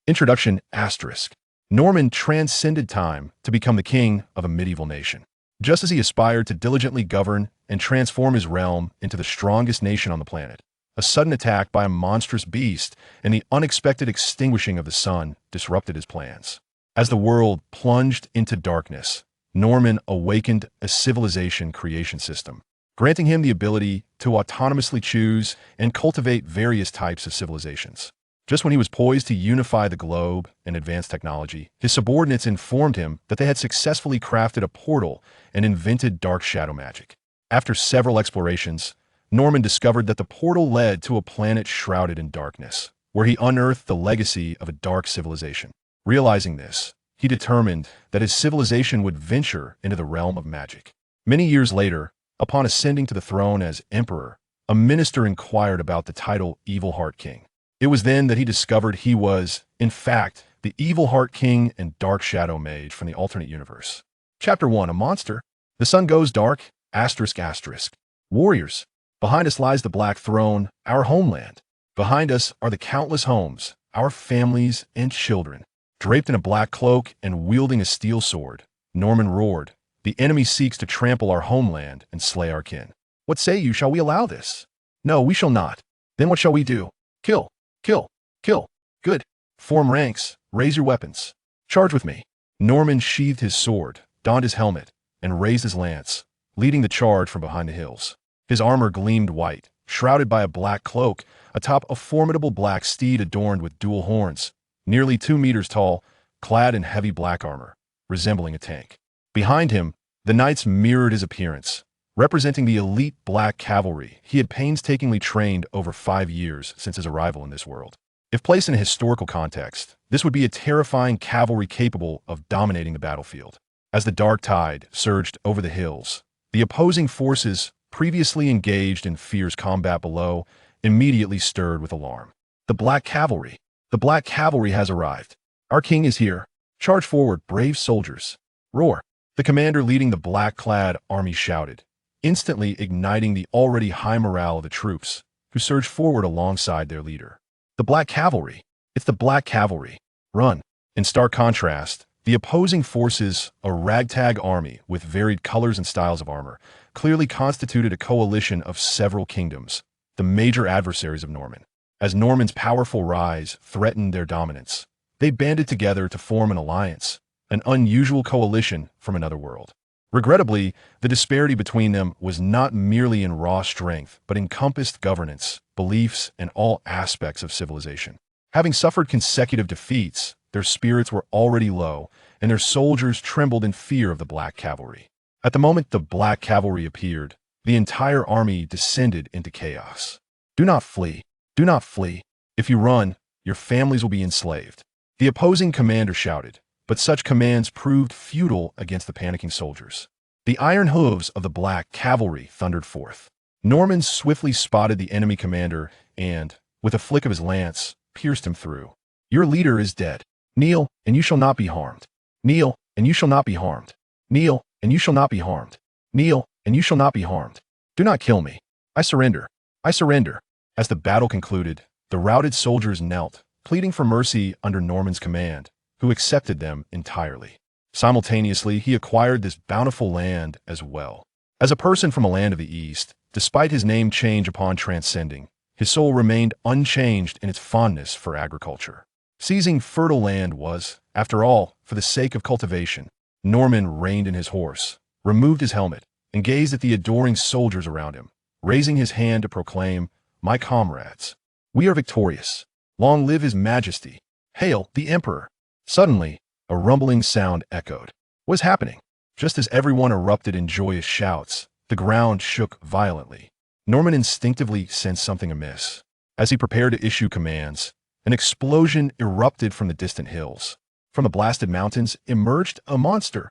Introduction asterisk. Norman transcended time to become the king of a medieval nation. Just as he aspired to diligently govern and transform his realm into the strongest nation on the planet, a sudden attack by a monstrous beast and the unexpected extinguishing of the sun disrupted his plans. As the world plunged into darkness, Norman awakened a civilization creation system, granting him the ability to autonomously choose and cultivate various types of civilizations. Just when he was poised to unify the globe and advance technology, his subordinates informed him that they had successfully crafted a portal and invented dark shadow magic. After several explorations, Norman discovered that the portal led to a planet shrouded in darkness, where he unearthed the legacy of a dark civilization. Realizing this, he determined that his civilization would venture into the realm of magic. Many years later, upon ascending to the throne as emperor, a minister inquired about the title Evil Heart King. It was then that he discovered he was, in fact, the Evil Heart King and Dark Shadow Mage from the alternate universe. Chapter 1. A monster. The sun goes dark, asterisk asterisk. Warriors. Behind us lies the Black Throne, our homeland. Behind us are the countless homes, our families and children. Draped in a black cloak and wielding a steel sword, Norman roared, "The enemy seeks to trample our homeland and slay our kin. What say you, shall we allow this? No, we shall not. Then what shall we do? Kill. Kill. Kill. Good. Form ranks. Raise your weapons. Charge with me." Norman sheathed his sword, donned his helmet, and raised his lance, leading the charge from behind the hills. His armor gleamed white, shrouded by a black cloak, atop a formidable black steed adorned with dual horns, nearly 2 meters tall, clad in heavy black armor, resembling a tank. Behind him, the knights mirrored his appearance, representing the elite black cavalry he had painstakingly trained over 5 years since his arrival in this world. If placed in a historical context, this would be a terrifying cavalry capable of dominating the battlefield. As the dark tide surged over the hills, the opposing forces, previously engaged in fierce combat below, immediately stirred with alarm. The Black Cavalry! The Black Cavalry has arrived. Our king is here. Charge forward, brave soldiers. Roar! The commander leading the black-clad army shouted, instantly igniting the already high morale of the troops, who surged forward alongside their leader. The Black Cavalry! It's the Black Cavalry! Run! In stark contrast, the opposing forces, a ragtag army with varied colors and styles of armor, clearly constituted a coalition of several kingdoms, the major adversaries of Norman. As Norman's powerful rise threatened their dominance, they banded together to form an alliance, an unusual coalition from another world. Regrettably, the disparity between them was not merely in raw strength, but encompassed governance, beliefs, and all aspects of civilization. Having suffered consecutive defeats, their spirits were already low, and their soldiers trembled in fear of the Black Cavalry. At the moment the Black Cavalry appeared, the entire army descended into chaos. "Do not flee. Do not flee. If you run, your families will be enslaved," the opposing commander shouted, but such commands proved futile against the panicking soldiers. The iron hooves of the Black Cavalry thundered forth. Norman swiftly spotted the enemy commander and, with a flick of his lance, pierced him through. "Your leader is dead. Kneel, and you shall not be harmed. Kneel, and you shall not be harmed. Kneel, and you shall not be harmed. Kneel, and you shall not be harmed. Do not kill me. I surrender. I surrender." As the battle concluded, the routed soldiers knelt, pleading for mercy under Norman's command, who accepted them entirely. Simultaneously, he acquired this bountiful land as well. As a person from a land of the East, despite his name change upon transcending, his soul remained unchanged in its fondness for agriculture. Seizing fertile land was, after all, for the sake of cultivation. Norman reined in his horse, removed his helmet, and gazed at the adoring soldiers around him, raising his hand to proclaim, "My comrades, we are victorious. Long live His Majesty. Hail the Emperor." Suddenly, a rumbling sound echoed. What was happening? Just as everyone erupted in joyous shouts, the ground shook violently. Norman instinctively sensed something amiss. As he prepared to issue commands, an explosion erupted from the distant hills. From the blasted mountains emerged a monster.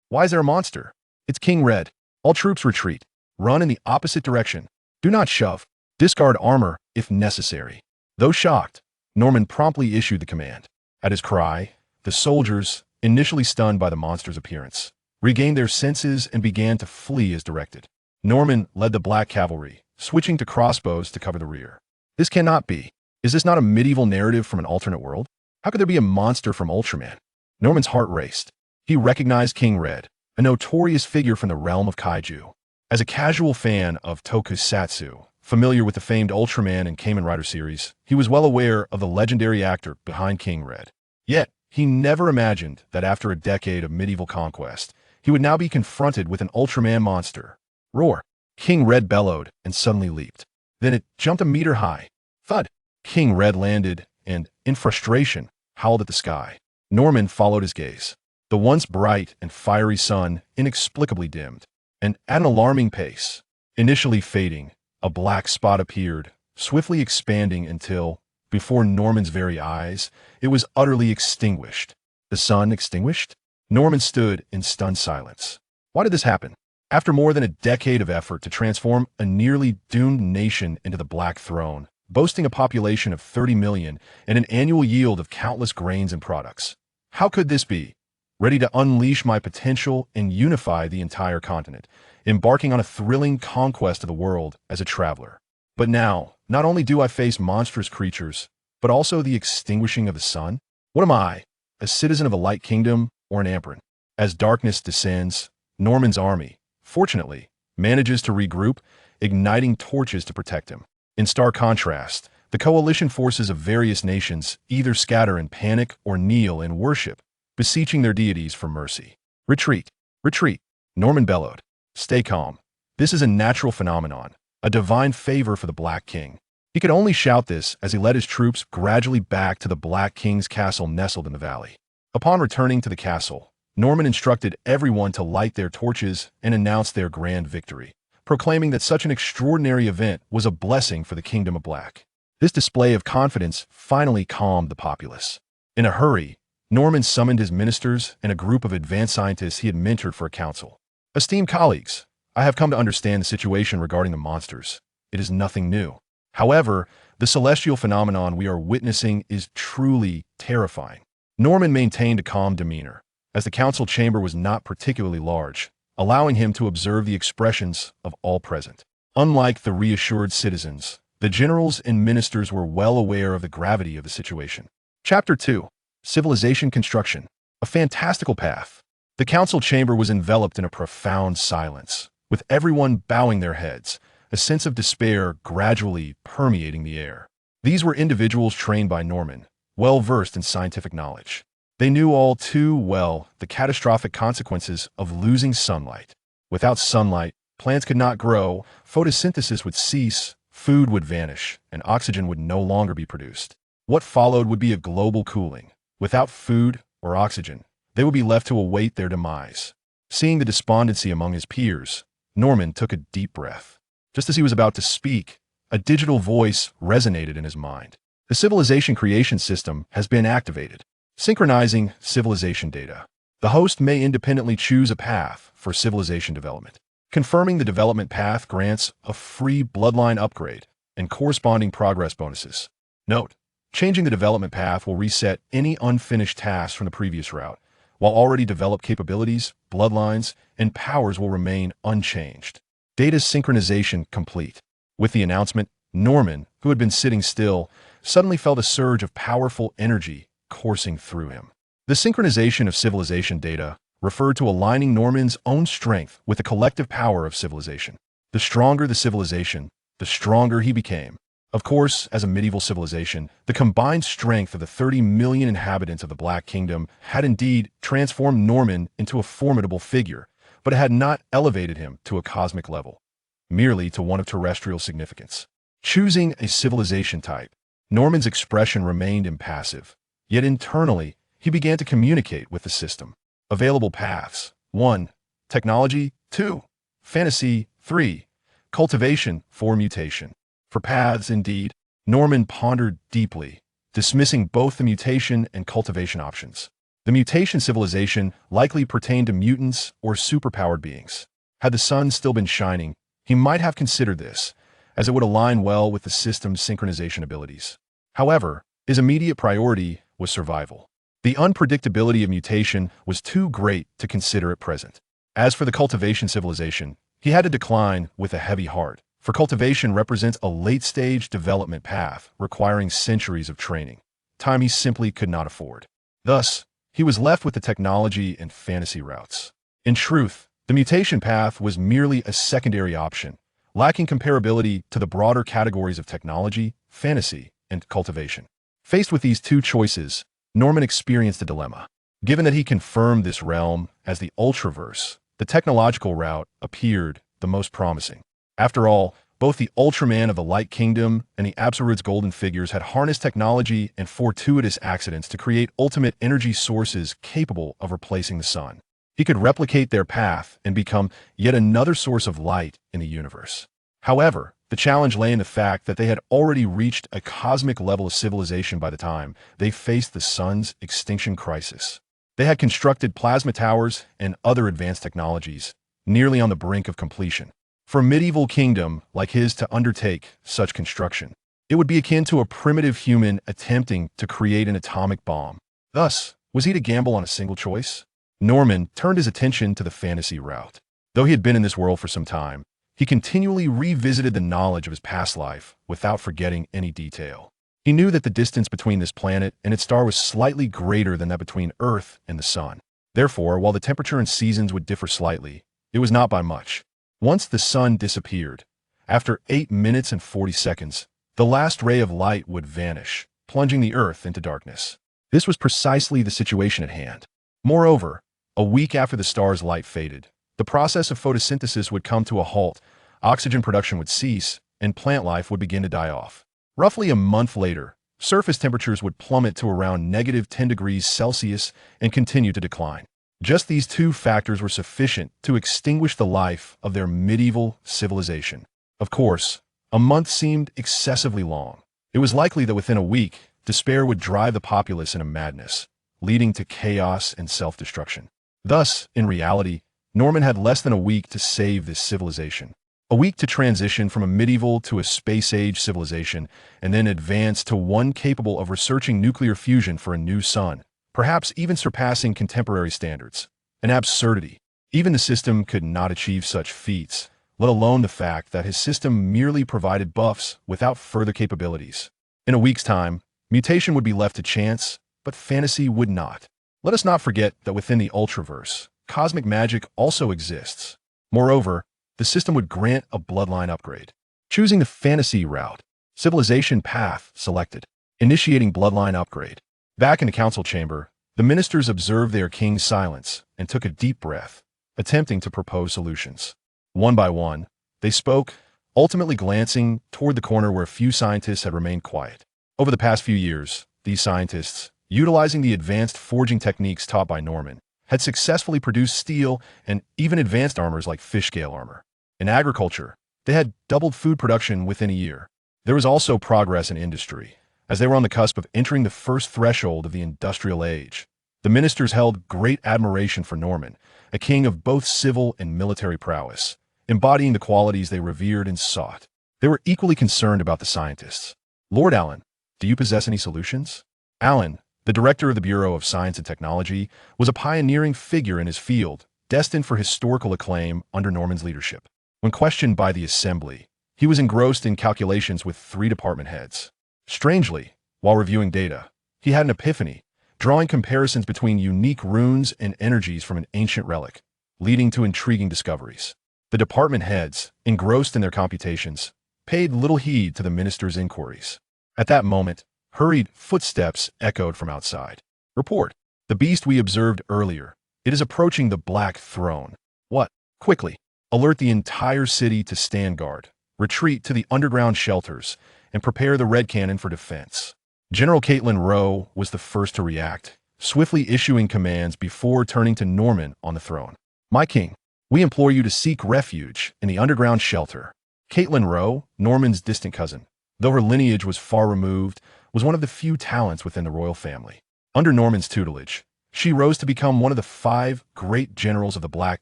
Why is there a monster? It's King Red. All troops retreat. Run in the opposite direction. Do not shove. Discard armor if necessary. Though shocked, Norman promptly issued the command. At his cry, the soldiers, initially stunned by the monster's appearance, regained their senses and began to flee as directed. Norman led the Black Cavalry, switching to crossbows to cover the rear. This cannot be. Is this not a medieval narrative from an alternate world? How could there be a monster from Ultraman? Norman's heart raced. He recognized King Red, a notorious figure from the realm of kaiju. As a casual fan of tokusatsu, familiar with the famed Ultraman and Kamen Rider series, he was well aware of the legendary actor behind King Red. Yet, he never imagined that after a decade of medieval conquest, he would now be confronted with an Ultraman monster. Roar! King Red bellowed and suddenly leaped. Then it jumped a meter high. Thud! King Red landed and, in frustration, howled at the sky. Norman followed his gaze. The once bright and fiery sun inexplicably dimmed, and at an alarming pace. Initially fading, a black spot appeared, swiftly expanding until, before Norman's very eyes, it was utterly extinguished. The sun extinguished? Norman stood in stunned silence. Why did this happen? After more than a decade of effort to transform a nearly doomed nation into the Black Throne, boasting a population of 30 million and an annual yield of countless grains and products, how could this be? Ready to unleash my potential and unify the entire continent, embarking on a thrilling conquest of the world as a traveler. But now, not only do I face monstrous creatures, but also the extinguishing of the sun? What am I, a citizen of a light kingdom or an emperor? As darkness descends, Norman's army, fortunately, manages to regroup, igniting torches to protect him. In stark contrast, the coalition forces of various nations either scatter in panic or kneel in worship, beseeching their deities for mercy. Retreat! Retreat! Norman bellowed. Stay calm. This is a natural phenomenon, a divine favor for the Black King. He could only shout this as he led his troops gradually back to the Black King's castle nestled in the valley. Upon returning to the castle, Norman instructed everyone to light their torches and announce their grand victory, proclaiming that such an extraordinary event was a blessing for the Kingdom of Black. This display of confidence finally calmed the populace. In a hurry, Norman summoned his ministers and a group of advanced scientists he had mentored for a council. Esteemed colleagues, I have come to understand the situation regarding the monsters. It is nothing new. However, the celestial phenomenon we are witnessing is truly terrifying. Norman maintained a calm demeanor, as the council chamber was not particularly large, allowing him to observe the expressions of all present. Unlike the reassured citizens, the generals and ministers were well aware of the gravity of the situation. Chapter 2. Civilization Construction. A fantastical path. The council chamber was enveloped in a profound silence, with everyone bowing their heads, a sense of despair gradually permeating the air. These were individuals trained by Norman, well-versed in scientific knowledge. They knew all too well the catastrophic consequences of losing sunlight. Without sunlight, plants could not grow, photosynthesis would cease, food would vanish, and oxygen would no longer be produced. What followed would be a global cooling. Without food or oxygen, they would be left to await their demise. Seeing the despondency among his peers, Norman took a deep breath. Just as he was about to speak, a digital voice resonated in his mind. The civilization creation system has been activated. Synchronizing civilization data. The host may independently choose a path for civilization development. Confirming the development path grants a free bloodline upgrade and corresponding progress bonuses. Note: changing the development path will reset any unfinished tasks from the previous route, while already developed capabilities, bloodlines, and powers will remain unchanged. Data synchronization complete. With the announcement, Norman, who had been sitting still, suddenly felt a surge of powerful energy coursing through him. The synchronization of civilization data referred to aligning Norman's own strength with the collective power of civilization. The stronger the civilization, the stronger he became. Of course, as a medieval civilization, the combined strength of the 30 million inhabitants of the Black Kingdom had indeed transformed Norman into a formidable figure, but it had not elevated him to a cosmic level, merely to one of terrestrial significance. Choosing a civilization type, Norman's expression remained impassive, yet internally, he began to communicate with the system. Available paths: 1. Technology. 2. Fantasy. 3. Cultivation. 4. Mutation. For paths, indeed, Norman pondered deeply, dismissing both the mutation and cultivation options. The mutation civilization likely pertained to mutants or superpowered beings. Had the sun still been shining, he might have considered this, as it would align well with the system's synchronization abilities. However, his immediate priority was survival. The unpredictability of mutation was too great to consider at present. As for the cultivation civilization, he had to decline with a heavy heart, for cultivation represents a late-stage development path requiring centuries of training. time he simply could not afford. Thus, he was left with the technology and fantasy routes. In truth, the mutation path was merely a secondary option, lacking comparability to the broader categories of technology, fantasy, and cultivation. Faced with these two choices, Norman experienced a dilemma. Given that he confirmed this realm as the Ultraverse, the technological route appeared the most promising. After all, both the Ultraman of the Light Kingdom and the Absolute's Golden Figures had harnessed technology and fortuitous accidents to create ultimate energy sources capable of replacing the sun. He could replicate their path and become yet another source of light in the universe. However, the challenge lay in the fact that they had already reached a cosmic level of civilization by the time they faced the sun's extinction crisis. They had constructed plasma towers and other advanced technologies, nearly on the brink of completion. For a medieval kingdom like his to undertake such construction, it would be akin to a primitive human attempting to create an atomic bomb. Thus, was he to gamble on a single choice? Norman turned his attention to the fantasy route. Though he had been in this world for some time, he continually revisited the knowledge of his past life without forgetting any detail. He knew that the distance between this planet and its star was slightly greater than that between Earth and the sun. Therefore, while the temperature and seasons would differ slightly, it was not by much. Once the sun disappeared, after 8 minutes and 40 seconds, the last ray of light would vanish, plunging the Earth into darkness. This was precisely the situation at hand. Moreover, a week after the star's light faded, the process of photosynthesis would come to a halt, oxygen production would cease, and plant life would begin to die off. Roughly a month later, surface temperatures would plummet to around -10 degrees Celsius and continue to decline. Just these two factors were sufficient to extinguish the life of their medieval civilization. Of course, a month seemed excessively long. It was likely that within a week, despair would drive the populace into madness, leading to chaos and self-destruction. Thus, in reality, Norman had less than a week to save this civilization. A week to transition from a medieval to a space-age civilization, and then advance to one capable of researching nuclear fusion for a new sun, perhaps even surpassing contemporary standards. An absurdity. Even the system could not achieve such feats, let alone the fact that his system merely provided buffs without further capabilities. In a week's time, mutation would be left to chance, but fantasy would not. Let us not forget that within the Ultraverse, cosmic magic also exists. Moreover, the system would grant a bloodline upgrade. Choosing the fantasy route, civilization path selected, initiating bloodline upgrade. Back in the council chamber, the ministers observed their king's silence and took a deep breath, attempting to propose solutions. One by one, they spoke, ultimately glancing toward the corner where a few scientists had remained quiet. Over the past few years, these scientists, utilizing the advanced forging techniques taught by Norman, had successfully produced steel and even advanced armors like fish scale armor. In agriculture, they had doubled food production within a year. There was also progress in industry, as they were on the cusp of entering the first threshold of the industrial age. The ministers held great admiration for Norman, a king of both civil and military prowess, embodying the qualities they revered and sought. They were equally concerned about the scientists. Lord Allen, do you possess any solutions? Allen, the director of the Bureau of Science and Technology, was a pioneering figure in his field, destined for historical acclaim under Norman's leadership. When questioned by the assembly, he was engrossed in calculations with 3 department heads. Strangely, while reviewing data, he had an epiphany, drawing comparisons between unique runes and energies from an ancient relic, leading to intriguing discoveries. The department heads, engrossed in their computations, paid little heed to the minister's inquiries. At that moment, hurried footsteps echoed from outside. Report. The beast we observed earlier. It is approaching the Black Throne. What? Quickly. Alert the entire city to stand guard. Retreat to the underground shelters and prepare the Red Cannon for defense. General Caitlin Rowe was the first to react, swiftly issuing commands before turning to Norman on the throne. My king, we implore you to seek refuge in the underground shelter. Caitlin Rowe, Norman's distant cousin, though her lineage was far removed, was one of the few talents within the royal family. Under Norman's tutelage, she rose to become one of the 5 great generals of the Black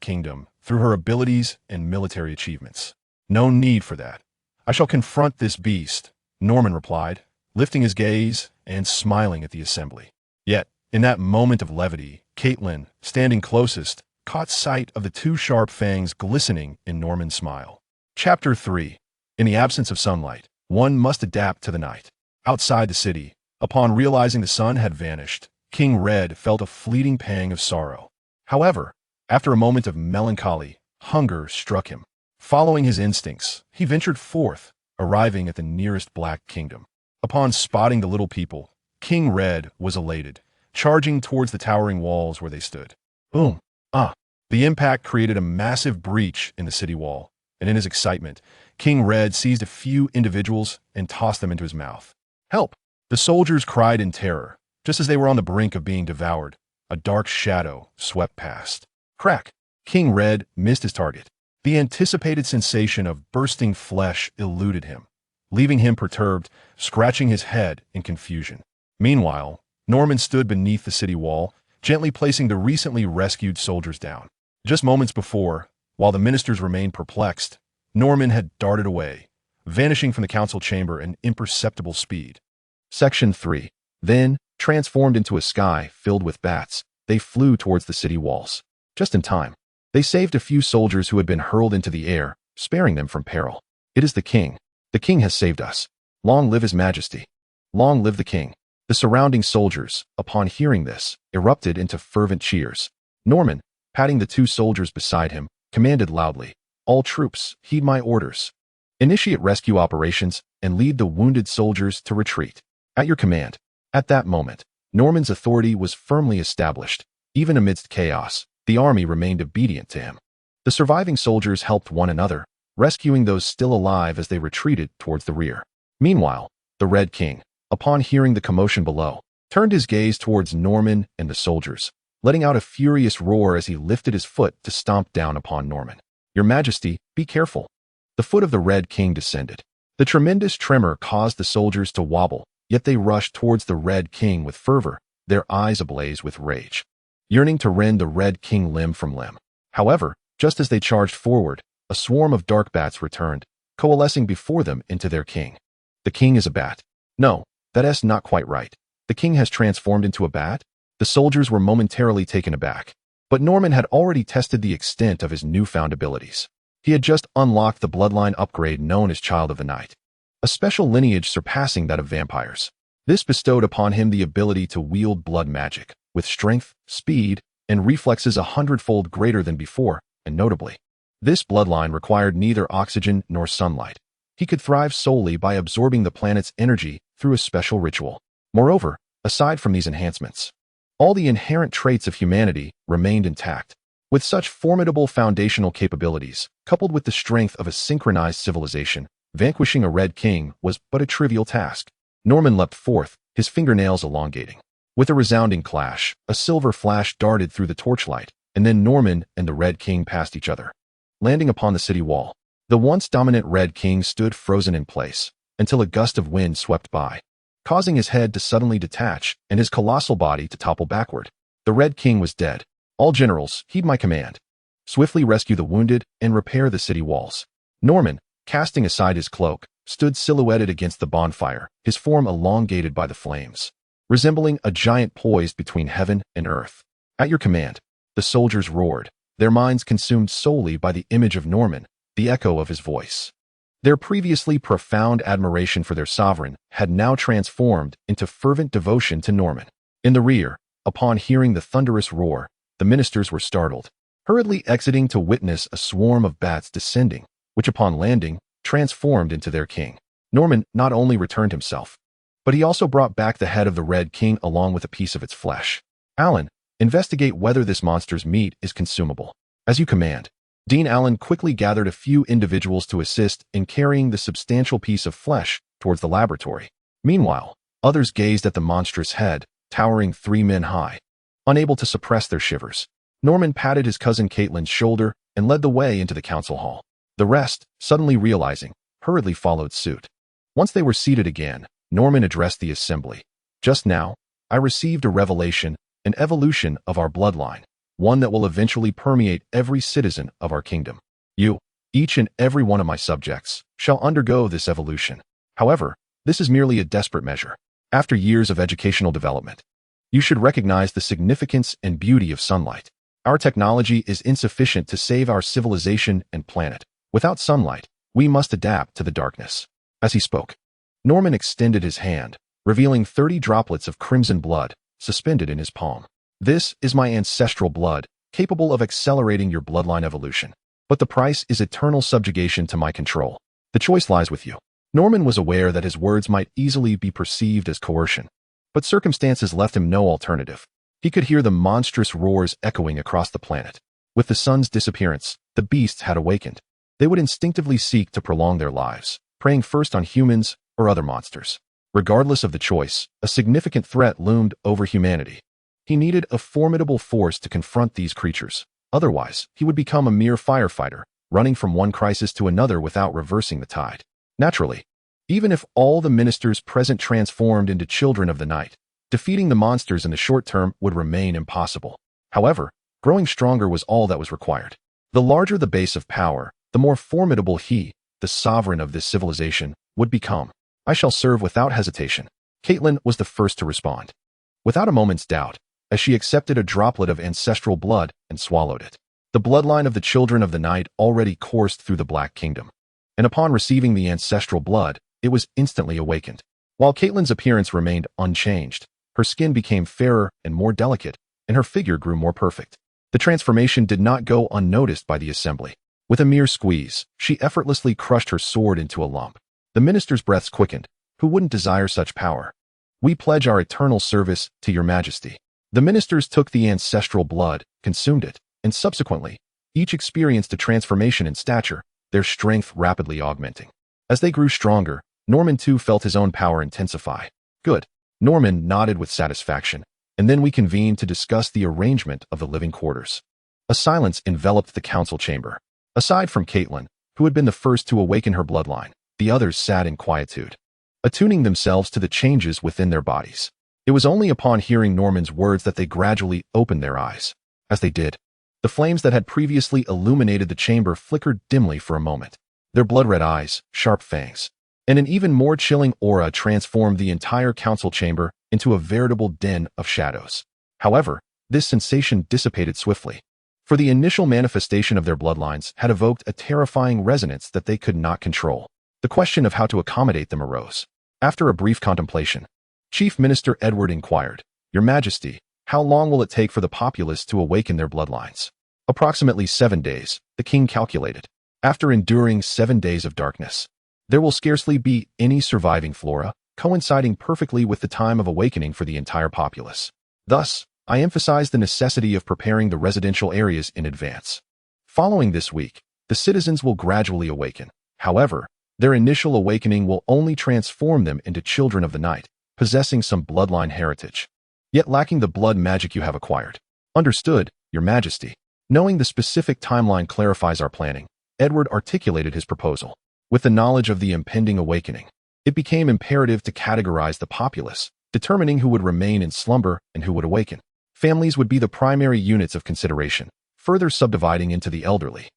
Kingdom through her abilities and military achievements. No need for that. I shall confront this beast, Norman replied, lifting his gaze and smiling at the assembly. Yet, in that moment of levity, Caitlin, standing closest, caught sight of the 2 sharp fangs glistening in Norman's smile. Chapter 3. In the absence of sunlight, one must adapt to the night. Outside the city, Upon realizing the sun had vanished, King Red felt a fleeting pang of sorrow. However, after a moment of melancholy, hunger struck him. Following his instincts, he ventured forth, arriving at the nearest Black Kingdom. Upon spotting the little people, King Red was elated, charging towards the towering walls where they stood. Boom! Ah! The impact created a massive breach in the city wall, and in his excitement, King Red seized a few individuals and tossed them into his mouth. Help! The soldiers cried in terror. Just as they were on the brink of being devoured, a dark shadow swept past. Crack! King Red missed his target. The anticipated sensation of bursting flesh eluded him, leaving him perturbed, scratching his head in confusion. Meanwhile, Norman stood beneath the city wall, gently placing the recently rescued soldiers down. Just moments before, while the ministers remained perplexed, Norman had darted away, vanishing from the council chamber at imperceptible speed. Section 3. Then, transformed into a sky filled with bats, they flew towards the city walls. Just in time. They saved a few soldiers who had been hurled into the air, sparing them from peril. It is the king. The king has saved us. Long live his majesty. Long live the king. The surrounding soldiers, upon hearing this, erupted into fervent cheers. Norman, patting the two soldiers beside him, commanded loudly, "All troops, heed my orders. Initiate rescue operations and lead the wounded soldiers to retreat. At your command." At that moment, Norman's authority was firmly established. Even amidst chaos, the army remained obedient to him. The surviving soldiers helped one another, rescuing those still alive as they retreated towards the rear. Meanwhile, the Red King, upon hearing the commotion below, turned his gaze towards Norman and the soldiers, letting out a furious roar as he lifted his foot to stomp down upon Norman. "Your Majesty, be careful." The foot of the Red King descended. The tremendous tremor caused the soldiers to wobble, yet they rushed towards the Red King with fervor, their eyes ablaze with rage, yearning to rend the Red King limb from limb. However, just as they charged forward, a swarm of dark bats returned, coalescing before them into their king. The king is a bat. No, that's not quite right. The king has transformed into a bat? The soldiers were momentarily taken aback. But Norman had already tested the extent of his newfound abilities. He had just unlocked the bloodline upgrade known as Child of the Night, a special lineage surpassing that of vampires. This bestowed upon him the ability to wield blood magic, with strength, speed, and reflexes 100-fold greater than before, and notably, this bloodline required neither oxygen nor sunlight. He could thrive solely by absorbing the planet's energy through a special ritual. Moreover, aside from these enhancements, all the inherent traits of humanity remained intact. With such formidable foundational capabilities, coupled with the strength of a synchronized civilization, vanquishing a Red King was but a trivial task. Norman leapt forth, his fingernails elongating. With a resounding clash, a silver flash darted through the torchlight, and then Norman and the Red King passed each other, landing upon the city wall. The once dominant Red King stood frozen in place, until a gust of wind swept by, causing his head to suddenly detach and his colossal body to topple backward. The Red King was dead. All generals, heed my command. Swiftly rescue the wounded and repair the city walls. Norman, casting aside his cloak, stood silhouetted against the bonfire, his form elongated by the flames, resembling a giant poised between heaven and earth. At your command, the soldiers roared, their minds consumed solely by the image of Norman, the echo of his voice. Their previously profound admiration for their sovereign had now transformed into fervent devotion to Norman. In the rear, upon hearing the thunderous roar, the ministers were startled, hurriedly exiting to witness a swarm of bats descending, which upon landing, transformed into their king. Norman not only returned himself, but he also brought back the head of the Red King along with a piece of its flesh. Allen, investigate whether this monster's meat is consumable. As you command. Dean Allen quickly gathered a few individuals to assist in carrying the substantial piece of flesh towards the laboratory. Meanwhile, others gazed at the monstrous head, towering 3 men high. Unable to suppress their shivers, Norman patted his cousin Caitlin's shoulder and led the way into the council hall. The rest, suddenly realizing, hurriedly followed suit. Once they were seated again, Norman addressed the assembly. Just now, I received a revelation, an evolution of our bloodline, one that will eventually permeate every citizen of our kingdom. You, each and every one of my subjects, shall undergo this evolution. However, this is merely a desperate measure. After years of educational development, you should recognize the significance and beauty of sunlight. Our technology is insufficient to save our civilization and planet. Without sunlight, we must adapt to the darkness. As he spoke, Norman extended his hand, revealing 30 droplets of crimson blood suspended in his palm. This is my ancestral blood, capable of accelerating your bloodline evolution. But the price is eternal subjugation to my control. The choice lies with you. Norman was aware that his words might easily be perceived as coercion, but circumstances left him no alternative. He could hear the monstrous roars echoing across the planet. With the sun's disappearance, the beasts had awakened. They would instinctively seek to prolong their lives, preying first on humans or other monsters. Regardless of the choice, a significant threat loomed over humanity. He needed a formidable force to confront these creatures. Otherwise, he would become a mere firefighter, running from one crisis to another without reversing the tide. Naturally, even if all the ministers present transformed into children of the night, defeating the monsters in the short term would remain impossible. However, growing stronger was all that was required. The larger the base of power, the more formidable he, the sovereign of this civilization, would become. I shall serve without hesitation. Caitlin was the first to respond. Without a moment's doubt, as she accepted a droplet of ancestral blood and swallowed it. The bloodline of the children of the night already coursed through the Black Kingdom, and upon receiving the ancestral blood, it was instantly awakened. While Caitlin's appearance remained unchanged, her skin became fairer and more delicate, and her figure grew more perfect. The transformation did not go unnoticed by the assembly. With a mere squeeze, she effortlessly crushed her sword into a lump. The minister's breaths quickened. Who wouldn't desire such power? We pledge our eternal service to your majesty. The ministers took the ancestral blood, consumed it, and subsequently, each experienced a transformation in stature, their strength rapidly augmenting. As they grew stronger, Norman too felt his own power intensify. Good. Norman nodded with satisfaction, and then we convened to discuss the arrangement of the living quarters. A silence enveloped the council chamber. Aside from Caitlin, who had been the first to awaken her bloodline, the others sat in quietude, attuning themselves to the changes within their bodies. It was only upon hearing Norman's words that they gradually opened their eyes. As they did, the flames that had previously illuminated the chamber flickered dimly for a moment. Their blood-red eyes, sharp fangs, and an even more chilling aura transformed the entire council chamber into a veritable den of shadows. However, this sensation dissipated swiftly, for the initial manifestation of their bloodlines had evoked a terrifying resonance that they could not control. The question of how to accommodate them arose. After a brief contemplation, Chief Minister Edward inquired, "Your Majesty, how long will it take for the populace to awaken their bloodlines?" "Approximately 7 days," the king calculated. "After enduring 7 days of darkness, there will scarcely be any surviving flora, coinciding perfectly with the time of awakening for the entire populace. Thus, I emphasize the necessity of preparing the residential areas in advance. Following this week, the citizens will gradually awaken. However, their initial awakening will only transform them into children of the night, possessing some bloodline heritage, yet lacking the blood magic you have acquired." "Understood, Your Majesty." Knowing the specific timeline clarifies our planning, Edward articulated his proposal. With the knowledge of the impending awakening, it became imperative to categorize the populace, determining who would remain in slumber and who would awaken. Families would be the primary units of consideration, further subdividing into the elderly,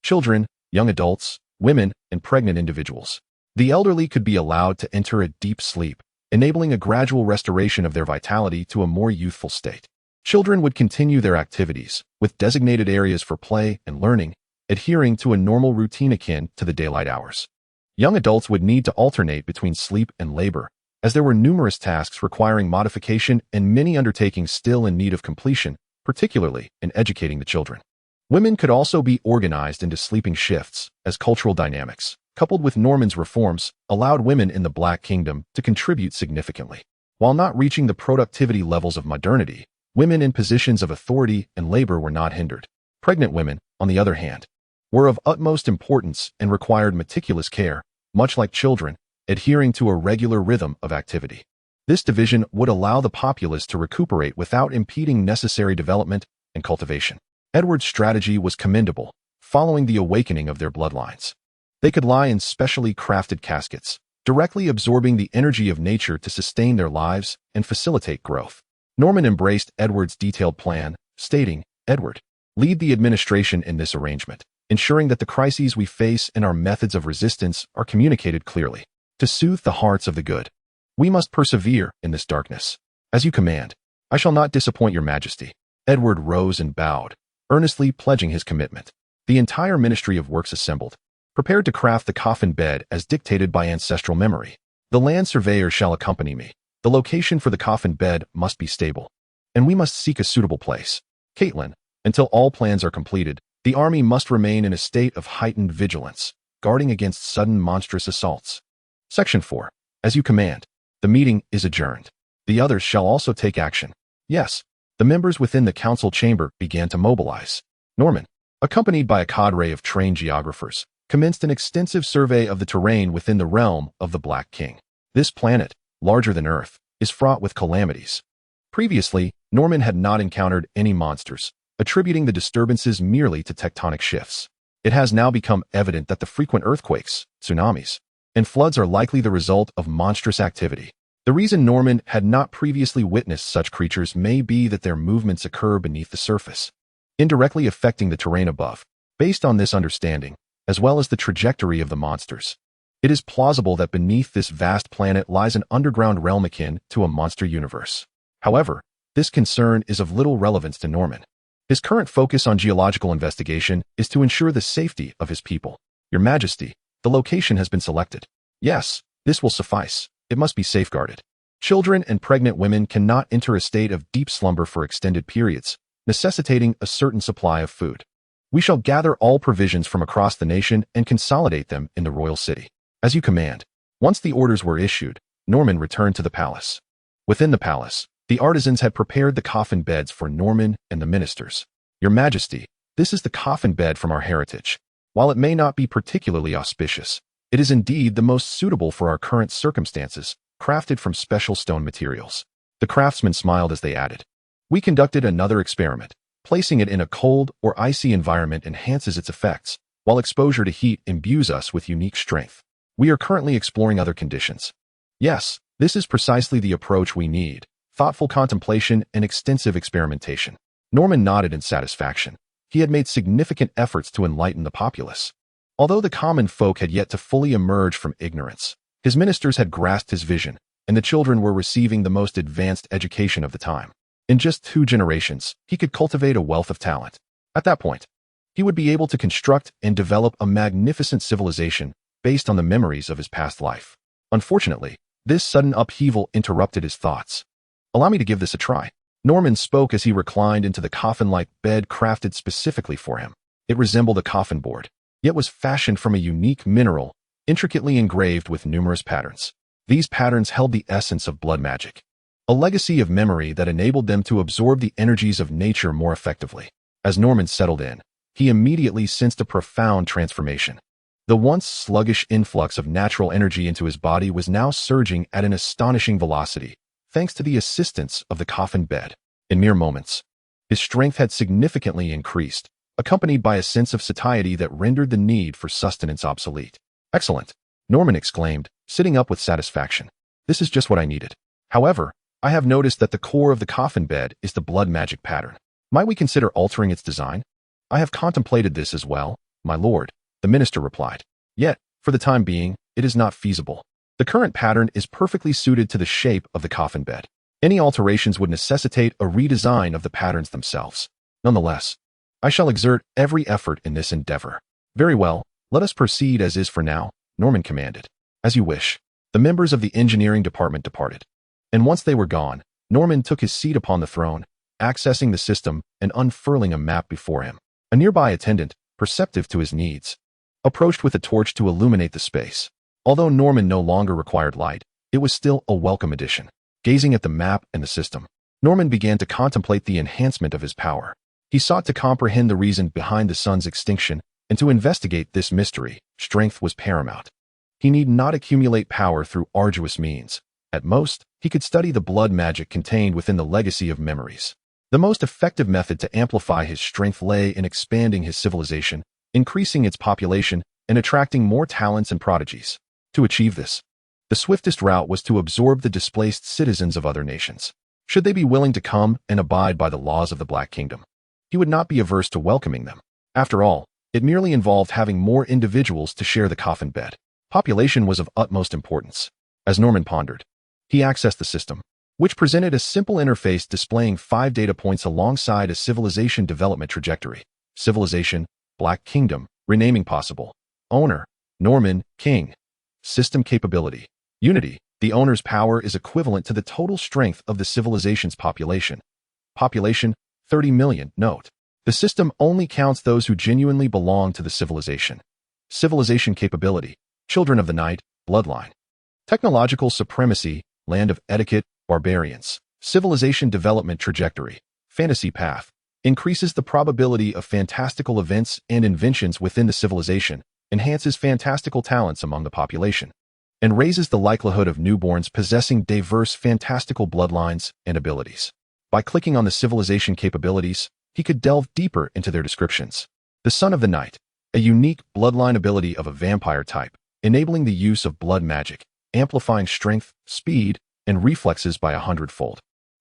children, young adults, women, and pregnant individuals. The elderly could be allowed to enter a deep sleep, enabling a gradual restoration of their vitality to a more youthful state. Children would continue their activities, with designated areas for play and learning, adhering to a normal routine akin to the daylight hours. Young adults would need to alternate between sleep and labor, as there were numerous tasks requiring modification and many undertakings still in need of completion, particularly in educating the children. Women could also be organized into sleeping shifts, as cultural dynamics, coupled with Norman's reforms, allowed women in the Black Kingdom to contribute significantly. While not reaching the productivity levels of modernity, women in positions of authority and labor were not hindered. Pregnant women, on the other hand, were of utmost importance and required meticulous care, much like children, adhering to a regular rhythm of activity. This division would allow the populace to recuperate without impeding necessary development and cultivation. Edward's strategy was commendable, following the awakening of their bloodlines. They could lie in specially crafted caskets, directly absorbing the energy of nature to sustain their lives and facilitate growth. Norman embraced Edward's detailed plan, stating, "Edward, lead the administration in this arrangement, ensuring that the crises we face and our methods of resistance are communicated clearly. To soothe the hearts of the good, we must persevere in this darkness. As you command, I shall not disappoint Your Majesty." Edward rose and bowed, earnestly pledging his commitment. The entire Ministry of Works assembled, prepared to craft the coffin bed as dictated by ancestral memory. "The land surveyor shall accompany me," The location for the coffin bed must be stable, and we must seek a suitable place. Caitlin, until all plans are completed, the army must remain in a state of heightened vigilance, guarding against sudden monstrous assaults. Section 4. As you command. The meeting is adjourned. The others shall also take action. Yes. The members within the council chamber began to mobilize. Norman, accompanied by a cadre of trained geographers, commenced an extensive survey of the terrain within the realm of the Black King. This planet, larger than Earth, is fraught with calamities. Previously, Norman had not encountered any monsters, attributing the disturbances merely to tectonic shifts. It has now become evident that the frequent earthquakes, tsunamis, and floods are likely the result of monstrous activity. The reason Norman had not previously witnessed such creatures may be that their movements occur beneath the surface, indirectly affecting the terrain above. Based on this understanding, as well as the trajectory of the monsters, it is plausible that beneath this vast planet lies an underground realm akin to a monster universe. However, this concern is of little relevance to Norman. His current focus on geological investigation is to ensure the safety of his people. Your Majesty, the location has been selected. Yes, this will suffice. It must be safeguarded. Children and pregnant women cannot enter a state of deep slumber for extended periods, necessitating a certain supply of food. We shall gather all provisions from across the nation and consolidate them in the royal city. As you command. Once the orders were issued, Norman returned to the palace. Within the palace, the artisans had prepared the coffin beds for Norman and the ministers. Your Majesty, this is the coffin bed from our heritage. While it may not be particularly auspicious, it is indeed the most suitable for our current circumstances, crafted from special stone materials. The craftsmen smiled as they added. We conducted another experiment. Placing it in a cold or icy environment enhances its effects, while exposure to heat imbues us with unique strength. We are currently exploring other conditions. Yes, this is precisely the approach we need. Thoughtful contemplation and extensive experimentation. Norman nodded in satisfaction. He had made significant efforts to enlighten the populace. Although the common folk had yet to fully emerge from ignorance, his ministers had grasped his vision, and the children were receiving the most advanced education of the time. In just 2 generations, he could cultivate a wealth of talent. At that point, he would be able to construct and develop a magnificent civilization based on the memories of his past life. Unfortunately, this sudden upheaval interrupted his thoughts. Allow me to give this a try. Norman spoke as he reclined into the coffin-like bed crafted specifically for him. It resembled a coffin board, yet was fashioned from a unique mineral, intricately engraved with numerous patterns. These patterns held the essence of blood magic, a legacy of memory that enabled them to absorb the energies of nature more effectively. As Norman settled in, he immediately sensed a profound transformation. The once sluggish influx of natural energy into his body was now surging at an astonishing velocity, thanks to the assistance of the coffin bed. In mere moments, his strength had significantly increased, accompanied by a sense of satiety that rendered the need for sustenance obsolete. Excellent, Norman exclaimed, sitting up with satisfaction. This is just what I needed. However, I have noticed that the core of the coffin bed is the blood magic pattern. Might we consider altering its design? I have contemplated this as well, my lord, the minister replied. Yet, for the time being, it is not feasible. The current pattern is perfectly suited to the shape of the coffin bed. Any alterations would necessitate a redesign of the patterns themselves. Nonetheless, I shall exert every effort in this endeavor. Very well, let us proceed as is for now, Norman commanded. As you wish. The members of the engineering department departed. And once they were gone, Norman took his seat upon the throne, accessing the system and unfurling a map before him. A nearby attendant, perceptive to his needs, approached with a torch to illuminate the space. Although Norman no longer required light, it was still a welcome addition. Gazing at the map and the system, Norman began to contemplate the enhancement of his power. He sought to comprehend the reason behind the sun's extinction, and to investigate this mystery, strength was paramount. He need not accumulate power through arduous means. At most, he could study the blood magic contained within the legacy of memories. The most effective method to amplify his strength lay in expanding his civilization, increasing its population, and attracting more talents and prodigies. To achieve this, the swiftest route was to absorb the displaced citizens of other nations. Should they be willing to come and abide by the laws of the Black Kingdom, he would not be averse to welcoming them. After all, it merely involved having more individuals to share the coffin bed. Population was of utmost importance. As Norman pondered, he accessed the system, which presented a simple interface displaying 5 data points alongside a civilization development trajectory. Civilization, Black Kingdom, renaming possible. Owner, Norman, King. System capability, Unity, The owner's power is equivalent to the total strength of the civilization's population. Population, 30 million. Note: the system only counts those who genuinely belong to the civilization. Civilization capability, children of the night, bloodline. Technological supremacy, land of etiquette, barbarians. Civilization development trajectory, fantasy path, increases the probability of fantastical events and inventions within the civilization, enhances fantastical talents among the population, and raises the likelihood of newborns possessing diverse fantastical bloodlines and abilities. By clicking on the civilization capabilities, he could delve deeper into their descriptions. The Son of the Night, a unique bloodline ability of a vampire type, enabling the use of blood magic, amplifying strength, speed, and reflexes by 100-fold.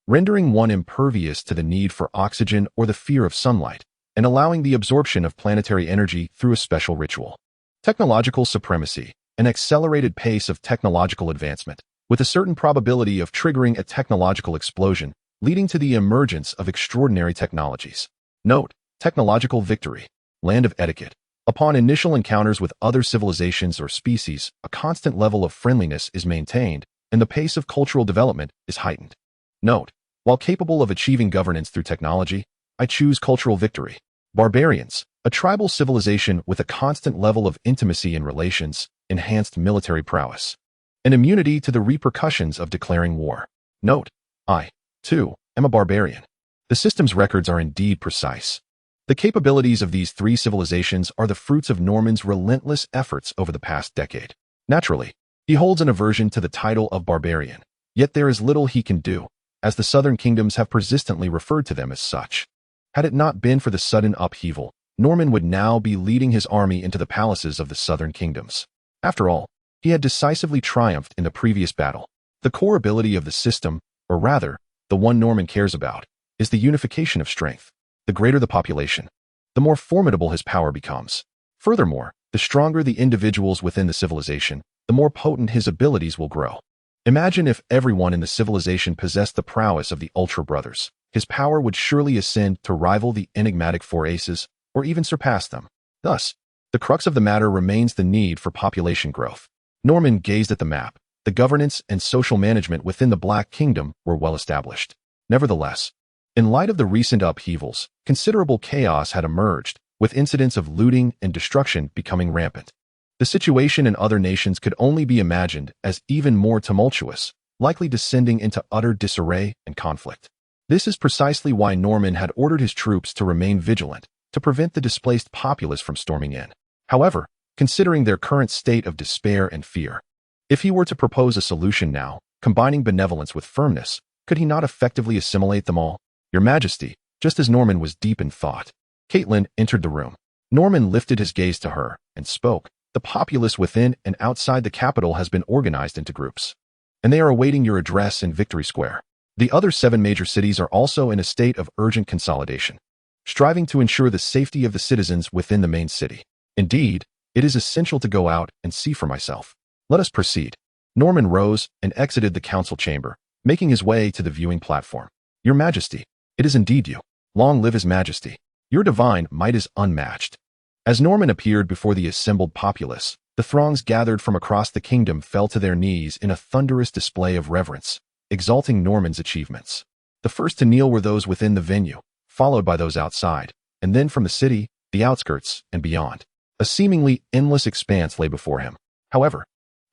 Rendering one impervious to the need for oxygen or the fear of sunlight, and allowing the absorption of planetary energy through a special ritual. Technological supremacy, an accelerated pace of technological advancement, with a certain probability of triggering a technological explosion, leading to the emergence of extraordinary technologies. Note: technological victory, land of etiquette. Upon initial encounters with other civilizations or species, a constant level of friendliness is maintained, and the pace of cultural development is heightened. Note: while capable of achieving governance through technology, I choose cultural victory. Barbarians, a tribal civilization with a constant level of intimacy in relations, enhanced military prowess, and immunity to the repercussions of declaring war. Note: I, too, am a barbarian. The system's records are indeed precise. The capabilities of these three civilizations are the fruits of Norman's relentless efforts over the past decade. Naturally, he holds an aversion to the title of barbarian, yet there is little he can do, as the southern kingdoms have persistently referred to them as such. Had it not been for the sudden upheaval, Norman would now be leading his army into the palaces of the southern kingdoms. After all, he had decisively triumphed in the previous battle. The core ability of the system, or rather, the one Norman cares about, is the unification of strength. The greater the population, the more formidable his power becomes. Furthermore, the stronger the individuals within the civilization, the more potent his abilities will grow. Imagine if everyone in the civilization possessed the prowess of the Ultra Brothers. His power would surely ascend to rival the enigmatic Four Aces, or even surpass them. Thus, the crux of the matter remains the need for population growth. Norman gazed at the map. The governance and social management within the Black Kingdom were well established. Nevertheless, in light of the recent upheavals, considerable chaos had emerged, with incidents of looting and destruction becoming rampant. The situation in other nations could only be imagined as even more tumultuous, likely descending into utter disarray and conflict. This is precisely why Norman had ordered his troops to remain vigilant, to prevent the displaced populace from storming in. However, considering their current state of despair and fear, if he were to propose a solution now, combining benevolence with firmness, could he not effectively assimilate them all? Your Majesty, just as Norman was deep in thought, Caitlin entered the room. Norman lifted his gaze to her and spoke. The populace within and outside the capital has been organized into groups, and they are awaiting your address in Victory Square. The other 7 major cities are also in a state of urgent consolidation, striving to ensure the safety of the citizens within the main city. Indeed, it is essential to go out and see for myself. Let us proceed. Norman rose and exited the council chamber, making his way to the viewing platform. Your Majesty, it is indeed you. Long live His Majesty. Your divine might is unmatched. As Norman appeared before the assembled populace, the throngs gathered from across the kingdom fell to their knees in a thunderous display of reverence, exalting Norman's achievements. The first to kneel were those within the venue, followed by those outside, and then from the city, the outskirts, and beyond. A seemingly endless expanse lay before him. However,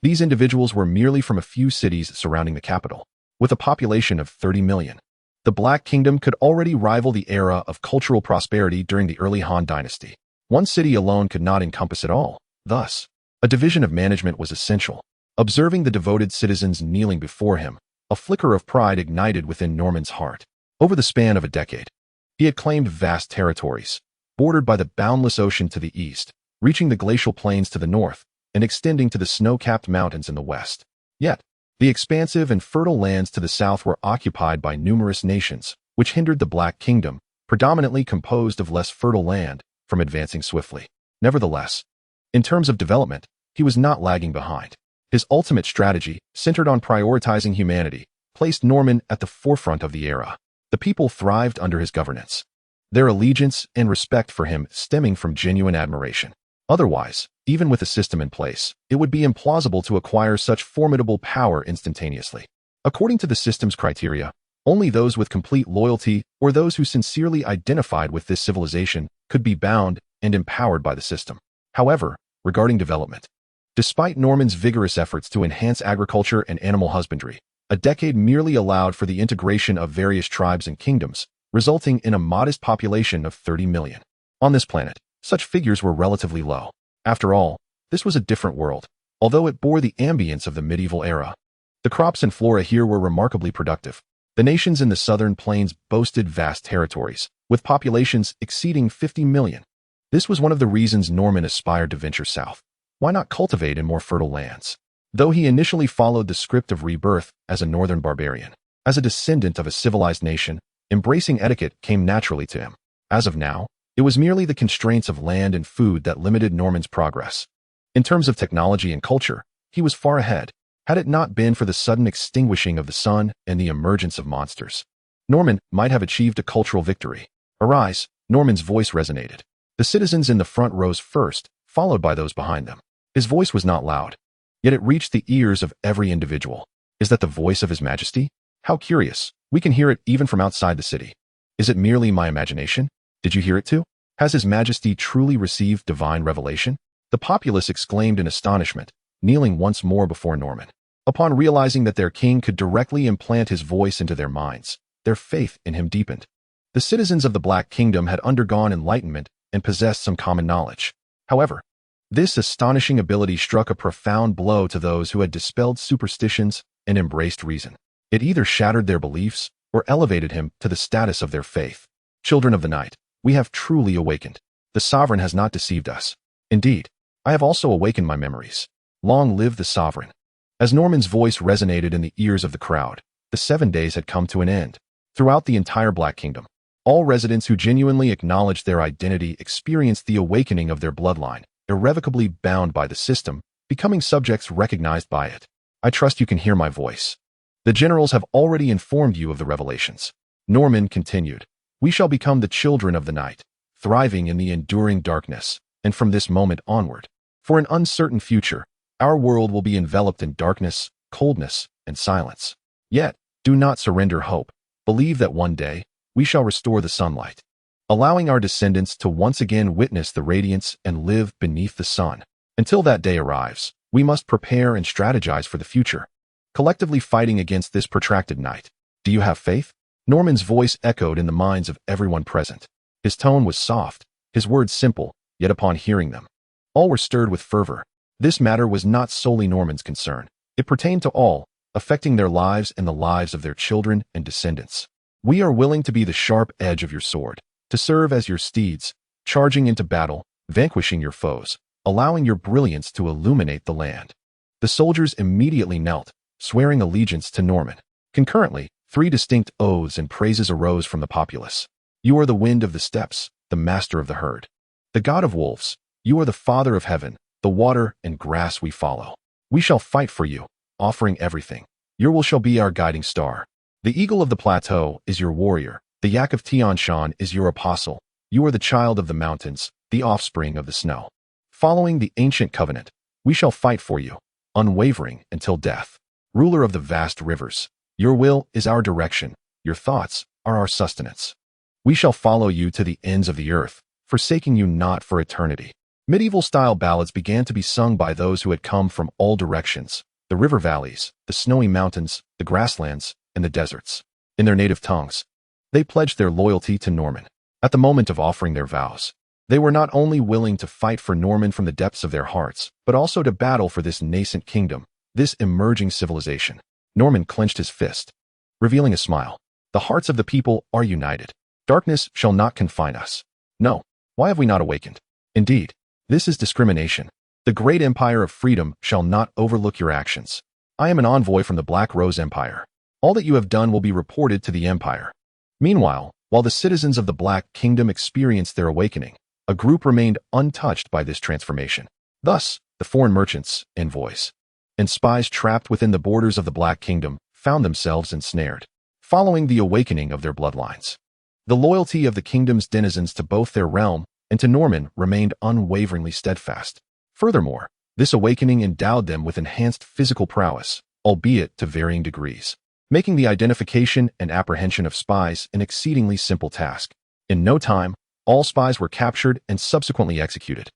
these individuals were merely from a few cities surrounding the capital. With a population of 30 million, the Black Kingdom could already rival the era of cultural prosperity during the early Han Dynasty. One city alone could not encompass it all. Thus, a division of management was essential. Observing the devoted citizens kneeling before him, a flicker of pride ignited within Norman's heart. Over the span of a decade, he had claimed vast territories, bordered by the boundless ocean to the east, reaching the glacial plains to the north, and extending to the snow-capped mountains in the west. Yet, the expansive and fertile lands to the south were occupied by numerous nations, which hindered the Black Kingdom, predominantly composed of less fertile land, from advancing swiftly. Nevertheless, in terms of development, he was not lagging behind. His ultimate strategy, centered on prioritizing humanity, placed Norman at the forefront of the era. The people thrived under his governance, their allegiance and respect for him stemming from genuine admiration. Otherwise, even with a system in place, it would be implausible to acquire such formidable power instantaneously. According to the system's criteria, only those with complete loyalty or those who sincerely identified with this civilization could be bound and empowered by the system. However, regarding development, despite Norman's vigorous efforts to enhance agriculture and animal husbandry, a decade merely allowed for the integration of various tribes and kingdoms, resulting in a modest population of 30 million. On this planet, such figures were relatively low. After all, this was a different world, although it bore the ambience of the medieval era. The crops and flora here were remarkably productive. The nations in the southern plains boasted vast territories, with populations exceeding 50 million. This was one of the reasons Norman aspired to venture south. Why not cultivate in more fertile lands? Though he initially followed the script of rebirth as a northern barbarian, as a descendant of a civilized nation, embracing etiquette came naturally to him. As of now, it was merely the constraints of land and food that limited Norman's progress. In terms of technology and culture, he was far ahead. Had it not been for the sudden extinguishing of the sun and the emergence of monsters, Norman might have achieved a cultural victory. Arise, Norman's voice resonated. The citizens in the front rose first, followed by those behind them. His voice was not loud, yet it reached the ears of every individual. Is that the voice of His Majesty? How curious. We can hear it even from outside the city. Is it merely my imagination? Did you hear it too? Has His Majesty truly received divine revelation? The populace exclaimed in astonishment, kneeling once more before Norman. Upon realizing that their king could directly implant his voice into their minds, their faith in him deepened. The citizens of the Black Kingdom had undergone enlightenment and possessed some common knowledge. However, this astonishing ability struck a profound blow to those who had dispelled superstitions and embraced reason. It either shattered their beliefs or elevated him to the status of their faith. Children of the night, we have truly awakened. The sovereign has not deceived us. Indeed, I have also awakened my memories. Long live the sovereign. As Norman's voice resonated in the ears of the crowd, the 7 days had come to an end. Throughout the entire Black Kingdom, all residents who genuinely acknowledged their identity experienced the awakening of their bloodline, irrevocably bound by the system, becoming subjects recognized by it. I trust you can hear my voice. The generals have already informed you of the revelations. Norman continued, we shall become the children of the night, thriving in the enduring darkness, and from this moment onward, for an uncertain future, our world will be enveloped in darkness, coldness, and silence. Yet, do not surrender hope. Believe that one day, we shall restore the sunlight, allowing our descendants to once again witness the radiance and live beneath the sun. Until that day arrives, we must prepare and strategize for the future, collectively fighting against this protracted night. Do you have faith? Norman's voice echoed in the minds of everyone present. His tone was soft, his words simple, yet upon hearing them, all were stirred with fervor. This matter was not solely Norman's concern. It pertained to all, affecting their lives and the lives of their children and descendants. We are willing to be the sharp edge of your sword, to serve as your steeds, charging into battle, vanquishing your foes, allowing your brilliance to illuminate the land. The soldiers immediately knelt, swearing allegiance to Norman. Concurrently, 3 distinct oaths and praises arose from the populace. You are the wind of the steppes, the master of the herd. The god of wolves, you are the father of heaven, the water and grass we follow. We shall fight for you, offering everything. Your will shall be our guiding star. The eagle of the plateau is your warrior. The yak of Tian Shan is your apostle. You are the child of the mountains, the offspring of the snow. Following the ancient covenant, we shall fight for you, unwavering until death. Ruler of the vast rivers, your will is our direction. Your thoughts are our sustenance. We shall follow you to the ends of the earth, forsaking you not for eternity. Medieval-style ballads began to be sung by those who had come from all directions, the river valleys, the snowy mountains, the grasslands, and the deserts. In their native tongues, they pledged their loyalty to Norman. At the moment of offering their vows, they were not only willing to fight for Norman from the depths of their hearts, but also to battle for this nascent kingdom, this emerging civilization. Norman clenched his fist, revealing a smile. The hearts of the people are united. Darkness shall not confine us. No, why have we not awakened? Indeed, this is discrimination. The great empire of freedom shall not overlook your actions. I am an envoy from the Black Rose Empire. All that you have done will be reported to the empire. Meanwhile, while the citizens of the Black Kingdom experienced their awakening, a group remained untouched by this transformation. Thus, the foreign merchants, envoys, and spies trapped within the borders of the Black Kingdom found themselves ensnared, following the awakening of their bloodlines. The loyalty of the kingdom's denizens to both their realm and to Norman remained unwaveringly steadfast. Furthermore, this awakening endowed them with enhanced physical prowess, albeit to varying degrees, making the identification and apprehension of spies an exceedingly simple task. In no time, all spies were captured and subsequently executed.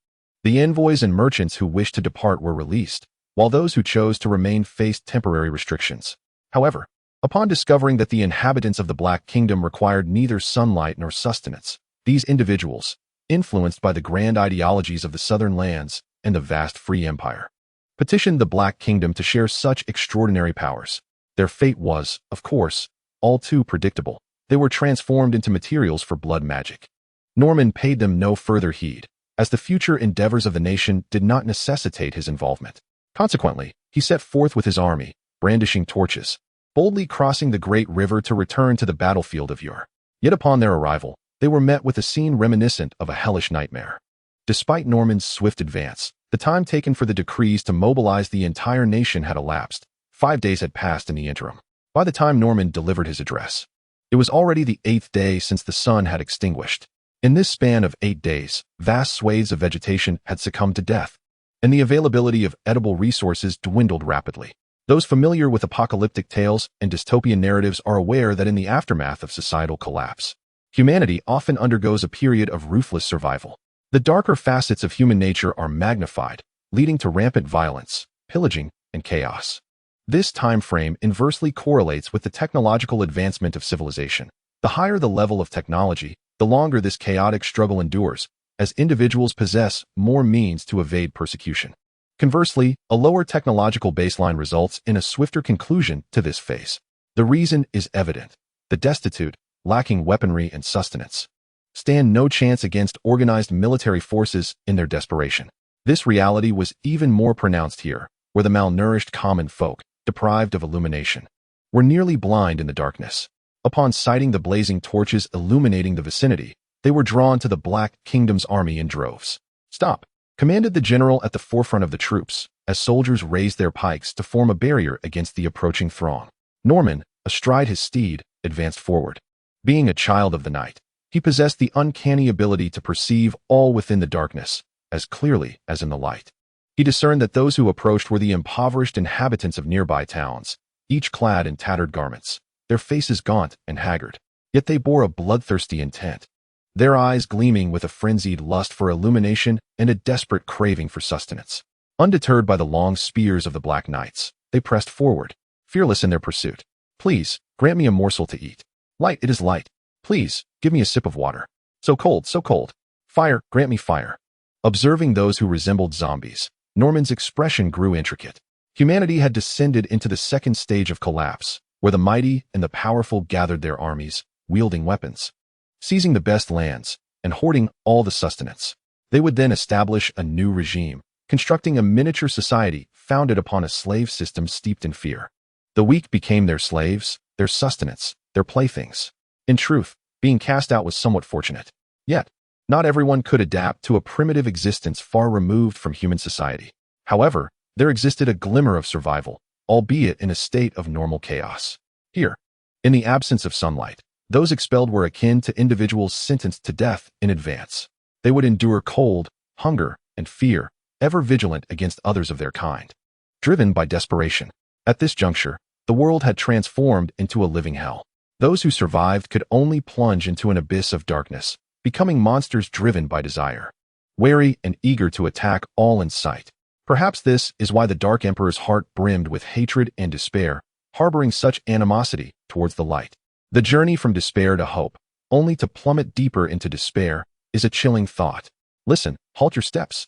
The envoys and merchants who wished to depart were released, while those who chose to remain faced temporary restrictions. However, upon discovering that the inhabitants of the Black Kingdom required neither sunlight nor sustenance, these individuals, influenced by the grand ideologies of the southern lands and the vast free empire, petitioned the Black Kingdom to share such extraordinary powers. Their fate was, of course, all too predictable. They were transformed into materials for blood magic. Norman paid them no further heed, as the future endeavors of the nation did not necessitate his involvement. Consequently, he set forth with his army, brandishing torches, boldly crossing the great river to return to the battlefield of Ur. Yet upon their arrival, they were met with a scene reminiscent of a hellish nightmare. Despite Norman's swift advance, the time taken for the decrees to mobilize the entire nation had elapsed. 5 days had passed in the interim. By the time Norman delivered his address, it was already the 8th day since the sun had extinguished. In this span of 8 days, vast swathes of vegetation had succumbed to death, and the availability of edible resources dwindled rapidly. Those familiar with apocalyptic tales and dystopian narratives are aware that in the aftermath of societal collapse, humanity often undergoes a period of ruthless survival. The darker facets of human nature are magnified, leading to rampant violence, pillaging, and chaos. This time frame inversely correlates with the technological advancement of civilization. The higher the level of technology, the longer this chaotic struggle endures, as individuals possess more means to evade persecution. Conversely, a lower technological baseline results in a swifter conclusion to this phase. The reason is evident. The destitute, lacking weaponry and sustenance, stand no chance against organized military forces in their desperation. This reality was even more pronounced here, where the malnourished common folk, deprived of illumination, were nearly blind in the darkness. Upon sighting the blazing torches illuminating the vicinity, they were drawn to the Black Kingdom's army in droves. "Stop!" commanded the general at the forefront of the troops, as soldiers raised their pikes to form a barrier against the approaching throng. Norman, astride his steed, advanced forward. Being a child of the night, he possessed the uncanny ability to perceive all within the darkness, as clearly as in the light. He discerned that those who approached were the impoverished inhabitants of nearby towns, each clad in tattered garments, their faces gaunt and haggard. Yet they bore a bloodthirsty intent, their eyes gleaming with a frenzied lust for illumination and a desperate craving for sustenance. Undeterred by the long spears of the Black Knights, they pressed forward, fearless in their pursuit. "Please, grant me a morsel to eat. Light, it is light. Please, give me a sip of water. So cold, so cold. Fire, grant me fire." Observing those who resembled zombies, Norman's expression grew intricate. Humanity had descended into the second stage of collapse, where the mighty and the powerful gathered their armies, wielding weapons, seizing the best lands, and hoarding all the sustenance. They would then establish a new regime, constructing a miniature society founded upon a slave system steeped in fear. The weak became their slaves, their sustenance, their playthings. In truth, being cast out was somewhat fortunate. Yet, not everyone could adapt to a primitive existence far removed from human society. However, there existed a glimmer of survival, albeit in a state of normal chaos. Here, in the absence of sunlight, those expelled were akin to individuals sentenced to death in advance. They would endure cold, hunger, and fear, ever vigilant against others of their kind. Driven by desperation, at this juncture, the world had transformed into a living hell. Those who survived could only plunge into an abyss of darkness, becoming monsters driven by desire, wary and eager to attack all in sight. Perhaps this is why the Dark Emperor's heart brimmed with hatred and despair, harboring such animosity towards the light. The journey from despair to hope, only to plummet deeper into despair, is a chilling thought. Listen, halt your steps.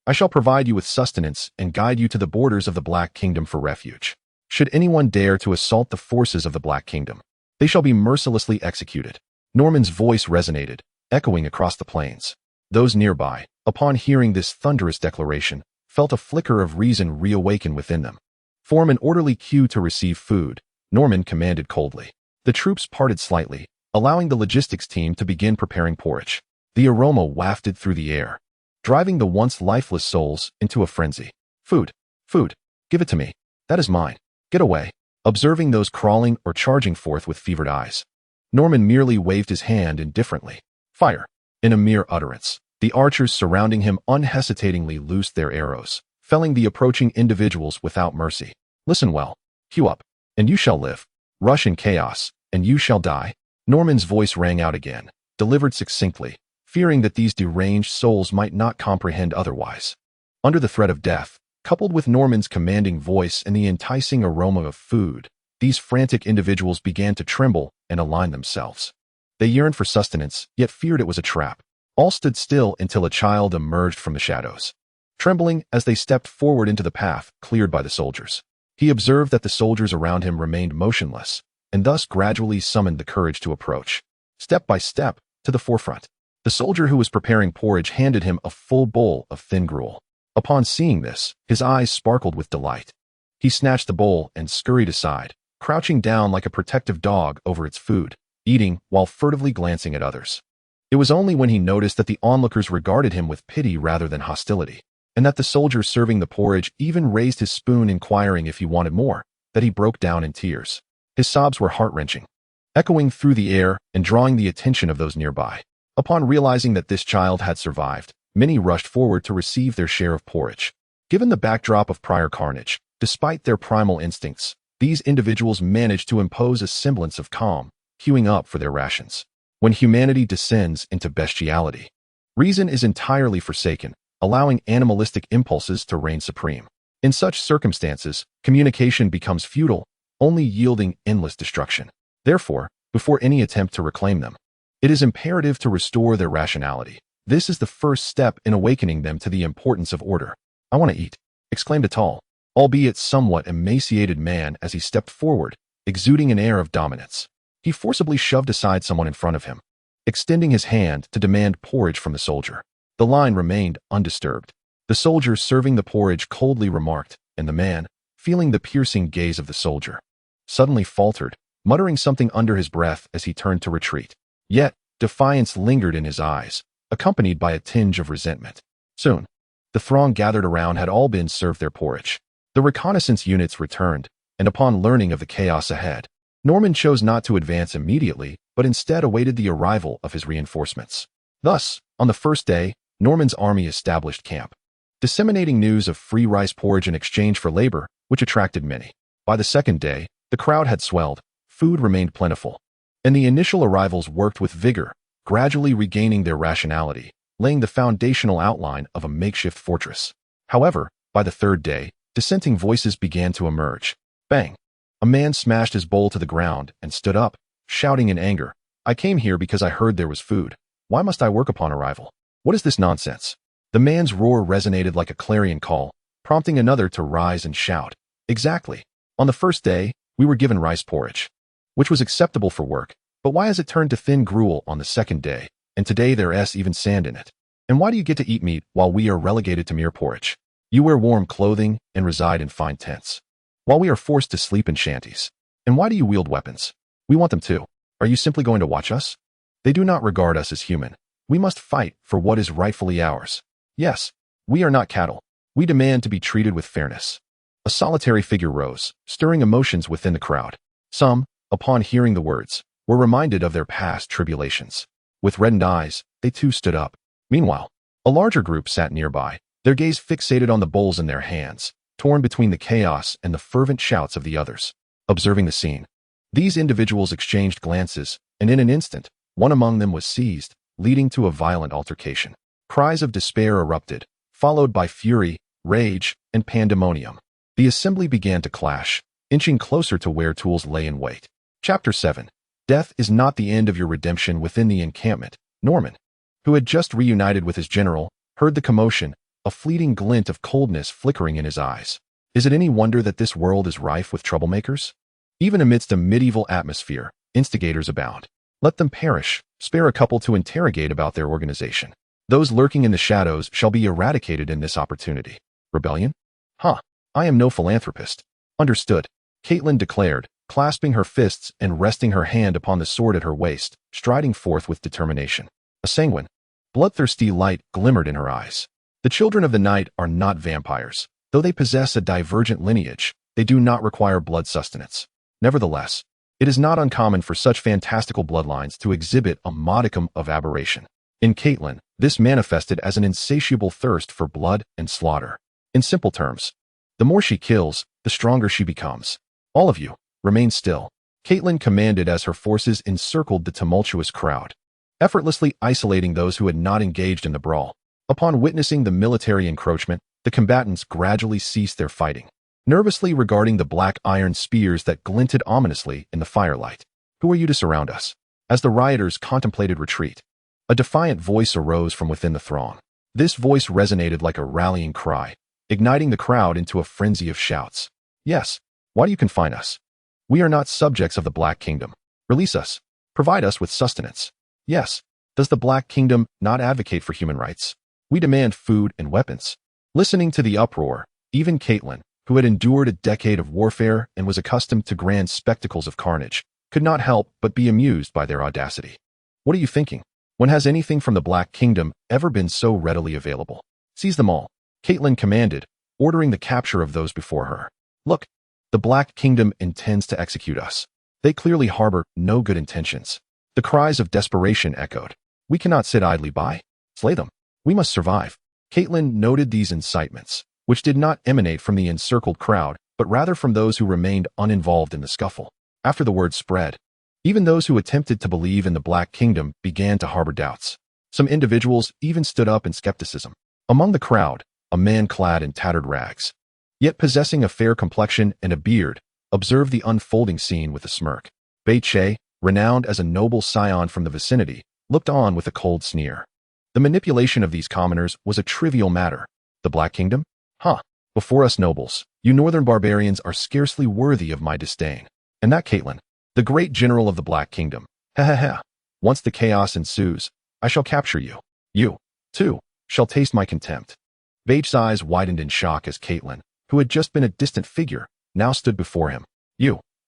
I shall provide you with sustenance and guide you to the borders of the Black Kingdom for refuge. Should anyone dare to assault the forces of the Black Kingdom, they shall be mercilessly executed. Norman's voice resonated, echoing across the plains. Those nearby, upon hearing this thunderous declaration, felt a flicker of reason reawaken within them. "Form an orderly queue to receive food," Norman commanded coldly. The troops parted slightly, allowing the logistics team to begin preparing porridge. The aroma wafted through the air, driving the once lifeless souls into a frenzy. "Food! Food! Give it to me! That is mine! Get away!" Observing those crawling or charging forth with fevered eyes, Norman merely waved his hand indifferently. "Fire!" In a mere utterance, The archers surrounding him unhesitatingly loosed their arrows, felling the approaching individuals without mercy. Listen well. Hew up, and you shall live. Rush in chaos, and you shall die. Norman's voice rang out again, delivered succinctly, fearing that these deranged souls might not comprehend otherwise. Under the threat of death, coupled with Norman's commanding voice and the enticing aroma of food, these frantic individuals began to tremble and align themselves. They yearned for sustenance, yet feared it was a trap. All stood still until a child emerged from the shadows, trembling as they stepped forward into the path cleared by the soldiers. He observed that the soldiers around him remained motionless, and thus gradually summoned the courage to approach, step by step, to the forefront. The soldier who was preparing porridge handed him a full bowl of thin gruel. Upon seeing this, his eyes sparkled with delight. He snatched the bowl and scurried aside, crouching down like a protective dog over its food, eating while furtively glancing at others. It was only when he noticed that the onlookers regarded him with pity rather than hostility, and that the soldier serving the porridge even raised his spoon inquiring if he wanted more, that he broke down in tears. His sobs were heart-wrenching, echoing through the air and drawing the attention of those nearby. Upon realizing that this child had survived, many rushed forward to receive their share of porridge. Given the backdrop of prior carnage, despite their primal instincts, these individuals managed to impose a semblance of calm, queuing up for their rations. When humanity descends into bestiality, reason is entirely forsaken, allowing animalistic impulses to reign supreme. In such circumstances, communication becomes futile, only yielding endless destruction. Therefore, before any attempt to reclaim them, it is imperative to restore their rationality. This is the first step in awakening them to the importance of order. "I want to eat," exclaimed a tall, albeit somewhat emaciated man as he stepped forward, exuding an air of dominance. He forcibly shoved aside someone in front of him, extending his hand to demand porridge from the soldier. The line remained undisturbed. The soldier serving the porridge coldly remarked, and the man, feeling the piercing gaze of the soldier, suddenly faltered, muttering something under his breath as he turned to retreat. Yet, defiance lingered in his eyes, accompanied by a tinge of resentment. Soon, the throng gathered around had all been served their porridge. The reconnaissance units returned, and upon learning of the chaos ahead, Norman chose not to advance immediately, but instead awaited the arrival of his reinforcements. Thus, on the first day, Norman's army established camp, disseminating news of free rice porridge in exchange for labor, which attracted many. By the second day, the crowd had swelled, food remained plentiful, and the initial arrivals worked with vigor, gradually regaining their rationality, laying the foundational outline of a makeshift fortress. However, by the third day, dissenting voices began to emerge. Bang! A man smashed his bowl to the ground and stood up, shouting in anger, "I came here because I heard there was food. Why must I work upon arrival? What is this nonsense?" The man's roar resonated like a clarion call, prompting another to rise and shout. "Exactly. On the first day, we were given rice porridge, which was acceptable for work, but why has it turned to thin gruel on the second day, and today there's even sand in it? And why do you get to eat meat while we are relegated to mere porridge? You wear warm clothing and reside in fine tents, while we are forced to sleep in shanties. And why do you wield weapons? We want them too. Are you simply going to watch us? They do not regard us as human. We must fight for what is rightfully ours. Yes, we are not cattle. We demand to be treated with fairness." A solitary figure rose, stirring emotions within the crowd. Some, upon hearing the words, were reminded of their past tribulations. With reddened eyes, they too stood up. Meanwhile, a larger group sat nearby, their gaze fixated on the bowls in their hands, torn between the chaos and the fervent shouts of the others. Observing the scene, these individuals exchanged glances, and in an instant, one among them was seized, leading to a violent altercation. Cries of despair erupted, followed by fury, rage, and pandemonium. The assembly began to clash, inching closer to where tools lay in wait. Chapter 7. Death is not the end of your redemption. Within the encampment, Norman, who had just reunited with his general, heard the commotion, a fleeting glint of coldness flickering in his eyes. Is it any wonder that this world is rife with troublemakers? Even amidst a medieval atmosphere, instigators abound. Let them perish, spare a couple to interrogate about their organization. Those lurking in the shadows shall be eradicated in this opportunity. Rebellion? Huh, I am no philanthropist. Understood, Caitlin declared, clasping her fists and resting her hand upon the sword at her waist, striding forth with determination. A sanguine, bloodthirsty light glimmered in her eyes. The children of the night are not vampires. Though they possess a divergent lineage, they do not require blood sustenance. Nevertheless, it is not uncommon for such fantastical bloodlines to exhibit a modicum of aberration. In Caitlin, This manifested as an insatiable thirst for blood and slaughter. In simple terms, the more she kills, the stronger she becomes. All of you, remain still, Caitlin commanded as her forces encircled the tumultuous crowd, effortlessly isolating those who had not engaged in the brawl. Upon witnessing the military encroachment, the combatants gradually ceased their fighting, nervously regarding the black iron spears that glinted ominously in the firelight. Who are you to surround us? As the rioters contemplated retreat, a defiant voice arose from within the throng. This voice resonated like a rallying cry, igniting the crowd into a frenzy of shouts. Yes, why do you confine us? We are not subjects of the Black Kingdom. Release us. Provide us with sustenance. Yes, does the Black Kingdom not advocate for human rights? We demand food and weapons. Listening to the uproar, even Caitlin, who had endured a decade of warfare and was accustomed to grand spectacles of carnage, could not help but be amused by their audacity. What are you thinking? When has anything from the Black Kingdom ever been so readily available? Seize them all, Caitlin commanded, ordering the capture of those before her. Look, the Black Kingdom intends to execute us. They clearly harbor no good intentions. The cries of desperation echoed. We cannot sit idly by. Slay them. We must survive. Caitlin noted these incitements, which did not emanate from the encircled crowd, but rather from those who remained uninvolved in the scuffle. After the word spread, even those who attempted to believe in the Black Kingdom began to harbor doubts. Some individuals even stood up in skepticism. Among the crowd, a man clad in tattered rags, yet possessing a fair complexion and a beard, observed the unfolding scene with a smirk. Bei Che, renowned as a noble scion from the vicinity, looked on with a cold sneer. The manipulation of these commoners was a trivial matter. The Black Kingdom? Huh. Before us nobles, you northern barbarians are scarcely worthy of my disdain. And that Caitlin, the great general of the Black Kingdom. Ha ha ha. Once the chaos ensues, I shall capture you. You, too, shall taste my contempt. Baich's eyes widened in shock as Caitlin, who had just been a distant figure, now stood before him.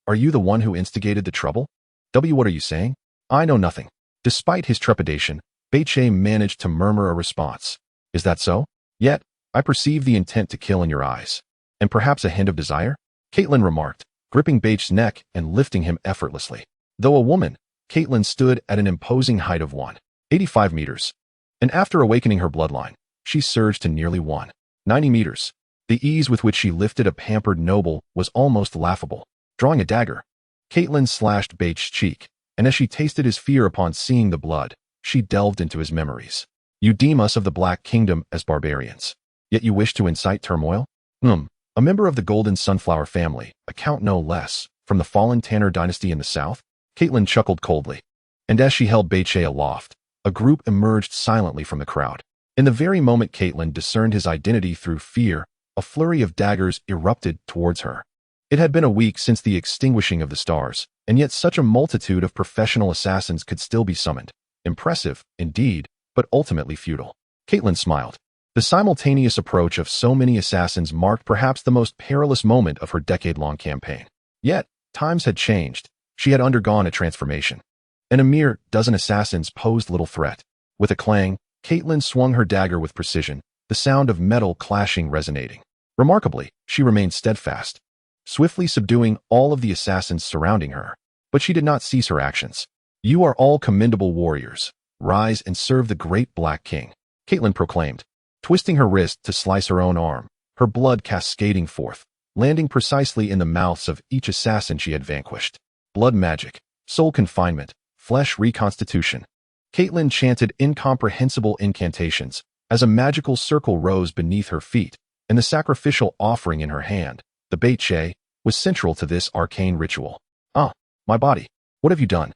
Are you the one who instigated the trouble? What are you saying? I know nothing. Despite his trepidation, Bei Che managed to murmur a response. Is that so? Yet, I perceive the intent to kill in your eyes. And perhaps a hint of desire? Caitlin remarked, gripping Baich's neck and lifting him effortlessly. Though a woman, Caitlin stood at an imposing height of 185 meters. And after awakening her bloodline, she surged to nearly 190 meters. The ease with which she lifted a pampered noble was almost laughable. Drawing a dagger, Caitlin slashed Baich's cheek, and as she tasted his fear upon seeing the blood, she delved into his memories. You deem us of the Black Kingdom as barbarians, yet you wish to incite turmoil? A member of the Golden Sunflower family, a count no less, from the fallen Tanner dynasty in the south? Caitlin chuckled coldly, and as she held Bei Che aloft, a group emerged silently from the crowd. In the very moment Caitlin discerned his identity through fear, a flurry of daggers erupted towards her. It had been a week since the extinguishing of the stars, and yet such a multitude of professional assassins could still be summoned. Impressive, indeed, but ultimately futile. Caitlin smiled. The simultaneous approach of so many assassins marked perhaps the most perilous moment of her decade-long campaign. Yet, times had changed. She had undergone a transformation. And a mere dozen assassins posed little threat. With a clang, Caitlin swung her dagger with precision, the sound of metal clashing resonating. Remarkably, she remained steadfast, swiftly subduing all of the assassins surrounding her. But she did not cease her actions. You are all commendable warriors. Rise and serve the great Black King, Caitlin proclaimed, twisting her wrist to slice her own arm, her blood cascading forth, landing precisely in the mouths of each assassin she had vanquished. Blood magic, soul confinement, flesh reconstitution. Caitlin chanted incomprehensible incantations as a magical circle rose beneath her feet, and the sacrificial offering in her hand, the Bei Che, was central to this arcane ritual. Ah, my body, what have you done?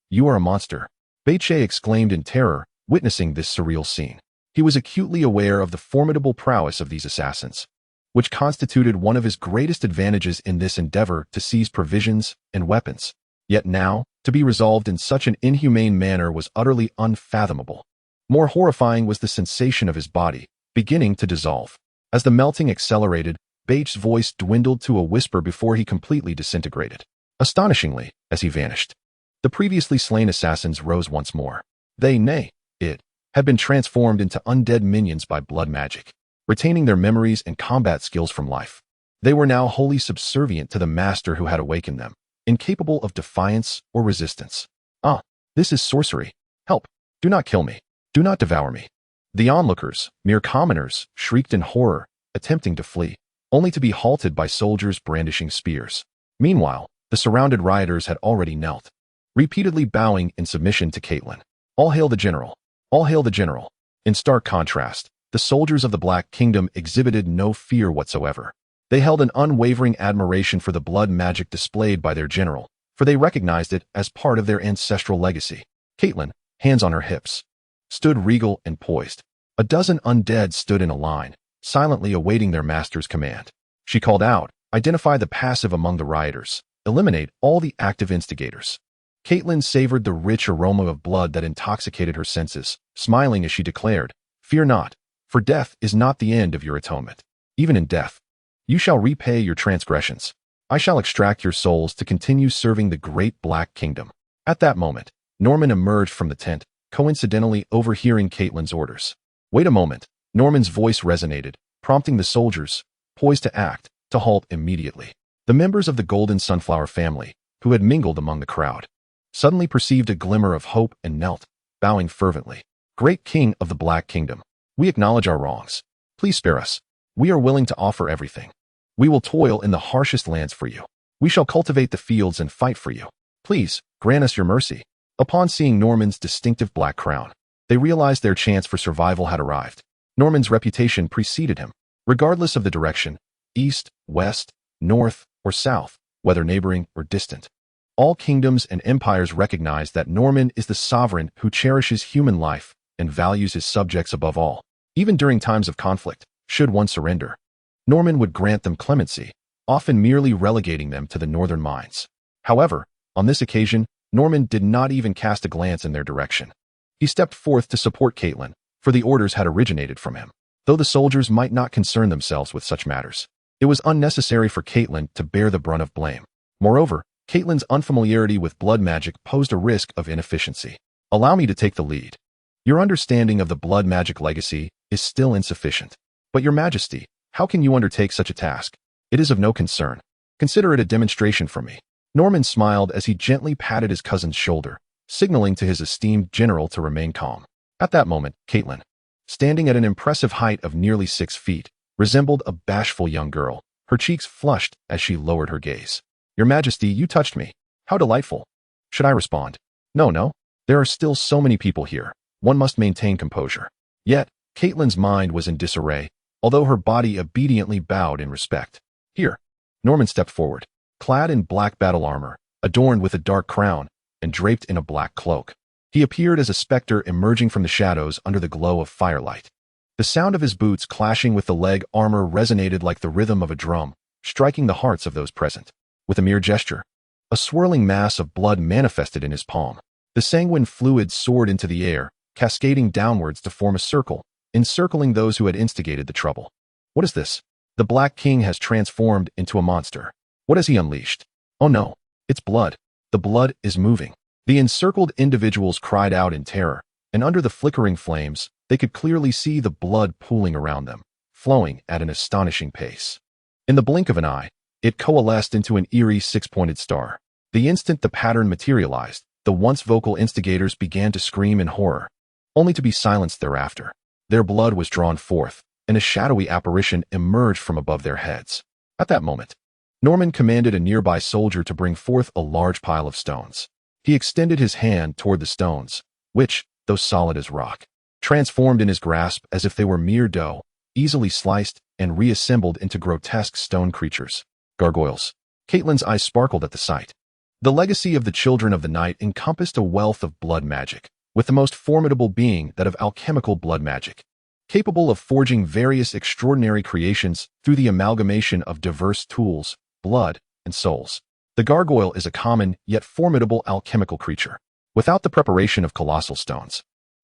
You are a monster, Bei Che exclaimed in terror, witnessing this surreal scene. He was acutely aware of the formidable prowess of these assassins, which constituted one of his greatest advantages in this endeavor to seize provisions and weapons. Yet now, to be resolved in such an inhumane manner was utterly unfathomable. More horrifying was the sensation of his body, beginning to dissolve. As the melting accelerated, Baich's voice dwindled to a whisper before he completely disintegrated. Astonishingly, as he vanished, the previously slain assassins rose once more. It, had been transformed into undead minions by blood magic, retaining their memories and combat skills from life. They were now wholly subservient to the master who had awakened them, incapable of defiance or resistance. Ah, this is sorcery. Help, do not kill me. Do not devour me." The onlookers, mere commoners, shrieked in horror, attempting to flee, only to be halted by soldiers brandishing spears. Meanwhile, the surrounded rioters had already knelt, repeatedly bowing in submission to Caitlin. "All hail the general! All hail the general!" In stark contrast, the soldiers of the Black Kingdom exhibited no fear whatsoever. They held an unwavering admiration for the blood magic displayed by their general, for they recognized it as part of their ancestral legacy. Caitlin, hands on her hips, stood regal and poised. A dozen undead stood in a line, silently awaiting their master's command. She called out, "Identify the passive among the rioters. Eliminate all the active instigators." Caitlin savored the rich aroma of blood that intoxicated her senses, smiling as she declared, "Fear not, for death is not the end of your atonement. Even in death, you shall repay your transgressions. I shall extract your souls to continue serving the great Black Kingdom." At that moment, Norman emerged from the tent, coincidentally overhearing Caitlin's orders. "Wait a moment." Norman's voice resonated, prompting the soldiers, poised to act, to halt immediately. The members of the Golden Sunflower family, who had mingled among the crowd, suddenly perceived a glimmer of hope and knelt, bowing fervently. "Great King of the Black Kingdom, we acknowledge our wrongs. Please spare us. We are willing to offer everything. We will toil in the harshest lands for you. We shall cultivate the fields and fight for you. Please, grant us your mercy." Upon seeing Norman's distinctive black crown, they realized their chance for survival had arrived. Norman's reputation preceded him. Regardless of the direction, east, west, north, or south, whether neighboring or distant, all kingdoms and empires recognize that Norman is the sovereign who cherishes human life and values his subjects above all. Even during times of conflict, should one surrender, Norman would grant them clemency, often merely relegating them to the northern mines. However, on this occasion, Norman did not even cast a glance in their direction. He stepped forth to support Caitlin, for the orders had originated from him. Though the soldiers might not concern themselves with such matters, it was unnecessary for Caitlin to bear the brunt of blame. Moreover, Caitlin's unfamiliarity with blood magic posed a risk of inefficiency. "Allow me to take the lead. Your understanding of the blood magic legacy is still insufficient. But your majesty, how can you undertake such a task? It is of no concern. Consider it a demonstration from me." Norman smiled as he gently patted his cousin's shoulder, signaling to his esteemed general to remain calm. At that moment, Caitlin, standing at an impressive height of nearly 6 feet, resembled a bashful young girl, her cheeks flushed as she lowered her gaze. "Your Majesty, you touched me. How delightful." Should I respond? No. There are still so many people here. One must maintain composure. Yet, Caitlin's mind was in disarray, although her body obediently bowed in respect. "Here." Norman stepped forward, clad in black battle armor, adorned with a dark crown, and draped in a black cloak. He appeared as a specter emerging from the shadows under the glow of firelight. The sound of his boots clashing with the leg armor resonated like the rhythm of a drum, striking the hearts of those present. With a mere gesture, a swirling mass of blood manifested in his palm. The sanguine fluid soared into the air, cascading downwards to form a circle, encircling those who had instigated the trouble. "What is this?" "The Black King has transformed into a monster." "What has he unleashed?" "Oh no, it's blood. The blood is moving." The encircled individuals cried out in terror, and under the flickering flames, they could clearly see the blood pooling around them, flowing at an astonishing pace. In the blink of an eye, it coalesced into an eerie six-pointed star. The instant the pattern materialized, the once vocal instigators began to scream in horror, only to be silenced thereafter. Their blood was drawn forth, and a shadowy apparition emerged from above their heads. At that moment, Norman commanded a nearby soldier to bring forth a large pile of stones. He extended his hand toward the stones, which, though solid as rock, transformed in his grasp as if they were mere dough, easily sliced and reassembled into grotesque stone creatures. Gargoyles. Caitlin's eyes sparkled at the sight. The legacy of the Children of the Night encompassed a wealth of blood magic, with the most formidable being that of alchemical blood magic, capable of forging various extraordinary creations through the amalgamation of diverse tools, blood, and souls. The gargoyle is a common yet formidable alchemical creature. Without the preparation of colossal stones,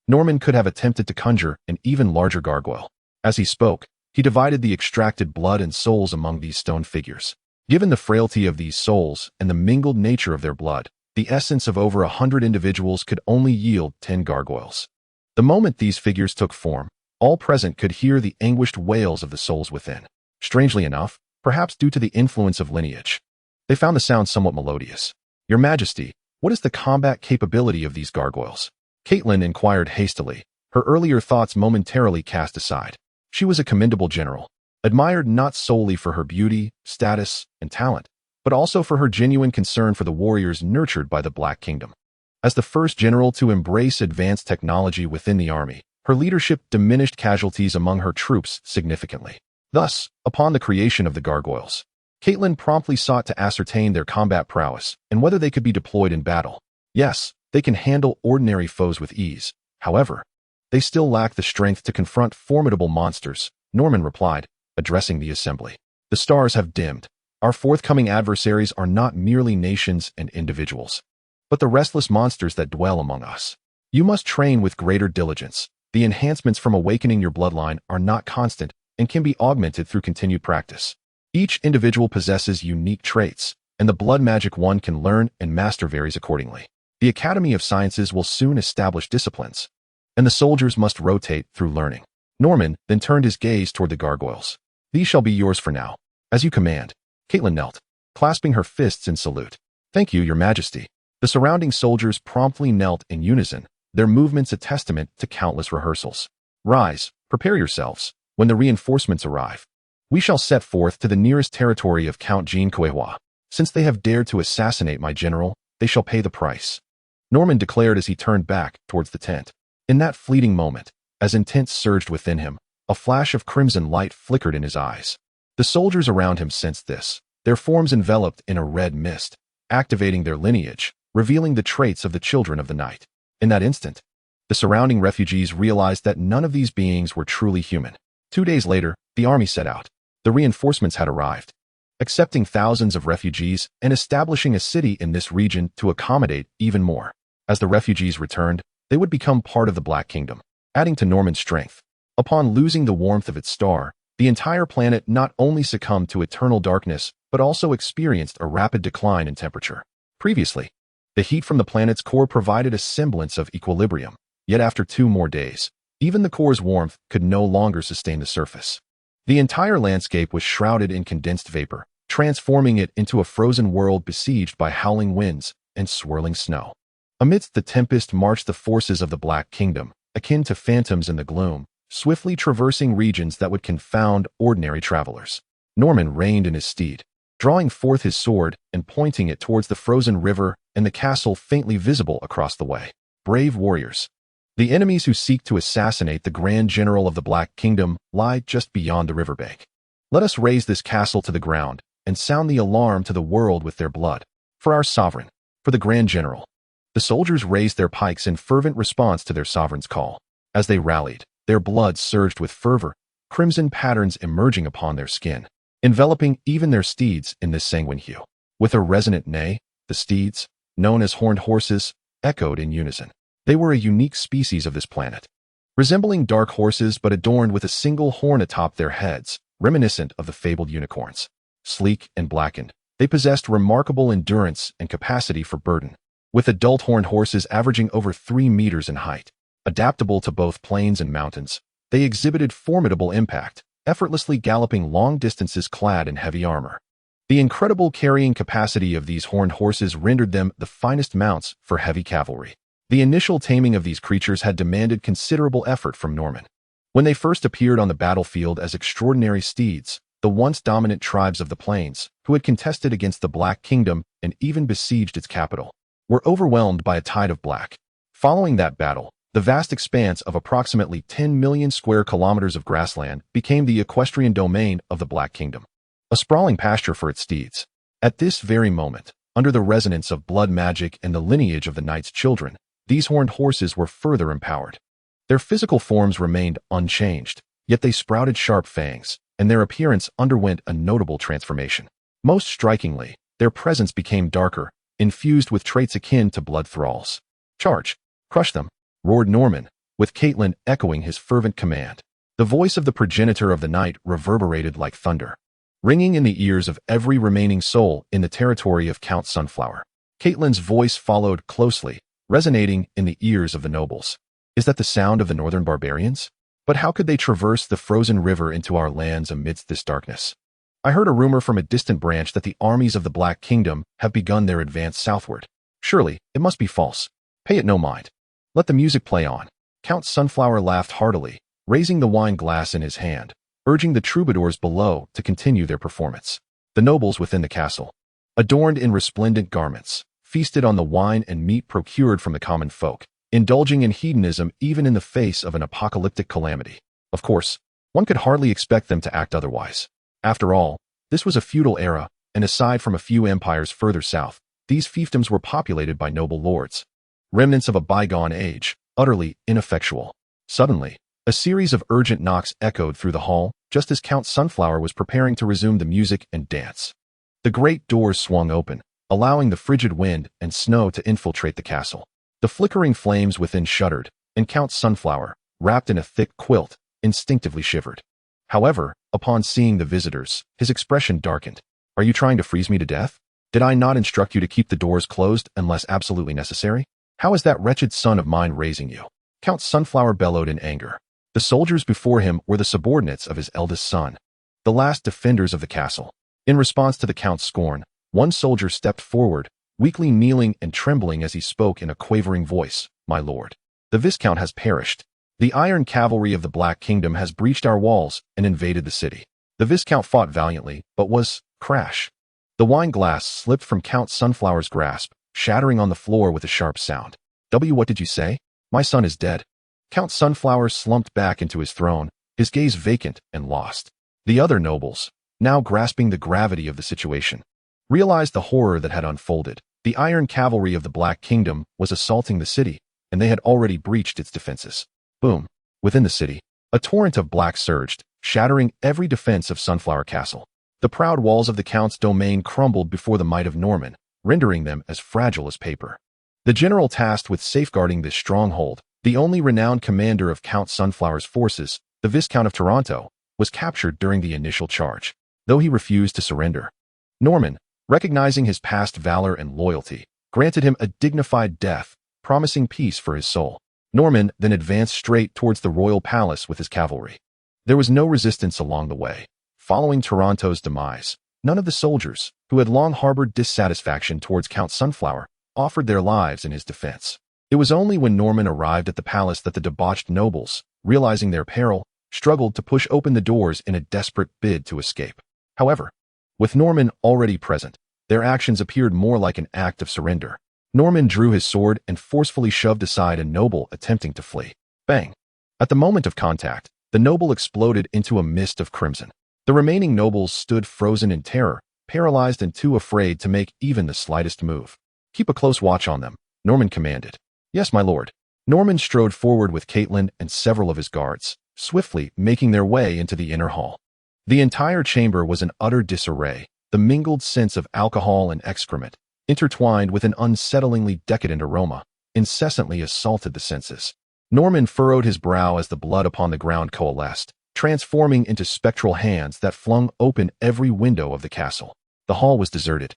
Norman could have attempted to conjure an even larger gargoyle. As he spoke, he divided the extracted blood and souls among these stone figures. Given the frailty of these souls and the mingled nature of their blood, the essence of over 100 individuals could only yield 10 gargoyles. The moment these figures took form, all present could hear the anguished wails of the souls within. Strangely enough, perhaps due to the influence of lineage, they found the sound somewhat melodious. "Your Majesty, what is the combat capability of these gargoyles?" Caitlin inquired hastily, her earlier thoughts momentarily cast aside. She was a commendable general, admired not solely for her beauty, status, and talent, but also for her genuine concern for the warriors nurtured by the Black Kingdom. As the first general to embrace advanced technology within the army, her leadership diminished casualties among her troops significantly. Thus, upon the creation of the gargoyles, Caitlin promptly sought to ascertain their combat prowess and whether they could be deployed in battle. Yes, they can handle ordinary foes with ease. However, they still lack the strength to confront formidable monsters, Norman replied, addressing the assembly. The stars have dimmed. Our forthcoming adversaries are not merely nations and individuals, but the restless monsters that dwell among us. You must train with greater diligence. The enhancements from awakening your bloodline are not constant and can be augmented through continued practice. Each individual possesses unique traits, and the blood magic one can learn and master varies accordingly. The Academy of Sciences will soon establish disciplines, and the soldiers must rotate through learning. Norman then turned his gaze toward the gargoyles. These shall be yours for now. As you command. Caitlin knelt, clasping her fists in salute. Thank you, Your Majesty. The surrounding soldiers promptly knelt in unison, their movements a testament to countless rehearsals. Rise, prepare yourselves. When the reinforcements arrive, we shall set forth to the nearest territory of Count Jean Kuehua. Since they have dared to assassinate my general, they shall pay the price, Norman declared as he turned back towards the tent. In that fleeting moment, as intent surged within him, a flash of crimson light flickered in his eyes. The soldiers around him sensed this, their forms enveloped in a red mist, activating their lineage, revealing the traits of the children of the night. In that instant, the surrounding refugees realized that none of these beings were truly human. 2 days later, the army set out. The reinforcements had arrived, accepting thousands of refugees and establishing a city in this region to accommodate even more. As the refugees returned, they would become part of the Black Kingdom, adding to Norman's strength. Upon losing the warmth of its star, the entire planet not only succumbed to eternal darkness, but also experienced a rapid decline in temperature. Previously, the heat from the planet's core provided a semblance of equilibrium, yet after 2 more days, even the core's warmth could no longer sustain the surface. The entire landscape was shrouded in condensed vapor, transforming it into a frozen world besieged by howling winds and swirling snow. Amidst the tempest marched the forces of the Black Kingdom, akin to phantoms in the gloom, swiftly traversing regions that would confound ordinary travelers. Norman reined in his steed, drawing forth his sword and pointing it towards the frozen river and the castle faintly visible across the way. Brave warriors! The enemies who seek to assassinate the Grand General of the Black Kingdom lie just beyond the riverbank. Let us raze this castle to the ground and sound the alarm to the world with their blood. For our sovereign, for the Grand General. The soldiers raised their pikes in fervent response to their sovereign's call. As they rallied, their blood surged with fervor, crimson patterns emerging upon their skin, enveloping even their steeds in this sanguine hue. With a resonant neigh, the steeds, known as horned horses, echoed in unison. They were a unique species of this planet, resembling dark horses but adorned with a single horn atop their heads, reminiscent of the fabled unicorns. Sleek and blackened, they possessed remarkable endurance and capacity for burden, with adult horned horses averaging over 3 meters in height. Adaptable to both plains and mountains, they exhibited formidable impact, effortlessly galloping long distances clad in heavy armor. The incredible carrying capacity of these horned horses rendered them the finest mounts for heavy cavalry. The initial taming of these creatures had demanded considerable effort from Norman. When they first appeared on the battlefield as extraordinary steeds, the once dominant tribes of the plains, who had contested against the Black Kingdom and even besieged its capital, were overwhelmed by a tide of black. Following that battle, the vast expanse of approximately 10 million square kilometers of grassland became the equestrian domain of the Black Kingdom, a sprawling pasture for its steeds. At this very moment, under the resonance of blood magic and the lineage of the Knight's children, these horned horses were further empowered. Their physical forms remained unchanged, yet they sprouted sharp fangs, and their appearance underwent a notable transformation. Most strikingly, their presence became darker, infused with traits akin to blood thralls. Charge! Crush them! Roared Norman, with Caitlin echoing his fervent command. The voice of the progenitor of the night reverberated like thunder, ringing in the ears of every remaining soul in the territory of Count Sunflower. Caitlin's voice followed closely, resonating in the ears of the nobles. Is that the sound of the northern barbarians? But how could they traverse the frozen river into our lands amidst this darkness? I heard a rumor from a distant branch that the armies of the Black Kingdom have begun their advance southward. Surely, it must be false. Pay it no mind. Let the music play on. Count Sunflower laughed heartily, raising the wine glass in his hand, urging the troubadours below to continue their performance. The nobles within the castle, adorned in resplendent garments, feasted on the wine and meat procured from the common folk, indulging in hedonism even in the face of an apocalyptic calamity. Of course, one could hardly expect them to act otherwise. After all, this was a feudal era, and aside from a few empires further south, these fiefdoms were populated by noble lords, remnants of a bygone age, utterly ineffectual. Suddenly, a series of urgent knocks echoed through the hall, just as Count Sunflower was preparing to resume the music and dance. The great doors swung open, allowing the frigid wind and snow to infiltrate the castle. The flickering flames within shuddered, and Count Sunflower, wrapped in a thick quilt, instinctively shivered. However, upon seeing the visitors, his expression darkened. "Are you trying to freeze me to death? Did I not instruct you to keep the doors closed unless absolutely necessary? How is that wretched son of mine raising you?" Count Sunflower bellowed in anger. The soldiers before him were the subordinates of his eldest son, the last defenders of the castle. In response to the Count's scorn, one soldier stepped forward, weakly kneeling and trembling as he spoke in a quavering voice. "My lord, the Viscount has perished. The iron cavalry of the Black Kingdom has breached our walls and invaded the city." The Viscount fought valiantly, but was, crash. The wine glass slipped from Count Sunflower's grasp, shattering on the floor with a sharp sound. What did you say? My son is dead." Count Sunflower slumped back into his throne, his gaze vacant and lost. The other nobles, now grasping the gravity of the situation, realized the horror that had unfolded. The iron cavalry of the Black Kingdom was assaulting the city, and they had already breached its defenses. Boom! Within the city, a torrent of black surged, shattering every defense of Sunflower Castle. The proud walls of the Count's domain crumbled before the might of Norman, rendering them as fragile as paper. The general tasked with safeguarding this stronghold, the only renowned commander of Count Sunflower's forces, the Viscount of Toronto, was captured during the initial charge, though he refused to surrender. Norman, recognizing his past valor and loyalty, granted him a dignified death, promising peace for his soul. Norman then advanced straight towards the royal palace with his cavalry. There was no resistance along the way. Following Toronto's demise, none of the soldiers, who had long harbored dissatisfaction towards Count Sunflower, offered their lives in his defense. It was only when Norman arrived at the palace that the debauched nobles, realizing their peril, struggled to push open the doors in a desperate bid to escape. However, with Norman already present, their actions appeared more like an act of surrender. Norman drew his sword and forcefully shoved aside a noble attempting to flee. Bang! At the moment of contact, the noble exploded into a mist of crimson. The remaining nobles stood frozen in terror, paralyzed and too afraid to make even the slightest move. "Keep a close watch on them," Norman commanded. "Yes, my lord." Norman strode forward with Caitlin and several of his guards, swiftly making their way into the inner hall. The entire chamber was in utter disarray, the mingled scents of alcohol and excrement, intertwined with an unsettlingly decadent aroma, incessantly assaulted the senses. Norman furrowed his brow as the blood upon the ground coalesced, transforming into spectral hands that flung open every window of the castle. The hall was deserted,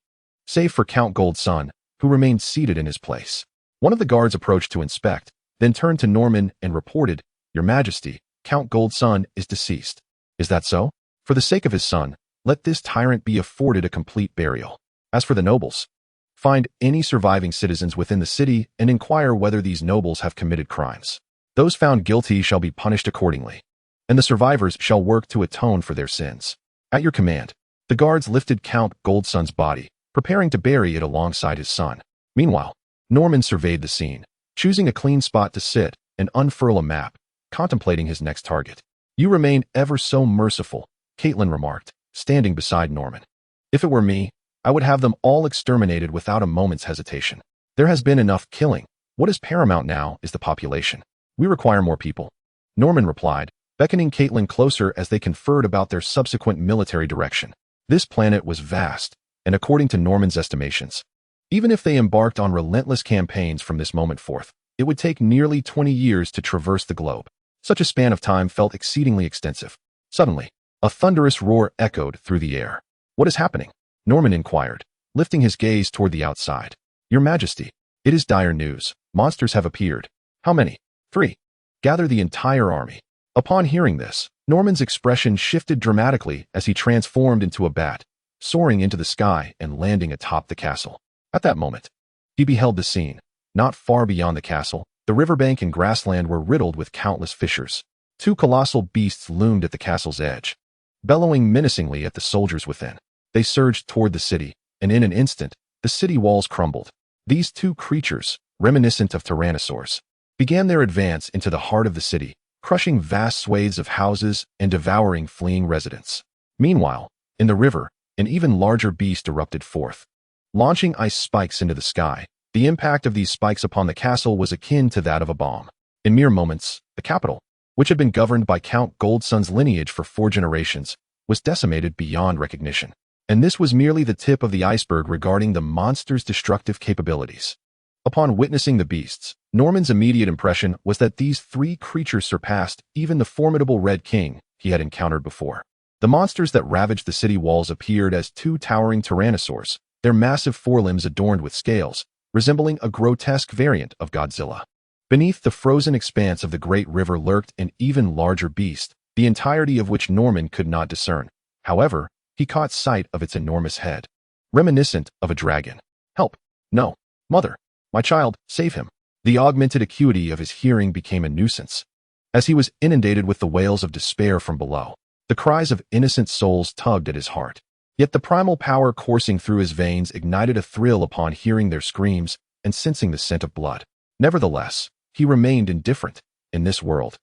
save for Count Goldsun, who remained seated in his place. One of the guards approached to inspect, then turned to Norman and reported, "Your Majesty, Count Goldsun is deceased." "Is that so? For the sake of his son, let this tyrant be afforded a complete burial. As for the nobles, find any surviving citizens within the city and inquire whether these nobles have committed crimes. Those found guilty shall be punished accordingly, and the survivors shall work to atone for their sins." "At your command." The guards lifted Count Goldsun's body, preparing to bury it alongside his son. Meanwhile, Norman surveyed the scene, choosing a clean spot to sit and unfurl a map, contemplating his next target. "You remain ever so merciful," Caitlin remarked, standing beside Norman. "If it were me, I would have them all exterminated without a moment's hesitation. There has been enough killing. What is paramount now is the population. We require more people." Norman replied, beckoning Caitlin closer as they conferred about their subsequent military direction. This planet was vast, and according to Norman's estimations, even if they embarked on relentless campaigns from this moment forth, it would take nearly 20 years to traverse the globe. Such a span of time felt exceedingly extensive. Suddenly, a thunderous roar echoed through the air. "What is happening?" Norman inquired, lifting his gaze toward the outside. "Your Majesty, it is dire news. Monsters have appeared." "How many?" "3. Gather the entire army." Upon hearing this, Norman's expression shifted dramatically as he transformed into a bat, soaring into the sky and landing atop the castle. At that moment, he beheld the scene. Not far beyond the castle, The riverbank and grassland were riddled with countless fissures. Two colossal beasts loomed at the castle's edge, bellowing menacingly at the soldiers within. They surged toward the city, and in an instant, the city walls crumbled. These two creatures, reminiscent of tyrannosaurs, began their advance into the heart of the city, crushing vast swathes of houses and devouring fleeing residents. Meanwhile, in the river, an even larger beast erupted forth, launching ice spikes into the sky. The impact of these spikes upon the castle was akin to that of a bomb. In mere moments, the capital, which had been governed by Count Goldson's lineage for 4 generations, was decimated beyond recognition. And this was merely the tip of the iceberg regarding the monster's destructive capabilities. Upon witnessing the beasts, Norman's immediate impression was that these 3 creatures surpassed even the formidable Red King he had encountered before. The monsters that ravaged the city walls appeared as 2 towering tyrannosaurs, their massive forelimbs adorned with scales, resembling a grotesque variant of Godzilla. Beneath the frozen expanse of the great river lurked an even larger beast, the entirety of which Norman could not discern. However, he caught sight of its enormous head, reminiscent of a dragon. "Help! No! Mother! My child, save him!" The augmented acuity of his hearing became a nuisance, as he was inundated with the wails of despair from below. The cries of innocent souls tugged at his heart. Yet the primal power coursing through his veins ignited a thrill upon hearing their screams and sensing the scent of blood. Nevertheless, he remained indifferent. In this world,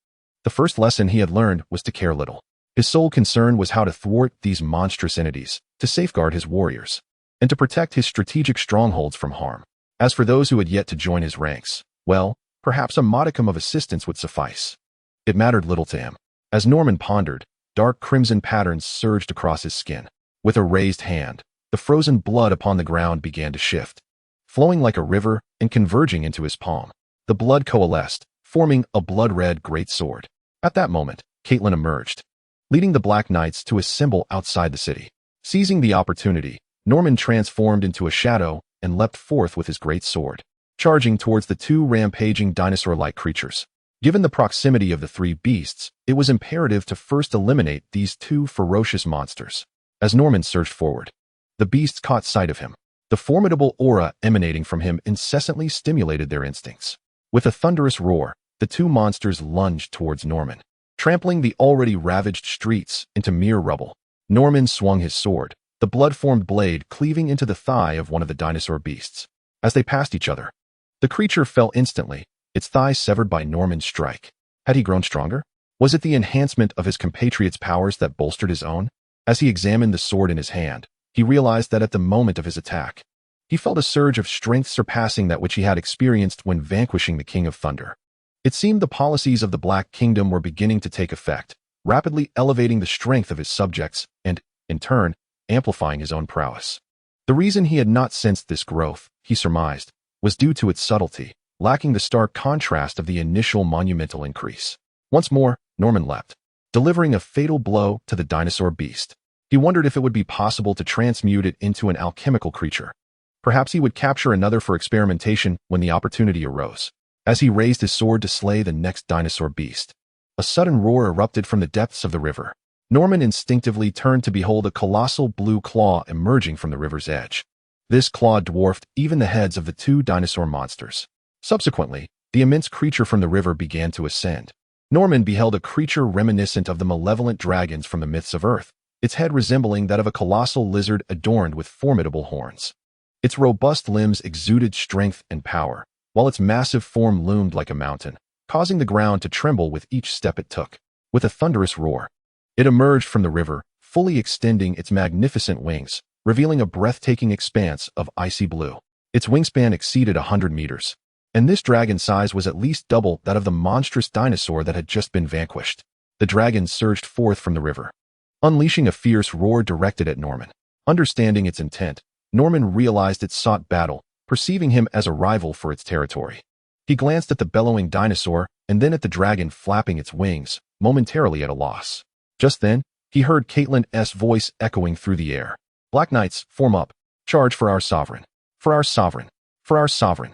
the first lesson he had learned was to care little. His sole concern was how to thwart these monstrous entities, to safeguard his warriors, and to protect his strategic strongholds from harm. As for those who had yet to join his ranks, well, perhaps a modicum of assistance would suffice. It mattered little to him. As Norman pondered, dark crimson patterns surged across his skin. With a raised hand, the frozen blood upon the ground began to shift, flowing like a river and converging into his palm. The blood coalesced, forming a blood-red great sword. At that moment, Caitlin emerged, leading the Black Knights to assemble outside the city. Seizing the opportunity, Norman transformed into a shadow and leapt forth with his great sword, charging towards the 2 rampaging dinosaur-like creatures. Given the proximity of the 3 beasts, it was imperative to first eliminate these 2 ferocious monsters. As Norman surged forward, the beasts caught sight of him. The formidable aura emanating from him incessantly stimulated their instincts. With a thunderous roar, the 2 monsters lunged towards Norman, trampling the already ravaged streets into mere rubble. Norman swung his sword, the blood-formed blade cleaving into the thigh of one of the dinosaur beasts. As they passed each other, the creature fell instantly, its thigh severed by Norman's strike. Had he grown stronger? Was it the enhancement of his compatriot's powers that bolstered his own? As he examined the sword in his hand, he realized that at the moment of his attack, he felt a surge of strength surpassing that which he had experienced when vanquishing the King of Thunder. It seemed the policies of the Black Kingdom were beginning to take effect, rapidly elevating the strength of his subjects and, in turn, amplifying his own prowess. The reason he had not sensed this growth, he surmised, was due to its subtlety, lacking the stark contrast of the initial monumental increase. Once more, Norman leapt, delivering a fatal blow to the dinosaur beast. He wondered if it would be possible to transmute it into an alchemical creature. Perhaps he would capture another for experimentation when the opportunity arose. As he raised his sword to slay the next dinosaur beast, a sudden roar erupted from the depths of the river. Norman instinctively turned to behold a colossal blue claw emerging from the river's edge. This claw dwarfed even the heads of the 2 dinosaur monsters. Subsequently, the immense creature from the river began to ascend. Norman beheld a creature reminiscent of the malevolent dragons from the myths of Earth, its head resembling that of a colossal lizard adorned with formidable horns. Its robust limbs exuded strength and power, while its massive form loomed like a mountain, causing the ground to tremble with each step it took. With a thunderous roar, it emerged from the river, fully extending its magnificent wings, revealing a breathtaking expanse of icy blue. Its wingspan exceeded 100 meters, and this dragon's size was at least double that of the monstrous dinosaur that had just been vanquished. The dragon surged forth from the river, unleashing a fierce roar directed at Norman. Understanding its intent, Norman realized it sought battle, perceiving him as a rival for its territory. He glanced at the bellowing dinosaur and then at the dragon flapping its wings, momentarily at a loss. Just then, he heard Caitlin's voice echoing through the air. "Black Knights, form up. Charge for our sovereign. For our sovereign. For our sovereign."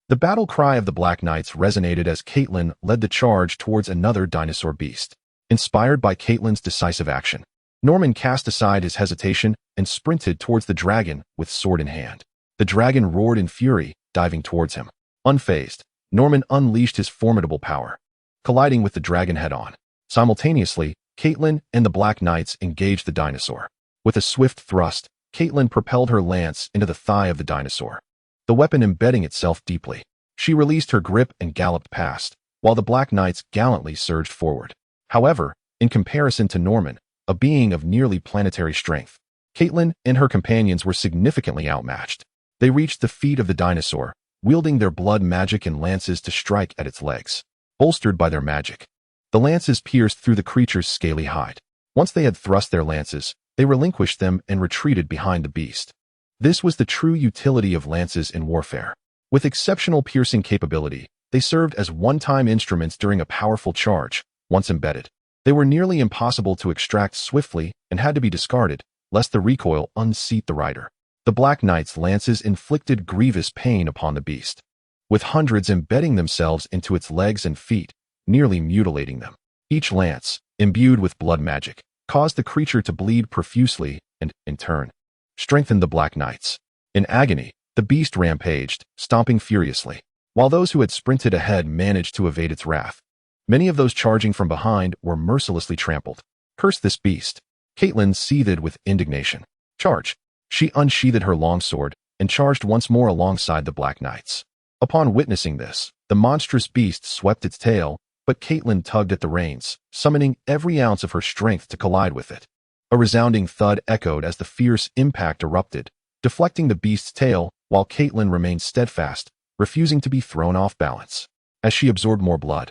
The battle cry of the Black Knights resonated as Caitlin led the charge towards another dinosaur beast. Inspired by Caitlin's decisive action, Norman cast aside his hesitation and sprinted towards the dragon with sword in hand. The dragon roared in fury, diving towards him. Unfazed, Norman unleashed his formidable power, colliding with the dragon head-on. Simultaneously, Caitlin and the Black Knights engaged the dinosaur. With a swift thrust, Caitlin propelled her lance into the thigh of the dinosaur, the weapon embedding itself deeply. She released her grip and galloped past, while the Black Knights gallantly surged forward. However, in comparison to Norman, a being of nearly planetary strength, Caitlin and her companions were significantly outmatched. They reached the feet of the dinosaur, wielding their blood magic and lances to strike at its legs. Bolstered by their magic, the lances pierced through the creature's scaly hide. Once they had thrust their lances, they relinquished them and retreated behind the beast. This was the true utility of lances in warfare. With exceptional piercing capability, they served as one-time instruments during a powerful charge. Once embedded, they were nearly impossible to extract swiftly and had to be discarded, lest the recoil unseat the rider. The Black Knight's lances inflicted grievous pain upon the beast, with hundreds embedding themselves into its legs and feet, nearly mutilating them. Each lance, imbued with blood magic, caused the creature to bleed profusely and, in turn, strengthened the Black Knights. In agony, the beast rampaged, stomping furiously, while those who had sprinted ahead managed to evade its wrath. Many of those charging from behind were mercilessly trampled. Curse this beast! Caitlin seethed with indignation. Charge! She unsheathed her longsword and charged once more alongside the Black Knights. Upon witnessing this, the monstrous beast swept its tail, but Caitlin tugged at the reins, summoning every ounce of her strength to collide with it. A resounding thud echoed as the fierce impact erupted, deflecting the beast's tail, while Caitlin remained steadfast, refusing to be thrown off balance. As she absorbed more blood,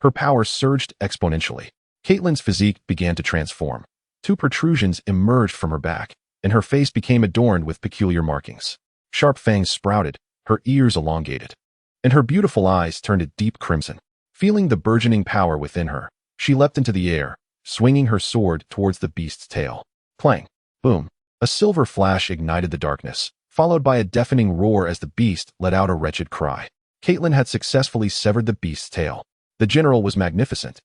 her power surged exponentially. Caitlin's physique began to transform. 2 protrusions emerged from her back, and her face became adorned with peculiar markings. Sharp fangs sprouted, her ears elongated, and her beautiful eyes turned a deep crimson. Feeling the burgeoning power within her, she leapt into the air, swinging her sword towards the beast's tail. Clang! Boom! A silver flash ignited the darkness, followed by a deafening roar as the beast let out a wretched cry. Caitlin had successfully severed the beast's tail. The general was magnificent.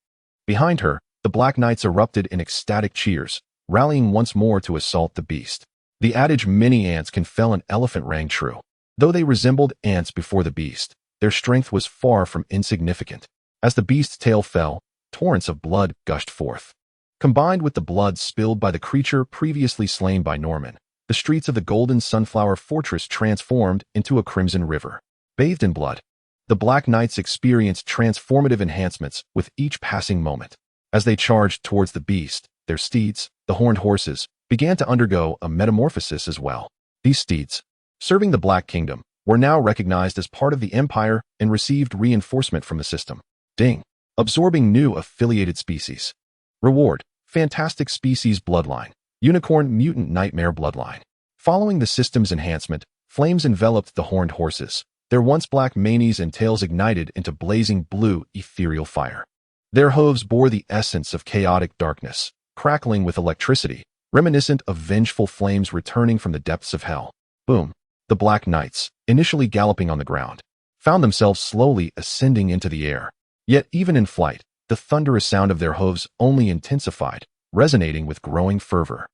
Behind her, the Black Knights erupted in ecstatic cheers, rallying once more to assault the beast. The adage many ants can fell an elephant rang true. Though they resembled ants before the beast, their strength was far from insignificant. As the beast's tail fell, torrents of blood gushed forth. Combined with the blood spilled by the creature previously slain by Norman, the streets of the Golden Sunflower Fortress transformed into a crimson river. Bathed in blood, the Black Knights experienced transformative enhancements with each passing moment. As they charged towards the beast, their steeds, the horned horses, began to undergo a metamorphosis as well. These steeds, serving the Black Kingdom, were now recognized as part of the Empire and received reinforcement from the system. Ding! Absorbing new affiliated species. Reward: Fantastic Species Bloodline. Unicorn Mutant Nightmare Bloodline. Following the system's enhancement, flames enveloped the horned horses. Their once black manes and tails ignited into blazing blue, ethereal fire. Their hooves bore the essence of chaotic darkness, crackling with electricity, reminiscent of vengeful flames returning from the depths of hell. Boom! The Black Knights, initially galloping on the ground, found themselves slowly ascending into the air. Yet even in flight, the thunderous sound of their hooves only intensified, resonating with growing fervor.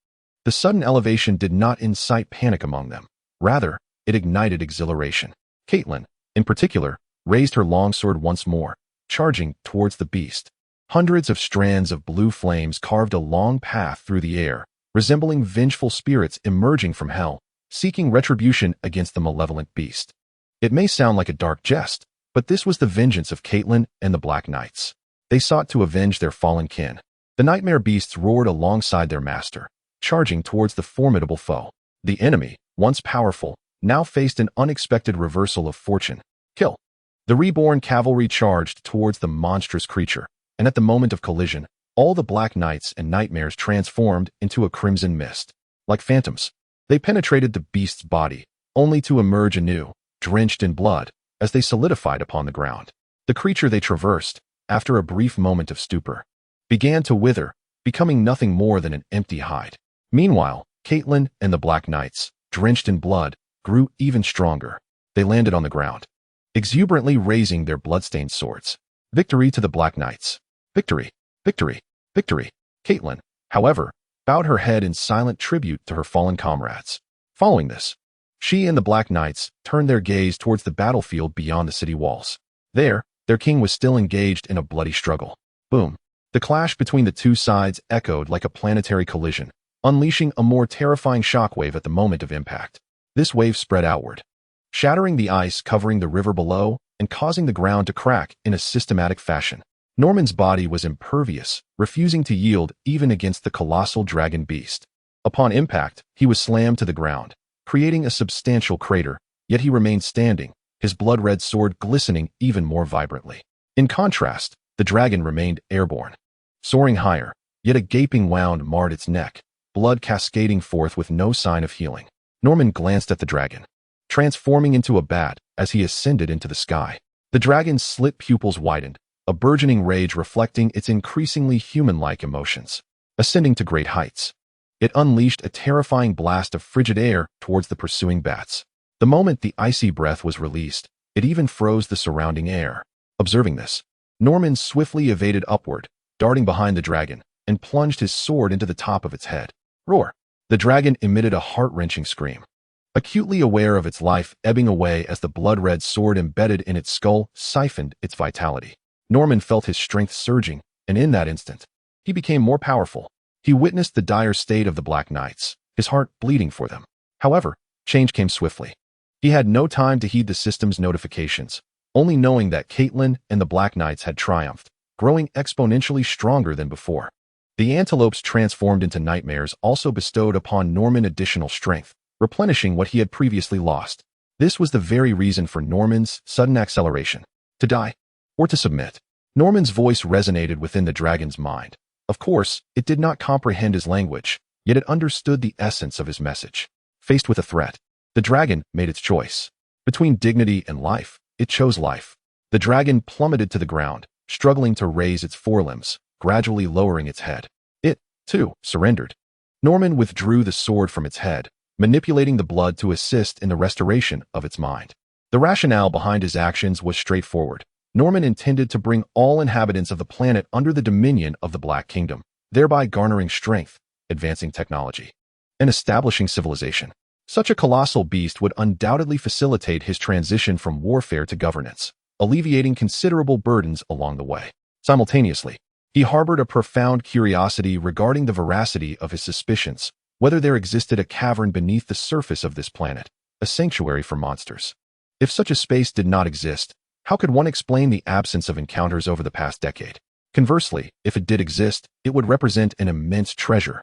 The sudden elevation did not incite panic among them. Rather, it ignited exhilaration. Caitlin, in particular, raised her longsword once more, charging towards the beast. Hundreds of strands of blue flames carved a long path through the air, resembling vengeful spirits emerging from hell, seeking retribution against the malevolent beast. It may sound like a dark jest, but this was the vengeance of Caitlin and the Black Knights. They sought to avenge their fallen kin. The nightmare beasts roared alongside their master, charging towards the formidable foe. The enemy, once powerful, now faced an unexpected reversal of fortune. Kill! The reborn cavalry charged towards the monstrous creature, and at the moment of collision, all the Black Knights and nightmares transformed into a crimson mist. Like phantoms, they penetrated the beast's body, only to emerge anew, drenched in blood, as they solidified upon the ground. The creature they traversed, after a brief moment of stupor, began to wither, becoming nothing more than an empty hide. Meanwhile, Caitlin and the Black Knights, drenched in blood, grew even stronger. They landed on the ground, exuberantly raising their bloodstained swords. Victory to the Black Knights. Victory! Victory! Victory! Caitlin, however, bowed her head in silent tribute to her fallen comrades. Following this, she and the Black Knights turned their gaze towards the battlefield beyond the city walls. There, their king was still engaged in a bloody struggle. Boom. The clash between the two sides echoed like a planetary collision, unleashing a more terrifying shockwave at the moment of impact. This wave spread outward, shattering the ice covering the river below and causing the ground to crack in a systematic fashion. Norman's body was impervious, refusing to yield even against the colossal dragon beast. Upon impact, he was slammed to the ground, creating a substantial crater, yet he remained standing, his blood-red sword glistening even more vibrantly. In contrast, the dragon remained airborne, soaring higher, yet a gaping wound marred its neck, blood cascading forth with no sign of healing. Norman glanced at the dragon, transforming into a bat as he ascended into the sky. The dragon's slit pupils widened, a burgeoning rage reflecting its increasingly human-like emotions. Ascending to great heights, it unleashed a terrifying blast of frigid air towards the pursuing bats. The moment the icy breath was released, it even froze the surrounding air. Observing this, Norman swiftly evaded upward, darting behind the dragon, and plunged his sword into the top of its head. Roar! The dragon emitted a heart-wrenching scream, acutely aware of its life ebbing away as the blood-red sword embedded in its skull siphoned its vitality. Norman felt his strength surging, and in that instant, he became more powerful. He witnessed the dire state of the Black Knights, his heart bleeding for them. However, change came swiftly. He had no time to heed the system's notifications, only knowing that Caitlin and the Black Knights had triumphed, growing exponentially stronger than before. The antelopes transformed into nightmares also bestowed upon Norman additional strength, replenishing what he had previously lost. This was the very reason for Norman's sudden acceleration. To die, or to submit. Norman's voice resonated within the dragon's mind. Of course, it did not comprehend his language, yet it understood the essence of his message. Faced with a threat, the dragon made its choice. Between dignity and life, it chose life. The dragon plummeted to the ground, struggling to raise its forelimbs, gradually lowering its head. It, too, surrendered. Norman withdrew the sword from its head, manipulating the blood to assist in the restoration of its mind. The rationale behind his actions was straightforward. Norman intended to bring all inhabitants of the planet under the dominion of the Black Kingdom, thereby garnering strength, advancing technology, and establishing civilization. Such a colossal beast would undoubtedly facilitate his transition from warfare to governance, alleviating considerable burdens along the way. Simultaneously, he harbored a profound curiosity regarding the veracity of his suspicions, whether there existed a cavern beneath the surface of this planet, a sanctuary for monsters. If such a space did not exist, how could one explain the absence of encounters over the past decade? Conversely, if it did exist, it would represent an immense treasure.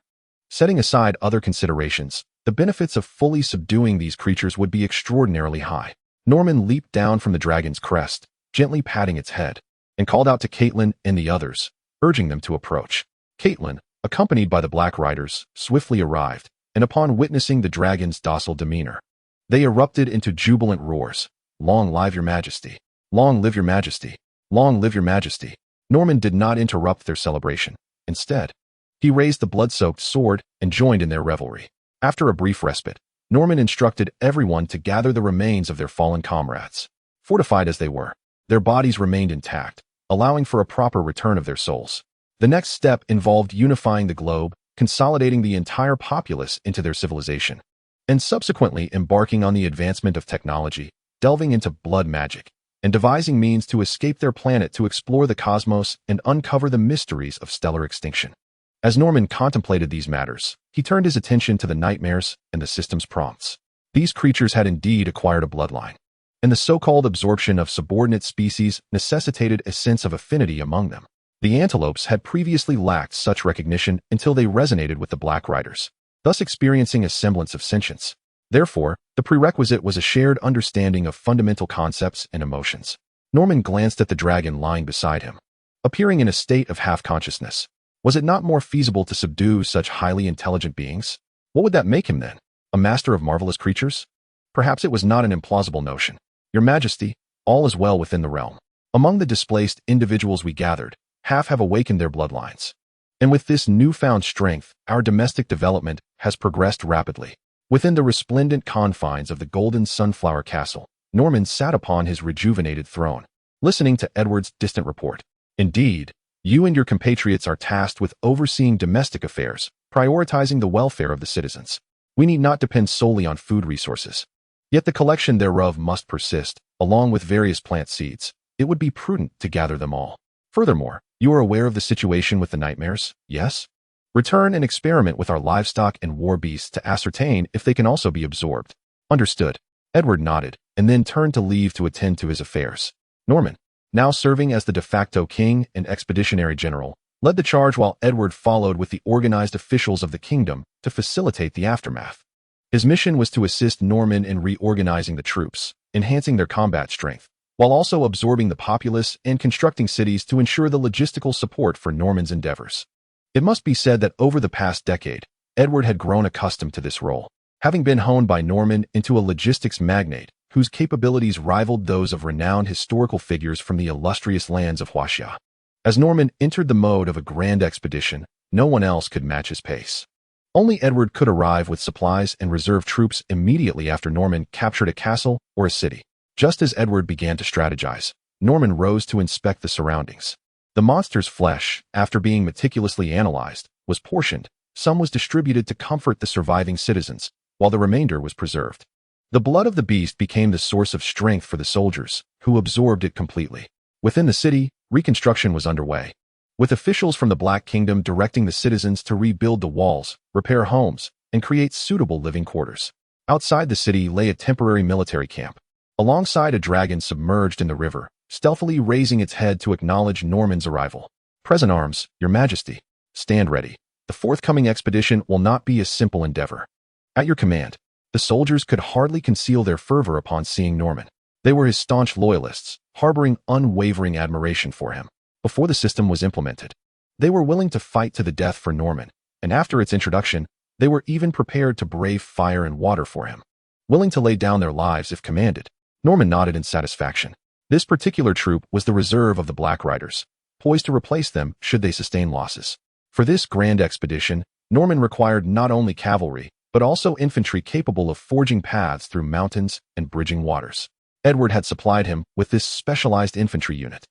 Setting aside other considerations, the benefits of fully subduing these creatures would be extraordinarily high. Norman leaped down from the dragon's crest, gently patting its head, and called out to Caitlin and the others, urging them to approach. Caitlin, accompanied by the Black Riders, swiftly arrived, and upon witnessing the dragon's docile demeanor, they erupted into jubilant roars. "Long live your majesty! Long live your majesty! Long live your majesty!" Norman did not interrupt their celebration. Instead, he raised the blood-soaked sword and joined in their revelry. After a brief respite, Norman instructed everyone to gather the remains of their fallen comrades. Fortified as they were, their bodies remained intact, allowing for a proper return of their souls. The next step involved unifying the globe, consolidating the entire populace into their civilization, and subsequently embarking on the advancement of technology, delving into blood magic, and devising means to escape their planet to explore the cosmos and uncover the mysteries of stellar extinction. As Norman contemplated these matters, he turned his attention to the nightmares and the system's prompts. These creatures had indeed acquired a bloodline, and the so-called absorption of subordinate species necessitated a sense of affinity among them. The antelopes had previously lacked such recognition until they resonated with the Black Riders, thus experiencing a semblance of sentience. Therefore, the prerequisite was a shared understanding of fundamental concepts and emotions. Norman glanced at the dragon lying beside him, appearing in a state of half-consciousness. Was it not more feasible to subdue such highly intelligent beings? What would that make him then? A master of marvelous creatures? Perhaps it was not an implausible notion. Your Majesty, all is well within the realm. Among the displaced individuals we gathered, half have awakened their bloodlines. And with this newfound strength, our domestic development has progressed rapidly. Within the resplendent confines of the golden sunflower castle, Norman sat upon his rejuvenated throne, listening to Edward's distant report. Indeed, you and your compatriots are tasked with overseeing domestic affairs, prioritizing the welfare of the citizens. We need not depend solely on food resources. Yet the collection thereof must persist, along with various plant seeds, it would be prudent to gather them all. Furthermore, you are aware of the situation with the nightmares, yes? Return and experiment with our livestock and war beasts to ascertain if they can also be absorbed. Understood. Edward nodded, and then turned to leave to attend to his affairs. Norman, now serving as the de facto king and expeditionary general, led the charge while Edward followed with the organized officials of the kingdom to facilitate the aftermath. His mission was to assist Norman in reorganizing the troops, enhancing their combat strength, while also absorbing the populace and constructing cities to ensure the logistical support for Norman's endeavors. It must be said that over the past decade, Edward had grown accustomed to this role, having been honed by Norman into a logistics magnate whose capabilities rivaled those of renowned historical figures from the illustrious lands of Huaxia. As Norman entered the mode of a grand expedition, no one else could match his pace. Only Edward could arrive with supplies and reserve troops immediately after Norman captured a castle or a city. Just as Edward began to strategize, Norman rose to inspect the surroundings. The monster's flesh, after being meticulously analyzed, was portioned. Some was distributed to comfort the surviving citizens, while the remainder was preserved. The blood of the beast became the source of strength for the soldiers, who absorbed it completely. Within the city, reconstruction was underway, with officials from the Black Kingdom directing the citizens to rebuild the walls, repair homes, and create suitable living quarters. Outside the city lay a temporary military camp, alongside a dragon submerged in the river, stealthily raising its head to acknowledge Norman's arrival. Present arms, Your Majesty. Stand ready. The forthcoming expedition will not be a simple endeavor. At your command. The soldiers could hardly conceal their fervor upon seeing Norman. They were his staunch loyalists, harboring unwavering admiration for him. Before the system was implemented, they were willing to fight to the death for Norman, and after its introduction, they were even prepared to brave fire and water for him, willing to lay down their lives if commanded. Norman nodded in satisfaction. This particular troop was the reserve of the Black Riders, poised to replace them should they sustain losses. For this grand expedition, Norman required not only cavalry, but also infantry capable of forging paths through mountains and bridging waters. Edward had supplied him with this specialized infantry unit.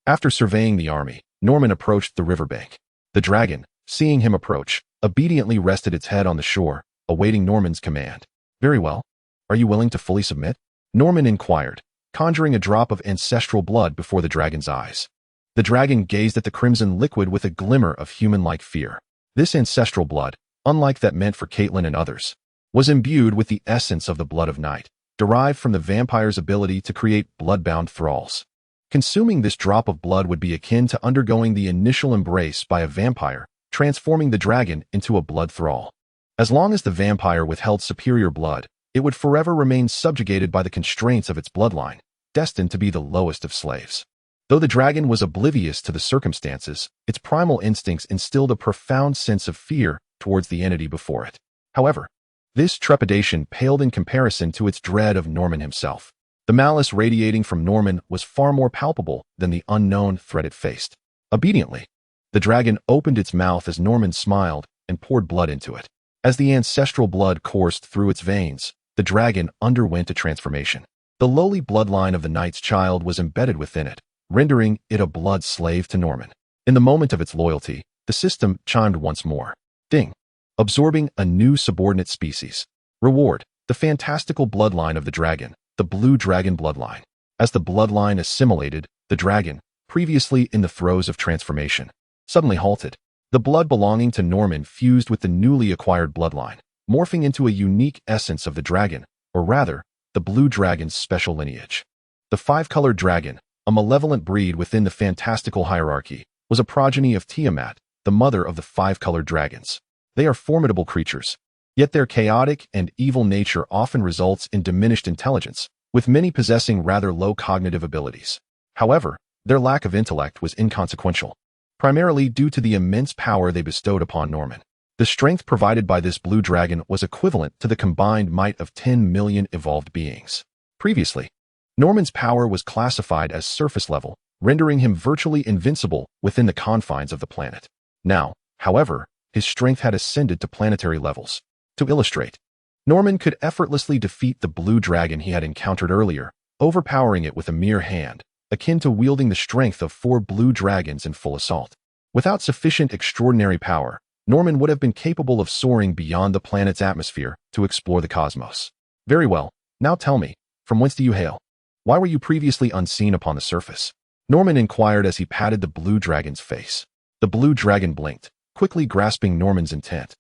After surveying the army, Norman approached the riverbank. The dragon, seeing him approach, obediently rested its head on the shore, awaiting Norman's command. Very well. Are you willing to fully submit? Norman inquired, conjuring a drop of ancestral blood before the dragon's eyes. The dragon gazed at the crimson liquid with a glimmer of human-like fear. This ancestral blood, unlike that meant for Caitlin and others, was imbued with the essence of the blood of night, derived from the vampire's ability to create blood-bound thralls. Consuming this drop of blood would be akin to undergoing the initial embrace by a vampire, transforming the dragon into a blood thrall. As long as the vampire withheld superior blood, it would forever remain subjugated by the constraints of its bloodline, destined to be the lowest of slaves. Though the dragon was oblivious to the circumstances, its primal instincts instilled a profound sense of fear towards the entity before it. However, this trepidation paled in comparison to its dread of Norman himself. The malice radiating from Norman was far more palpable than the unknown threat it faced. Obediently, the dragon opened its mouth as Norman smiled and poured blood into it. As the ancestral blood coursed through its veins, the dragon underwent a transformation. The lowly bloodline of the knight's child was embedded within it, rendering it a blood slave to Norman. In the moment of its loyalty, the system chimed once more. Ding. Absorbing a new subordinate species. Reward. The fantastical bloodline of the dragon, the blue dragon bloodline. As the bloodline assimilated, the dragon, previously in the throes of transformation, suddenly halted. The blood belonging to Norman fused with the newly acquired bloodline, morphing into a unique essence of the dragon, or rather, the blue dragon's special lineage. The five-colored dragon, a malevolent breed within the fantastical hierarchy, was a progeny of Tiamat, the mother of the five-colored dragons. They are formidable creatures, yet their chaotic and evil nature often results in diminished intelligence, with many possessing rather low cognitive abilities. However, their lack of intellect was inconsequential, primarily due to the immense power they bestowed upon Norman. The strength provided by this blue dragon was equivalent to the combined might of 10 million evolved beings. Previously, Norman's power was classified as surface level, rendering him virtually invincible within the confines of the planet. Now, however, his strength had ascended to planetary levels. To illustrate, Norman could effortlessly defeat the blue dragon he had encountered earlier, overpowering it with a mere hand, akin to wielding the strength of 4 blue dragons in full assault. Without sufficient extraordinary power, Norman would have been capable of soaring beyond the planet's atmosphere to explore the cosmos. Very well, now tell me, from whence do you hail? Why were you previously unseen upon the surface? Norman inquired as he patted the blue dragon's face. The blue dragon blinked, quickly grasping Norman's intent,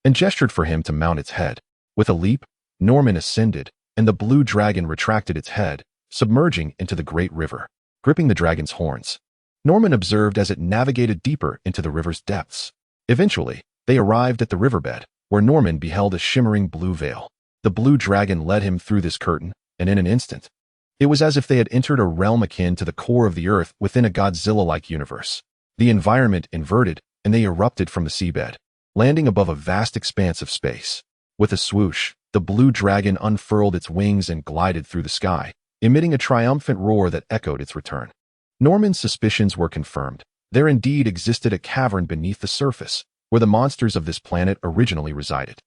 and gestured for him to mount its head. With a leap, Norman ascended, and the blue dragon retracted its head, submerging into the great river, gripping the dragon's horns. Norman observed as it navigated deeper into the river's depths. Eventually, they arrived at the riverbed, where Norman beheld a shimmering blue veil. The blue dragon led him through this curtain, and in an instant, it was as if they had entered a realm akin to the core of the earth within a Godzilla-like universe. The environment inverted, and they erupted from the seabed, landing above a vast expanse of space. With a swoosh, the blue dragon unfurled its wings and glided through the sky, emitting a triumphant roar that echoed its return. Norman's suspicions were confirmed. There indeed existed a cavern beneath the surface, where the monsters of this planet originally resided.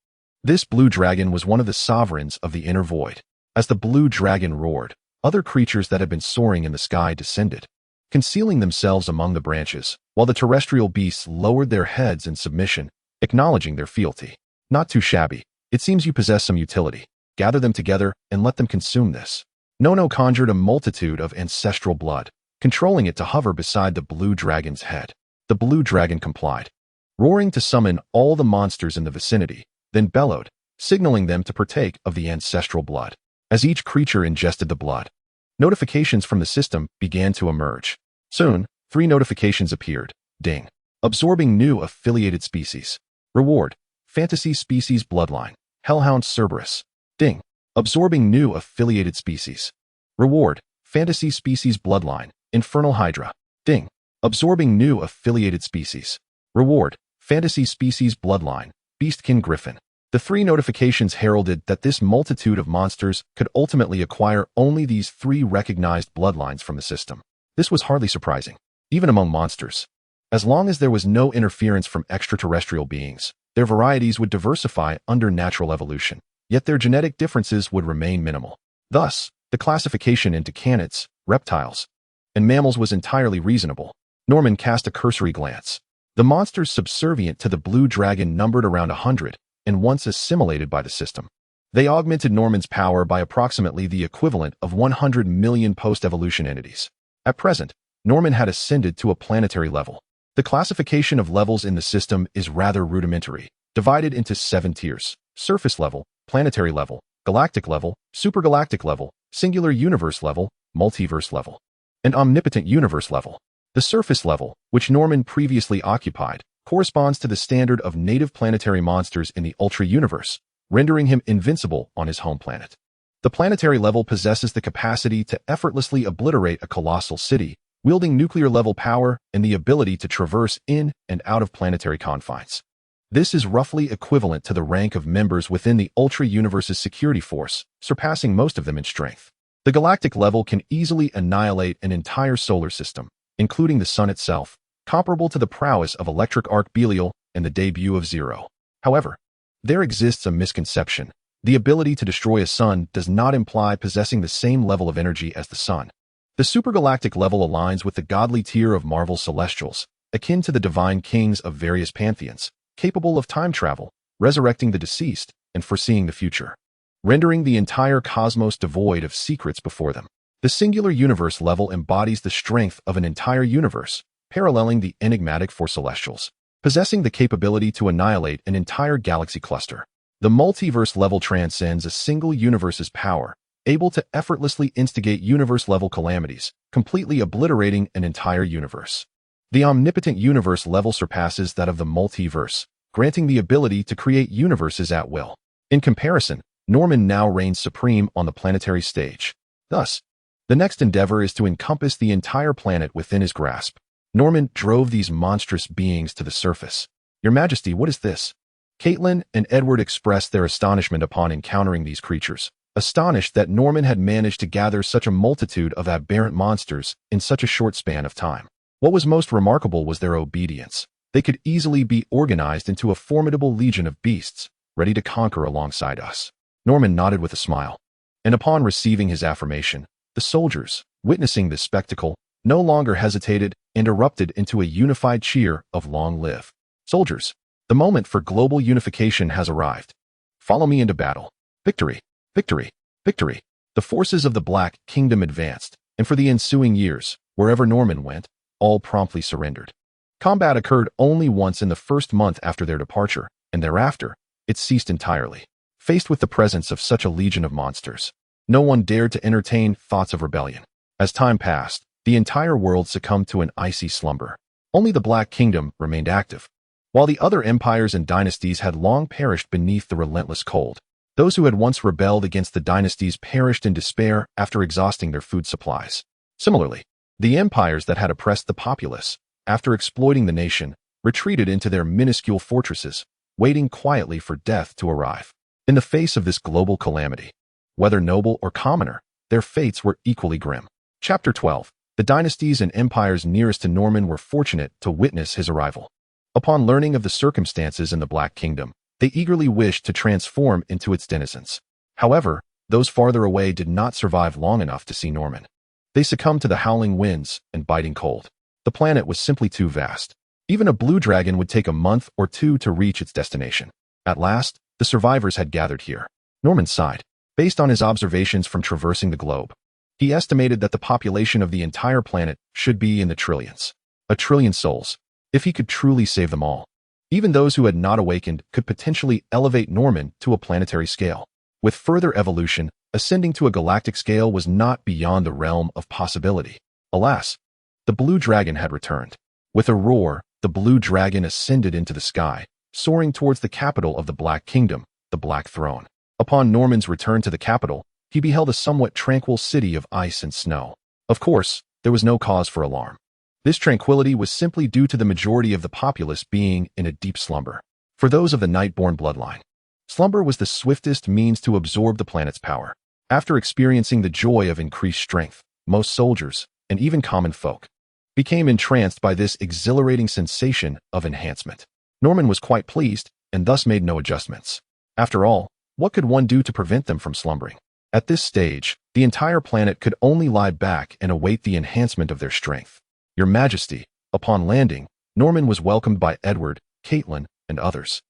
This blue dragon was one of the sovereigns of the inner void. As the blue dragon roared, other creatures that had been soaring in the sky descended, concealing themselves among the branches, while the terrestrial beasts lowered their heads in submission, acknowledging their fealty. Not too shabby. It seems you possess some utility. Gather them together and let them consume this. Nono conjured a multitude of ancestral blood, controlling it to hover beside the blue dragon's head. The blue dragon complied, roaring to summon all the monsters in the vicinity, then bellowed, signaling them to partake of the ancestral blood. As each creature ingested the blood, notifications from the system began to emerge. Soon, 3 notifications appeared. Ding. Absorbing new affiliated species. Reward. Fantasy species bloodline. Hellhound Cerberus. Ding. Absorbing new affiliated species. Reward. Fantasy species bloodline. Infernal Hydra. Ding. Absorbing new affiliated species. Reward. Fantasy species bloodline. Beastkin Griffin. The 3 notifications heralded that this multitude of monsters could ultimately acquire only these 3 recognized bloodlines from the system. This was hardly surprising, even among monsters. As long as there was no interference from extraterrestrial beings, their varieties would diversify under natural evolution, yet their genetic differences would remain minimal. Thus, the classification into canids, reptiles, and mammals was entirely reasonable. Norman cast a cursory glance. The monsters subservient to the blue dragon numbered around 100, and once assimilated by the system, they augmented Norman's power by approximately the equivalent of 100 million post-evolution entities. At present, Norman had ascended to a planetary level. The classification of levels in the system is rather rudimentary, divided into 7 tiers: surface level, planetary level, galactic level, supergalactic level, singular universe level, multiverse level, and omnipotent universe level. The surface level, which Norman previously occupied, corresponds to the standard of native planetary monsters in the Ultra universe, rendering him invincible on his home planet. The planetary level possesses the capacity to effortlessly obliterate a colossal city, wielding nuclear-level power and the ability to traverse in and out of planetary confines. This is roughly equivalent to the rank of members within the Ultra universe's security force, surpassing most of them in strength. The galactic level can easily annihilate an entire solar system, including the Sun itself, comparable to the prowess of Electric Arc Belial and the debut of Zero. However, there exists a misconception. The ability to destroy a sun does not imply possessing the same level of energy as the sun. The supergalactic level aligns with the godly tier of Marvel's celestials, akin to the divine kings of various pantheons, capable of time travel, resurrecting the deceased, and foreseeing the future, rendering the entire cosmos devoid of secrets before them. The singular universe level embodies the strength of an entire universe, paralleling the enigmatic for celestials, possessing the capability to annihilate an entire galaxy cluster. The multiverse level transcends a single universe's power, able to effortlessly instigate universe-level calamities, completely obliterating an entire universe. The omnipotent universe level surpasses that of the multiverse, granting the ability to create universes at will. In comparison, Norman now reigns supreme on the planetary stage. Thus, the next endeavor is to encompass the entire planet within his grasp. Norman drove these monstrous beings to the surface. "Your Majesty, what is this?" Caitlin and Edward expressed their astonishment upon encountering these creatures, astonished that Norman had managed to gather such a multitude of aberrant monsters in such a short span of time. What was most remarkable was their obedience. They could easily be organized into a formidable legion of beasts, ready to conquer alongside us. Norman nodded with a smile, and upon receiving his affirmation, the soldiers, witnessing this spectacle, no longer hesitated and erupted into a unified cheer of "Long live." "Soldiers, the moment for global unification has arrived. Follow me into battle. Victory! Victory! Victory!" The forces of the Black Kingdom advanced, and for the ensuing years, Wherever Norman went, all promptly surrendered. Combat occurred only once in the first month after their departure, and thereafter, it ceased entirely. Faced with the presence of such a legion of monsters, no one dared to entertain thoughts of rebellion. As time passed, the entire world succumbed to an icy slumber. Only the Black Kingdom remained active. While the other empires and dynasties had long perished beneath the relentless cold, those who had once rebelled against the dynasties perished in despair after exhausting their food supplies. Similarly, the empires that had oppressed the populace, after exploiting the nation, retreated into their minuscule fortresses, waiting quietly for death to arrive. In the face of this global calamity, whether noble or commoner, their fates were equally grim. Chapter 12. The dynasties and empires nearest to Norman were fortunate to witness his arrival. Upon learning of the circumstances in the Black Kingdom, they eagerly wished to transform into its denizens. However, those farther away did not survive long enough to see Norman. They succumbed to the howling winds and biting cold. The planet was simply too vast. Even a blue dragon would take a month or two to reach its destination. At last, the survivors had gathered here. Norman sighed. Based on his observations from traversing the globe, he estimated that the population of the entire planet should be in the trillions. A trillion souls. If he could truly save them all, even those who had not awakened could potentially elevate Norman to a planetary scale. With further evolution, ascending to a galactic scale was not beyond the realm of possibility. Alas, the blue dragon had returned. With a roar, the blue dragon ascended into the sky, soaring towards the capital of the Black Kingdom, the Black Throne. Upon Norman's return to the capital, he beheld a somewhat tranquil city of ice and snow. Of course, there was no cause for alarm. This tranquility was simply due to the majority of the populace being in a deep slumber. For those of the Nightborn bloodline, slumber was the swiftest means to absorb the planet's power. After experiencing the joy of increased strength, most soldiers, and even common folk, became entranced by this exhilarating sensation of enhancement. Norman was quite pleased, and thus made no adjustments. After all, what could one do to prevent them from slumbering? At this stage, the entire planet could only lie back and await the enhancement of their strength. Your Majesty, upon landing, Norman was welcomed by Edward, Caitlin, and others.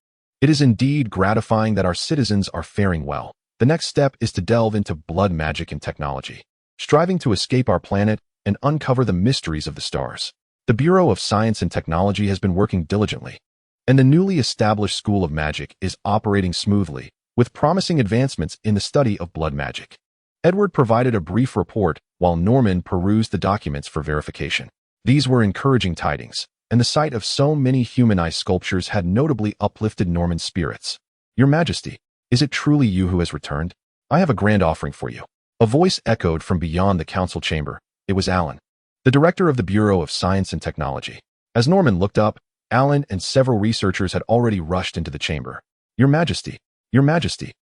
It is indeed gratifying that our citizens are faring well. The next step is to delve into blood magic and technology, striving to escape our planet and uncover the mysteries of the stars. The Bureau of Science and Technology has been working diligently, and the newly established School of Magic is operating smoothly, with promising advancements in the study of blood magic. Edward provided a brief report while Norman perused the documents for verification. These were encouraging tidings, and the sight of so many humanized sculptures had notably uplifted Norman's spirits. Your Majesty, is it truly you who has returned? I have a grand offering for you. A voice echoed from beyond the council chamber. It was Alan, the director of the Bureau of Science and Technology. As Norman looked up, Alan and several researchers had already rushed into the chamber. Your Majesty,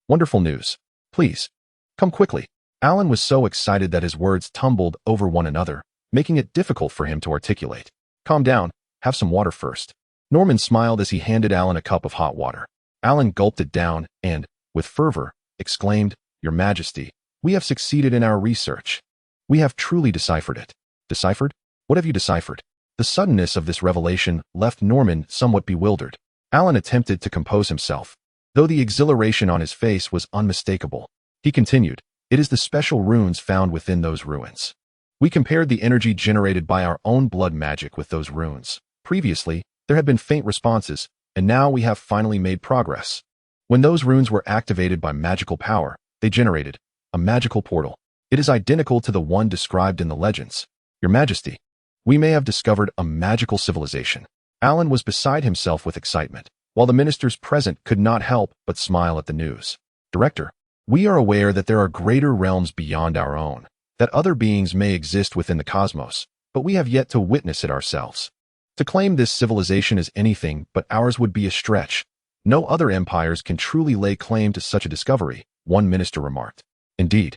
wonderful news. Please, come quickly. Alan was so excited that his words tumbled over one another, making it difficult for him to articulate. Calm down, have some water first. Norman smiled as he handed Alan a cup of hot water. Alan gulped it down and, with fervor, exclaimed, Your Majesty, we have succeeded in our research. We have truly deciphered it. Deciphered? What have you deciphered? The suddenness of this revelation left Norman somewhat bewildered. Alan attempted to compose himself, though the exhilaration on his face was unmistakable. He continued, It is the special runes found within those ruins. We compared the energy generated by our own blood magic with those runes. Previously, there had been faint responses, and now we have finally made progress. When those runes were activated by magical power, they generated a magical portal. It is identical to the one described in the legends. Your Majesty, we may have discovered a magical civilization. Alan was beside himself with excitement, while the ministers present could not help but smile at the news. Director, we are aware that there are greater realms beyond our own, that other beings may exist within the cosmos, but we have yet to witness it ourselves. To claim this civilization as anything but ours would be a stretch. No other empires can truly lay claim to such a discovery, one minister remarked. Indeed.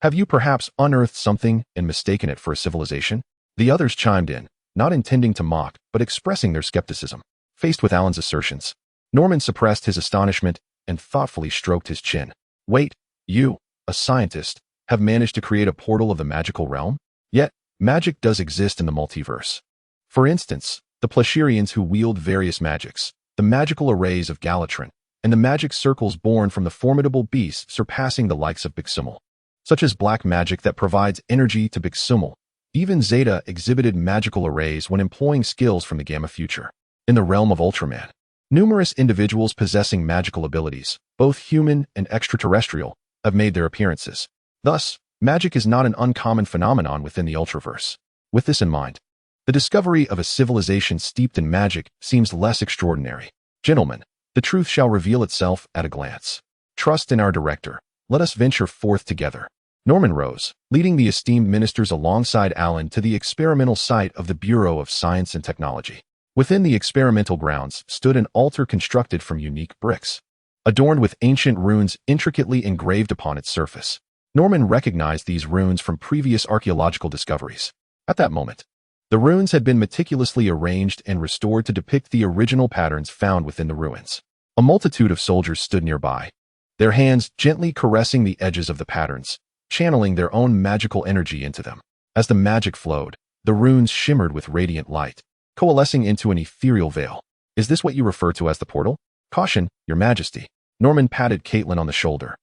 Have you perhaps unearthed something and mistaken it for a civilization? The others chimed in, not intending to mock, but expressing their skepticism. Faced with Alan's assertions, Norman suppressed his astonishment and thoughtfully stroked his chin. Wait, you, a scientist, have managed to create a portal of the magical realm? Yet, magic does exist in the multiverse. For instance, the Plashirians who wield various magics, the magical arrays of Galatron, and the magic circles born from the formidable beasts surpassing the likes of Bixumel, such as black magic that provides energy to Bixumel, Even Zeta exhibited magical arrays when employing skills from the Gamma future. In the realm of Ultraman, numerous individuals possessing magical abilities, both human and extraterrestrial, have made their appearances. Thus, magic is not an uncommon phenomenon within the Ultraverse. With this in mind, the discovery of a civilization steeped in magic seems less extraordinary. Gentlemen, the truth shall reveal itself at a glance. Trust in our director. Let us venture forth together. Norman rose, leading the esteemed ministers alongside Alan to the experimental site of the Bureau of Science and Technology. Within the experimental grounds stood an altar constructed from unique bricks, adorned with ancient runes intricately engraved upon its surface. Norman recognized these runes from previous archaeological discoveries. At that moment, the runes had been meticulously arranged and restored to depict the original patterns found within the ruins. A multitude of soldiers stood nearby, their hands gently caressing the edges of the patterns, channeling their own magical energy into them. As the magic flowed, the runes shimmered with radiant light, coalescing into an ethereal veil. Is this what you refer to as the portal? Caution, Your Majesty. Norman patted Caitlin on the shoulder,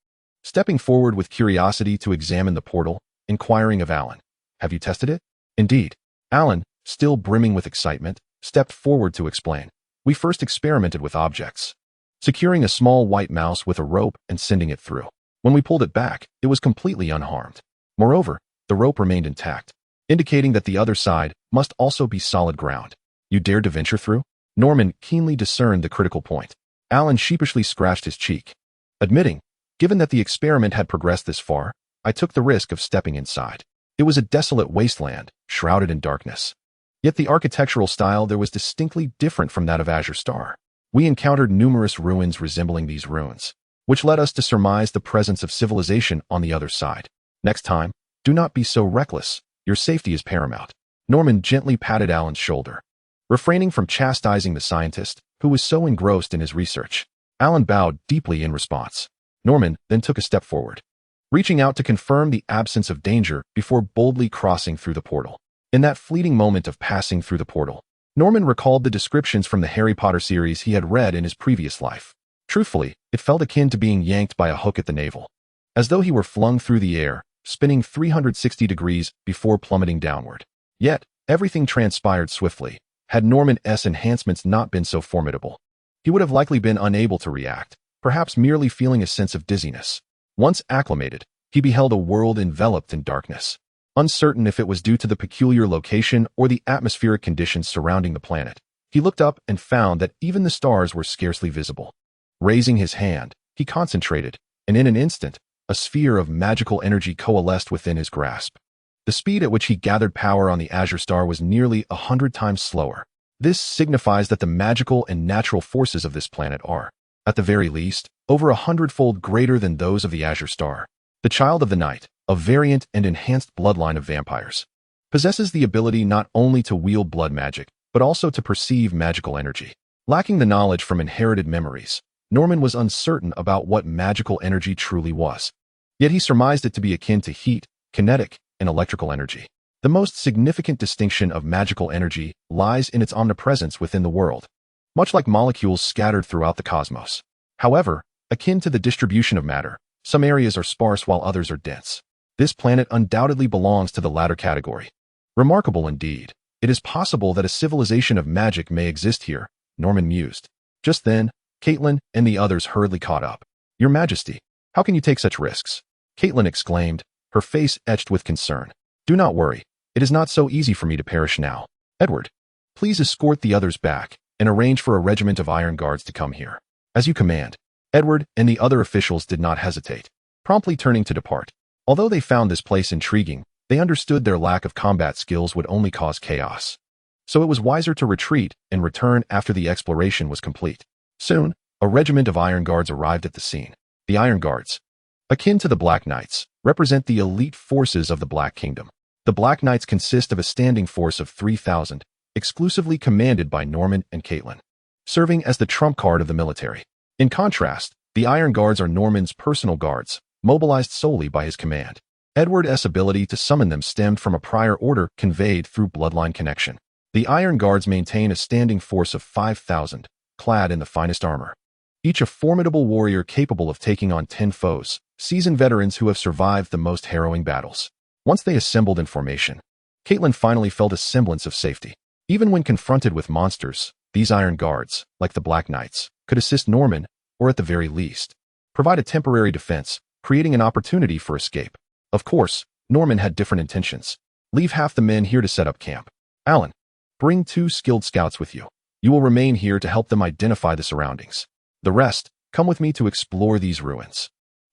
stepping forward with curiosity to examine the portal, inquiring of Alan. Have you tested it? Indeed. Alan, still brimming with excitement, stepped forward to explain. We first experimented with objects, securing a small white mouse with a rope and sending it through. When we pulled it back, it was completely unharmed. Moreover, the rope remained intact, indicating that the other side must also be solid ground. You dared to venture through? Norman keenly discerned the critical point. Alan sheepishly scratched his cheek, admitting, given that the experiment had progressed this far, I took the risk of stepping inside. It was a desolate wasteland, shrouded in darkness. Yet the architectural style there was distinctly different from that of Azure Star. We encountered numerous ruins resembling these ruins, which led us to surmise the presence of civilization on the other side. Next time, do not be so reckless. Your safety is paramount. Norman gently patted Alan's shoulder, refraining from chastising the scientist, who was so engrossed in his research. Alan bowed deeply in response. Norman then took a step forward, reaching out to confirm the absence of danger before boldly crossing through the portal. In that fleeting moment of passing through the portal, Norman recalled the descriptions from the Harry Potter series he had read in his previous life. Truthfully, it felt akin to being yanked by a hook at the navel, as though he were flung through the air, spinning 360 degrees before plummeting downward. Yet, everything transpired swiftly. Had Norman's enhancements not been so formidable, he would have likely been unable to react, perhaps merely feeling a sense of dizziness. Once acclimated, he beheld a world enveloped in darkness, uncertain if it was due to the peculiar location or the atmospheric conditions surrounding the planet. He looked up and found that even the stars were scarcely visible. Raising his hand, he concentrated, and in an instant, a sphere of magical energy coalesced within his grasp. The speed at which he gathered power on the Azure Star was nearly 100 times slower. This signifies that the magical and natural forces of this planet are, at the very least, over 100-fold greater than those of the Azure Star. The Child of the Night, a variant and enhanced bloodline of vampires, possesses the ability not only to wield blood magic, but also to perceive magical energy. Lacking the knowledge from inherited memories, Norman was uncertain about what magical energy truly was. Yet he surmised it to be akin to heat, kinetic, and electrical energy. The most significant distinction of magical energy lies in its omnipresence within the world, much like molecules scattered throughout the cosmos. However, akin to the distribution of matter, some areas are sparse while others are dense. This planet undoubtedly belongs to the latter category. Remarkable indeed. It is possible that a civilization of magic may exist here, Norman mused. Just then, Caitlin and the others hurriedly caught up. Your Majesty, how can you take such risks? Caitlin exclaimed, her face etched with concern. Do not worry. It is not so easy for me to perish now. Edward, please escort the others back and arrange for a regiment of iron guards to come here. As you command. Edward and the other officials did not hesitate, promptly turning to depart. Although they found this place intriguing, they understood their lack of combat skills would only cause chaos. So it was wiser to retreat and return after the exploration was complete. Soon, a regiment of iron guards arrived at the scene. The Iron Guards, akin to the Black Knights, represent the elite forces of the Black Kingdom. The Black Knights consist of a standing force of 3,000, exclusively commanded by Norman and Caitlin, serving as the trump card of the military. In contrast, the Iron Guards are Norman's personal guards, mobilized solely by his command. Edward's ability to summon them stemmed from a prior order conveyed through bloodline connection. The Iron Guards maintain a standing force of 5,000, clad in the finest armor. Each a formidable warrior capable of taking on 10 foes, seasoned veterans who have survived the most harrowing battles. Once they assembled in formation, Caitlin finally felt a semblance of safety. Even when confronted with monsters, these iron guards, like the Black Knights, could assist Norman, or at the very least, provide a temporary defense, creating an opportunity for escape. Of course, Norman had different intentions. Leave half the men here to set up camp. Alan, bring 2 skilled scouts with you. You will remain here to help them identify the surroundings. The rest, come with me to explore these ruins.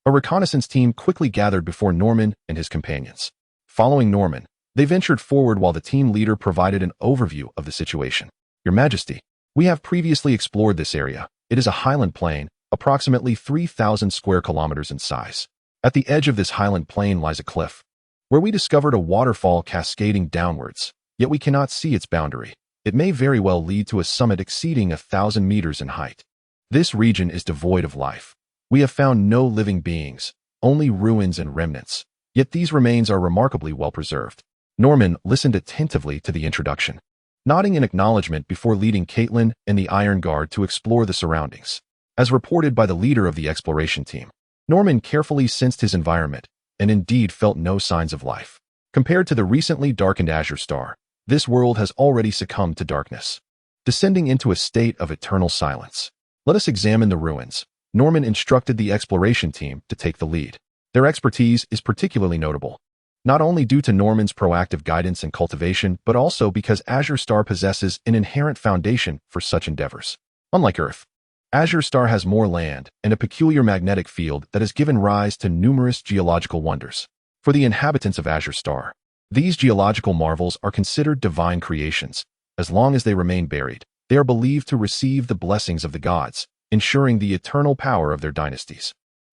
A reconnaissance team quickly gathered before Norman and his companions. Following Norman, they ventured forward while the team leader provided an overview of the situation. Your Majesty, we have previously explored this area. It is a highland plain, approximately 3,000 square kilometers in size. At the edge of this highland plain lies a cliff, where we discovered a waterfall cascading downwards, yet we cannot see its boundary. It may very well lead to a summit exceeding 1,000 meters in height. This region is devoid of life. We have found no living beings, only ruins and remnants, yet these remains are remarkably well preserved. Norman listened attentively to the introduction, nodding in acknowledgement before leading Caitlin and the Iron Guard to explore the surroundings. As reported by the leader of the exploration team, Norman carefully sensed his environment and indeed felt no signs of life. Compared to the recently darkened Azure Star, this world has already succumbed to darkness, descending into a state of eternal silence. Let us examine the ruins. Norman instructed the exploration team to take the lead. Their expertise is particularly notable, not only due to Norman's proactive guidance and cultivation, but also because Azure Star possesses an inherent foundation for such endeavors. Unlike Earth, Azure Star has more land and a peculiar magnetic field that has given rise to numerous geological wonders. For the inhabitants of Azure Star, these geological marvels are considered divine creations. As long as they remain buried, they are believed to receive the blessings of the gods, ensuring the eternal power of their dynasties.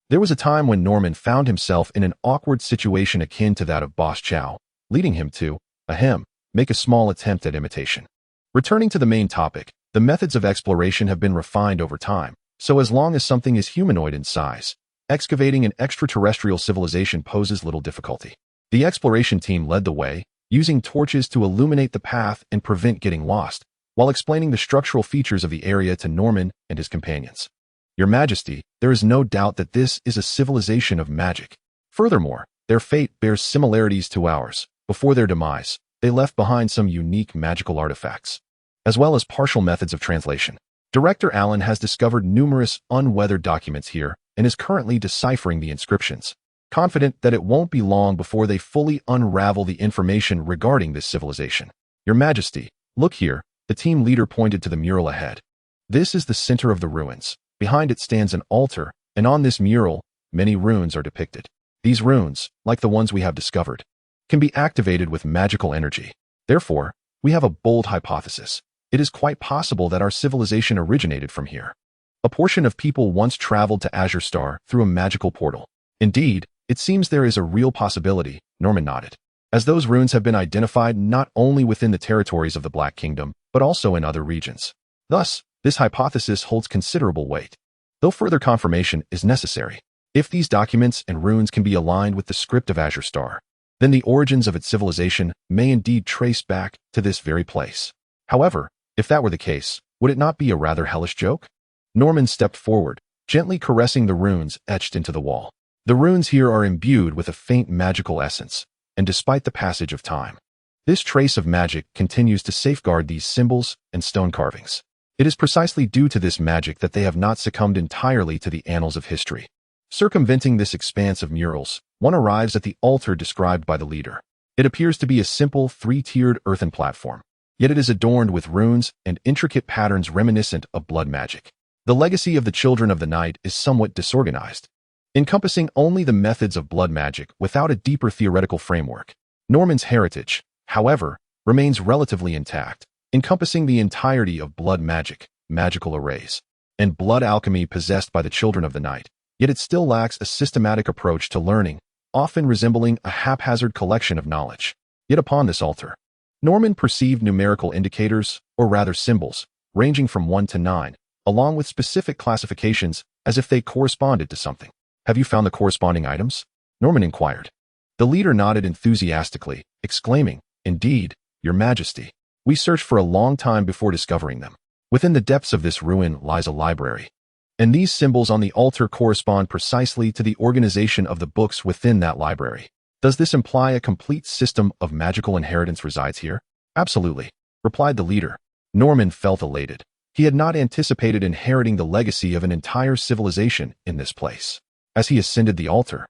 There was a time when Norman found himself in an awkward situation akin to that of Boss Chow, leading him to, make a small attempt at imitation. Returning to the main topic, the methods of exploration have been refined over time, so as long as something is humanoid in size, excavating an extraterrestrial civilization poses little difficulty. The exploration team led the way, using torches to illuminate the path and prevent getting lost, while explaining the structural features of the area to Norman and his companions. Your Majesty, there is no doubt that this is a civilization of magic. Furthermore, their fate bears similarities to ours. Before their demise, they left behind some unique magical artifacts, as well as partial methods of translation. Director Allen has discovered numerous unweathered documents here and is currently deciphering the inscriptions, confident that it won't be long before they fully unravel the information regarding this civilization. Your Majesty, look here, the team leader pointed to the mural ahead. This is the center of the ruins. Behind it stands an altar, and on this mural, many runes are depicted. These runes, like the ones we have discovered, can be activated with magical energy. Therefore, we have a bold hypothesis. It is quite possible that our civilization originated from here. A portion of people once traveled to Azure Star through a magical portal. Indeed, it seems there is a real possibility, Norman nodded, as those runes have been identified not only within the territories of the Black Kingdom, but also in other regions. Thus, this hypothesis holds considerable weight, though further confirmation is necessary. If these documents and runes can be aligned with the script of Azure Star, then the origins of its civilization may indeed trace back to this very place. However, if that were the case, would it not be a rather hellish joke? Norman stepped forward, gently caressing the runes etched into the wall. The runes here are imbued with a faint magical essence, and despite the passage of time, this trace of magic continues to safeguard these symbols and stone carvings. It is precisely due to this magic that they have not succumbed entirely to the annals of history. Circumventing this expanse of murals, one arrives at the altar described by the leader. It appears to be a simple three-tiered earthen platform, yet it is adorned with runes and intricate patterns reminiscent of blood magic. The legacy of the Children of the Night is somewhat disorganized, encompassing only the methods of blood magic without a deeper theoretical framework. Norman's heritage, however, remains relatively intact, encompassing the entirety of blood magic, magical arrays, and blood alchemy possessed by the Children of the Night, yet it still lacks a systematic approach to learning, often resembling a haphazard collection of knowledge. Yet upon this altar, Norman perceived numerical indicators, or rather symbols, ranging from 1 to 9, along with specific classifications as if they corresponded to something. Have you found the corresponding items? Norman inquired. The leader nodded enthusiastically, exclaiming, Indeed, Your Majesty. We searched for a long time before discovering them. Within the depths of this ruin lies a library, and these symbols on the altar correspond precisely to the organization of the books within that library. Does this imply a complete system of magical inheritance resides here? Absolutely, replied the leader. Norman felt elated. He had not anticipated inheriting the legacy of an entire civilization in this place. As he ascended the altar,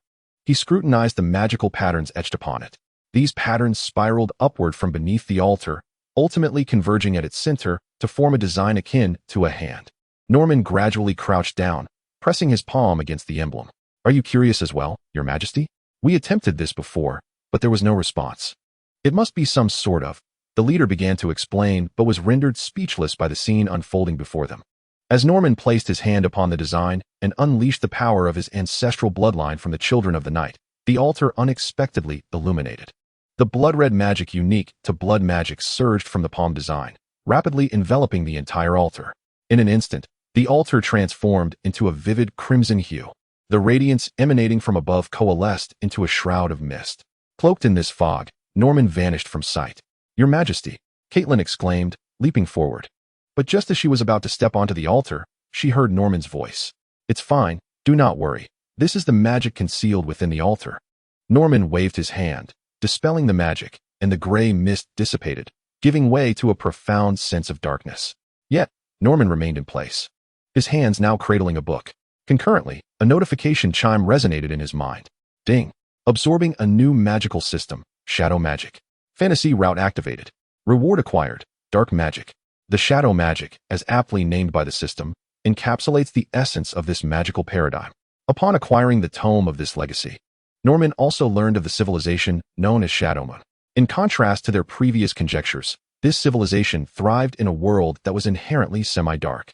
he scrutinized the magical patterns etched upon it. These patterns spiraled upward from beneath the altar, ultimately converging at its center to form a design akin to a hand. Norman gradually crouched down, pressing his palm against the emblem. Are you curious as well, Your Majesty? We attempted this before, but there was no response. It must be some sort of. The leader began to explain, but was rendered speechless by the scene unfolding before them. As Norman placed his hand upon the design and unleashed the power of his ancestral bloodline from the children of the night, the altar unexpectedly illuminated. The blood-red magic unique to blood magic surged from the palm design, rapidly enveloping the entire altar. In an instant, the altar transformed into a vivid crimson hue. The radiance emanating from above coalesced into a shroud of mist. Cloaked in this fog, Norman vanished from sight. Your Majesty, Caitlin exclaimed, leaping forward. But just as she was about to step onto the altar, she heard Norman's voice. It's fine, do not worry. This is the magic concealed within the altar. Norman waved his hand, dispelling the magic, and the gray mist dissipated, giving way to a profound sense of darkness. Yet, Norman remained in place, his hands now cradling a book. Concurrently, a notification chime resonated in his mind. Ding. Absorbing a new magical system, shadow magic. Fantasy route activated. Reward acquired, dark magic. The shadow magic, as aptly named by the system, encapsulates the essence of this magical paradigm. Upon acquiring the tome of this legacy, Norman also learned of the civilization known as Shadowmoon. In contrast to their previous conjectures, this civilization thrived in a world that was inherently semi-dark.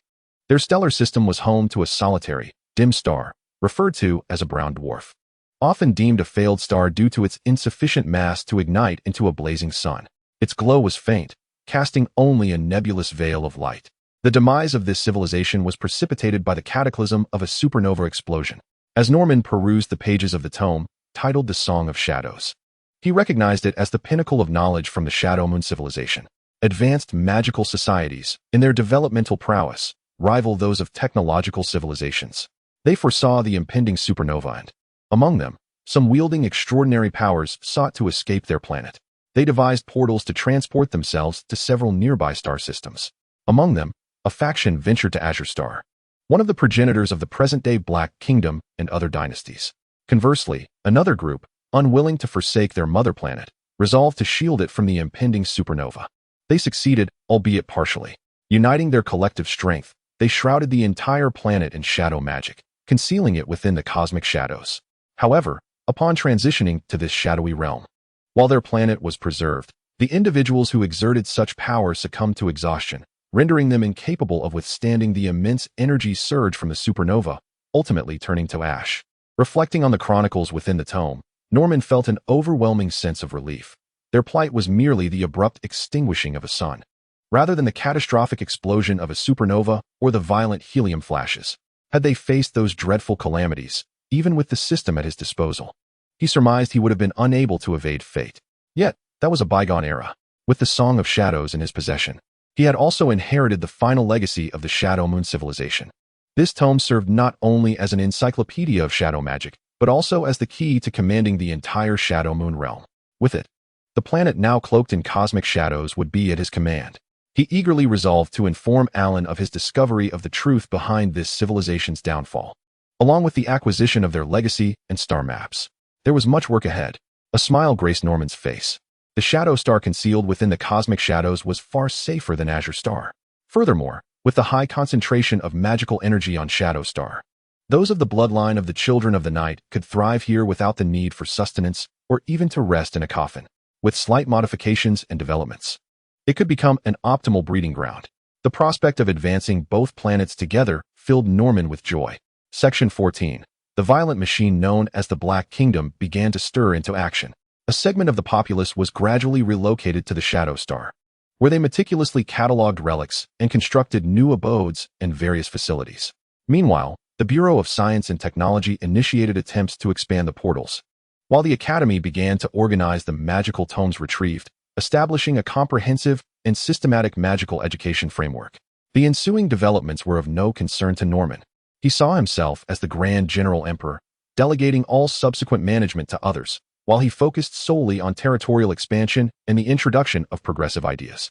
Their stellar system was home to a solitary, dim star, referred to as a brown dwarf. Often deemed a failed star due to its insufficient mass to ignite into a blazing sun. Its glow was faint, casting only a nebulous veil of light. The demise of this civilization was precipitated by the cataclysm of a supernova explosion. As Norman perused the pages of the tome, titled The Song of Shadows, he recognized it as the pinnacle of knowledge from the Shadowmoon civilization. Advanced magical societies, in their developmental prowess, rival those of technological civilizations. They foresaw the impending supernova and, among them, some wielding extraordinary powers sought to escape their planet. They devised portals to transport themselves to several nearby star systems. Among them, a faction ventured to Azure Star, one of the progenitors of the present-day Black Kingdom and other dynasties. Conversely, another group, unwilling to forsake their mother planet, resolved to shield it from the impending supernova. They succeeded, albeit partially. Uniting their collective strength, they shrouded the entire planet in shadow magic, concealing it within the cosmic shadows. However, upon transitioning to this shadowy realm, while their planet was preserved, the individuals who exerted such power succumbed to exhaustion, rendering them incapable of withstanding the immense energy surge from the supernova, ultimately turning to ash. Reflecting on the chronicles within the tome, Norman felt an overwhelming sense of relief. Their plight was merely the abrupt extinguishing of a sun, rather than the catastrophic explosion of a supernova or the violent helium flashes. Had they faced those dreadful calamities, even with the system at his disposal, he surmised he would have been unable to evade fate. Yet, that was a bygone era. With the Song of Shadows in his possession, he had also inherited the final legacy of the Shadowmoon civilization. This tome served not only as an encyclopedia of shadow magic, but also as the key to commanding the entire Shadowmoon realm. With it, the planet now cloaked in cosmic shadows would be at his command. He eagerly resolved to inform Alan of his discovery of the truth behind this civilization's downfall, along with the acquisition of their legacy and star maps. There was much work ahead. A smile graced Norman's face. The shadow star concealed within the cosmic shadows was far safer than Azure Star. Furthermore, with the high concentration of magical energy on Shadow Star, those of the bloodline of the Children of the Night could thrive here without the need for sustenance or even to rest in a coffin. With slight modifications and developments, it could become an optimal breeding ground. The prospect of advancing both planets together filled Norman with joy. Section 14. The violent machine known as the Black Kingdom began to stir into action. A segment of the populace was gradually relocated to the Shadow Star, where they meticulously cataloged relics and constructed new abodes and various facilities. Meanwhile, the Bureau of Science and Technology initiated attempts to expand the portals, while the Academy began to organize the magical tomes retrieved, establishing a comprehensive and systematic magical education framework. The ensuing developments were of no concern to Norman. He saw himself as the Grand General Emperor, delegating all subsequent management to others, while he focused solely on territorial expansion and the introduction of progressive ideas.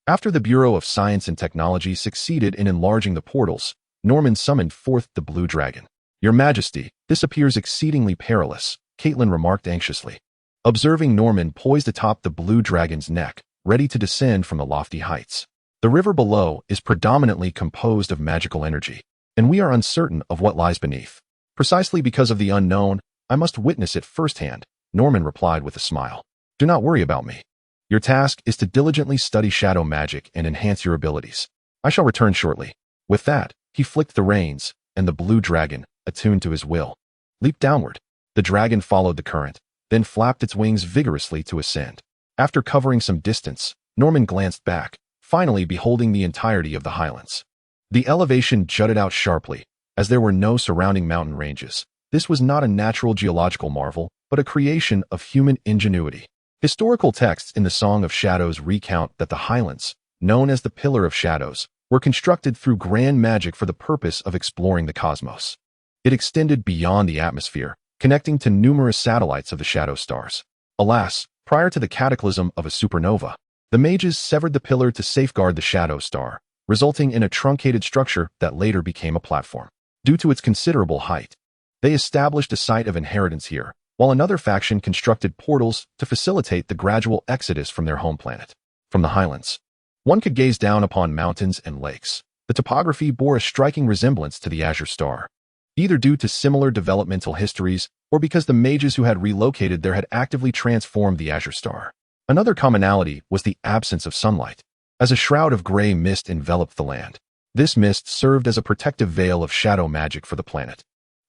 After the Bureau of Science and Technology succeeded in enlarging the portals, Norman summoned forth the Blue Dragon. "Your Majesty, this appears exceedingly perilous," Caitlin remarked anxiously. Observing Norman poised atop the Blue Dragon's neck, ready to descend from the lofty heights. "The river below is predominantly composed of magical energy, and we are uncertain of what lies beneath. Precisely because of the unknown, I must witness it firsthand," Norman replied with a smile. "Do not worry about me. Your task is to diligently study shadow magic and enhance your abilities. I shall return shortly." With that, he flicked the reins, and the Blue Dragon, attuned to his will, leaped downward. The dragon followed the current, then flapped its wings vigorously to ascend. After covering some distance, Norman glanced back, finally beholding the entirety of the highlands. The elevation jutted out sharply, as there were no surrounding mountain ranges. This was not a natural geological marvel, but a creation of human ingenuity. Historical texts in the Song of Shadows recount that the highlands, known as the Pillar of Shadows, were constructed through grand magic for the purpose of exploring the cosmos. It extended beyond the atmosphere, connecting to numerous satellites of the shadow stars. Alas, prior to the cataclysm of a supernova, the mages severed the pillar to safeguard the shadow star, resulting in a truncated structure that later became a platform. Due to its considerable height, they established a site of inheritance here, while another faction constructed portals to facilitate the gradual exodus from their home planet. From the highlands, one could gaze down upon mountains and lakes. The topography bore a striking resemblance to the Azure Star, either due to similar developmental histories or because the mages who had relocated there had actively transformed the Azure Star. Another commonality was the absence of sunlight, as a shroud of gray mist enveloped the land. This mist served as a protective veil of shadow magic for the planet.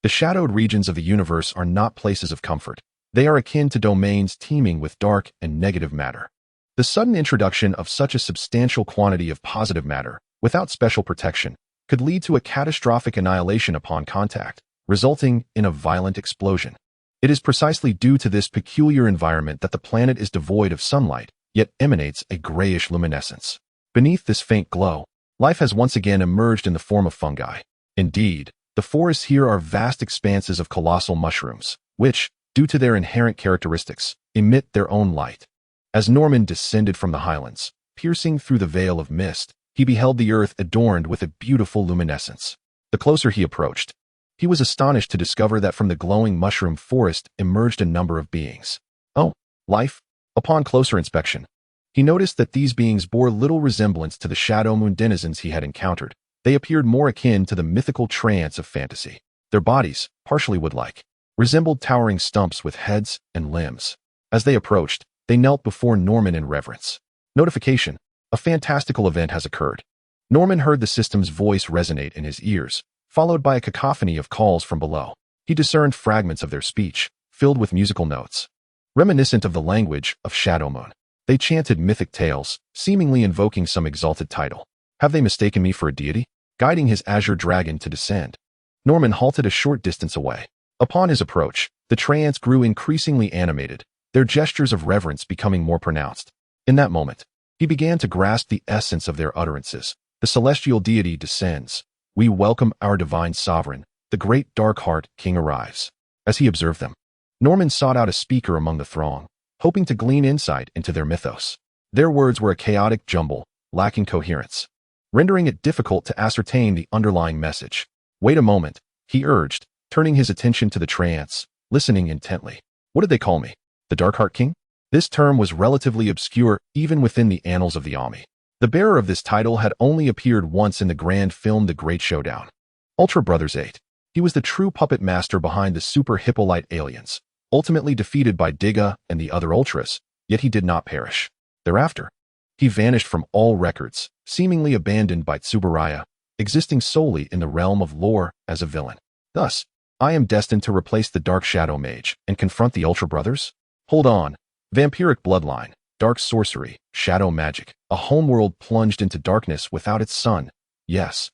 The shadowed regions of the universe are not places of comfort. They are akin to domains teeming with dark and negative matter. The sudden introduction of such a substantial quantity of positive matter, without special protection, could lead to a catastrophic annihilation upon contact, resulting in a violent explosion. It is precisely due to this peculiar environment that the planet is devoid of sunlight, yet emanates a grayish luminescence. Beneath this faint glow, life has once again emerged in the form of fungi. Indeed, the forests here are vast expanses of colossal mushrooms, which, due to their inherent characteristics, emit their own light. As Norman descended from the highlands, piercing through the veil of mist, he beheld the earth adorned with a beautiful luminescence. The closer he approached, he was astonished to discover that from the glowing mushroom forest emerged a number of beings. Oh, life? Upon closer inspection, he noticed that these beings bore little resemblance to the Shadow Moon denizens he had encountered. They appeared more akin to the mythical trance of fantasy. Their bodies, partially wood-like, resembled towering stumps with heads and limbs. As they approached, they knelt before Norman in reverence. Notification: a fantastical event has occurred. Norman heard the system's voice resonate in his ears, followed by a cacophony of calls from below. He discerned fragments of their speech, filled with musical notes, reminiscent of the language of Shadow Moon. They chanted mythic tales, seemingly invoking some exalted title. Have they mistaken me for a deity? Guiding his azure dragon to descend, Norman halted a short distance away. Upon his approach, the trance grew increasingly animated, their gestures of reverence becoming more pronounced. In that moment, he began to grasp the essence of their utterances. The celestial deity descends. We welcome our divine sovereign. The great dark heart king arrives. As he observed them, Norman sought out a speaker among the throng, hoping to glean insight into their mythos. Their words were a chaotic jumble, lacking coherence, rendering it difficult to ascertain the underlying message. Wait a moment, he urged, turning his attention to the trance, listening intently. What did they call me? The Darkheart King? This term was relatively obscure even within the annals of the Ami. The bearer of this title had only appeared once in the grand film The Great Showdown. Ultra Brothers 8. He was the true puppet master behind the Super Hippolyte aliens, ultimately defeated by Diga and the other Ultras, yet he did not perish. Thereafter, he vanished from all records, seemingly abandoned by Tsuburaya, existing solely in the realm of lore as a villain. Thus, I am destined to replace the Dark Shadow Mage and confront the Ultra Brothers? Hold on. Vampiric bloodline, dark sorcery, shadow magic, a homeworld plunged into darkness without its sun. Yes,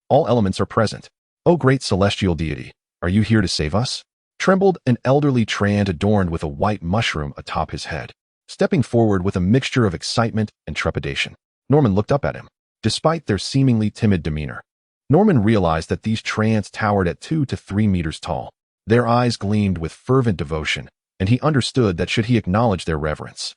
all elements are present. O great celestial deity, are you here to save us? Trembled an elderly Trand adorned with a white mushroom atop his head. Stepping forward with a mixture of excitement and trepidation, Norman looked up at him. Despite their seemingly timid demeanor, Norman realized that these Trands towered at 2 to 3 meters tall. Their eyes gleamed with fervent devotion, and he understood that should he acknowledge their reverence,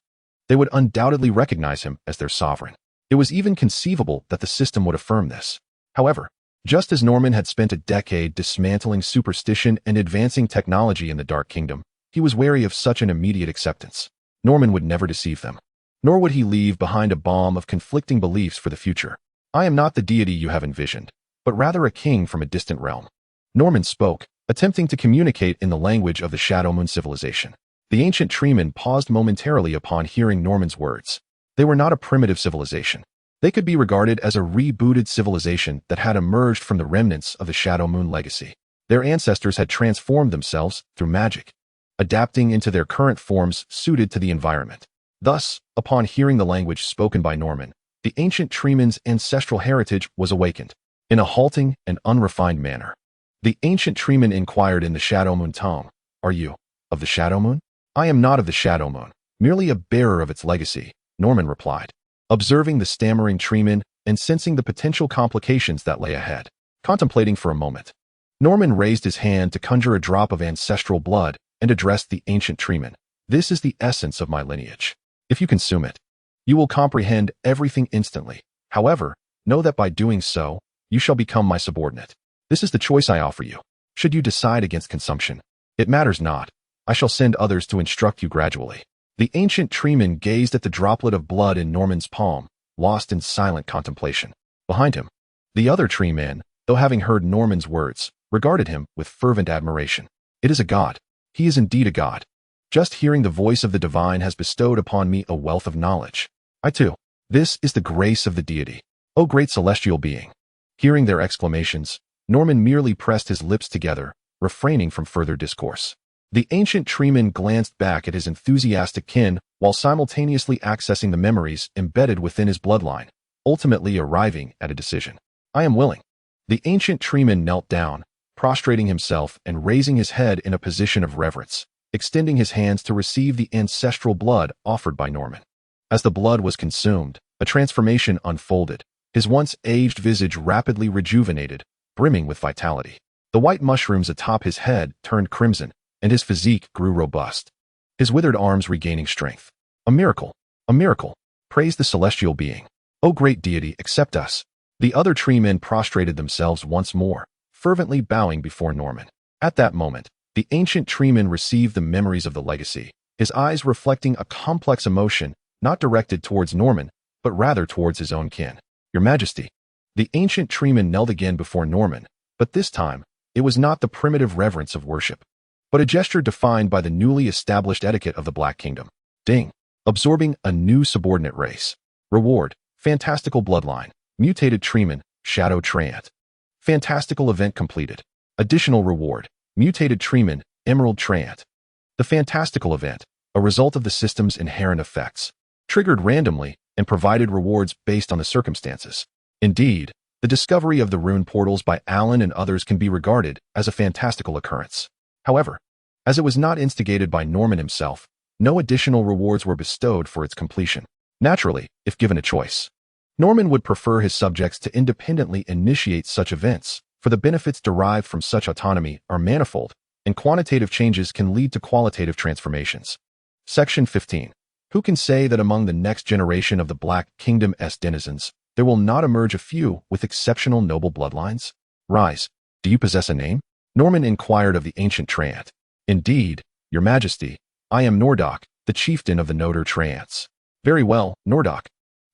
they would undoubtedly recognize him as their sovereign. It was even conceivable that the system would affirm this. However, just as Norman had spent a decade dismantling superstition and advancing technology in the Dark Kingdom, he was wary of such an immediate acceptance. Norman would never deceive them, nor would he leave behind a bomb of conflicting beliefs for the future. I am not the deity you have envisioned, but rather a king from a distant realm. Norman spoke, attempting to communicate in the language of the Shadow Moon civilization. The ancient treemen paused momentarily upon hearing Norman's words. They were not a primitive civilization. They could be regarded as a rebooted civilization that had emerged from the remnants of the Shadow Moon legacy. Their ancestors had transformed themselves through magic, adapting into their current forms suited to the environment. Thus, upon hearing the language spoken by Norman, the ancient treemen's ancestral heritage was awakened. In a halting and unrefined manner, the ancient treeman inquired in the Shadow Moon tongue, "Are you of the Shadow Moon?" "I am not of the Shadow Moon, merely a bearer of its legacy," Norman replied, observing the stammering treeman and sensing the potential complications that lay ahead. Contemplating for a moment, Norman raised his hand to conjure a drop of ancestral blood and addressed the ancient treeman. "This is the essence of my lineage. If you consume it, you will comprehend everything instantly. However, know that by doing so, you shall become my subordinate. This is the choice I offer you. Should you decide against consumption, it matters not. I shall send others to instruct you gradually." The ancient treeman gazed at the droplet of blood in Norman's palm, lost in silent contemplation. Behind him, the other treeman, though having heard Norman's words, regarded him with fervent admiration. "It is a god. He is indeed a god. Just hearing the voice of the divine has bestowed upon me a wealth of knowledge. I too. This is the grace of the deity. O great celestial being." Hearing their exclamations, Norman merely pressed his lips together, refraining from further discourse. The ancient treeman glanced back at his enthusiastic kin while simultaneously accessing the memories embedded within his bloodline, ultimately arriving at a decision. "I am willing." The ancient treeman knelt down, prostrating himself and raising his head in a position of reverence, extending his hands to receive the ancestral blood offered by Norman. As the blood was consumed, a transformation unfolded. His once aged visage rapidly rejuvenated, brimming with vitality. The white mushrooms atop his head turned crimson, and his physique grew robust, his withered arms regaining strength. "A miracle! A miracle! Praise the celestial being. O great deity, accept us." The other treemen prostrated themselves once more, fervently bowing before Norman. At that moment, the ancient treeman received the memories of the legacy, his eyes reflecting a complex emotion not directed towards Norman, but rather towards his own kin. "Your Majesty." The ancient treeman knelt again before Norman, but this time, it was not the primitive reverence of worship, but a gesture defined by the newly established etiquette of the Black Kingdom. Ding. Absorbing a new subordinate race. Reward: fantastical bloodline. Mutated treeman, Shadow Treant. Fantastical event completed. Additional reward: mutated treeman, Emerald Treant. The fantastical event, a result of the system's inherent effects, triggered randomly and provided rewards based on the circumstances. Indeed, the discovery of the rune portals by Alan and others can be regarded as a fantastical occurrence. However, as it was not instigated by Norman himself, no additional rewards were bestowed for its completion. Naturally, if given a choice, Norman would prefer his subjects to independently initiate such events, for the benefits derived from such autonomy are manifold, and quantitative changes can lead to qualitative transformations. Section 15. Who can say that among the next generation of the Black Kingdom's denizens, there will not emerge a few with exceptional noble bloodlines? Rise. Do you possess a name? Norman inquired of the ancient Treant. "Indeed, your Majesty, I am Nordok, the chieftain of the Noder Treants." "Very well, Nordok.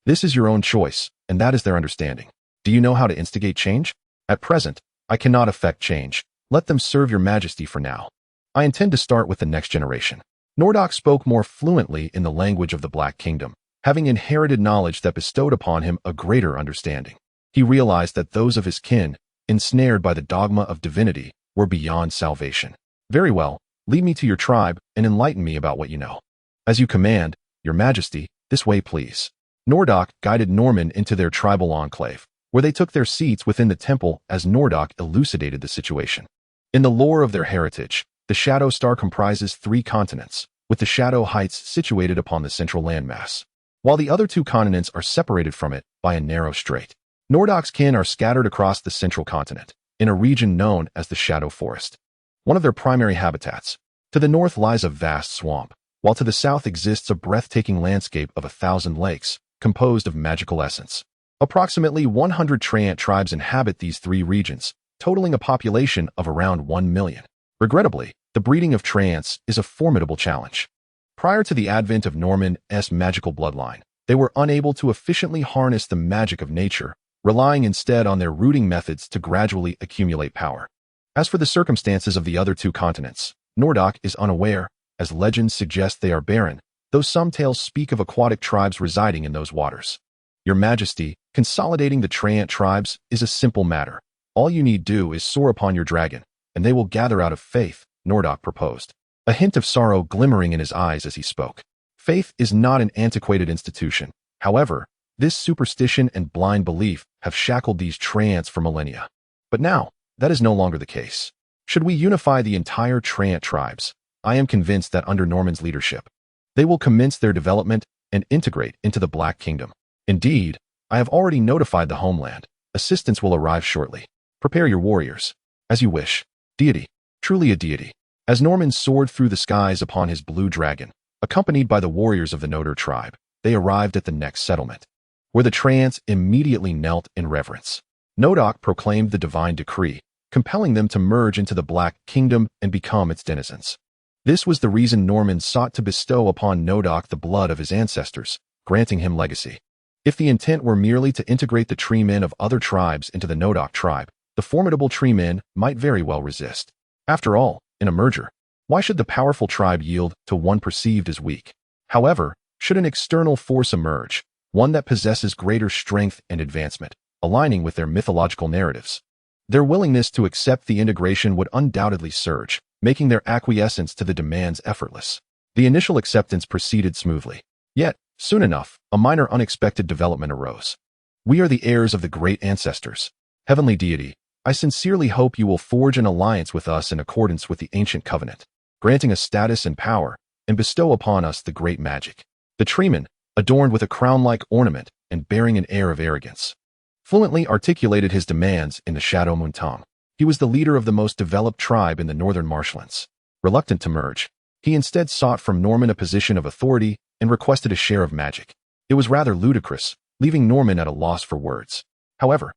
This is your own choice, and that is their understanding. Do you know how to instigate change?" "At present, I cannot effect change. Let them serve your Majesty for now. I intend to start with the next generation." Nordok spoke more fluently in the language of the Black Kingdom, having inherited knowledge that bestowed upon him a greater understanding. He realized that those of his kin, ensnared by the dogma of divinity, were beyond salvation. "Very well, lead me to your tribe and enlighten me about what you know." "As you command, your Majesty, this way please." Nordok guided Norman into their tribal enclave, where they took their seats within the temple as Nordok elucidated the situation. In the lore of their heritage, the Shadow Star comprises 3 continents, with the Shadow Heights situated upon the central landmass, while the other 2 continents are separated from it by a narrow strait. Nordok's kin are scattered across the central continent, in a region known as the Shadow Forest. One of their primary habitats, To the north lies a vast swamp, while to the south exists a breathtaking landscape of 1,000 lakes, composed of magical essence. Approximately 100 Treant tribes inhabit these three regions, totaling a population of around 1 million. Regrettably, the breeding of Treants is a formidable challenge. Prior to the advent of Norman's magical bloodline, they were unable to efficiently harness the magic of nature, relying instead on their rooting methods to gradually accumulate power. As for the circumstances of the other two continents, Nordock is unaware, as legends suggest they are barren, though some tales speak of aquatic tribes residing in those waters. Your Majesty, consolidating the Treant tribes is a simple matter. All you need do is soar upon your dragon, and they will gather out of faith, Nordock proposed, a hint of sorrow glimmering in his eyes as he spoke. Faith is not an antiquated institution. However, this superstition and blind belief have shackled these Treants for millennia. But now, that is no longer the case. Should we unify the entire Treant tribes, I am convinced that under Norman's leadership, they will commence their development and integrate into the Black Kingdom. Indeed, I have already notified the homeland. Assistance will arrive shortly. Prepare your warriors. As you wish. Deity. Truly a deity. As Norman soared through the skies upon his blue dragon, accompanied by the warriors of the Noder tribe, they arrived at the next settlement, where the Treants immediately knelt in reverence. Nordock proclaimed the divine decree, compelling them to merge into the Black Kingdom and become its denizens. This was the reason Norman sought to bestow upon Nordock the blood of his ancestors, granting him legacy. If the intent were merely to integrate the treemen of other tribes into the Nordock tribe, the formidable treemen might very well resist. After all, in a merger, why should the powerful tribe yield to one perceived as weak? However, should an external force emerge, one that possesses greater strength and advancement, aligning with their mythological narratives, their willingness to accept the integration would undoubtedly surge, making their acquiescence to the demands effortless. The initial acceptance proceeded smoothly. Yet, soon enough, a minor unexpected development arose. We are the heirs of the great ancestors. Heavenly deity, I sincerely hope you will forge an alliance with us in accordance with the ancient covenant, granting us status and power, and bestow upon us the great magic. The treeman, adorned with a crown-like ornament and bearing an air of arrogance, fluently articulated his demands in the Shadow Moon tongue. He was the leader of the most developed tribe in the northern marshlands. Reluctant to merge, he instead sought from Norman a position of authority and requested a share of magic. It was rather ludicrous, leaving Norman at a loss for words. However,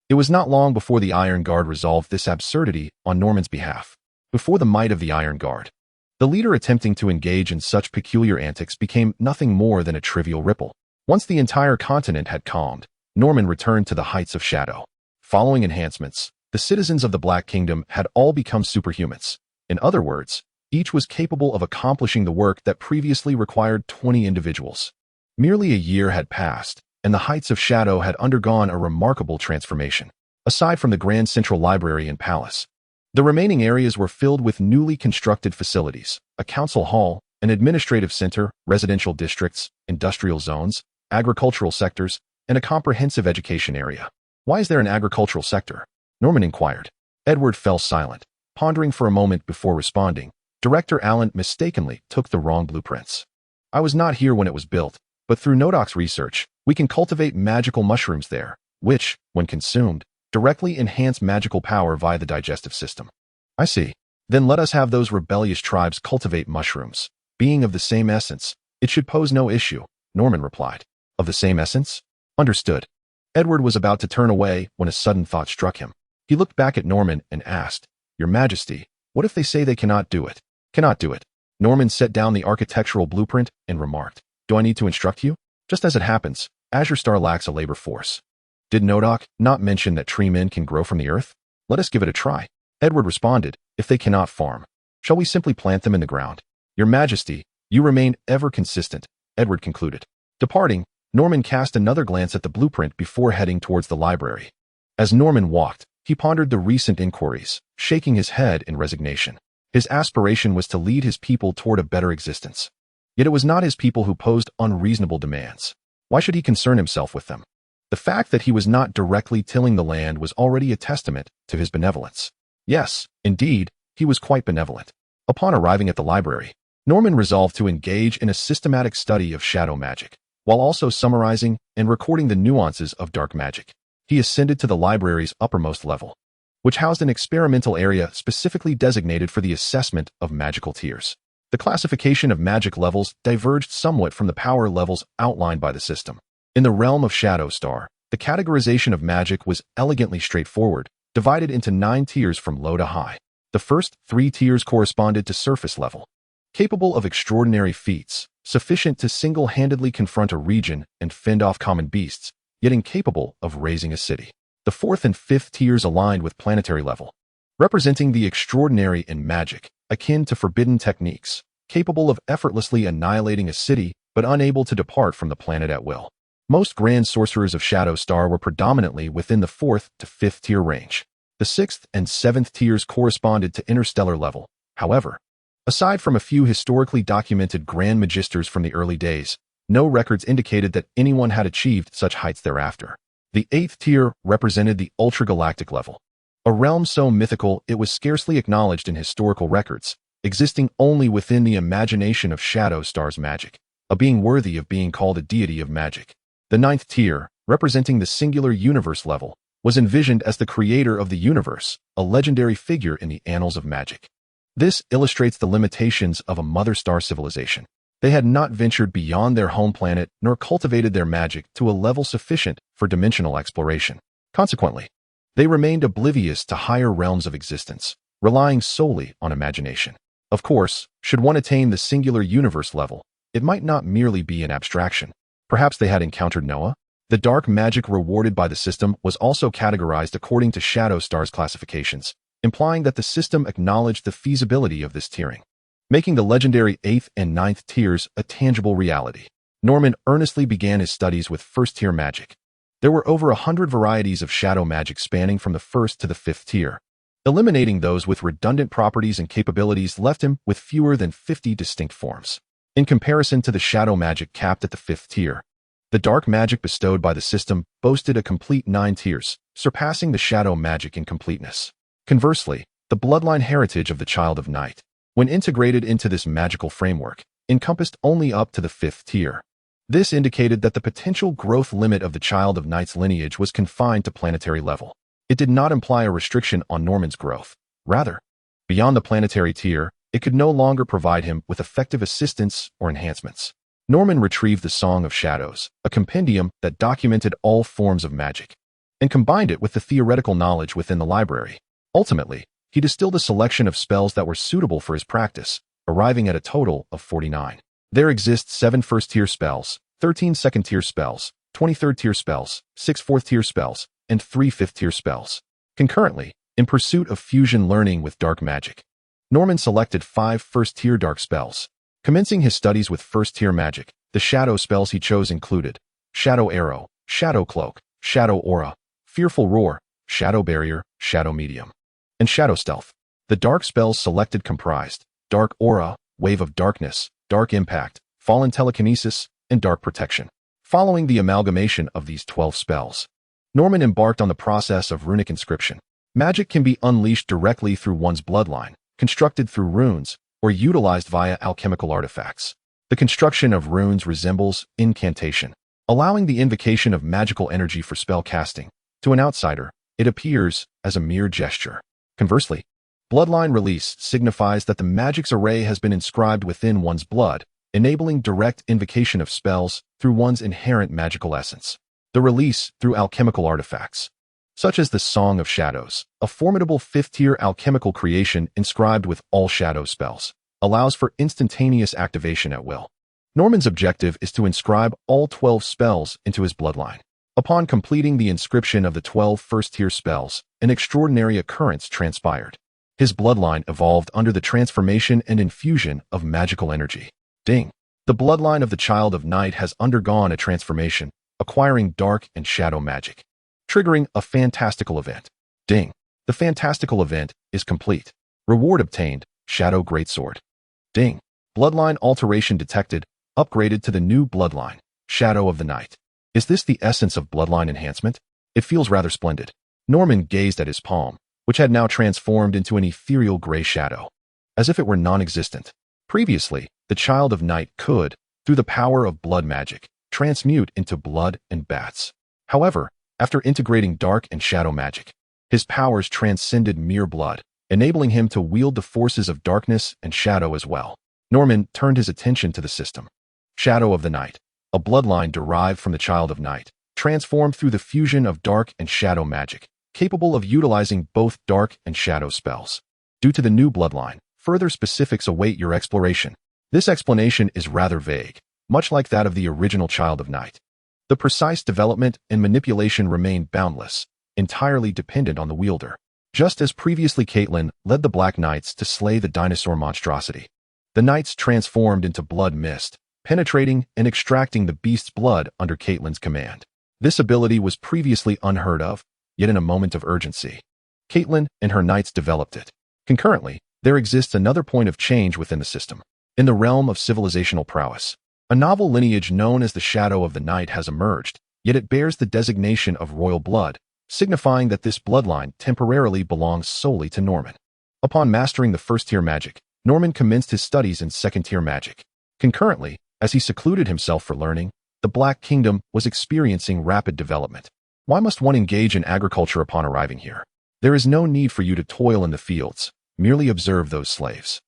it was not long before the Iron Guard resolved this absurdity on Norman's behalf. Before the might of the Iron Guard, the leader attempting to engage in such peculiar antics became nothing more than a trivial ripple. Once the entire continent had calmed, Norman returned to the heights of shadow. Following enhancements, the citizens of the Black Kingdom had all become superhumans. In other words, each was capable of accomplishing the work that previously required 20 individuals. Merely a year had passed, and the heights of shadow had undergone a remarkable transformation. Aside from the Grand Central Library and Palace, the remaining areas were filled with newly constructed facilities, a council hall, an administrative center, residential districts, industrial zones, agricultural sectors, and a comprehensive education area. Why is there an agricultural sector? Norman inquired. Edward fell silent, pondering for a moment before responding. Director Allen mistakenly took the wrong blueprints. I was not here when it was built, but through Nordock's research, we can cultivate magical mushrooms there, which, when consumed, directly enhance magical power via the digestive system. I see. Then let us have those rebellious tribes cultivate mushrooms. Being of the same essence, it should pose no issue, Norman replied. Of the same essence? Understood. Edward was about to turn away when a sudden thought struck him. He looked back at Norman and asked, Your Majesty, what if they say they cannot do it? Cannot do it. Norman set down the architectural blueprint and remarked, Do I need to instruct you? Just as it happens, Azure Star lacks a labor force. Did Nordock not mention that treemen can grow from the earth? Let us give it a try. Edward responded, If they cannot farm, shall we simply plant them in the ground? Your Majesty, you remain ever consistent, Edward concluded. Departing, Norman cast another glance at the blueprint before heading towards the library. As Norman walked, he pondered the recent inquiries, shaking his head in resignation. His aspiration was to lead his people toward a better existence. Yet it was not his people who posed unreasonable demands. Why should he concern himself with them? The fact that he was not directly tilling the land was already a testament to his benevolence. Yes, indeed, he was quite benevolent. Upon arriving at the library, Norman resolved to engage in a systematic study of shadow magic, while also summarizing and recording the nuances of dark magic. He ascended to the library's uppermost level. which housed an experimental area specifically designated for the assessment of magical tiers. The classification of magic levels diverged somewhat from the power levels outlined by the system. In the realm of Shadow Star, the categorization of magic was elegantly straightforward, divided into 9 tiers from low to high. The first 3 tiers corresponded to surface level, capable of extraordinary feats, sufficient to single-handedly confront a region and fend off common beasts, yet incapable of raising a city. The 4th and 5th tiers aligned with planetary level, representing the extraordinary in magic, akin to forbidden techniques, capable of effortlessly annihilating a city but unable to depart from the planet at will. Most grand sorcerers of Shadow Star were predominantly within the 4th to 5th tier range. The 6th and 7th tiers corresponded to interstellar level. However, aside from a few historically documented Grand Magisters from the early days, no records indicated that anyone had achieved such heights thereafter. The 8th tier represented the ultragalactic level, a realm so mythical it was scarcely acknowledged in historical records, existing only within the imagination of Shadow Star's magic, a being worthy of being called a deity of magic. The 9th tier, representing the singular universe level, was envisioned as the creator of the universe, a legendary figure in the annals of magic. This illustrates the limitations of a Mother Star civilization. They had not ventured beyond their home planet nor cultivated their magic to a level sufficient for dimensional exploration. Consequently, they remained oblivious to higher realms of existence, relying solely on imagination. Of course, should one attain the singular universe level, it might not merely be an abstraction. Perhaps they had encountered Noah? The dark magic rewarded by the system was also categorized according to Shadow Star's classifications, implying that the system acknowledged the feasibility of this tiering, making the legendary 8th and 9th tiers a tangible reality. Norman earnestly began his studies with first-tier magic. There were over 100 varieties of shadow magic spanning from the 1st to the 5th tier. Eliminating those with redundant properties and capabilities left him with fewer than 50 distinct forms. In comparison to the shadow magic capped at the 5th tier, the dark magic bestowed by the system boasted a complete 9 tiers, surpassing the shadow magic in completeness. Conversely, the bloodline heritage of the Child of Night, when integrated into this magical framework, encompassed only up to the 5th tier. This indicated that the potential growth limit of the Child of Night's lineage was confined to planetary level. It did not imply a restriction on Norman's growth. Rather, beyond the planetary tier, it could no longer provide him with effective assistance or enhancements. Norman retrieved the Song of Shadows, a compendium that documented all forms of magic, and combined it with the theoretical knowledge within the library. Ultimately, he distilled a selection of spells that were suitable for his practice, arriving at a total of 49. There exist 7 first-tier spells, 13 second-tier spells, 20 third-tier spells, 6 fourth-tier spells, and 3 fifth-tier spells. Concurrently, in pursuit of fusion learning with dark magic, Norman selected 5 first-tier dark spells. Commencing his studies with first-tier magic, the shadow spells he chose included Shadow Arrow, Shadow Cloak, Shadow Aura, Fearful Roar, Shadow Barrier, Shadow Medium, and Shadow Stealth. The dark spells selected comprised Dark Aura, Wave of Darkness, Dark Impact, Fallen Telekinesis, and Dark Protection. Following the amalgamation of these 12 spells, Norman embarked on the process of runic inscription. Magic can be unleashed directly through one's bloodline, constructed through runes, or utilized via alchemical artifacts. The construction of runes resembles incantation, allowing the invocation of magical energy for spell casting. To an outsider, it appears as a mere gesture. Conversely, bloodline release signifies that the magic's array has been inscribed within one's blood, enabling direct invocation of spells through one's inherent magical essence. The release through alchemical artifacts, such as the Song of Shadows, a formidable 5th-tier alchemical creation inscribed with all shadow spells, allows for instantaneous activation at will. Norman's objective is to inscribe all 12 spells into his bloodline. Upon completing the inscription of the 12 first-tier spells, an extraordinary occurrence transpired. His bloodline evolved under the transformation and infusion of magical energy. Ding! The bloodline of the Child of Night has undergone a transformation, acquiring dark and shadow magic, triggering a fantastical event. Ding! The fantastical event is complete. Reward obtained, Shadow Greatsword. Ding! Bloodline alteration detected, upgraded to the new bloodline, Shadow of the Night. Is this the essence of bloodline enhancement? It feels rather splendid. Norman gazed at his palm, which had now transformed into an ethereal gray shadow, as if it were non-existent. Previously, the Child of Night could, through the power of blood magic, transmute into blood and bats. However, after integrating dark and shadow magic, His powers transcended mere blood, enabling him to wield the forces of darkness and shadow as well. Norman turned his attention to the system. Shadow of the Night, a bloodline derived from the Child of Night, transformed through the fusion of dark and shadow magic, capable of utilizing both dark and shadow spells. Due to the new bloodline, further specifics await your exploration. This explanation is rather vague, much like that of the original Child of Night. The precise development and manipulation remain boundless, entirely dependent on the wielder. Just as previously Caitlyn led the Black Knights to slay the dinosaur monstrosity. The Knights transformed into blood mist, penetrating and extracting the beast's blood under Caitlyn's command. This ability was previously unheard of, yet in a moment of urgency, Caitlyn and her Knights developed it. Concurrently, there exists another point of change within the system. In the realm of civilizational prowess, a novel lineage known as the Shadow of the Night has emerged, yet it bears the designation of royal blood, signifying that this bloodline temporarily belongs solely to Norman. Upon mastering the first-tier magic, Norman commenced his studies in second-tier magic. Concurrently, as he secluded himself for learning, the Black Kingdom was experiencing rapid development. Why must one engage in agriculture upon arriving here? There is no need for you to toil in the fields, merely observe those slaves.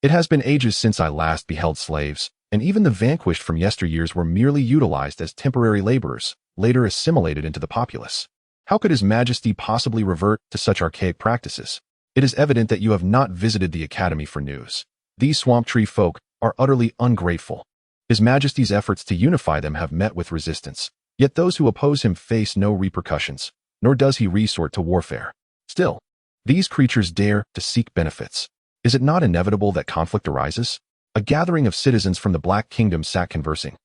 It has been ages since I last beheld slaves, and even the vanquished from yesteryears were merely utilized as temporary laborers, later assimilated into the populace. How could His Majesty possibly revert to such archaic practices? It is evident that you have not visited the Academy for news. These swamp tree folk are utterly ungrateful. His Majesty's efforts to unify them have met with resistance, yet those who oppose him face no repercussions, nor does he resort to warfare. Still, these creatures dare to seek benefits. Is it not inevitable that conflict arises? A gathering of citizens from the Black Kingdom sat conversing,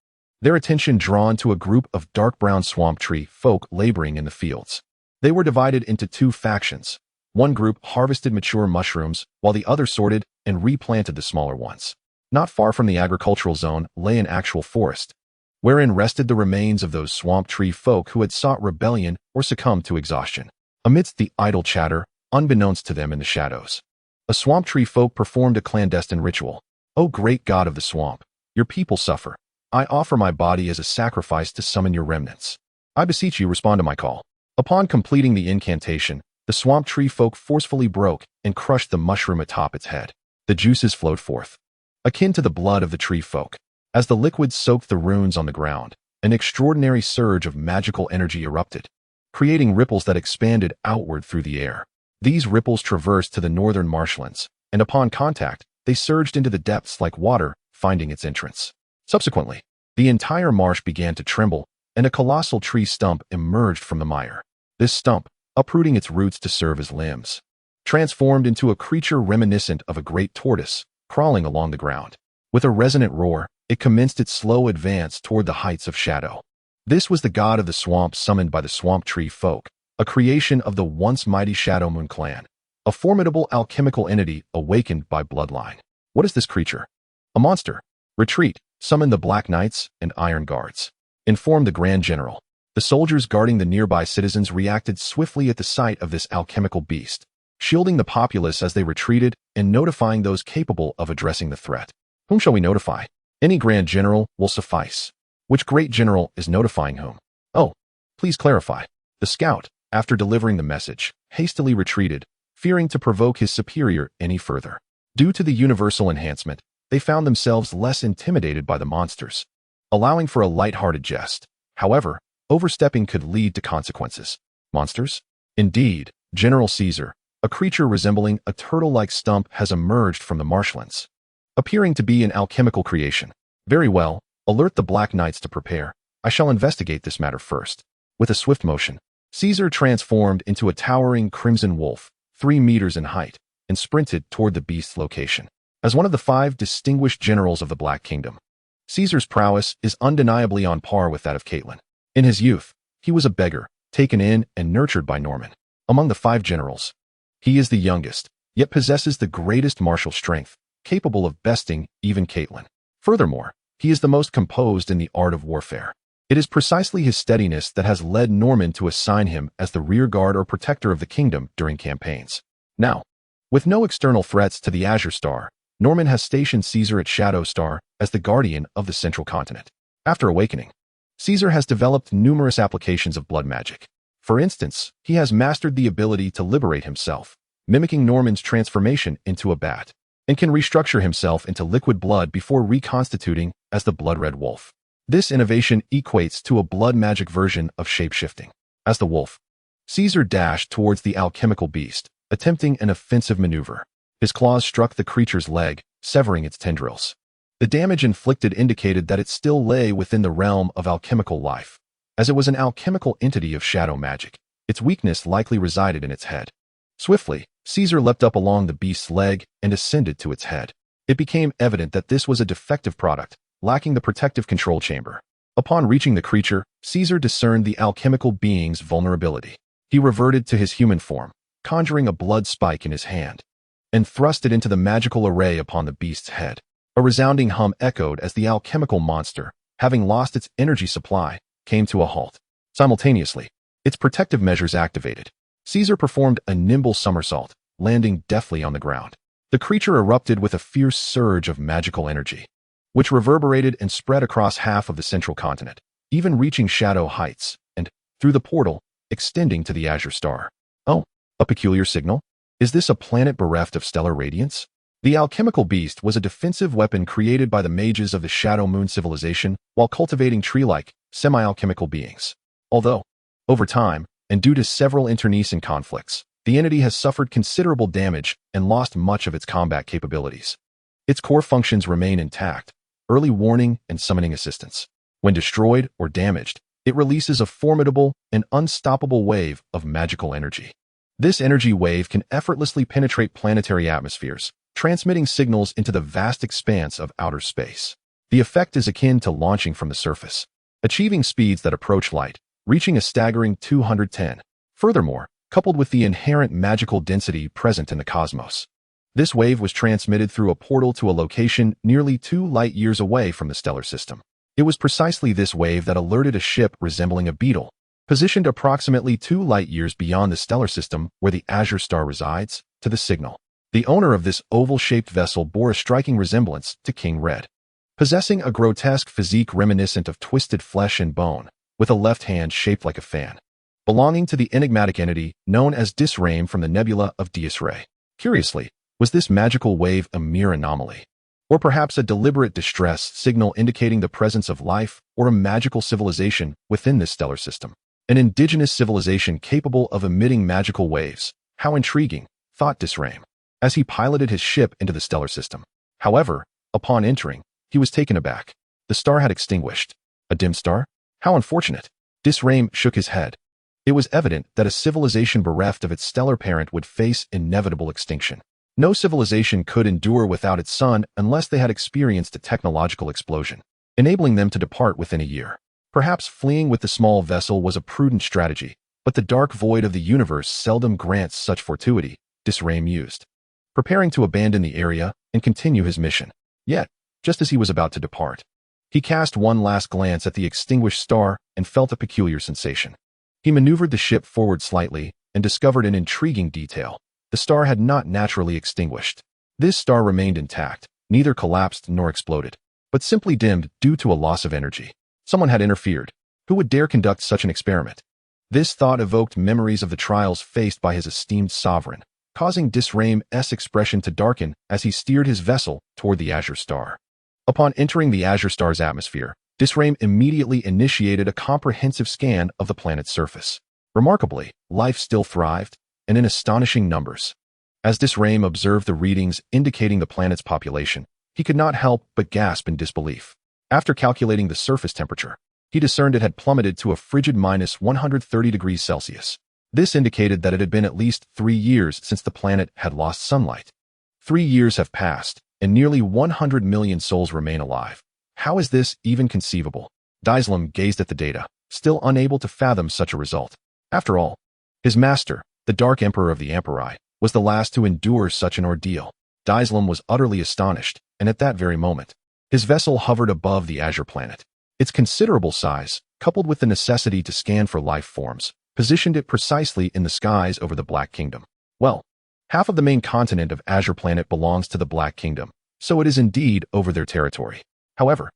their attention drawn to a group of dark brown swamp tree folk laboring in the fields. They were divided into two factions. One group harvested mature mushrooms, while the other sorted and replanted the smaller ones. Not far from the agricultural zone lay an actual forest, wherein rested the remains of those swamp tree folk who had sought rebellion or succumbed to exhaustion. Amidst the idle chatter, unbeknownst to them in the shadows, a swamp tree folk performed a clandestine ritual. "O great god of the swamp, your people suffer. I offer my body as a sacrifice to summon your remnants. I beseech you, respond to my call." Upon completing the incantation, the swamp tree folk forcefully broke and crushed the mushroom atop its head. The juices flowed forth, akin to the blood of the tree folk. As the liquid soaked the runes on the ground, an extraordinary surge of magical energy erupted, creating ripples that expanded outward through the air. These ripples traversed to the northern marshlands, and upon contact, they surged into the depths like water, finding its entrance. Subsequently, the entire marsh began to tremble, and a colossal tree stump emerged from the mire. This stump, uprooting its roots to serve as limbs, transformed into a creature reminiscent of a great tortoise, crawling along the ground. With a resonant roar, it commenced its slow advance toward the heights of shadow. This was the god of the swamp summoned by the swamp tree folk, a creation of the once mighty Shadow Moon clan, a formidable alchemical entity awakened by bloodline. What is this creature? A monster. Retreat, summon the Black Knights and Iron Guards. Inform the Grand General. The soldiers guarding the nearby citizens reacted swiftly at the sight of this alchemical beast, shielding the populace as they retreated and notifying those capable of addressing the threat. Whom shall we notify? Any Grand General will suffice. Which great general is notifying whom? Oh, please clarify. The scout, after delivering the message, hastily retreated, fearing to provoke his superior any further. Due to the universal enhancement, they found themselves less intimidated by the monsters, allowing for a light-hearted jest. However, overstepping could lead to consequences. Monsters? Indeed, General Caesar, a creature resembling a turtle-like stump, has emerged from the marshlands, appearing to be an alchemical creation. Very well, alert the Black Knights to prepare. I shall investigate this matter first. With a swift motion, Caesar transformed into a towering crimson wolf, 3 meters in height, and sprinted toward the beast's location. As one of the 5 distinguished generals of the Black Kingdom, Caesar's prowess is undeniably on par with that of Caitlyn. In his youth, he was a beggar, taken in and nurtured by Norman. Among the 5 generals, he is the youngest, yet possesses the greatest martial strength, capable of besting even Caitlyn. Furthermore, he is the most composed in the art of warfare. It is precisely his steadiness that has led Norman to assign him as the rear guard or protector of the kingdom during campaigns. Now, with no external threats to the Azure Star, Norman has stationed Caesar at Shadow Star as the guardian of the central continent. After awakening, Caesar has developed numerous applications of blood magic. For instance, he has mastered the ability to liberate himself, mimicking Norman's transformation into a bat, and can restructure himself into liquid blood before reconstituting as the blood-red wolf. This innovation equates to a blood magic version of shapeshifting. As the wolf, Caesar dashed towards the alchemical beast, attempting an offensive maneuver. His claws struck the creature's leg, severing its tendrils. The damage inflicted indicated that it still lay within the realm of alchemical life. As it was an alchemical entity of shadow magic, its weakness likely resided in its head. Swiftly, Caesar leapt up along the beast's leg and ascended to its head. It became evident that this was a defective product, lacking the protective control chamber. Upon reaching the creature, Caesar discerned the alchemical being's vulnerability. He reverted to his human form, conjuring a blood spike in his hand, and thrust it into the magical array upon the beast's head. A resounding hum echoed as the alchemical monster, having lost its energy supply, came to a halt. Simultaneously, its protective measures activated. Caesar performed a nimble somersault, landing deftly on the ground. The creature erupted with a fierce surge of magical energy, which reverberated and spread across half of the central continent, even reaching shadow heights, and, through the portal, extending to the azure star. Oh, a peculiar signal? Is this a planet bereft of stellar radiance? The alchemical beast was a defensive weapon created by the mages of the Shadow Moon civilization while cultivating tree-like, semi-alchemical beings. Although, over time, and due to several internecine conflicts, the entity has suffered considerable damage and lost much of its combat capabilities. Its core functions remain intact: early warning and summoning assistance. When destroyed or damaged, it releases a formidable and unstoppable wave of magical energy. This energy wave can effortlessly penetrate planetary atmospheres, transmitting signals into the vast expanse of outer space. The effect is akin to launching from the surface, achieving speeds that approach light, reaching a staggering 210. Furthermore, coupled with the inherent magical density present in the cosmos, this wave was transmitted through a portal to a location nearly 2 light-years away from the stellar system. It was precisely this wave that alerted a ship resembling a beetle, positioned approximately 2 light-years beyond the stellar system where the azure star resides, to the signal. The owner of this oval-shaped vessel bore a striking resemblance to King Red, possessing a grotesque physique reminiscent of twisted flesh and bone, with a left hand shaped like a fan, belonging to the enigmatic entity known as Disraim from the nebula of Dies Irae. Curiously, was this magical wave a mere anomaly, or perhaps a deliberate distress signal indicating the presence of life or a magical civilization within this stellar system? An indigenous civilization capable of emitting magical waves. How intriguing, thought Disraim, as he piloted his ship into the stellar system. However, upon entering, he was taken aback. The star had extinguished. A dim star? How unfortunate. Disraim shook his head. It was evident that a civilization bereft of its stellar parent would face inevitable extinction. No civilization could endure without its sun unless they had experienced a technological explosion, enabling them to depart within a year. Perhaps fleeing with the small vessel was a prudent strategy, but the dark void of the universe seldom grants such fortuity, Disraim mused, preparing to abandon the area and continue his mission. Yet, just as he was about to depart, he cast one last glance at the extinguished star and felt a peculiar sensation. He maneuvered the ship forward slightly and discovered an intriguing detail. The star had not naturally extinguished. This star remained intact, neither collapsed nor exploded, but simply dimmed due to a loss of energy. Someone had interfered. Who would dare conduct such an experiment? This thought evoked memories of the trials faced by his esteemed sovereign, causing Disraim's expression to darken as he steered his vessel toward the azure star. Upon entering the azure star's atmosphere, Disraim immediately initiated a comprehensive scan of the planet's surface. Remarkably, life still thrived, and in astonishing numbers. As Disraim observed the readings indicating the planet's population, he could not help but gasp in disbelief. After calculating the surface temperature, he discerned it had plummeted to a frigid -130°C. This indicated that it had been at least 3 years since the planet had lost sunlight. 3 years have passed, and nearly 100 million souls remain alive. How is this even conceivable? Dislam gazed at the data, still unable to fathom such a result. After all, his master, the Dark Emperor of the Amperi, was the last to endure such an ordeal. Dislam was utterly astonished, and at that very moment, his vessel hovered above the azure planet. Its considerable size, coupled with the necessity to scan for life forms, positioned it precisely in the skies over the Black Kingdom. Well, half of the main continent of Azure Planet belongs to the Black Kingdom, so it is indeed over their territory. However,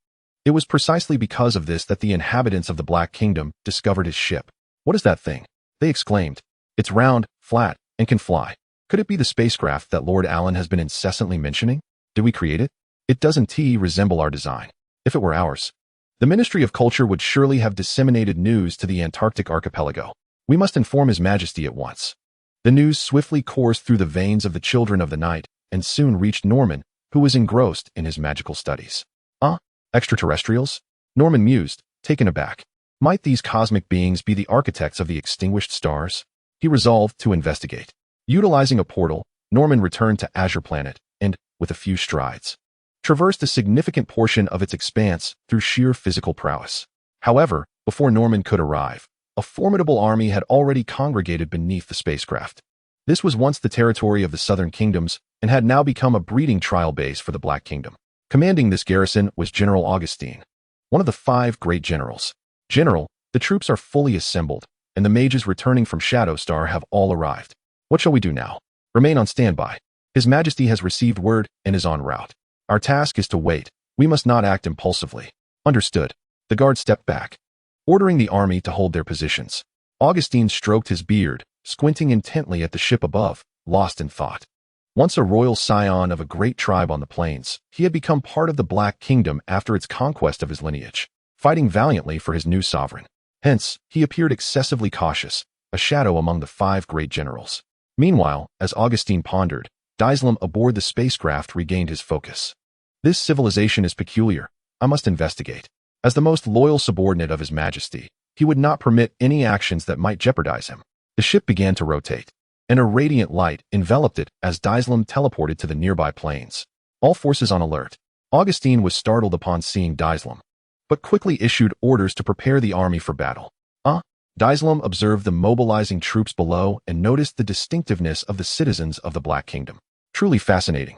it was precisely because of this that the inhabitants of the Black Kingdom discovered his ship. What is that thing? They exclaimed. It's round, flat, and can fly. Could it be the spacecraft that Lord Allen has been incessantly mentioning? Did we create it? It doesn't resemble our design. If it were ours, the Ministry of Culture would surely have disseminated news to the Antarctic archipelago. We must inform His Majesty at once. The news swiftly coursed through the veins of the children of the night and soon reached Norman, who was engrossed in his magical studies. Extraterrestrials? Norman mused, taken aback. Might these cosmic beings be the architects of the extinguished stars? He resolved to investigate. Utilizing a portal, Norman returned to Azure Planet and, with a few strides, traversed a significant portion of its expanse through sheer physical prowess. However, before Norman could arrive, a formidable army had already congregated beneath the spacecraft. This was once the territory of the Southern Kingdoms and had now become a breeding trial base for the Black Kingdom. Commanding this garrison was General Augustine, one of the 5 great generals. General, the troops are fully assembled, and the mages returning from Shadow Star have all arrived. What shall we do now? Remain on standby. His Majesty has received word and is en route. Our task is to wait. We must not act impulsively. Understood. The guard stepped back, ordering the army to hold their positions. Augustine stroked his beard, squinting intently at the ship above, lost in thought. Once a royal scion of a great tribe on the plains, he had become part of the Black Kingdom after its conquest of his lineage, fighting valiantly for his new sovereign. Hence, he appeared excessively cautious, a shadow among the 5 great generals. Meanwhile, as Augustine pondered, Dyslam aboard the spacecraft regained his focus. This civilization is peculiar. I must investigate. As the most loyal subordinate of His Majesty, he would not permit any actions that might jeopardize him. The ship began to rotate, and a radiant light enveloped it as Dyslam teleported to the nearby plains. All forces on alert. Augustine was startled upon seeing Dyslam, but quickly issued orders to prepare the army for battle. Dyslam observed the mobilizing troops below and noticed the distinctiveness of the citizens of the Black Kingdom. Truly fascinating.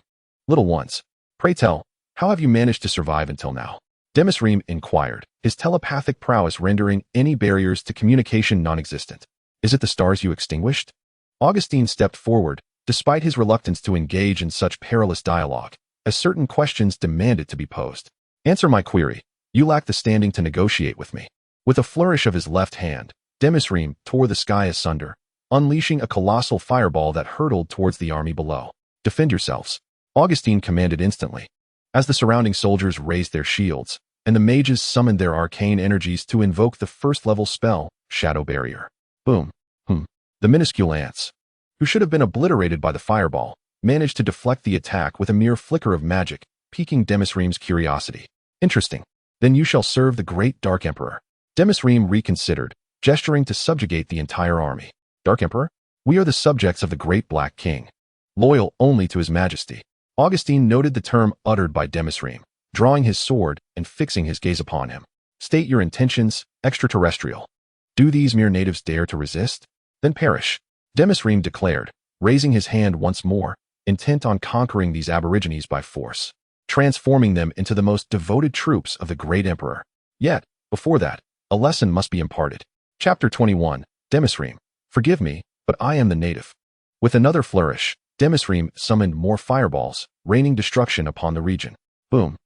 Little ones, pray tell, how have you managed to survive until now? Demisrim inquired, his telepathic prowess rendering any barriers to communication non-existent. Is it the stars you extinguished? Augustine stepped forward, despite his reluctance to engage in such perilous dialogue, as certain questions demanded to be posed. Answer my query. You lack the standing to negotiate with me. With a flourish of his left hand, Demisrim tore the sky asunder, unleashing a colossal fireball that hurtled towards the army below. Defend yourselves, Augustine commanded instantly. As the surrounding soldiers raised their shields, and the mages summoned their arcane energies to invoke the first-level spell, Shadow Barrier. Boom. The minuscule ants, who should have been obliterated by the fireball, managed to deflect the attack with a mere flicker of magic, piquing Demisrim's curiosity. Interesting. Then you shall serve the great Dark Emperor. Demisrim reconsidered, gesturing to subjugate the entire army. Dark Emperor? We are the subjects of the great Black King, loyal only to His Majesty. Augustine noted the term uttered by Demisrim, drawing his sword and fixing his gaze upon him. State your intentions, extraterrestrial. Do these mere natives dare to resist? Then perish, Demisrim declared, raising his hand once more, intent on conquering these aborigines by force, transforming them into the most devoted troops of the great emperor. Yet, before that, a lesson must be imparted. Chapter 21, Demisrim, forgive me, but I am the native. With another flourish, Demisrim summoned more fireballs, raining destruction upon the region. Boom.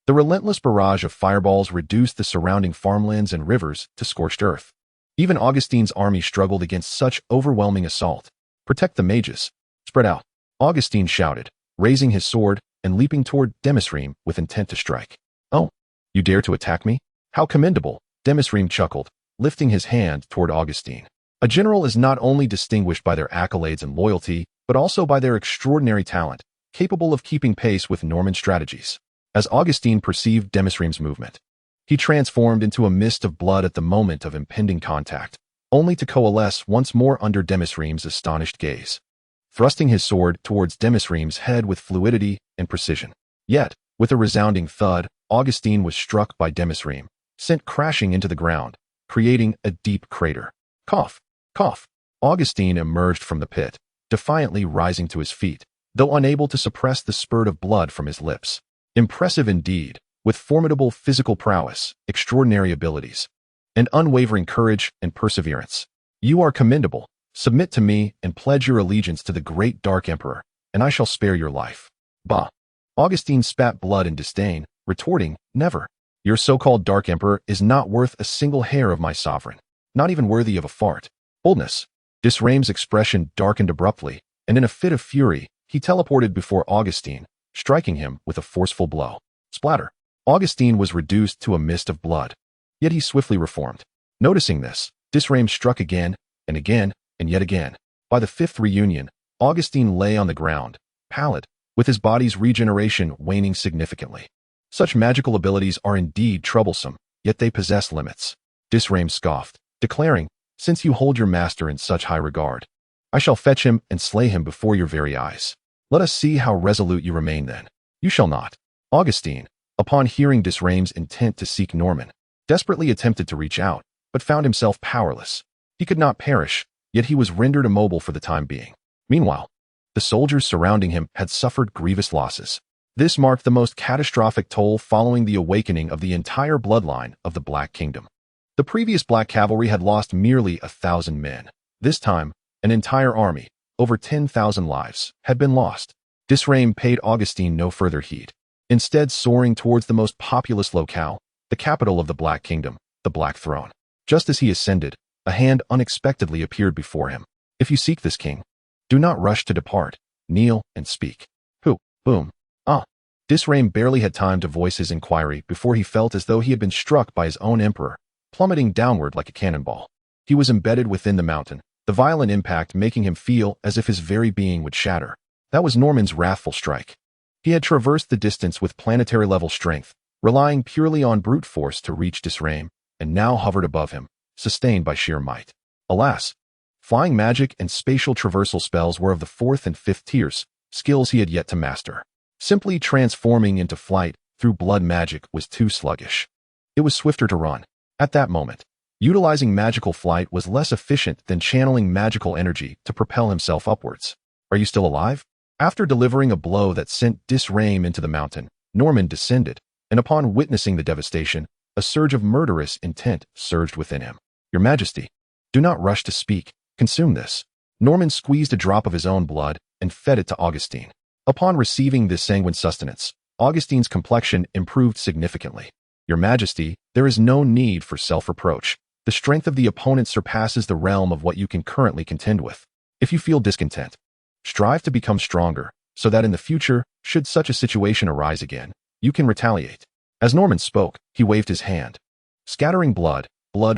The relentless barrage of fireballs reduced the surrounding farmlands and rivers to scorched earth. Even Augustine's army struggled against such overwhelming assault. Protect the mages. Spread out, Augustine shouted, raising his sword and leaping toward Demisrim with intent to strike. Oh, you dare to attack me? How commendable, Demisrim chuckled, lifting his hand toward Augustine. A general is not only distinguished by their accolades and loyalty, but also by their extraordinary talent, capable of keeping pace with Norman strategies. As Augustine perceived Demisrim's movement, he transformed into a mist of blood at the moment of impending contact, only to coalesce once more under Demisrim's astonished gaze, thrusting his sword towards Demisrim's head with fluidity and precision. Yet, with a resounding thud, Augustine was struck by Demisrim, sent crashing into the ground, creating a deep crater. Cough, cough. Augustine emerged from the pit, defiantly rising to his feet, though unable to suppress the spurt of blood from his lips. Impressive indeed, with formidable physical prowess, extraordinary abilities, and unwavering courage and perseverance. You are commendable. Submit to me and pledge your allegiance to the great Dark Emperor, and I shall spare your life. Bah! Augustine spat blood in disdain, retorting, never. Your so-called Dark Emperor is not worth a single hair of my sovereign, not even worthy of a fart. Boldness. Disrame's expression darkened abruptly, and in a fit of fury, he teleported before Augustine, striking him with a forceful blow. Splatter. Augustine was reduced to a mist of blood. Yet he swiftly reformed. Noticing this, Disrame struck again, and again, and yet again. By the fifth reunion, Augustine lay on the ground, pallid, with his body's regeneration waning significantly. Such magical abilities are indeed troublesome, yet they possess limits. Disrame scoffed, declaring, "Since you hold your master in such high regard, I shall fetch him and slay him before your very eyes. Let us see how resolute you remain then." "You shall not." Augustine, upon hearing Disrame's intent to seek Norman, desperately attempted to reach out, but found himself powerless. He could not perish, yet he was rendered immobile for the time being. Meanwhile, the soldiers surrounding him had suffered grievous losses. This marked the most catastrophic toll following the awakening of the entire bloodline of the Black Kingdom. The previous Black Cavalry had lost merely 1,000 men. This time, an entire army, over 10,000 lives, had been lost. Disrame paid Augustine no further heed, instead soaring towards the most populous locale, the capital of the Black Kingdom, the Black Throne. Just as he ascended, a hand unexpectedly appeared before him. "If you seek this king, do not rush to depart. Kneel and speak." "Who?" Boom. "Ah." Disrame barely had time to voice his inquiry before he felt as though he had been struck by his own emperor, plummeting downward like a cannonball. He was embedded within the mountain, the violent impact making him feel as if his very being would shatter. That was Norman's wrathful strike. He had traversed the distance with planetary-level strength, relying purely on brute force to reach Disrame, and now hovered above him, sustained by sheer might. Alas, flying magic and spatial traversal spells were of the 4th and 5th tiers, skills he had yet to master. Simply transforming into flight through blood magic was too sluggish. It was swifter to run. At that moment, utilizing magical flight was less efficient than channeling magical energy to propel himself upwards. "Are you still alive?" After delivering a blow that sent Disrame into the mountain, Norman descended, and upon witnessing the devastation, a surge of murderous intent surged within him. "Your Majesty, do not rush to speak. Consume this." Norman squeezed a drop of his own blood and fed it to Augustine. Upon receiving this sanguine sustenance, Augustine's complexion improved significantly. "Your Majesty, there is no need for self-reproach. The strength of the opponent surpasses the realm of what you can currently contend with. If you feel discontent, strive to become stronger, so that in the future, should such a situation arise again, you can retaliate." As Norman spoke, he waved his hand, scattering blood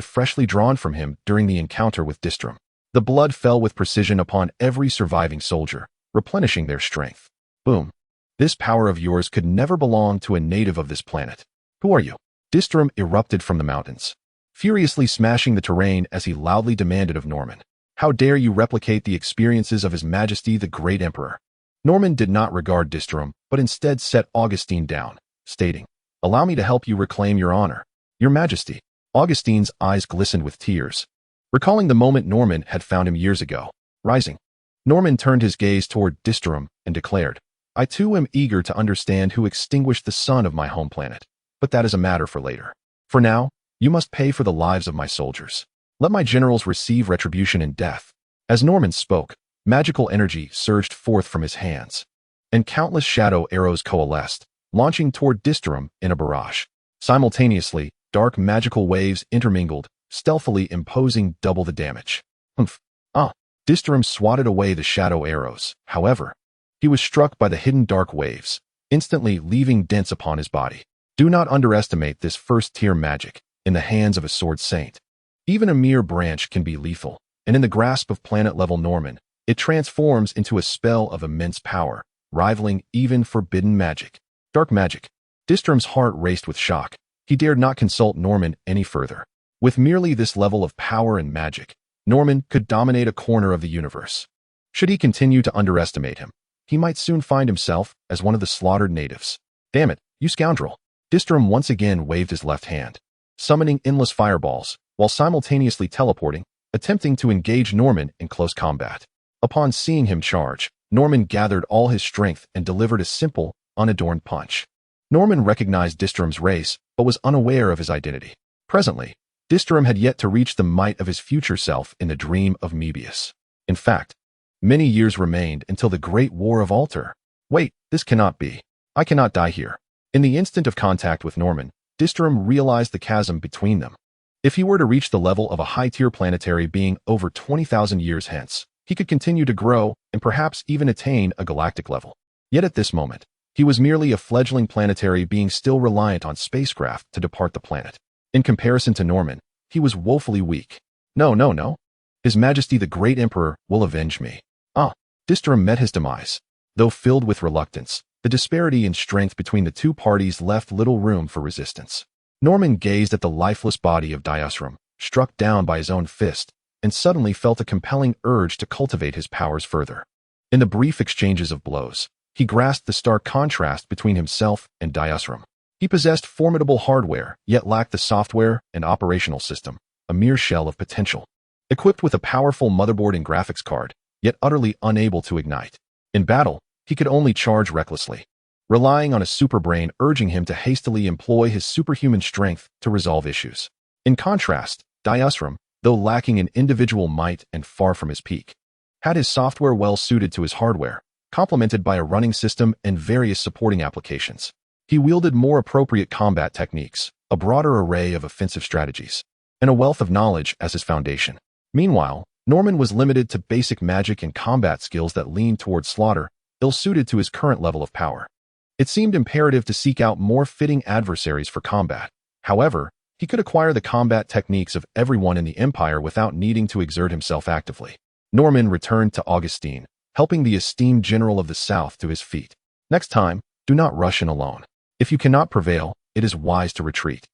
freshly drawn from him during the encounter with Disrame. The blood fell with precision upon every surviving soldier, replenishing their strength. Boom. "This power of yours could never belong to a native of this planet. Who are you?" Disrame erupted from the mountains, furiously smashing the terrain as he loudly demanded of Norman, "How dare you replicate the experiences of His Majesty the Great Emperor?" Norman did not regard Disrame, but instead set Augustine down, stating, "Allow me to help you reclaim your honor." "Your Majesty." Augustine's eyes glistened with tears, recalling the moment Norman had found him years ago. Rising, Norman turned his gaze toward Disrame and declared, "I too am eager to understand who extinguished the sun of my home planet, but that is a matter for later. For now, you must pay for the lives of my soldiers. Let my generals receive retribution in death." As Norman spoke, magical energy surged forth from his hands, and countless shadow arrows coalesced, launching toward Disrame in a barrage. Simultaneously, dark magical waves intermingled, stealthily imposing double the damage. "Humph. Ah." Disrame swatted away the shadow arrows. However, he was struck by the hidden dark waves, instantly leaving dents upon his body. Do not underestimate this first-tier magic in the hands of a sword saint. Even a mere branch can be lethal, and in the grasp of planet-level Norman, it transforms into a spell of immense power, rivaling even forbidden magic. Dark magic. Disrame's heart raced with shock. He dared not consult Norman any further. With merely this level of power and magic, Norman could dominate a corner of the universe. Should he continue to underestimate him, he might soon find himself as one of the slaughtered natives. "Damn it, you scoundrel." Disrame once again waved his left hand, summoning endless fireballs, while simultaneously teleporting, attempting to engage Norman in close combat. Upon seeing him charge, Norman gathered all his strength and delivered a simple, unadorned punch. Norman recognized Disrame's race, but was unaware of his identity. Presently, Disrame had yet to reach the might of his future self in the dream of Mebius. In fact, many years remained until the Great War of Alter. Wait, this cannot be. I cannot die here. In the instant of contact with Norman, Disrame realized the chasm between them. If he were to reach the level of a high-tier planetary being over 20,000 years hence, he could continue to grow and perhaps even attain a galactic level. Yet at this moment, he was merely a fledgling planetary being still reliant on spacecraft to depart the planet. In comparison to Norman, he was woefully weak. No, no, no. His Majesty the Great Emperor will avenge me. Disterum met his demise. Though filled with reluctance, the disparity in strength between the two parties left little room for resistance. Norman gazed at the lifeless body of Diusrum, struck down by his own fist, and suddenly felt a compelling urge to cultivate his powers further. In the brief exchanges of blows, he grasped the stark contrast between himself and Diusrum. He possessed formidable hardware, yet lacked the software and operational system, a mere shell of potential. Equipped with a powerful motherboard and graphics card, yet utterly unable to ignite. In battle, he could only charge recklessly, relying on a superbrain urging him to hastily employ his superhuman strength to resolve issues. In contrast, Diusrum, though lacking in individual might and far from his peak, had his software well suited to his hardware, complemented by a running system and various supporting applications. He wielded more appropriate combat techniques, a broader array of offensive strategies, and a wealth of knowledge as his foundation. Meanwhile, Norman was limited to basic magic and combat skills that leaned toward slaughter, ill-suited to his current level of power. It seemed imperative to seek out more fitting adversaries for combat. However, he could acquire the combat techniques of everyone in the Empire without needing to exert himself actively. Norman returned to Augustine, helping the esteemed general of the South to his feet. Next time, do not rush in alone. If you cannot prevail, it is wise to retreat.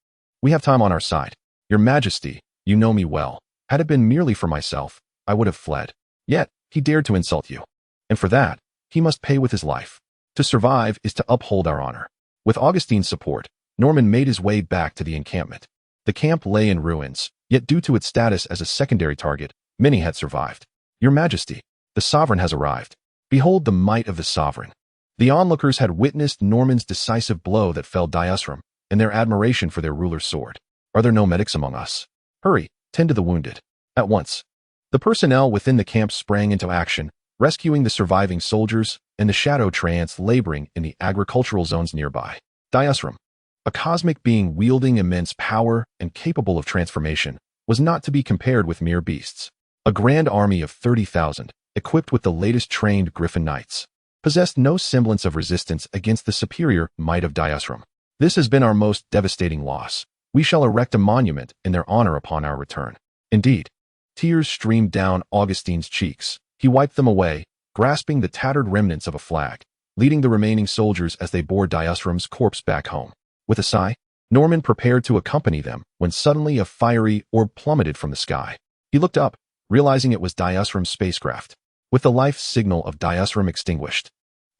We have time on our side. Your Majesty, you know me well. Had it been merely for myself, I would have fled. Yet, he dared to insult you. And for that, he must pay with his life. To survive is to uphold our honor. With Augustine's support, Norman made his way back to the encampment. The camp lay in ruins, yet due to its status as a secondary target, many had survived. Your Majesty, the sovereign has arrived. Behold the might of the sovereign. The onlookers had witnessed Norman's decisive blow that felled Diusrum, and their admiration for their ruler's sword. Are there no medics among us? Hurry, tend to the wounded. At once. The personnel within the camp sprang into action, rescuing the surviving soldiers and the shadow treants laboring in the agricultural zones nearby. Diusrum, a cosmic being wielding immense power and capable of transformation, was not to be compared with mere beasts. A grand army of 30,000, equipped with the latest trained Griffin Knights, possessed no semblance of resistance against the superior might of Diusrum. This has been our most devastating loss. We shall erect a monument in their honor upon our return. Indeed, tears streamed down Augustine's cheeks. He wiped them away, grasping the tattered remnants of a flag, leading the remaining soldiers as they bore Diusrum's corpse back home. With a sigh, Norman prepared to accompany them when suddenly a fiery orb plummeted from the sky. He looked up, realizing it was Diusrum's spacecraft. With the life signal of Diusrum extinguished,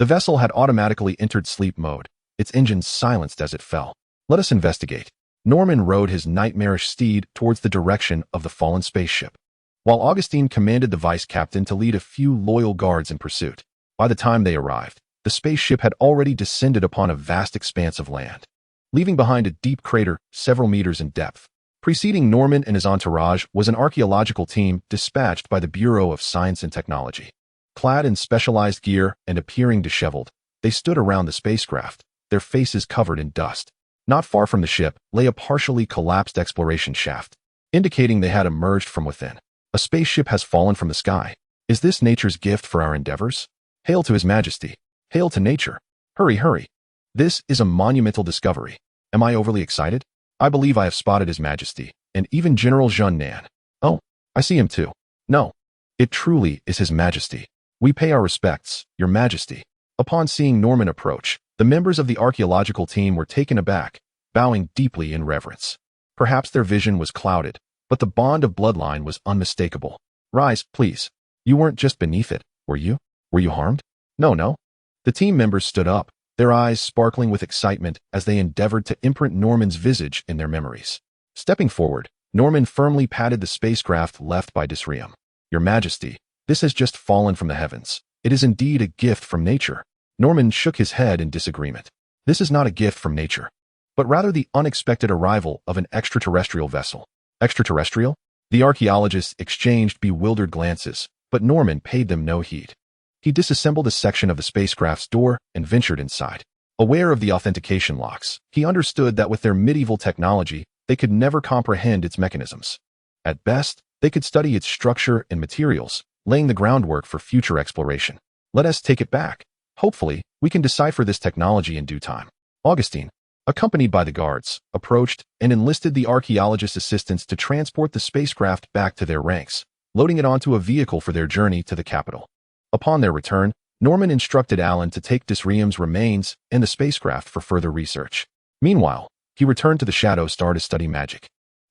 the vessel had automatically entered sleep mode, its engines silenced as it fell. Let us investigate. Norman rode his nightmarish steed towards the direction of the fallen spaceship, while Augustine commanded the vice captain to lead a few loyal guards in pursuit. By the time they arrived, the spaceship had already descended upon a vast expanse of land, leaving behind a deep crater several meters in depth. Preceding Norman and his entourage was an archaeological team dispatched by the Bureau of Science and Technology. Clad in specialized gear and appearing disheveled, they stood around the spacecraft, their faces covered in dust. Not far from the ship lay a partially collapsed exploration shaft, indicating they had emerged from within. A spaceship has fallen from the sky. Is this nature's gift for our endeavors? Hail to His Majesty. Hail to nature. Hurry, hurry. This is a monumental discovery. Am I overly excited? I believe I have spotted His Majesty, and even General Jean Nan. Oh, I see him too. No, it truly is His Majesty. We pay our respects, Your Majesty. Upon seeing Norman approach, the members of the archaeological team were taken aback, bowing deeply in reverence. Perhaps their vision was clouded, but the bond of bloodline was unmistakable. Rise, please. You weren't just beneath it, were you? Were you harmed? No, no. The team members stood up, their eyes sparkling with excitement as they endeavored to imprint Norman's visage in their memories. Stepping forward, Norman firmly patted the spacecraft left by Disrium. Your Majesty, this has just fallen from the heavens. It is indeed a gift from nature. Norman shook his head in disagreement. This is not a gift from nature, but rather the unexpected arrival of an extraterrestrial vessel. Extraterrestrial? The archaeologists exchanged bewildered glances, but Norman paid them no heed. He disassembled a section of the spacecraft's door and ventured inside. Aware of the authentication locks, he understood that with their medieval technology, they could never comprehend its mechanisms. At best, they could study its structure and materials, laying the groundwork for future exploration. Let us take it back. Hopefully, we can decipher this technology in due time. Augustine, accompanied by the guards, approached and enlisted the archaeologists' assistance to transport the spacecraft back to their ranks, loading it onto a vehicle for their journey to the capital. Upon their return, Norman instructed Alan to take Disrium's remains and the spacecraft for further research. Meanwhile, he returned to the Shadow Star to study magic,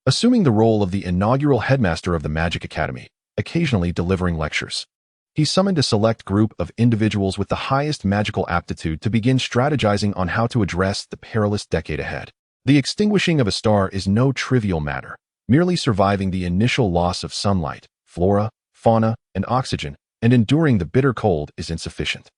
assuming the role of the inaugural headmaster of the Magic Academy, occasionally delivering lectures. He summoned a select group of individuals with the highest magical aptitude to begin strategizing on how to address the perilous decade ahead. The extinguishing of a star is no trivial matter. Merely surviving the initial loss of sunlight, flora, fauna, and oxygen, and enduring the bitter cold is insufficient.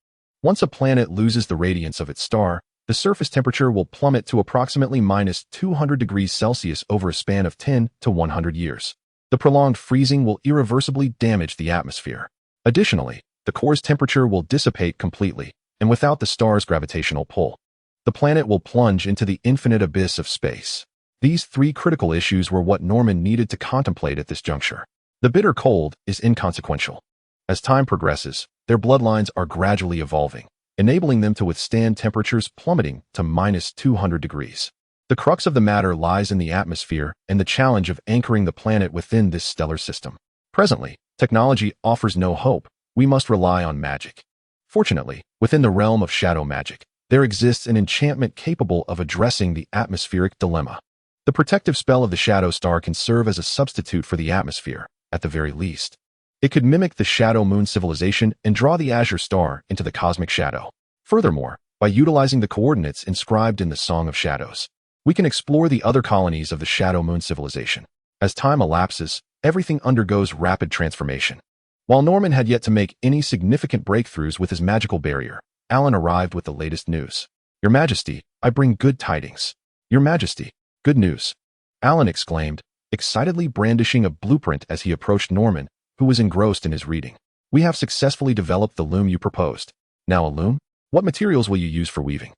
Once a planet loses the radiance of its star, the surface temperature will plummet to approximately -200 degrees Celsius over a span of 10 to 100 years. The prolonged freezing will irreversibly damage the atmosphere. Additionally, the core's temperature will dissipate completely, and without the star's gravitational pull, the planet will plunge into the infinite abyss of space. These three critical issues were what Norman needed to contemplate at this juncture. The bitter cold is inconsequential. As time progresses, their bloodlines are gradually evolving, enabling them to withstand temperatures plummeting to -200 degrees. The crux of the matter lies in the atmosphere and the challenge of anchoring the planet within this stellar system. Presently, technology offers no hope. We must rely on magic. Fortunately, within the realm of shadow magic, there exists an enchantment capable of addressing the atmospheric dilemma. The protective spell of the Shadow Star can serve as a substitute for the atmosphere, at the very least. It could mimic the Shadow Moon civilization and draw the Azure Star into the cosmic shadow. Furthermore, by utilizing the coordinates inscribed in the Song of Shadows, we can explore the other colonies of the Shadow Moon civilization. As time elapses, everything undergoes rapid transformation. While Norman had yet to make any significant breakthroughs with his magical barrier, Alan arrived with the latest news. "Your Majesty, I bring good tidings." "Your Majesty, good news," Alan exclaimed, excitedly brandishing a blueprint as he approached Norman, who was engrossed in his reading. "We have successfully developed the loom you proposed." "Now a loom? What materials will you use for weaving?"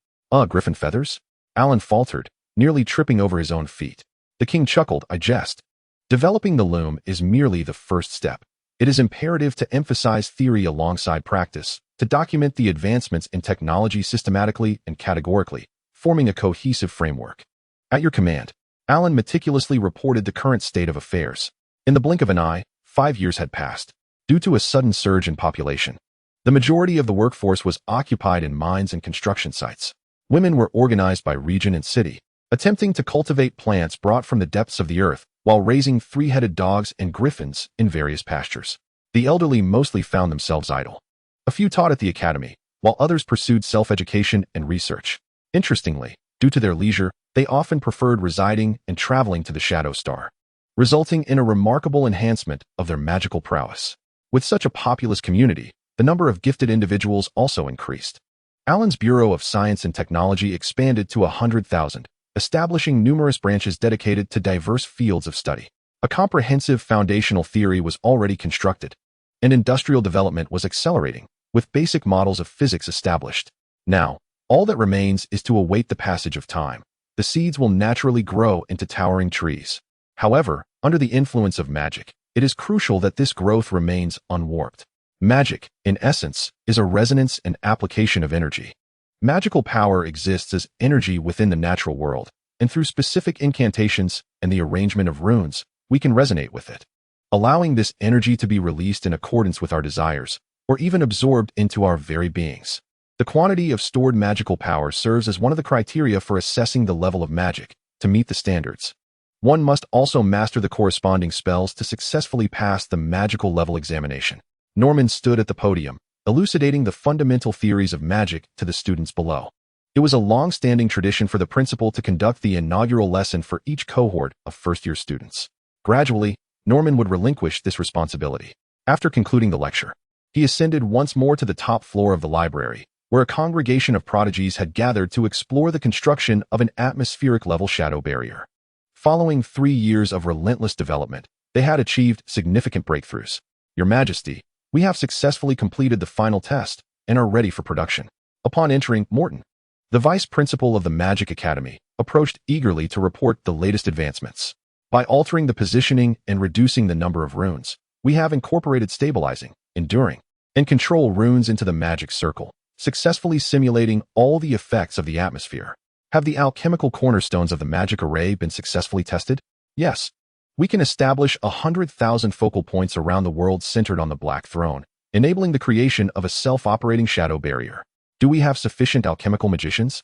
Griffin feathers?" Alan faltered, nearly tripping over his own feet. The king chuckled. "I jest. Developing the loom is merely the first step. It is imperative to emphasize theory alongside practice, to document the advancements in technology systematically and categorically, forming a cohesive framework." "At your command." Alan meticulously reported the current state of affairs. In the blink of an eye, 5 years had passed. Due to a sudden surge in population, the majority of the workforce was occupied in mines and construction sites. Women were organized by region and city, attempting to cultivate plants brought from the depths of the earth, while raising three-headed dogs and griffins in various pastures. The elderly mostly found themselves idle. A few taught at the academy, while others pursued self-education and research. Interestingly, due to their leisure, they often preferred residing and traveling to the Shadow Star, resulting in a remarkable enhancement of their magical prowess. With such a populous community, the number of gifted individuals also increased. Alan's Bureau of Science and Technology expanded to 100,000, establishing numerous branches dedicated to diverse fields of study. A comprehensive foundational theory was already constructed, and industrial development was accelerating, with basic models of physics established. Now, all that remains is to await the passage of time. The seeds will naturally grow into towering trees. However, under the influence of magic, it is crucial that this growth remains unwarped. Magic, in essence, is a resonance and application of energy. Magical power exists as energy within the natural world, and through specific incantations and the arrangement of runes, we can resonate with it, allowing this energy to be released in accordance with our desires, or even absorbed into our very beings. The quantity of stored magical power serves as one of the criteria for assessing the level of magic. To meet the standards, one must also master the corresponding spells to successfully pass the magical level examination. Norman stood at the podium, elucidating the fundamental theories of magic to the students below. It was a long-standing tradition for the principal to conduct the inaugural lesson for each cohort of first-year students. Gradually, Norman would relinquish this responsibility. After concluding the lecture, he ascended once more to the top floor of the library, where a congregation of prodigies had gathered to explore the construction of an atmospheric-level shadow barrier. Following 3 years of relentless development, they had achieved significant breakthroughs. "Your Majesty, we have successfully completed the final test and are ready for production." Upon entering, Morton, the vice principal of the Magic Academy, approached eagerly to report the latest advancements. By altering the positioning and reducing the number of runes, we have incorporated stabilizing, enduring, and control runes into the magic circle, successfully simulating all the effects of the atmosphere. Have the alchemical cornerstones of the magic array been successfully tested? Yes. We can establish 100,000 focal points around the world centered on the Black Throne, enabling the creation of a self-operating shadow barrier. Do we have sufficient alchemical magicians?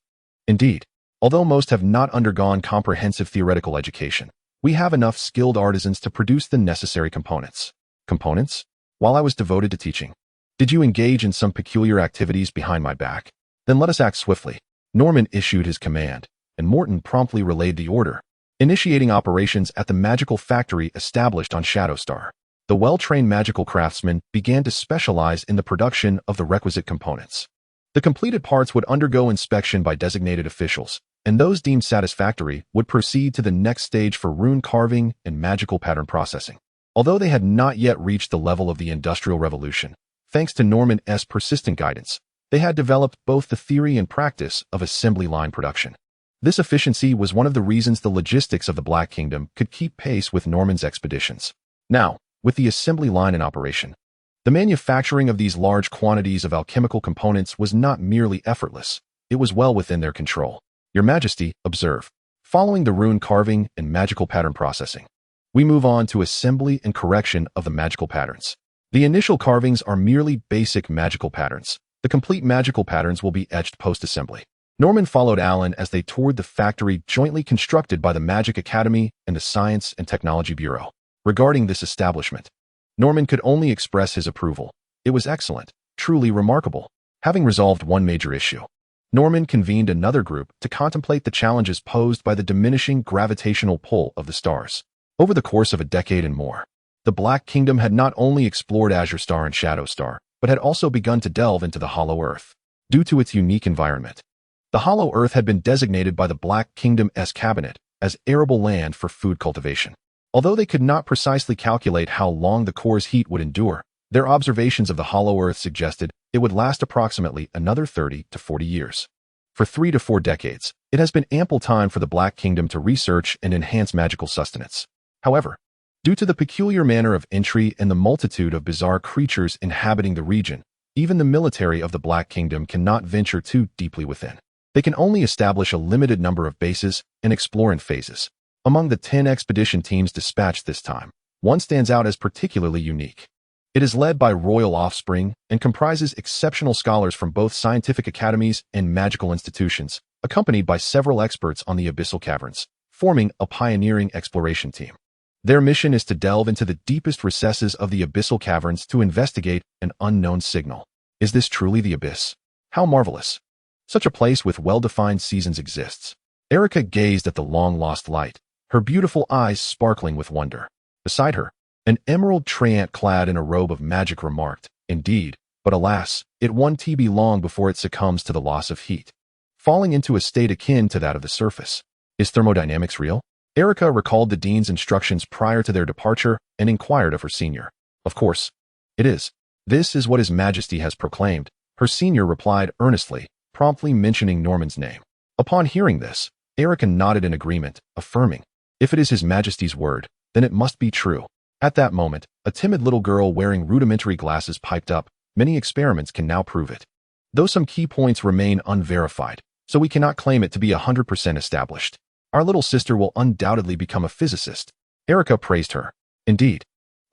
Indeed. Although most have not undergone comprehensive theoretical education, we have enough skilled artisans to produce the necessary components. Components? While I was devoted to teaching, did you engage in some peculiar activities behind my back? Then let us act swiftly. Norman issued his command, and Morton promptly relayed the order, initiating operations at the magical factory established on Shadowstar. The well-trained magical craftsmen began to specialize in the production of the requisite components. The completed parts would undergo inspection by designated officials, and those deemed satisfactory would proceed to the next stage for rune carving and magical pattern processing. Although they had not yet reached the level of the Industrial Revolution, thanks to Norman's persistent guidance, they had developed both the theory and practice of assembly line production. This efficiency was one of the reasons the logistics of the Black Kingdom could keep pace with Norman's expeditions. Now, with the assembly line in operation, the manufacturing of these large quantities of alchemical components was not merely effortless, it was well within their control. Your Majesty, observe. Following the rune carving and magical pattern processing, we move on to assembly and correction of the magical patterns. The initial carvings are merely basic magical patterns. The complete magical patterns will be etched post-assembly. Norman followed Alan as they toured the factory jointly constructed by the Magic Academy and the Science and Technology Bureau. Regarding this establishment, Norman could only express his approval. It was excellent, truly remarkable. Having resolved one major issue, Norman convened another group to contemplate the challenges posed by the diminishing gravitational pull of the stars. Over the course of a decade and more, the Black Kingdom had not only explored Azure Star and Shadow Star, but had also begun to delve into the Hollow Earth. Due to its unique environment, the Hollow Earth had been designated by the Black Kingdom's cabinet as arable land for food cultivation. Although they could not precisely calculate how long the core's heat would endure, their observations of the Hollow Earth suggested it would last approximately another 30 to 40 years. For 3 to 4 decades, it has been ample time for the Black Kingdom to research and enhance magical sustenance. However, due to the peculiar manner of entry and the multitude of bizarre creatures inhabiting the region, even the military of the Black Kingdom cannot venture too deeply within. They can only establish a limited number of bases and explore in phases. Among the 10 expedition teams dispatched this time, one stands out as particularly unique. It is led by royal offspring and comprises exceptional scholars from both scientific academies and magical institutions, accompanied by several experts on the abyssal caverns, forming a pioneering exploration team. Their mission is to delve into the deepest recesses of the abyssal caverns to investigate an unknown signal. Is this truly the abyss? How marvelous! Such a place with well-defined seasons exists. Erica gazed at the long-lost light, her beautiful eyes sparkling with wonder. Beside her, an emerald treant clad in a robe of magic remarked, "Indeed, but alas, it won't be long before it succumbs to the loss of heat, falling into a state akin to that of the surface. Is thermodynamics real?" Erica recalled the dean's instructions prior to their departure and inquired of her senior. "Of course, it is. This is what His Majesty has proclaimed," her senior replied earnestly, promptly mentioning Norman's name. Upon hearing this, Erica nodded in agreement, affirming, "If it is His Majesty's word, then it must be true." At that moment, a timid little girl wearing rudimentary glasses piped up, "Many experiments can now prove it. Though some key points remain unverified, so we cannot claim it to be 100% established. Our little sister will undoubtedly become a physicist." Erica praised her. "Indeed.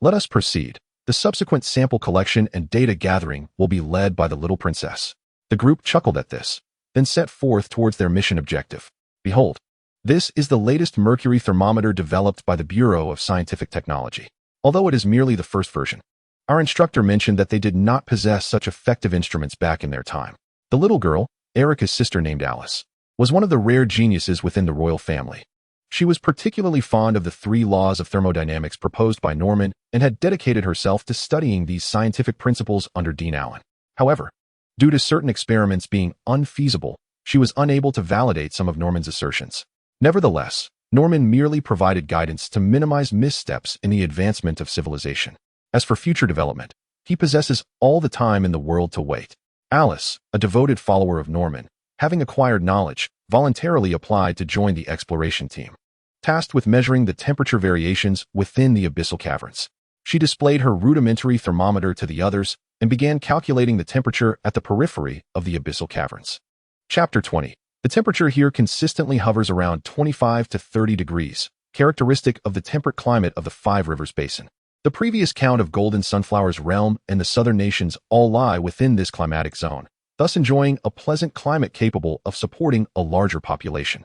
Let us proceed. The subsequent sample collection and data gathering will be led by the little princess." The group chuckled at this, then set forth towards their mission objective. Behold, this is the latest mercury thermometer developed by the Bureau of Scientific Technology. Although it is merely the first version, our instructor mentioned that they did not possess such effective instruments back in their time. The little girl, Erica's sister named Alice, was one of the rare geniuses within the royal family. She was particularly fond of the 3 laws of thermodynamics proposed by Norman and had dedicated herself to studying these scientific principles under Dean Allen. However, due to certain experiments being unfeasible, she was unable to validate some of Norman's assertions. Nevertheless, Norman merely provided guidance to minimize missteps in the advancement of civilization. As for future development, he possesses all the time in the world to wait. Alice, a devoted follower of Norman, having acquired knowledge, voluntarily applied to join the exploration team. Tasked with measuring the temperature variations within the abyssal caverns, she displayed her rudimentary thermometer to the others and began calculating the temperature at the periphery of the abyssal caverns. Chapter 20. The temperature here consistently hovers around 25 to 30 degrees, characteristic of the temperate climate of the Five Rivers Basin. The previous count of Golden Sunflower's realm and the southern nations all lie within this climatic zone, thus enjoying a pleasant climate capable of supporting a larger population.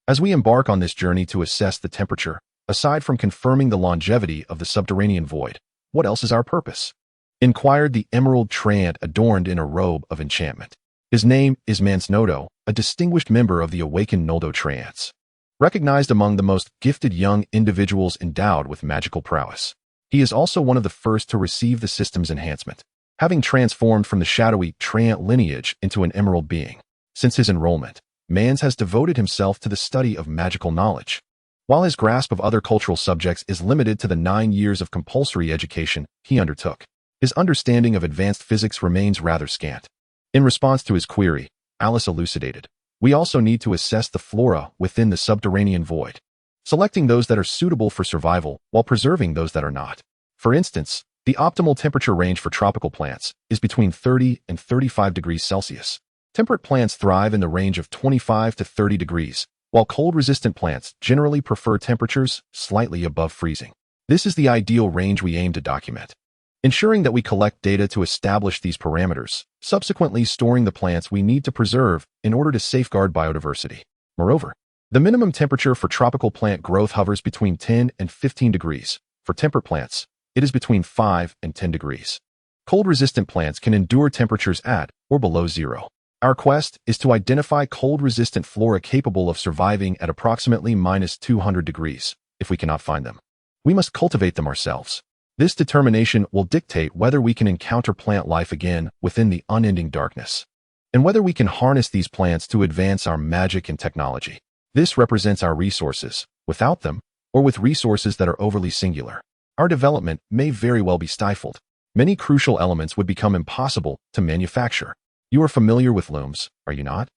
As we embark on this journey to assess the temperature, aside from confirming the longevity of the subterranean void, what else is our purpose? Inquired the emerald treant adorned in a robe of enchantment. His name is Mansnodo, a distinguished member of the awakened Noldo treants, recognized among the most gifted young individuals endowed with magical prowess. He is also one of the first to receive the system's enhancement, having transformed from the shadowy treant lineage into an emerald being. Since his enrollment, Mans has devoted himself to the study of magical knowledge. While his grasp of other cultural subjects is limited to the 9 years of compulsory education he undertook, his understanding of advanced physics remains rather scant. In response to his query, Alice elucidated, we also need to assess the flora within the subterranean void, selecting those that are suitable for survival while preserving those that are not. For instance, the optimal temperature range for tropical plants is between 30 and 35 degrees Celsius. Temperate plants thrive in the range of 25 to 30 degrees, while cold-resistant plants generally prefer temperatures slightly above freezing. This is the ideal range we aim to document, ensuring that we collect data to establish these parameters, subsequently storing the plants we need to preserve in order to safeguard biodiversity. Moreover, the minimum temperature for tropical plant growth hovers between 10 and 15 degrees. For temperate plants, it is between 5 and 10 degrees. Cold-resistant plants can endure temperatures at or below zero. Our quest is to identify cold-resistant flora capable of surviving at approximately -200 degrees. If we cannot find them, we must cultivate them ourselves. This determination will dictate whether we can encounter plant life again within the unending darkness, and whether we can harness these plants to advance our magic and technology. This represents our resources. Without them, or with resources that are overly singular, our development may very well be stifled. Many crucial elements would become impossible to manufacture. You are familiar with looms, are you not?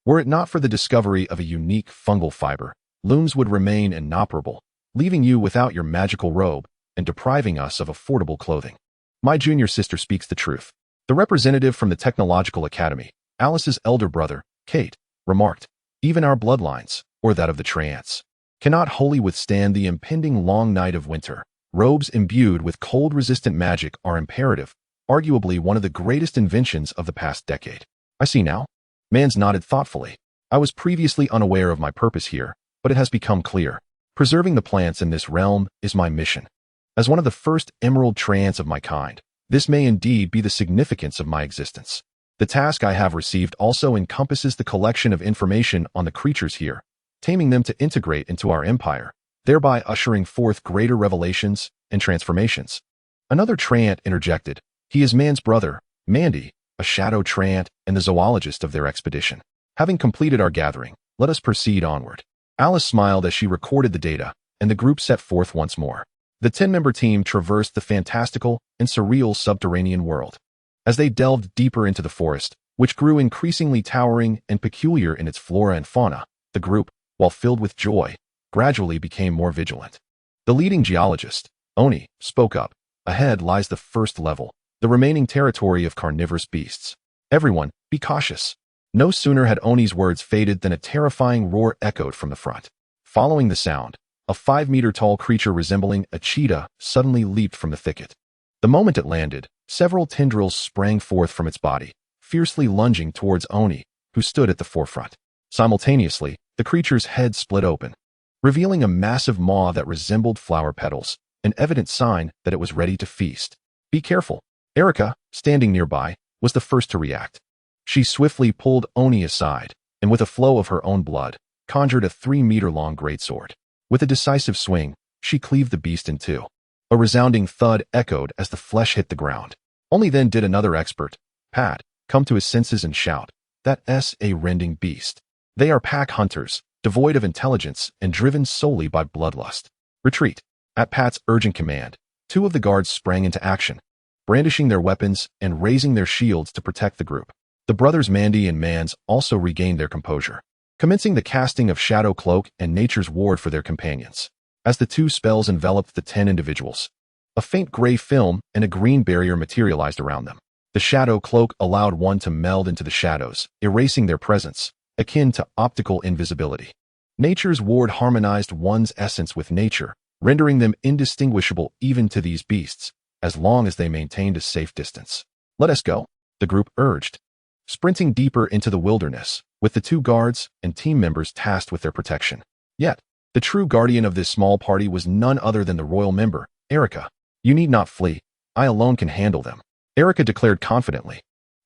Were it not for the discovery of a unique fungal fiber, looms would remain inoperable, leaving you without your magical robe and depriving us of affordable clothing. My junior sister speaks the truth. The representative from the Technological Academy, Alice's elder brother, Kate, remarked, even our bloodlines, or that of the treants, cannot wholly withstand the impending long night of winter. Robes imbued with cold-resistant magic are imperative, arguably one of the greatest inventions of the past decade. I see now. Mans nodded thoughtfully. I was previously unaware of my purpose here, but it has become clear. Preserving the plants in this realm is my mission. As one of the first emerald treants of my kind, this may indeed be the significance of my existence. The task I have received also encompasses the collection of information on the creatures here, taming them to integrate into our empire, thereby ushering forth greater revelations and transformations. Another treant interjected. He is Man's brother, Mandy, a shadow treant and the zoologist of their expedition. Having completed our gathering, let us proceed onward. Alice smiled as she recorded the data, and the group set forth once more. The 10-member team traversed the fantastical and surreal subterranean world. As they delved deeper into the forest, which grew increasingly towering and peculiar in its flora and fauna, the group, while filled with joy, gradually became more vigilant. The leading geologist, Oni, spoke up. Ahead lies the first level, the remaining territory of carnivorous beasts. Everyone, be cautious. No sooner had Oni's words faded than a terrifying roar echoed from the front. Following the sound, a 5-meter-tall creature resembling a cheetah suddenly leaped from the thicket. The moment it landed, several tendrils sprang forth from its body, fiercely lunging towards Oni, who stood at the forefront. Simultaneously, the creature's head split open, revealing a massive maw that resembled flower petals, an evident sign that it was ready to feast. Be careful. Erica, standing nearby, was the first to react. She swiftly pulled Oni aside, and with a flow of her own blood, conjured a 3-meter-long greatsword. With a decisive swing, she cleaved the beast in two. A resounding thud echoed as the flesh hit the ground. Only then did another expert, Pat, come to his senses and shout, "That's a rending beast. They are pack hunters, devoid of intelligence and driven solely by bloodlust. Retreat." At Pat's urgent command, 2 of the guards sprang into action, brandishing their weapons and raising their shields to protect the group. The brothers Mandy and Mans also regained their composure. commencing the casting of Shadow Cloak and Nature's Ward for their companions. As the two spells enveloped the 10 individuals, a faint gray film and a green barrier materialized around them. The Shadow Cloak allowed one to meld into the shadows, erasing their presence, akin to optical invisibility. Nature's Ward harmonized one's essence with nature, rendering them indistinguishable even to these beasts, as long as they maintained a safe distance. "Let us go," the group urged, sprinting deeper into the wilderness, with the 2 guards and team members tasked with their protection. Yet, the true guardian of this small party was none other than the royal member, Erica. "You need not flee. I alone can handle them," Erica declared confidently,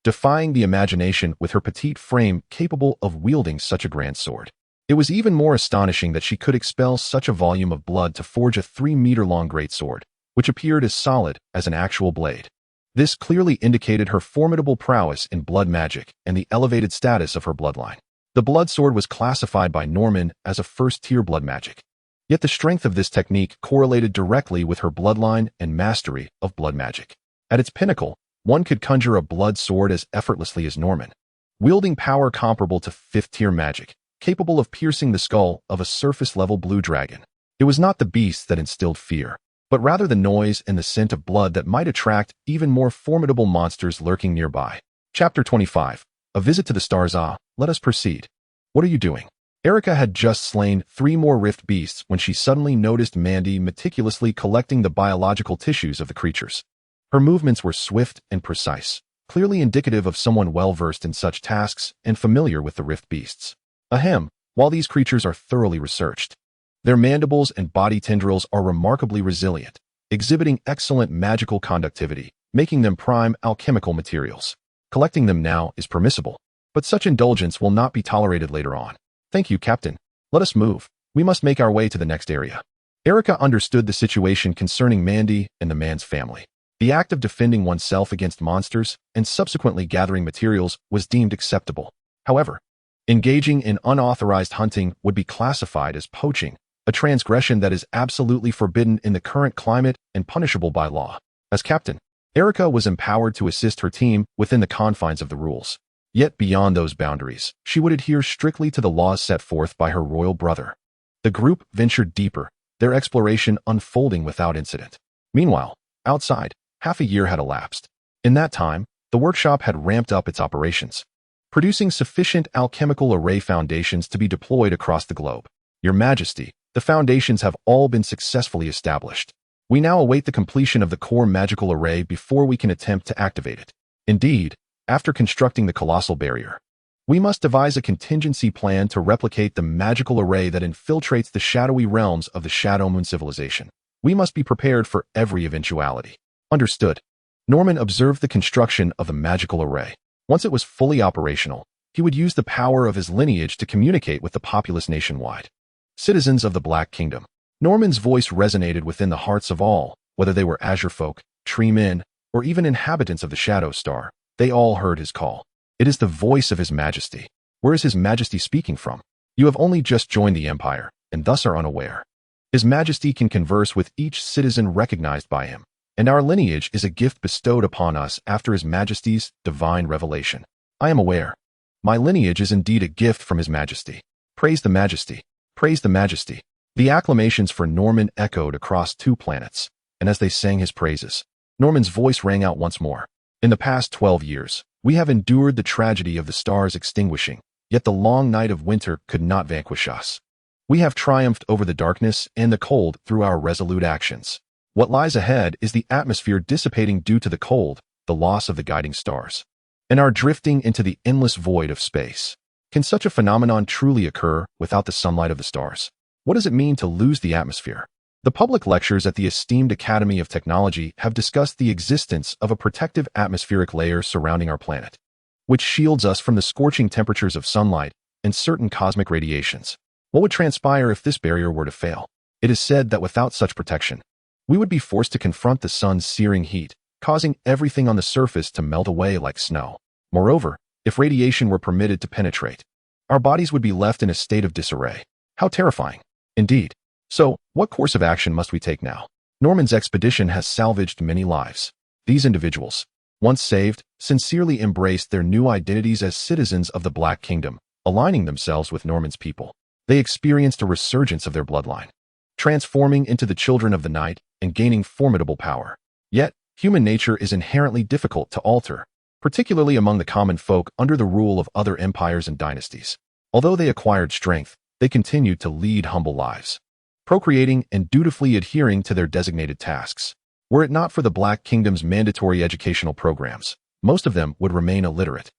defying the imagination with her petite frame capable of wielding such a grand sword. It was even more astonishing that she could expel such a volume of blood to forge a 3-meter-long greatsword, which appeared as solid as an actual blade. This clearly indicated her formidable prowess in blood magic and the elevated status of her bloodline. The blood sword was classified by Norman as a first-tier blood magic. Yet the strength of this technique correlated directly with her bloodline and mastery of blood magic. At its pinnacle, one could conjure a blood sword as effortlessly as Norman, wielding power comparable to 5th-tier magic, capable of piercing the skull of a surface-level blue dragon. It was not the beast that instilled fear, but rather the noise and the scent of blood that might attract even more formidable monsters lurking nearby. Chapter 25. A Visit to the Stars. Let us proceed. "What are you doing?" Erica had just slain 3 more rift beasts when she suddenly noticed Mandy meticulously collecting the biological tissues of the creatures. Her movements were swift and precise, clearly indicative of someone well-versed in such tasks and familiar with the rift beasts. Ahem, while these creatures are thoroughly researched, their mandibles and body tendrils are remarkably resilient, exhibiting excellent magical conductivity, making them prime alchemical materials. Collecting them now is permissible, but such indulgence will not be tolerated later on. "Thank you, Captain. Let us move. We must make our way to the next area." Erica understood the situation concerning Mandy and the man's family. The act of defending oneself against monsters and subsequently gathering materials was deemed acceptable. However, engaging in unauthorized hunting would be classified as poaching, a transgression that is absolutely forbidden in the current climate and punishable by law. As captain, Erica was empowered to assist her team within the confines of the rules. Yet beyond those boundaries, she would adhere strictly to the laws set forth by her royal brother. The group ventured deeper, their exploration unfolding without incident. Meanwhile, outside, half a year had elapsed. In that time, the workshop had ramped up its operations, producing sufficient alchemical array foundations to be deployed across the globe. "Your Majesty, the foundations have all been successfully established. We now await the completion of the core magical array before we can attempt to activate it. Indeed, after constructing the colossal barrier, we must devise a contingency plan to replicate the magical array that infiltrates the shadowy realms of the Shadow Moon civilization. We must be prepared for every eventuality." "Understood." Norman observed the construction of the magical array. Once it was fully operational, he would use the power of his lineage to communicate with the populace nationwide. "Citizens of the Black Kingdom." Norman's voice resonated within the hearts of all, whether they were Azure folk, Tree Men, or even inhabitants of the Shadow Star. They all heard his call. It is the voice of His Majesty. Where is His Majesty speaking from? You have only just joined the Empire, and thus are unaware. His Majesty can converse with each citizen recognized by him, and our lineage is a gift bestowed upon us after His Majesty's divine revelation. I am aware. My lineage is indeed a gift from His Majesty. Praise the Majesty. Praise the Majesty. The acclamations for Norman echoed across 2 planets, and as they sang his praises, Norman's voice rang out once more. "In the past 12 years, we have endured the tragedy of the stars extinguishing, yet the long night of winter could not vanquish us. We have triumphed over the darkness and the cold through our resolute actions. What lies ahead is the atmosphere dissipating due to the cold, the loss of the guiding stars, and our drifting into the endless void of space. Can such a phenomenon truly occur without the sunlight of the stars? What does it mean to lose the atmosphere?" The public lectures at the esteemed Academy of Technology have discussed the existence of a protective atmospheric layer surrounding our planet, which shields us from the scorching temperatures of sunlight and certain cosmic radiations. What would transpire if this barrier were to fail? It is said that without such protection, we would be forced to confront the sun's searing heat, causing everything on the surface to melt away like snow. Moreover, if radiation were permitted to penetrate, our bodies would be left in a state of disarray. How terrifying. Indeed. So, what course of action must we take now? Norman's expedition has salvaged many lives. These individuals, once saved, sincerely embraced their new identities as citizens of the Black Kingdom, aligning themselves with Norman's people. They experienced a resurgence of their bloodline, transforming into the children of the night and gaining formidable power. Yet, human nature is inherently difficult to alter, particularly among the common folk under the rule of other empires and dynasties. Although they acquired strength, they continued to lead humble lives, procreating and dutifully adhering to their designated tasks. Were it not for the Black Kingdom's mandatory educational programs, most of them would remain illiterate,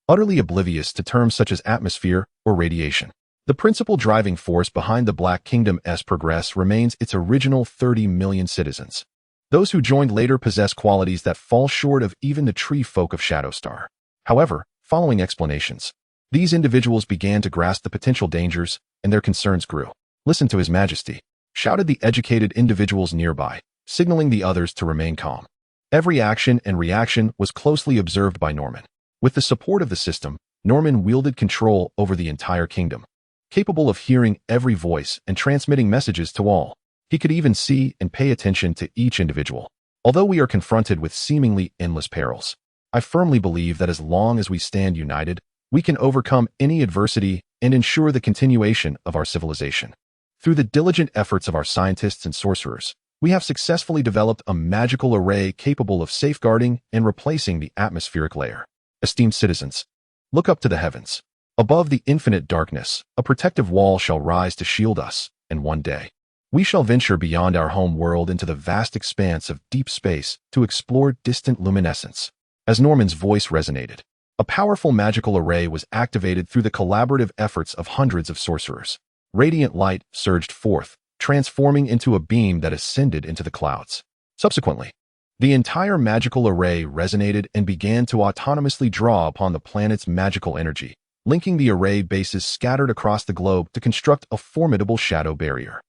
utterly oblivious to terms such as atmosphere or radiation. The principal driving force behind the Black Kingdom's progress remains its original 30 million citizens. Those who joined later possess qualities that fall short of even the tree folk of Shadowstar. However, following explanations, these individuals began to grasp the potential dangers, and their concerns grew. "Listen to His Majesty," shouted the educated individuals nearby, signaling the others to remain calm. Every action and reaction was closely observed by Norman. With the support of the system, Norman wielded control over the entire kingdom, capable of hearing every voice and transmitting messages to all. He could even see and pay attention to each individual. Although we are confronted with seemingly endless perils, I firmly believe that as long as we stand united, we can overcome any adversity and ensure the continuation of our civilization. Through the diligent efforts of our scientists and sorcerers, we have successfully developed a magical array capable of safeguarding and replacing the atmospheric layer. Esteemed citizens, look up to the heavens. Above the infinite darkness, a protective wall shall rise to shield us, and one day, we shall venture beyond our home world into the vast expanse of deep space to explore distant luminescence. As Norman's voice resonated, a powerful magical array was activated through the collaborative efforts of hundreds of sorcerers. Radiant light surged forth, transforming into a beam that ascended into the clouds. Subsequently, the entire magical array resonated and began to autonomously draw upon the planet's magical energy, linking the array bases scattered across the globe to construct a formidable shadow barrier.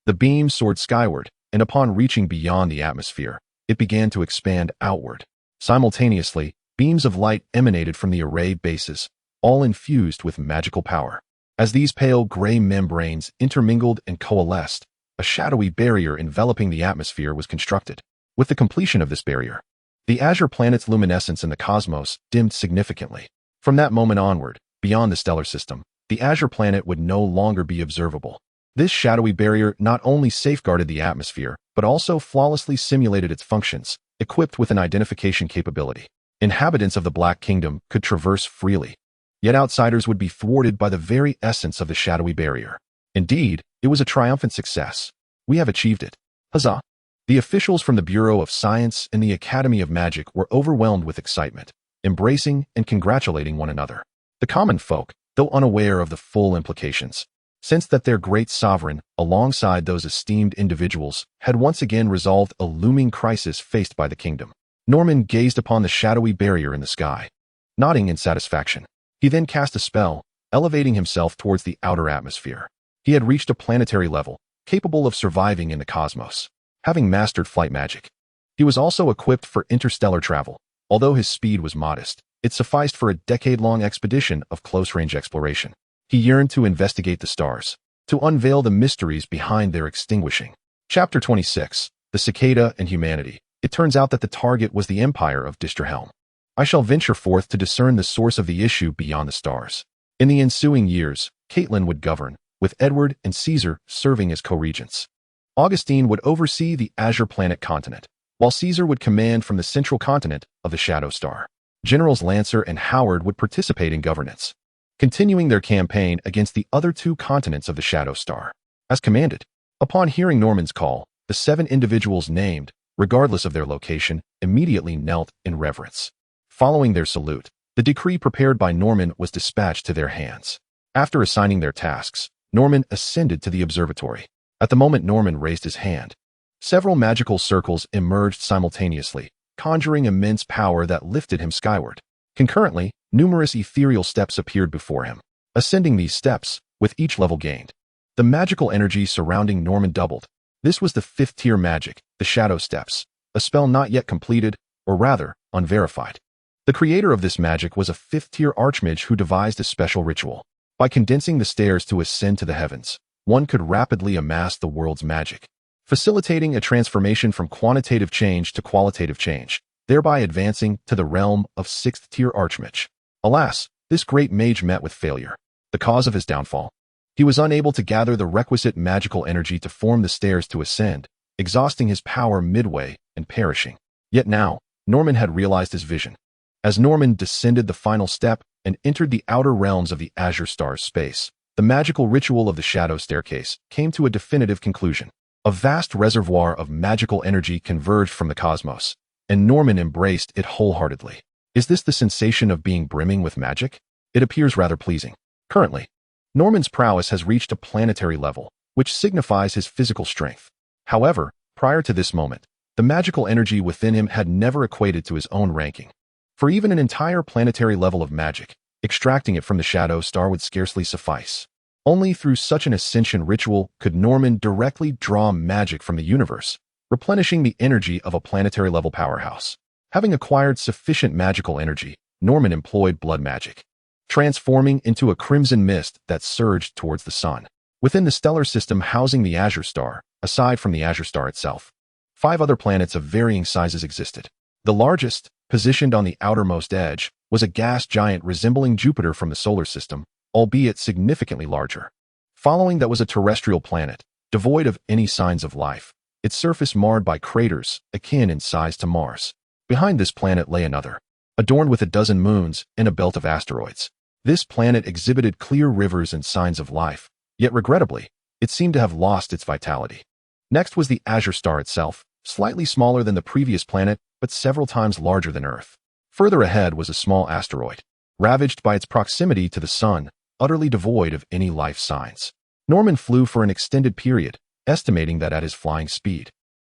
The beam soared skyward, and upon reaching beyond the atmosphere, it began to expand outward. Simultaneously, beams of light emanated from the array bases, all infused with magical power. As these pale gray membranes intermingled and coalesced, a shadowy barrier enveloping the atmosphere was constructed. With the completion of this barrier, the azure planet's luminescence in the cosmos dimmed significantly. From that moment onward, beyond the stellar system, the azure planet would no longer be observable. This shadowy barrier not only safeguarded the atmosphere, but also flawlessly simulated its functions, equipped with an identification capability. Inhabitants of the Black Kingdom could traverse freely, yet outsiders would be thwarted by the very essence of the shadowy barrier. Indeed, it was a triumphant success. We have achieved it. Huzzah! The officials from the Bureau of Science and the Academy of Magic were overwhelmed with excitement, embracing and congratulating one another. The common folk, though unaware of the full implications, sensed that their great sovereign, alongside those esteemed individuals, had once again resolved a looming crisis faced by the kingdom. Norman gazed upon the shadowy barrier in the sky, nodding in satisfaction. He then cast a spell, elevating himself towards the outer atmosphere. He had reached a planetary level, capable of surviving in the cosmos, having mastered flight magic. He was also equipped for interstellar travel. Although his speed was modest, it sufficed for a decade-long expedition of close-range exploration. He yearned to investigate the stars, to unveil the mysteries behind their extinguishing. Chapter 26, The Cicada and Humanity. It turns out that the target was the Empire of Distrahelm. I shall venture forth to discern the source of the issue beyond the stars. In the ensuing years, Caitlin would govern, with Edward and Caesar serving as co-regents. Augustine would oversee the Azure Planet continent, while Caesar would command from the central continent of the Shadow Star. Generals Lancer and Howard would participate in governance, continuing their campaign against the other two continents of the Shadow Star. As commanded, upon hearing Norman's call, the 7 individuals named, regardless of their location, immediately knelt in reverence. Following their salute, the decree prepared by Norman was dispatched to their hands. After assigning their tasks, Norman ascended to the observatory. At the moment Norman raised his hand, several magical circles emerged simultaneously, conjuring immense power that lifted him skyward. Concurrently, numerous ethereal steps appeared before him. Ascending these steps, with each level gained, the magical energy surrounding Norman doubled. This was the 5th-tier magic, the Shadow Steps, a spell not yet completed, or rather, unverified. The creator of this magic was a 5th-tier archmage who devised a special ritual. By condensing the stairs to ascend to the heavens, one could rapidly amass the world's magic, facilitating a transformation from quantitative change to qualitative change, thereby advancing to the realm of 6th-tier archmage. Alas, this great mage met with failure. the cause of his downfall. He was unable to gather the requisite magical energy to form the stairs to ascend, exhausting his power midway and perishing. Yet now, Norman had realized his vision. As Norman descended the final step and entered the outer realms of the Azure Star's space, the magical ritual of the Shadow Staircase came to a definitive conclusion. A vast reservoir of magical energy converged from the cosmos, and Norman embraced it wholeheartedly. Is this the sensation of being brimming with magic? It appears rather pleasing. Currently, Norman's prowess has reached a planetary level, which signifies his physical strength. However, prior to this moment, the magical energy within him had never equated to his own ranking. For even an entire planetary level of magic, extracting it from the Shadow Star would scarcely suffice. Only through such an ascension ritual could Norman directly draw magic from the universe, replenishing the energy of a planetary-level powerhouse. Having acquired sufficient magical energy, Norman employed blood magic, transforming into a crimson mist that surged towards the sun. Within the stellar system housing the Azure Star, aside from the Azure Star itself, 5 other planets of varying sizes existed. The largest, positioned on the outermost edge, was a gas giant resembling Jupiter from the solar system, albeit significantly larger. Following that was a terrestrial planet, devoid of any signs of life, its surface marred by craters, akin in size to Mars. Behind this planet lay another, adorned with a dozen moons and a belt of asteroids. This planet exhibited clear rivers and signs of life, yet regrettably, it seemed to have lost its vitality. Next was the Azure Star itself, slightly smaller than the previous planet, but several times larger than Earth. Further ahead was a small asteroid, ravaged by its proximity to the sun, utterly devoid of any life signs. Norman flew for an extended period, estimating that at his flying speed,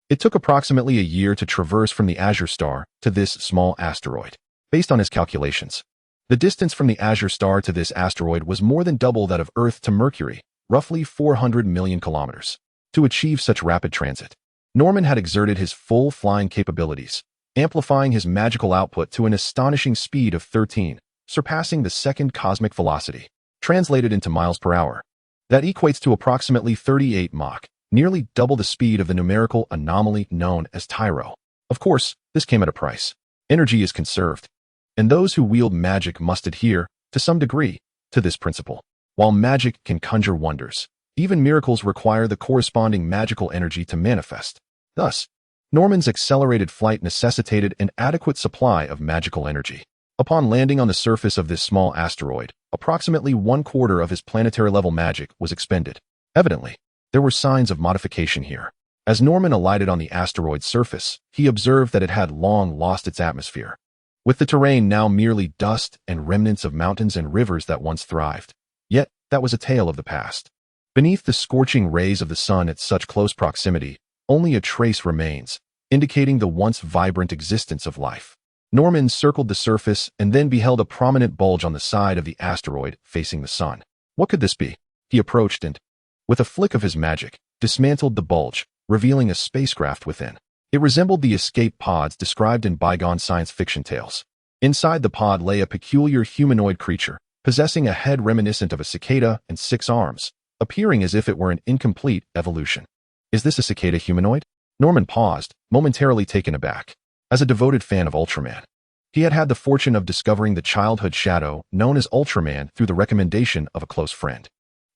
it took approximately a year to traverse from the Azure Star to this small asteroid. Based on his calculations, the distance from the Azure Star to this asteroid was more than double that of Earth to Mercury, roughly 400 million kilometers. To achieve such rapid transit, Norman had exerted his full flying capabilities, amplifying his magical output to an astonishing speed of 13, surpassing the second cosmic velocity. Translated into miles per hour, that equates to approximately 38 Mach, nearly double the speed of the numerical anomaly known as Tyro. Of course, this came at a price. Energy is conserved, and those who wield magic must adhere, to some degree, to this principle. While magic can conjure wonders, even miracles require the corresponding magical energy to manifest. Thus, Norman's accelerated flight necessitated an adequate supply of magical energy. Upon landing on the surface of this small asteroid, approximately 1/4 of his planetary-level magic was expended. Evidently, there were signs of modification here. As Norman alighted on the asteroid's surface, he observed that it had long lost its atmosphere, with the terrain now merely dust and remnants of mountains and rivers that once thrived. Yet, that was a tale of the past. Beneath the scorching rays of the sun at such close proximity, only a trace remains, indicating the once vibrant existence of life. Norman circled the surface and then beheld a prominent bulge on the side of the asteroid facing the sun. What could this be? He approached and, with a flick of his magic, dismantled the bulge, revealing a spacecraft within. It resembled the escape pods described in bygone science fiction tales. Inside the pod lay a peculiar humanoid creature, possessing a head reminiscent of a cicada and 6 arms, appearing as if it were an incomplete evolution. Is this a cicada humanoid? Norman paused, momentarily taken aback. As a devoted fan of Ultraman, he had had the fortune of discovering the childhood shadow known as Ultraman through the recommendation of a close friend.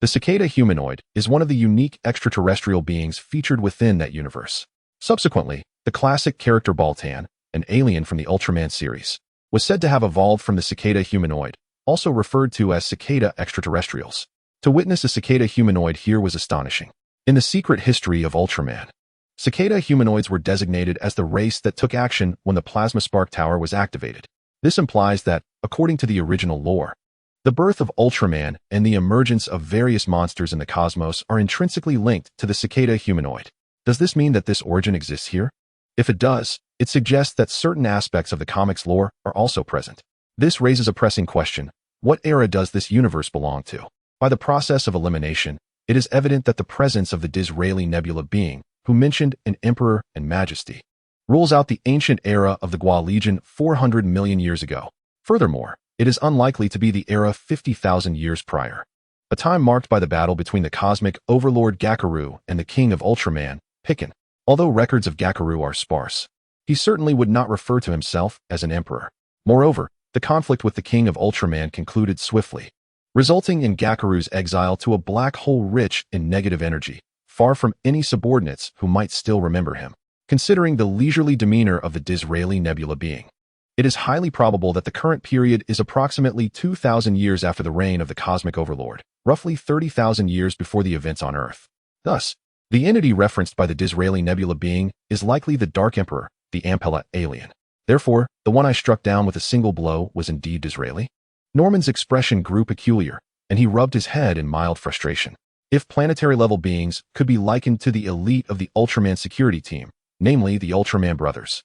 The cicada humanoid is one of the unique extraterrestrial beings featured within that universe. Subsequently, the classic character Baltan, an alien from the Ultraman series, was said to have evolved from the cicada humanoid, also referred to as cicada extraterrestrials. To witness a cicada humanoid here was astonishing. In the secret history of Ultraman, cicada humanoids were designated as the race that took action when the plasma spark tower was activated. This implies that, according to the original lore, the birth of Ultraman and the emergence of various monsters in the cosmos are intrinsically linked to the cicada humanoid. Does this mean that this origin exists here? If it does, it suggests that certain aspects of the comic's lore are also present. This raises a pressing question. What era does this universe belong to? By the process of elimination, it is evident that the presence of the Disraeli Nebula being, who mentioned an emperor and majesty, rules out the ancient era of the Gua Legion 400 million years ago. Furthermore, it is unlikely to be the era 50,000 years prior, a time marked by the battle between the cosmic overlord Gakaru and the king of Ultraman, Picken. Although records of Gakaru are sparse, he certainly would not refer to himself as an emperor. Moreover, the conflict with the king of Ultraman concluded swiftly, resulting in Gakaru's exile to a black hole rich in negative energy, far from any subordinates who might still remember him. Considering the leisurely demeanor of the Disraeli Nebula being, it is highly probable that the current period is approximately 2,000 years after the reign of the Cosmic Overlord, roughly 30,000 years before the events on Earth. Thus, the entity referenced by the Disraeli Nebula being is likely the Dark Emperor, the Ampella alien. Therefore, the one I struck down with a single blow was indeed Disraeli. Norman's expression grew peculiar, and he rubbed his head in mild frustration. If planetary-level beings could be likened to the elite of the Ultraman security team, namely the Ultraman brothers,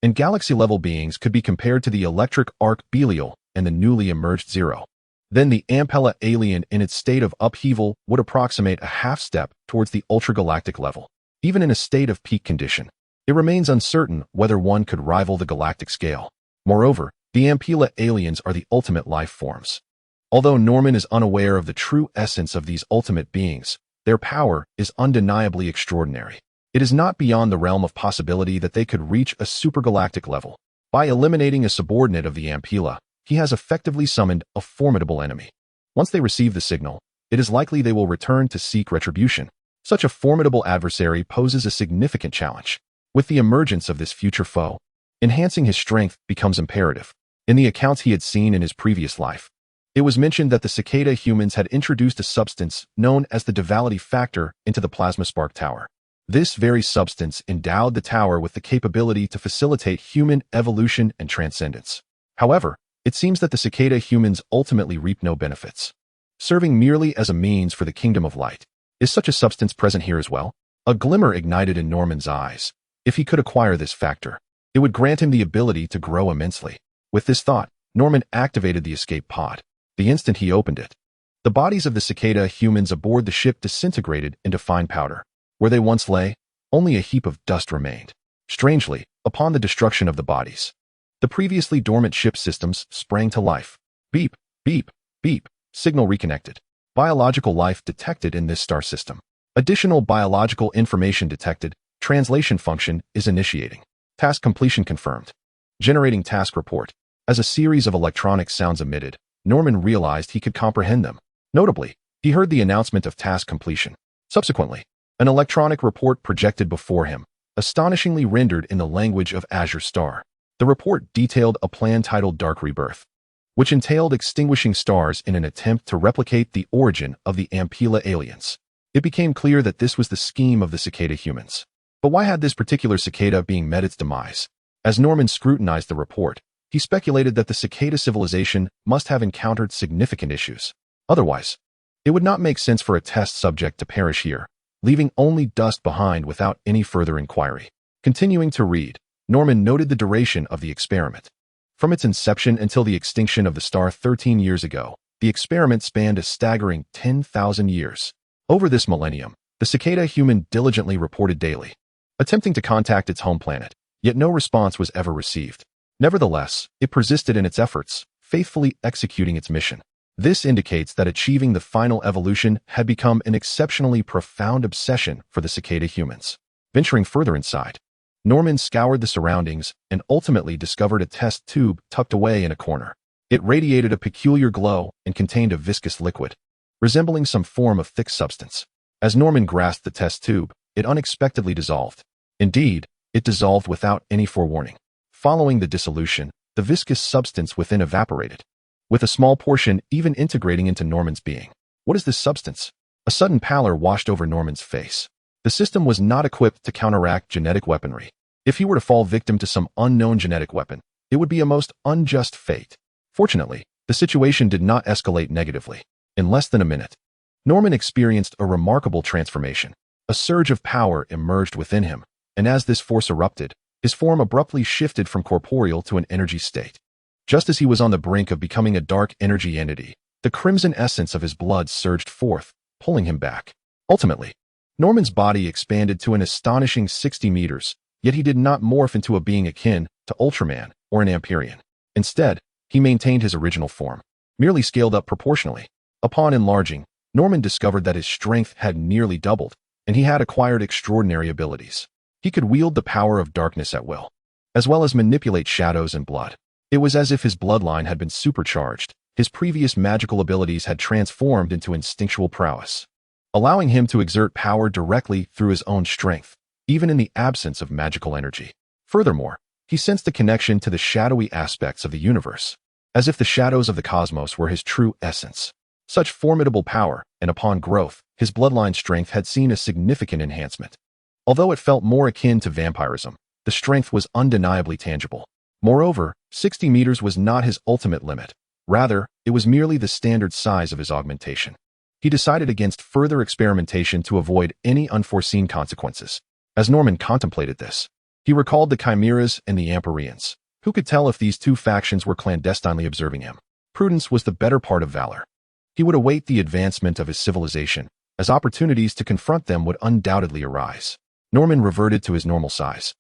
and galaxy-level beings could be compared to the electric arc Belial and the newly emerged Zero, then the Ampella alien in its state of upheaval would approximate a half-step towards the ultragalactic level. Even in a state of peak condition, it remains uncertain whether one could rival the galactic scale. Moreover, the Ampella aliens are the ultimate life forms. Although Norman is unaware of the true essence of these ultimate beings, their power is undeniably extraordinary. It is not beyond the realm of possibility that they could reach a supergalactic level. By eliminating a subordinate of the Ampella, he has effectively summoned a formidable enemy. Once they receive the signal, it is likely they will return to seek retribution. Such a formidable adversary poses a significant challenge. With the emergence of this future foe, enhancing his strength becomes imperative. In the accounts he had seen in his previous life, it was mentioned that the cicada humans had introduced a substance known as the duality factor into the plasma spark tower. This very substance endowed the tower with the capability to facilitate human evolution and transcendence. However, it seems that the cicada humans ultimately reap no benefits, serving merely as a means for the kingdom of light. Is such a substance present here as well? A glimmer ignited in Norman's eyes. If he could acquire this factor, it would grant him the ability to grow immensely. With this thought, Norman activated the escape pod. The instant he opened it, the bodies of the cicada humans aboard the ship disintegrated into fine powder. Where they once lay, only a heap of dust remained. Strangely, upon the destruction of the bodies, the previously dormant ship systems sprang to life. Beep, beep, beep, signal reconnected. Biological life detected in this star system. Additional biological information detected. Translation function is initiating. Task completion confirmed. Generating task report. As a series of electronic sounds emitted, Norman realized he could comprehend them. Notably, he heard the announcement of task completion. Subsequently, an electronic report projected before him, astonishingly rendered in the language of Azure Star. The report detailed a plan titled Dark Rebirth, which entailed extinguishing stars in an attempt to replicate the origin of the Ampella aliens. It became clear that this was the scheme of the cicada humans. But why had this particular cicada being met its demise? As Norman scrutinized the report, he speculated that the cicada civilization must have encountered significant issues. Otherwise, it would not make sense for a test subject to perish here, leaving only dust behind without any further inquiry. Continuing to read, Norman noted the duration of the experiment. From its inception until the extinction of the star 13 years ago, the experiment spanned a staggering 10,000 years. Over this millennium, the cicada human diligently reported daily, attempting to contact its home planet, yet no response was ever received. Nevertheless, it persisted in its efforts, faithfully executing its mission. This indicates that achieving the final evolution had become an exceptionally profound obsession for the cicada humans. Venturing further inside, Norman scoured the surroundings and ultimately discovered a test tube tucked away in a corner. It radiated a peculiar glow and contained a viscous liquid, resembling some form of thick substance. As Norman grasped the test tube, it unexpectedly dissolved. Indeed, it dissolved without any forewarning. Following the dissolution, the viscous substance within evaporated, with a small portion even integrating into Norman's being. What is this substance? A sudden pallor washed over Norman's face. The system was not equipped to counteract genetic weaponry. If he were to fall victim to some unknown genetic weapon, it would be a most unjust fate. Fortunately, the situation did not escalate negatively. In less than a minute, Norman experienced a remarkable transformation. A surge of power emerged within him, and as this force erupted, his form abruptly shifted from corporeal to an energy state. Just as he was on the brink of becoming a dark energy entity, the crimson essence of his blood surged forth, pulling him back. Ultimately, Norman's body expanded to an astonishing 60 meters, yet he did not morph into a being akin to Ultraman or an Amperian. Instead, he maintained his original form, merely scaled up proportionally. Upon enlarging, Norman discovered that his strength had nearly doubled, and he had acquired extraordinary abilities. He could wield the power of darkness at will, as well as manipulate shadows and blood. It was as if his bloodline had been supercharged, His previous magical abilities had transformed into instinctual prowess, allowing him to exert power directly through his own strength, even in the absence of magical energy. Furthermore, he sensed a connection to the shadowy aspects of the universe, as if the shadows of the cosmos were his true essence. Such formidable power, and upon growth, his bloodline strength had seen a significant enhancement. Although it felt more akin to vampirism, the strength was undeniably tangible. Moreover, 60 meters was not his ultimate limit. Rather, it was merely the standard size of his augmentation. He decided against further experimentation to avoid any unforeseen consequences. As Norman contemplated this, he recalled the Chimeras and the Amparians. Who could tell if these two factions were clandestinely observing him? Prudence was the better part of valor. He would await the advancement of his civilization, as opportunities to confront them would undoubtedly arise. Norman reverted to his normal size,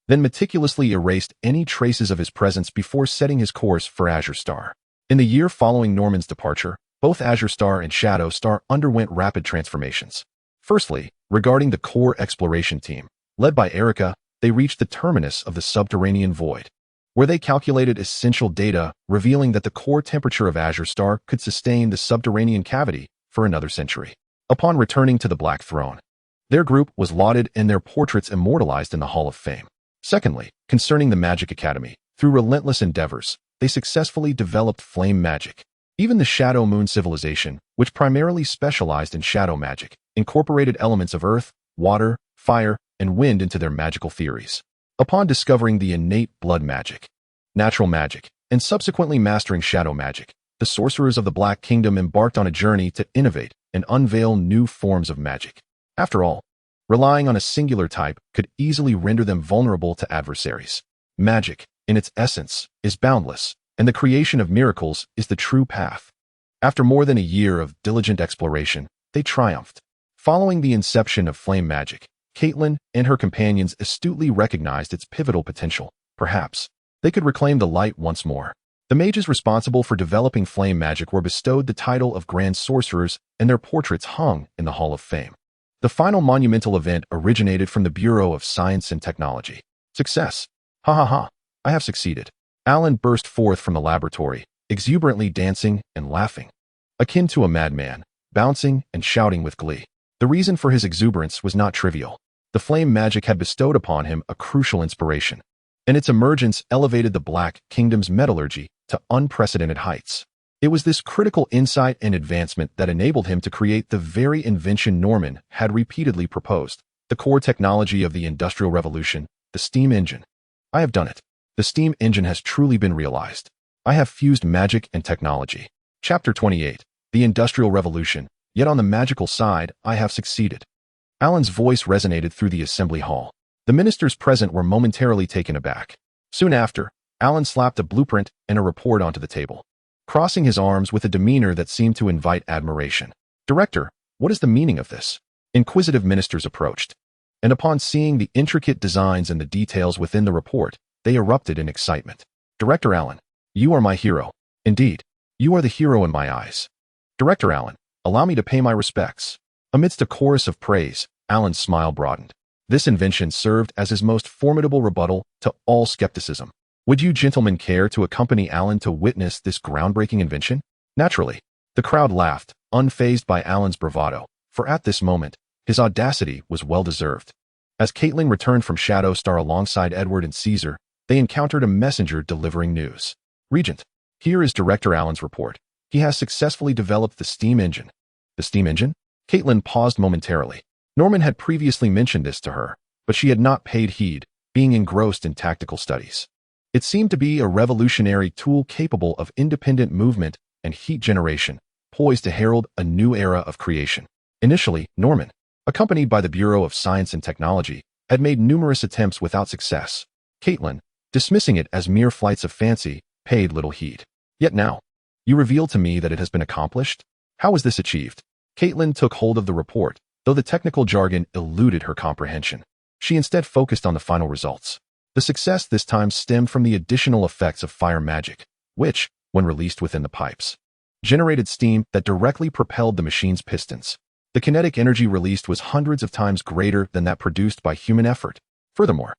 then meticulously erased any traces of his presence before setting his course for Azure Star. In the year following Norman's departure, both Azure Star and Shadow Star underwent rapid transformations. Firstly, regarding the core exploration team, led by Erica, they reached the terminus of the subterranean void, where they calculated essential data revealing that the core temperature of Azure Star could sustain the subterranean cavity for another century. Upon returning to the Black Throne, their group was lauded and their portraits immortalized in the Hall of Fame. Secondly, concerning the Magic Academy, through relentless endeavors, they successfully developed flame magic. Even the Shadow Moon civilization, which primarily specialized in shadow magic, incorporated elements of earth, water, fire, and wind into their magical theories. Upon discovering the innate blood magic, natural magic, and subsequently mastering shadow magic, the sorcerers of the Black Kingdom embarked on a journey to innovate and unveil new forms of magic. After all, relying on a singular type could easily render them vulnerable to adversaries. Magic, in its essence, is boundless, and the creation of miracles is the true path. After more than a year of diligent exploration, they triumphed. Following the inception of flame magic, Caitlin and her companions astutely recognized its pivotal potential. Perhaps they could reclaim the light once more. The mages responsible for developing flame magic were bestowed the title of Grand Sorcerers, and their portraits hung in the Hall of Fame. The final monumental event originated from the Bureau of Science and Technology. Success! Ha ha ha! I have succeeded. Alan burst forth from the laboratory, exuberantly dancing and laughing, akin to a madman, bouncing and shouting with glee. The reason for his exuberance was not trivial. The flame magic had bestowed upon him a crucial inspiration, and its emergence elevated the Black Kingdom's metallurgy to unprecedented heights. It was this critical insight and advancement that enabled him to create the very invention Norman had repeatedly proposed, the core technology of the Industrial Revolution, the steam engine. I have done it. The steam engine has truly been realized. I have fused magic and technology. Chapter 28. The Industrial Revolution. Yet on the magical side, I have succeeded. Alan's voice resonated through the assembly hall. The ministers present were momentarily taken aback. Soon after, Alan slapped a blueprint and a report onto the table, crossing his arms with a demeanor that seemed to invite admiration. Director, what is the meaning of this? Inquisitive ministers approached, and upon seeing the intricate designs and the details within the report, they erupted in excitement. Director Allen, you are my hero. Indeed, you are the hero in my eyes. Director Allen, allow me to pay my respects. Amidst a chorus of praise, Alan's smile broadened. This invention served as his most formidable rebuttal to all skepticism. Would you gentlemen care to accompany Alan to witness this groundbreaking invention? Naturally, the crowd laughed, unfazed by Alan's bravado, for at this moment, his audacity was well-deserved. As Caitlin returned from Shadow Star alongside Edward and Caesar, they encountered a messenger delivering news. Regent, here is Director Allen's report. He has successfully developed the steam engine. The steam engine? Caitlin paused momentarily. Norman had previously mentioned this to her, but she had not paid heed, being engrossed in tactical studies. It seemed to be a revolutionary tool capable of independent movement and heat generation, poised to herald a new era of creation. Initially, Norman, accompanied by the Bureau of Science and Technology, had made numerous attempts without success. Caitlin, dismissing it as mere flights of fancy, paid little heed. Yet now, you reveal to me that it has been accomplished? How was this achieved? Caitlin took hold of the report, though the technical jargon eluded her comprehension. She instead focused on the final results. The success this time stemmed from the additional effects of fire magic, which, when released within the pipes, generated steam that directly propelled the machine's pistons. The kinetic energy released was hundreds of times greater than that produced by human effort. Furthermore,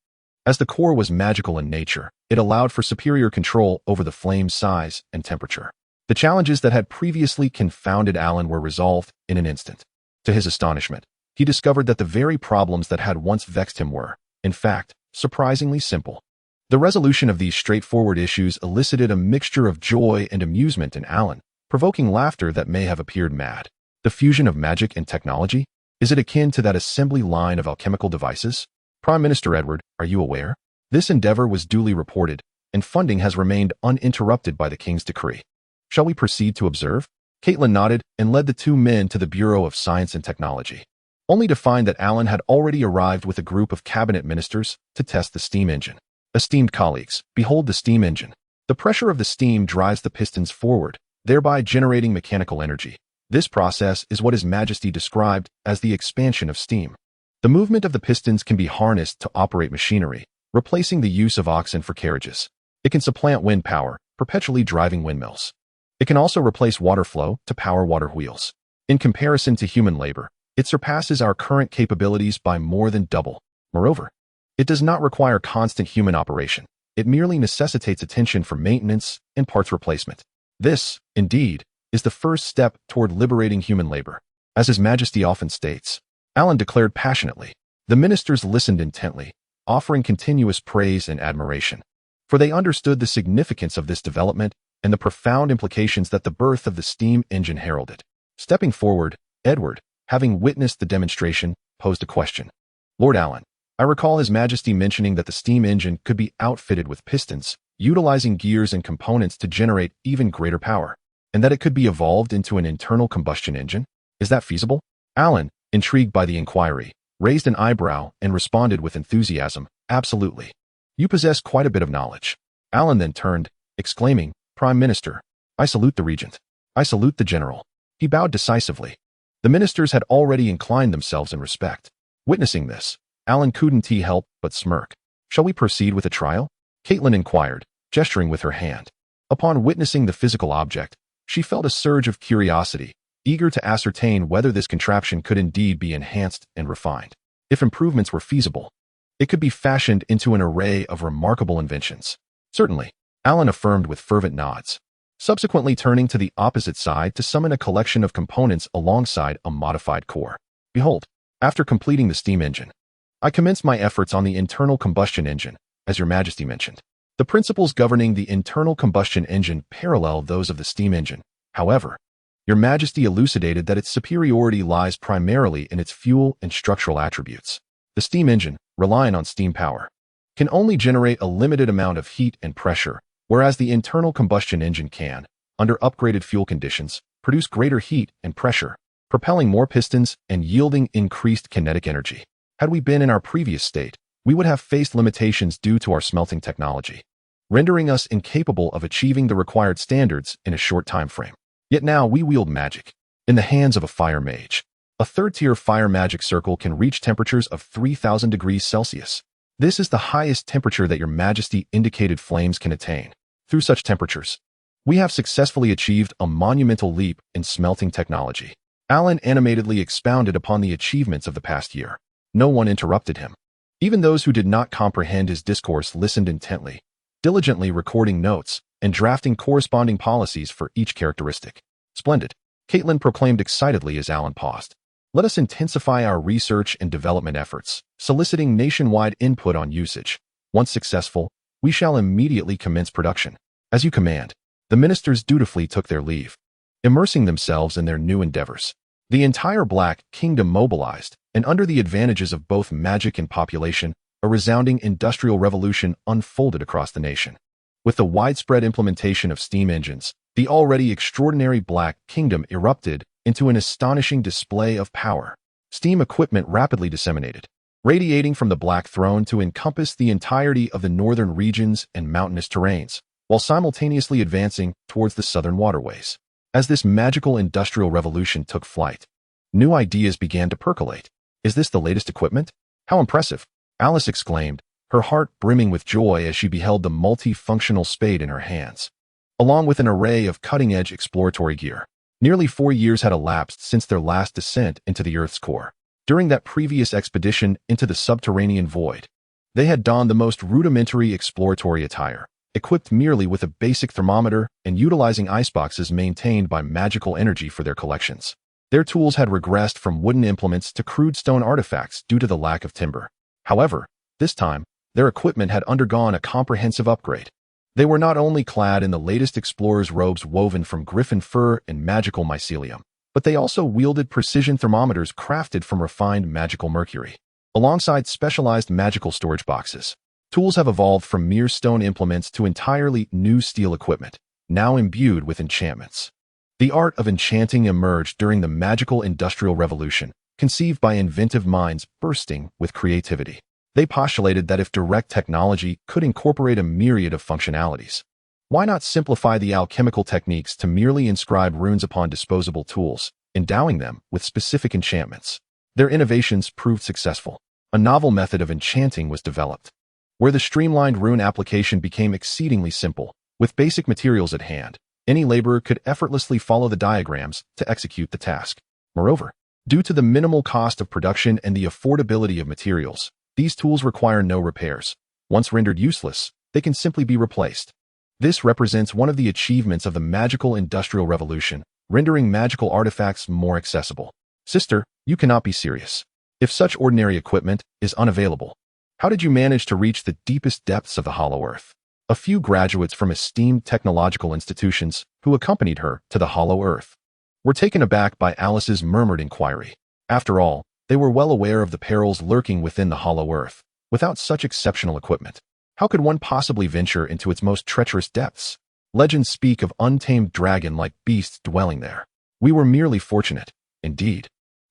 as the core was magical in nature, it allowed for superior control over the flame's size and temperature. The challenges that had previously confounded Alan were resolved in an instant. To his astonishment, he discovered that the very problems that had once vexed him were, in fact, surprisingly simple. The resolution of these straightforward issues elicited a mixture of joy and amusement in Alan, provoking laughter that may have appeared mad. The fusion of magic and technology? Is it akin to that assembly line of alchemical devices? Prime Minister Edward, are you aware? This endeavor was duly reported, and funding has remained uninterrupted by the King's decree. Shall we proceed to observe? Caitlin nodded and led the two men to the Bureau of Science and Technology, only to find that Alan had already arrived with a group of cabinet ministers to test the steam engine. Esteemed colleagues, behold the steam engine. The pressure of the steam drives the pistons forward, thereby generating mechanical energy. This process is what His Majesty described as the expansion of steam. The movement of the pistons can be harnessed to operate machinery, replacing the use of oxen for carriages. It can supplant wind power, perpetually driving windmills. It can also replace water flow to power water wheels. In comparison to human labor, it surpasses our current capabilities by more than double. Moreover, it does not require constant human operation. It merely necessitates attention for maintenance and parts replacement. This, indeed, is the first step toward liberating human labor. As His Majesty often states, Alan declared passionately. The ministers listened intently, offering continuous praise and admiration, for they understood the significance of this development and the profound implications that the birth of the steam engine heralded. Stepping forward, Edward, having witnessed the demonstration, posed a question. Lord Alan, I recall His Majesty mentioning that the steam engine could be outfitted with pistons, utilizing gears and components to generate even greater power, and that it could be evolved into an internal combustion engine. Is that feasible? Alan, intrigued by the inquiry, raised an eyebrow and responded with enthusiasm, absolutely. You possess quite a bit of knowledge. Alan then turned, exclaiming, Prime Minister, I salute the regent. I salute the general. He bowed decisively. The ministers had already inclined themselves in respect. Witnessing this, Alan couldn't help but smirk. Shall we proceed with a trial? Caitlin inquired, gesturing with her hand. Upon witnessing the physical object, she felt a surge of curiosity, eager to ascertain whether this contraption could indeed be enhanced and refined. If improvements were feasible, it could be fashioned into an array of remarkable inventions. Certainly, Alan affirmed with fervent nods, subsequently turning to the opposite side to summon a collection of components alongside a modified core. Behold, after completing the steam engine, I commenced my efforts on the internal combustion engine, as Your Majesty mentioned. The principles governing the internal combustion engine parallel those of the steam engine. However, Your Majesty elucidated that its superiority lies primarily in its fuel and structural attributes. The steam engine, relying on steam power, can only generate a limited amount of heat and pressure, whereas the internal combustion engine can, under upgraded fuel conditions, produce greater heat and pressure, propelling more pistons and yielding increased kinetic energy. Had we been in our previous state, we would have faced limitations due to our smelting technology, rendering us incapable of achieving the required standards in a short time frame. Yet now we wield magic in the hands of a fire mage. A third-tier fire magic circle can reach temperatures of 3,000 degrees Celsius. This is the highest temperature that Your Majesty indicated flames can attain. Through such temperatures, we have successfully achieved a monumental leap in smelting technology. Alan animatedly expounded upon the achievements of the past year. No one interrupted him. Even those who did not comprehend his discourse listened intently, diligently recording notes and drafting corresponding policies for each characteristic. Splendid, Caitlin proclaimed excitedly as Alan paused. Let us intensify our research and development efforts, soliciting nationwide input on usage. Once successful, we shall immediately commence production. As you command. The ministers dutifully took their leave, immersing themselves in their new endeavors. The entire Black Kingdom mobilized, and under the advantages of both magic and population, a resounding industrial revolution unfolded across the nation. With the widespread implementation of steam engines, the already extraordinary Black Kingdom erupted into an astonishing display of power. Steam equipment rapidly disseminated, radiating from the Black Throne to encompass the entirety of the northern regions and mountainous terrains, while simultaneously advancing towards the southern waterways. As this magical industrial revolution took flight, new ideas began to percolate. Is this the latest equipment? How impressive! Alice exclaimed, her heart brimming with joy as she beheld the multifunctional spade in her hands, along with an array of cutting-edge exploratory gear. Nearly 4 years had elapsed since their last descent into the Earth's core. During that previous expedition into the subterranean void, they had donned the most rudimentary exploratory attire, equipped merely with a basic thermometer and utilizing iceboxes maintained by magical energy for their collections. Their tools had regressed from wooden implements to crude stone artifacts due to the lack of timber. However, this time, their equipment had undergone a comprehensive upgrade. They were not only clad in the latest explorer's robes woven from griffin fur and magical mycelium, but they also wielded precision thermometers crafted from refined magical mercury. Alongside specialized magical storage boxes, tools have evolved from mere stone implements to entirely new steel equipment, now imbued with enchantments. The art of enchanting emerged during the magical industrial revolution, conceived by inventive minds bursting with creativity. They postulated that if direct technology could incorporate a myriad of functionalities, why not simplify the alchemical techniques to merely inscribe runes upon disposable tools, endowing them with specific enchantments? Their innovations proved successful. A novel method of enchanting was developed, where the streamlined rune application became exceedingly simple. With basic materials at hand, any laborer could effortlessly follow the diagrams to execute the task. Moreover, due to the minimal cost of production and the affordability of materials, these tools require no repairs. Once rendered useless, they can simply be replaced. This represents one of the achievements of the magical industrial revolution, rendering magical artifacts more accessible. Sister, you cannot be serious. If such ordinary equipment is unavailable, how did you manage to reach the deepest depths of the Hollow Earth? A few graduates from esteemed technological institutions who accompanied her to the Hollow Earth were taken aback by Alice's murmured inquiry. After all, they were well aware of the perils lurking within the Hollow Earth. Without such exceptional equipment, how could one possibly venture into its most treacherous depths? Legends speak of untamed dragon-like beasts dwelling there. We were merely fortunate. Indeed,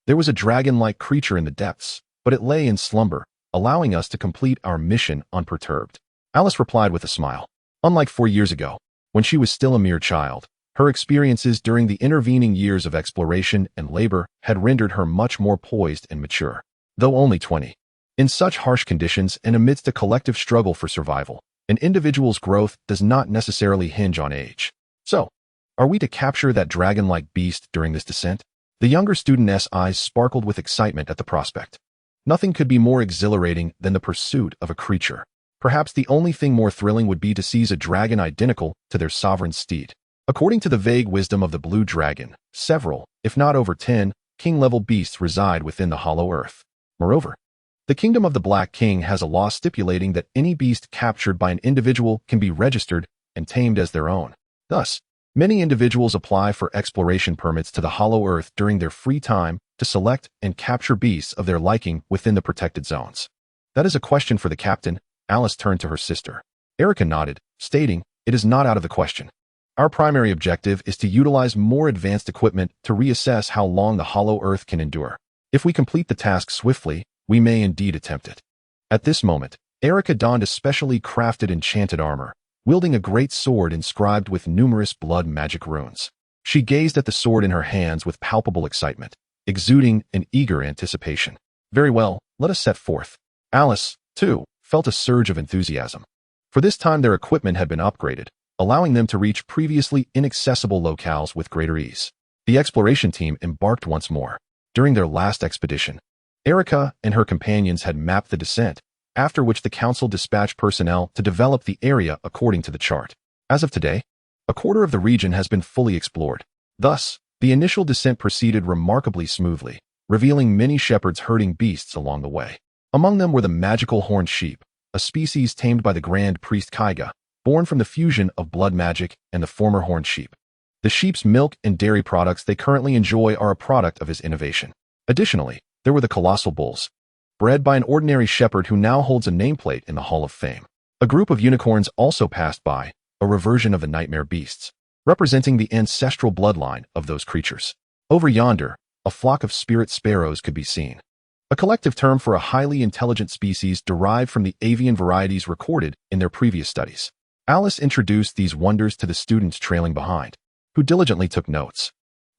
there was a dragon-like creature in the depths, but it lay in slumber, allowing us to complete our mission unperturbed. Alice replied with a smile. Unlike 4 years ago, when she was still a mere child, her experiences during the intervening years of exploration and labor had rendered her much more poised and mature. Though only 20. In such harsh conditions and amidst a collective struggle for survival, an individual's growth does not necessarily hinge on age. So, are we to capture that dragon-like beast during this descent? The younger student's eyes sparkled with excitement at the prospect. Nothing could be more exhilarating than the pursuit of a creature. Perhaps the only thing more thrilling would be to seize a dragon identical to their sovereign steed. According to the vague wisdom of the Blue Dragon, several, if not over 10, king-level beasts reside within the Hollow Earth. Moreover, the Kingdom of the Black King has a law stipulating that any beast captured by an individual can be registered and tamed as their own. Thus, many individuals apply for exploration permits to the Hollow Earth during their free time to select and capture beasts of their liking within the protected zones. That is a question for the captain. Alice turned to her sister. Erica nodded, stating, "It is not out of the question. Our primary objective is to utilize more advanced equipment to reassess how long the Hollow Earth can endure. If we complete the task swiftly, we may indeed attempt it." At this moment, Erica donned a specially crafted enchanted armor, wielding a great sword inscribed with numerous blood magic runes. She gazed at the sword in her hands with palpable excitement, exuding an eager anticipation. "Very well, let us set forth." Alice, too, felt a surge of enthusiasm. For this time their equipment had been upgraded, allowing them to reach previously inaccessible locales with greater ease. The exploration team embarked once more. During their last expedition, Erica and her companions had mapped the descent, after which the council dispatched personnel to develop the area according to the chart. As of today, a quarter of the region has been fully explored. Thus, the initial descent proceeded remarkably smoothly, revealing many shepherds herding beasts along the way. Among them were the magical horned sheep, a species tamed by the Grand Priest Kaiga, born from the fusion of blood magic and the former horned sheep. The sheep's milk and dairy products they currently enjoy are a product of his innovation. Additionally, there were the colossal bulls, bred by an ordinary shepherd who now holds a nameplate in the Hall of Fame. A group of unicorns also passed by, a reversion of the nightmare beasts, representing the ancestral bloodline of those creatures. Over yonder, a flock of spirit sparrows could be seen, a collective term for a highly intelligent species derived from the avian varieties recorded in their previous studies. Alice introduced these wonders to the students trailing behind, who diligently took notes.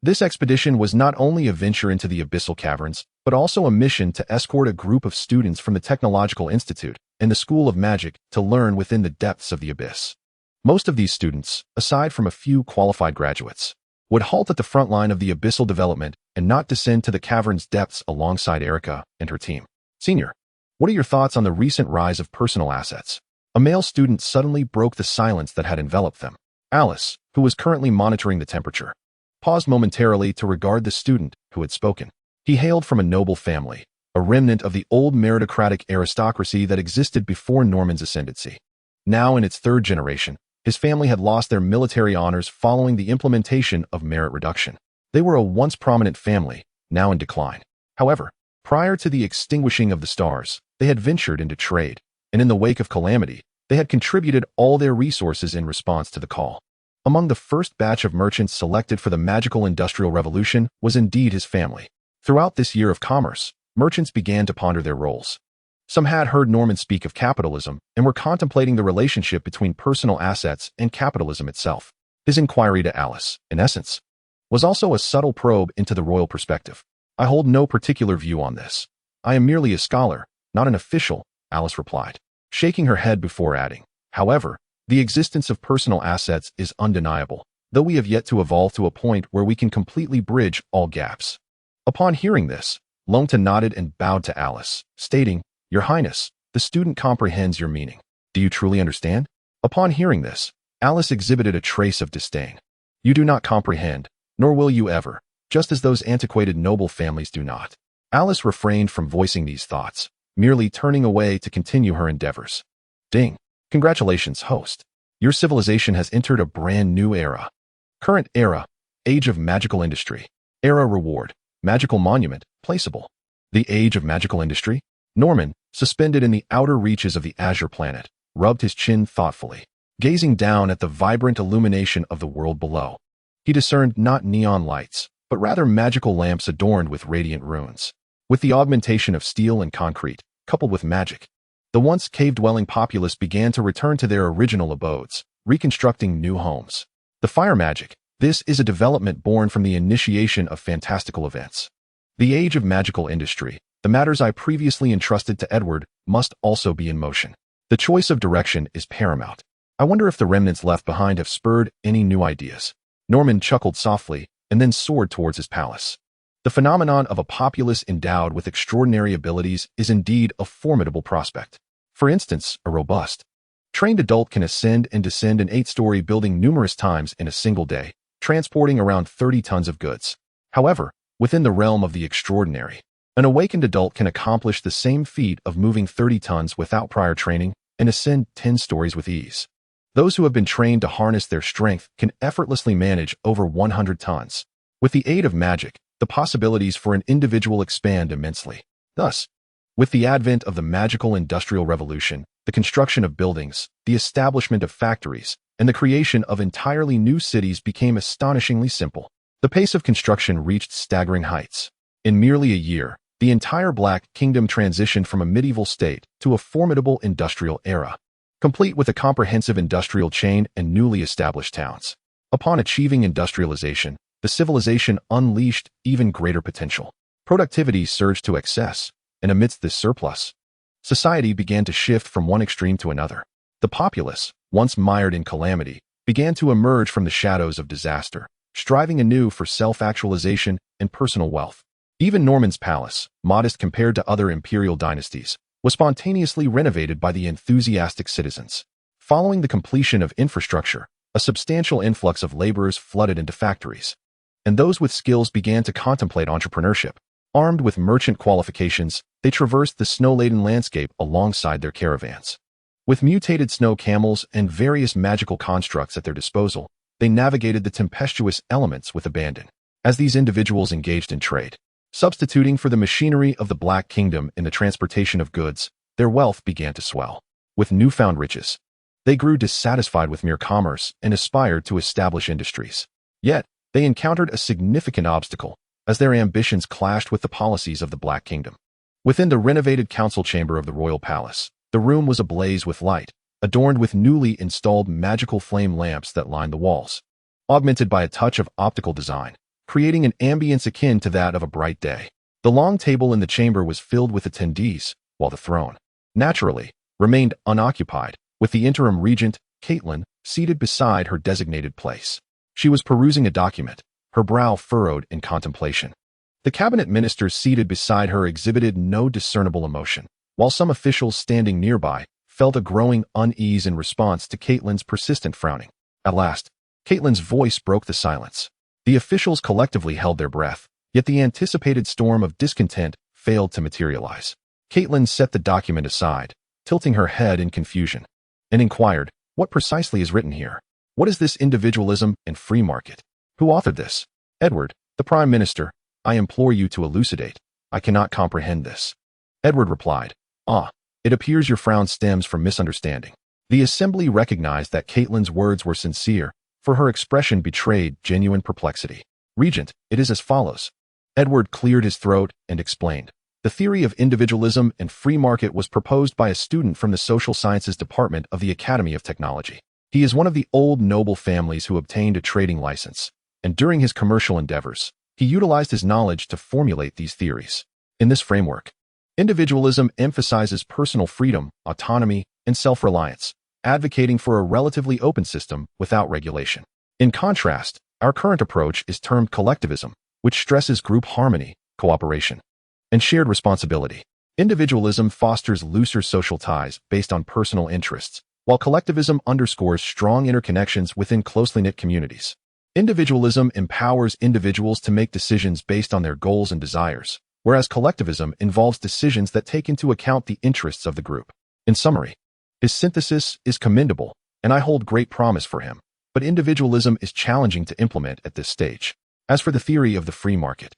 This expedition was not only a venture into the abyssal caverns, but also a mission to escort a group of students from the Technological Institute and the School of Magic to learn within the depths of the abyss. Most of these students, aside from a few qualified graduates, would halt at the front line of the abyssal development and not descend to the cavern's depths alongside Erica and her team. Senior, what are your thoughts on the recent rise of personal assets? A male student suddenly broke the silence that had enveloped them. Alice, who was currently monitoring the temperature, paused momentarily to regard the student who had spoken. He hailed from a noble family, a remnant of the old meritocratic aristocracy that existed before Norman's ascendancy. Now in its third generation, his family had lost their military honors following the implementation of merit reduction. They were a once prominent family, now in decline. However, prior to the extinguishing of the stars, they had ventured into trade, and in the wake of calamity, they had contributed all their resources in response to the call. Among the first batch of merchants selected for the magical industrial revolution was indeed his family. Throughout this year of commerce, merchants began to ponder their roles. Some had heard Norman speak of capitalism and were contemplating the relationship between personal assets and capitalism itself. His inquiry to Alice, in essence, was also a subtle probe into the royal perspective. "I hold no particular view on this. I am merely a scholar, not an official," Alice replied, shaking her head before adding, "However, the existence of personal assets is undeniable, though we have yet to evolve to a point where we can completely bridge all gaps." Upon hearing this, Longta nodded and bowed to Alice, stating, "Your Highness, the student comprehends your meaning. Do you truly understand?" Upon hearing this, Alice exhibited a trace of disdain. "You do not comprehend, nor will you ever, just as those antiquated noble families do not." Alice refrained from voicing these thoughts, merely turning away to continue her endeavors. Ding. Congratulations, host. Your civilization has entered a brand new era. Current era, Age of Magical Industry. Era reward, Magical Monument, placeable. The Age of Magical Industry? Norman, suspended in the outer reaches of the Azure planet, rubbed his chin thoughtfully, gazing down at the vibrant illumination of the world below. He discerned not neon lights, but rather magical lamps adorned with radiant runes. With the augmentation of steel and concrete, coupled with magic, the once cave-dwelling populace began to return to their original abodes, reconstructing new homes. The fire magic, this is a development born from the initiation of fantastical events. The Age of Magical Industry, the matters I previously entrusted to Edward, must also be in motion. The choice of direction is paramount. I wonder if the remnants left behind have spurred any new ideas. Norman chuckled softly and then soared towards his palace. The phenomenon of a populace endowed with extraordinary abilities is indeed a formidable prospect. For instance, a robust, trained adult can ascend and descend an 8-story building numerous times in a single day, transporting around 30 tons of goods. However, within the realm of the extraordinary, an awakened adult can accomplish the same feat of moving 30 tons without prior training and ascend 10 stories with ease. Those who have been trained to harness their strength can effortlessly manage over 100 tons. With the aid of magic, the possibilities for an individual expand immensely. Thus, with the advent of the magical industrial revolution, the construction of buildings, the establishment of factories, and the creation of entirely new cities became astonishingly simple. The pace of construction reached staggering heights. In merely a year, the entire Black Kingdom transitioned from a medieval state to a formidable industrial era, complete with a comprehensive industrial chain and newly established towns. Upon achieving industrialization, the civilization unleashed even greater potential. Productivity surged to excess, and amidst this surplus, society began to shift from one extreme to another. The populace, once mired in calamity, began to emerge from the shadows of disaster, striving anew for self-actualization and personal wealth. Even Norman's palace, modest compared to other imperial dynasties, was spontaneously renovated by the enthusiastic citizens. Following the completion of infrastructure, a substantial influx of laborers flooded into factories, and those with skills began to contemplate entrepreneurship. Armed with merchant qualifications, they traversed the snow-laden landscape alongside their caravans. With mutated snow camels and various magical constructs at their disposal, they navigated the tempestuous elements with abandon. As these individuals engaged in trade, substituting for the machinery of the Black Kingdom in the transportation of goods, their wealth began to swell. With newfound riches, they grew dissatisfied with mere commerce and aspired to establish industries. Yet, they encountered a significant obstacle, as their ambitions clashed with the policies of the Black Kingdom. Within the renovated council chamber of the royal palace, the room was ablaze with light, adorned with newly installed magical flame lamps that lined the walls, augmented by a touch of optical design, creating an ambience akin to that of a bright day. The long table in the chamber was filled with attendees, while the throne, naturally, remained unoccupied, with the interim regent, Caitlin, seated beside her designated place. She was perusing a document, her brow furrowed in contemplation. The cabinet ministers seated beside her exhibited no discernible emotion, while some officials standing nearby felt a growing unease in response to Caitlin's persistent frowning. At last, Caitlin's voice broke the silence. The officials collectively held their breath, yet the anticipated storm of discontent failed to materialize. Caitlin set the document aside, tilting her head in confusion, and inquired, "What precisely is written here? What is this individualism and free market? Who authored this?" "Edward, the Prime Minister. I implore you to elucidate. I cannot comprehend this." Edward replied, "It appears your frown stems from misunderstanding." The assembly recognized that Caitlin's words were sincere, for her expression betrayed genuine perplexity. "Regent, it is as follows." Edward cleared his throat and explained. The theory of individualism and free market was proposed by a student from the Social Sciences Department of the Academy of Technology. He is one of the old noble families who obtained a trading license, and during his commercial endeavors, he utilized his knowledge to formulate these theories. In this framework, individualism emphasizes personal freedom, autonomy, and self-reliance, advocating for a relatively open system without regulation. In contrast, our current approach is termed collectivism, which stresses group harmony, cooperation, and shared responsibility. Individualism fosters looser social ties based on personal interests, while collectivism underscores strong interconnections within closely knit communities. Individualism empowers individuals to make decisions based on their goals and desires, whereas collectivism involves decisions that take into account the interests of the group. In summary, his synthesis is commendable, and I hold great promise for him, but individualism is challenging to implement at this stage. As for the theory of the free market,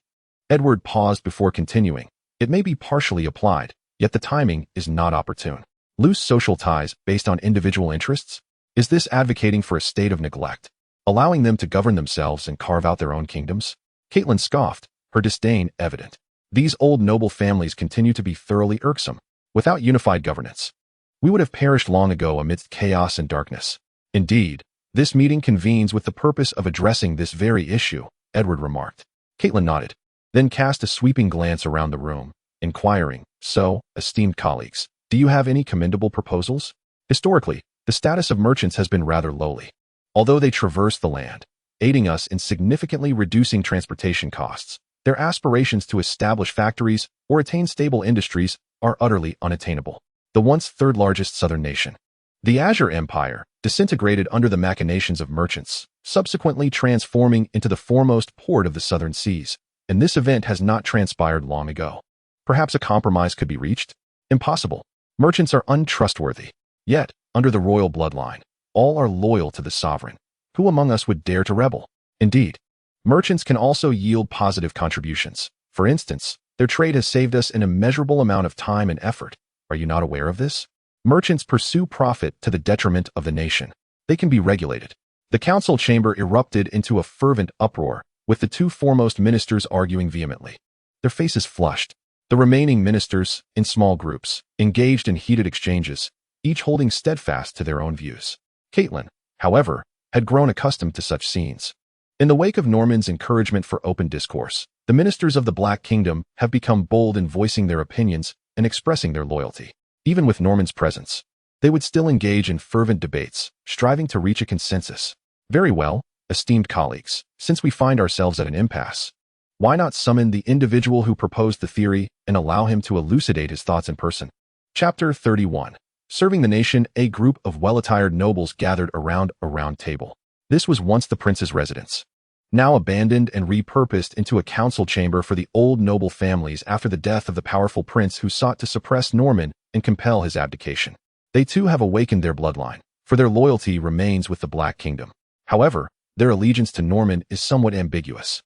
Edward paused before continuing. It may be partially applied, yet the timing is not opportune. Loose social ties based on individual interests? Is this advocating for a state of neglect, allowing them to govern themselves and carve out their own kingdoms? Caitlin scoffed, her disdain evident. These old noble families continue to be thoroughly irksome. Without unified governance, we would have perished long ago amidst chaos and darkness. Indeed, this meeting convenes with the purpose of addressing this very issue, Edward remarked. Caitlin nodded, then cast a sweeping glance around the room, inquiring, "So, esteemed colleagues, do you have any commendable proposals?" Historically, the status of merchants has been rather lowly. Although they traverse the land, aiding us in significantly reducing transportation costs, their aspirations to establish factories or attain stable industries are utterly unattainable. The once third-largest southern nation, the Azure Empire, disintegrated under the machinations of merchants, subsequently transforming into the foremost port of the southern seas, and this event has not transpired long ago. Perhaps a compromise could be reached? Impossible. Merchants are untrustworthy. Yet, under the royal bloodline, all are loyal to the sovereign. Who among us would dare to rebel? Indeed, merchants can also yield positive contributions. For instance, their trade has saved us an immeasurable amount of time and effort. Are you not aware of this? Merchants pursue profit to the detriment of the nation. They can be regulated. The council chamber erupted into a fervent uproar, with the two foremost ministers arguing vehemently. Their faces flushed. The remaining ministers, in small groups, engaged in heated exchanges, each holding steadfast to their own views. Caitlin, however, had grown accustomed to such scenes. In the wake of Norman's encouragement for open discourse, the ministers of the Black Kingdom have become bold in voicing their opinions and expressing their loyalty. Even with Norman's presence, they would still engage in fervent debates, striving to reach a consensus. Very well, esteemed colleagues, since we find ourselves at an impasse, why not summon the individual who proposed the theory and allow him to elucidate his thoughts in person? Chapter 31. Serving the nation, a group of well-attired nobles gathered around a round table. This was once the prince's residence, now abandoned and repurposed into a council chamber for the old noble families after the death of the powerful prince who sought to suppress Norman and compel his abdication. They too have awakened their bloodline, for their loyalty remains with the Black Kingdom. However, their allegiance to Norman is somewhat ambiguous.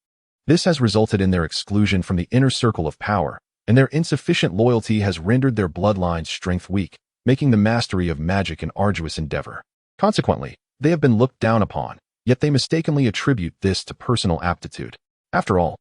This has resulted in their exclusion from the inner circle of power, and their insufficient loyalty has rendered their bloodline's strength weak, making the mastery of magic an arduous endeavor. Consequently, they have been looked down upon, yet they mistakenly attribute this to personal aptitude. After all,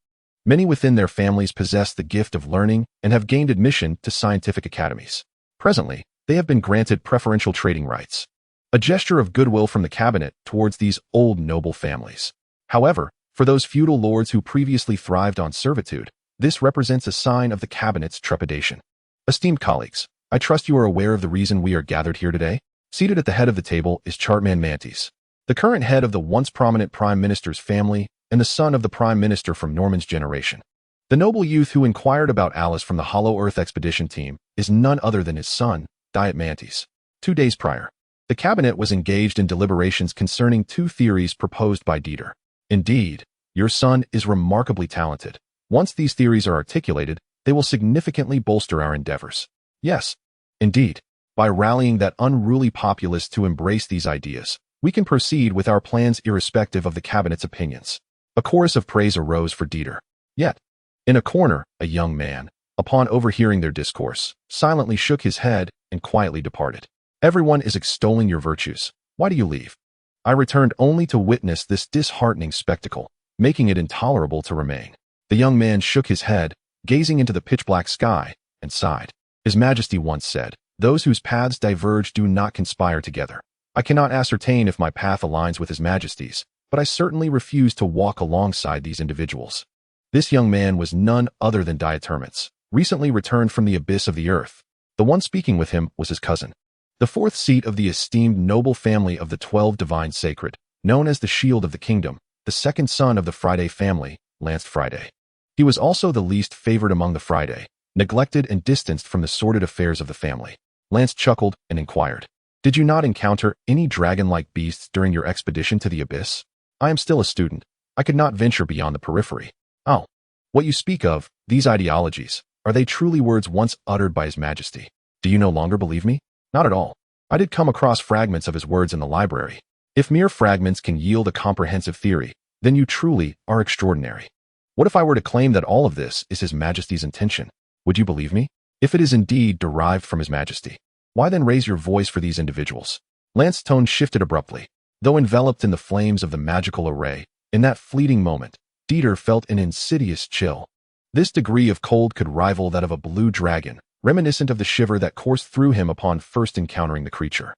many within their families possess the gift of learning and have gained admission to scientific academies. Presently, they have been granted preferential trading rights, a gesture of goodwill from the cabinet towards these old noble families. However, for those feudal lords who previously thrived on servitude, this represents a sign of the cabinet's trepidation. Esteemed colleagues, I trust you are aware of the reason we are gathered here today. Seated at the head of the table is Chartman Mantis, the current head of the once prominent Prime Minister's family and the son of the Prime Minister from Norman's generation. The noble youth who inquired about Alice from the Hollow Earth expedition team is none other than his son, Diet Mantis. 2 days prior, the cabinet was engaged in deliberations concerning two theories proposed by Dieter. Indeed, your son is remarkably talented. Once these theories are articulated, they will significantly bolster our endeavors. Yes, indeed. By rallying that unruly populace to embrace these ideas, we can proceed with our plans irrespective of the cabinet's opinions. A chorus of praise arose for Dieter. Yet, in a corner, a young man, upon overhearing their discourse, silently shook his head and quietly departed. Everyone is extolling your virtues. Why do you leave? I returned only to witness this disheartening spectacle, making it intolerable to remain. The young man shook his head, gazing into the pitch-black sky, and sighed. His Majesty once said, "Those whose paths diverge do not conspire together." I cannot ascertain if my path aligns with His Majesty's, but I certainly refuse to walk alongside these individuals. This young man was none other than Dietermans, recently returned from the abyss of the earth. The one speaking with him was his cousin, the fourth seat of the esteemed noble family of the 12 divine sacred, known as the Shield of the Kingdom, the second son of the Friday family, Lance Friday. He was also the least favored among the Friday, neglected and distanced from the sordid affairs of the family. Lance chuckled and inquired, "Did you not encounter any dragon-like beasts during your expedition to the abyss?" "I am still a student. I could not venture beyond the periphery." "Oh, what you speak of, these ideologies, are they truly words once uttered by His Majesty? Do you no longer believe me?" "Not at all. I did come across fragments of his words in the library. If mere fragments can yield a comprehensive theory, then you truly are extraordinary. What if I were to claim that all of this is His Majesty's intention? Would you believe me? If it is indeed derived from His Majesty, why then raise your voice for these individuals?" Lance's tone shifted abruptly. Though enveloped in the flames of the magical array, in that fleeting moment, Dieter felt an insidious chill. This degree of cold could rival that of a blue dragon, reminiscent of the shiver that coursed through him upon first encountering the creature.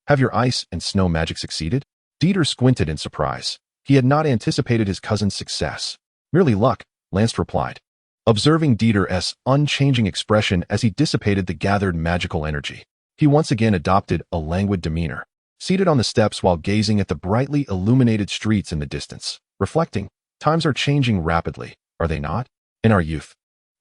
"Have your ice and snow magic succeeded?" Dieter squinted in surprise. He had not anticipated his cousin's success. "Merely luck," Lance replied, observing Dieter's unchanging expression as he dissipated the gathered magical energy. He once again adopted a languid demeanor, seated on the steps while gazing at the brightly illuminated streets in the distance, reflecting, "Times are changing rapidly, are they not? In our youth,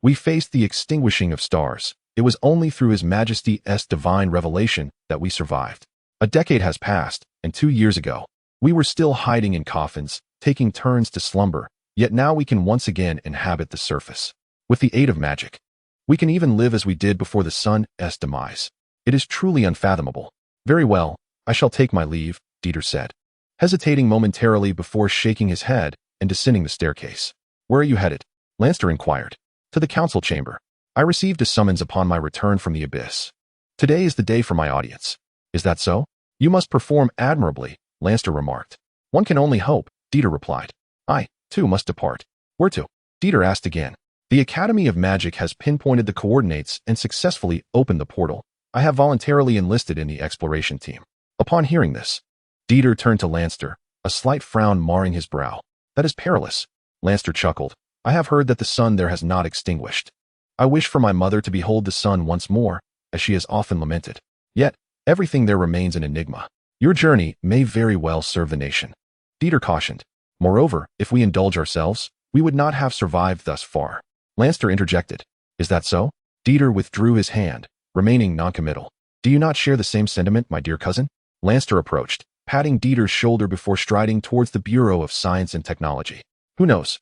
we faced the extinguishing of stars. It was only through His Majesty's divine revelation that we survived. A decade has passed, and 2 years ago, we were still hiding in coffins, taking turns to slumber, yet now we can once again inhabit the surface. With the aid of magic, we can even live as we did before the sun's demise. It is truly unfathomable." "Very well, I shall take my leave," Dieter said, hesitating momentarily before shaking his head and descending the staircase. "Where are you headed?" Lanster inquired. "To the council chamber. I received a summons upon my return from the abyss. Today is the day for my audience." "Is that so? You must perform admirably," Lanster remarked. "One can only hope," Dieter replied. "I, too, must depart." "Where to?" Dieter asked again. "The Academy of Magic has pinpointed the coordinates and successfully opened the portal. I have voluntarily enlisted in the exploration team." Upon hearing this, Dieter turned to Lanster, a slight frown marring his brow. "That is perilous." Lanster chuckled. "I have heard that the sun there has not extinguished. I wish for my mother to behold the sun once more, as she has often lamented. Yet, everything there remains an enigma. Your journey may very well serve the nation," Dieter cautioned. "Moreover, if we indulge ourselves, we would not have survived thus far." Lanster interjected. "Is that so?" Dieter withdrew his hand, remaining noncommittal. "Do you not share the same sentiment, my dear cousin?" Lanster approached, patting Dieter's shoulder before striding towards the Bureau of Science and Technology. "Who knows?"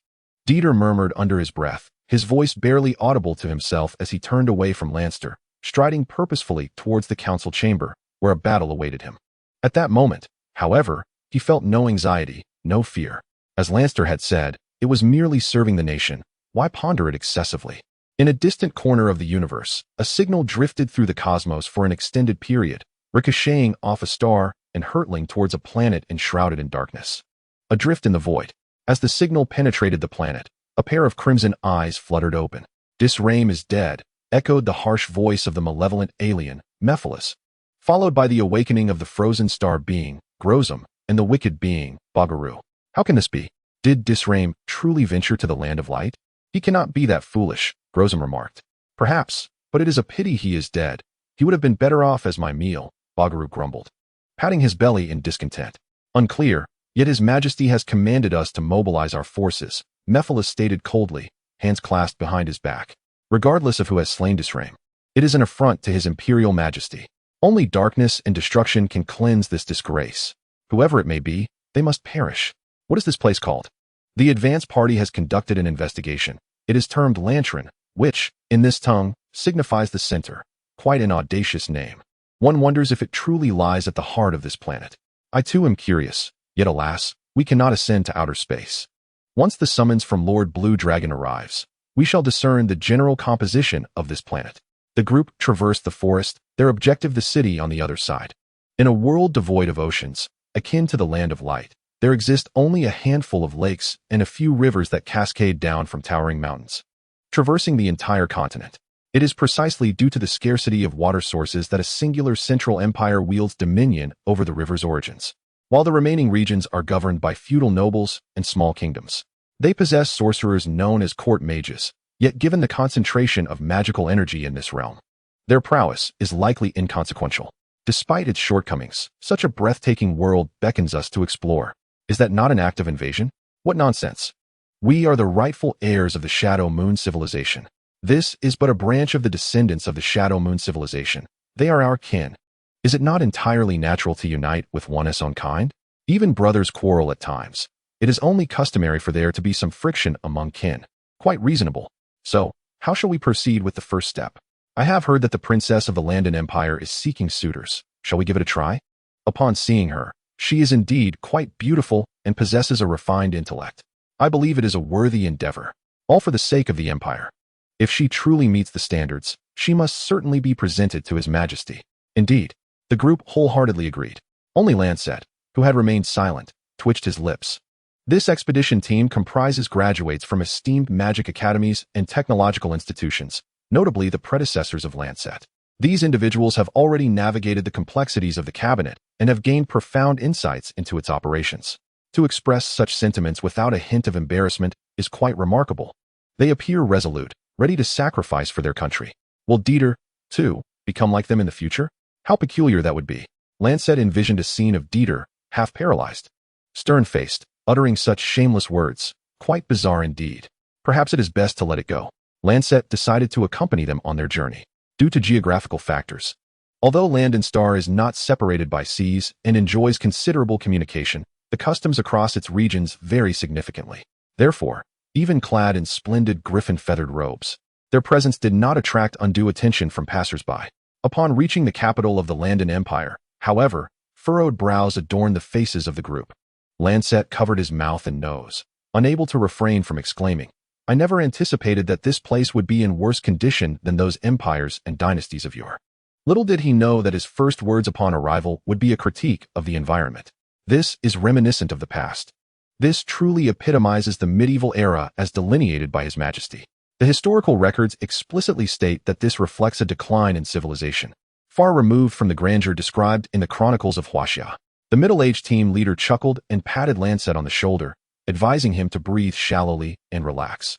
Dieter murmured under his breath, his voice barely audible to himself as he turned away from Lanster, striding purposefully towards the council chamber, where a battle awaited him. At that moment, however, he felt no anxiety, no fear. As Lanster had said, it was merely serving the nation. Why ponder it excessively? In a distant corner of the universe, a signal drifted through the cosmos for an extended period, ricocheting off a star and hurtling towards a planet enshrouded in darkness. Adrift in the void. As the signal penetrated the planet, a pair of crimson eyes fluttered open. "Disraim is dead," echoed the harsh voice of the malevolent alien, Mephiles, followed by the awakening of the frozen star being, Grozum, and the wicked being, Bagaru. "How can this be? Did Disraim truly venture to the land of light?" "He cannot be that foolish," Grozum remarked. "Perhaps, but it is a pity he is dead. He would have been better off as my meal," Bagaru grumbled, patting his belly in discontent. "Unclear, yet His Majesty has commanded us to mobilize our forces," Mephiles stated coldly, hands clasped behind his back. "Regardless of who has slain Disraim, it is an affront to His Imperial Majesty." Only darkness and destruction can cleanse this disgrace. Whoever it may be, they must perish. What is this place called? The advance party has conducted an investigation. It is termed Lantern, which, in this tongue, signifies the center. Quite an audacious name. One wonders if it truly lies at the heart of this planet. I too am curious, yet alas, we cannot ascend to outer space. Once the summons from Lord Blue Dragon arrives, we shall discern the general composition of this planet. The group traversed the forest, their objective the city on the other side. In a world devoid of oceans, akin to the land of light, there exist only a handful of lakes and a few rivers that cascade down from towering mountains, traversing the entire continent. It is precisely due to the scarcity of water sources that a singular central empire wields dominion over the river's origins, while the remaining regions are governed by feudal nobles and small kingdoms. They possess sorcerers known as court mages, yet given the concentration of magical energy in this realm, their prowess is likely inconsequential. Despite its shortcomings, such a breathtaking world beckons us to explore. Is that not an act of invasion? What nonsense! We are the rightful heirs of the Shadow Moon civilization. This is but a branch of the descendants of the Shadow Moon civilization. They are our kin. Is it not entirely natural to unite with one's own kind? Even brothers quarrel at times. It is only customary for there to be some friction among kin. Quite reasonable. So, how shall we proceed with the first step? I have heard that the princess of the Landon Empire is seeking suitors. Shall we give it a try? Upon seeing her, she is indeed quite beautiful and possesses a refined intellect. I believe it is a worthy endeavor, all for the sake of the empire. If she truly meets the standards, she must certainly be presented to His Majesty. Indeed, the group wholeheartedly agreed. Only Lancet, who had remained silent, twitched his lips. This expedition team comprises graduates from esteemed magic academies and technological institutions, notably the predecessors of Lancet. These individuals have already navigated the complexities of the cabinet and have gained profound insights into its operations. To express such sentiments without a hint of embarrassment is quite remarkable. They appear resolute, ready to sacrifice for their country. Will Dieter, too, become like them in the future? How peculiar that would be. Lancet envisioned a scene of Dieter, half paralyzed, stern-faced, uttering such shameless words. Quite bizarre indeed. Perhaps it is best to let it go. Lancet decided to accompany them on their journey, due to geographical factors. Although Landon Star is not separated by seas and enjoys considerable communication, the customs across its regions vary significantly. Therefore, even clad in splendid griffin-feathered robes, their presence did not attract undue attention from passers-by. Upon reaching the capital of the Landon Empire, however, furrowed brows adorned the faces of the group. Lancet covered his mouth and nose, unable to refrain from exclaiming, "I never anticipated that this place would be in worse condition than those empires and dynasties of yore." Little did he know that his first words upon arrival would be a critique of the environment. This is reminiscent of the past. This truly epitomizes the medieval era as delineated by His Majesty. The historical records explicitly state that this reflects a decline in civilization, far removed from the grandeur described in the Chronicles of Huaxia. The middle-aged team leader chuckled and patted Lancet on the shoulder, advising him to breathe shallowly and relax.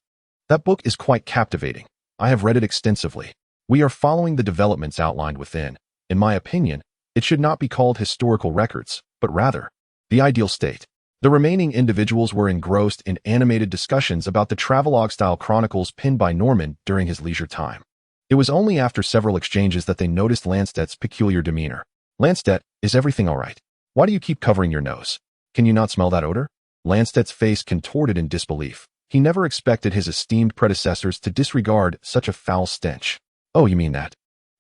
That book is quite captivating. I have read it extensively. We are following the developments outlined within. In my opinion, it should not be called historical records, but rather, the ideal state. The remaining individuals were engrossed in animated discussions about the travelogue-style chronicles penned by Norman during his leisure time. It was only after several exchanges that they noticed Lancet's peculiar demeanor. "Lancet, is everything all right? Why do you keep covering your nose? Can you not smell that odor?" Lancet's face contorted in disbelief. He never expected his esteemed predecessors to disregard such a foul stench. "Oh, you mean that?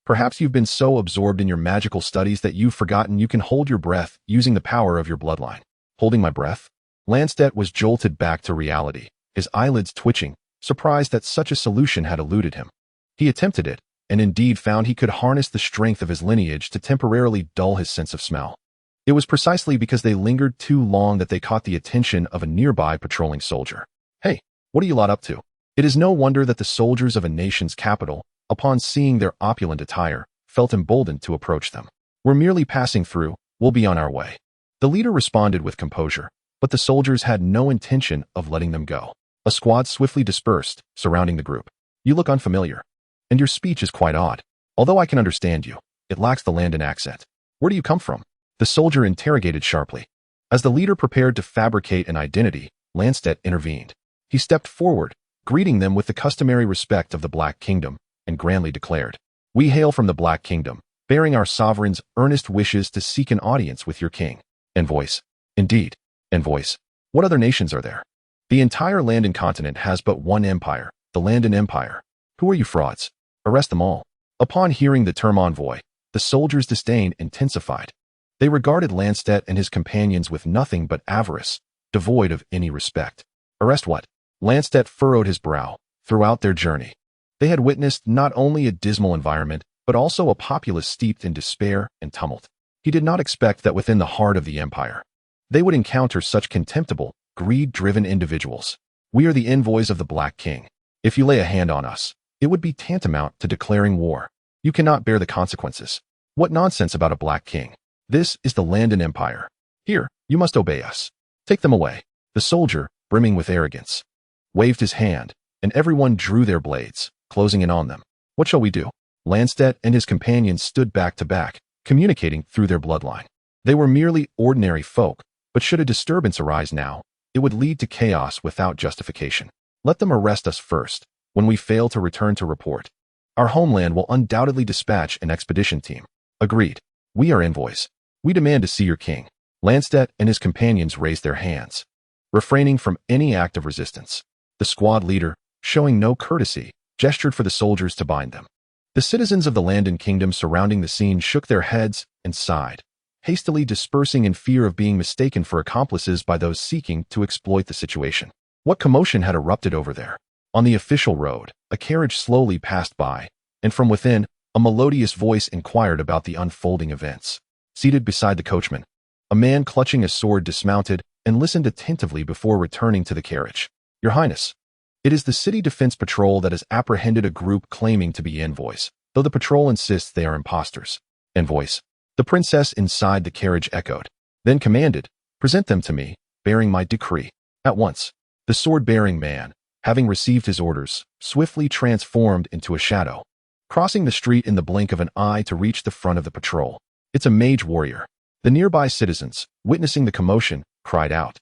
Perhaps you've been so absorbed in your magical studies that you've forgotten you can hold your breath using the power of your bloodline." Holding my breath? Lancet was jolted back to reality, his eyelids twitching, surprised that such a solution had eluded him. He attempted it, and indeed found he could harness the strength of his lineage to temporarily dull his sense of smell. It was precisely because they lingered too long that they caught the attention of a nearby patrolling soldier. "Hey, what are you lot up to?" It is no wonder that the soldiers of a nation's capital, upon seeing their opulent attire, felt emboldened to approach them. "We're merely passing through, we'll be on our way." The leader responded with composure, but the soldiers had no intention of letting them go. A squad swiftly dispersed, surrounding the group. "You look unfamiliar. And your speech is quite odd. Although I can understand you, it lacks the Landon accent. Where do you come from?" The soldier interrogated sharply. As the leader prepared to fabricate an identity, Lancet intervened. He stepped forward, greeting them with the customary respect of the Black Kingdom, and grandly declared, "We hail from the Black Kingdom, bearing our sovereign's earnest wishes to seek an audience with your king. Envoys. Indeed. Envoys. What other nations are there? The entire Landon continent has but one empire, the Landon Empire. Who are you frauds? Arrest them all. Upon hearing the term envoy, the soldiers' disdain intensified. They regarded Landstet and his companions with nothing but avarice, devoid of any respect. Arrest what? Landstet furrowed his brow. Throughout their journey, they had witnessed not only a dismal environment, but also a populace steeped in despair and tumult. He did not expect that within the heart of the empire, they would encounter such contemptible, greed-driven individuals. We are the envoys of the Black King. If you lay a hand on us, it would be tantamount to declaring war. You cannot bear the consequences. What nonsense about a Black King? This is the Landon Empire. Here, you must obey us. Take them away. The soldier, brimming with arrogance, waved his hand, and everyone drew their blades, closing in on them. What shall we do? Landstet and his companions stood back to back, communicating through their bloodline. They were merely ordinary folk, but should a disturbance arise now, it would lead to chaos without justification. Let them arrest us first. When we fail to return to report, our homeland will undoubtedly dispatch an expedition team. Agreed. We are envoys. We demand to see your king. Landstet and his companions raised their hands, refraining from any act of resistance. The squad leader, showing no courtesy, gestured for the soldiers to bind them. The citizens of the Landon Kingdom surrounding the scene shook their heads and sighed, hastily dispersing in fear of being mistaken for accomplices by those seeking to exploit the situation. What commotion had erupted over there? On the official road, a carriage slowly passed by, and from within, a melodious voice inquired about the unfolding events. Seated beside the coachman, a man clutching a sword dismounted and listened attentively before returning to the carriage. Your Highness, it is the City Defense Patrol that has apprehended a group claiming to be envoys, though the patrol insists they are imposters. Envoys. The princess inside the carriage echoed, then commanded, present them to me, bearing my decree. At once, the sword-bearing man, having received his orders, swiftly transformed into a shadow, crossing the street in the blink of an eye to reach the front of the patrol. It's a mage warrior. The nearby citizens, witnessing the commotion, cried out,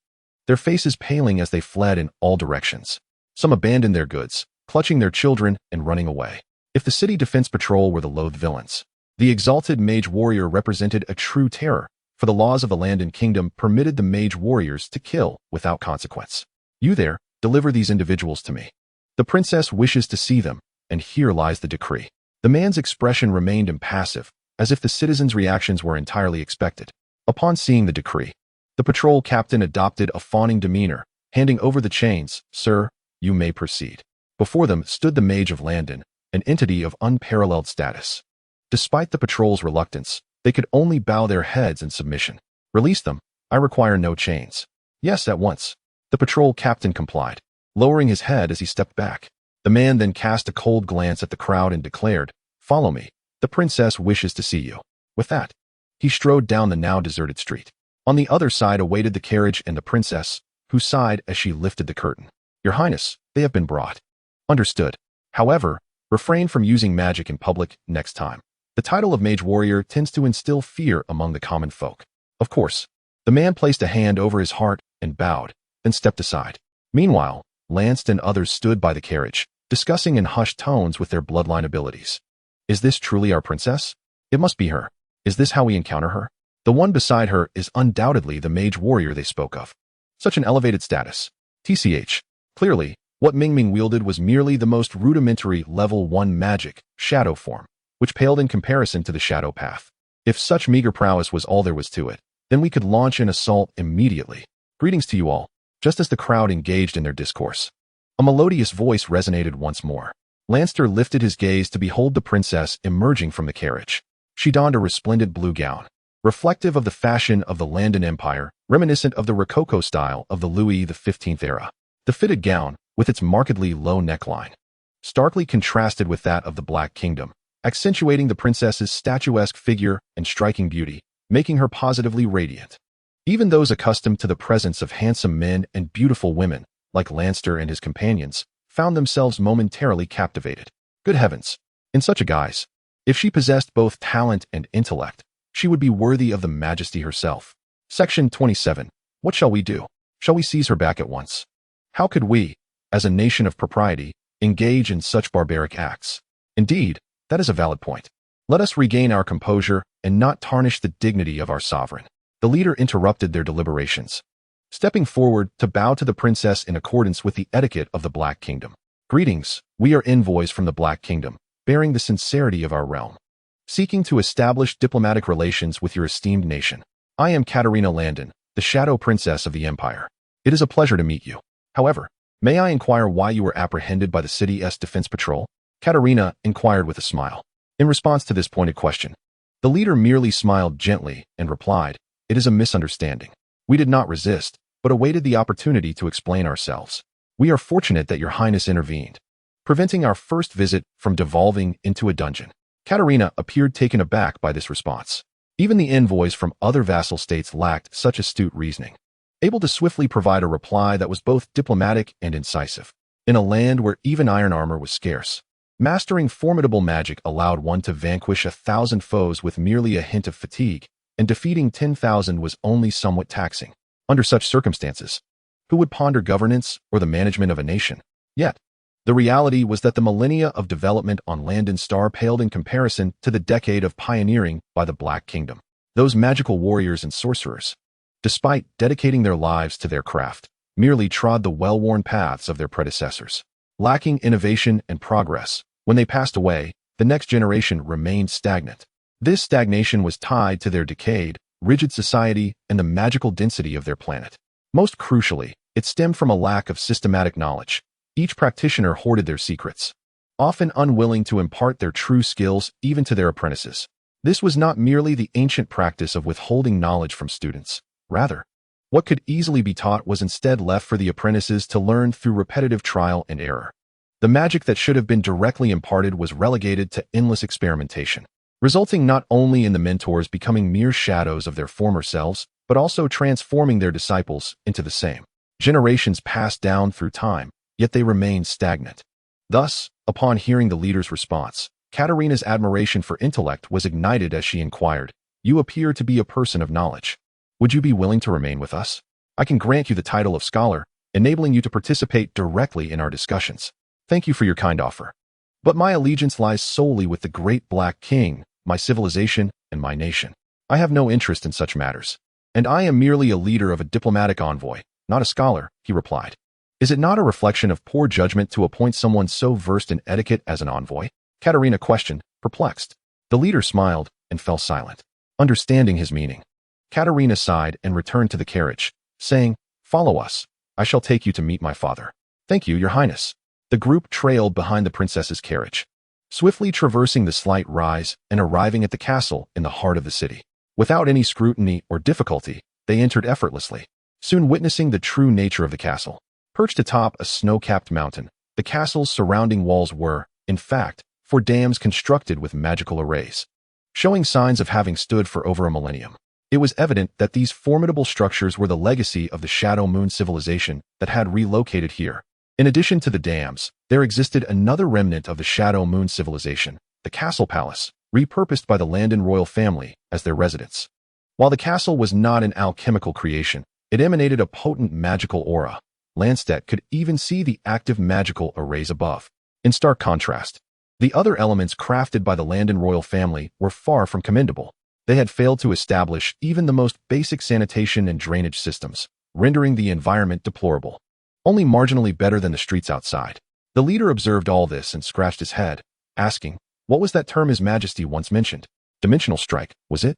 their faces paling as they fled in all directions. Some abandoned their goods, clutching their children and running away. If the City Defense Patrol were the loathed villains, the exalted mage warrior represented a true terror, for the laws of the Landon Kingdom permitted the mage warriors to kill without consequence. You there, deliver these individuals to me. The princess wishes to see them, and here lies the decree. The man's expression remained impassive, as if the citizens' reactions were entirely expected. Upon seeing the decree, the patrol captain adopted a fawning demeanor, handing over the chains. Sir, you may proceed. Before them stood the Mage of Landon, an entity of unparalleled status. Despite the patrol's reluctance, they could only bow their heads in submission. Release them. I require no chains. Yes, at once. The patrol captain complied, lowering his head as he stepped back. The man then cast a cold glance at the crowd and declared, Follow me. The princess wishes to see you. With that, he strode down the now deserted street. On the other side awaited the carriage and the princess, who sighed as she lifted the curtain. Your Highness, they have been brought. Understood. However, refrain from using magic in public next time. The title of Mage Warrior tends to instill fear among the common folk. Of course. The man placed a hand over his heart and bowed, then stepped aside. Meanwhile, Lanced and others stood by the carriage, discussing in hushed tones with their bloodline abilities. Is this truly our princess? It must be her. Is this how we encounter her? The one beside her is undoubtedly the Mage Warrior they spoke of. Such an elevated status. TCH. Clearly, what Mingming wielded was merely the most rudimentary level 1 magic, shadow form, which paled in comparison to the shadow path. If such meager prowess was all there was to it, then we could launch an assault immediately. Greetings to you all. Just as the crowd engaged in their discourse, a melodious voice resonated once more. Lanster lifted his gaze to behold the princess emerging from the carriage. She donned a resplendent blue gown, reflective of the fashion of the Landon Empire, reminiscent of the Rococo style of the Louis XV era. The fitted gown, with its markedly low neckline, starkly contrasted with that of the Black Kingdom, accentuating the princess's statuesque figure and striking beauty, making her positively radiant. Even those accustomed to the presence of handsome men and beautiful women, like Lanster and his companions, found themselves momentarily captivated. Good heavens! In such a guise, if she possessed both talent and intellect, she would be worthy of the majesty herself. Section 27. What shall we do? Shall we seize her back at once? How could we, as a nation of propriety, engage in such barbaric acts? Indeed, that is a valid point. Let us regain our composure and not tarnish the dignity of our sovereign. The leader interrupted their deliberations, stepping forward to bow to the princess in accordance with the etiquette of the Black Kingdom. Greetings, we are envoys from the Black Kingdom, bearing the sincerity of our realm, seeking to establish diplomatic relations with your esteemed nation. I am Katarina Landon, the Shadow Princess of the Empire. It is a pleasure to meet you. However, may I inquire why you were apprehended by the city's defense patrol? Katarina inquired with a smile. In response to this pointed question, the leader merely smiled gently and replied, "It is a misunderstanding. We did not resist, but awaited the opportunity to explain ourselves. We are fortunate that your highness intervened, preventing our first visit from devolving into a dungeon." Katarina appeared taken aback by this response. Even the envoys from other vassal states lacked such astute reasoning, able to swiftly provide a reply that was both diplomatic and incisive. In a land where even iron armor was scarce, mastering formidable magic allowed one to vanquish 1,000 foes with merely a hint of fatigue, and defeating 10,000 was only somewhat taxing. Under such circumstances, who would ponder governance or the management of a nation? Yet, the reality was that the millennia of development on Landon Star paled in comparison to the decade of pioneering by the Black Kingdom. Those magical warriors and sorcerers, despite dedicating their lives to their craft, merely trod the well-worn paths of their predecessors. Lacking innovation and progress, when they passed away, the next generation remained stagnant. This stagnation was tied to their decayed, rigid society and the magical density of their planet. Most crucially, it stemmed from a lack of systematic knowledge. Each practitioner hoarded their secrets, often unwilling to impart their true skills even to their apprentices. This was not merely the ancient practice of withholding knowledge from students. Rather, what could easily be taught was instead left for the apprentices to learn through repetitive trial and error. The magic that should have been directly imparted was relegated to endless experimentation, resulting not only in the mentors becoming mere shadows of their former selves, but also transforming their disciples into the same. Generations passed down through time, yet they remained stagnant. Thus, upon hearing the leader's response, Katarina's admiration for intellect was ignited as she inquired, "You appear to be a person of knowledge. Would you be willing to remain with us? I can grant you the title of scholar, enabling you to participate directly in our discussions. Thank you for your kind offer. But my allegiance lies solely with the great Black King, my civilization, and my nation. I have no interest in such matters, and I am merely a leader of a diplomatic envoy, not a scholar," he replied. "Is it not a reflection of poor judgment to appoint someone so versed in etiquette as an envoy?" Katarina questioned, perplexed. The leader smiled and fell silent, understanding his meaning. Katarina sighed and returned to the carriage, saying, "Follow us. I shall take you to meet my father." "Thank you, your highness." The group trailed behind the princess's carriage, swiftly traversing the slight rise and arriving at the castle in the heart of the city. Without any scrutiny or difficulty, they entered effortlessly, soon witnessing the true nature of the castle. Perched atop a snow-capped mountain, the castle's surrounding walls were, in fact, four dams constructed with magical arrays, showing signs of having stood for over a millennium. It was evident that these formidable structures were the legacy of the Shadow Moon civilization that had relocated here. In addition to the dams, there existed another remnant of the Shadow Moon civilization, the Castle Palace, repurposed by the Landon royal family as their residence. While the castle was not an alchemical creation, it emanated a potent magical aura. Landstedt could even see the active magical arrays above. In stark contrast, the other elements crafted by the Landon royal family were far from commendable. They had failed to establish even the most basic sanitation and drainage systems, rendering the environment deplorable, only marginally better than the streets outside. The leader observed all this and scratched his head, asking, what was that term His Majesty once mentioned? Dimensional strike, was it?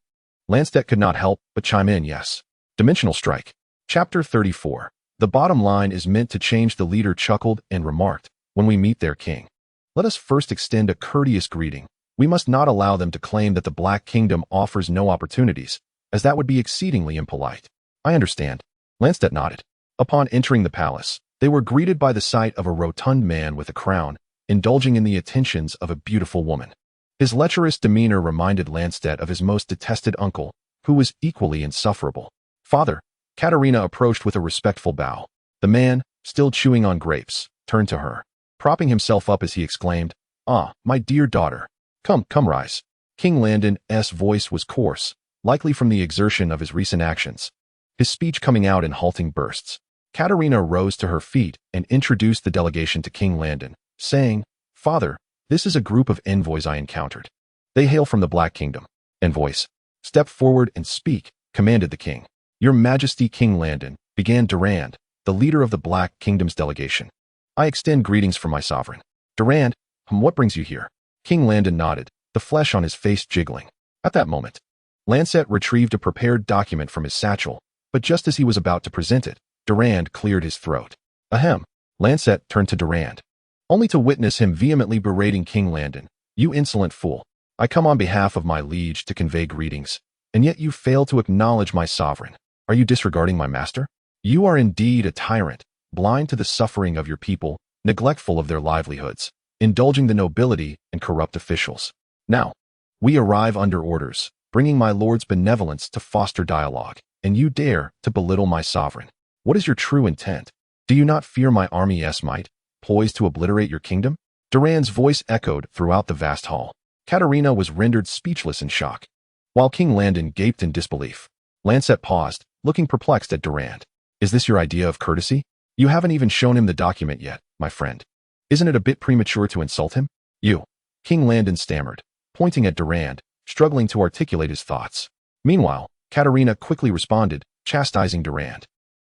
Landstedt could not help but chime in, yes. Dimensional strike. Chapter 34. The bottom line is meant to change. The leader chuckled and remarked, when we meet their king, let us first extend a courteous greeting. We must not allow them to claim that the Black Kingdom offers no opportunities, as that would be exceedingly impolite. I understand. Landstedt nodded. Upon entering the palace, they were greeted by the sight of a rotund man with a crown, indulging in the attentions of a beautiful woman. His lecherous demeanor reminded Landstedt of his most detested uncle, who was equally insufferable. Father, Katarina approached with a respectful bow. The man, still chewing on grapes, turned to her, propping himself up as he exclaimed, "Ah, my dear daughter. Come, rise." King Landon's voice was coarse, likely from the exertion of his recent actions, his speech coming out in halting bursts. Katarina rose to her feet and introduced the delegation to King Landon, saying, "Father, this is a group of envoys I encountered. They hail from the Black Kingdom. Envoys, step forward and speak, commanded the king. Your Majesty King Landon, began Durand, the leader of the Black Kingdom's delegation. I extend greetings from my sovereign. Durand, what brings you here? King Landon nodded, the flesh on his face jiggling. At that moment, Lancet retrieved a prepared document from his satchel, but just as he was about to present it, Durand cleared his throat. Ahem. Lancet turned to Durand, only to witness him vehemently berating King Landon. You insolent fool. I come on behalf of my liege to convey greetings, and yet you fail to acknowledge my sovereign. Are you disregarding my master? You are indeed a tyrant, blind to the suffering of your people, neglectful of their livelihoods, indulging the nobility and corrupt officials. Now, we arrive under orders, bringing my lord's benevolence to foster dialogue, and you dare to belittle my sovereign. What is your true intent? Do you not fear my army's might, poised to obliterate your kingdom? Durand's voice echoed throughout the vast hall. Katerina was rendered speechless in shock, while King Landon gaped in disbelief. Lancet paused, looking perplexed at Durand. Is this your idea of courtesy? You haven't even shown him the document yet, my friend. Isn't it a bit premature to insult him? You. King Landon stammered, pointing at Durand, struggling to articulate his thoughts. Meanwhile, Katerina quickly responded, chastising Durand.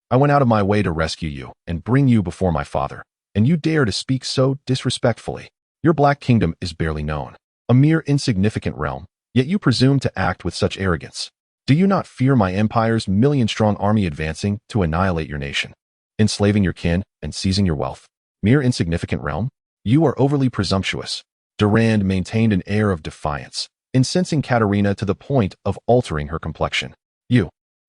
I went out of my way to rescue you and bring you before my father, and you dare to speak so disrespectfully. Your Black Kingdom is barely known, a mere insignificant realm, yet you presume to act with such arrogance. Do you not fear my empire's million-strong army advancing to annihilate your nation, enslaving your kin and seizing your wealth? Mere insignificant realm? You are overly presumptuous. Durand maintained an air of defiance, incensing Katerina to the point of altering her complexion.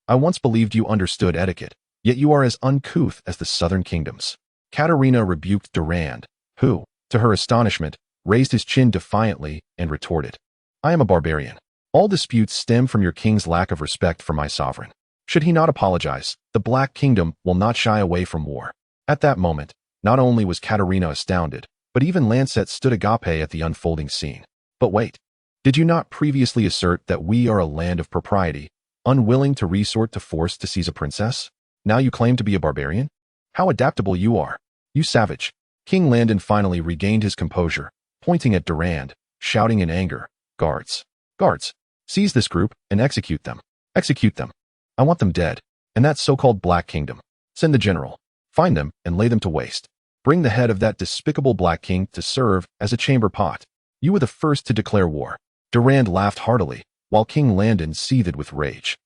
I once believed you understood etiquette, yet you are as uncouth as the southern kingdoms. Katerina rebuked Durand, who, to her astonishment, raised his chin defiantly and retorted. I am a barbarian. All disputes stem from your king's lack of respect for my sovereign. Should he not apologize, the Black Kingdom will not shy away from war. At that moment, not only was Katerina astounded, but even Lancet stood agape at the unfolding scene. But wait, did you not previously assert that we are a land of propriety, unwilling to resort to force to seize a princess? Now you claim to be a barbarian? How adaptable you are, you savage. King Landon finally regained his composure, pointing at Durand, shouting in anger, Guards! Guards! Seize this group and execute them. Execute them. I want them dead, and that so-called Black Kingdom. Send the general. Find them and lay them to waste. Bring the head of that despicable Black King to serve as a chamber pot. You were the first to declare war. Durand laughed heartily, while King Landon seethed with rage.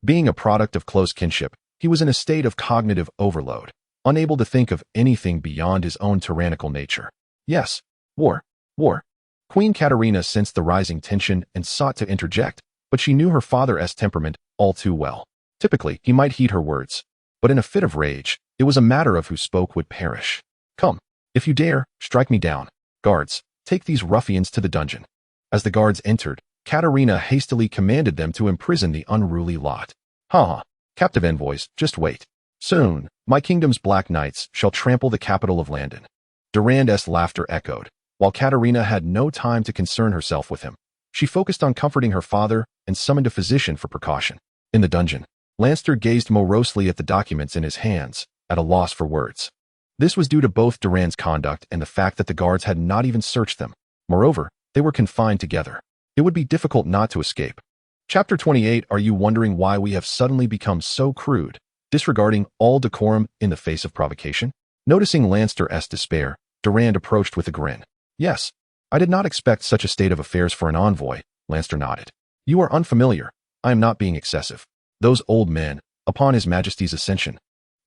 Being a product of close kinship, he was in a state of cognitive overload, unable to think of anything beyond his own tyrannical nature. Yes, war, war. Queen Katerina sensed the rising tension and sought to interject, but she knew her father's temperament all too well. Typically, he might heed her words, but in a fit of rage, it was a matter of who spoke would perish. Come, if you dare, strike me down. Guards, take these ruffians to the dungeon. As the guards entered, Katerina hastily commanded them to imprison the unruly lot. Ha! Captive envoys, just wait. Soon, my kingdom's Black Knights shall trample the capital of Landon. Durand's laughter echoed, while Katerina had no time to concern herself with him. She focused on comforting her father and summoned a physician for precaution. In the dungeon, Lancer gazed morosely at the documents in his hands, at a loss for words. This was due to both Durand's conduct and the fact that the guards had not even searched them. Moreover, they were confined together. It would be difficult not to escape. Chapter 28. Are you wondering why we have suddenly become so crude, disregarding all decorum in the face of provocation? Noticing Lancer's despair, Durand approached with a grin. Yes, I did not expect such a state of affairs for an envoy, Lancer nodded. You are unfamiliar. I am not being excessive. Those old men, upon His Majesty's ascension,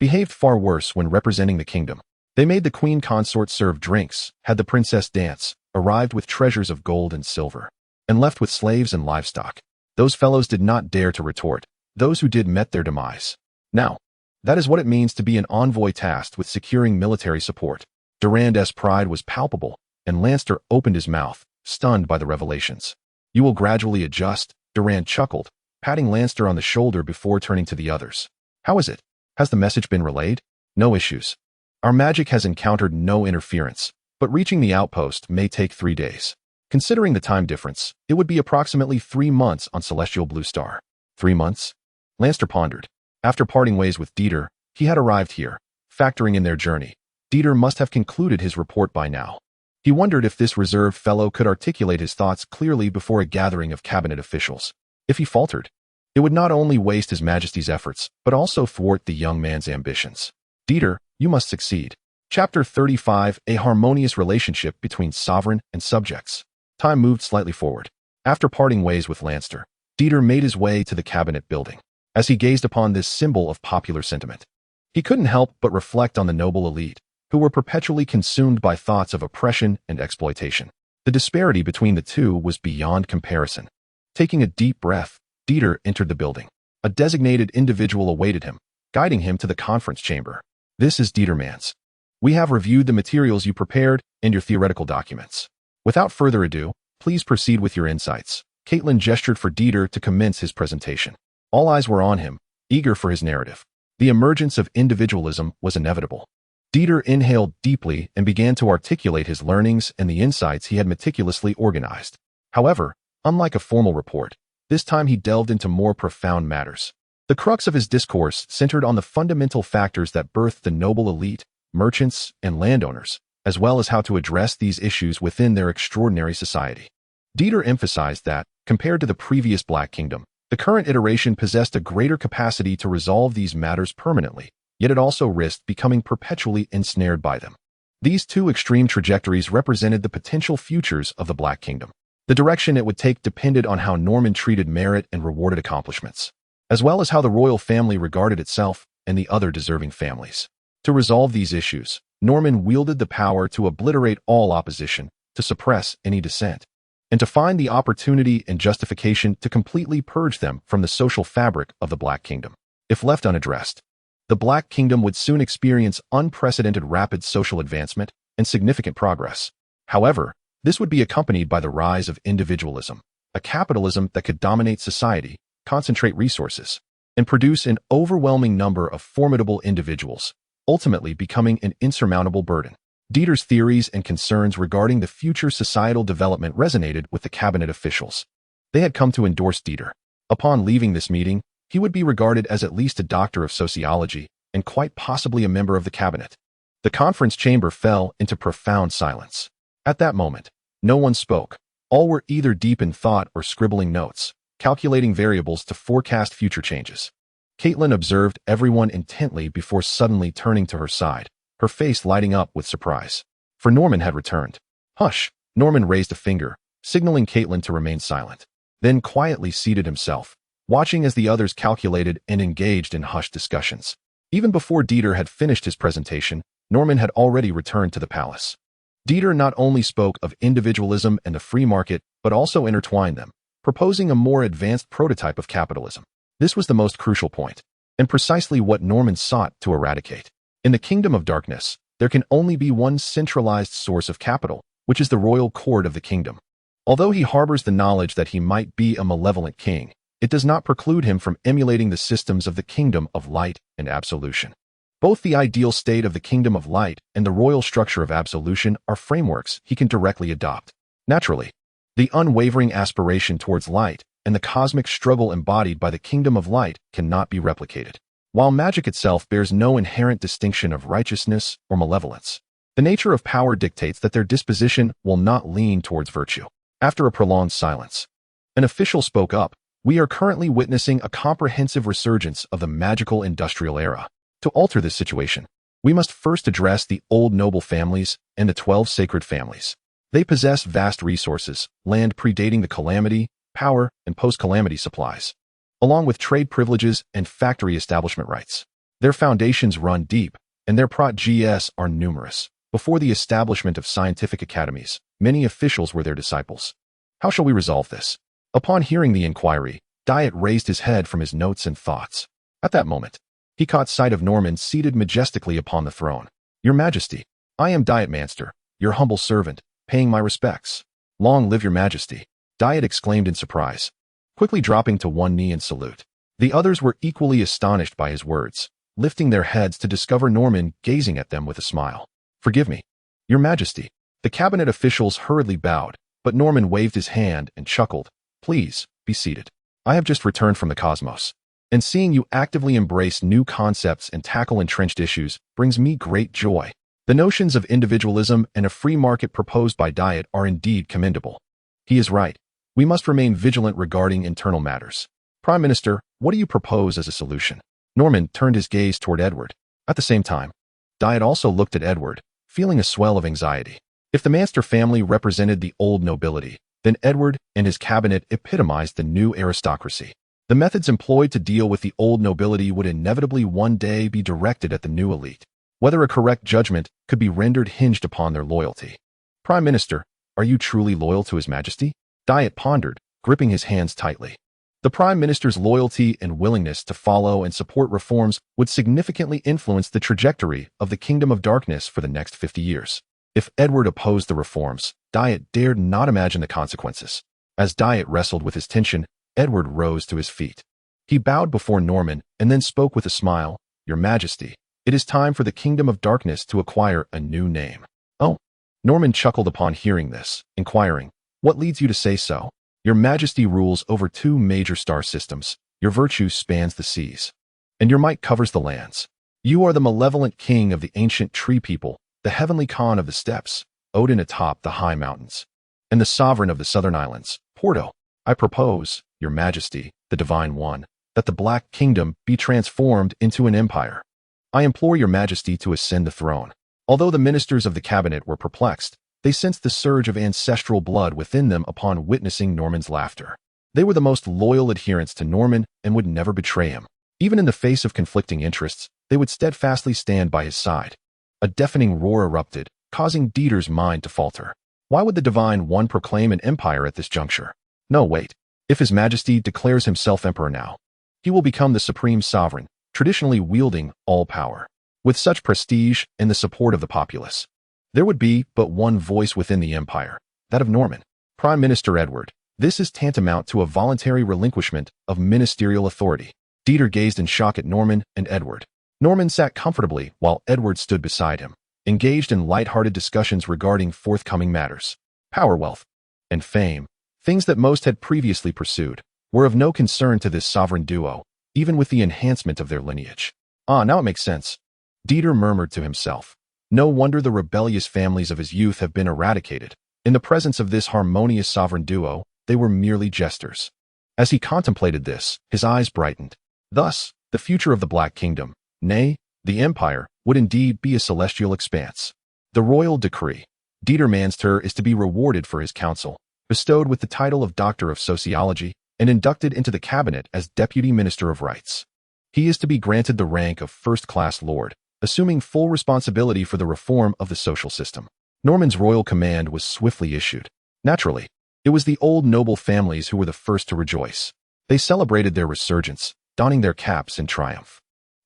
behaved far worse when representing the kingdom. They made the queen consort serve drinks, had the princess dance, arrived with treasures of gold and silver, and left with slaves and livestock. Those fellows did not dare to retort. Those who did met their demise. Now, that is what it means to be an envoy tasked with securing military support. Durand's pride was palpable, and Lancer opened his mouth, stunned by the revelations. You will gradually adjust, Durand chuckled, patting Lancer on the shoulder before turning to the others. How is it? Has the message been relayed? No issues. Our magic has encountered no interference, but reaching the outpost may take 3 days. Considering the time difference, it would be approximately 3 months on Celestial Blue Star. 3 months? Lancer pondered. After parting ways with Dieter, he had arrived here. Factoring in their journey, Dieter must have concluded his report by now. He wondered if this reserved fellow could articulate his thoughts clearly before a gathering of cabinet officials. If he faltered, it would not only waste His Majesty's efforts, but also thwart the young man's ambitions. Dieter, you must succeed. Chapter 35: A harmonious relationship between sovereign and subjects. Time moved slightly forward. After parting ways with Lanster, Dieter made his way to the cabinet building. As he gazed upon this symbol of popular sentiment, he couldn't help but reflect on the noble elite, who were perpetually consumed by thoughts of oppression and exploitation. The disparity between the two was beyond comparison. Taking a deep breath, Dieter entered the building. A designated individual awaited him, guiding him to the conference chamber. This is Dieter Mans. We have reviewed the materials you prepared and your theoretical documents. Without further ado, please proceed with your insights. Caitlin gestured for Dieter to commence his presentation. All eyes were on him, eager for his narrative. The emergence of individualism was inevitable. Dieter inhaled deeply and began to articulate his learnings and the insights he had meticulously organized. However, unlike a formal report, this time he delved into more profound matters. The crux of his discourse centered on the fundamental factors that birthed the noble elite, merchants, and landowners, as well as how to address these issues within their extraordinary society. Dieter emphasized that, compared to the previous Black Kingdom, the current iteration possessed a greater capacity to resolve these matters permanently, yet it also risked becoming perpetually ensnared by them. These two extreme trajectories represented the potential futures of the Black Kingdom. The direction it would take depended on how Norman treated merit and rewarded accomplishments, as well as how the royal family regarded itself and the other deserving families. To resolve these issues, Norman wielded the power to obliterate all opposition, to suppress any dissent, and to find the opportunity and justification to completely purge them from the social fabric of the Black Kingdom. If left unaddressed, the Black Kingdom would soon experience unprecedented rapid social advancement and significant progress. However, this would be accompanied by the rise of individualism, a capitalism that could dominate society, concentrate resources, and produce an overwhelming number of formidable individuals, ultimately becoming an insurmountable burden. Dieter's theories and concerns regarding the future societal development resonated with the cabinet officials. They had come to endorse Dieter. Upon leaving this meeting, he would be regarded as at least a doctor of sociology and quite possibly a member of the cabinet. The conference chamber fell into profound silence. At that moment, no one spoke. All were either deep in thought or scribbling notes, calculating variables to forecast future changes. Caitlin observed everyone intently before suddenly turning to her side, her face lighting up with surprise. For Norman had returned. Hush! Norman raised a finger, signaling Caitlin to remain silent, then quietly seated himself, watching as the others calculated and engaged in hushed discussions. Even before Dieter had finished his presentation, Norman had already returned to the palace. Dieter not only spoke of individualism and the free market, but also intertwined them, proposing a more advanced prototype of capitalism. This was the most crucial point, and precisely what Norman sought to eradicate. In the Kingdom of Darkness, there can only be one centralized source of capital, which is the royal court of the kingdom. Although he harbors the knowledge that he might be a malevolent king, it does not preclude him from emulating the systems of the Kingdom of Light and Absolution. Both the ideal state of the Kingdom of Light and the royal structure of Absolution are frameworks he can directly adopt. Naturally, the unwavering aspiration towards light and the cosmic struggle embodied by the Kingdom of Light cannot be replicated. While magic itself bears no inherent distinction of righteousness or malevolence, the nature of power dictates that their disposition will not lean towards virtue. After a prolonged silence, an official spoke up. We are currently witnessing a comprehensive resurgence of the magical industrial era. To alter this situation, we must first address the old noble families and the 12 sacred families. They possess vast resources, land predating the calamity, power, and post-calamity supplies, along with trade privileges and factory establishment rights. Their foundations run deep, and their protégés are numerous. Before the establishment of scientific academies, many officials were their disciples. How shall we resolve this? Upon hearing the inquiry, Diet raised his head from his notes and thoughts. At that moment, he caught sight of Norman seated majestically upon the throne. Your Majesty, I am Diet Manster, your humble servant, paying my respects. Long live your Majesty, Diet exclaimed in surprise, quickly dropping to one knee in salute. The others were equally astonished by his words, lifting their heads to discover Norman gazing at them with a smile. Forgive me, your Majesty. The cabinet officials hurriedly bowed, but Norman waved his hand and chuckled. Please, be seated. I have just returned from the cosmos, and seeing you actively embrace new concepts and tackle entrenched issues brings me great joy. The notions of individualism and a free market proposed by Diet are indeed commendable. He is right. We must remain vigilant regarding internal matters. Prime Minister, what do you propose as a solution? Norman turned his gaze toward Edward. At the same time, Diet also looked at Edward, feeling a swell of anxiety. If the Manster family represented the old nobility, then Edward and his cabinet epitomized the new aristocracy. The methods employed to deal with the old nobility would inevitably one day be directed at the new elite. Whether a correct judgment could be rendered hinged upon their loyalty. Prime Minister, are you truly loyal to His Majesty? Diet pondered, gripping his hands tightly. The Prime Minister's loyalty and willingness to follow and support reforms would significantly influence the trajectory of the Kingdom of Darkness for the next 50 years. If Edward opposed the reforms, Diet dared not imagine the consequences. As Diet wrestled with his tension, Edward rose to his feet. He bowed before Norman and then spoke with a smile. Your Majesty, it is time for the Kingdom of Darkness to acquire a new name. Oh. Norman chuckled upon hearing this, inquiring, what leads you to say so? Your Majesty rules over 2 major star systems. Your virtue spans the seas, and your might covers the lands. You are the malevolent king of the ancient tree people, the heavenly Khan of the steppes, Odin atop the high mountains, and the sovereign of the southern islands, Porto. I propose, Your Majesty, the Divine One, that the Black Kingdom be transformed into an empire. I implore Your Majesty to ascend the throne. Although the ministers of the cabinet were perplexed, they sensed the surge of ancestral blood within them upon witnessing Norman's laughter. They were the most loyal adherents to Norman and would never betray him. Even in the face of conflicting interests, they would steadfastly stand by his side. A deafening roar erupted, causing Dieter's mind to falter. Why would the Divine One proclaim an empire at this juncture? No, wait. If His Majesty declares himself emperor now, he will become the supreme sovereign, traditionally wielding all power. With such prestige and the support of the populace, there would be but one voice within the empire, that of Norman. Prime Minister Edward, this is tantamount to a voluntary relinquishment of ministerial authority. Dieter gazed in shock at Norman and Edward. Norman sat comfortably while Edward stood beside him, engaged in light-hearted discussions regarding forthcoming matters. Power, wealth, and fame, things that most had previously pursued, were of no concern to this sovereign duo, even with the enhancement of their lineage. Ah, now it makes sense. Dieter murmured to himself. No wonder the rebellious families of his youth have been eradicated. In the presence of this harmonious sovereign duo, they were merely jesters. As he contemplated this, his eyes brightened. Thus, the future of the Black Kingdom, nay, the Empire, would indeed be a celestial expanse. The royal decree. Dieter Manster is to be rewarded for his counsel, bestowed with the title of Doctor of Sociology, and inducted into the cabinet as Deputy Minister of Rights. He is to be granted the rank of first-class lord, assuming full responsibility for the reform of the social system. Norman's royal command was swiftly issued. Naturally, it was the old noble families who were the first to rejoice. They celebrated their resurgence, donning their caps in triumph.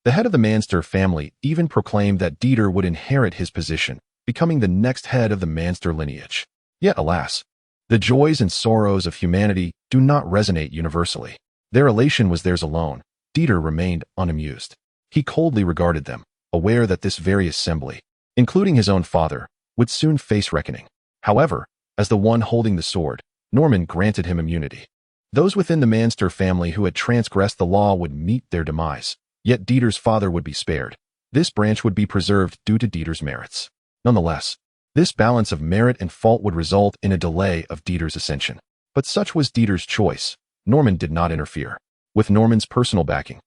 The head of the Manster family even proclaimed that Dieter would inherit his position, becoming the next head of the Manster lineage. Yet, alas, the joys and sorrows of humanity do not resonate universally. Their elation was theirs alone. Dieter remained unamused. He coldly regarded them, aware that this very assembly, including his own father, would soon face reckoning. However, as the one holding the sword, Norman granted him immunity. Those within the Manster family who had transgressed the law would meet their demise, yet Dieter's father would be spared. This branch would be preserved due to Dieter's merits. Nonetheless, this balance of merit and fault would result in a delay of Dieter's ascension. But such was Dieter's choice. Norman did not interfere. With Norman's personal backing,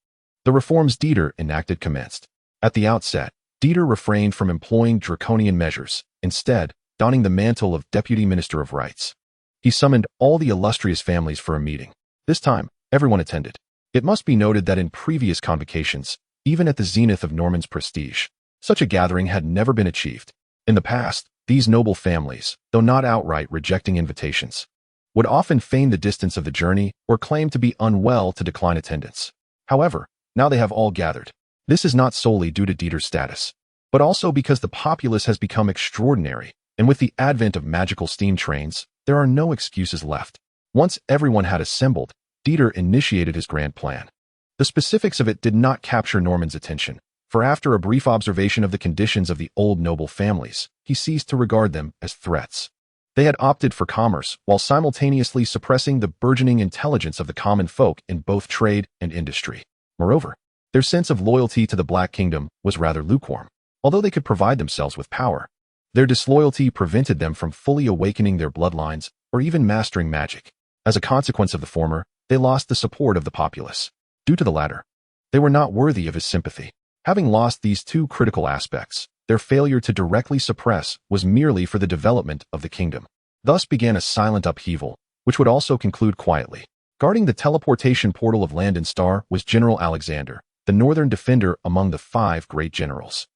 the reforms Dieter enacted commenced. At the outset, Dieter refrained from employing draconian measures, instead donning the mantle of Deputy Minister of Rights. He summoned all the illustrious families for a meeting. This time, everyone attended. It must be noted that in previous convocations, even at the zenith of Norman's prestige, such a gathering had never been achieved. In the past, these noble families, though not outright rejecting invitations, would often feign the distance of the journey or claim to be unwell to decline attendance. However, now they have all gathered. This is not solely due to Dieter's status, but also because the populace has become extraordinary, and with the advent of magical steam trains, there are no excuses left. Once everyone had assembled, Dieter initiated his grand plan. The specifics of it did not capture Norman's attention, for after a brief observation of the conditions of the old noble families, he ceased to regard them as threats. They had opted for commerce while simultaneously suppressing the burgeoning intelligence of the common folk in both trade and industry. Moreover, their sense of loyalty to the Black Kingdom was rather lukewarm. Although they could provide themselves with power, their disloyalty prevented them from fully awakening their bloodlines or even mastering magic. As a consequence of the former, they lost the support of the populace. Due to the latter, they were not worthy of his sympathy. Having lost these two critical aspects, their failure to directly suppress was merely for the development of the kingdom. Thus began a silent upheaval, which would also conclude quietly. Guarding the teleportation portal of Land and Star was General Alexander, the northern defender among the 5 great generals.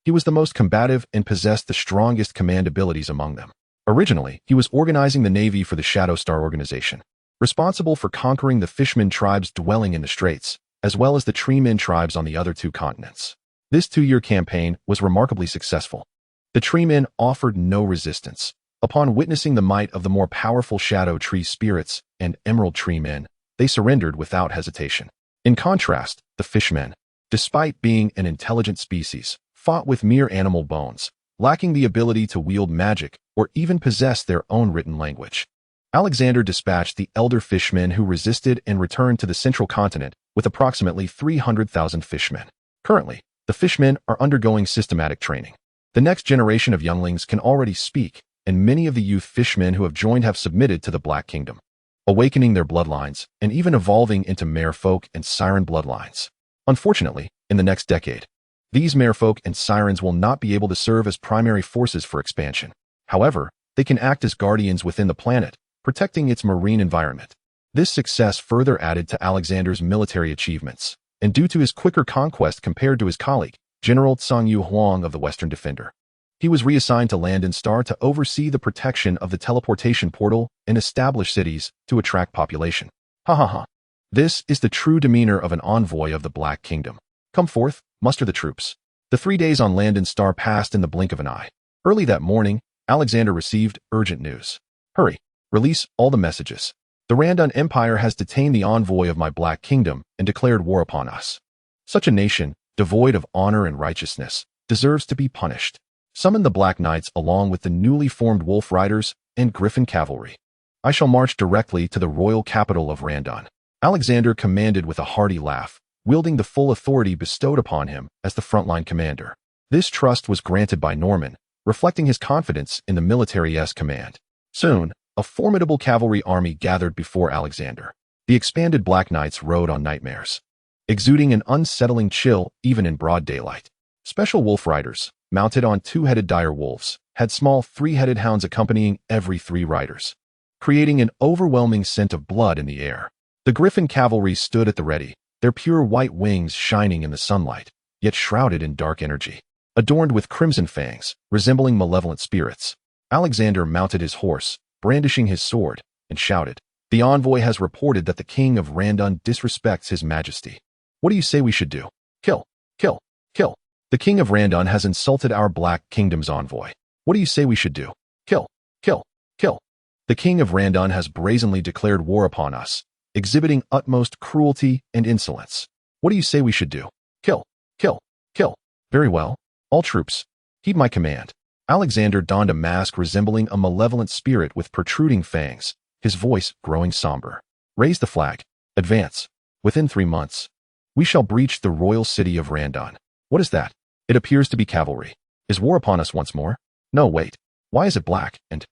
He was the most combative and possessed the strongest command abilities among them. Originally, he was organizing the navy for the Shadow Star organization, responsible for conquering the Fishman tribes dwelling in the Straits, as well as the Treemen tribes on the other 2 continents. This 2-year campaign was remarkably successful. The Treemen offered no resistance. Upon witnessing the might of the more powerful Shadow Tree spirits and Emerald Tree men, they surrendered without hesitation. In contrast, the Fishmen, despite being an intelligent species, fought with mere animal bones, lacking the ability to wield magic or even possess their own written language. Alexander dispatched the elder Fishmen who resisted and returned to the central continent with approximately 300,000 Fishmen. Currently, the Fishmen are undergoing systematic training. The next generation of younglings can already speak, and many of the youth Fishmen who have joined have submitted to the Black Kingdom, awakening their bloodlines and even evolving into merfolk and siren bloodlines. Unfortunately, in the next decade, these merfolk and sirens will not be able to serve as primary forces for expansion. However, they can act as guardians within the planet, protecting its marine environment. This success further added to Alexander's military achievements, and due to his quicker conquest compared to his colleague, General Tsangyu Huang of the Western Defender. He was reassigned to Land and Star to oversee the protection of the teleportation portal and establish cities to attract population. Ha ha ha. This is the true demeanor of an envoy of the Black Kingdom. Come forth, muster the troops. The 3 days on Land and Star passed in the blink of an eye. Early that morning, Alexander received urgent news. Hurry, release all the messages. The Randon Empire has detained the envoy of my Black Kingdom and declared war upon us. Such a nation, devoid of honor and righteousness, deserves to be punished. Summon the Black Knights along with the newly formed Wolf Riders and Griffin Cavalry. I shall march directly to the royal capital of Randon. Alexander commanded with a hearty laugh, wielding the full authority bestowed upon him as the frontline commander. This trust was granted by Norman, reflecting his confidence in the military's command. Soon, a formidable cavalry army gathered before Alexander. The expanded Black Knights rode on nightmares, exuding an unsettling chill even in broad daylight. Special Wolf Riders, mounted on 2-headed dire wolves, had small 3-headed hounds accompanying every 3 riders, creating an overwhelming scent of blood in the air. The Griffin Cavalry stood at the ready, their pure white wings shining in the sunlight, yet shrouded in dark energy. Adorned with crimson fangs, resembling malevolent spirits, Alexander mounted his horse, brandishing his sword, and shouted, "The envoy has reported that the king of Randon disrespects his majesty. What do you say we should do? Kill, kill, kill. The king of Randon has insulted our Black Kingdom's envoy. What do you say we should do? Kill, kill, kill. The king of Randon has brazenly declared war upon us, exhibiting utmost cruelty and insolence. What do you say we should do? Kill, kill, kill. Very well. All troops, heed my command." Alexander donned a mask resembling a malevolent spirit with protruding fangs, his voice growing somber. "Raise the flag. Advance. Within 3 months, we shall breach the royal city of Randon." What is that? It appears to be cavalry. Is war upon us once more? No, wait. Why is it black and...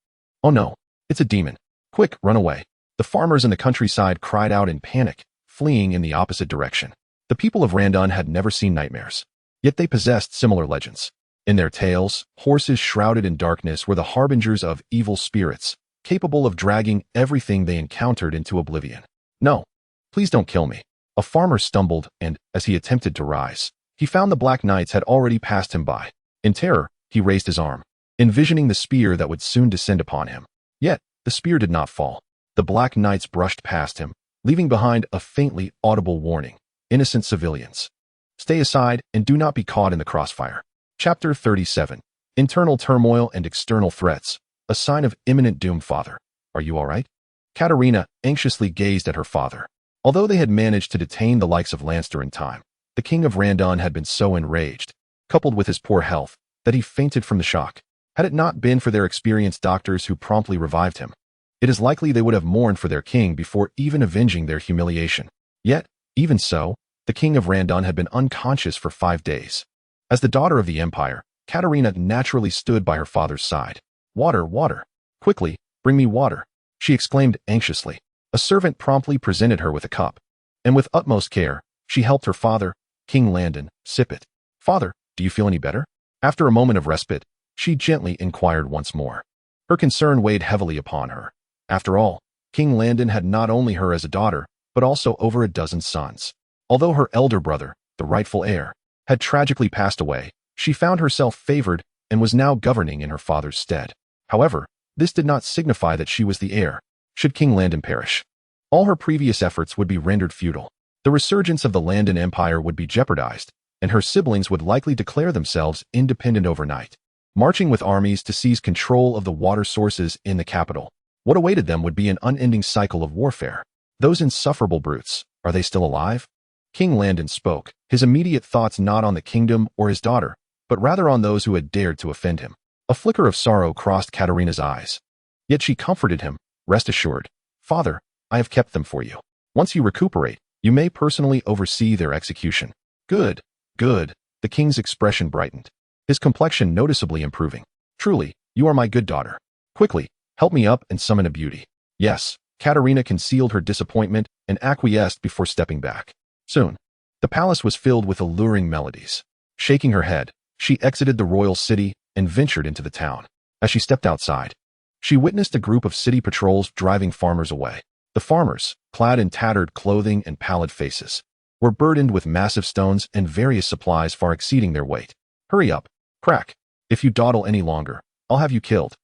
Oh no, it's a demon. Quick, run away. The farmers in the countryside cried out in panic, fleeing in the opposite direction. The people of Randon had never seen nightmares, yet they possessed similar legends. In their tales, horses shrouded in darkness were the harbingers of evil spirits, capable of dragging everything they encountered into oblivion. "No, please don't kill me." A farmer stumbled and, as he attempted to rise, he found the Black Knights had already passed him by. In terror, he raised his arm, envisioning the spear that would soon descend upon him. Yet, the spear did not fall. The Black Knights brushed past him, leaving behind a faintly audible warning. Innocent civilians, stay aside and do not be caught in the crossfire. Chapter 37. Internal turmoil and external threats. A sign of imminent doom. Father, are you all right? Katerina anxiously gazed at her father. Although they had managed to detain the likes of Lanster in time, the king of Randon had been so enraged, coupled with his poor health, that he fainted from the shock. Had it not been for their experienced doctors who promptly revived him, it is likely they would have mourned for their king before even avenging their humiliation. Yet, even so, the king of Randon had been unconscious for 5 days. As the daughter of the empire, Katerina naturally stood by her father's side. "Water, water! Quickly, bring me water!" she exclaimed anxiously. A servant promptly presented her with a cup, and with utmost care, she helped her father, King Landon, sip it. "Father, do you feel any better?" After a moment of respite, she gently inquired once more. Her concern weighed heavily upon her. After all, King Landon had not only her as a daughter, but also over a dozen sons. Although her elder brother, the rightful heir, had tragically passed away, she found herself favored and was now governing in her father's stead. However, this did not signify that she was the heir, should King Landon perish. All her previous efforts would be rendered futile. The resurgence of the Landon Empire would be jeopardized, and her siblings would likely declare themselves independent overnight, marching with armies to seize control of the water sources in the capital. What awaited them would be an unending cycle of warfare. Those insufferable brutes, are they still alive? King Landon spoke, his immediate thoughts not on the kingdom or his daughter, but rather on those who had dared to offend him. A flicker of sorrow crossed Katerina's eyes. Yet she comforted him. "Rest assured, Father, I have kept them for you. Once you recuperate, you may personally oversee their execution." "Good, good." The king's expression brightened, his complexion noticeably improving. "Truly, you are my good daughter. Quickly, help me up and summon a beauty." "Yes." Katerina concealed her disappointment and acquiesced before stepping back. Soon, the palace was filled with alluring melodies. Shaking her head, she exited the royal city and ventured into the town. As she stepped outside, she witnessed a group of city patrols driving farmers away. The farmers, clad in tattered clothing and pallid faces, were burdened with massive stones and various supplies far exceeding their weight. "Hurry up, crack. If you dawdle any longer, I'll have you killed.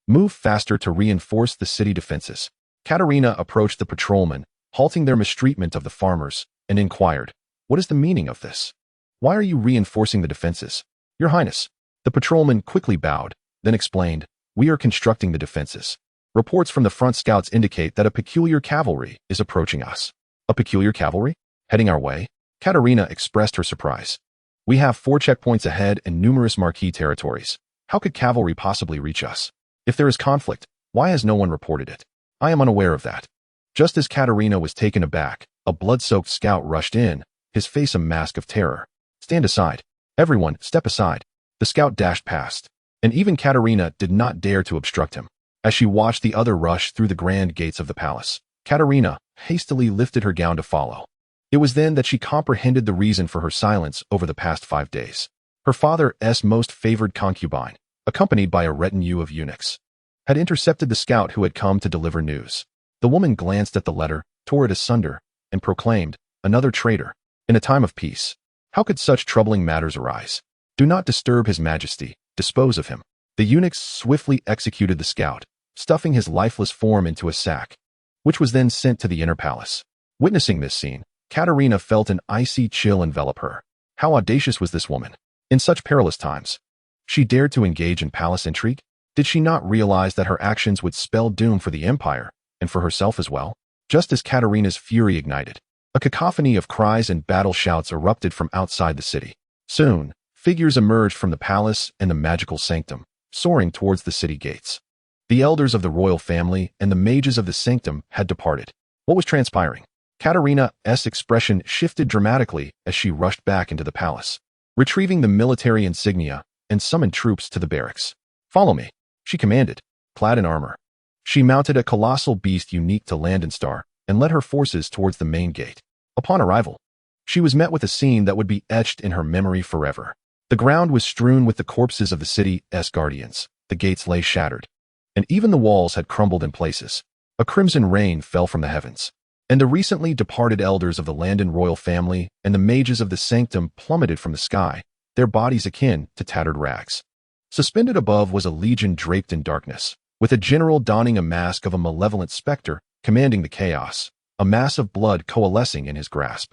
Move faster to reinforce the city defenses." Katerina approached the patrolmen, halting their mistreatment of the farmers, and inquired, "What is the meaning of this? Why are you reinforcing the defenses?" "Your Highness." The patrolman quickly bowed, then explained, "We are constructing the defenses. Reports from the front scouts indicate that a peculiar cavalry is approaching us." "A peculiar cavalry? Heading our way?" Katerina expressed her surprise. "We have 4 checkpoints ahead and numerous marquee territories. How could cavalry possibly reach us? If there is conflict, why has no one reported it?" "I am unaware of that." Just as Katerina was taken aback, a blood-soaked scout rushed in, his face a mask of terror. "Stand aside. Everyone, step aside." The scout dashed past, and even Katerina did not dare to obstruct him. As she watched the other rush through the grand gates of the palace, Katerina hastily lifted her gown to follow. It was then that she comprehended the reason for her silence over the past 5 days. Her father's most favored concubine, accompanied by a retinue of eunuchs, had intercepted the scout who had come to deliver news. The woman glanced at the letter, tore it asunder, and proclaimed, "Another traitor. In a time of peace, how could such troubling matters arise? Do not disturb his majesty. Dispose of him." The eunuchs swiftly executed the scout, stuffing his lifeless form into a sack, which was then sent to the inner palace. Witnessing this scene, Katerina felt an icy chill envelop her. How audacious was this woman? In such perilous times, she dared to engage in palace intrigue? Did she not realize that her actions would spell doom for the empire, and for herself as well? Just as Katerina's fury ignited, a cacophony of cries and battle shouts erupted from outside the city. Soon, figures emerged from the palace and the magical sanctum, soaring towards the city gates. The elders of the royal family and the mages of the sanctum had departed. What was transpiring? Katerina's expression shifted dramatically as she rushed back into the palace, retrieving the military insignia and summoned troops to the barracks. "Follow me," she commanded, clad in armor. She mounted a colossal beast unique to Landenstar and led her forces towards the main gate. Upon arrival, she was met with a scene that would be etched in her memory forever. The ground was strewn with the corpses of the city's guardians, the gates lay shattered, and even the walls had crumbled in places. A crimson rain fell from the heavens, and the recently departed elders of the Landon royal family and the mages of the sanctum plummeted from the sky, their bodies akin to tattered rags. Suspended above was a legion draped in darkness, with a general donning a mask of a malevolent specter commanding the chaos, a mass of blood coalescing in his grasp.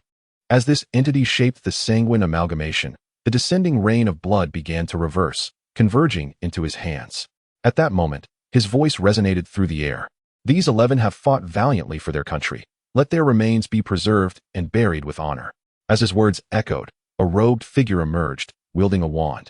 As this entity shaped the sanguine amalgamation, the descending rain of blood began to reverse, converging into his hands. At that moment, his voice resonated through the air. "These 11 have fought valiantly for their country. Let their remains be preserved and buried with honor." As his words echoed, a robed figure emerged, wielding a wand,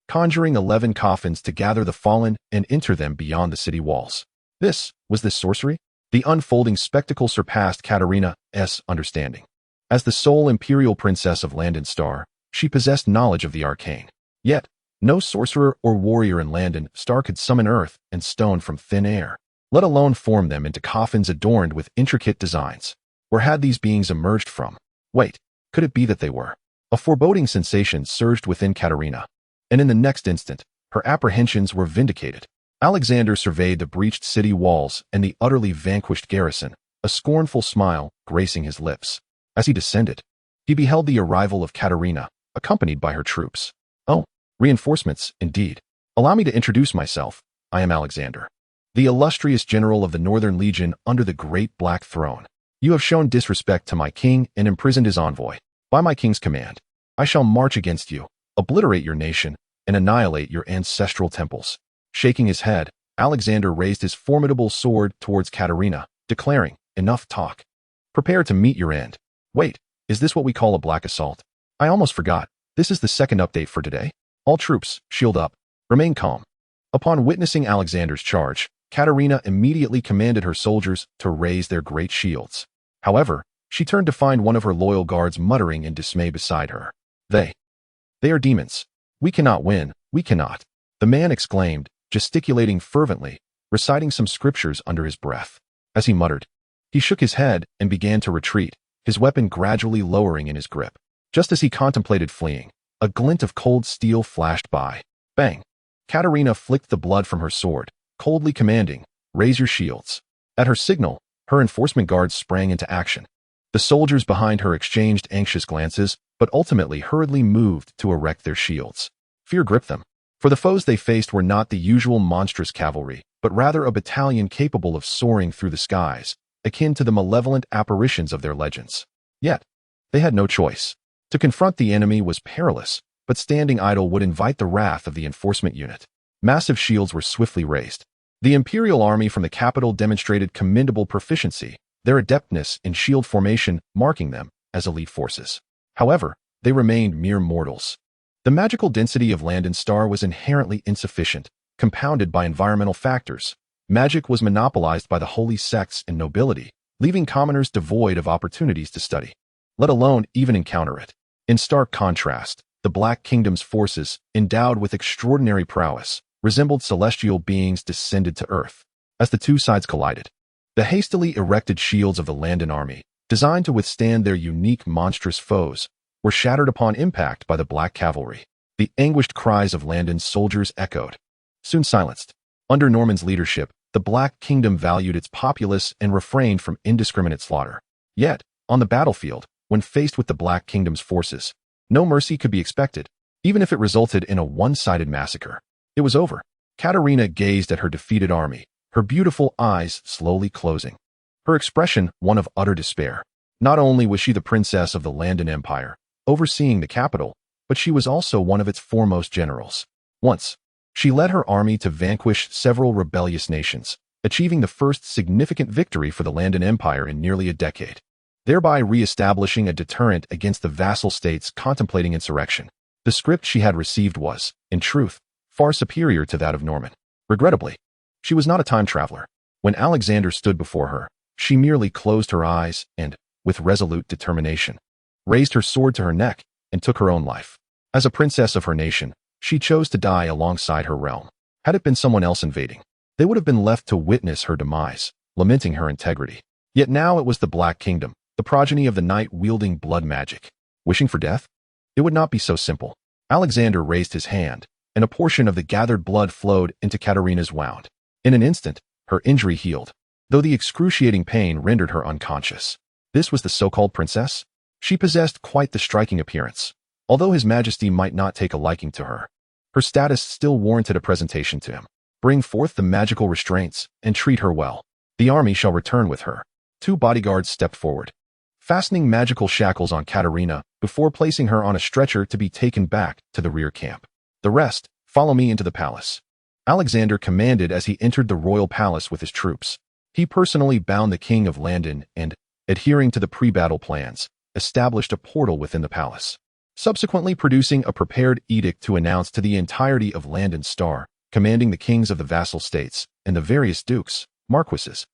conjuring 11 coffins to gather the fallen and enter them beyond the city walls. Was this sorcery? The unfolding spectacle surpassed Katerina's understanding. As the sole imperial princess of Landenstar, she possessed knowledge of the arcane. Yet, No sorcerer or warrior in Landon Star could summon earth and stone from thin air, let alone form them into coffins adorned with intricate designs. Where had these beings emerged from? Wait, could it be that they were? A foreboding sensation surged within Katerina, and in the next instant, her apprehensions were vindicated. Alexander surveyed the breached city walls and the utterly vanquished garrison, a scornful smile gracing his lips. As he descended, he beheld the arrival of Katerina, accompanied by her troops. Oh, reinforcements, indeed. Allow me to introduce myself. I am Alexander, the illustrious general of the Northern Legion under the Great Black Throne. You have shown disrespect to my king and imprisoned his envoy. By my king's command, I shall march against you, obliterate your nation, and annihilate your ancestral temples. Shaking his head, Alexander raised his formidable sword towards Katerina, declaring, enough talk. Prepare to meet your end. Wait, is this what we call a black assault? I almost forgot. This is the second update for today. All troops, shield up. Remain calm. Upon witnessing Alexander's charge, Katerina immediately commanded her soldiers to raise their great shields. However, she turned to find one of her loyal guards muttering in dismay beside her. They are demons. We cannot win, we cannot. The man exclaimed, gesticulating fervently, reciting some scriptures under his breath. As he muttered, he shook his head and began to retreat, his weapon gradually lowering in his grip. Just as he contemplated fleeing, a glint of cold steel flashed by. Bang! Katerina flicked the blood from her sword, coldly commanding, raise your shields. At her signal, her enforcement guards sprang into action. The soldiers behind her exchanged anxious glances, but ultimately hurriedly moved to erect their shields. Fear gripped them, for the foes they faced were not the usual monstrous cavalry, but rather a battalion capable of soaring through the skies, akin to the malevolent apparitions of their legends. Yet, they had no choice. To confront the enemy was perilous, but standing idle would invite the wrath of the enforcement unit. Massive shields were swiftly raised. The Imperial army from the capital demonstrated commendable proficiency, their adeptness in shield formation marking them as elite forces. However, they remained mere mortals. The magical density of Landon Star was inherently insufficient, compounded by environmental factors. Magic was monopolized by the holy sects and nobility, leaving commoners devoid of opportunities to study, let alone even encounter it. In stark contrast, the Black Kingdom's forces, endowed with extraordinary prowess, resembled celestial beings descended to Earth. As the two sides collided, the hastily erected shields of the Landon army, designed to withstand their unique monstrous foes, were shattered upon impact by the Black Cavalry. The anguished cries of Landon's soldiers echoed, soon silenced. Under Norman's leadership, the Black Kingdom valued its populace and refrained from indiscriminate slaughter. Yet, on the battlefield, when faced with the Black Kingdom's forces, no mercy could be expected, even if it resulted in a one-sided massacre. It was over. Katerina gazed at her defeated army, her beautiful eyes slowly closing. Her expression one of utter despair. Not only was she the princess of the Landon Empire, overseeing the capital, but she was also one of its foremost generals. Once, she led her army to vanquish several rebellious nations, achieving the first significant victory for the Landon Empire in nearly a decade, thereby re-establishing a deterrent against the vassal states contemplating insurrection. The script she had received was, in truth, far superior to that of Norman. Regrettably, she was not a time traveler. When Alexander stood before her, she merely closed her eyes and, with resolute determination, raised her sword to her neck and took her own life. As a princess of her nation, she chose to die alongside her realm. Had it been someone else invading, they would have been left to witness her demise, lamenting her integrity. Yet now it was the Black Kingdom, the progeny of the knight wielding blood magic. Wishing for death? It would not be so simple. Alexander raised his hand, and a portion of the gathered blood flowed into Katerina's wound. In an instant, her injury healed, though the excruciating pain rendered her unconscious. This was the so-called princess? She possessed quite the striking appearance. Although His Majesty might not take a liking to her, her status still warranted a presentation to him. Bring forth the magical restraints and treat her well. The army shall return with her. 2 bodyguards stepped forward, fastening magical shackles on Katerina before placing her on a stretcher to be taken back to the rear camp. The rest, follow me into the palace. Alexander commanded as he entered the royal palace with his troops. He personally bound the king of Landon and, adhering to the pre-battle plans, established a portal within the palace, subsequently producing a prepared edict to announce to the entirety of Landon Star, commanding the kings of the vassal states and the various dukes, marquises,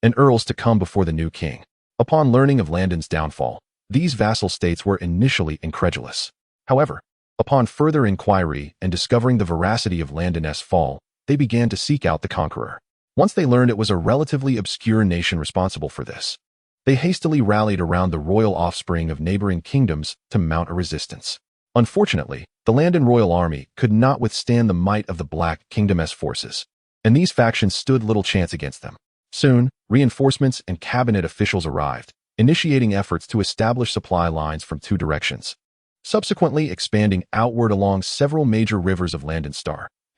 and earls to come before the new king. Upon learning of Landon's downfall, these vassal states were initially incredulous. However, Upon further inquiry and discovering the veracity of Landon's fall, they began to seek out the conqueror. Once they learned it was a relatively obscure nation responsible for this, they hastily rallied around the royal offspring of neighboring kingdoms to mount a resistance. Unfortunately, the Landon royal army could not withstand the might of the Black Kingdom's forces, and these factions stood little chance against them. Soon, reinforcements and cabinet officials arrived, initiating efforts to establish supply lines from two directions, subsequently expanding outward along several major rivers of Landon,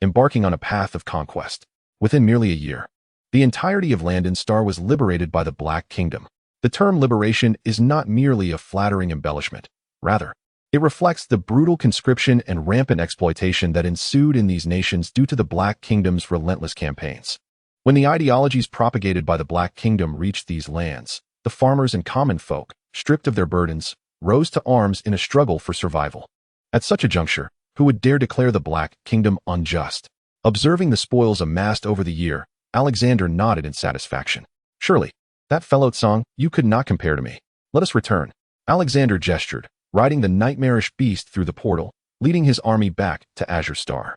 embarking on a path of conquest. Within merely a year, the entirety of Landon was liberated by the Black Kingdom. The term liberation is not merely a flattering embellishment. Rather, it reflects the brutal conscription and rampant exploitation that ensued in these nations due to the Black Kingdom's relentless campaigns. When the ideologies propagated by the Black Kingdom reached these lands, the farmers and common folk, stripped of their burdens, rose to arms in a struggle for survival. At such a juncture, who would dare declare the Black Kingdom unjust? Observing the spoils amassed over the year, Alexander nodded in satisfaction. Surely, that fellow Tsang, you could not compare to me. Let us return. Alexander gestured, riding the nightmarish beast through the portal, leading his army back to Azure Star.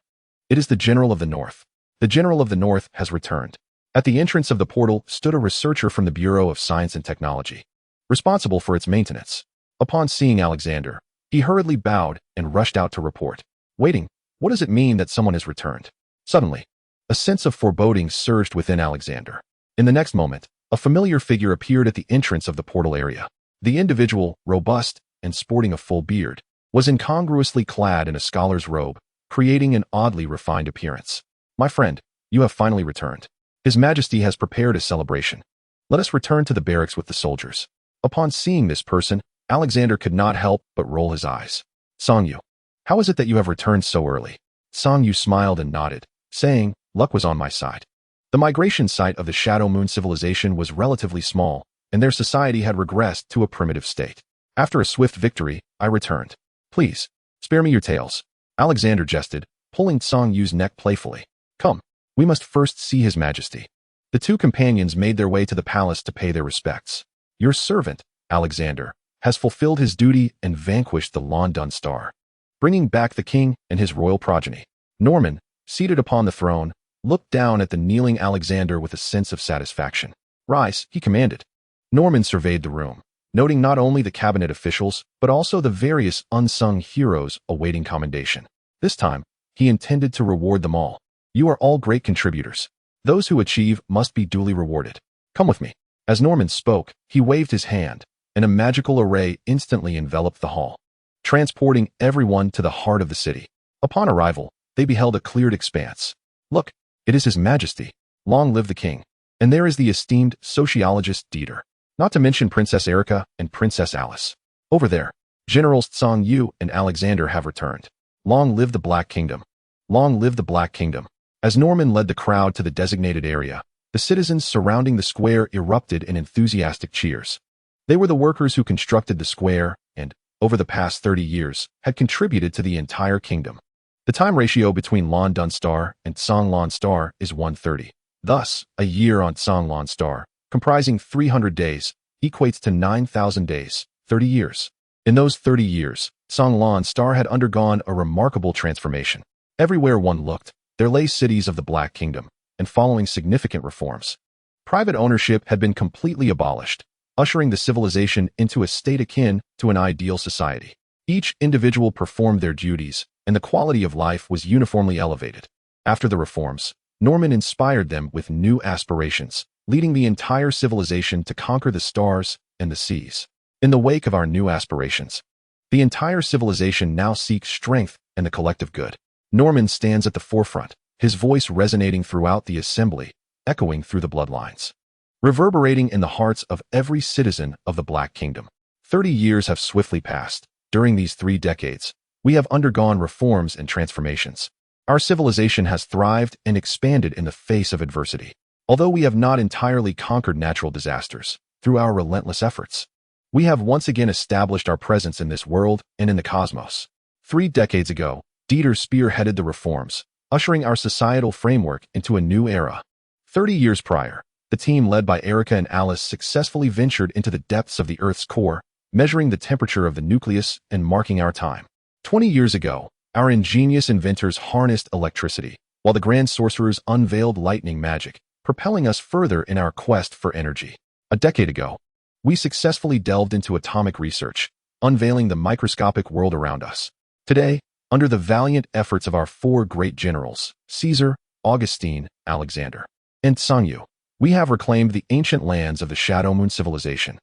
It is the General of the North. The General of the North has returned. At the entrance of the portal stood a researcher from the Bureau of Science and Technology, responsible for its maintenance. Upon seeing Alexander, he hurriedly bowed and rushed out to report. Waiting, what does it mean that someone has returned? Suddenly, a sense of foreboding surged within Alexander. In the next moment, a familiar figure appeared at the entrance of the portal area. The individual, robust and sporting a full beard, was incongruously clad in a scholar's robe, creating an oddly refined appearance. My friend, you have finally returned. His Majesty has prepared a celebration. Let us return to the barracks with the soldiers. Upon seeing this person, Alexander could not help but roll his eyes. Song-yu, how is it that you have returned so early? Song-yu smiled and nodded, saying, luck was on my side. The migration site of the Shadow Moon civilization was relatively small, and their society had regressed to a primitive state. After a swift victory, I returned. Please, spare me your tales. Alexander jested, pulling Song-yu's neck playfully. Come, we must first see His Majesty. The two companions made their way to the palace to pay their respects. Your servant, Alexander, has fulfilled his duty and vanquished the London Star, bringing back the king and his royal progeny. Norman, seated upon the throne, looked down at the kneeling Alexander with a sense of satisfaction. Rise, he commanded. Norman surveyed the room, noting not only the cabinet officials, but also the various unsung heroes awaiting commendation. This time, he intended to reward them all. You are all great contributors. Those who achieve must be duly rewarded. Come with me. As Norman spoke, he waved his hand, and a magical array instantly enveloped the hall, transporting everyone to the heart of the city. Upon arrival, they beheld a cleared expanse. Look, it is His Majesty. Long live the king. And there is the esteemed sociologist Dieter. Not to mention Princess Erica and Princess Alice. Over there, Generals Tsang-yu and Alexander have returned. Long live the Black Kingdom. Long live the Black Kingdom. As Norman led the crowd to the designated area, the citizens surrounding the square erupted in enthusiastic cheers. They were the workers who constructed the square and, over the past 30 years, had contributed to the entire kingdom. The time ratio between London Star and Songlon Star is 1:30. Thus, a year on Songlon Star, comprising 300 days, equates to 9,000 days, 30 years. In those 30 years, Songlon Star had undergone a remarkable transformation. Everywhere one looked, there lay cities of the Black Kingdom, and following significant reforms. Private ownership had been completely abolished, ushering the civilization into a state akin to an ideal society. Each individual performed their duties, and the quality of life was uniformly elevated. After the reforms, Norman inspired them with new aspirations, leading the entire civilization to conquer the stars and the seas. In the wake of our new aspirations, the entire civilization now seeks strength and the collective good. Norman stands at the forefront, his voice resonating throughout the assembly, echoing through the bloodlines, reverberating in the hearts of every citizen of the Black Kingdom. 30 years have swiftly passed. During these 3 decades, we have undergone reforms and transformations. Our civilization has thrived and expanded in the face of adversity. Although we have not entirely conquered natural disasters, through our relentless efforts, we have once again established our presence in this world and in the cosmos. 3 decades ago, Dieter spearheaded the reforms, ushering our societal framework into a new era. 30 years prior, the team led by Erica and Alice successfully ventured into the depths of the Earth's core, measuring the temperature of the nucleus and marking our time. 20 years ago, Our ingenious inventors harnessed electricity, while the grand sorcerers unveiled lightning magic, propelling us further in our quest for energy. A decade ago, we successfully delved into atomic research, unveiling the microscopic world around us. Today, under the valiant efforts of our four great generals, Caesar, Augustine, Alexander, and Sangyu, we have reclaimed the ancient lands of the Shadow Moon civilization.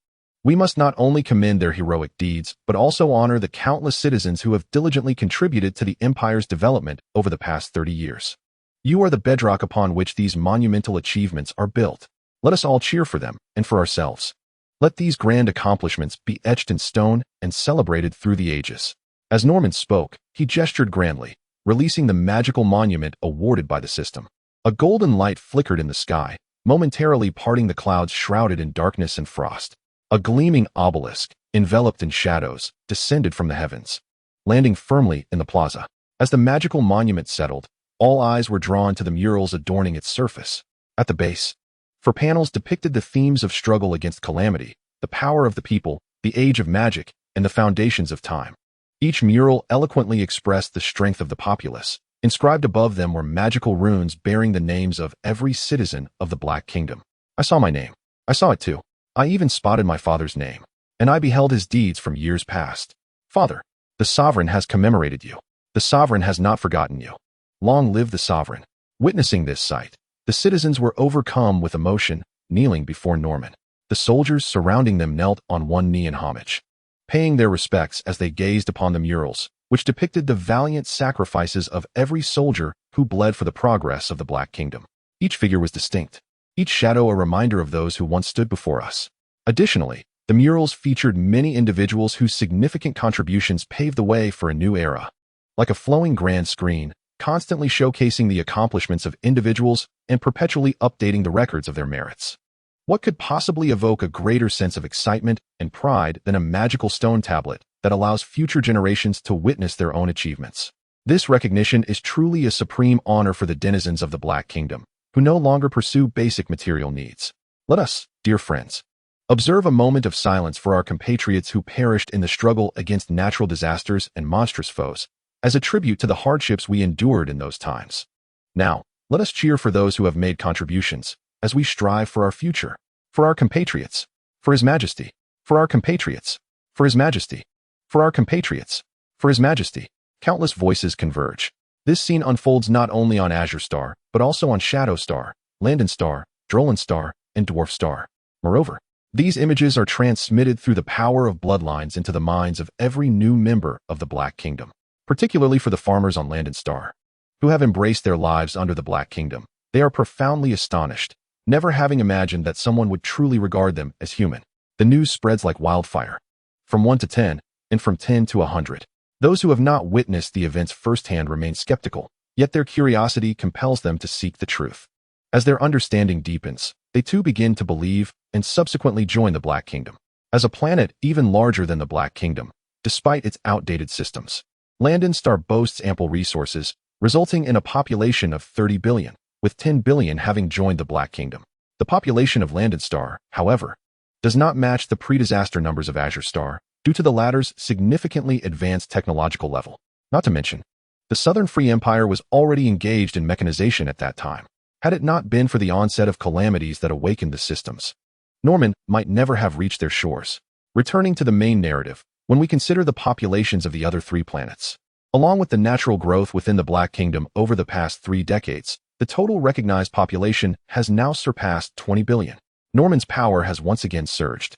We must not only commend their heroic deeds, but also honor the countless citizens who have diligently contributed to the empire's development over the past 30 years. You are the bedrock upon which these monumental achievements are built. Let us all cheer for them and for ourselves. Let these grand accomplishments be etched in stone and celebrated through the ages. As Norman spoke, he gestured grandly, releasing the magical monument awarded by the system. A golden light flickered in the sky, momentarily parting the clouds shrouded in darkness and frost. A gleaming obelisk, enveloped in shadows, descended from the heavens, landing firmly in the plaza. As the magical monument settled, all eyes were drawn to the murals adorning its surface. At the base, four panels depicted the themes of struggle against calamity, the power of the people, the age of magic, and the foundations of time. Each mural eloquently expressed the strength of the populace. Inscribed above them were magical runes bearing the names of every citizen of the Black Kingdom. I saw my name. I saw it too. I even spotted my father's name, and I beheld his deeds from years past. Father, the sovereign has commemorated you. The sovereign has not forgotten you. Long live the sovereign. Witnessing this sight, the citizens were overcome with emotion, kneeling before Norman. The soldiers surrounding them knelt on one knee in homage, paying their respects as they gazed upon the murals, which depicted the valiant sacrifices of every soldier who bled for the progress of the Black Kingdom. Each figure was distinct, each shadow a reminder of those who once stood before us. Additionally, the murals featured many individuals whose significant contributions paved the way for a new era. Like a flowing grand screen, constantly showcasing the accomplishments of individuals and perpetually updating the records of their merits. What could possibly evoke a greater sense of excitement and pride than a magical stone tablet that allows future generations to witness their own achievements? This recognition is truly a supreme honor for the denizens of the Black Kingdom, who no longer pursue basic material needs. Let us, dear friends, observe a moment of silence for our compatriots who perished in the struggle against natural disasters and monstrous foes, as a tribute to the hardships we endured in those times. Now, let us cheer for those who have made contributions, as we strive for our future, for our compatriots, for His Majesty, for our compatriots, for His Majesty, for our compatriots, for His Majesty. Countless voices converge. This scene unfolds not only on Azure Star, but also on Shadow Star, Landon Star, Drolan Star, and Dwarf Star. Moreover, these images are transmitted through the power of bloodlines into the minds of every new member of the Black Kingdom, particularly for the farmers on Landon Star, who have embraced their lives under the Black Kingdom. They are profoundly astonished, never having imagined that someone would truly regard them as human. The news spreads like wildfire, from 1 to 10, and from 10 to 100. Those who have not witnessed the events firsthand remain skeptical, yet their curiosity compels them to seek the truth. As their understanding deepens, they too begin to believe and subsequently join the Black Kingdom. As a planet even larger than the Black Kingdom, despite its outdated systems, Landon Star boasts ample resources, resulting in a population of 30 billion, with 10 billion having joined the Black Kingdom. The population of Landon Star, however, does not match the pre-disaster numbers of Azure Star, due to the latter's significantly advanced technological level. Not to mention, the Southern Free Empire was already engaged in mechanization at that time. Had it not been for the onset of calamities that awakened the systems, Norman might never have reached their shores. Returning to the main narrative, when we consider the populations of the other three planets, along with the natural growth within the Black Kingdom over the past 3 decades, the total recognized population has now surpassed 20 billion. Norman's power has once again surged,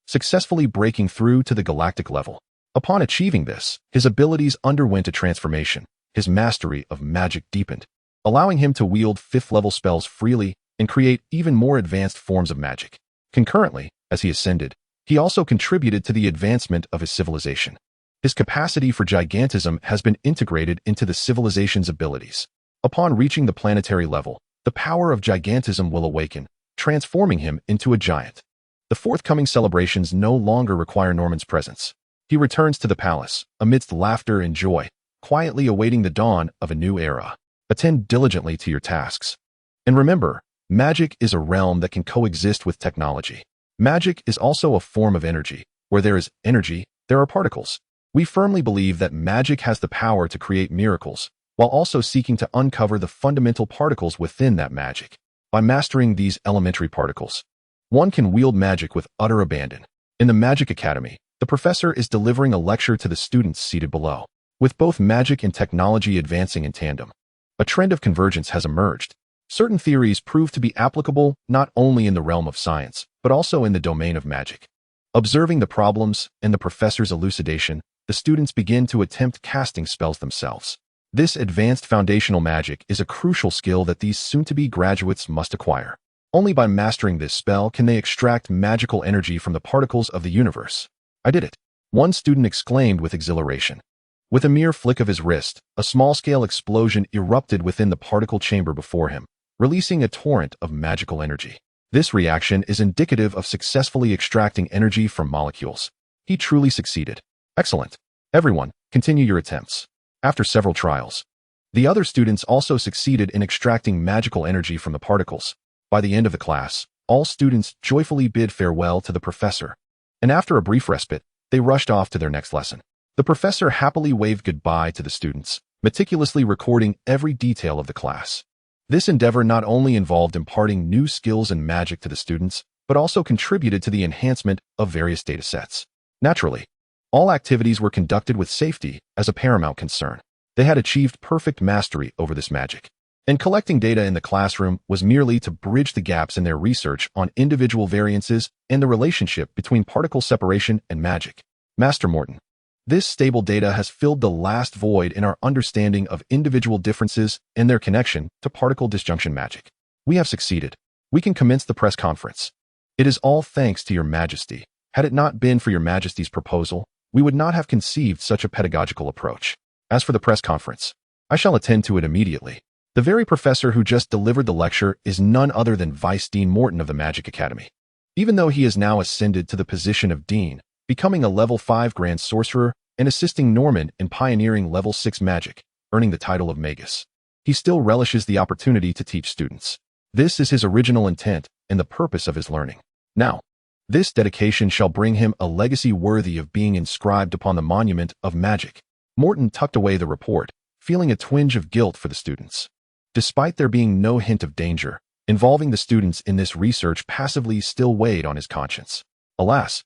successfully breaking through to the galactic level. Upon achieving this, his abilities underwent a transformation. His mastery of magic deepened, allowing him to wield 5th-level spells freely and create even more advanced forms of magic. Concurrently, as he ascended, he also contributed to the advancement of his civilization. His capacity for gigantism has been integrated into the civilization's abilities. Upon reaching the planetary level, the power of gigantism will awaken, transforming him into a giant. The forthcoming celebrations no longer require Norman's presence. He returns to the palace, amidst laughter and joy, quietly awaiting the dawn of a new era. Attend diligently to your tasks. And remember, magic is a realm that can coexist with technology. Magic is also a form of energy. Where there is energy, there are particles. We firmly believe that magic has the power to create miracles, while also seeking to uncover the fundamental particles within that magic. By mastering these elementary particles, one can wield magic with utter abandon. In the Magic Academy, the professor is delivering a lecture to the students seated below. With both magic and technology advancing in tandem, a trend of convergence has emerged. Certain theories prove to be applicable not only in the realm of science, but also in the domain of magic. Observing the problems and the professor's elucidation, the students begin to attempt casting spells themselves. This advanced foundational magic is a crucial skill that these soon-to-be graduates must acquire. Only by mastering this spell can they extract magical energy from the particles of the universe. I did it, one student exclaimed with exhilaration. With a mere flick of his wrist, a small-scale explosion erupted within the particle chamber before him, releasing a torrent of magical energy. This reaction is indicative of successfully extracting energy from molecules. He truly succeeded. Excellent. Everyone, continue your attempts. After several trials, the other students also succeeded in extracting magical energy from the particles. By the end of the class, all students joyfully bid farewell to the professor, and after a brief respite, they rushed off to their next lesson. The professor happily waved goodbye to the students, meticulously recording every detail of the class. This endeavor not only involved imparting new skills and magic to the students, but also contributed to the enhancement of various datasets. Naturally, all activities were conducted with safety as a paramount concern. They had achieved perfect mastery over this magic, and collecting data in the classroom was merely to bridge the gaps in their research on individual variances and the relationship between particle separation and magic. Master Morton, this stable data has filled the last void in our understanding of individual differences and their connection to particle disjunction magic. We have succeeded. We can commence the press conference. It is all thanks to your Majesty. Had it not been for your Majesty's proposal, we would not have conceived such a pedagogical approach. As for the press conference, I shall attend to it immediately. The very professor who just delivered the lecture is none other than Vice Dean Morton of the Magic Academy. Even though he has now ascended to the position of Dean, becoming a Level 5 Grand Sorcerer and assisting Norman in pioneering Level 6 magic, earning the title of Magus, he still relishes the opportunity to teach students. This is his original intent and the purpose of his learning. Now, this dedication shall bring him a legacy worthy of being inscribed upon the monument of magic. Morton tucked away the report, feeling a twinge of guilt for the students. Despite there being no hint of danger, involving the students in this research passively still weighed on his conscience. Alas,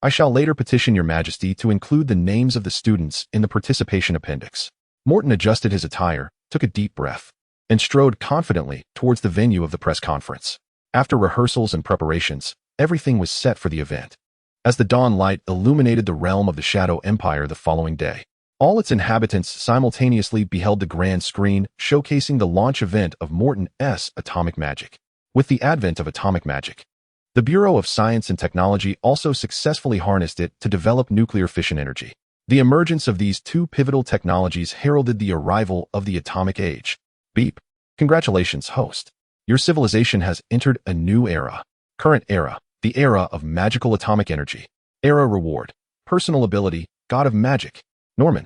I shall later petition your Majesty to include the names of the students in the participation appendix. Morton adjusted his attire, took a deep breath, and strode confidently towards the venue of the press conference. After rehearsals and preparations, everything was set for the event. As the dawn light illuminated the realm of the Shadow Empire the following day, all its inhabitants simultaneously beheld the grand screen showcasing the launch event of Morton's atomic magic. With the advent of atomic magic, the Bureau of Science and Technology also successfully harnessed it to develop nuclear fission energy. The emergence of these two pivotal technologies heralded the arrival of the atomic age. Beep. Congratulations, host. Your civilization has entered a new era. Current era, the era of magical atomic energy. Era reward, personal ability, god of magic. Norman,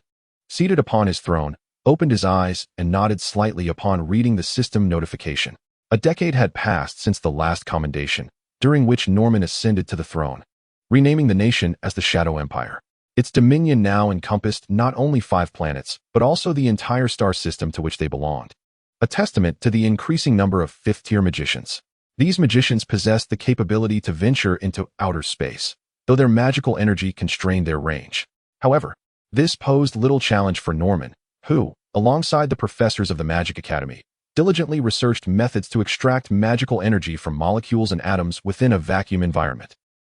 seated upon his throne, opened his eyes and nodded slightly upon reading the system notification. A decade had passed since the last commendation, during which Norman ascended to the throne, renaming the nation as the Shadow Empire. Its dominion now encompassed not only 5 planets, but also the entire star system to which they belonged, a testament to the increasing number of 5th-tier magicians. These magicians possessed the capability to venture into outer space, though their magical energy constrained their range. However, this posed little challenge for Norman, who, alongside the professors of the Magic Academy, diligently researched methods to extract magical energy from molecules and atoms within a vacuum environment.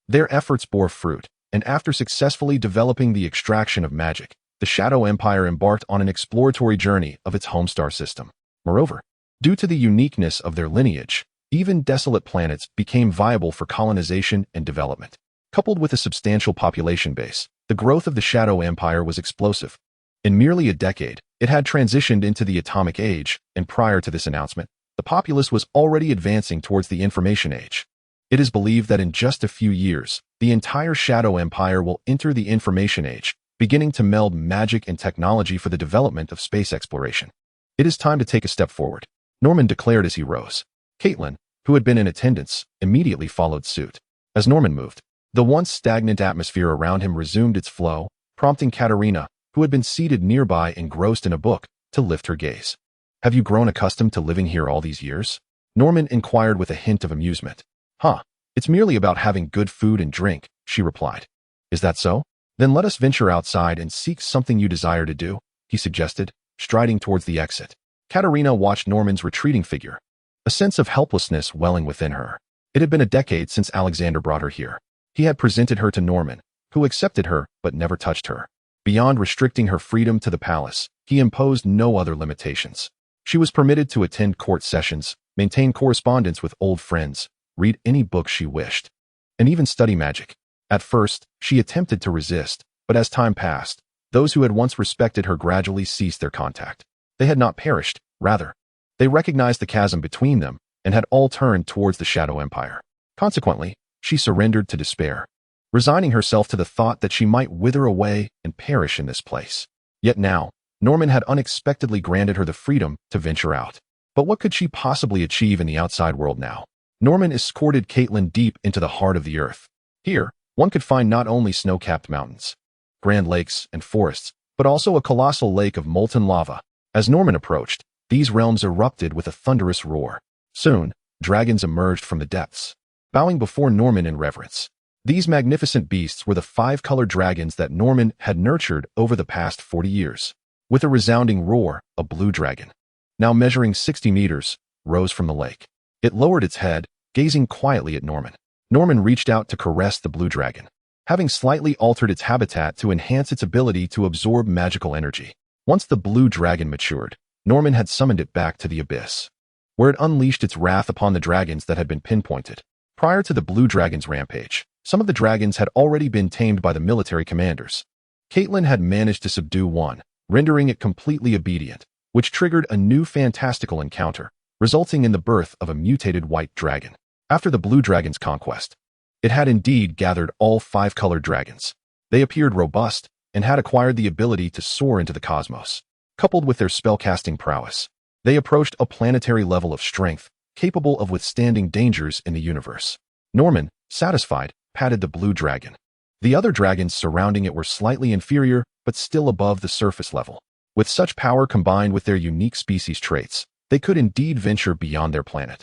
Their efforts bore fruit, and after successfully developing the extraction of magic, the Shadow Empire embarked on an exploratory journey of its home star system. Moreover, due to the uniqueness of their lineage, even desolate planets became viable for colonization and development. Coupled with a substantial population base, the growth of the Shadow Empire was explosive. In merely a decade, it had transitioned into the atomic age, and prior to this announcement, the populace was already advancing towards the information age. It is believed that in just a few years, the entire Shadow Empire will enter the information age, beginning to meld magic and technology for the development of space exploration. It is time to take a step forward, Norman declared as he rose. Caitlin, who had been in attendance, immediately followed suit. As Norman moved, the once stagnant atmosphere around him resumed its flow, prompting Katerina, who had been seated nearby engrossed in a book, to lift her gaze. Have you grown accustomed to living here all these years? Norman inquired with a hint of amusement. Huh, it's merely about having good food and drink, she replied. Is that so? Then let us venture outside and seek something you desire to do, he suggested, striding towards the exit. Katerina watched Norman's retreating figure, a sense of helplessness welling within her. It had been a decade since Alexander brought her here. He had presented her to Norman, who accepted her but never touched her. Beyond restricting her freedom to the palace, he imposed no other limitations. She was permitted to attend court sessions, maintain correspondence with old friends, read any book she wished, and even study magic. At first, she attempted to resist, but as time passed, those who had once respected her gradually ceased their contact. They had not perished, rather. They recognized the chasm between them and had all turned towards the Shadow Empire. Consequently, she surrendered to despair, resigning herself to the thought that she might wither away and perish in this place. Yet now, Norman had unexpectedly granted her the freedom to venture out. But what could she possibly achieve in the outside world now? Norman escorted Caitlin deep into the heart of the earth. Here, one could find not only snow-capped mountains, grand lakes, and forests, but also a colossal lake of molten lava. As Norman approached, these realms erupted with a thunderous roar. Soon, dragons emerged from the depths, bowing before Norman in reverence. These magnificent beasts were the 5-colored dragons that Norman had nurtured over the past 40 years. With a resounding roar, a blue dragon, now measuring 60 meters, rose from the lake. It lowered its head, gazing quietly at Norman. Norman reached out to caress the blue dragon, having slightly altered its habitat to enhance its ability to absorb magical energy. Once the blue dragon matured, Norman had summoned it back to the abyss, where it unleashed its wrath upon the dragons that had been pinpointed. Prior to the blue dragon's rampage, some of the dragons had already been tamed by the military commanders. Caitlin had managed to subdue one, rendering it completely obedient, which triggered a new fantastical encounter, resulting in the birth of a mutated white dragon. After the blue dragon's conquest, it had indeed gathered all 5-colored dragons. They appeared robust and had acquired the ability to soar into the cosmos. Coupled with their spellcasting prowess, they approached a planetary level of strength, capable of withstanding dangers in the universe. Norman, satisfied, patted the blue dragon. The other dragons surrounding it were slightly inferior, but still above the surface level. With such power combined with their unique species traits, they could indeed venture beyond their planet,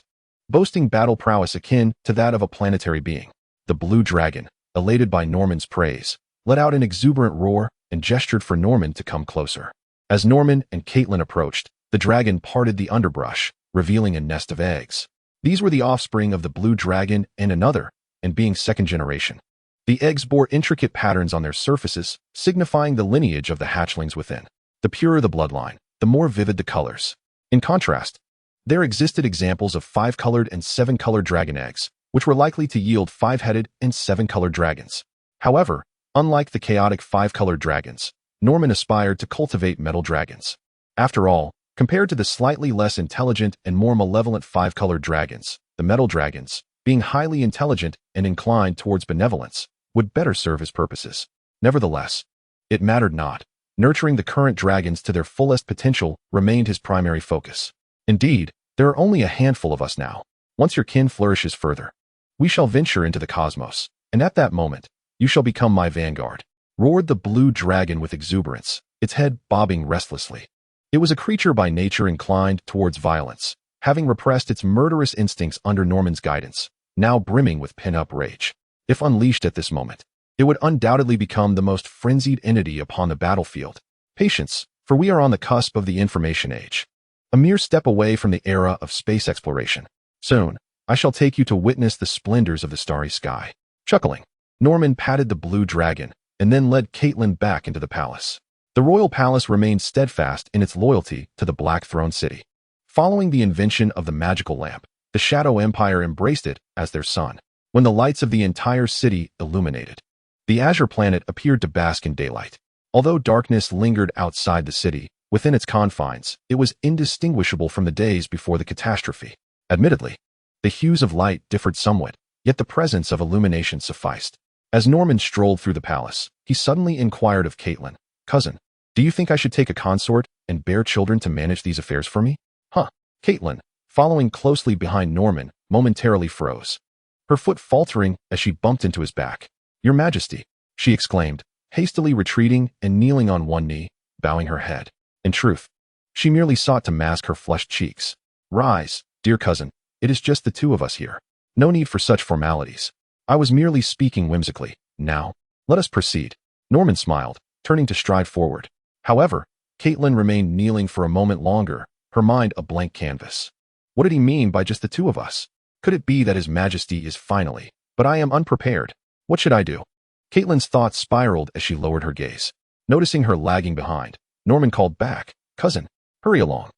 boasting battle prowess akin to that of a planetary being. The blue dragon, elated by Norman's praise, let out an exuberant roar and gestured for Norman to come closer. As Norman and Caitlin approached, the dragon parted the underbrush, revealing a nest of eggs. These were the offspring of the blue dragon and another, and being second generation. The eggs bore intricate patterns on their surfaces, signifying the lineage of the hatchlings within. The purer the bloodline, the more vivid the colors. In contrast, there existed examples of 5-colored and 7-colored dragon eggs, which were likely to yield 5-headed and 7-colored dragons. However, unlike the chaotic 5-colored dragons, Norman aspired to cultivate metal dragons. After all, compared to the slightly less intelligent and more malevolent 5-colored dragons, the metal dragons, being highly intelligent and inclined towards benevolence, would better serve his purposes. Nevertheless, it mattered not. Nurturing the current dragons to their fullest potential remained his primary focus. Indeed, there are only a handful of us now. Once your kin flourishes further, we shall venture into the cosmos, and at that moment, you shall become my vanguard, roared the blue dragon with exuberance, its head bobbing restlessly. It was a creature by nature inclined towards violence, having repressed its murderous instincts under Norman's guidance, now brimming with pent-up rage. If unleashed at this moment, it would undoubtedly become the most frenzied entity upon the battlefield. Patience, for we are on the cusp of the information age, a mere step away from the era of space exploration. Soon, I shall take you to witness the splendors of the starry sky. Chuckling, Norman patted the blue dragon and then led Caitlin back into the palace. The royal palace remained steadfast in its loyalty to the Black Throne City. Following the invention of the magical lamp, the Shadow Empire embraced it as their sun. When the lights of the entire city illuminated, the Azure Planet appeared to bask in daylight. Although darkness lingered outside the city, within its confines, it was indistinguishable from the days before the catastrophe. Admittedly, the hues of light differed somewhat, yet the presence of illumination sufficed. As Norman strolled through the palace, he suddenly inquired of Caitlin, "Cousin, do you think I should take a consort and bear children to manage these affairs for me?" Huh. Caitlin, following closely behind Norman, momentarily froze, her foot faltering as she bumped into his back. "Your Majesty," she exclaimed, hastily retreating and kneeling on one knee, bowing her head. In truth, she merely sought to mask her flushed cheeks. Rise, dear cousin, it is just the two of us here. No need for such formalities. I was merely speaking whimsically. Now, let us proceed. Norman smiled, turning to stride forward. However, Caitlin remained kneeling for a moment longer, her mind a blank canvas. What did he mean by just the two of us? Could it be that His Majesty is finally? But I am unprepared. What should I do? Caitlin's thoughts spiraled as she lowered her gaze. Noticing her lagging behind, Norman called back, Cousin, hurry along.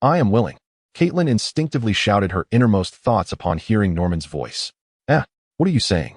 I am willing. Caitlin instinctively shouted her innermost thoughts upon hearing Norman's voice. What are you saying?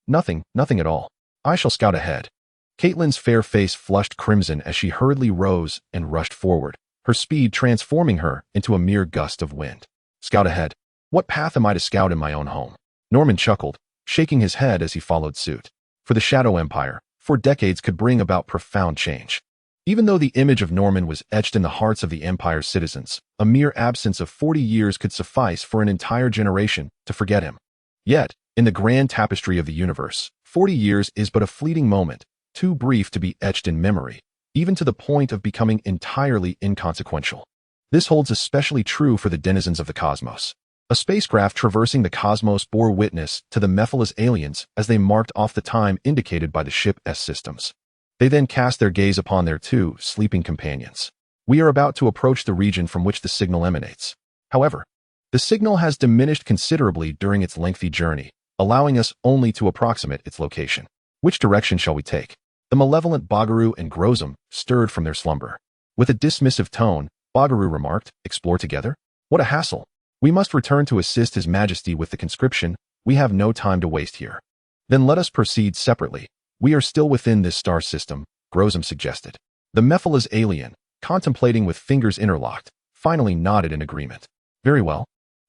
Nothing at all. I shall scout ahead. Caitlin's fair face flushed crimson as she hurriedly rose and rushed forward, her speed transforming her into a mere gust of wind. Scout ahead? What path am I to scout in my own home? Norman chuckled, shaking his head as he followed suit. For the Shadow Empire, 4 decades could bring about profound change. Even though the image of Norman was etched in the hearts of the Empire's citizens, a mere absence of 40 years could suffice for an entire generation to forget him. Yet, in the grand tapestry of the universe, 40 years is but a fleeting moment, too brief to be etched in memory, even to the point of becoming entirely inconsequential. This holds especially true for the denizens of the cosmos. A spacecraft traversing the cosmos bore witness to the Mephiles aliens as they marked off the time indicated by the ship's systems. They then cast their gaze upon their 2 sleeping companions. We are about to approach the region from which the signal emanates. However, the signal has diminished considerably during its lengthy journey, allowing us only to approximate its location. Which direction shall we take? The malevolent Bagaru and Grozum stirred from their slumber. With a dismissive tone, Bagaru remarked, Explore together? What a hassle. We must return to assist His Majesty with the conscription. We have no time to waste here. Then let us proceed separately. We are still within this star system, Grozum suggested. The Mephiles alien, contemplating with fingers interlocked, finally nodded in agreement. Very well.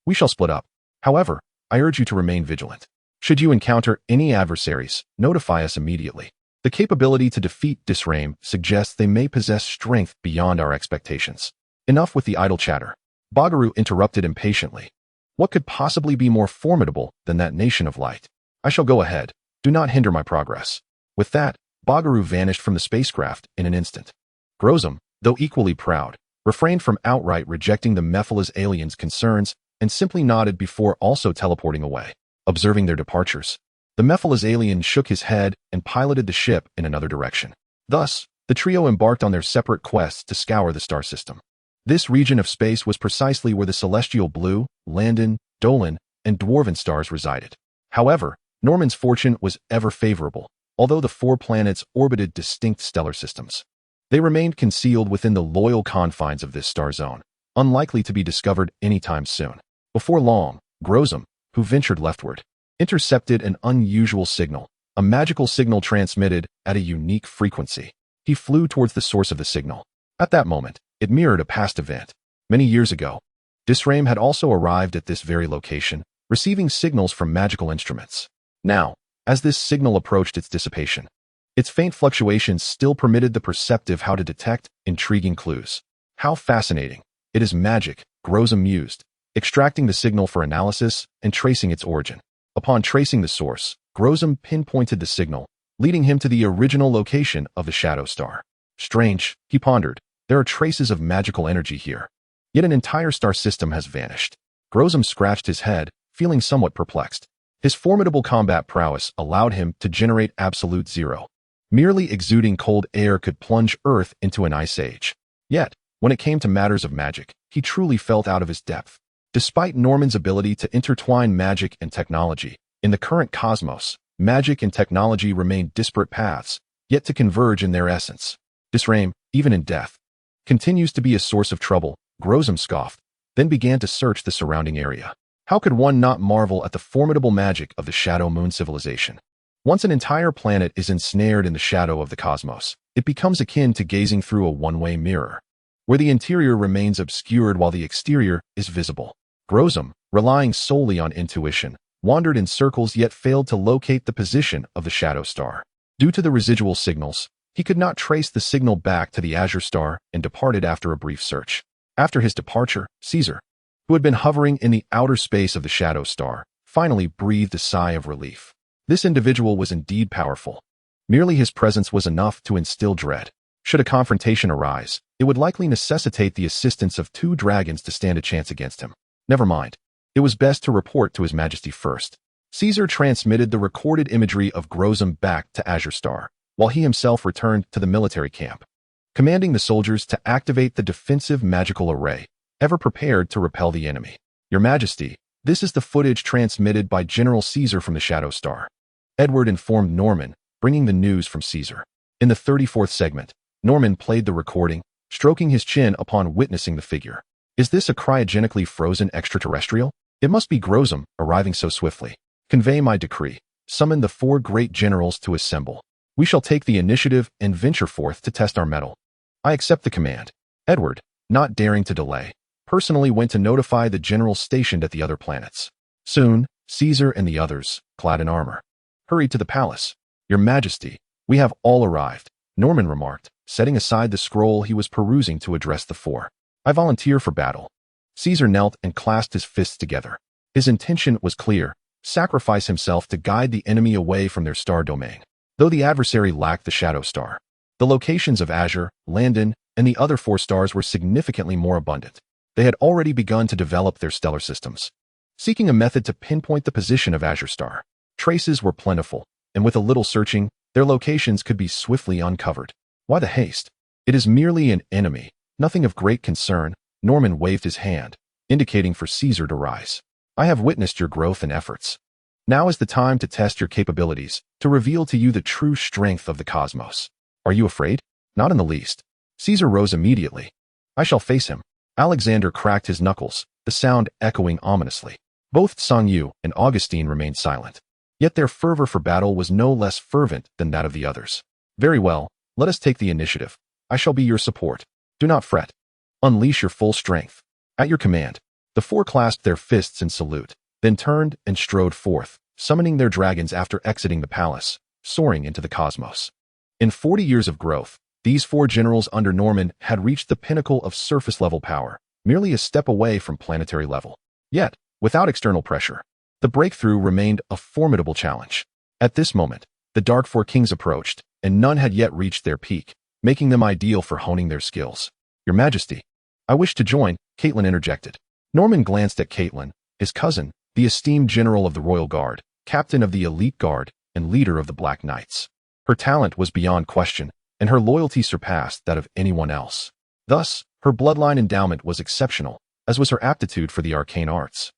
We shall split up. However, I urge you to remain vigilant. Should you encounter any adversaries, notify us immediately. The capability to defeat Disraim suggests they may possess strength beyond our expectations. Enough with the idle chatter. Bagaru interrupted impatiently. What could possibly be more formidable than that nation of light? I shall go ahead. Do not hinder my progress. With that, Bagaru vanished from the spacecraft in an instant. Grozum, though equally proud, refrained from outright rejecting the Mephiles aliens' concerns and simply nodded before also teleporting away. Observing their departures, the Mephiles alien shook his head and piloted the ship in another direction. Thus, the trio embarked on their separate quests to scour the star system. This region of space was precisely where the celestial blue, Landon, Dolan, and Dwarven stars resided. However, Norman's fortune was ever favorable, although the 4 planets orbited distinct stellar systems. They remained concealed within the loyal confines of this star zone, unlikely to be discovered anytime soon. Before long, Grozum, who ventured leftward, intercepted an unusual signal, a magical signal transmitted at a unique frequency. He flew towards the source of the signal. At that moment, it mirrored a past event. Many years ago, Disraim had also arrived at this very location, receiving signals from magical instruments. Now, as this signal approached its dissipation, its faint fluctuations still permitted the perceptive how to detect intriguing clues. How fascinating. It is magic, Grozum mused, extracting the signal for analysis and tracing its origin. Upon tracing the source, Grozum pinpointed the signal, leading him to the original location of the shadow star. Strange, he pondered. There are traces of magical energy here. Yet an entire star system has vanished. Grozum scratched his head, feeling somewhat perplexed. His formidable combat prowess allowed him to generate absolute zero. Merely exuding cold air could plunge Earth into an ice age. Yet, when it came to matters of magic, he truly felt out of his depth. Despite Norman's ability to intertwine magic and technology, in the current cosmos, magic and technology remain disparate paths, yet to converge in their essence. Disraim, even in death, continues to be a source of trouble, Grozum scoffed, then began to search the surrounding area. How could one not marvel at the formidable magic of the Shadow Moon civilization? Once an entire planet is ensnared in the shadow of the cosmos, it becomes akin to gazing through a one-way mirror, where the interior remains obscured while the exterior is visible. Grozum, relying solely on intuition, wandered in circles yet failed to locate the position of the shadow star. Due to the residual signals, he could not trace the signal back to the azure star and departed after a brief search. After his departure, Caesar, who had been hovering in the outer space of the shadow star, finally breathed a sigh of relief. This individual was indeed powerful. Merely his presence was enough to instill dread. Should a confrontation arise, it would likely necessitate the assistance of 2 dragons to stand a chance against him. Never mind. It was best to report to His Majesty first. Caesar transmitted the recorded imagery of Grozom back to Azure Star, while he himself returned to the military camp, commanding the soldiers to activate the defensive magical array, ever prepared to repel the enemy. Your Majesty, this is the footage transmitted by General Caesar from the Shadow Star. Edward informed Norman, bringing the news from Caesar. In the 34th segment, Norman played the recording, stroking his chin upon witnessing the figure. Is this a cryogenically frozen extraterrestrial? It must be Grozom, arriving so swiftly. Convey my decree. Summon the 4 great generals to assemble. We shall take the initiative and venture forth to test our mettle. I accept the command. Edward, not daring to delay, personally went to notify the generals stationed at the other planets. Soon, Caesar and the others, clad in armor, hurried to the palace. Your Majesty, we have all arrived, Norman remarked, setting aside the scroll he was perusing to address the 4. I volunteer for battle. Caesar knelt and clasped his fists together. His intention was clear: sacrifice himself to guide the enemy away from their star domain. Though the adversary lacked the Shadow Star, the locations of Azure, Landon, and the other 4 stars were significantly more abundant. They had already begun to develop their stellar systems, seeking a method to pinpoint the position of Azure Star. Traces were plentiful, and with a little searching, their locations could be swiftly uncovered. Why the haste? It is merely an enemy, nothing of great concern. Norman waved his hand, indicating for Caesar to rise. I have witnessed your growth and efforts. Now is the time to test your capabilities, to reveal to you the true strength of the cosmos. Are you afraid? Not in the least. Caesar rose immediately. I shall face him. Alexander cracked his knuckles, the sound echoing ominously. Both Song Yu and Augustine remained silent. Yet their fervor for battle was no less fervent than that of the others. Very well, let us take the initiative. I shall be your support. Do not fret. Unleash your full strength. At your command. The 4 clasped their fists in salute, then turned and strode forth, summoning their dragons after exiting the palace, soaring into the cosmos. In 40 years of growth, these 4 generals under Norman had reached the pinnacle of surface-level power, merely a step away from planetary level. Yet, without external pressure, the breakthrough remained a formidable challenge. At this moment, the Dark 4 Kings approached, and none had yet reached their peak, making them ideal for honing their skills. Your Majesty, I wish to join, Caitlin interjected. Norman glanced at Caitlin, his cousin, the esteemed general of the Royal Guard, captain of the Elite Guard, and leader of the Black Knights. Her talent was beyond question, and her loyalty surpassed that of anyone else. Thus, her bloodline endowment was exceptional, as was her aptitude for the arcane arts.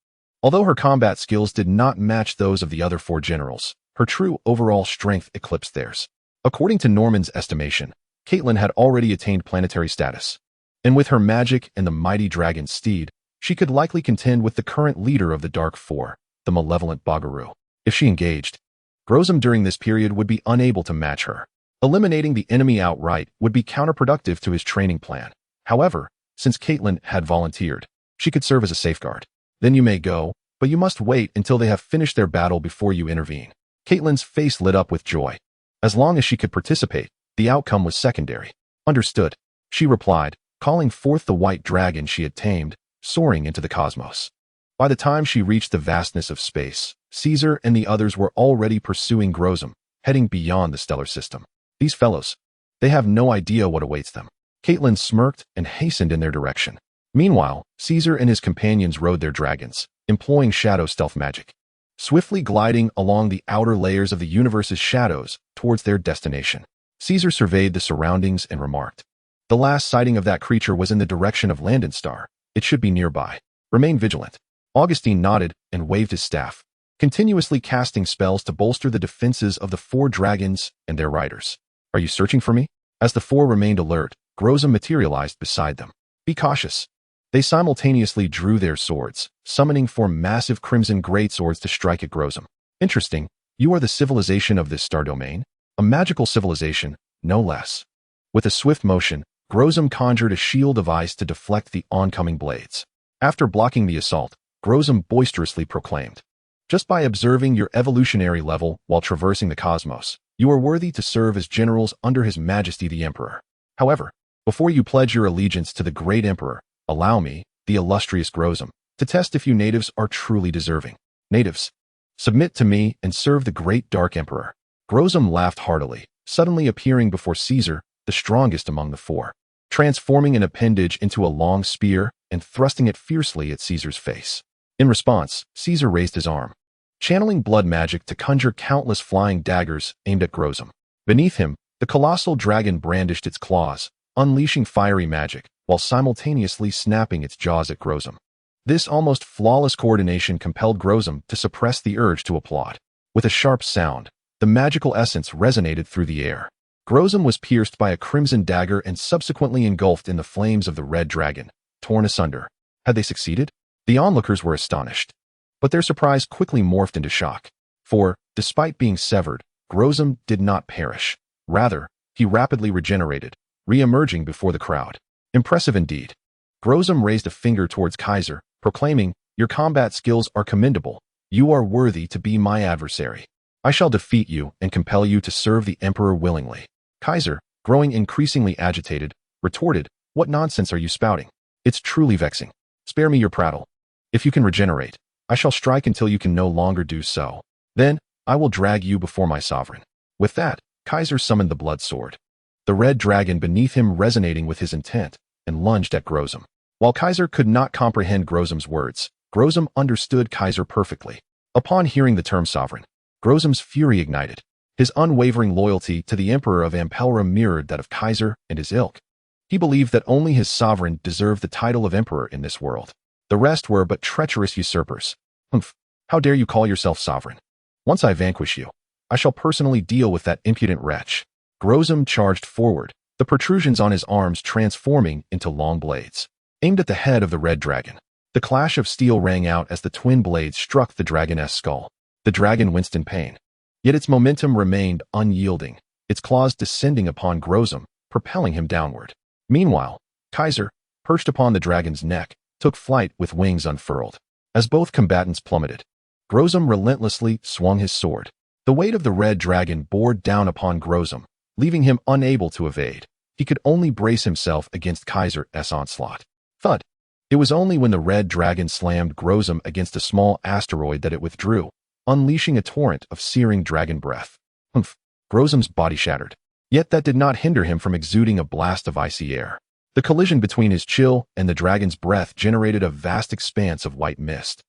Although her combat skills did not match those of the other 4 generals, her true overall strength eclipsed theirs. According to Norman's estimation, Caitlin had already attained planetary status, and with her magic and the mighty dragon's steed, she could likely contend with the current leader of the Dark 4, the malevolent Bagaru. If she engaged, Grozom during this period would be unable to match her. Eliminating the enemy outright would be counterproductive to his training plan. However, since Caitlin had volunteered, she could serve as a safeguard. Then you may go, but you must wait until they have finished their battle before you intervene. Caitlin's face lit up with joy. As long as she could participate, the outcome was secondary. Understood, she replied, calling forth the white dragon she had tamed, soaring into the cosmos. By the time she reached the vastness of space, Caesar and the others were already pursuing Grozom, heading beyond the stellar system. These fellows, they have no idea what awaits them. Caitlin smirked and hastened in their direction. Meanwhile, Caesar and his companions rode their dragons, employing shadow stealth magic, swiftly gliding along the outer layers of the universe's shadows towards their destination. Caesar surveyed the surroundings and remarked, the last sighting of that creature was in the direction of Landon Star. It should be nearby. Remain vigilant. Augustine nodded and waved his staff, continuously casting spells to bolster the defenses of the 4 dragons and their riders. Are you searching for me? As the 4 remained alert, Grozom materialized beside them. Be cautious. They simultaneously drew their swords, summoning 4 massive crimson greatswords to strike at Grozom. Interesting. You are the civilization of this star domain? A magical civilization, no less. With a swift motion, Grozom conjured a shield device to deflect the oncoming blades. After blocking the assault, Grozom boisterously proclaimed, just by observing your evolutionary level while traversing the cosmos, you are worthy to serve as generals under His Majesty the Emperor. However, before you pledge your allegiance to the great Emperor, allow me, the illustrious Grozom, to test if you natives are truly deserving. Natives, submit to me and serve the great Dark Emperor. Grozom laughed heartily, suddenly appearing before Caesar, the strongest among the four, transforming an appendage into a long spear and thrusting it fiercely at Caesar's face. In response, Caesar raised his arm, channeling blood magic to conjure countless flying daggers aimed at Grozom. Beneath him, the colossal dragon brandished its claws, unleashing fiery magic, while simultaneously snapping its jaws at Grozom. This almost flawless coordination compelled Grozom to suppress the urge to applaud. With a sharp sound, the magical essence resonated through the air. Grozom was pierced by a crimson dagger and subsequently engulfed in the flames of the red dragon, torn asunder. Had they succeeded? The onlookers were astonished. But their surprise quickly morphed into shock. For, despite being severed, Grozom did not perish. Rather, he rapidly regenerated, re-emerging before the crowd. Impressive indeed. Grozom raised a finger towards Kaiser, proclaiming, "Your combat skills are commendable. You are worthy to be my adversary. I shall defeat you and compel you to serve the Emperor willingly." Kaiser, growing increasingly agitated, retorted, "What nonsense are you spouting? It's truly vexing. Spare me your prattle. If you can regenerate, I shall strike until you can no longer do so. Then, I will drag you before my sovereign." With that, Kaiser summoned the blood sword, the red dragon beneath him resonating with his intent, and lunged at Grozom. While Kaiser could not comprehend Grozom's words, Grozom understood Kaiser perfectly. Upon hearing the term sovereign, Grozom's fury ignited. His unwavering loyalty to the Emperor of Ampelra mirrored that of Kaiser and his ilk. He believed that only his sovereign deserved the title of Emperor in this world. The rest were but treacherous usurpers. Humph! How dare you call yourself sovereign? Once I vanquish you, I shall personally deal with that impudent wretch. Grozom charged forward, the protrusions on his arms transforming into long blades, aimed at the head of the red dragon. The clash of steel rang out as the twin blades struck the dragoness skull. The dragon winced in pain. Yet its momentum remained unyielding, its claws descending upon Grozom, propelling him downward. Meanwhile, Kaiser, perched upon the dragon's neck, took flight with wings unfurled. As both combatants plummeted, Grozom relentlessly swung his sword. The weight of the red dragon bore down upon Grozom, leaving him unable to evade. He could only brace himself against Kaiser's onslaught. Thud! It was only when the red dragon slammed Grozom against a small asteroid that it withdrew, unleashing a torrent of searing dragon breath. Humph! Grozom's body shattered. Yet that did not hinder him from exuding a blast of icy air. The collision between his chill and the dragon's breath generated a vast expanse of white mist,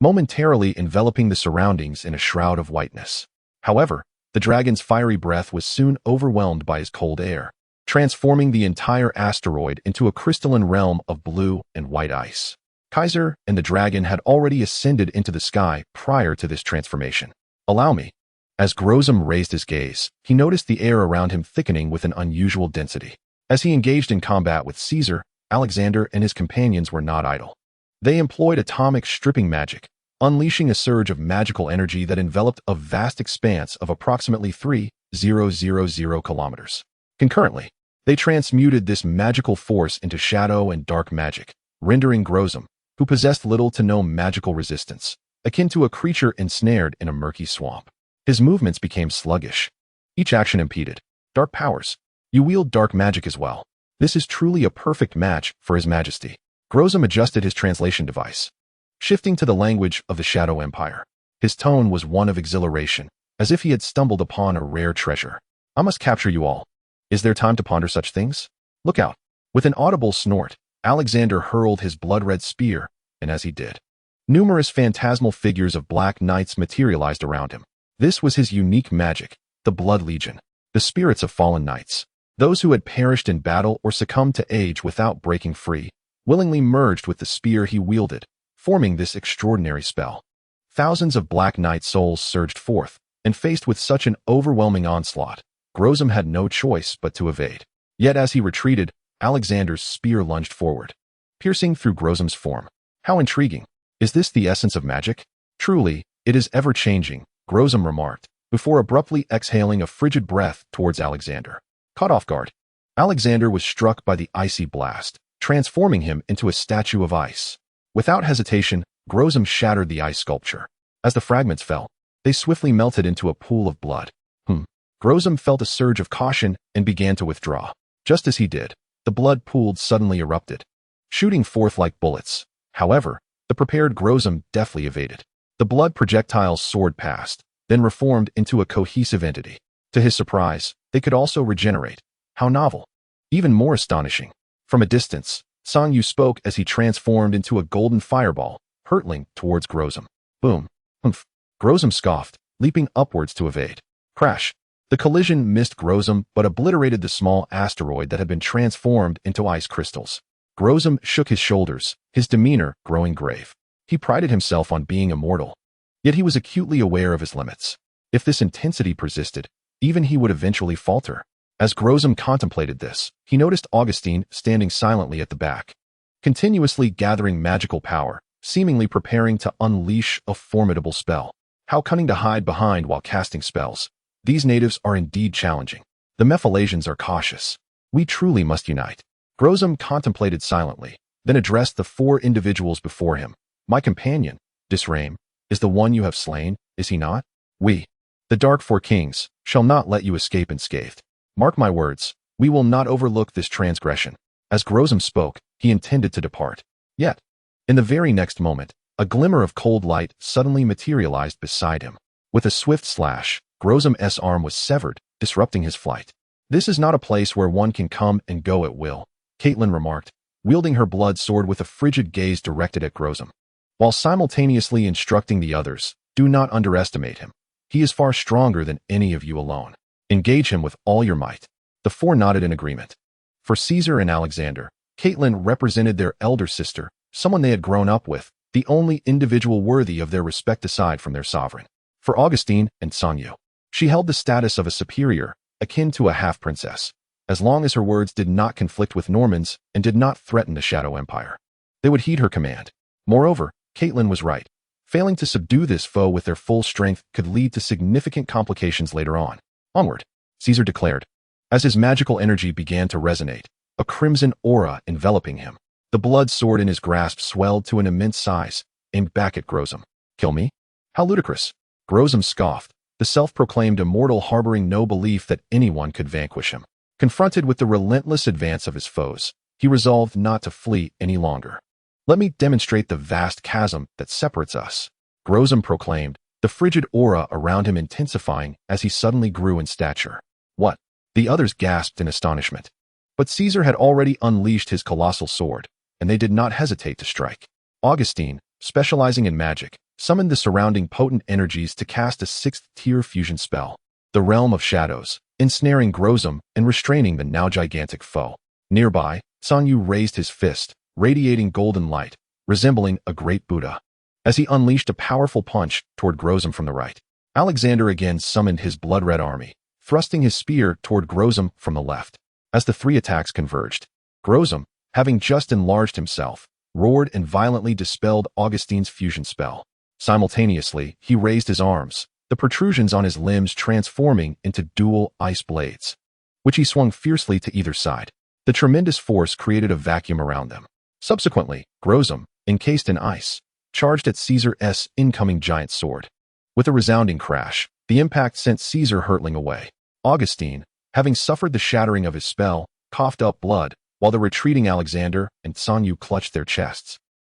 momentarily enveloping the surroundings in a shroud of whiteness. However, the dragon's fiery breath was soon overwhelmed by his cold air, transforming the entire asteroid into a crystalline realm of blue and white ice. Kaiser and the dragon had already ascended into the sky prior to this transformation. "Allow me." As Grozom raised his gaze, he noticed the air around him thickening with an unusual density. As he engaged in combat with Caesar, Alexander and his companions were not idle. They employed atomic stripping magic, unleashing a surge of magical energy that enveloped a vast expanse of approximately 3,000 kilometers. Concurrently, they transmuted this magical force into shadow and dark magic, rendering Grozom, who possessed little to no magical resistance, akin to a creature ensnared in a murky swamp. His movements became sluggish, each action impeded. Dark powers. You wield dark magic as well. This is truly a perfect match for His Majesty. Grozom adjusted his translation device, shifting to the language of the Shadow Empire. His tone was one of exhilaration, as if he had stumbled upon a rare treasure. "I must capture you all. Is there time to ponder such things? Look out." With an audible snort, Alexander hurled his blood-red spear, and as he did, numerous phantasmal figures of black knights materialized around him. This was his unique magic, the Blood Legion, the spirits of fallen knights. Those who had perished in battle or succumbed to age without breaking free, willingly merged with the spear he wielded, forming this extraordinary spell. Thousands of Black Knight souls surged forth, and faced with such an overwhelming onslaught, Grozom had no choice but to evade. Yet as he retreated, Alexander's spear lunged forward, piercing through Grozom's form. How intriguing! Is this the essence of magic? Truly, it is ever-changing, Grozom remarked, before abruptly exhaling a frigid breath towards Alexander. Caught off guard, Alexander was struck by the icy blast, transforming him into a statue of ice. Without hesitation, Grozom shattered the ice sculpture. As the fragments fell, they swiftly melted into a pool of blood. Grozom felt a surge of caution and began to withdraw. Just as he did, the blood pool suddenly erupted, shooting forth like bullets. However, the prepared Grozom deftly evaded. The blood projectiles soared past, then reformed into a cohesive entity. To his surprise, They could also regenerate. How novel. Even more astonishing. From a distance, Song Yu spoke as he transformed into a golden fireball, hurtling towards Grozom. Boom. Humph. Grozom scoffed, leaping upwards to evade. Crash. The collision missed Grozom but obliterated the small asteroid that had been transformed into ice crystals. Grozom shook his shoulders, his demeanor growing grave. He prided himself on being immortal. Yet he was acutely aware of his limits. If this intensity persisted, even he would eventually falter. As Grozom contemplated this, he noticed Augustine standing silently at the back, continuously gathering magical power, seemingly preparing to unleash a formidable spell. How cunning to hide behind while casting spells. These natives are indeed challenging. The Mephilacians are cautious. We truly must unite. Grozom contemplated silently, then addressed the 4 individuals before him. My companion, Disraim, is the one you have slain, is he not? We, the Dark 4 Kings, shall not let you escape unscathed. Mark my words, we will not overlook this transgression. As Grozom spoke, he intended to depart. Yet, in the very next moment, a glimmer of cold light suddenly materialized beside him. With a swift slash, Grozom's arm was severed, disrupting his flight. This is not a place where one can come and go at will, Caitlin remarked, wielding her blood sword with a frigid gaze directed at Grozom, while simultaneously instructing the others, do not underestimate him. He is far stronger than any of you alone. Engage him with all your might. The 4 nodded in agreement. For Caesar and Alexander, Caitlin represented their elder sister, someone they had grown up with, the only individual worthy of their respect aside from their sovereign. For Augustine and Song Yu, she held the status of a superior, akin to a half-princess, as long as her words did not conflict with Normans and did not threaten the Shadow Empire. They would heed her command. Moreover, Caitlin was right. Failing to subdue this foe with their full strength could lead to significant complications later on. Onward, Caesar declared. As his magical energy began to resonate, a crimson aura enveloping him, the blood sword in his grasp swelled to an immense size, aimed back at Grozom. Kill me? How ludicrous. Grozom scoffed, the self-proclaimed immortal harboring no belief that anyone could vanquish him. Confronted with the relentless advance of his foes, he resolved not to flee any longer. Let me demonstrate the vast chasm that separates us, Grozom proclaimed, the frigid aura around him intensifying as he suddenly grew in stature. What? The others gasped in astonishment. But Caesar had already unleashed his colossal sword, and they did not hesitate to strike. Augustine, specializing in magic, summoned the surrounding potent energies to cast a 6th-tier fusion spell, the Realm of Shadows, ensnaring Grozom and restraining the now gigantic foe. Nearby, Song Yu raised his fist, radiating golden light, resembling a great Buddha, as he unleashed a powerful punch toward Grozom from the right. Alexander again summoned his blood-red army, thrusting his spear toward Grozom from the left. As the 3 attacks converged, Grozom, having just enlarged himself, roared and violently dispelled Augustine's fusion spell. Simultaneously, he raised his arms, the protrusions on his limbs transforming into dual ice blades, which he swung fiercely to either side. The tremendous force created a vacuum around them. Subsequently, Grozom, encased in ice, charged at Caesar's incoming giant sword. With a resounding crash, the impact sent Caesar hurtling away. Augustine, having suffered the shattering of his spell, coughed up blood, while the retreating Alexander and Song Yu clutched their chests.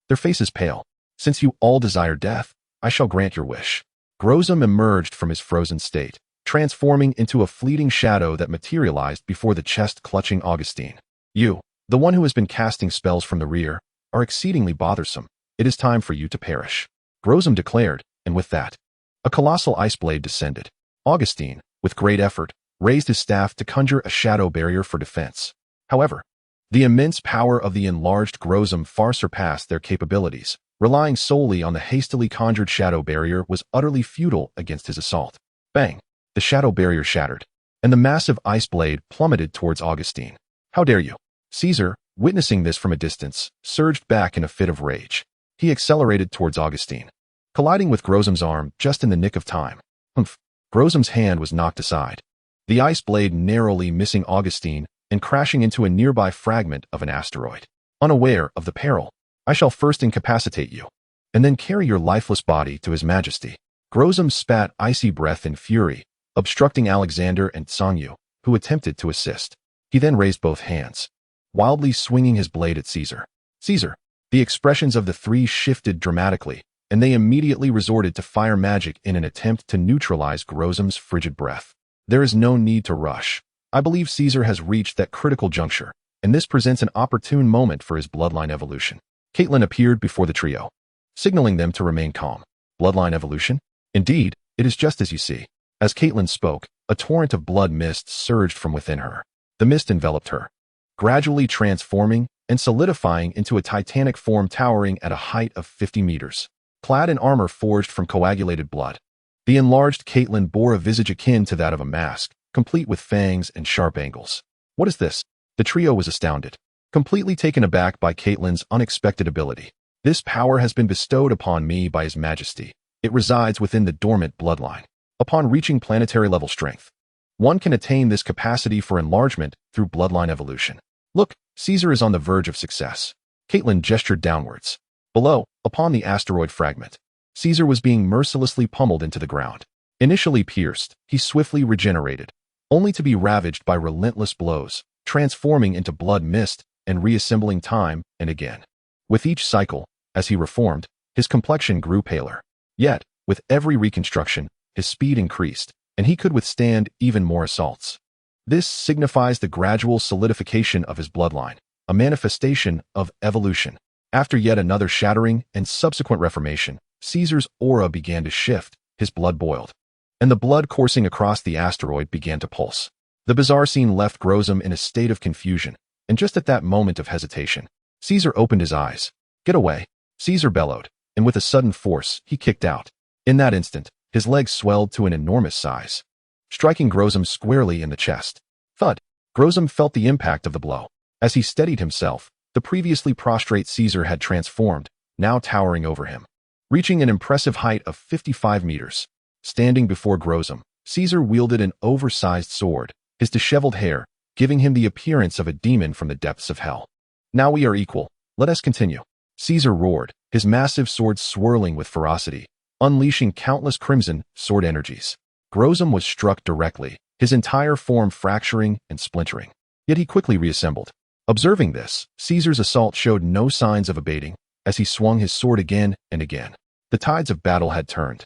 Their faces pale. Since you all desire death, I shall grant your wish. Grozom emerged from his frozen state, transforming into a fleeting shadow that materialized before the chest-clutching Augustine. You, the one who has been casting spells from the rear, are exceedingly bothersome. It is time for you to perish. Grozom declared, and with that, a colossal ice blade descended. Augustine, with great effort, raised his staff to conjure a shadow barrier for defense. However, the immense power of the enlarged Grozom far surpassed their capabilities. Relying solely on the hastily conjured shadow barrier was utterly futile against his assault. Bang! The shadow barrier shattered, and the massive ice blade plummeted towards Augustine. How dare you? Caesar, witnessing this from a distance, surged back in a fit of rage. He accelerated towards Augustine, colliding with Grozom's arm just in the nick of time. Humph! Grozom's hand was knocked aside, the ice blade narrowly missing Augustine and crashing into a nearby fragment of an asteroid. Unaware of the peril, I shall first incapacitate you, and then carry your lifeless body to His Majesty. Grozom spat icy breath in fury, obstructing Alexander and Song Yu, who attempted to assist. He then raised both hands, wildly swinging his blade at Caesar. Caesar! The expressions of the 3 shifted dramatically, and they immediately resorted to fire magic in an attempt to neutralize Grozom's frigid breath. There is no need to rush. I believe Caesar has reached that critical juncture, and this presents an opportune moment for his bloodline evolution. Caitlin appeared before the trio, signaling them to remain calm. Bloodline evolution? Indeed, it is just as you see. As Caitlin spoke, a torrent of blood mist surged from within her. The mist enveloped her, gradually transforming and solidifying into a titanic form towering at a height of 50 meters. Clad in armor forged from coagulated blood, the enlarged Caitlin bore a visage akin to that of a mask, complete with fangs and sharp angles. What is this? The trio was astounded, completely taken aback by Caitlin's unexpected ability. This power has been bestowed upon me by His Majesty. It resides within the dormant bloodline. Upon reaching planetary-level strength, one can attain this capacity for enlargement through bloodline evolution. Look, Caesar is on the verge of success. Caitlin gestured downwards. Below, upon the asteroid fragment, Caesar was being mercilessly pummeled into the ground. Initially pierced, he swiftly regenerated, only to be ravaged by relentless blows, transforming into blood mist and reassembling time and again. With each cycle, as he reformed, his complexion grew paler. Yet, with every reconstruction, his speed increased, and he could withstand even more assaults. This signifies the gradual solidification of his bloodline, a manifestation of evolution. After yet another shattering and subsequent reformation, Caesar's aura began to shift, his blood boiled, and the blood coursing across the asteroid began to pulse. The bizarre scene left Grozom in a state of confusion, and just at that moment of hesitation, Caesar opened his eyes. "Get away!" Caesar bellowed, and with a sudden force, he kicked out. In that instant, his legs swelled to an enormous size, striking Grozom squarely in the chest. Thud! Grozom felt the impact of the blow. As he steadied himself, the previously prostrate Caesar had transformed, now towering over him, reaching an impressive height of 55 meters. Standing before Grozom, Caesar wielded an oversized sword, his disheveled hair giving him the appearance of a demon from the depths of hell. "Now we are equal. Let us continue." Caesar roared, his massive sword swirling with ferocity, unleashing countless crimson sword energies. Grozom was struck directly, his entire form fracturing and splintering. Yet he quickly reassembled. Observing this, Caesar's assault showed no signs of abating as he swung his sword again and again. The tides of battle had turned.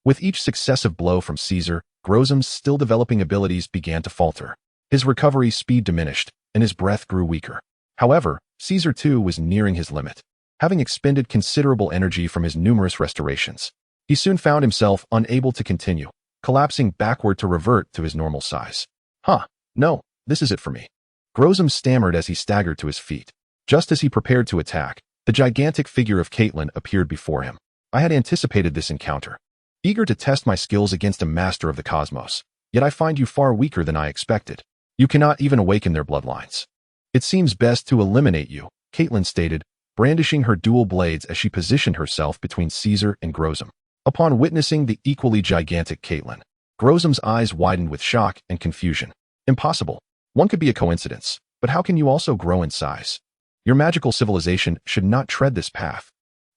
With each successive blow from Caesar, Grozom's still developing abilities began to falter. His recovery speed diminished, and his breath grew weaker. However, Caesar too was nearing his limit. Having expended considerable energy from his numerous restorations, he soon found himself unable to continue, collapsing backward to revert to his normal size. No, this is it for me." Grozom stammered as he staggered to his feet. Just as he prepared to attack, the gigantic figure of Caitlin appeared before him. I had anticipated this encounter, eager to test my skills against a master of the cosmos, yet I find you far weaker than I expected. You cannot even awaken their bloodlines. It seems best to eliminate you, Caitlin stated, brandishing her dual blades as she positioned herself between Caesar and Grozom. Upon witnessing the equally gigantic Caitlin, Grozom's eyes widened with shock and confusion. "Impossible. One could be a coincidence, but how can you also grow in size? Your magical civilization should not tread this path.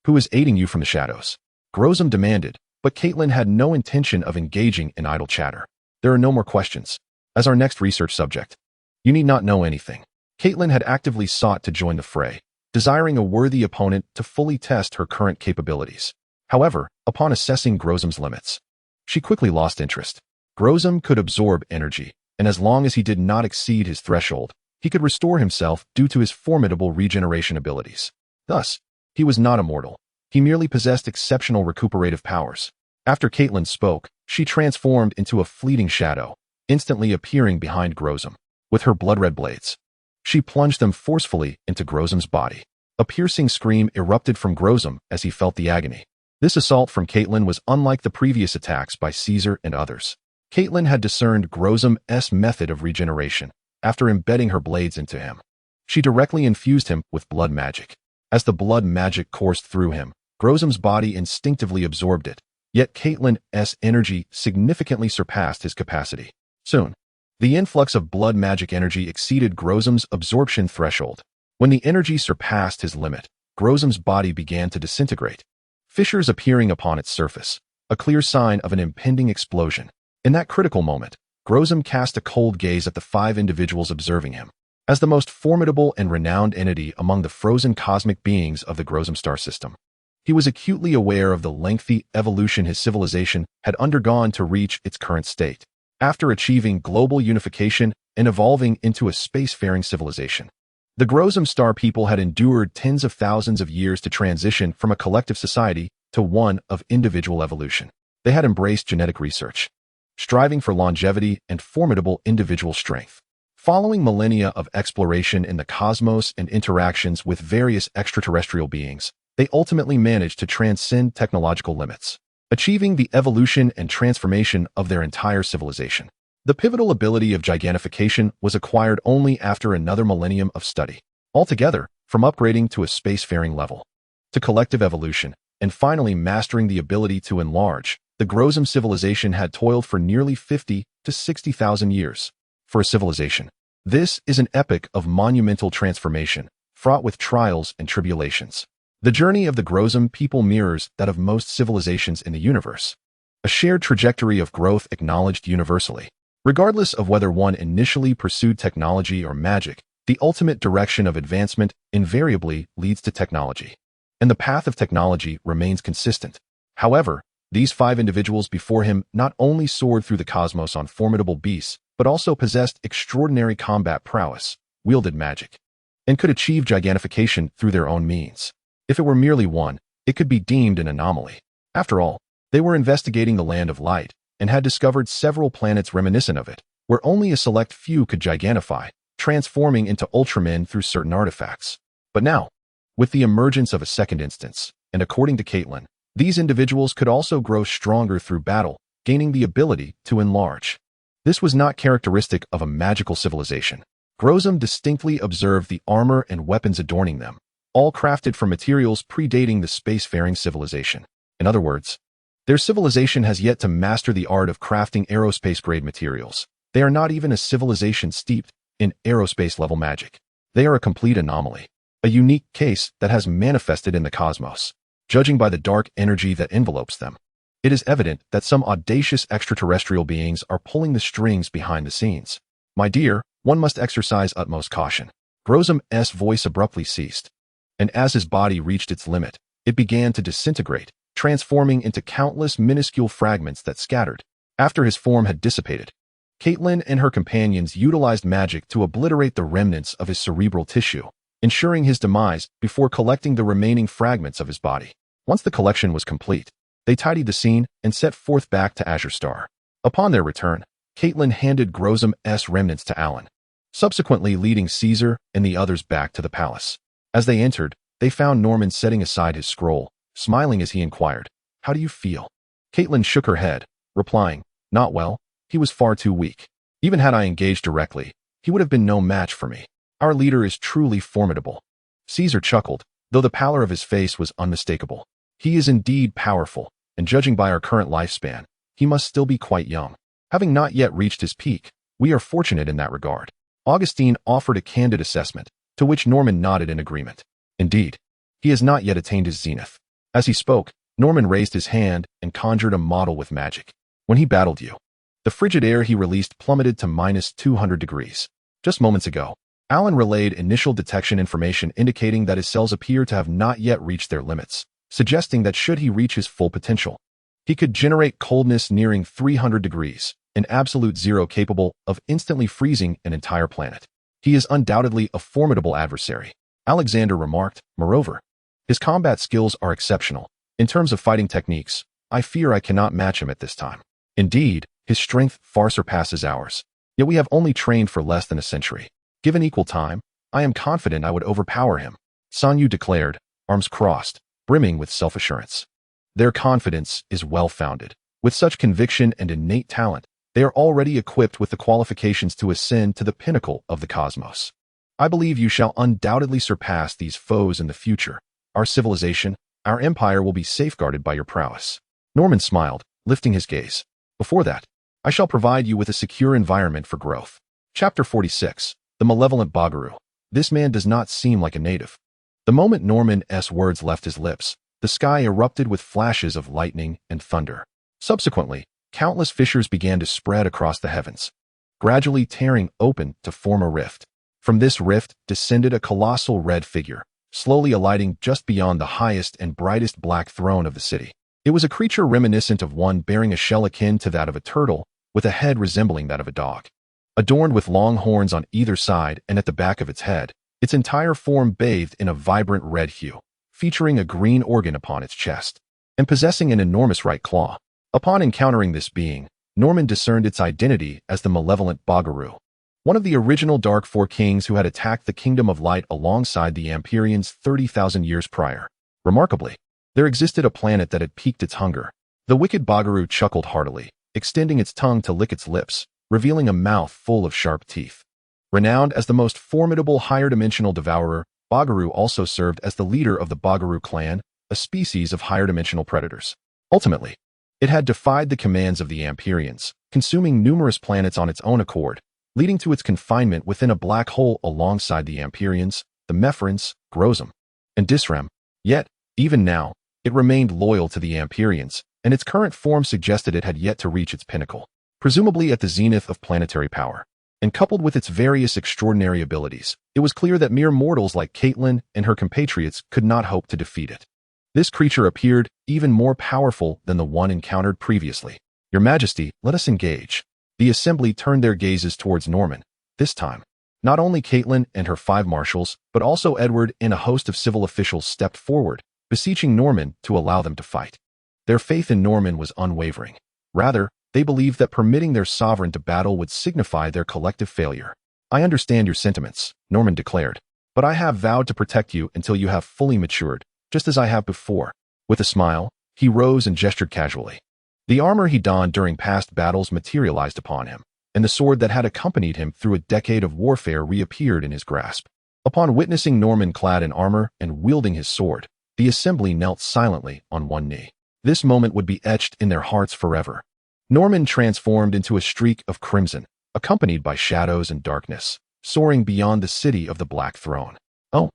Who is aiding you from the shadows?" Grozom demanded, but Caitlin had no intention of engaging in idle chatter. "There are no more questions. As our next research subject, you need not know anything." Caitlin had actively sought to join the fray, desiring a worthy opponent to fully test her current capabilities. However, upon assessing Grozom's limits, she quickly lost interest. Grozom could absorb energy, and as long as he did not exceed his threshold, he could restore himself due to his formidable regeneration abilities. Thus, he was not immortal. He merely possessed exceptional recuperative powers. After Caitlin spoke, she transformed into a fleeting shadow, instantly appearing behind Grozom. With her blood-red blades, she plunged them forcefully into Grozom's body. A piercing scream erupted from Grozom as he felt the agony. This assault from Caitlin was unlike the previous attacks by Caesar and others. Caitlin had discerned Grozom's method of regeneration after embedding her blades into him. She directly infused him with blood magic. As the blood magic coursed through him, Grozom's body instinctively absorbed it, yet Caitlin's energy significantly surpassed his capacity. Soon, the influx of blood magic energy exceeded Grozom's absorption threshold. When the energy surpassed his limit, Grozom's body began to disintegrate, fissures appearing upon its surface, a clear sign of an impending explosion. In that critical moment, Grozom cast a cold gaze at the 5 individuals observing him. As the most formidable and renowned entity among the frozen cosmic beings of the Grozom star system, he was acutely aware of the lengthy evolution his civilization had undergone to reach its current state. after achieving global unification and evolving into a spacefaring civilization. The Grozom star people had endured tens of thousands of years to transition from a collective society to one of individual evolution. They had embraced genetic research, striving for longevity and formidable individual strength. Following millennia of exploration in the cosmos and interactions with various extraterrestrial beings, they ultimately managed to transcend technological limits, achieving the evolution and transformation of their entire civilization. The pivotal ability of gigantification was acquired only after another millennium of study. Altogether, from upgrading to a spacefaring level, to collective evolution, and finally mastering the ability to enlarge, the Grozom civilization had toiled for nearly 50 to 60,000 years. For a civilization, this is an epic of monumental transformation, fraught with trials and tribulations. The journey of the Grozom people mirrors that of most civilizations in the universe, a shared trajectory of growth acknowledged universally. Regardless of whether one initially pursued technology or magic, the ultimate direction of advancement invariably leads to technology, and the path of technology remains consistent. However, these 5 individuals before him not only soared through the cosmos on formidable beasts, but also possessed extraordinary combat prowess, wielded magic, and could achieve gigantification through their own means. If it were merely one, it could be deemed an anomaly. After all, they were investigating the land of light, and had discovered several planets reminiscent of it, where only a select few could gigantify, transforming into Ultraman through certain artifacts. But now, with the emergence of a second instance, and according to Caitlin, these individuals could also grow stronger through battle, gaining the ability to enlarge. This was not characteristic of a magical civilization. Grozom distinctly observed the armor and weapons adorning them, all crafted from materials predating the spacefaring civilization. In other words, their civilization has yet to master the art of crafting aerospace-grade materials. They are not even a civilization steeped in aerospace-level magic. They are a complete anomaly, a unique case that has manifested in the cosmos. Judging by the dark energy that envelopes them, it is evident that some audacious extraterrestrial beings are pulling the strings behind the scenes. My dear, one must exercise utmost caution. Grozom's voice abruptly ceased, and as his body reached its limit, it began to disintegrate, transforming into countless minuscule fragments that scattered. After his form had dissipated, Caitlin and her companions utilized magic to obliterate the remnants of his cerebral tissue, ensuring his demise before collecting the remaining fragments of his body. Once the collection was complete, they tidied the scene and set forth back to Azure Star. Upon their return, Caitlin handed Grozom's remnants to Alan, subsequently leading Caesar and the others back to the palace. As they entered, they found Norman setting aside his scroll, smiling as he inquired, "How do you feel?" Caitlin shook her head, replying, "Not well. He was far too weak. Even had I engaged directly, he would have been no match for me. Our leader is truly formidable." Caesar chuckled, though the pallor of his face was unmistakable. "He is indeed powerful, and judging by our current lifespan, he must still be quite young. Having not yet reached his peak, we are fortunate in that regard." Augustine offered a candid assessment, to which Norman nodded in agreement. "Indeed, he has not yet attained his zenith." As he spoke, Norman raised his hand and conjured a model with magic. "When he battled you, the frigid air he released plummeted to -200 degrees. Just moments ago, Alan relayed initial detection information indicating that his cells appear to have not yet reached their limits, suggesting that should he reach his full potential, he could generate coldness nearing 300 degrees, an absolute zero capable of instantly freezing an entire planet. He is undoubtedly a formidable adversary," Alexander remarked. "Moreover, his combat skills are exceptional. In terms of fighting techniques, I fear I cannot match him at this time. Indeed, his strength far surpasses ours. Yet we have only trained for less than a century. Given equal time, I am confident I would overpower him," Sanyu declared, arms crossed, brimming with self-assurance. Their confidence is well-founded. With such conviction and innate talent, they are already equipped with the qualifications to ascend to the pinnacle of the cosmos. "I believe you shall undoubtedly surpass these foes in the future. Our civilization, our empire will be safeguarded by your prowess." Norman smiled, lifting his gaze. "Before that, I shall provide you with a secure environment for growth." Chapter 46. The Malevolent Bagaru. This man does not seem like a native. The moment Norman's words left his lips, the sky erupted with flashes of lightning and thunder. Subsequently, countless fissures began to spread across the heavens, gradually tearing open to form a rift. From this rift descended a colossal red figure, slowly alighting just beyond the highest and brightest black throne of the city. It was a creature reminiscent of one bearing a shell akin to that of a turtle, with a head resembling that of a dog. Adorned with long horns on either side and at the back of its head, its entire form bathed in a vibrant red hue, featuring a green organ upon its chest, and possessing an enormous right claw. Upon encountering this being, Norman discerned its identity as the malevolent Bagaru, one of the original Dark Four Kings who had attacked the Kingdom of Light alongside the Amperians 30,000 years prior. Remarkably, there existed a planet that had piqued its hunger. The wicked Bagaru chuckled heartily, extending its tongue to lick its lips, revealing a mouth full of sharp teeth. Renowned as the most formidable higher-dimensional devourer, Bagaru also served as the leader of the Bagaru clan, a species of higher-dimensional predators. Ultimately, it had defied the commands of the Amperians, consuming numerous planets on its own accord, leading to its confinement within a black hole alongside the Amperians, the Mephrins, Grozum, and Disrem. Yet, even now, it remained loyal to the Amperians, and its current form suggested it had yet to reach its pinnacle, presumably at the zenith of planetary power. And coupled with its various extraordinary abilities, it was clear that mere mortals like Caitlin and her compatriots could not hope to defeat it. This creature appeared even more powerful than the one encountered previously. Your Majesty, let us engage. The assembly turned their gazes towards Norman. This time, not only Caitlin and her 5 marshals, but also Edward and a host of civil officials stepped forward, beseeching Norman to allow them to fight. Their faith in Norman was unwavering. Rather, they believed that permitting their sovereign to battle would signify their collective failure. I understand your sentiments, Norman declared, but I have vowed to protect you until you have fully matured, just as I have before. With a smile, he rose and gestured casually. The armor he donned during past battles materialized upon him, and the sword that had accompanied him through a decade of warfare reappeared in his grasp. Upon witnessing Norman clad in armor and wielding his sword, the assembly knelt silently on one knee. This moment would be etched in their hearts forever. Norman transformed into a streak of crimson, accompanied by shadows and darkness, soaring beyond the city of the Black Throne. Oh!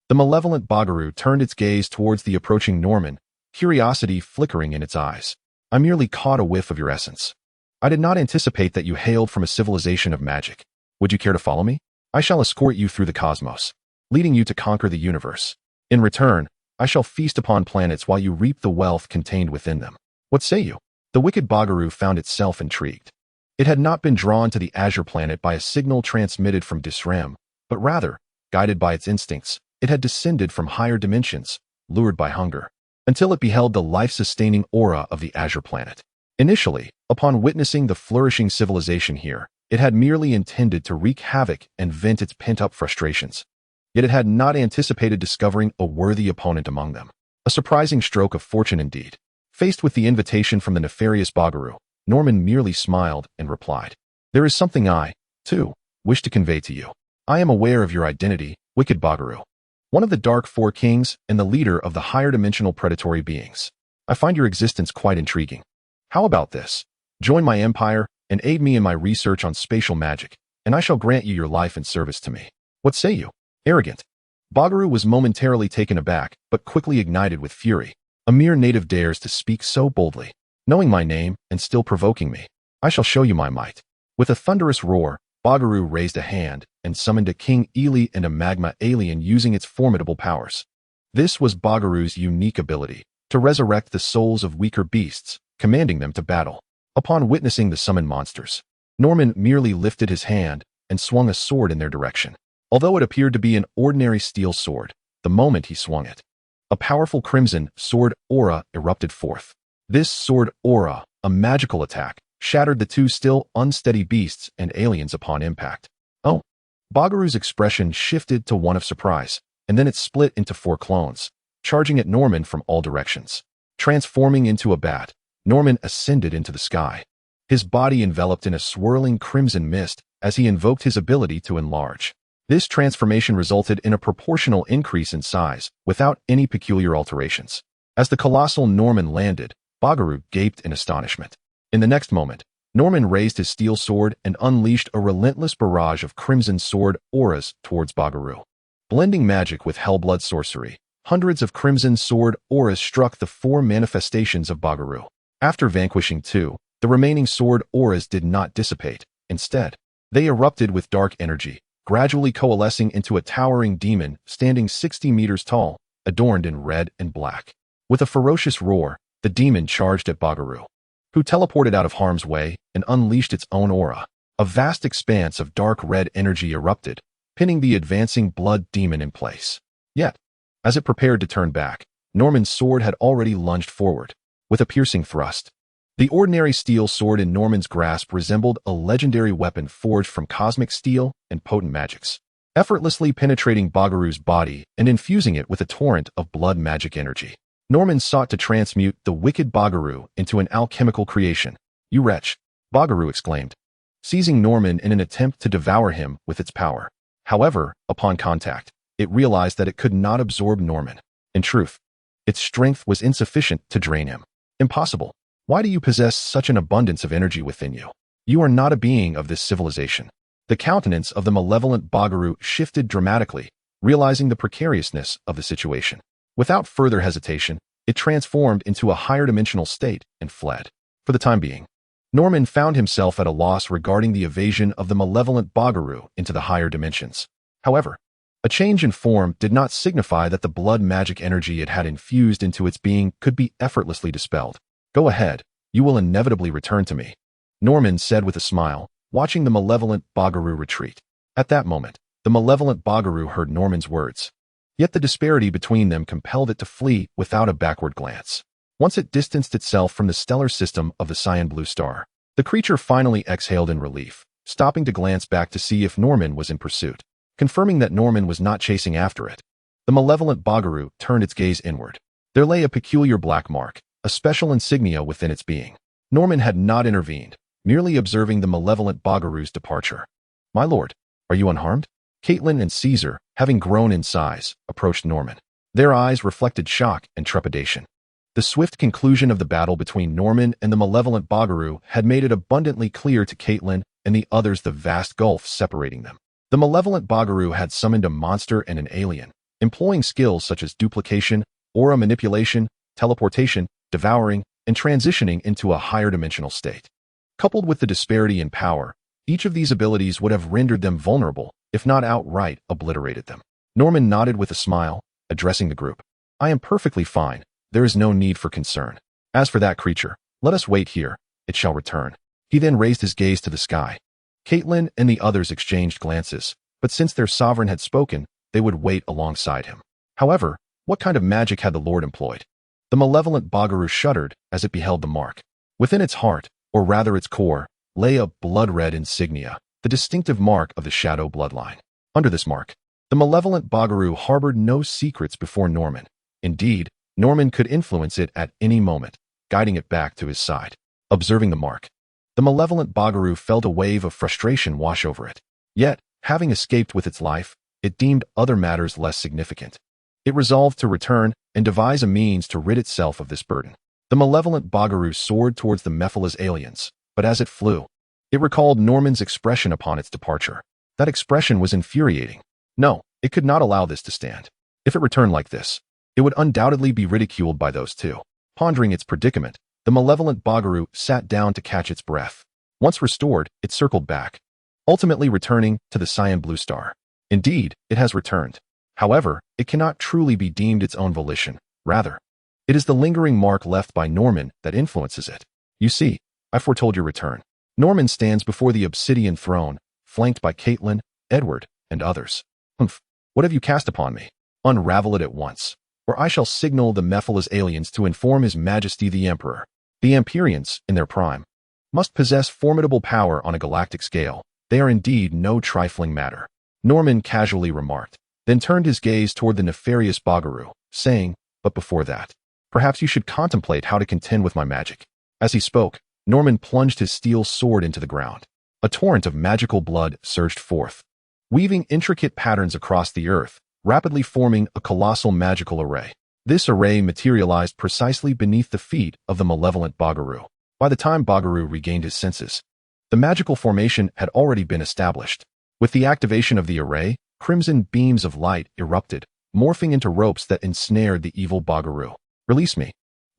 The malevolent Bagaru turned its gaze towards the approaching Norman, curiosity flickering in its eyes. I merely caught a whiff of your essence. I did not anticipate that you hailed from a civilization of magic. Would you care to follow me? I shall escort you through the cosmos, leading you to conquer the universe. In return, I shall feast upon planets while you reap the wealth contained within them. What say you? The wicked Bagaru found itself intrigued. It had not been drawn to the Azure planet by a signal transmitted from Disrem, but rather, guided by its instincts, it had descended from higher dimensions, lured by hunger, until it beheld the life-sustaining aura of the Azure planet. Initially, upon witnessing the flourishing civilization here, it had merely intended to wreak havoc and vent its pent-up frustrations. Yet it had not anticipated discovering a worthy opponent among them. A surprising stroke of fortune indeed. Faced with the invitation from the nefarious Bagaru, Norman merely smiled and replied, "There is something I, too, wish to convey to you. I am aware of your identity, wicked Bagaru, one of the Dark Four Kings and the leader of the higher dimensional predatory beings. I find your existence quite intriguing. How about this? Join my empire and aid me in my research on spatial magic, and I shall grant you your life and service to me. What say you?" Arrogant. Bagaru was momentarily taken aback, but quickly ignited with fury. A mere native dares to speak so boldly. Knowing my name and still provoking me, I shall show you my might. With a thunderous roar, Bagaru raised a hand and summoned a King Ely and a magma alien using its formidable powers. This was Bagaru's unique ability, to resurrect the souls of weaker beasts, commanding them to battle. Upon witnessing the summoned monsters, Norman merely lifted his hand and swung a sword in their direction. Although it appeared to be an ordinary steel sword, the moment he swung it, a powerful crimson sword aura erupted forth. This sword aura, a magical attack, shattered the two still unsteady beasts and aliens upon impact. Oh! Bagaru's expression shifted to one of surprise, and then it split into 4 clones, charging at Norman from all directions. Transforming into a bat, Norman ascended into the sky, his body enveloped in a swirling crimson mist as he invoked his ability to enlarge. This transformation resulted in a proportional increase in size, without any peculiar alterations. As the colossal Norman landed, Bagaru gaped in astonishment. In the next moment, Norman raised his steel sword and unleashed a relentless barrage of crimson sword auras towards Bagaru. Blending magic with hellblood sorcery, hundreds of crimson sword auras struck the 4 manifestations of Bagaru. After vanquishing 2, the remaining sword auras did not dissipate. Instead, they erupted with dark energy, gradually coalescing into a towering demon standing 60 meters tall, adorned in red and black. With a ferocious roar, the demon charged at Bagaru. who teleported out of harm's way and unleashed its own aura. A vast expanse of dark red energy erupted, pinning the advancing blood demon in place. Yet, as it prepared to turn back, Norman's sword had already lunged forward, with a piercing thrust. The ordinary steel sword in Norman's grasp resembled a legendary weapon forged from cosmic steel and potent magics, effortlessly penetrating Bagaru's body and infusing it with a torrent of blood magic energy. Norman sought to transmute the wicked Bagaru into an alchemical creation. "You wretch!" Bagaru exclaimed, seizing Norman in an attempt to devour him with its power. However, upon contact, it realized that it could not absorb Norman. In truth, its strength was insufficient to drain him. "Impossible. Why do you possess such an abundance of energy within you? You are not a being of this civilization." The countenance of the malevolent Bagaru shifted dramatically, realizing the precariousness of the situation. Without further hesitation, it transformed into a higher dimensional state and fled. For the time being, Norman found himself at a loss regarding the evasion of the malevolent Bagaru into the higher dimensions. However, a change in form did not signify that the blood magic energy it had infused into its being could be effortlessly dispelled. "Go ahead, you will inevitably return to me," Norman said with a smile, watching the malevolent Bagaru retreat. At that moment, the malevolent Bagaru heard Norman's words. Yet the disparity between them compelled it to flee without a backward glance. Once it distanced itself from the stellar system of the cyan blue star, the creature finally exhaled in relief, stopping to glance back to see if Norman was in pursuit. Confirming that Norman was not chasing after it, the malevolent Bagaru turned its gaze inward. There lay a peculiar black mark, a special insignia within its being. Norman had not intervened, merely observing the malevolent Bagaru's departure. "My lord, are you unharmed?" Caitlin and Caesar, having grown in size, approached Norman. Their eyes reflected shock and trepidation. The swift conclusion of the battle between Norman and the malevolent Bagaru had made it abundantly clear to Caitlin and the others the vast gulf separating them. The malevolent Bagaru had summoned a monster and an alien, employing skills such as duplication, aura manipulation, teleportation, devouring, and transitioning into a higher dimensional state. Coupled with the disparity in power, each of these abilities would have rendered them vulnerable, if not outright obliterated them. Norman nodded with a smile, addressing the group. "I am perfectly fine. There is no need for concern. As for that creature, let us wait here. It shall return." He then raised his gaze to the sky. Caitlin and the others exchanged glances, but since their sovereign had spoken, they would wait alongside him. However, what kind of magic had the Lord employed? The malevolent Bagaru shuddered as it beheld the mark. Within its heart, or rather its core, lay a blood-red insignia, the distinctive mark of the shadow bloodline. Under this mark, the malevolent Bagaru harbored no secrets before Norman. Indeed, Norman could influence it at any moment, guiding it back to his side. Observing the mark, the malevolent Bagaru felt a wave of frustration wash over it. Yet, having escaped with its life, it deemed other matters less significant. It resolved to return and devise a means to rid itself of this burden. The malevolent Bagaru soared towards the Mephilas aliens, but as it flew, it recalled Norman's expression upon its departure. That expression was infuriating. No, it could not allow this to stand. If it returned like this, it would undoubtedly be ridiculed by those two. Pondering its predicament, the malevolent Bagaru sat down to catch its breath. Once restored, it circled back, ultimately returning to the cyan blue star. Indeed, it has returned. However, it cannot truly be deemed its own volition. Rather, it is the lingering mark left by Norman that influences it. "You see, I foretold your return." Norman stands before the obsidian throne, flanked by Caitlin, Edward, and others. "Humph, what have you cast upon me? Unravel it at once, or I shall signal the Mephilas aliens to inform His Majesty the Emperor." The Empyreans, in their prime, must possess formidable power on a galactic scale. They are indeed no trifling matter, Norman casually remarked, then turned his gaze toward the nefarious Bagaru, saying, "But before that, perhaps you should contemplate how to contend with my magic." As he spoke, Norman plunged his steel sword into the ground. A torrent of magical blood surged forth, weaving intricate patterns across the earth, rapidly forming a colossal magical array. This array materialized precisely beneath the feet of the malevolent Bagaru. By the time Bagaru regained his senses, the magical formation had already been established. With the activation of the array, crimson beams of light erupted, morphing into ropes that ensnared the evil Bagaru. "Release me."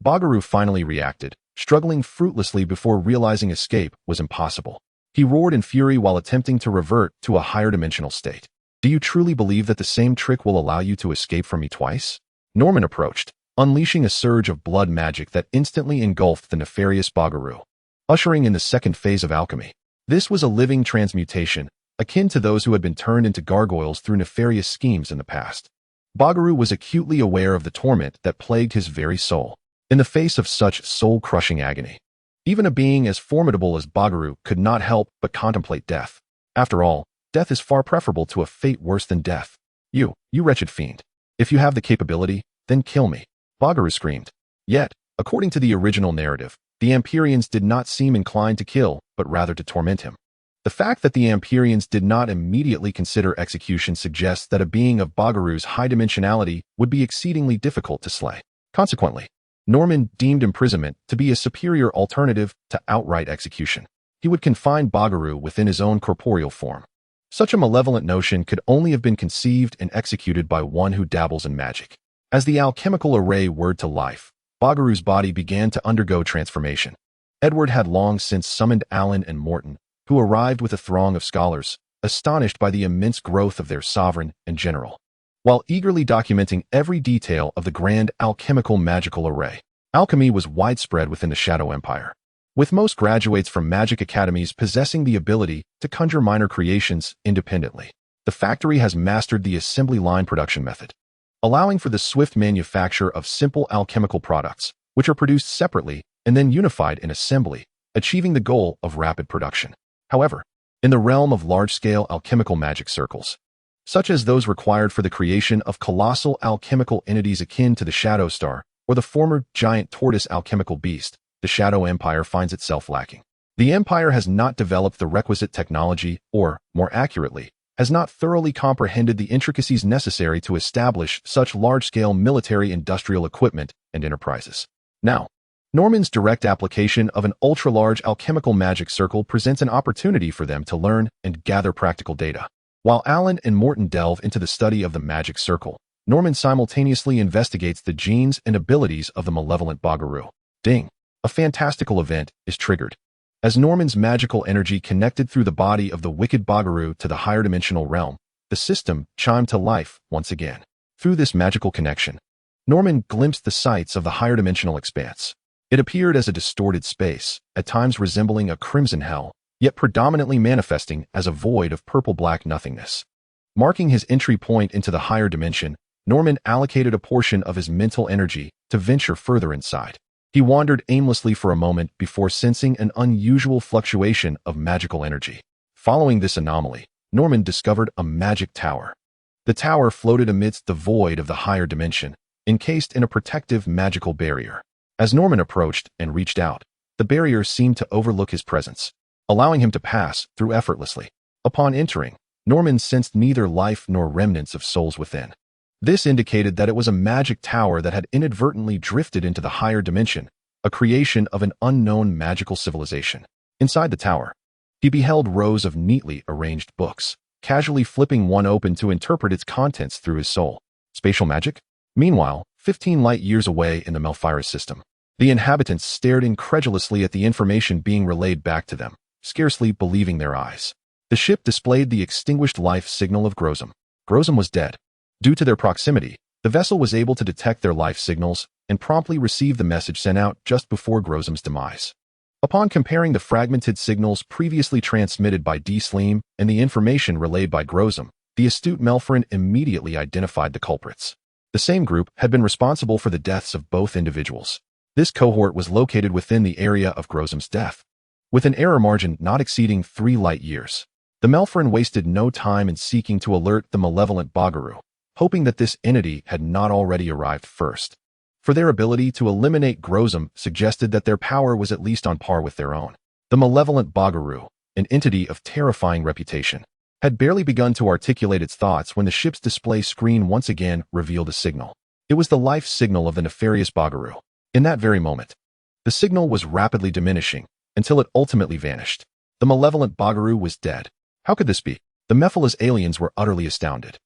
Bagaru finally reacted, struggling fruitlessly before realizing escape was impossible. He roared in fury while attempting to revert to a higher dimensional state. "Do you truly believe that the same trick will allow you to escape from me twice?" Norman approached, unleashing a surge of blood magic that instantly engulfed the nefarious Bagaru, ushering in the second phase of alchemy. This was a living transmutation, akin to those who had been turned into gargoyles through nefarious schemes in the past. Bagaru was acutely aware of the torment that plagued his very soul. In the face of such soul-crushing agony, even a being as formidable as Bagaru could not help but contemplate death. After all, death is far preferable to a fate worse than death. You wretched fiend. If you have the capability, then kill me, Bagaru screamed. Yet, according to the original narrative, the Amperians did not seem inclined to kill, but rather to torment him. The fact that the Amperians did not immediately consider execution suggests that a being of Bagaru's high dimensionality would be exceedingly difficult to slay. Consequently, Norman deemed imprisonment to be a superior alternative to outright execution. He would confine Bagaru within his own corporeal form. Such a malevolent notion could only have been conceived and executed by one who dabbles in magic. As the alchemical array whirred to life, Bagaru's body began to undergo transformation. Edward had long since summoned Alan and Morton, who arrived with a throng of scholars, astonished by the immense growth of their sovereign and general. While eagerly documenting every detail of the grand alchemical magical array, alchemy was widespread within the Shadow Empire, with most graduates from magic academies possessing the ability to conjure minor creations independently. The factory has mastered the assembly line production method, allowing for the swift manufacture of simple alchemical products, which are produced separately and then unified in assembly, achieving the goal of rapid production. However, in the realm of large-scale alchemical magic circles, such as those required for the creation of colossal alchemical entities akin to the Shadow Star or the former giant tortoise alchemical beast, the Shadow Empire finds itself lacking. The Empire has not developed the requisite technology or, more accurately, has not thoroughly comprehended the intricacies necessary to establish such large-scale military-industrial equipment and enterprises. Now, Norman's direct application of an ultra-large alchemical magic circle presents an opportunity for them to learn and gather practical data. While Alan and Morton delve into the study of the magic circle, Norman simultaneously investigates the genes and abilities of the malevolent Bagaru. Ding! A fantastical event is triggered. As Norman's magical energy connected through the body of the wicked Bagaru to the higher dimensional realm, the system chimed to life once again. Through this magical connection, Norman glimpsed the sights of the higher dimensional expanse. It appeared as a distorted space, at times resembling a crimson hell, yet predominantly manifesting as a void of purple-black nothingness. Marking his entry point into the higher dimension, Norman allocated a portion of his mental energy to venture further inside. He wandered aimlessly for a moment before sensing an unusual fluctuation of magical energy. Following this anomaly, Norman discovered a magic tower. The tower floated amidst the void of the higher dimension, encased in a protective magical barrier. As Norman approached and reached out, the barrier seemed to overlook his presence, allowing him to pass through effortlessly. Upon entering, Norman sensed neither life nor remnants of souls within. This indicated that it was a magic tower that had inadvertently drifted into the higher dimension, a creation of an unknown magical civilization. Inside the tower, he beheld rows of neatly arranged books, casually flipping one open to interpret its contents through his soul. Spatial magic? Meanwhile, 15 light-years away in the Melphira system, the inhabitants stared incredulously at the information being relayed back to them, scarcely believing their eyes. The ship displayed the extinguished life signal of Grozam. Grozam was dead. Due to their proximity, the vessel was able to detect their life signals and promptly receive the message sent out just before Grozam's demise. Upon comparing the fragmented signals previously transmitted by D-Sleem and the information relayed by Grozam, the astute Melpharin immediately identified the culprits. The same group had been responsible for the deaths of both individuals. This cohort was located within the area of Grozam's death, with an error margin not exceeding 3 light-years. The Melpharin wasted no time in seeking to alert the malevolent Bagaru, hoping that this entity had not already arrived first. For their ability to eliminate Grozam suggested that their power was at least on par with their own. The malevolent Bagaru, an entity of terrifying reputation, had barely begun to articulate its thoughts when the ship's display screen once again revealed a signal. It was the life signal of the nefarious Bagaru. In that very moment, the signal was rapidly diminishing until it ultimately vanished. The malevolent Bagaru was dead. How could this be? The Mephiles aliens were utterly astounded.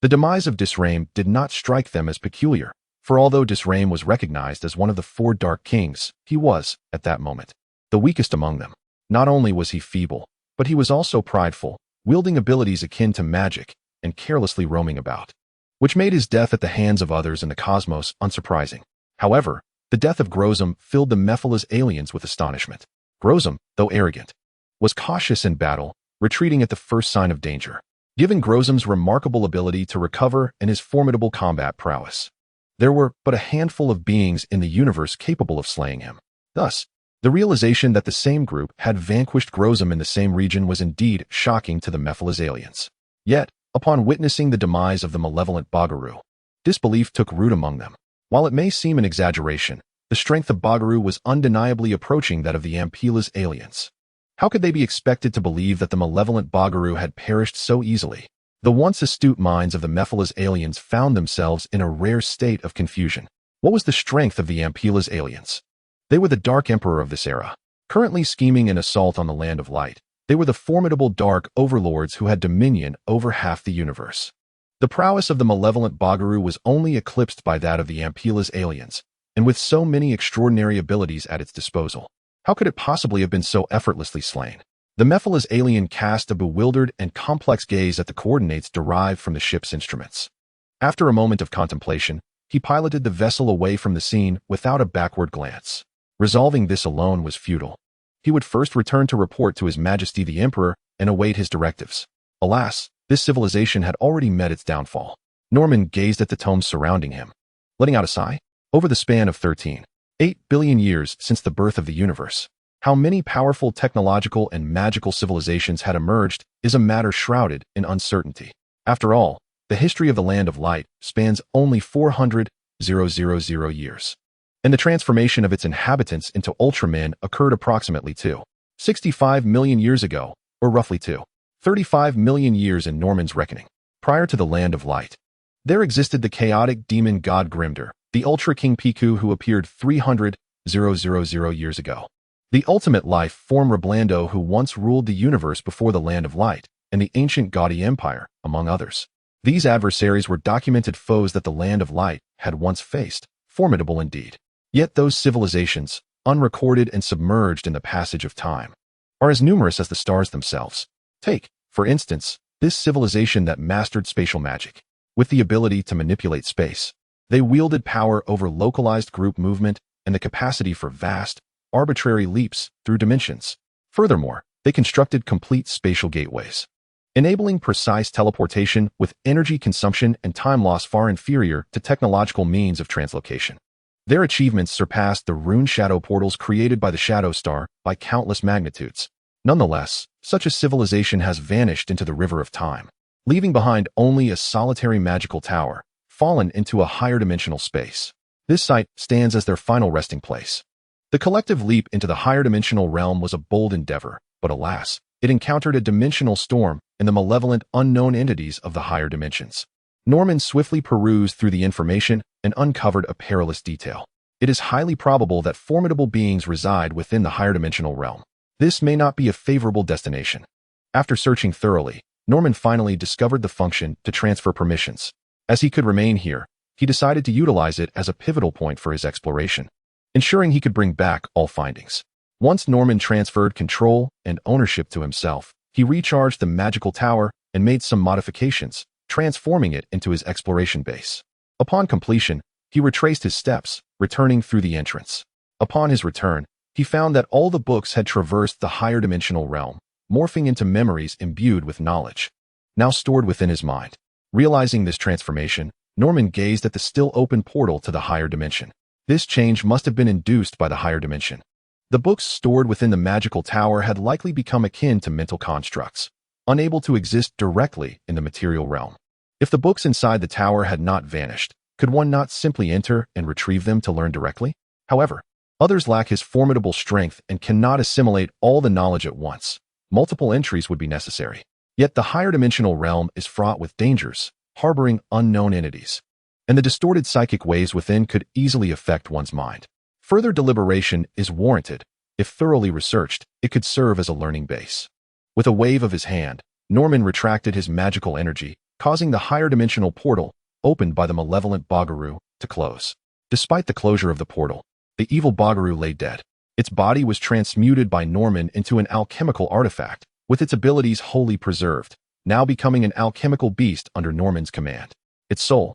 The demise of Disraim did not strike them as peculiar, for although Disraim was recognized as one of the 4 Dark Kings, he was, at that moment, the weakest among them. Not only was he feeble, but he was also prideful, wielding abilities akin to magic, and carelessly roaming about, which made his death at the hands of others in the cosmos unsurprising. However, the death of Grozom filled the Mephiles aliens with astonishment. Grozom, though arrogant, was cautious in battle, retreating at the first sign of danger. Given Grozom's remarkable ability to recover and his formidable combat prowess, there were but a handful of beings in the universe capable of slaying him. Thus, the realization that the same group had vanquished Grozom in the same region was indeed shocking to the Mephiles aliens. Yet, upon witnessing the demise of the malevolent Bagaru, disbelief took root among them. While it may seem an exaggeration, the strength of Bagaru was undeniably approaching that of the Ampila's aliens. How could they be expected to believe that the malevolent Bagaru had perished so easily? The once astute minds of the Mephiles aliens found themselves in a rare state of confusion. What was the strength of the Ampila's aliens? They were the Dark Emperor of this era, currently scheming an assault on the Land of Light. They were the formidable Dark Overlords who had dominion over half the universe. The prowess of the malevolent Bagaru was only eclipsed by that of the Ampila's aliens, and with so many extraordinary abilities at its disposal, how could it possibly have been so effortlessly slain? The Mephiles alien cast a bewildered and complex gaze at the coordinates derived from the ship's instruments. After a moment of contemplation, he piloted the vessel away from the scene without a backward glance. Resolving this alone was futile. He would first return to report to His Majesty the Emperor and await his directives. Alas, this civilization had already met its downfall. Norman gazed at the tomes surrounding him, letting out a sigh. Over the span of 13.8 billion years since the birth of the universe, how many powerful technological and magical civilizations had emerged is a matter shrouded in uncertainty. After all, the history of the Land of Light spans only 400,000 years. And the transformation of its inhabitants into Ultraman occurred approximately 265 million years ago, or roughly 235 million years in Norman's reckoning. Prior to the Land of Light, there existed the chaotic demon god Grimdor, the Ultra King Piku who appeared 300,000 years ago. The ultimate life form Rablando who once ruled the universe before the Land of Light, and the ancient Gaudi Empire, among others. These adversaries were documented foes that the Land of Light had once faced, formidable indeed. Yet those civilizations, unrecorded and submerged in the passage of time, are as numerous as the stars themselves. Take, for instance, this civilization that mastered spatial magic. With the ability to manipulate space, they wielded power over localized group movement and the capacity for vast, arbitrary leaps through dimensions. Furthermore, they constructed complete spatial gateways, enabling precise teleportation with energy consumption and time loss far inferior to technological means of translocation. Their achievements surpassed the rune shadow portals created by the Shadow Star by countless magnitudes. Nonetheless, such a civilization has vanished into the river of time, leaving behind only a solitary magical tower, fallen into a higher dimensional space. This site stands as their final resting place. The collective leap into the higher dimensional realm was a bold endeavor, but alas, it encountered a dimensional storm and the malevolent unknown entities of the higher dimensions. Norman swiftly perused through the information and uncovered a perilous detail. It is highly probable that formidable beings reside within the higher dimensional realm. This may not be a favorable destination. After searching thoroughly, Norman finally discovered the function to transfer permissions. As he could remain here, he decided to utilize it as a pivotal point for his exploration, ensuring he could bring back all findings. Once Norman transferred control and ownership to himself, he recharged the magical tower and made some modifications, transforming it into his exploration base. Upon completion, he retraced his steps, returning through the entrance. Upon his return, he found that all the books had traversed the higher dimensional realm, morphing into memories imbued with knowledge, now stored within his mind. Realizing this transformation, Norman gazed at the still open portal to the higher dimension. This change must have been induced by the higher dimension. The books stored within the magical tower had likely become akin to mental constructs, unable to exist directly in the material realm. If the books inside the tower had not vanished, could one not simply enter and retrieve them to learn directly? However, others lack his formidable strength and cannot assimilate all the knowledge at once. Multiple entries would be necessary. Yet the higher dimensional realm is fraught with dangers, harboring unknown entities, and the distorted psychic waves within could easily affect one's mind. Further deliberation is warranted. If thoroughly researched, it could serve as a learning base. With a wave of his hand, Norman retracted his magical energy, causing the higher dimensional portal, opened by the malevolent Bagaru, to close. Despite the closure of the portal, the evil Bagaru lay dead. Its body was transmuted by Norman into an alchemical artifact, with its abilities wholly preserved, now becoming an alchemical beast under Norman's command. Its soul,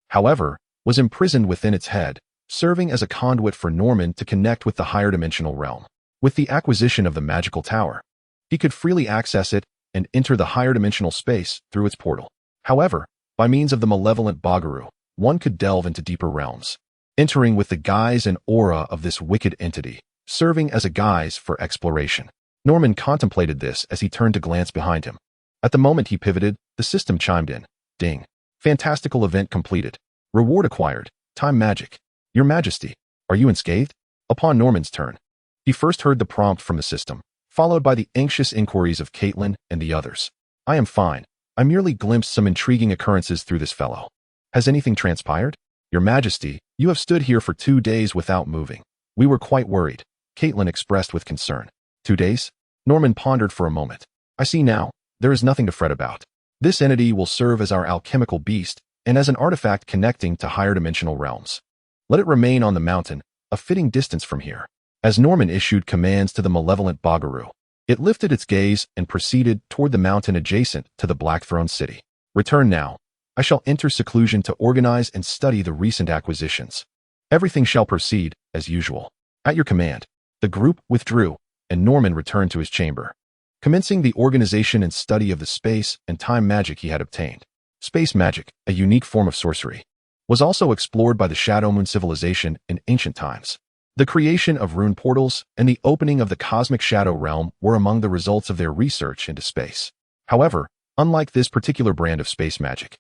however, was imprisoned within its head, serving as a conduit for Norman to connect with the higher dimensional realm. With the acquisition of the magical tower, he could freely access it and enter the higher dimensional space through its portal. However, by means of the malevolent Bagaru, one could delve into deeper realms, entering with the guise and aura of this wicked entity, serving as a guise for exploration. Norman contemplated this as he turned to glance behind him. At the moment he pivoted, the system chimed in. Ding. Fantastical event completed. Reward acquired. Time magic. Your Majesty, are you unscathed? Upon Norman's turn, he first heard the prompt from the system, followed by the anxious inquiries of Caitlin and the others. I am fine. I merely glimpsed some intriguing occurrences through this fellow. Has anything transpired? Your Majesty, you have stood here for 2 days without moving. We were quite worried, Caitlin expressed with concern. 2 days? Norman pondered for a moment. I see now. There is nothing to fret about. This entity will serve as our alchemical beast and as an artifact connecting to higher dimensional realms. Let it remain on the mountain, a fitting distance from here. As Norman issued commands to the malevolent Bagaru, it lifted its gaze and proceeded toward the mountain adjacent to the Black Throne City. Return now. I shall enter seclusion to organize and study the recent acquisitions. Everything shall proceed as usual. At your command. The group withdrew, and Norman returned to his chamber, commencing the organization and study of the space and time magic he had obtained. Space magic, a unique form of sorcery, was also explored by the Shadow Moon civilization in ancient times. The creation of rune portals and the opening of the cosmic shadow realm were among the results of their research into space. However, unlike this particular brand of space magic,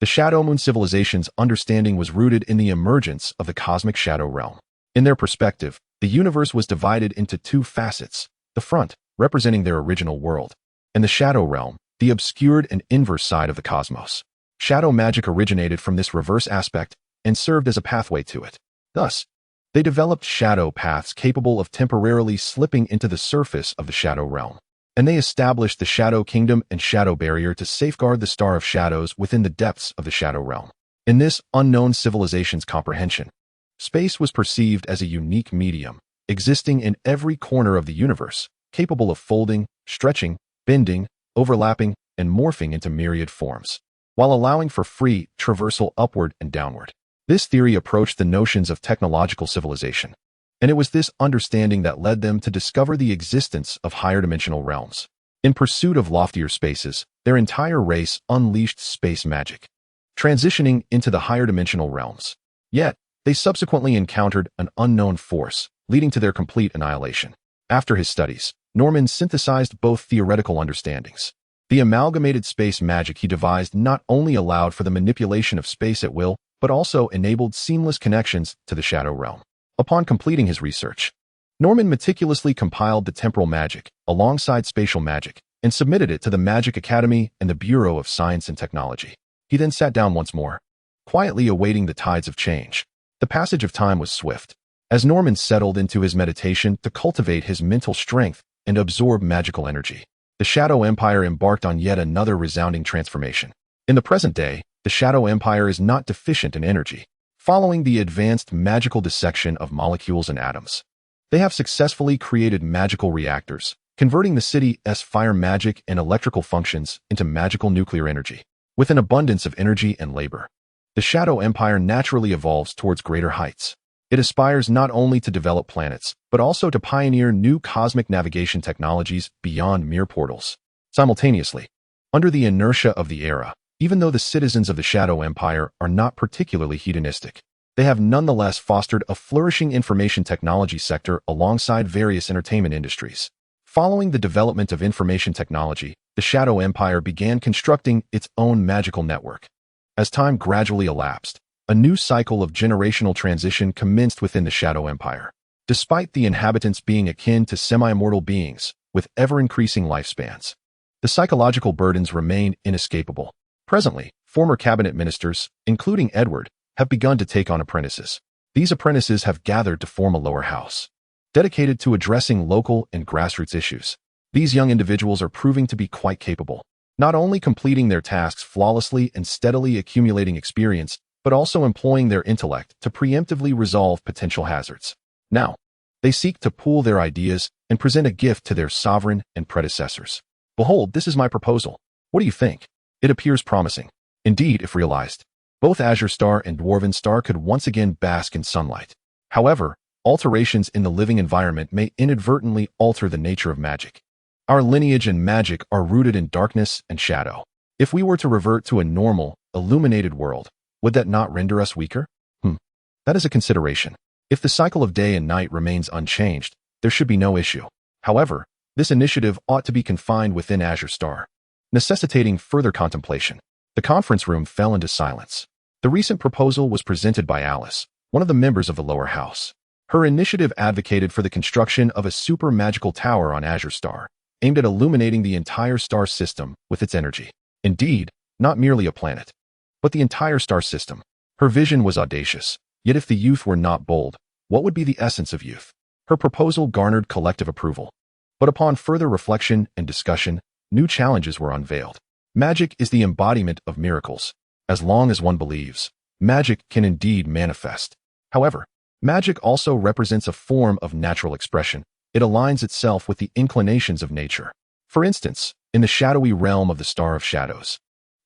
the Shadow Moon civilization's understanding was rooted in the emergence of the cosmic shadow realm. In their perspective, the universe was divided into 2 facets, the front, representing their original world, and the shadow realm, the obscured and inverse side of the cosmos. Shadow magic originated from this reverse aspect and served as a pathway to it. Thus, they developed shadow paths capable of temporarily slipping into the surface of the shadow realm, and they established the Shadow Kingdom and Shadow Barrier to safeguard the Star of Shadows within the depths of the shadow realm. In this unknown civilization's comprehension, space was perceived as a unique medium, existing in every corner of the universe, capable of folding, stretching, bending, overlapping, and morphing into myriad forms, while allowing for free traversal upward and downward. This theory approached the notions of technological civilization, and it was this understanding that led them to discover the existence of higher dimensional realms. In pursuit of loftier spaces, their entire race unleashed space magic, transitioning into the higher dimensional realms. Yet, they subsequently encountered an unknown force, leading to their complete annihilation. After his studies, Norman synthesized both theoretical understandings. The amalgamated space magic he devised not only allowed for the manipulation of space at will, but also enabled seamless connections to the shadow realm. Upon completing his research, Norman meticulously compiled the temporal magic alongside spatial magic and submitted it to the Magic Academy and the Bureau of Science and Technology. He then sat down once more, quietly awaiting the tides of change. The passage of time was swift, as Norman settled into his meditation to cultivate his mental strength and absorb magical energy. The Shadow Empire embarked on yet another resounding transformation. In the present day, the Shadow Empire is not deficient in energy, following the advanced magical dissection of molecules and atoms. They have successfully created magical reactors, converting the city's fire magic and electrical functions into magical nuclear energy. With an abundance of energy and labor, the Shadow Empire naturally evolves towards greater heights. It aspires not only to develop planets, but also to pioneer new cosmic navigation technologies beyond mere portals. Simultaneously, under the inertia of the era, even though the citizens of the Shadow Empire are not particularly hedonistic, they have nonetheless fostered a flourishing information technology sector alongside various entertainment industries. Following the development of information technology, the Shadow Empire began constructing its own magical network. As time gradually elapsed, a new cycle of generational transition commenced within the Shadow Empire. Despite the inhabitants being akin to semi-immortal beings with ever-increasing lifespans, the psychological burdens remained inescapable. Presently, former cabinet ministers, including Edward, have begun to take on apprentices. These apprentices have gathered to form a lower house, dedicated to addressing local and grassroots issues. These young individuals are proving to be quite capable, not only completing their tasks flawlessly and steadily accumulating experience, but also employing their intellect to preemptively resolve potential hazards. Now, they seek to pool their ideas and present a gift to their sovereign and predecessors. Behold, this is my proposal. What do you think? It appears promising. Indeed, if realized, Both Azure Star and Dwarven Star could once again bask in sunlight. However, alterations in the living environment may inadvertently alter the nature of magic. Our lineage and magic are rooted in darkness and shadow. If we were to revert to a normal, illuminated world, would that not render us weaker? That is a consideration. If the cycle of day and night remains unchanged, there should be no issue. However, this initiative ought to be confined within Azure Star, necessitating further contemplation. The conference room fell into silence. The recent proposal was presented by Alice, one of the members of the lower house. Her initiative advocated for the construction of a super magical tower on Azure Star, aimed at illuminating the entire star system with its energy. Indeed, not merely a planet, but the entire star system. Her vision was audacious. Yet if the youth were not bold, what would be the essence of youth? Her proposal garnered collective approval. But upon further reflection and discussion, new challenges were unveiled. Magic is the embodiment of miracles. As long as one believes, magic can indeed manifest. However, magic also represents a form of natural expression. It aligns itself with the inclinations of nature. For instance, in the shadowy realm of the Star of Shadows,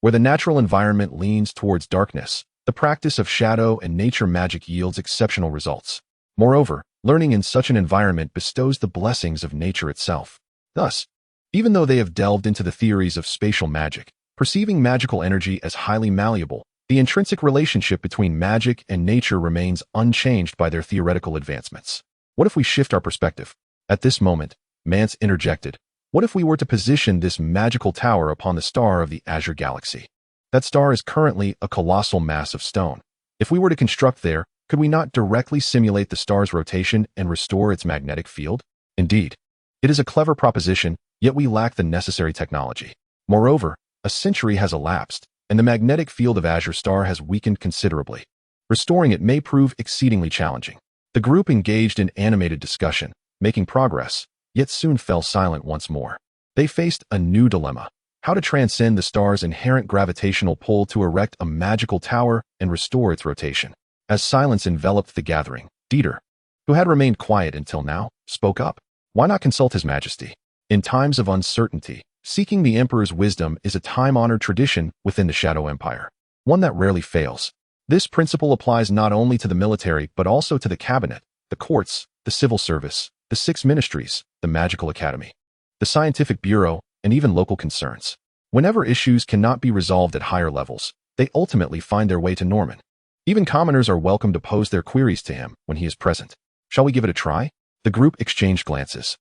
where the natural environment leans towards darkness, the practice of shadow and nature magic yields exceptional results. Moreover, learning in such an environment bestows the blessings of nature itself. Thus, even though they have delved into the theories of spatial magic, perceiving magical energy as highly malleable, the intrinsic relationship between magic and nature remains unchanged by their theoretical advancements. What if we shift our perspective? At this moment, Mance interjected, what if we were to position this magical tower upon the star of the Azure Galaxy? That star is currently a colossal mass of stone. If we were to construct there, could we not directly simulate the star's rotation and restore its magnetic field? Indeed, it is a clever proposition, yet we lack the necessary technology. Moreover, a century has elapsed, and the magnetic field of Azure Star has weakened considerably. Restoring it may prove exceedingly challenging. The group engaged in animated discussion, making progress, yet soon fell silent once more. They faced a new dilemma: how to transcend the star's inherent gravitational pull to erect a magical tower and restore its rotation. As silence enveloped the gathering, Dieter, who had remained quiet until now, spoke up. Why not consult His Majesty? In times of uncertainty, seeking the Emperor's wisdom is a time-honored tradition within the Shadow Empire, one that rarely fails. This principle applies not only to the military but also to the cabinet, the courts, the civil service, the 6 ministries, the magical academy, the scientific bureau, and even local concerns. Whenever issues cannot be resolved at higher levels, they ultimately find their way to Norman. Even commoners are welcome to pose their queries to him when he is present. Shall we give it a try? The group exchanged glances,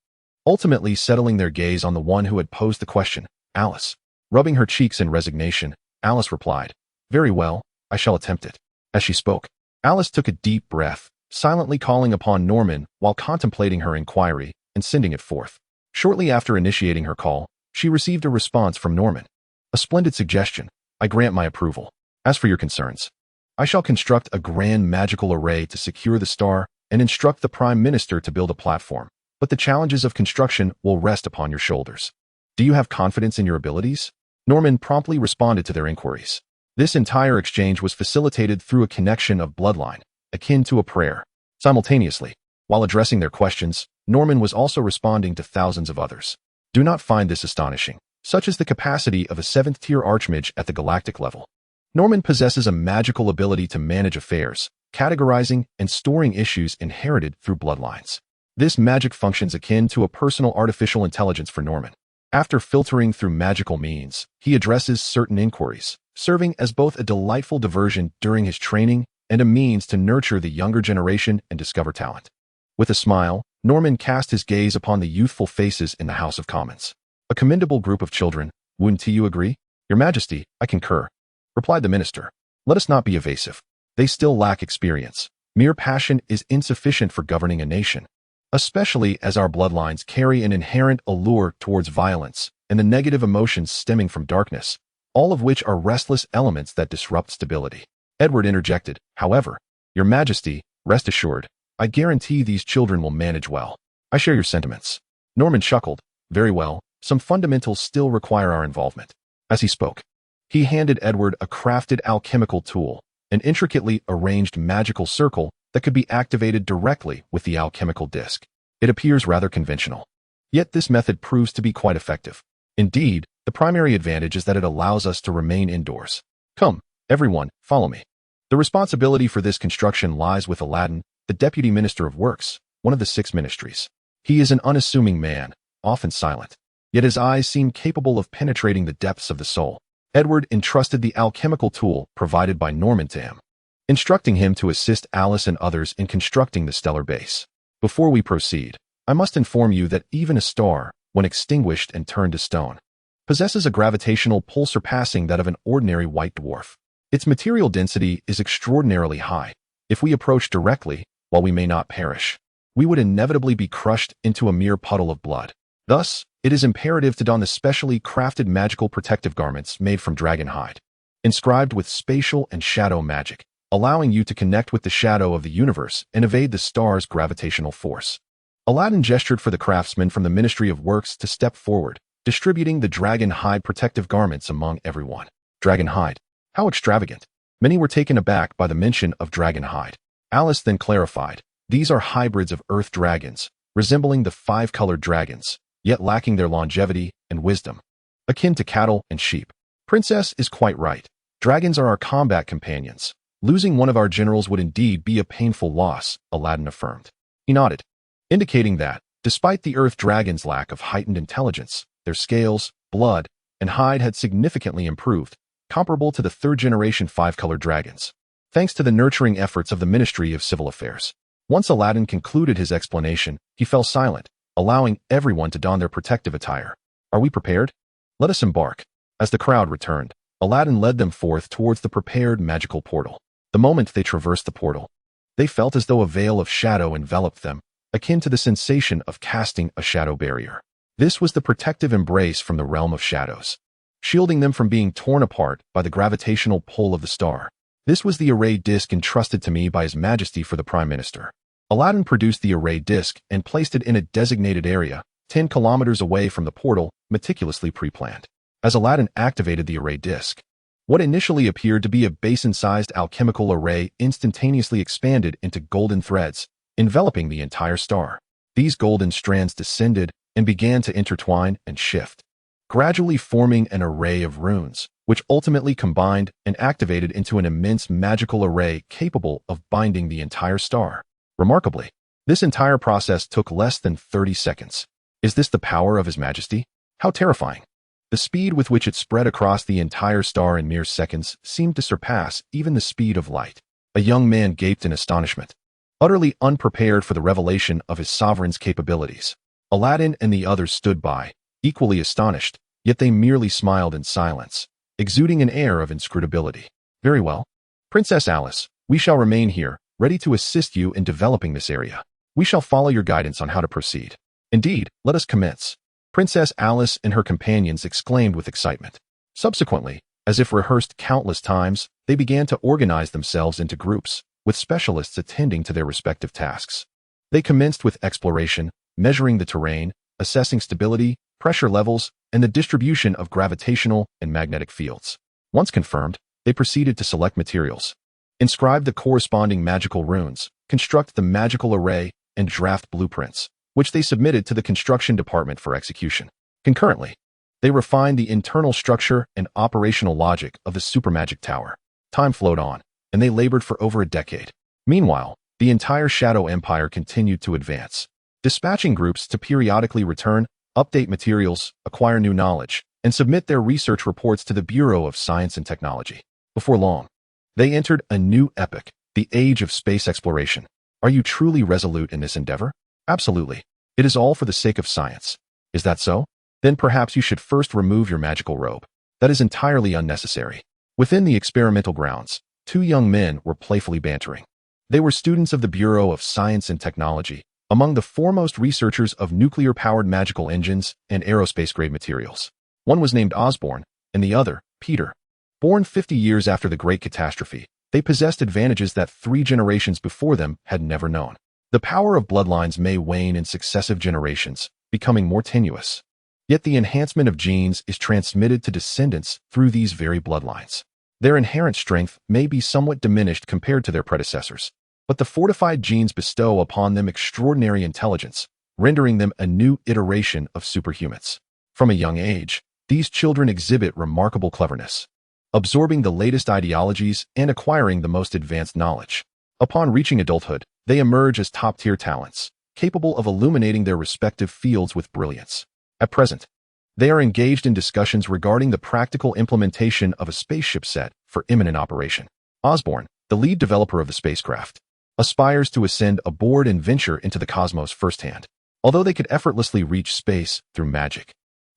ultimately settling their gaze on the one who had posed the question, Alice. Rubbing her cheeks in resignation, Alice replied, "Very well, I shall attempt it." As she spoke, Alice took a deep breath, silently calling upon Norman while contemplating her inquiry and sending it forth. Shortly after initiating her call, she received a response from Norman. "A splendid suggestion. I grant my approval. As for your concerns, I shall construct a grand magical array to secure the star and instruct the Prime Minister to build a platform, but the challenges of construction will rest upon your shoulders. Do you have confidence in your abilities?" Norman promptly responded to their inquiries. This entire exchange was facilitated through a connection of bloodline, akin to a prayer. Simultaneously, while addressing their questions, Norman was also responding to thousands of others. Do not find this astonishing. Such is the capacity of a 7th-tier archmage at the galactic level. Norman possesses a magical ability to manage affairs, categorizing and storing issues inherited through bloodlines. This magic functions akin to a personal artificial intelligence for Norman. After filtering through magical means, he addresses certain inquiries, serving as both a delightful diversion during his training and a means to nurture the younger generation and discover talent. With a smile, Norman cast his gaze upon the youthful faces in the House of Commons. A commendable group of children, wouldn't you agree? Your Majesty, I concur, replied the minister. Let us not be evasive. They still lack experience. Mere passion is insufficient for governing a nation, especially as our bloodlines carry an inherent allure towards violence and the negative emotions stemming from darkness, all of which are restless elements that disrupt stability. Edward interjected, however, Your Majesty, rest assured, I guarantee these children will manage well. I share your sentiments. Norman chuckled. Very well, some fundamentals still require our involvement. As he spoke, he handed Edward a crafted alchemical tool, an intricately arranged magical circle that could be activated directly with the alchemical disc. It appears rather conventional, yet this method proves to be quite effective. Indeed, the primary advantage is that it allows us to remain indoors. Come, Everyone, follow me. The responsibility for this construction lies with Aladdin, the Deputy Minister of Works, one of the 6 ministries. He is an unassuming man, often silent. Yet his eyes seem capable of penetrating the depths of the soul. Edward entrusted the alchemical tool provided by Norman to him, instructing him to assist Alice and others in constructing the stellar base. Before we proceed, I must inform you that even a star, when extinguished and turned to stone, possesses a gravitational pull surpassing that of an ordinary white dwarf. Its material density is extraordinarily high. If we approach directly, while we may not perish, we would inevitably be crushed into a mere puddle of blood. Thus, it is imperative to don the specially crafted magical protective garments made from dragon hide, inscribed with spatial and shadow magic, allowing you to connect with the shadow of the universe and evade the star's gravitational force. Aladdin gestured for the craftsman from the Ministry of Works to step forward, distributing the dragon hide protective garments among everyone. Dragon hide. How extravagant. Many were taken aback by the mention of dragon hide. Alice then clarified, these are hybrids of earth dragons, resembling the 5-colored dragons, yet lacking their longevity and wisdom, akin to cattle and sheep. Princess is quite right. Dragons are our combat companions. Losing one of our generals would indeed be a painful loss, Aladdin affirmed. He nodded, indicating that, despite the earth dragon's lack of heightened intelligence, their scales, blood, and hide had significantly improved, comparable to the 3rd-generation 5-colored dragons, thanks to the nurturing efforts of the Ministry of Civil Affairs. Once Aladdin concluded his explanation, he fell silent, allowing everyone to don their protective attire. Are we prepared? Let us embark. As the crowd returned, Aladdin led them forth towards the prepared magical portal. The moment they traversed the portal, they felt as though a veil of shadow enveloped them, akin to the sensation of casting a shadow barrier. This was the protective embrace from the realm of shadows, shielding them from being torn apart by the gravitational pull of the star. This was the array disk entrusted to me by His Majesty for the Prime Minister. Aladdin produced the array disk and placed it in a designated area, 10 kilometers away from the portal, meticulously pre-planned. As Aladdin activated the array disk, what initially appeared to be a basin-sized alchemical array instantaneously expanded into golden threads, enveloping the entire star. These golden strands descended and began to intertwine and shift, gradually forming an array of runes, which ultimately combined and activated into an immense magical array capable of binding the entire star. Remarkably, this entire process took less than 30 seconds. Is this the power of His Majesty? How terrifying. The speed with which it spread across the entire star in mere seconds seemed to surpass even the speed of light. A young man gaped in astonishment, utterly unprepared for the revelation of his sovereign's capabilities. Aladdin and the others stood by, equally astonished, yet they merely smiled in silence, exuding an air of inscrutability. Very well. Princess Alice, we shall remain here, ready to assist you in developing this area. We shall follow your guidance on how to proceed. Indeed, let us commence. Princess Alice and her companions exclaimed with excitement. Subsequently, as if rehearsed countless times, they began to organize themselves into groups, with specialists attending to their respective tasks. They commenced with exploration, measuring the terrain, assessing stability, pressure levels, and the distribution of gravitational and magnetic fields. Once confirmed, they proceeded to select materials, inscribe the corresponding magical runes, construct the magical array, and draft blueprints, which they submitted to the construction department for execution. Concurrently, they refined the internal structure and operational logic of the supermagic tower. Time flowed on, and they labored for over a decade. Meanwhile, the entire Shadow Empire continued to advance, dispatching groups to periodically return, update materials, acquire new knowledge, and submit their research reports to the Bureau of Science and Technology. Before long, they entered a new epoch, the age of space exploration. Are you truly resolute in this endeavor? Absolutely. It is all for the sake of science. Is that so? Then perhaps you should first remove your magical robe. That is entirely unnecessary. Within the experimental grounds, 2 young men were playfully bantering. They were students of the Bureau of Science and Technology, among the foremost researchers of nuclear-powered magical engines and aerospace-grade materials. One was named Osborne, and the other, Peter. Born 50 years after the Great Catastrophe, they possessed advantages that 3 generations before them had never known. The power of bloodlines may wane in successive generations, becoming more tenuous. Yet the enhancement of genes is transmitted to descendants through these very bloodlines. Their inherent strength may be somewhat diminished compared to their predecessors, but the fortified genes bestow upon them extraordinary intelligence, rendering them a new iteration of superhumans. From a young age, these children exhibit remarkable cleverness. absorbing the latest ideologies and acquiring the most advanced knowledge. Upon reaching adulthood, they emerge as top-tier talents, capable of illuminating their respective fields with brilliance. At present, they are engaged in discussions regarding the practical implementation of a spaceship set for imminent operation. Osborn, the lead developer of the spacecraft, aspires to ascend aboard and venture into the cosmos firsthand, although they could effortlessly reach space through magic.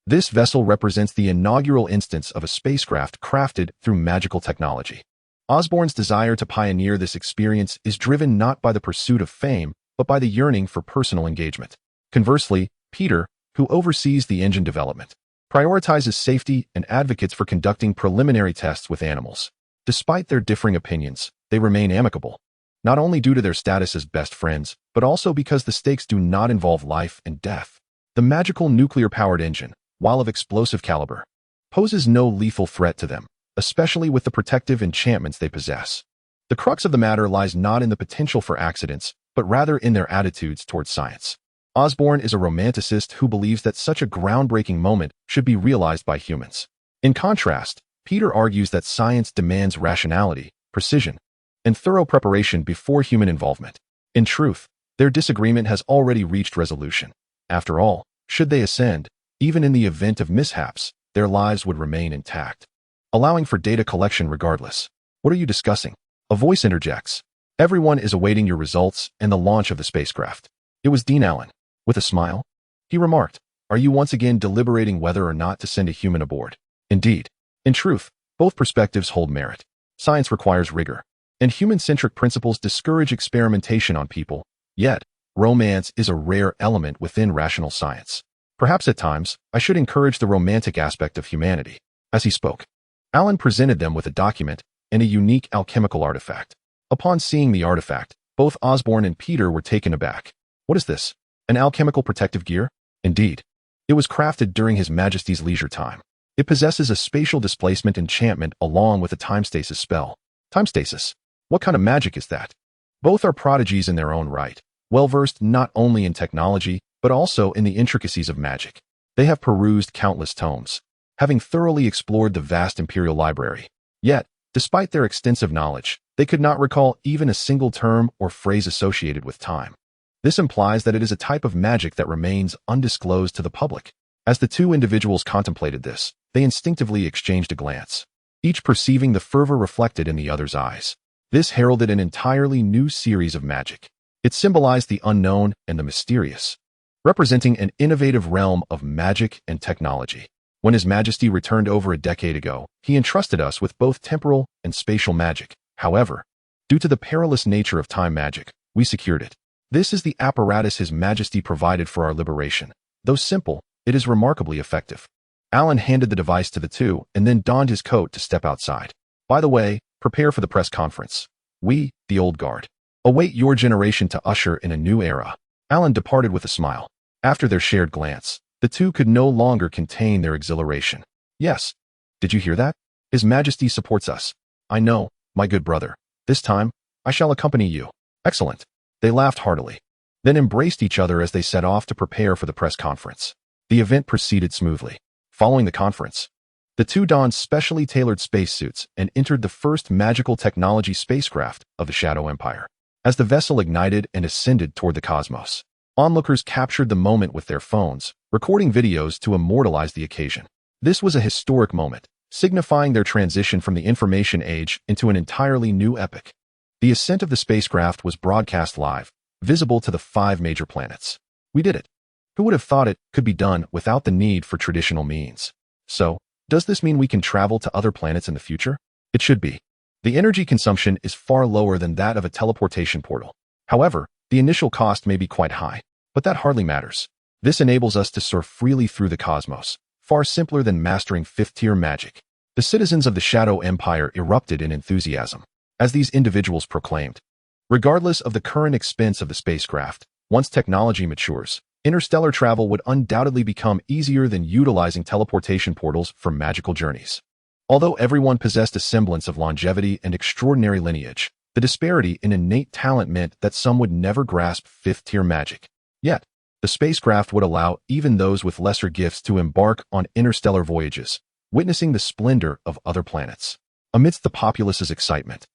This vessel represents the inaugural instance of a spacecraft crafted through magical technology. Osborn's desire to pioneer this experience is driven not by the pursuit of fame, but by the yearning for personal engagement. Conversely, Peter, who oversees the engine development, prioritizes safety and advocates for conducting preliminary tests with animals. Despite their differing opinions, they remain amicable, not only due to their status as best friends, but also because the stakes do not involve life and death. The magical nuclear-powered engine, while of explosive caliber, poses no lethal threat to them, especially with the protective enchantments they possess. The crux of the matter lies not in the potential for accidents, but rather in their attitudes towards science. Osborn is a romanticist who believes that such a groundbreaking moment should be realized by humans. In contrast, Peter argues that science demands rationality, precision, and thorough preparation before human involvement. In truth, their disagreement has already reached resolution. After all, should they ascend, even in the event of mishaps, their lives would remain intact, allowing for data collection regardless. What are you discussing? A voice interjects. Everyone is awaiting your results and the launch of the spacecraft. It was Dean Allen. With a smile, he remarked, "Are you once again deliberating whether or not to send a human aboard?" Indeed. In truth, both perspectives hold merit. Science requires rigor, and human-centric principles discourage experimentation on people. Yet, romance is a rare element within rational science. Perhaps at times, I should encourage the romantic aspect of humanity. As he spoke, Allen presented them with a document and a unique alchemical artifact. Upon seeing the artifact, both Osborn and Peter were taken aback. What is this? An alchemical protective gear? Indeed. It was crafted during His Majesty's leisure time. It possesses a spatial displacement enchantment along with a time stasis spell. Time stasis? What kind of magic is that? Both are prodigies in their own right, well-versed not only in technology, but also in the intricacies of magic. They have perused countless tomes, having thoroughly explored the vast Imperial Library. Yet, despite their extensive knowledge, they could not recall even a single term or phrase associated with time. This implies that it is a type of magic that remains undisclosed to the public. As the two individuals contemplated this, they instinctively exchanged a glance, each perceiving the fervor reflected in the other's eyes. This heralded an entirely new series of magic. It symbolized the unknown and the mysterious, representing an innovative realm of magic and technology. When His Majesty returned over a decade ago, he entrusted us with both temporal and spatial magic. However, due to the perilous nature of time magic, we secured it. This is the apparatus His Majesty provided for our liberation. Though simple, it is remarkably effective. Allen handed the device to the two and then donned his coat to step outside. By the way, prepare for the press conference. We, the old guard, await your generation to usher in a new era. Allen departed with a smile. After their shared glance, the two could no longer contain their exhilaration. Yes. Did you hear that? His Majesty supports us. I know, my good brother. This time, I shall accompany you. Excellent. They laughed heartily, then embraced each other as they set off to prepare for the press conference. The event proceeded smoothly. Following the conference, the two donned specially tailored spacesuits and entered the first magical technology spacecraft of the Shadow Empire. As the vessel ignited and ascended toward the cosmos, onlookers captured the moment with their phones, recording videos to immortalize the occasion. This was a historic moment, signifying their transition from the information age into an entirely new epoch. The ascent of the spacecraft was broadcast live, visible to the 5 major planets. We did it. Who would have thought it could be done without the need for traditional means? So, does this mean we can travel to other planets in the future? It should be. The energy consumption is far lower than that of a teleportation portal. However, the initial cost may be quite high, but that hardly matters. This enables us to soar freely through the cosmos, far simpler than mastering 5th-tier magic. The citizens of the Shadow Empire erupted in enthusiasm, as these individuals proclaimed. Regardless of the current expense of the spacecraft, once technology matures, interstellar travel would undoubtedly become easier than utilizing teleportation portals for magical journeys. Although everyone possessed a semblance of longevity and extraordinary lineage, the disparity in innate talent meant that some would never grasp 5th-tier magic. Yet, the spacecraft would allow even those with lesser gifts to embark on interstellar voyages, witnessing the splendor of other planets. Amidst the populace's excitement,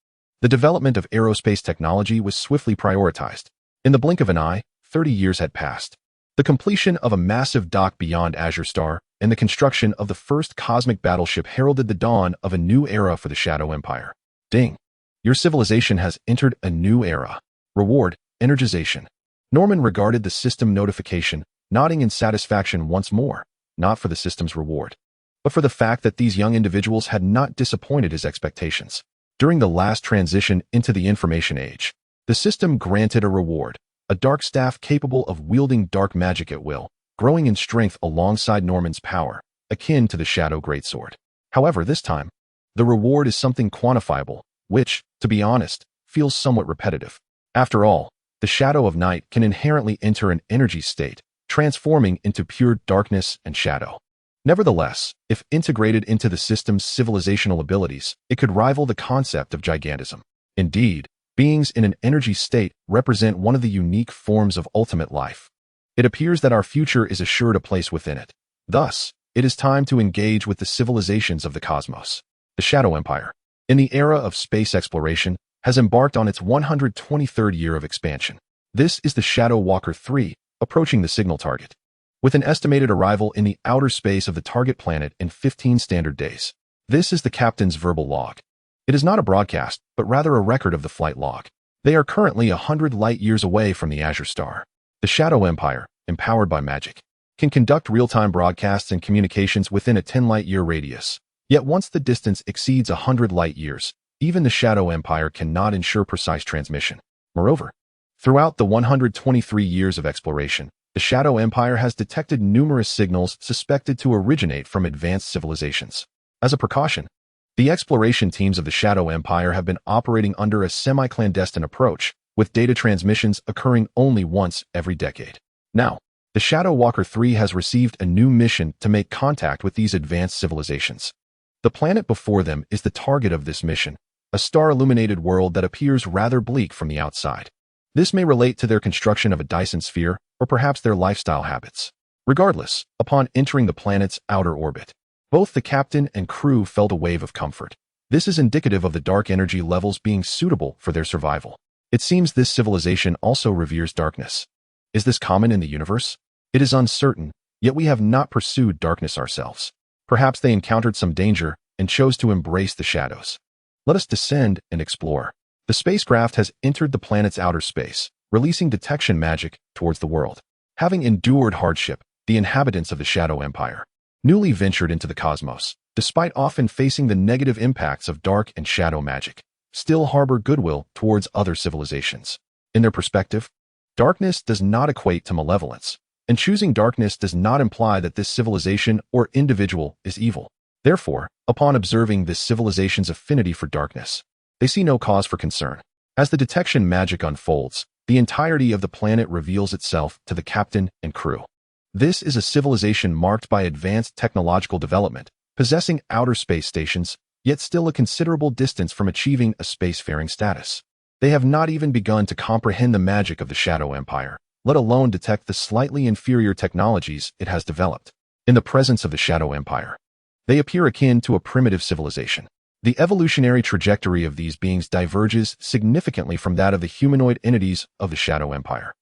the development of aerospace technology was swiftly prioritized. In the blink of an eye, 30 years had passed. The completion of a massive dock beyond Azure Star and the construction of the first cosmic battleship heralded the dawn of a new era for the Shadow Empire. Ding! Your civilization has entered a new era. Reward, energization. Norman regarded the system notification, nodding in satisfaction once more, not for the system's reward, but for the fact that these young individuals had not disappointed his expectations. During the last transition into the information age, the system granted a reward, a dark staff capable of wielding dark magic at will, growing in strength alongside Norman's power, akin to the Shadow Greatsword. However, this time, the reward is something quantifiable, which, to be honest, feels somewhat repetitive. After all, the Shadow of Night can inherently enter an energy state, transforming into pure darkness and shadow. Nevertheless, if integrated into the system's civilizational abilities, it could rival the concept of gigantism. Indeed, beings in an energy state represent one of the unique forms of ultimate life. It appears that our future is assured a place within it. Thus, it is time to engage with the civilizations of the cosmos. The Shadow Empire, in the era of space exploration, has embarked on its 123rd year of expansion. This is the Shadow Walker 3, approaching the signal target, with an estimated arrival in the outer space of the target planet in 15 standard days. This is the captain's verbal log. It is not a broadcast, but rather a record of the flight log. They are currently 100 light-years away from the Azure Star. The Shadow Empire, empowered by magic, can conduct real-time broadcasts and communications within a 10-light-year radius. Yet once the distance exceeds 100 light-years, even the Shadow Empire cannot ensure precise transmission. Moreover, throughout the 123 years of exploration, the Shadow Empire has detected numerous signals suspected to originate from advanced civilizations. As a precaution, the exploration teams of the Shadow Empire have been operating under a semi-clandestine approach, with data transmissions occurring only once every decade. Now, the Shadow Walker 3 has received a new mission to make contact with these advanced civilizations. The planet before them is the target of this mission, a star-illuminated world that appears rather bleak from the outside. This may relate to their construction of a Dyson sphere, or perhaps their lifestyle habits. Regardless, upon entering the planet's outer orbit, both the captain and crew felt a wave of comfort. This is indicative of the dark energy levels being suitable for their survival. It seems this civilization also reveres darkness. Is this common in the universe? It is uncertain, yet we have not pursued darkness ourselves. Perhaps they encountered some danger and chose to embrace the shadows. Let us descend and explore. The spacecraft has entered the planet's outer space, releasing detection magic towards the world. Having endured hardship, the inhabitants of the Shadow Empire, newly ventured into the cosmos, despite often facing the negative impacts of dark and shadow magic, still harbor goodwill towards other civilizations. In their perspective, darkness does not equate to malevolence, and choosing darkness does not imply that this civilization or individual is evil. Therefore, upon observing this civilization's affinity for darkness, they see no cause for concern. As the detection magic unfolds, the entirety of the planet reveals itself to the captain and crew. This is a civilization marked by advanced technological development, possessing outer space stations, yet still a considerable distance from achieving a spacefaring status. They have not even begun to comprehend the magic of the Shadow Empire, let alone detect the slightly inferior technologies it has developed. In the presence of the Shadow Empire, they appear akin to a primitive civilization. The evolutionary trajectory of these beings diverges significantly from that of the humanoid entities of the Shadow Empire,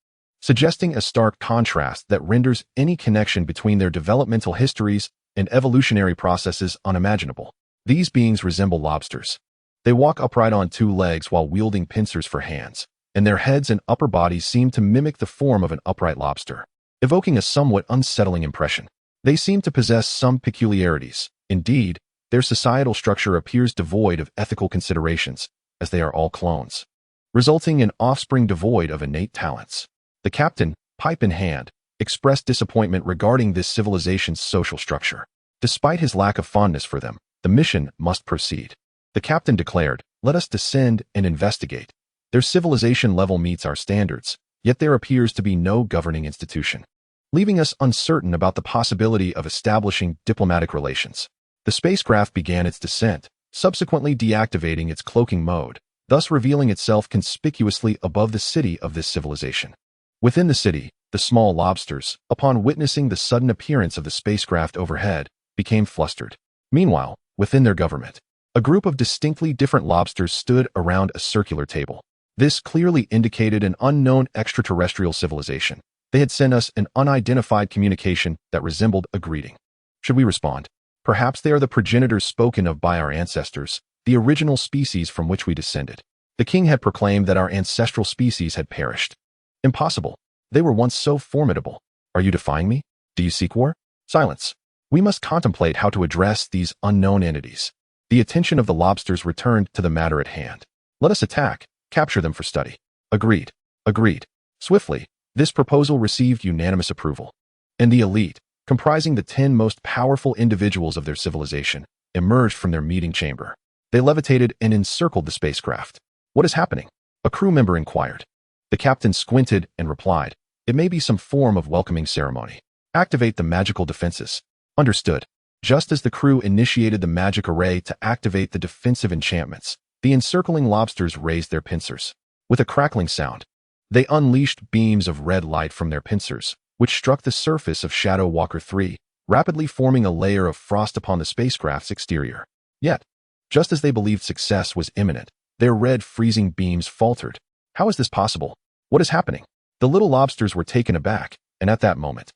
suggesting a stark contrast that renders any connection between their developmental histories and evolutionary processes unimaginable. These beings resemble lobsters. They walk upright on two legs while wielding pincers for hands, and their heads and upper bodies seem to mimic the form of an upright lobster, evoking a somewhat unsettling impression. They seem to possess some peculiarities. Indeed, their societal structure appears devoid of ethical considerations, as they are all clones, resulting in offspring devoid of innate talents. The captain, pipe in hand, expressed disappointment regarding this civilization's social structure. Despite his lack of fondness for them, the mission must proceed. The captain declared, "Let us descend and investigate. Their civilization level meets our standards, yet there appears to be no governing institution, leaving us uncertain about the possibility of establishing diplomatic relations." The spacecraft began its descent, subsequently deactivating its cloaking mode, thus revealing itself conspicuously above the city of this civilization. Within the city, the small lobsters, upon witnessing the sudden appearance of the spacecraft overhead, became flustered. Meanwhile, within their government, A group of distinctly different lobsters stood around a circular table. This clearly indicated an unknown extraterrestrial civilization. They had sent us an unidentified communication that resembled a greeting. Should we respond? Perhaps they are the progenitors spoken of by our ancestors, the original species from which we descended. The king had proclaimed that our ancestral species had perished. Impossible. They were once so formidable. Are you defying me? Do you seek war? Silence. We must contemplate how to address these unknown entities. The attention of the lobsters returned to the matter at hand. Let us attack, capture them for study. Agreed. Agreed. Swiftly, this proposal received unanimous approval. And the elite, comprising the 10 most powerful individuals of their civilization, emerged from their meeting chamber. They levitated and encircled the spacecraft. What is happening? A crew member inquired. The captain squinted and replied, it may be some form of welcoming ceremony. Activate the magical defenses. Understood. Just as the crew initiated the magic array to activate the defensive enchantments, the encircling lobsters raised their pincers. With a crackling sound, they unleashed beams of red light from their pincers, which struck the surface of Shadow Walker 3, rapidly forming a layer of frost upon the spacecraft's exterior. Yet, just as they believed success was imminent, their red freezing beams faltered. How is this possible? What is happening? The little lobsters were taken aback, and at that moment,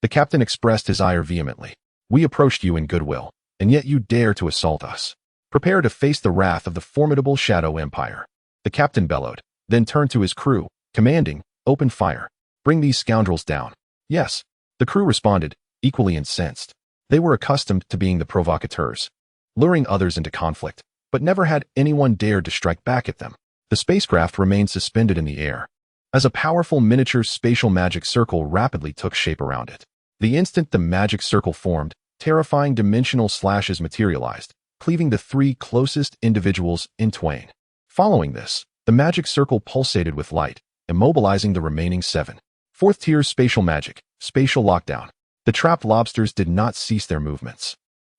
the captain expressed his ire vehemently. We approached you in goodwill, and yet you dare to assault us. Prepare to face the wrath of the formidable Shadow Empire. The captain bellowed, then turned to his crew, commanding, open fire. Bring these scoundrels down. Yes. The crew responded, equally incensed. They were accustomed to being the provocateurs, luring others into conflict, but never had anyone dared to strike back at them. The spacecraft remained suspended in the air, as a powerful miniature spatial magic circle rapidly took shape around it. The instant the magic circle formed, terrifying dimensional slashes materialized, cleaving the 3 closest individuals in twain. Following this, the magic circle pulsated with light, immobilizing the remaining 7. 4th tier spatial magic, spatial lockdown. The trapped lobsters did not cease their movements.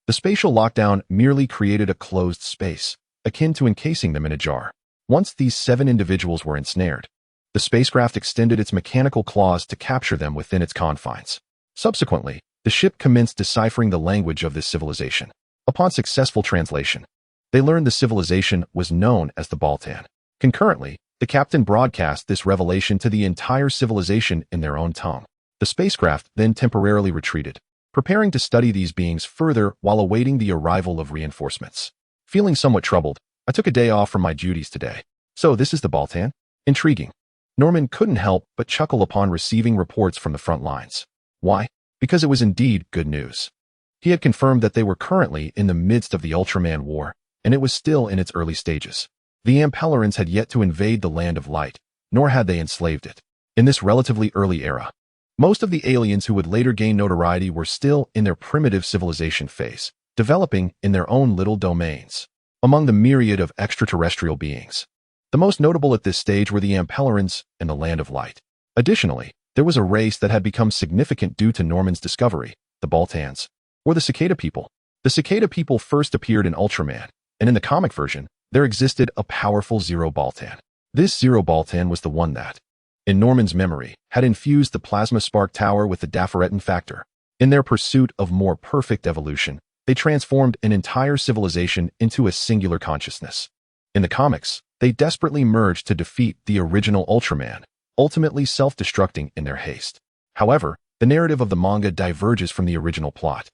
The spatial lockdown merely created a closed space, akin to encasing them in a jar. Once these 7 individuals were ensnared, the spacecraft extended its mechanical claws to capture them within its confines. Subsequently, the ship commenced deciphering the language of this civilization. Upon successful translation, they learned the civilization was known as the Baltan. Concurrently, the captain broadcast this revelation to the entire civilization in their own tongue. The spacecraft then temporarily retreated, preparing to study these beings further while awaiting the arrival of reinforcements. Feeling somewhat troubled, I took a day off from my duties today. So this is the Baltan? Intriguing. Norman couldn't help but chuckle upon receiving reports from the front lines. Why? Because it was indeed good news. He had confirmed that they were currently in the midst of the Ultraman War, and it was still in its early stages. The Ampellerans had yet to invade the Land of Light, nor had they enslaved it. In this relatively early era, most of the aliens who would later gain notoriety were still in their primitive civilization phase, developing in their own little domains. Among the myriad of extraterrestrial beings, the most notable at this stage were the Ampellerans in the Land of Light. Additionally, there was a race that had become significant due to Norman's discovery, the Baltans, or the Cicada people. The Cicada people first appeared in Ultraman, and in the comic version, there existed a powerful Zero Baltan. This Zero Baltan was the one that, in Norman's memory, had infused the plasma spark tower with the Daferetin factor. In their pursuit of more perfect evolution, they transformed an entire civilization into a singular consciousness. In the comics, they desperately merged to defeat the original Ultraman, ultimately self-destructing in their haste. However, the narrative of the manga diverges from the original plot.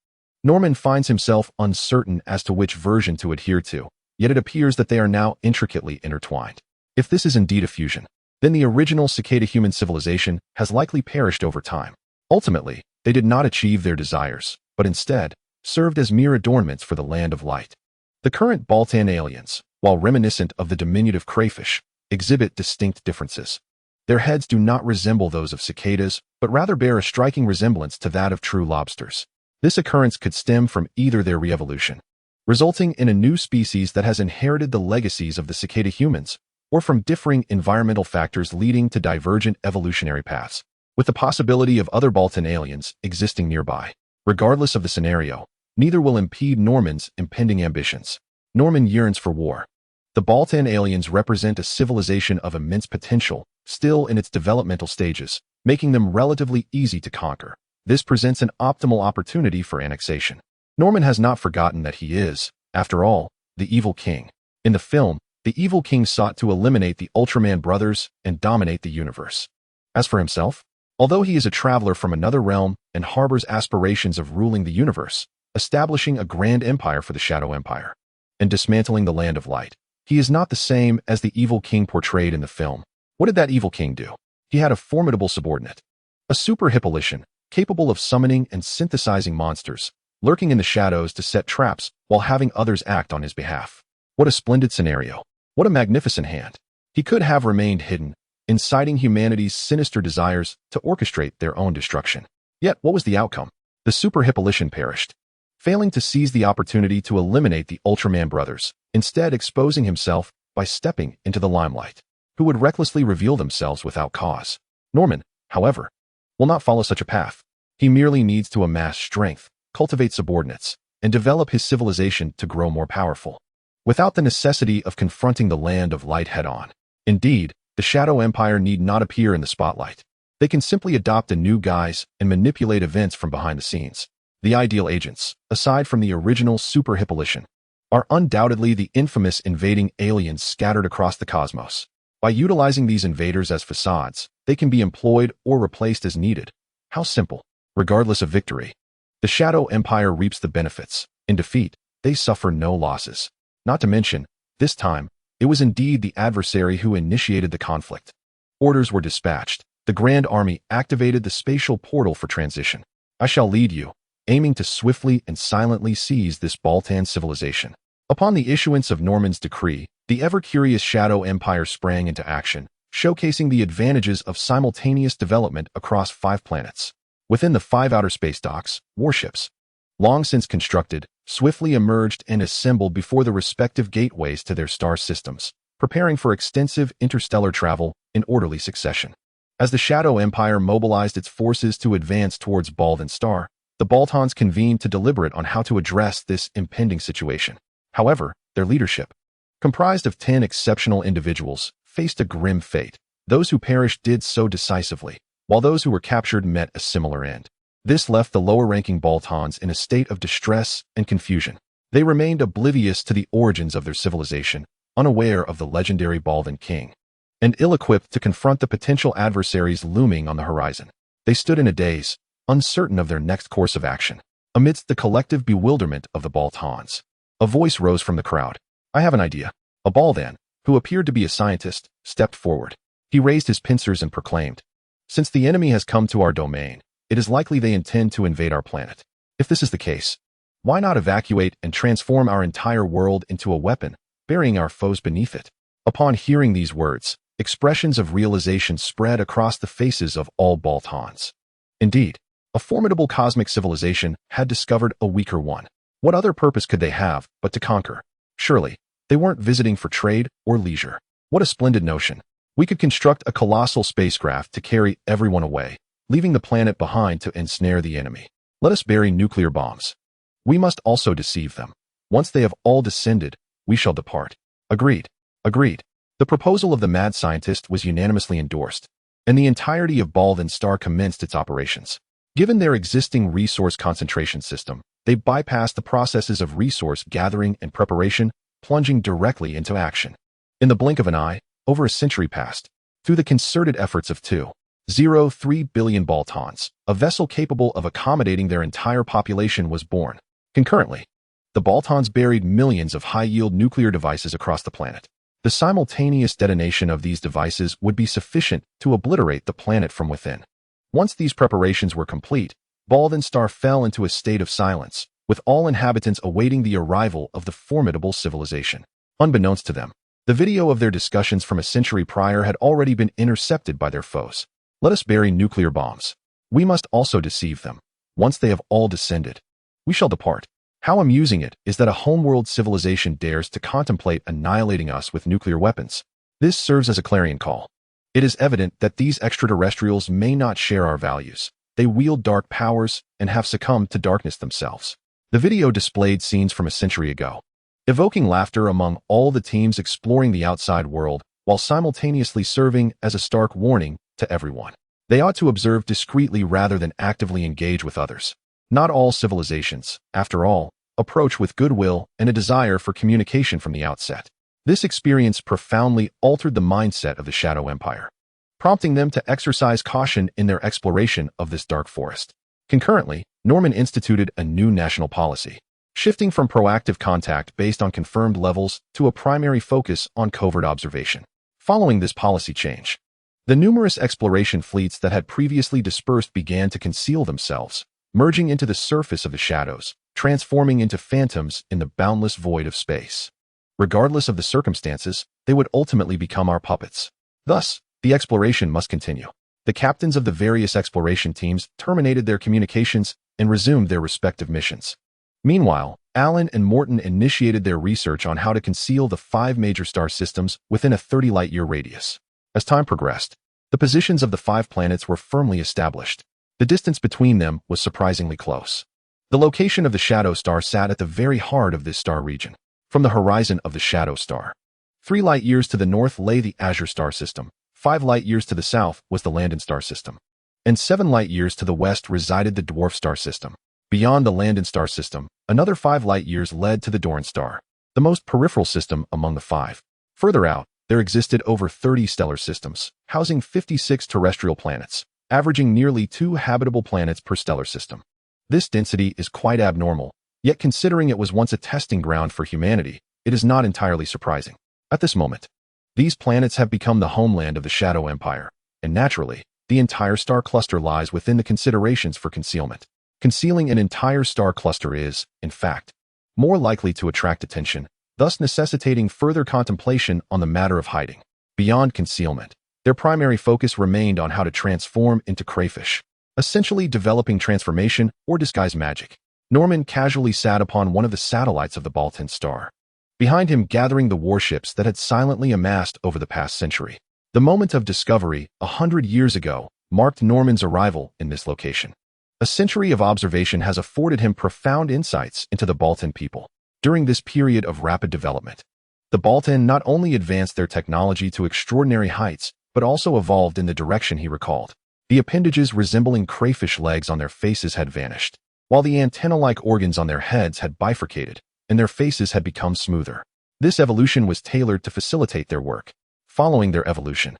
Norman finds himself uncertain as to which version to adhere to, yet it appears that they are now intricately intertwined. If this is indeed a fusion, then the original cicada human civilization has likely perished over time. Ultimately, they did not achieve their desires, but instead served as mere adornments for the Land of Light. The current Baltan aliens, while reminiscent of the diminutive crayfish, exhibit distinct differences. Their heads do not resemble those of cicadas, but rather bear a striking resemblance to that of true lobsters. This occurrence could stem from either their re-evolution, resulting in a new species that has inherited the legacies of the cicada humans, or from differing environmental factors leading to divergent evolutionary paths, with the possibility of other Baltan aliens existing nearby. Regardless of the scenario, neither will impede Norman's impending ambitions. Norman yearns for war. The Baltan aliens represent a civilization of immense potential, still in its developmental stages, making them relatively easy to conquer. This presents an optimal opportunity for annexation. Norman has not forgotten that he is, after all, the evil king. In the film, the evil king sought to eliminate the Ultraman brothers and dominate the universe. As for himself, although he is a traveler from another realm and harbors aspirations of ruling the universe, establishing a grand empire for the Shadow Empire, and dismantling the Land of Light, he is not the same as the evil king portrayed in the film. What did that evil king do? He had a formidable subordinate, a super Hippolytian, capable of summoning and synthesizing monsters, lurking in the shadows to set traps while having others act on his behalf. What a splendid scenario. What a magnificent hand. He could have remained hidden, inciting humanity's sinister desires to orchestrate their own destruction. Yet, what was the outcome? The super Hippolytian perished, failing to seize the opportunity to eliminate the Ultraman brothers, instead exposing himself by stepping into the limelight, who would recklessly reveal themselves without cause. Norman, however, will not follow such a path. He merely needs to amass strength, cultivate subordinates, and develop his civilization to grow more powerful, without the necessity of confronting the Land of Light head-on. Indeed, the Shadow Empire need not appear in the spotlight. They can simply adopt a new guise and manipulate events from behind the scenes. The ideal agents, aside from the original Super Hippolytian, are undoubtedly the infamous invading aliens scattered across the cosmos. By utilizing these invaders as facades, they can be employed or replaced as needed. How simple. Regardless of victory, the Shadow Empire reaps the benefits. In defeat, they suffer no losses. Not to mention, this time, it was indeed the adversary who initiated the conflict. Orders were dispatched. The Grand Army activated the spatial portal for transition. I shall lead you, aiming to swiftly and silently seize this Baltan civilization. Upon the issuance of Norman's decree, the ever-curious Shadow Empire sprang into action, showcasing the advantages of simultaneous development across 5 planets. Within the 5 outer space docks, warships, long since constructed, swiftly emerged and assembled before the respective gateways to their star systems, preparing for extensive interstellar travel in orderly succession. As the Shadow Empire mobilized its forces to advance towards Baldan Star, the Baltans convened to deliberate on how to address this impending situation. However, their leadership, comprised of 10 exceptional individuals, faced a grim fate. Those who perished did so decisively, while those who were captured met a similar end. This left the lower-ranking Baltans in a state of distress and confusion. They remained oblivious to the origins of their civilization, unaware of the legendary Baldan king, and ill-equipped to confront the potential adversaries looming on the horizon. They stood in a daze, uncertain of their next course of action. Amidst the collective bewilderment of the Baltans, a voice rose from the crowd. I have an idea. A Baldan, who appeared to be a scientist, stepped forward. He raised his pincers and proclaimed, "Since the enemy has come to our domain, it is likely they intend to invade our planet. If this is the case, why not evacuate and transform our entire world into a weapon, burying our foes beneath it?" Upon hearing these words, expressions of realization spread across the faces of all Baltans. Indeed, a formidable cosmic civilization had discovered a weaker one. What other purpose could they have but to conquer? Surely, they weren't visiting for trade or leisure. What a splendid notion. We could construct a colossal spacecraft to carry everyone away, leaving the planet behind to ensnare the enemy. Let us bury nuclear bombs. We must also deceive them. Once they have all descended, we shall depart. Agreed. Agreed. The proposal of the mad scientist was unanimously endorsed, and the entirety of Baldan Star commenced its operations. Given their existing resource concentration system, they bypassed the processes of resource gathering and preparation, plunging directly into action. In the blink of an eye, over a century passed. Through the concerted efforts of 2.03 billion Baltans, a vessel capable of accommodating their entire population was born. Concurrently, the Baltans buried millions of high-yield nuclear devices across the planet. The simultaneous detonation of these devices would be sufficient to obliterate the planet from within. Once these preparations were complete, Baldan Star fell into a state of silence, with all inhabitants awaiting the arrival of the formidable civilization. Unbeknownst to them, the video of their discussions from a century prior had already been intercepted by their foes. Let us bury nuclear bombs. We must also deceive them. Once they have all descended, we shall depart. How amusing it is that a homeworld civilization dares to contemplate annihilating us with nuclear weapons. This serves as a clarion call. It is evident that these extraterrestrials may not share our values. They wield dark powers and have succumbed to darkness themselves. The video displayed scenes from a century ago, evoking laughter among all the teams exploring the outside world, while simultaneously serving as a stark warning to everyone. They ought to observe discreetly rather than actively engage with others. Not all civilizations, after all, approach with goodwill and a desire for communication from the outset. This experience profoundly altered the mindset of the Shadow Empire, prompting them to exercise caution in their exploration of this dark forest. Concurrently, Norman instituted a new national policy, shifting from proactive contact based on confirmed levels to a primary focus on covert observation. Following this policy change, the numerous exploration fleets that had previously dispersed began to conceal themselves, merging into the surface of the shadows, transforming into phantoms in the boundless void of space. Regardless of the circumstances, they would ultimately become our puppets. Thus, the exploration must continue. The captains of the various exploration teams terminated their communications and resumed their respective missions. Meanwhile, Alan and Morton initiated their research on how to conceal the 5 major star systems within a 30-light-year radius. As time progressed, the positions of the 5 planets were firmly established. The distance between them was surprisingly close. The location of the Shadow Star sat at the very heart of this star region. From the horizon of the Shadow Star, 3 light-years to the north lay the Azure Star System, 5 light-years to the south was the Landon Star System, and 7 light-years to the west resided the Dwarf Star System. Beyond the Landon Star System, another 5 light-years led to the Doran Star, the most peripheral system among the 5. Further out, there existed over 30 stellar systems, housing 56 terrestrial planets, averaging nearly 2 habitable planets per stellar system. This density is quite abnormal, yet considering it was once a testing ground for humanity, it is not entirely surprising. At this moment, these planets have become the homeland of the Shadow Empire, and naturally, the entire star cluster lies within the considerations for concealment. Concealing an entire star cluster is, in fact, more likely to attract attention, thus necessitating further contemplation on the matter of hiding. Beyond concealment, their primary focus remained on how to transform into crayfish, essentially developing transformation or disguise magic. Norman casually sat upon one of the satellites of the Baltan star, behind him gathering the warships that had silently amassed over the past century. The moment of discovery, 100 years ago, marked Norman's arrival in this location. A century of observation has afforded him profound insights into the Baltan people. During this period of rapid development, the Baltan not only advanced their technology to extraordinary heights, but also evolved in the direction he recalled. The appendages resembling crayfish legs on their faces had vanished, while the antenna-like organs on their heads had bifurcated, and their faces had become smoother. This evolution was tailored to facilitate their work. Following their evolution,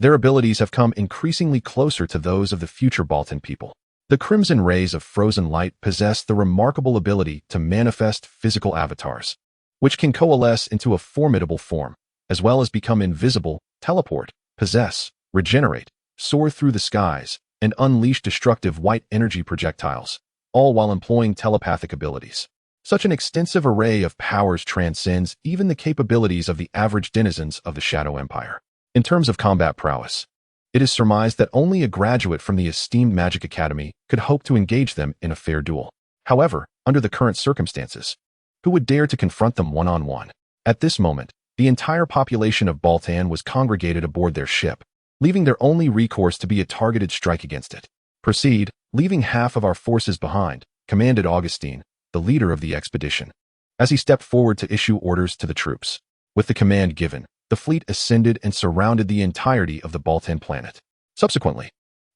their abilities have come increasingly closer to those of the future Baltan people. The crimson rays of frozen light possess the remarkable ability to manifest physical avatars, which can coalesce into a formidable form, as well as become invisible, teleport, possess, regenerate, soar through the skies, and unleash destructive white energy projectiles, all while employing telepathic abilities. Such an extensive array of powers transcends even the capabilities of the average denizens of the Shadow Empire. In terms of combat prowess, it is surmised that only a graduate from the esteemed Magic Academy could hope to engage them in a fair duel. However, under the current circumstances, who would dare to confront them one-on-one? At this moment, the entire population of Baltan was congregated aboard their ship, leaving their only recourse to be a targeted strike against it. Proceed, leaving half of our forces behind, commanded Augustine, the leader of the expedition, as he stepped forward to issue orders to the troops. With the command given, the fleet ascended and surrounded the entirety of the Baltan planet. Subsequently,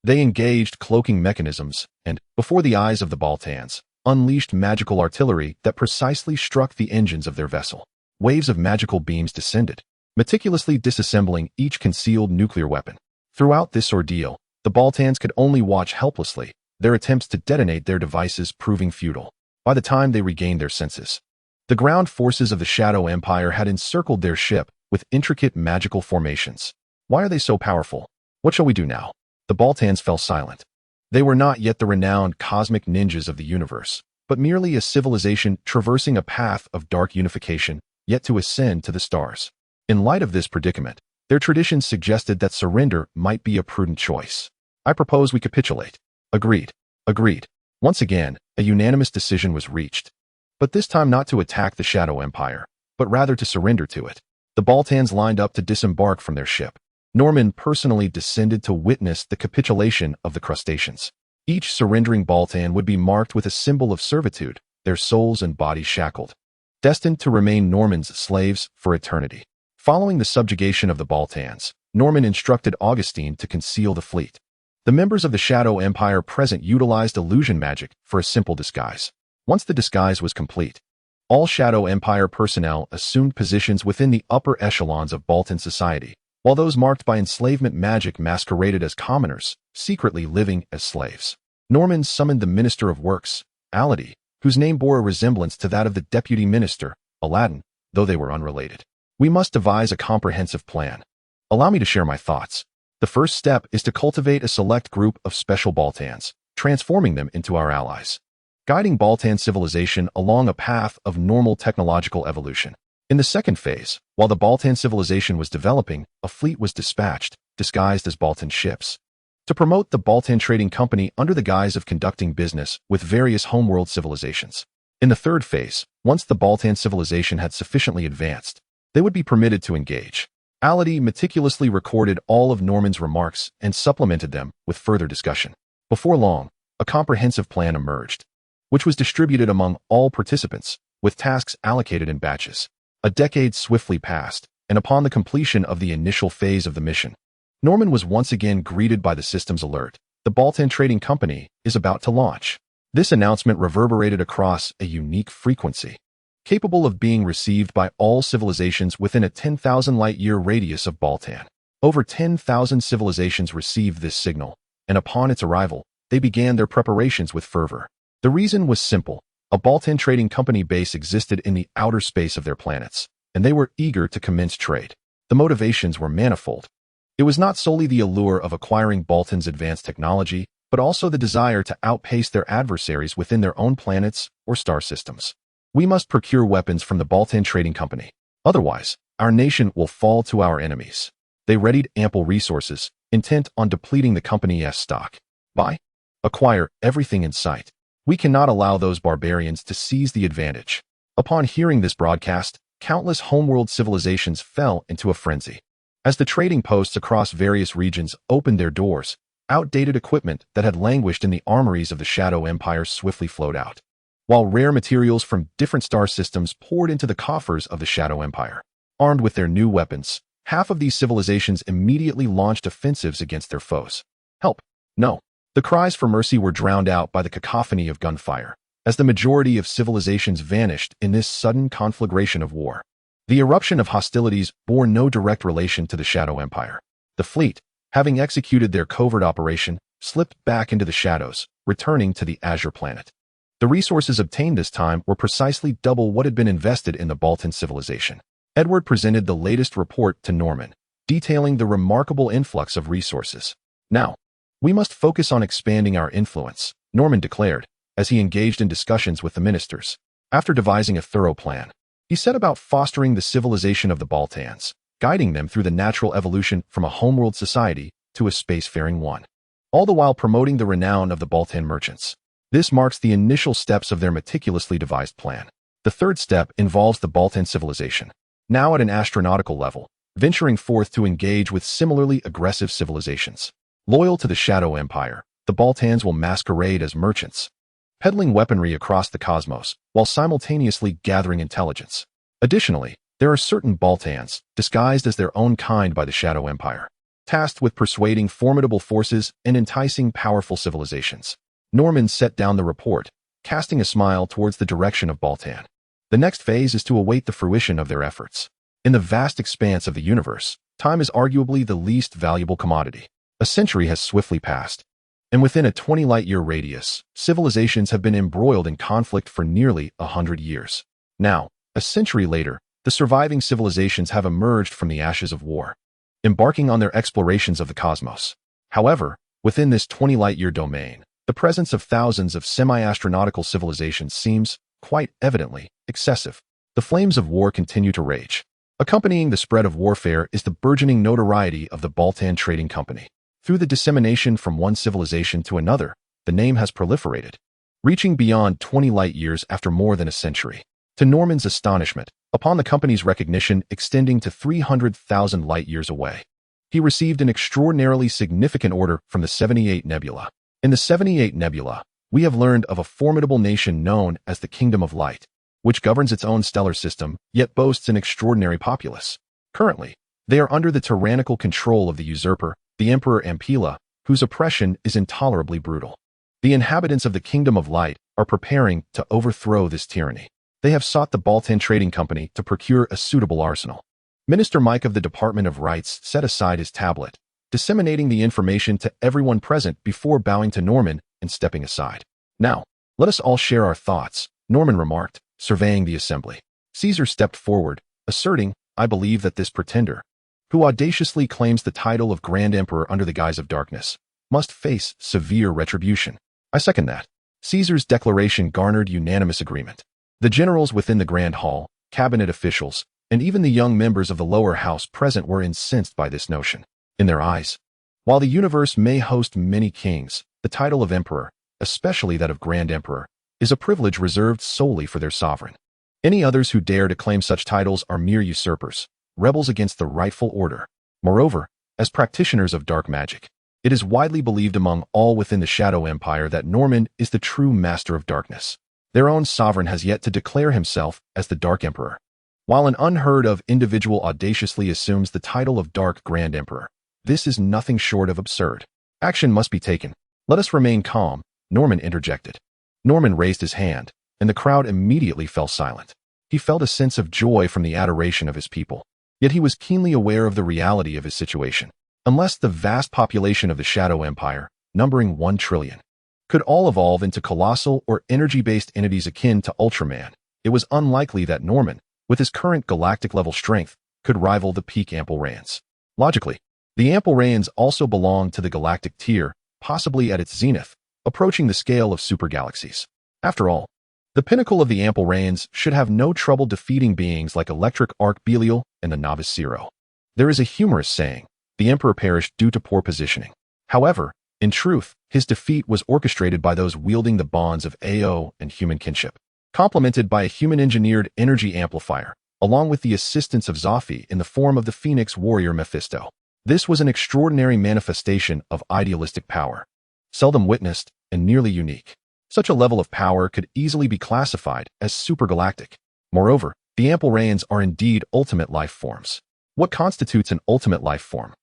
they engaged cloaking mechanisms and, before the eyes of the Baltans, unleashed magical artillery that precisely struck the engines of their vessel. Waves of magical beams descended, meticulously disassembling each concealed nuclear weapon. Throughout this ordeal, the Baltans could only watch helplessly, their attempts to detonate their devices proving futile. By the time they regained their senses, the ground forces of the Shadow Empire had encircled their ship with intricate magical formations. Why are they so powerful? What shall we do now? The Baltans fell silent. They were not yet the renowned cosmic ninjas of the universe, but merely a civilization traversing a path of dark unification, yet to ascend to the stars. In light of this predicament, their traditions suggested that surrender might be a prudent choice. I propose we capitulate. Agreed. Agreed. Once again, a unanimous decision was reached, but this time not to attack the Shadow Empire, but rather to surrender to it. The Baltans lined up to disembark from their ship. Norman personally descended to witness the capitulation of the crustaceans. Each surrendering Baltan would be marked with a symbol of servitude, their souls and bodies shackled, destined to remain Norman's slaves for eternity. Following the subjugation of the Baltans, Norman instructed Augustine to conceal the fleet. The members of the Shadow Empire present utilized illusion magic for a simple disguise. Once the disguise was complete, all Shadow Empire personnel assumed positions within the upper echelons of Baltan society, while those marked by enslavement magic masqueraded as commoners, secretly living as slaves. Norman summoned the Minister of Works, Aladi, whose name bore a resemblance to that of the Deputy Minister, Aladdin, though they were unrelated. We must devise a comprehensive plan. Allow me to share my thoughts. The first step is to cultivate a select group of special Baltans, transforming them into our allies, guiding Baltan civilization along a path of normal technological evolution. In the second phase, while the Baltan civilization was developing, a fleet was dispatched, disguised as Baltan ships, to promote the Baltan Trading Company under the guise of conducting business with various homeworld civilizations. In the third phase, once the Baltan civilization had sufficiently advanced, they would be permitted to engage. Aladi meticulously recorded all of Norman's remarks and supplemented them with further discussion. Before long, a comprehensive plan emerged, which was distributed among all participants, with tasks allocated in batches. A decade swiftly passed, and upon the completion of the initial phase of the mission, Norman was once again greeted by the system's alert. The Baltan Trading Company is about to launch. This announcement reverberated across a unique frequency, capable of being received by all civilizations within a 10,000 light-year radius of Baltan. Over 10,000 civilizations received this signal, and upon its arrival, they began their preparations with fervor. The reason was simple. A Baltan Trading Company base existed in the outer space of their planets, and they were eager to commence trade. The motivations were manifold. It was not solely the allure of acquiring Baltan's advanced technology, but also the desire to outpace their adversaries within their own planets or star systems. We must procure weapons from the Baltan Trading Company. Otherwise, our nation will fall to our enemies. They readied ample resources, intent on depleting the company's stock. Buy, acquire everything in sight. We cannot allow those barbarians to seize the advantage. Upon hearing this broadcast, countless homeworld civilizations fell into a frenzy. As the trading posts across various regions opened their doors, outdated equipment that had languished in the armories of the Shadow Empire swiftly flowed out, while rare materials from different star systems poured into the coffers of the Shadow Empire. Armed with their new weapons, half of these civilizations immediately launched offensives against their foes. Help! No! The cries for mercy were drowned out by the cacophony of gunfire, as the majority of civilizations vanished in this sudden conflagration of war. The eruption of hostilities bore no direct relation to the Shadow Empire. The fleet, having executed their covert operation, slipped back into the shadows, returning to the Azure Planet. The resources obtained this time were precisely double what had been invested in the Baltan civilization. Edward presented the latest report to Norman, detailing the remarkable influx of resources. Now, we must focus on expanding our influence, Norman declared, as he engaged in discussions with the ministers. After devising a thorough plan, he set about fostering the civilization of the Baltans, guiding them through the natural evolution from a homeworld society to a spacefaring one, all the while promoting the renown of the Baltan merchants. This marks the initial steps of their meticulously devised plan. The third step involves the Baltan civilization, now at an astronautical level, venturing forth to engage with similarly aggressive civilizations. Loyal to the Shadow Empire, the Baltans will masquerade as merchants, peddling weaponry across the cosmos while simultaneously gathering intelligence. Additionally, there are certain Baltans, disguised as their own kind by the Shadow Empire, tasked with persuading formidable forces and enticing powerful civilizations. Norman set down the report, casting a smile towards the direction of Baltan. The next phase is to await the fruition of their efforts. In the vast expanse of the universe, time is arguably the least valuable commodity. A century has swiftly passed, and within a 20 light-year radius, civilizations have been embroiled in conflict for nearly 100 years. Now, a century later, the surviving civilizations have emerged from the ashes of war, embarking on their explorations of the cosmos. However, within this 20 light-year domain, the presence of thousands of semi-astronautical civilizations seems, quite evidently, excessive. The flames of war continue to rage. Accompanying the spread of warfare is the burgeoning notoriety of the Baltan Trading Company. Through the dissemination from one civilization to another, the name has proliferated, reaching beyond 20 light-years after more than a century. To Norman's astonishment, upon the company's recognition extending to 300,000 light-years away, he received an extraordinarily significant order from the 78 Nebula. In the 78 Nebula, we have learned of a formidable nation known as the Kingdom of Light, which governs its own stellar system, yet boasts an extraordinary populace. Currently, they are under the tyrannical control of the usurper, the Emperor Ampila, whose oppression is intolerably brutal. The inhabitants of the Kingdom of Light are preparing to overthrow this tyranny. They have sought the Baltan Trading Company to procure a suitable arsenal. Minister Mike of the Department of Rights set aside his tablet, disseminating the information to everyone present before bowing to Norman and stepping aside. "Now, let us all share our thoughts," Norman remarked, surveying the assembly. Caesar stepped forward, asserting, "I believe that this pretender, who audaciously claims the title of Grand Emperor under the guise of darkness, must face severe retribution." "I second that." Caesar's declaration garnered unanimous agreement. The generals within the Grand Hall, cabinet officials, and even the young members of the lower house present were incensed by this notion. In their eyes, while the universe may host many kings, the title of emperor, especially that of Grand Emperor, is a privilege reserved solely for their sovereign. Any others who dare to claim such titles are mere usurpers, rebels against the rightful order. Moreover, as practitioners of dark magic, it is widely believed among all within the Shadow Empire that Norman is the true master of darkness. Their own sovereign has yet to declare himself as the Dark Emperor. While an unheard-of individual audaciously assumes the title of Dark Grand Emperor, this is nothing short of absurd. "Action must be taken. Let us remain calm," Norman interjected. Norman raised his hand, and the crowd immediately fell silent. He felt a sense of joy from the adoration of his people. Yet he was keenly aware of the reality of his situation. Unless the vast population of the Shadow Empire, numbering 1 trillion, could all evolve into colossal or energy-based entities akin to Ultraman, it was unlikely that Norman, with his current galactic-level strength, could rival the peak Ampelrans. Logically, the Ampelrans also belong to the galactic tier, possibly at its zenith, approaching the scale of supergalaxies. After all, the pinnacle of the Ampelrans should have no trouble defeating beings like Electric Arc Belial and the Novice Zero. There is a humorous saying, "The Emperor perished due to poor positioning." However, in truth, his defeat was orchestrated by those wielding the bonds of AO and human kinship, complemented by a human-engineered energy amplifier, along with the assistance of Zophi in the form of the Phoenix warrior Mephisto. This was an extraordinary manifestation of idealistic power, seldom witnessed and nearly unique. Such a level of power could easily be classified as supergalactic. Moreover, the Ampelrans are indeed ultimate life forms. What constitutes an ultimate life form?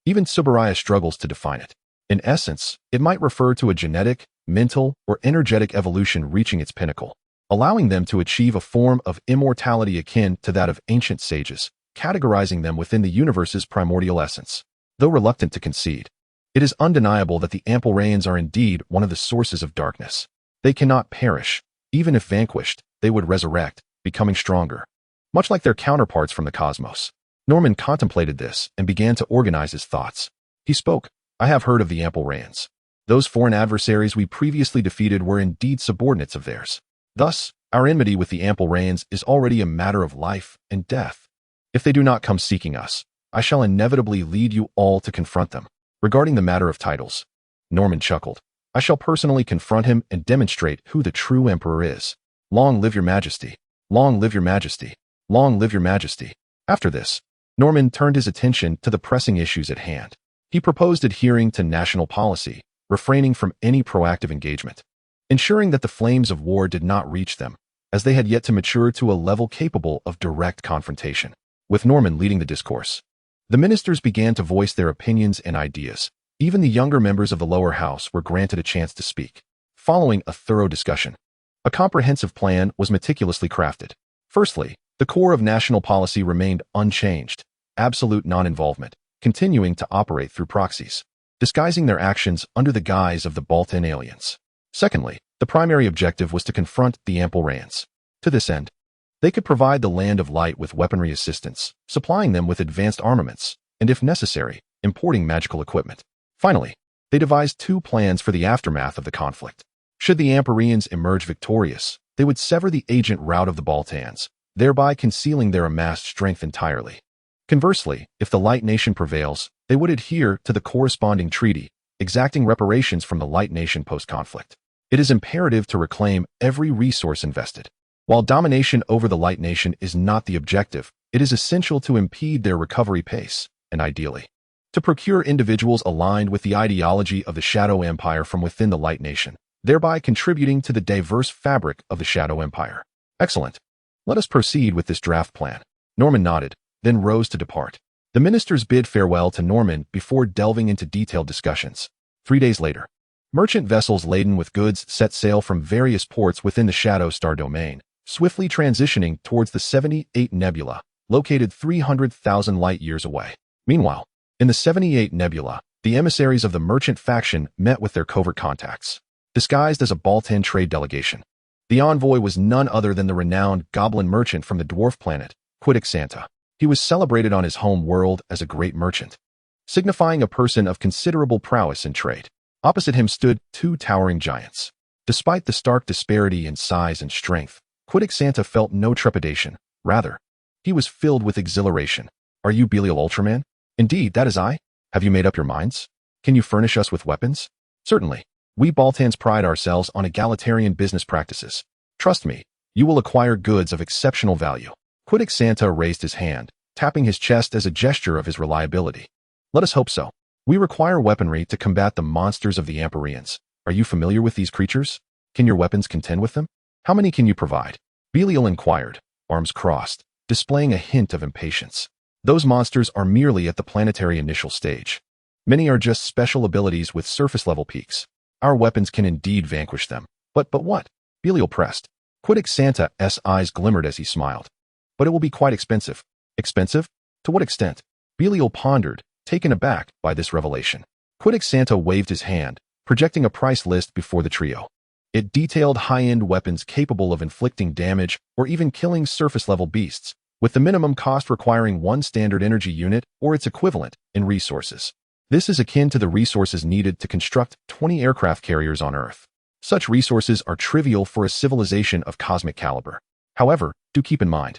Even Subaraya struggles to define it. In essence, it might refer to a genetic, mental, or energetic evolution reaching its pinnacle, allowing them to achieve a form of immortality akin to that of ancient sages, categorizing them within the universe's primordial essence. Though reluctant to concede, it is undeniable that the Ampelrans are indeed one of the sources of darkness. They cannot perish. Even if vanquished, they would resurrect, becoming stronger, much like their counterparts from the cosmos. Norman contemplated this and began to organize his thoughts. He spoke. "I have heard of the Ampelrans. Those foreign adversaries we previously defeated were indeed subordinates of theirs. Thus, our enmity with the Ampelrans is already a matter of life and death. If they do not come seeking us, I shall inevitably lead you all to confront them." Regarding the matter of titles, Norman chuckled. "I shall personally confront him and demonstrate who the true emperor is. Long live your majesty. Long live your majesty. Long live your majesty." After this, Norman turned his attention to the pressing issues at hand. He proposed adhering to national policy, refraining from any proactive engagement, ensuring that the flames of war did not reach them, as they had yet to mature to a level capable of direct confrontation. With Norman leading the discourse, the ministers began to voice their opinions and ideas. Even the younger members of the lower house were granted a chance to speak. Following a thorough discussion, a comprehensive plan was meticulously crafted. Firstly, the core of national policy remained unchanged: absolute non-involvement, continuing to operate through proxies, disguising their actions under the guise of the Baltan aliens. Secondly, the primary objective was to confront the Ampelrans. To this end, they could provide the Land of Light with weaponry assistance, supplying them with advanced armaments, and if necessary, importing magical equipment. Finally, they devised 2 plans for the aftermath of the conflict. Should the Ampelrans emerge victorious, they would sever the agent route of the Baltans, thereby concealing their amassed strength entirely. Conversely, if the Light Nation prevails, they would adhere to the corresponding treaty, exacting reparations from the Light Nation post-conflict. It is imperative to reclaim every resource invested. While domination over the Light Nation is not the objective, it is essential to impede their recovery pace, and ideally, to procure individuals aligned with the ideology of the Shadow Empire from within the Light Nation, thereby contributing to the diverse fabric of the Shadow Empire. Excellent. Let us proceed with this draft plan. Norman nodded, then rose to depart. The ministers bid farewell to Norman before delving into detailed discussions. 3 days later, Merchant vessels laden with goods set sail from various ports within the Shadow Star domain, swiftly transitioning towards the 78 Nebula, located 300,000 light-years away. Meanwhile, in the 78 Nebula, the emissaries of the merchant faction met with their covert contacts, disguised as a Baltan trade delegation. The envoy was none other than the renowned goblin merchant from the dwarf planet, Santa. He was celebrated on his home world as a great merchant, signifying a person of considerable prowess in trade. Opposite him stood two towering giants. Despite the stark disparity in size and strength, Santa felt no trepidation. Rather, he was filled with exhilaration. Are you Belial Ultraman? Indeed, that is I. Have you made up your minds? Can you furnish us with weapons? Certainly. We Baltans pride ourselves on egalitarian business practices. Trust me, you will acquire goods of exceptional value. Santa raised his hand, tapping his chest as a gesture of his reliability. Let us hope so. We require weaponry to combat the monsters of the Amparians. Are you familiar with these creatures? Can your weapons contend with them? How many can you provide? Belial inquired, arms crossed, displaying a hint of impatience. Those monsters are merely at the planetary initial stage. Many are just special abilities with surface-level peaks. Our weapons can indeed vanquish them. But what? Belial pressed. Santa's eyes glimmered as he smiled. But it will be quite expensive. Expensive? To what extent? Belial pondered, taken aback by this revelation. Santa waved his hand, projecting a price list before the trio. It detailed high-end weapons capable of inflicting damage or even killing surface-level beasts, with the minimum cost requiring one standard energy unit or its equivalent in resources. This is akin to the resources needed to construct 20 aircraft carriers on Earth. Such resources are trivial for a civilization of cosmic caliber. However, do keep in mind,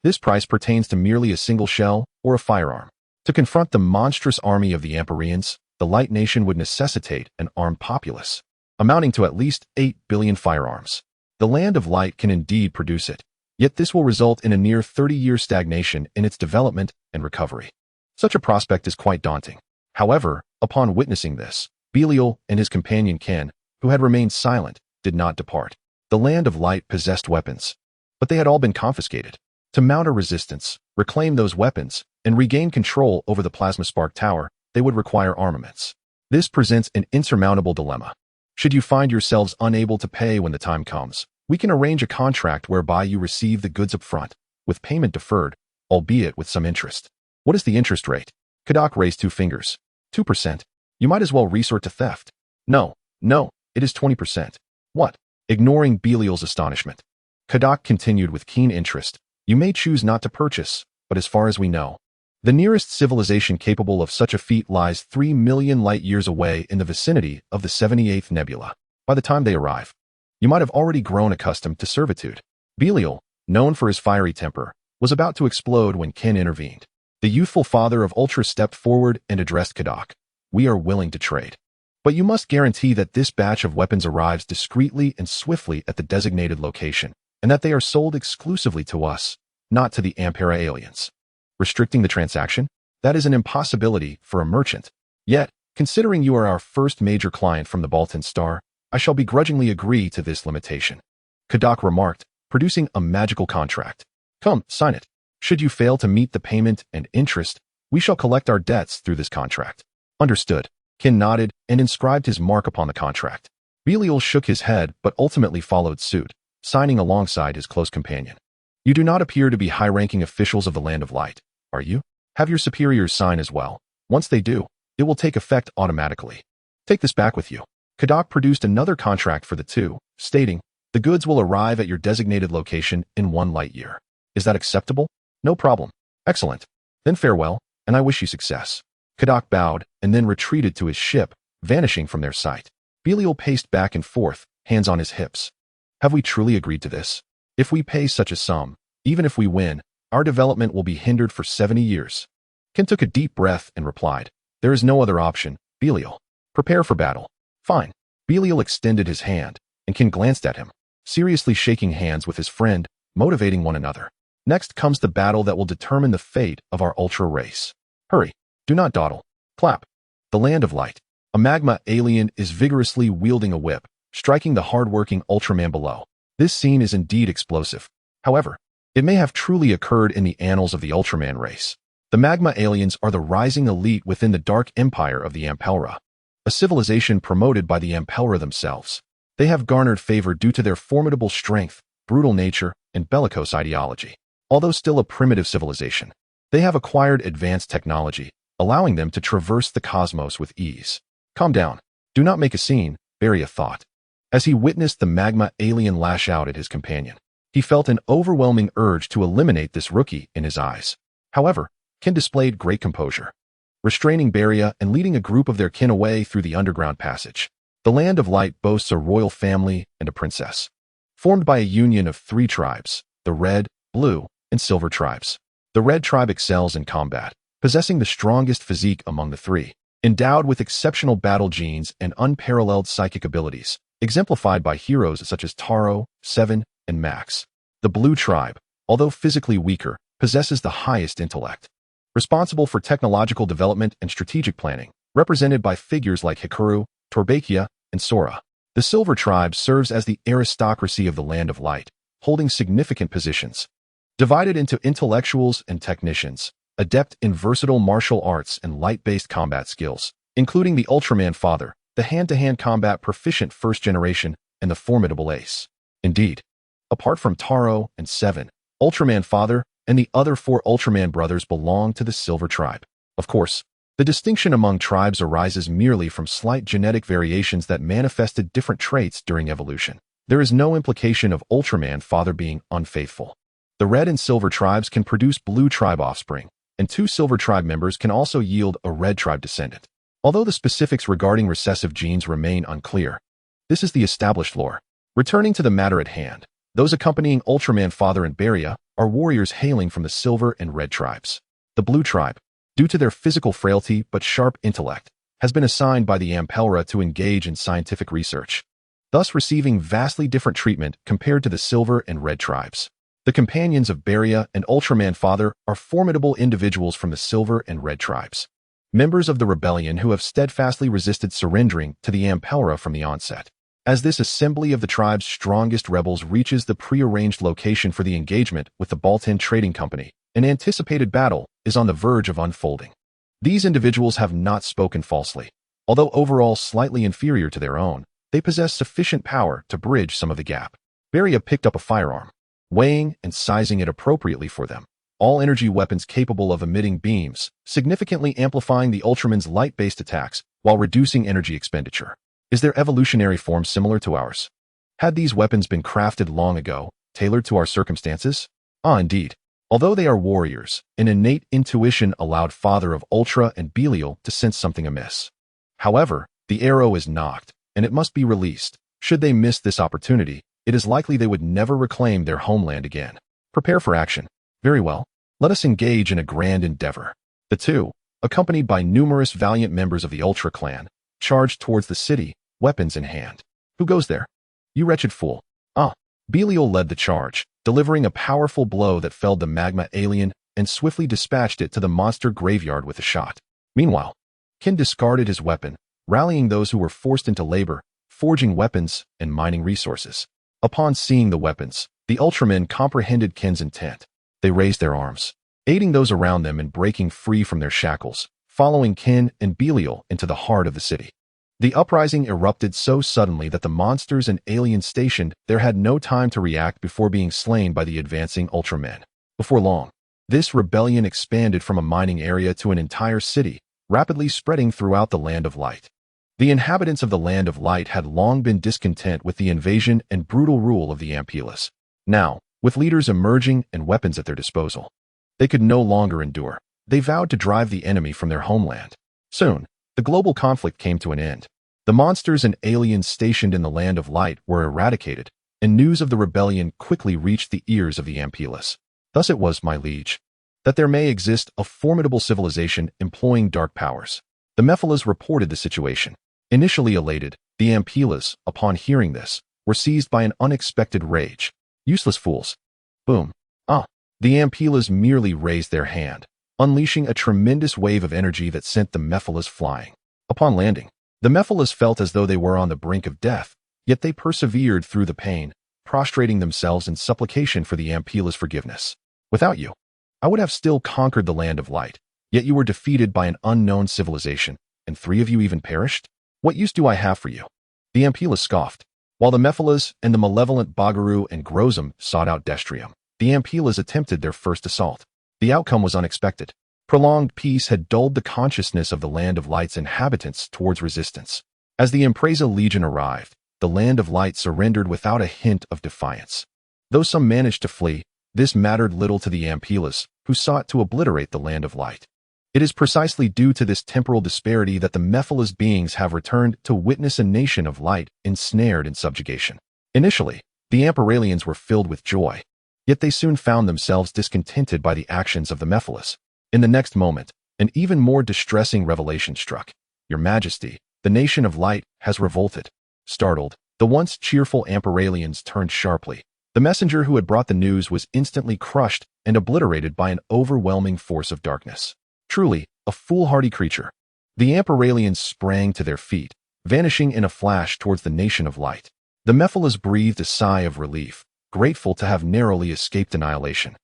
this price pertains to merely a single shell or a firearm. To confront the monstrous army of the Amparians, the Light Nation would necessitate an armed populace, amounting to at least 8 billion firearms. The Land of Light can indeed produce it, yet this will result in a near 30-year stagnation in its development and recovery. Such a prospect is quite daunting. However, upon witnessing this, Belial and his companion Ken, who had remained silent, did not depart. The Land of Light possessed weapons, but they had all been confiscated. To mount a resistance, reclaim those weapons, and regain control over the Plasma Spark Tower, they would require armaments. This presents an insurmountable dilemma. Should you find yourselves unable to pay when the time comes, we can arrange a contract whereby you receive the goods up front, with payment deferred, albeit with some interest. What is the interest rate? Kadak raised 2 fingers. 2%. You might as well resort to theft. No, it is 20%. What? Ignoring Belial's astonishment, Kadak continued with keen interest. You may choose not to purchase, but as far as we know, the nearest civilization capable of such a feat lies 3 million light-years away in the vicinity of the 78th Nebula. By the time they arrive, you might have already grown accustomed to servitude. Belial, known for his fiery temper, was about to explode when Ken intervened. The youthful father of Ultra stepped forward and addressed Kadak. We are willing to trade, but you must guarantee that this batch of weapons arrives discreetly and swiftly at the designated location, and that they are sold exclusively to us, not to the Ampera aliens. Restricting the transaction? That is an impossibility for a merchant. Yet, considering you are our first major client from the Baltan Star, I shall begrudgingly agree to this limitation. Kadak remarked, producing a magical contract. Come, sign it. Should you fail to meet the payment and interest, we shall collect our debts through this contract. Understood. Ken nodded and inscribed his mark upon the contract. Belial shook his head but ultimately followed suit, signing alongside his close companion. You do not appear to be high-ranking officials of the Land of Light, are you? Have your superiors sign as well. Once they do, it will take effect automatically. Take this back with you. Kadak produced another contract for the two, stating, the goods will arrive at your designated location in 1 light-year. Is that acceptable? No problem. Excellent. Then farewell, and I wish you success. Kadak bowed and then retreated to his ship, vanishing from their sight. Belial paced back and forth, hands on his hips. Have we truly agreed to this? If we pay such a sum, even if we win, our development will be hindered for 70 years. Ken took a deep breath and replied, there is no other option, Belial. Prepare for battle. Fine. Belial extended his hand, and Ken glanced at him, seriously shaking hands with his friend, motivating one another. Next comes the battle that will determine the fate of our Ultra race. Hurry. Do not dawdle. Clap. The Land of Light. A magma alien is vigorously wielding a whip, striking the hard-working Ultraman below. This scene is indeed explosive. However, it may have truly occurred in the annals of the Ultraman race. The magma aliens are the rising elite within the dark empire of the Ampelra. a civilization promoted by the Ampelra themselves. They have garnered favor due to their formidable strength, brutal nature, and bellicose ideology. Although still a primitive civilization, they have acquired advanced technology, allowing them to traverse the cosmos with ease. Calm down. Do not make a scene, Beria thought. As he witnessed the magma alien lash out at his companion, he felt an overwhelming urge to eliminate this rookie in his eyes. However, Kin displayed great composure, restraining Beria and leading a group of their kin away through the underground passage. The Land of Light boasts a royal family and a princess, formed by a union of 3 tribes, the Red, Blue, and Silver tribes. The Red tribe excels in combat, possessing the strongest physique among the 3, endowed with exceptional battle genes and unparalleled psychic abilities, exemplified by heroes such as Taro, Seven, and Max. The Blue tribe, although physically weaker, possesses the highest intellect, responsible for technological development and strategic planning, represented by figures like Hikaru, Torbakia, and Sora. The Silver tribe serves as the aristocracy of the Land of Light, holding significant positions, divided into intellectuals and technicians, adept in versatile martial arts and light-based combat skills, including the Ultraman father, the hand-to-hand combat proficient first generation, and the formidable Ace. Indeed, apart from Taro and Seven, Ultraman father, and the other 4 Ultraman brothers belong to the Silver tribe. Of course, the distinction among tribes arises merely from slight genetic variations that manifested different traits during evolution. There is no implication of Ultraman father being unfaithful. The Red and Silver tribes can produce Blue tribe offspring, and 2 Silver tribe members can also yield a Red tribe descendant. Although the specifics regarding recessive genes remain unclear, this is the established lore. Returning to the matter at hand, those accompanying Ultraman father and Beria are warriors hailing from the Silver and Red tribes. The Blue tribe, due to their physical frailty but sharp intellect, has been assigned by the Ampelra to engage in scientific research, thus receiving vastly different treatment compared to the Silver and Red tribes. The companions of Beria and Ultraman father are formidable individuals from the Silver and Red tribes, members of the rebellion who have steadfastly resisted surrendering to the Ampelra from the onset. As this assembly of the tribe's strongest rebels reaches the prearranged location for the engagement with the Baltan Trading Company, an anticipated battle is on the verge of unfolding. These individuals have not spoken falsely. Although overall slightly inferior to their own, they possess sufficient power to bridge some of the gap. Beria picked up a firearm, weighing and sizing it appropriately for them. All energy weapons capable of emitting beams, significantly amplifying the Ultraman's light-based attacks while reducing energy expenditure. Is their evolutionary form similar to ours? Had these weapons been crafted long ago, tailored to our circumstances? Indeed. Although they are warriors, an innate intuition allowed Father of Ultra and Belial to sense something amiss. However, the arrow is knocked, and it must be released. Should they miss this opportunity, it is likely they would never reclaim their homeland again. Prepare for action. Very well. Let us engage in a grand endeavor. The 2, accompanied by numerous valiant members of the Ultra clan, charged towards the city, weapons in hand. Who goes there? You wretched fool. Belial led the charge, delivering a powerful blow that felled the magma alien and swiftly dispatched it to the monster graveyard with a shot. Meanwhile, Kin discarded his weapon, rallying those who were forced into labor, forging weapons and mining resources. Upon seeing the weapons, the Ultramen comprehended Kin's intent. They raised their arms, aiding those around them in breaking free from their shackles, following Kin and Belial into the heart of the city. The uprising erupted so suddenly that the monsters and aliens stationed there had no time to react before being slain by the advancing Ultramen. Before long, this rebellion expanded from a mining area to an entire city, rapidly spreading throughout the Land of Light. The inhabitants of the Land of Light had long been discontent with the invasion and brutal rule of the Ampelas. Now, with leaders emerging and weapons at their disposal, they could no longer endure. They vowed to drive the enemy from their homeland. Soon, the global conflict came to an end. The monsters and aliens stationed in the Land of Light were eradicated, and news of the rebellion quickly reached the ears of the Ampelas. Thus it was, my liege, that there may exist a formidable civilization employing dark powers. The Mephilas reported the situation. Initially elated, the Ampelas, upon hearing this, were seized by an unexpected rage. Useless fools. Boom. The Ampelas merely raised their hand, unleashing a tremendous wave of energy that sent the Mephilas flying. Upon landing, the Mephilas felt as though they were on the brink of death, yet they persevered through the pain, prostrating themselves in supplication for the Ampelas' forgiveness. Without you, I would have still conquered the Land of Light, yet you were defeated by an unknown civilization, and 3 of you even perished? What use do I have for you? The Ampulla scoffed. While the Mephilas and the malevolent Bagaru and Grozum sought out Destrium, the Ampullas attempted their first assault. The outcome was unexpected. Prolonged peace had dulled the consciousness of the Land of Light's inhabitants towards resistance. As the Impreza Legion arrived, the Land of Light surrendered without a hint of defiance. Though some managed to flee, this mattered little to the Ampullas, who sought to obliterate the Land of Light. It is precisely due to this temporal disparity that the Mephilas beings have returned to witness a nation of light ensnared in subjugation. Initially, the Amperalians were filled with joy, yet they soon found themselves discontented by the actions of the Mephilas. In the next moment, an even more distressing revelation struck. Your Majesty, the nation of light has revolted. Startled, the once cheerful Amperalians turned sharply. The messenger who had brought the news was instantly crushed and obliterated by an overwhelming force of darkness. Truly, a foolhardy creature. The Amperalians sprang to their feet, vanishing in a flash towards the nation of light. The Mephilas breathed a sigh of relief, grateful to have narrowly escaped annihilation,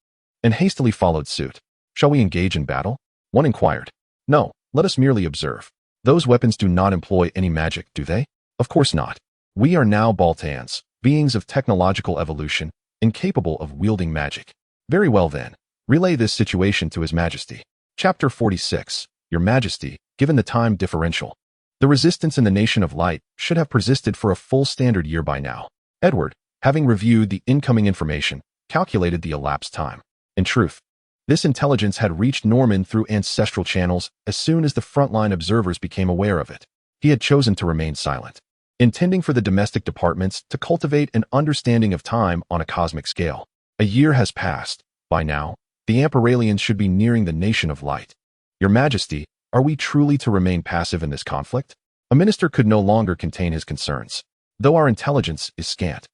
and hastily followed suit. Shall we engage in battle? One inquired. No, let us merely observe. Those weapons do not employ any magic, do they? Of course not. We are now Baltans, beings of technological evolution, incapable of wielding magic. Very well then, relay this situation to His Majesty. Chapter 46. Your Majesty, given the time differential. The resistance in the Nation of Light should have persisted for a full standard year by now. Edward, having reviewed the incoming information, calculated the elapsed time. In truth, this intelligence had reached Norman through ancestral channels as soon as the frontline observers became aware of it. He had chosen to remain silent, intending for the domestic departments to cultivate an understanding of time on a cosmic scale. A year has passed. By now, the Amperalians should be nearing the Nation of Light. Your Majesty, are we truly to remain passive in this conflict? A minister could no longer contain his concerns. Though our intelligence is scant,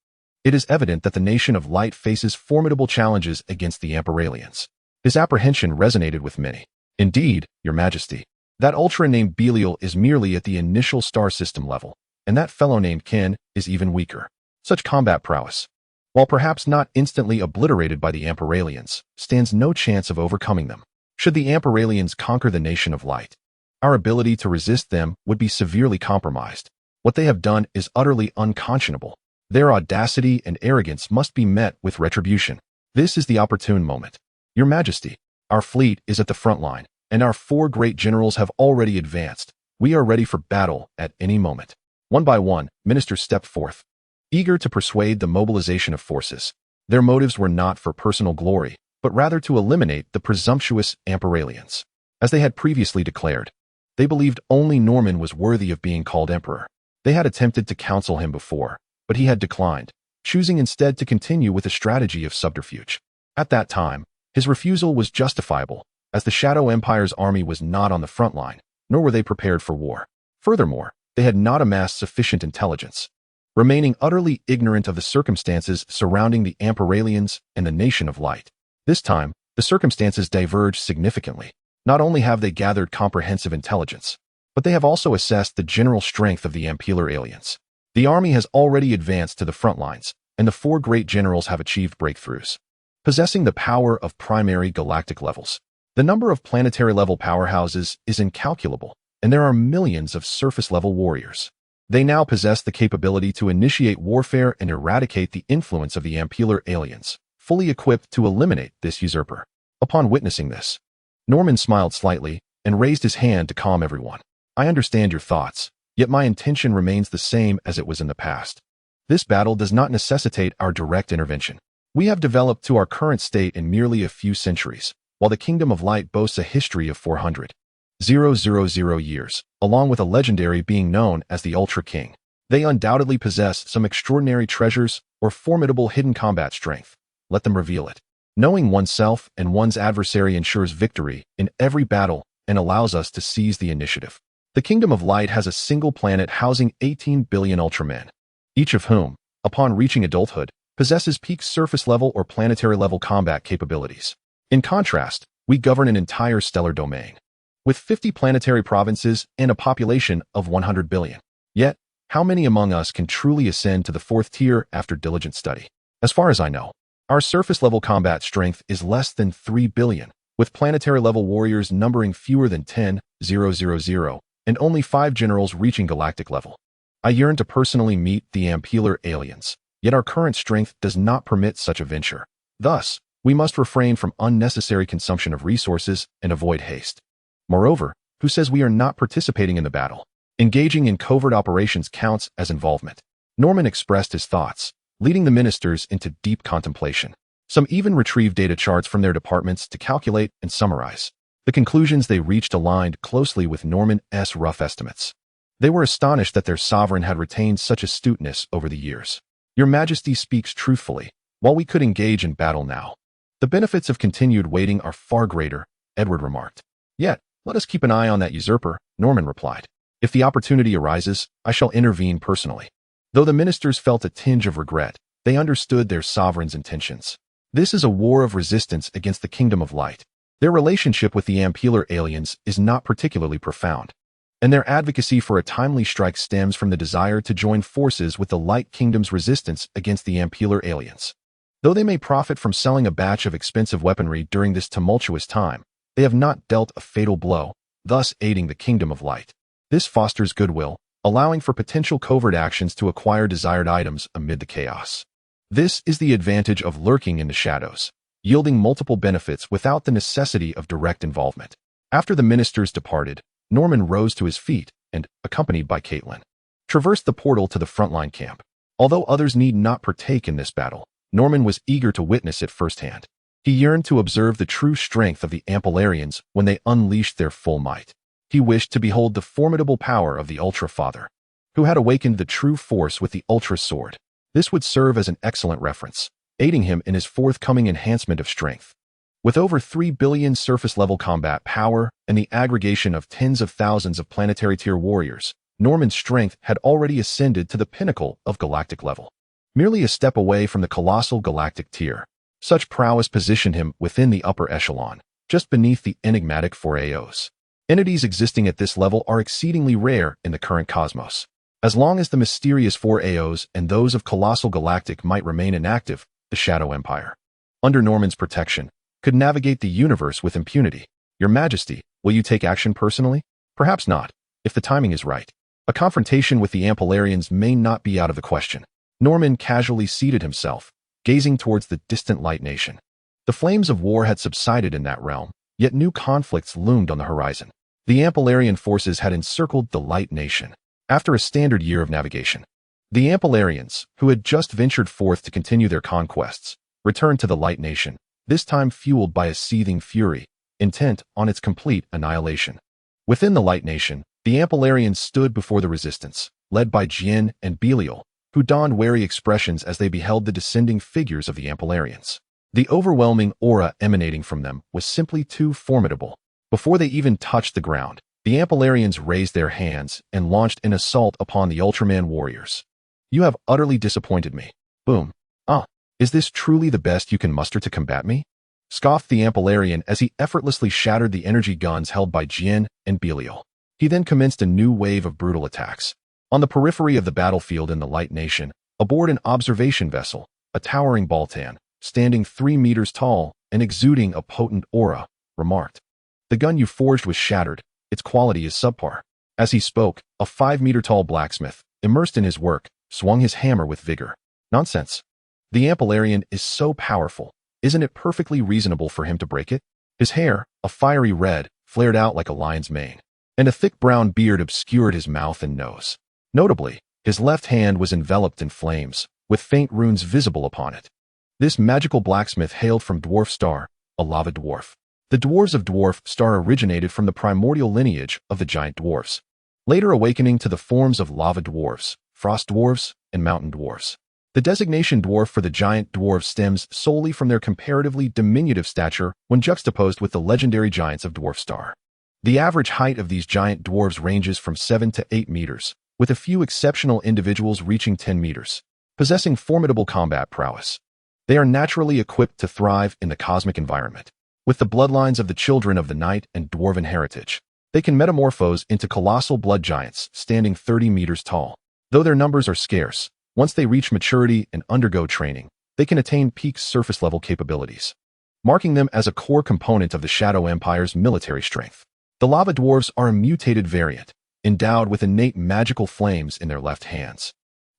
it is evident that the Nation of Light faces formidable challenges against the Amperalians. His apprehension resonated with many. Indeed, Your Majesty, that Ultra named Belial is merely at the initial star system level, and that fellow named Ken is even weaker. Such combat prowess, while perhaps not instantly obliterated by the Amperalians, stands no chance of overcoming them. Should the Amperalians conquer the Nation of Light, our ability to resist them would be severely compromised. What they have done is utterly unconscionable. Their audacity and arrogance must be met with retribution. This is the opportune moment. Your Majesty, our fleet is at the front line, and our 4 great generals have already advanced. We are ready for battle at any moment. One by one, ministers stepped forth, eager to persuade the mobilization of forces. Their motives were not for personal glory, but rather to eliminate the presumptuous Amperalians. As they had previously declared, they believed only Norman was worthy of being called emperor. They had attempted to counsel him before, but he had declined, choosing instead to continue with a strategy of subterfuge. At that time, his refusal was justifiable, as the Shadow Empire's army was not on the front line, nor were they prepared for war. Furthermore, they had not amassed sufficient intelligence, remaining utterly ignorant of the circumstances surrounding the Amperalians and the Nation of Light. This time, the circumstances diverged significantly. Not only have they gathered comprehensive intelligence, but they have also assessed the general strength of the Ampular aliens. The army has already advanced to the front lines, and the 4 great generals have achieved breakthroughs, possessing the power of primary galactic levels. The number of planetary-level powerhouses is incalculable, and there are millions of surface-level warriors. They now possess the capability to initiate warfare and eradicate the influence of the Ampular aliens, fully equipped to eliminate this usurper. Upon witnessing this, Norman smiled slightly and raised his hand to calm everyone. I understand your thoughts, yet my intention remains the same as it was in the past. This battle does not necessitate our direct intervention. We have developed to our current state in merely a few centuries, while the Kingdom of Light boasts a history of 400,000 years, along with a legendary being known as the Ultra King. They undoubtedly possess some extraordinary treasures or formidable hidden combat strength. Let them reveal it. Knowing oneself and one's adversary ensures victory in every battle and allows us to seize the initiative. The Kingdom of Light has a single planet housing 18 billion Ultramen, each of whom, upon reaching adulthood, possesses peak surface-level or planetary-level combat capabilities. In contrast, we govern an entire stellar domain, with 50 planetary provinces and a population of 100 billion. Yet, how many among us can truly ascend to the 4th tier after diligent study? As far as I know, our surface-level combat strength is less than 3 billion, with planetary-level warriors numbering fewer than 10,000. and only 5 generals reaching galactic level. I yearn to personally meet the ampular aliens, yet our current strength does not permit such a venture. Thus, we must refrain from unnecessary consumption of resources and avoid haste. Moreover, who says we are not participating in the battle? Engaging in covert operations counts as involvement. Norman expressed his thoughts, leading the ministers into deep contemplation. Some even retrieved data charts from their departments to calculate and summarize. The conclusions they reached aligned closely with Norman's rough estimates. They were astonished that their sovereign had retained such astuteness over the years. Your Majesty speaks truthfully. While we could engage in battle now, the benefits of continued waiting are far greater, Edward remarked. Yet, let us keep an eye on that usurper, Norman replied. If the opportunity arises, I shall intervene personally. Though the ministers felt a tinge of regret, they understood their sovereign's intentions. This is a war of resistance against the Kingdom of Light. Their relationship with the ampular aliens is not particularly profound, and their advocacy for a timely strike stems from the desire to join forces with the Light Kingdom's resistance against the ampular aliens. Though they may profit from selling a batch of expensive weaponry during this tumultuous time, they have not dealt a fatal blow, thus aiding the Kingdom of Light. This fosters goodwill, allowing for potential covert actions to acquire desired items amid the chaos. This is the advantage of lurking in the shadows, yielding multiple benefits without the necessity of direct involvement. After the ministers departed, Norman rose to his feet and, accompanied by Caitlin, traversed the portal to the frontline camp. Although others need not partake in this battle, Norman was eager to witness it firsthand. He yearned to observe the true strength of the Ampelarians when they unleashed their full might. He wished to behold the formidable power of the Ultra Father, who had awakened the true force with the Ultra Sword. This would serve as an excellent reference, aiding him in his forthcoming enhancement of strength. With over 3 billion surface-level combat power and the aggregation of tens of thousands of planetary-tier warriors, Norman's strength had already ascended to the pinnacle of galactic level. Merely a step away from the colossal galactic tier, such prowess positioned him within the upper echelon, just beneath the enigmatic 4AOs. Entities existing at this level are exceedingly rare in the current cosmos. As long as the mysterious 4AOs and those of Colossal Galactic might remain inactive, the Shadow Empire, under Norman's protection, could navigate the universe with impunity. Your Majesty, will you take action personally? Perhaps not, if the timing is right. A confrontation with the Ampelarians may not be out of the question. Norman casually seated himself, gazing towards the distant Light Nation. The flames of war had subsided in that realm, yet new conflicts loomed on the horizon. The Ampelarian forces had encircled the Light Nation. After a standard year of navigation, the Ampelarians, who had just ventured forth to continue their conquests, returned to the Light Nation, this time fueled by a seething fury, intent on its complete annihilation. Within the Light Nation, the Ampelarians stood before the resistance, led by Jin and Belial, who donned wary expressions as they beheld the descending figures of the Ampelarians. The overwhelming aura emanating from them was simply too formidable. Before they even touched the ground, the Ampelarians raised their hands and launched an assault upon the Ultraman warriors. You have utterly disappointed me. Boom. Is this truly the best you can muster to combat me? Scoffed the Ampelarian as he effortlessly shattered the energy guns held by Jin and Belial. He then commenced a new wave of brutal attacks. On the periphery of the battlefield in the Light Nation, aboard an observation vessel, a towering Baltan, standing 3 meters tall and exuding a potent aura, remarked, "The gun you forged was shattered. Its quality is subpar." As he spoke, a 5-meter-tall blacksmith, immersed in his work, swung his hammer with vigor. Nonsense. The Ampelarian is so powerful. Isn't it perfectly reasonable for him to break it? His hair, a fiery red, flared out like a lion's mane, and a thick brown beard obscured his mouth and nose. Notably, his left hand was enveloped in flames, with faint runes visible upon it. This magical blacksmith hailed from Dwarf Star, a lava dwarf. The dwarves of Dwarf Star originated from the primordial lineage of the giant dwarfs, later awakening to the forms of lava dwarves, frost dwarves, and mountain dwarves. The designation dwarf for the giant dwarves stems solely from their comparatively diminutive stature when juxtaposed with the legendary giants of Dwarf Star. The average height of these giant dwarves ranges from 7 to 8 meters, with a few exceptional individuals reaching 10 meters, possessing formidable combat prowess. They are naturally equipped to thrive in the cosmic environment. With the bloodlines of the children of the night and dwarven heritage, they can metamorphose into colossal blood giants standing 30 meters tall. Though their numbers are scarce, once they reach maturity and undergo training, they can attain peak surface-level capabilities, marking them as a core component of the Shadow Empire's military strength. The lava dwarves are a mutated variant, endowed with innate magical flames in their left hands,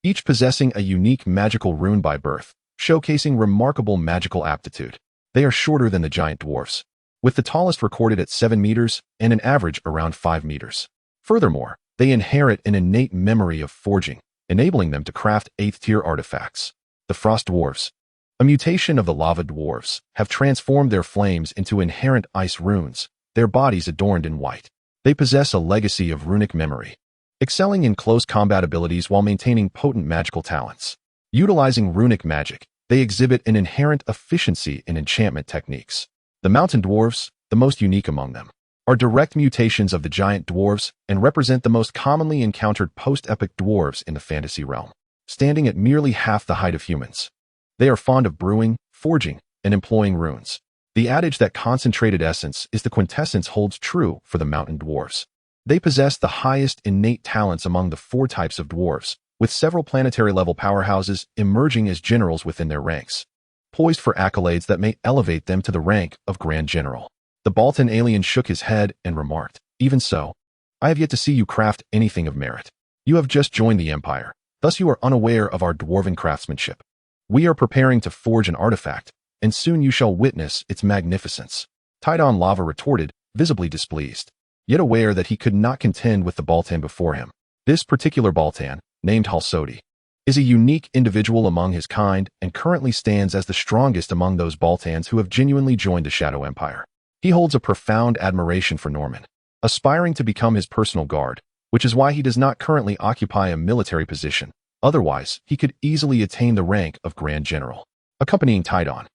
each possessing a unique magical rune by birth, showcasing remarkable magical aptitude. They are shorter than the giant dwarfs, with the tallest recorded at 7 meters and an average around 5 meters. Furthermore, they inherit an innate memory of forging, enabling them to craft 8th-tier artifacts. The frost dwarfs, a mutation of the lava dwarfs, have transformed their flames into inherent ice runes, their bodies adorned in white. They possess a legacy of runic memory, excelling in close combat abilities while maintaining potent magical talents. Utilizing runic magic, they exhibit an inherent efficiency in enchantment techniques. The mountain dwarfs, the most unique among them, are direct mutations of the giant dwarfs and represent the most commonly encountered post-epic dwarves in the fantasy realm, standing at merely half the height of humans. They are fond of brewing, forging, and employing runes. The adage that concentrated essence is the quintessence holds true for the mountain dwarfs. They possess the highest innate talents among the 4 types of dwarfs, with several planetary-level powerhouses emerging as generals within their ranks, poised for accolades that may elevate them to the rank of Grand General. The Baltan alien shook his head and remarked, "Even so, I have yet to see you craft anything of merit. You have just joined the Empire, thus you are unaware of our dwarven craftsmanship. We are preparing to forge an artifact, and soon you shall witness its magnificence." Tidon Lava retorted, visibly displeased, yet aware that he could not contend with the Baltan before him. This particular Baltan, named Halsodi, is a unique individual among his kind and currently stands as the strongest among those Baltans who have genuinely joined the Shadow Empire. He holds a profound admiration for Norman, aspiring to become his personal guard, which is why he does not currently occupy a military position. Otherwise, he could easily attain the rank of Grand General. Accompanying Tidon,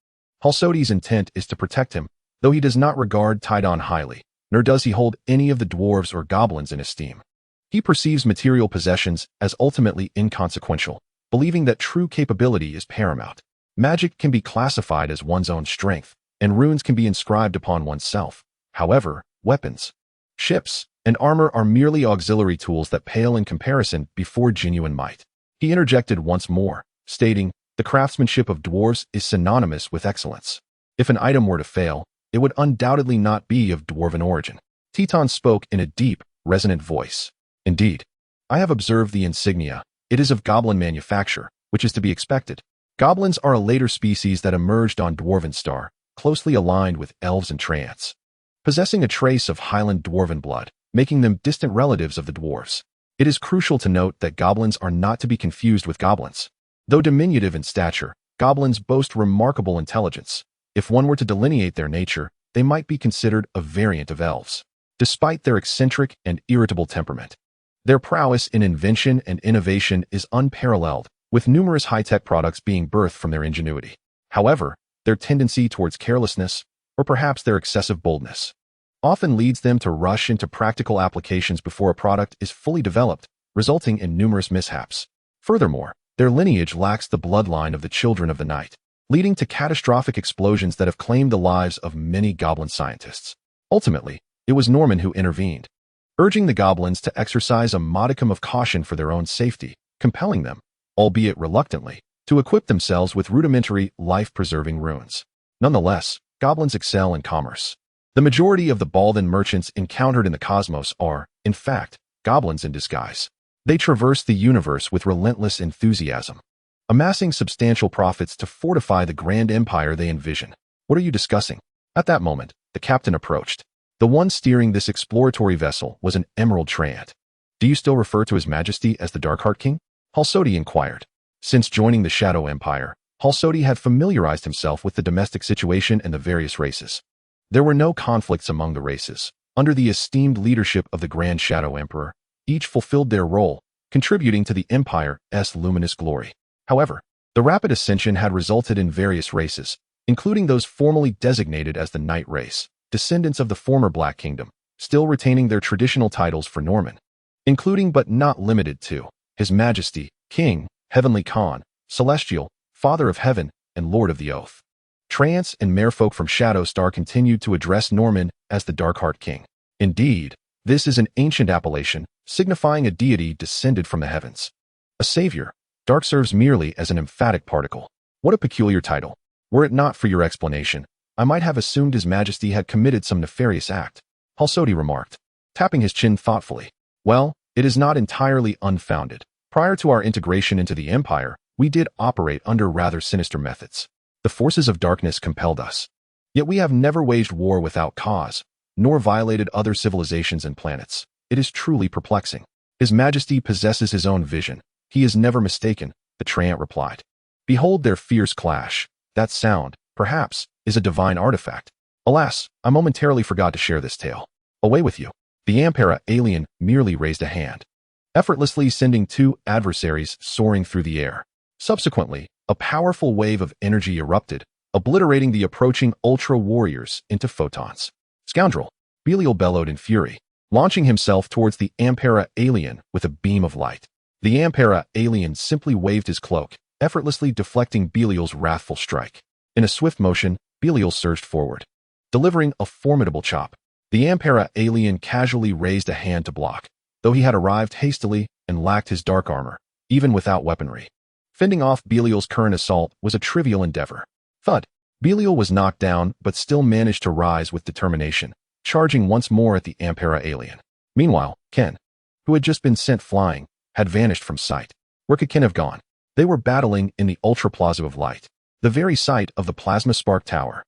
Halsodi's intent is to protect him, though he does not regard Tidon highly, nor does he hold any of the dwarves or goblins in esteem. He perceives material possessions as ultimately inconsequential, believing that true capability is paramount. Magic can be classified as one's own strength, and runes can be inscribed upon oneself. However, weapons, ships, and armor are merely auxiliary tools that pale in comparison before genuine might. He interjected once more, stating, "The craftsmanship of dwarves is synonymous with excellence. If an item were to fail, it would undoubtedly not be of dwarven origin." Teton spoke in a deep, resonant voice. "Indeed, I have observed the insignia. It is of goblin manufacture, which is to be expected. Goblins are a later species that emerged on Dwarven Star, closely aligned with elves and treants, possessing a trace of Highland dwarven blood, making them distant relatives of the dwarves. It is crucial to note that goblins are not to be confused with goblins. Though diminutive in stature, goblins boast remarkable intelligence. If one were to delineate their nature, they might be considered a variant of elves, despite their eccentric and irritable temperament. Their prowess in invention and innovation is unparalleled, with numerous high-tech products being birthed from their ingenuity. However, their tendency towards carelessness, or perhaps their excessive boldness, often leads them to rush into practical applications before a product is fully developed, resulting in numerous mishaps. Furthermore, their lineage lacks the bloodline of the Children of the Night, leading to catastrophic explosions that have claimed the lives of many goblin scientists. Ultimately, it was Norman who intervened, urging the goblins to exercise a modicum of caution for their own safety, compelling them, albeit reluctantly, to equip themselves with rudimentary, life-preserving runes. Nonetheless, goblins excel in commerce. The majority of the Baldan merchants encountered in the cosmos are, in fact, goblins in disguise. They traverse the universe with relentless enthusiasm, amassing substantial profits to fortify the grand empire they envision. "What are you discussing?" At that moment, the captain approached. The one steering this exploratory vessel was an emerald treant. "Do you still refer to His Majesty as the Darkheart King?" Halsodi inquired. Since joining the Shadow Empire, Halsodi had familiarized himself with the domestic situation and the various races. There were no conflicts among the races. Under the esteemed leadership of the Grand Shadow Emperor, each fulfilled their role, contributing to the Empire's luminous glory. However, the rapid ascension had resulted in various races, including those formally designated as the Night Race, descendants of the former Black Kingdom, still retaining their traditional titles for Norman, including but not limited to His Majesty, King, Heavenly Khan, Celestial, Father of Heaven, and Lord of the Oath. Treants and merfolk from Shadow Star continued to address Norman as the Darkheart King. Indeed, this is an ancient appellation, signifying a deity descended from the heavens. A savior, Dark serves merely as an emphatic particle. What a peculiar title. Were it not for your explanation, I might have assumed His Majesty had committed some nefarious act, Halsodi remarked, tapping his chin thoughtfully. Well, It is not entirely unfounded. Prior to our integration into the Empire, we did operate under rather sinister methods. The forces of darkness compelled us. Yet we have never waged war without cause, nor violated other civilizations and planets. It is truly perplexing. His Majesty possesses his own vision. He is never mistaken, the Treant replied. Behold their fierce clash. That sound, perhaps, is a divine artifact. Alas, I momentarily forgot to share this tale. Away with you. The Ampera alien merely raised a hand, effortlessly sending two adversaries soaring through the air. Subsequently, a powerful wave of energy erupted, obliterating the approaching Ultra warriors into photons. Scoundrel! Belial bellowed in fury, launching himself towards the Ampera alien with a beam of light. The Ampera alien simply waved his cloak, effortlessly deflecting Belial's wrathful strike. In a swift motion, Belial surged forward, delivering a formidable chop. The Ampera alien casually raised a hand to block, though he had arrived hastily and lacked his dark armor, even without weaponry. Fending off Belial's current assault was a trivial endeavor. Thud! Belial was knocked down but still managed to rise with determination, charging once more at the Ampera alien. Meanwhile, Ken, who had just been sent flying, had vanished from sight. Where could Ken have gone? They were battling in the Ultra Plaza of Light, the very site of the Plasma Spark Tower.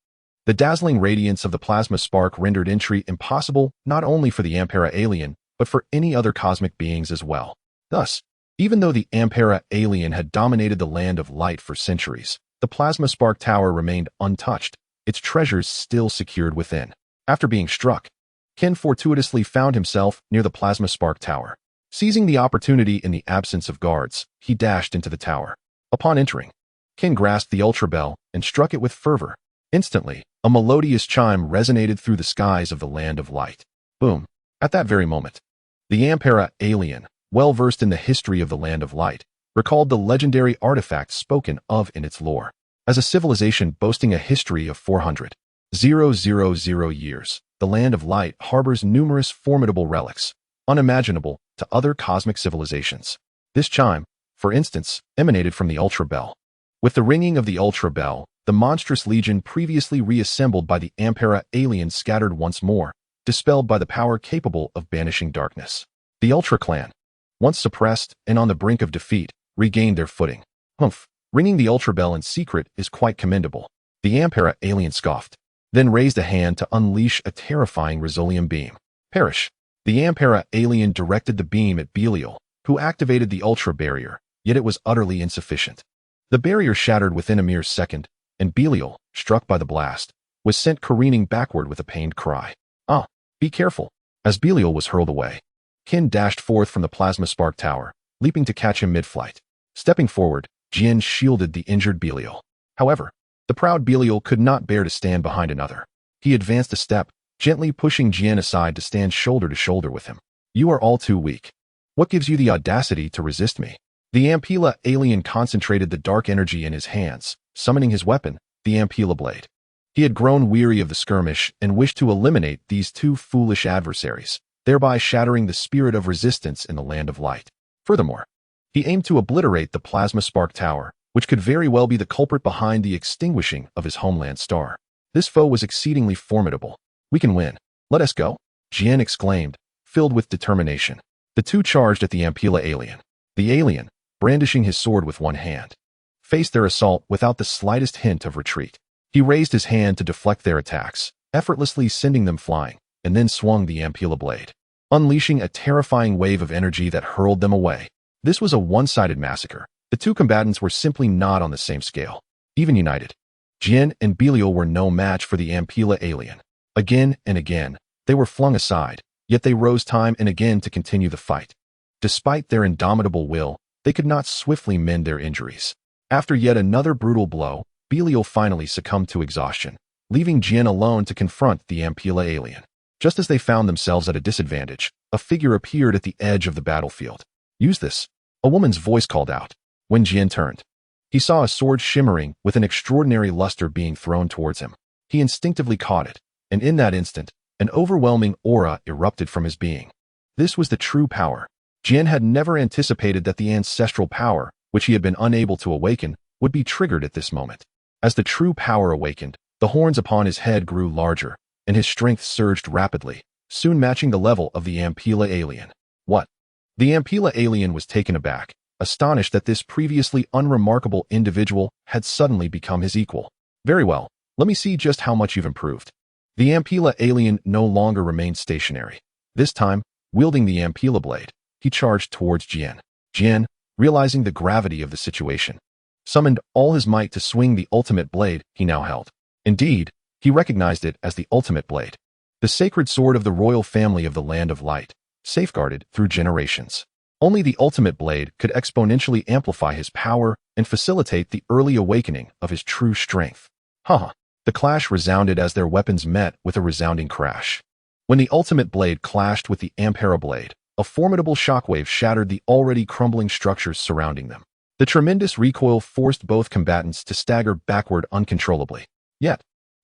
The dazzling radiance of the plasma spark rendered entry impossible not only for the Ampera alien, but for any other cosmic beings as well. Thus, even though the Ampera alien had dominated the land of light for centuries, the Plasma Spark Tower remained untouched, its treasures still secured within. After being struck, Ken fortuitously found himself near the Plasma Spark Tower. Seizing the opportunity in the absence of guards, he dashed into the tower. Upon entering, Ken grasped the Ultra Bell and struck it with fervor. Instantly, a melodious chime resonated through the skies of the land of light. Boom! At that very moment, the Ampera alien, well versed in the history of the land of light, recalled the legendary artifact spoken of in its lore. As a civilization boasting a history of 400,000 years, the land of light harbors numerous formidable relics, unimaginable to other cosmic civilizations. This chime, for instance, emanated from the Ultra Bell. With the ringing of the Ultra Bell, the monstrous legion previously reassembled by the Ampera alien scattered once more, dispelled by the power capable of banishing darkness. The Ultra Clan, once suppressed and on the brink of defeat, regained their footing. Humph! Ringing the Ultra Bell in secret is quite commendable. The Ampera alien scoffed, then raised a hand to unleash a terrifying Rosolium beam. Perish! The Ampera alien directed the beam at Belial, who activated the Ultra Barrier, yet it was utterly insufficient. The barrier shattered within a mere second, and Belial, struck by the blast, was sent careening backward with a pained cry. Ah, be careful! As Belial was hurled away, Ken dashed forth from the Plasma Spark Tower, leaping to catch him mid-flight. Stepping forward, Jian shielded the injured Belial. However, the proud Belial could not bear to stand behind another. He advanced a step, gently pushing Jian aside to stand shoulder to shoulder with him. You are all too weak. What gives you the audacity to resist me? The Ampela alien concentrated the dark energy in his hands, summoning his weapon, the Ampela blade. He had grown weary of the skirmish and wished to eliminate these two foolish adversaries, thereby shattering the spirit of resistance in the land of light. Furthermore, he aimed to obliterate the Plasma Spark Tower, which could very well be the culprit behind the extinguishing of his homeland star. This foe was exceedingly formidable. We can win. Let us go, Jian exclaimed, filled with determination. The two charged at the Ampela alien. The alien, brandishing his sword with one hand, faced their assault without the slightest hint of retreat. He raised his hand to deflect their attacks, effortlessly sending them flying, and then swung the Ampela blade, unleashing a terrifying wave of energy that hurled them away. This was a one-sided massacre. The two combatants were simply not on the same scale. Even united, Jian and Belial were no match for the Ampela alien. Again and again, they were flung aside, yet they rose time and again to continue the fight. Despite their indomitable will, they could not swiftly mend their injuries. After yet another brutal blow, Belial finally succumbed to exhaustion, leaving Jian alone to confront the Ampela alien. Just as they found themselves at a disadvantage, a figure appeared at the edge of the battlefield. Use this, a woman's voice called out. When Jian turned, he saw a sword shimmering with an extraordinary luster being thrown towards him. He instinctively caught it, and in that instant, an overwhelming aura erupted from his being. This was the true power. Jian had never anticipated that the ancestral power, which he had been unable to awaken, would be triggered at this moment. As the true power awakened, the horns upon his head grew larger, and his strength surged rapidly, soon matching the level of the Ampela alien. What? The Ampela alien was taken aback, astonished that this previously unremarkable individual had suddenly become his equal. Very well, let me see just how much you've improved. The Ampela alien no longer remained stationary. This time, wielding the Ampela blade, he charged towards Jian. Jian, realizing the gravity of the situation, summoned all his might to swing the ultimate blade he now held. Indeed, he recognized it as the ultimate blade, the sacred sword of the royal family of the Land of Light, safeguarded through generations. Only the ultimate blade could exponentially amplify his power and facilitate the early awakening of his true strength. The clash resounded as their weapons met with a resounding crash. When the ultimate blade clashed with the Ampera blade, a formidable shockwave shattered the already crumbling structures surrounding them. The tremendous recoil forced both combatants to stagger backward uncontrollably. Yet,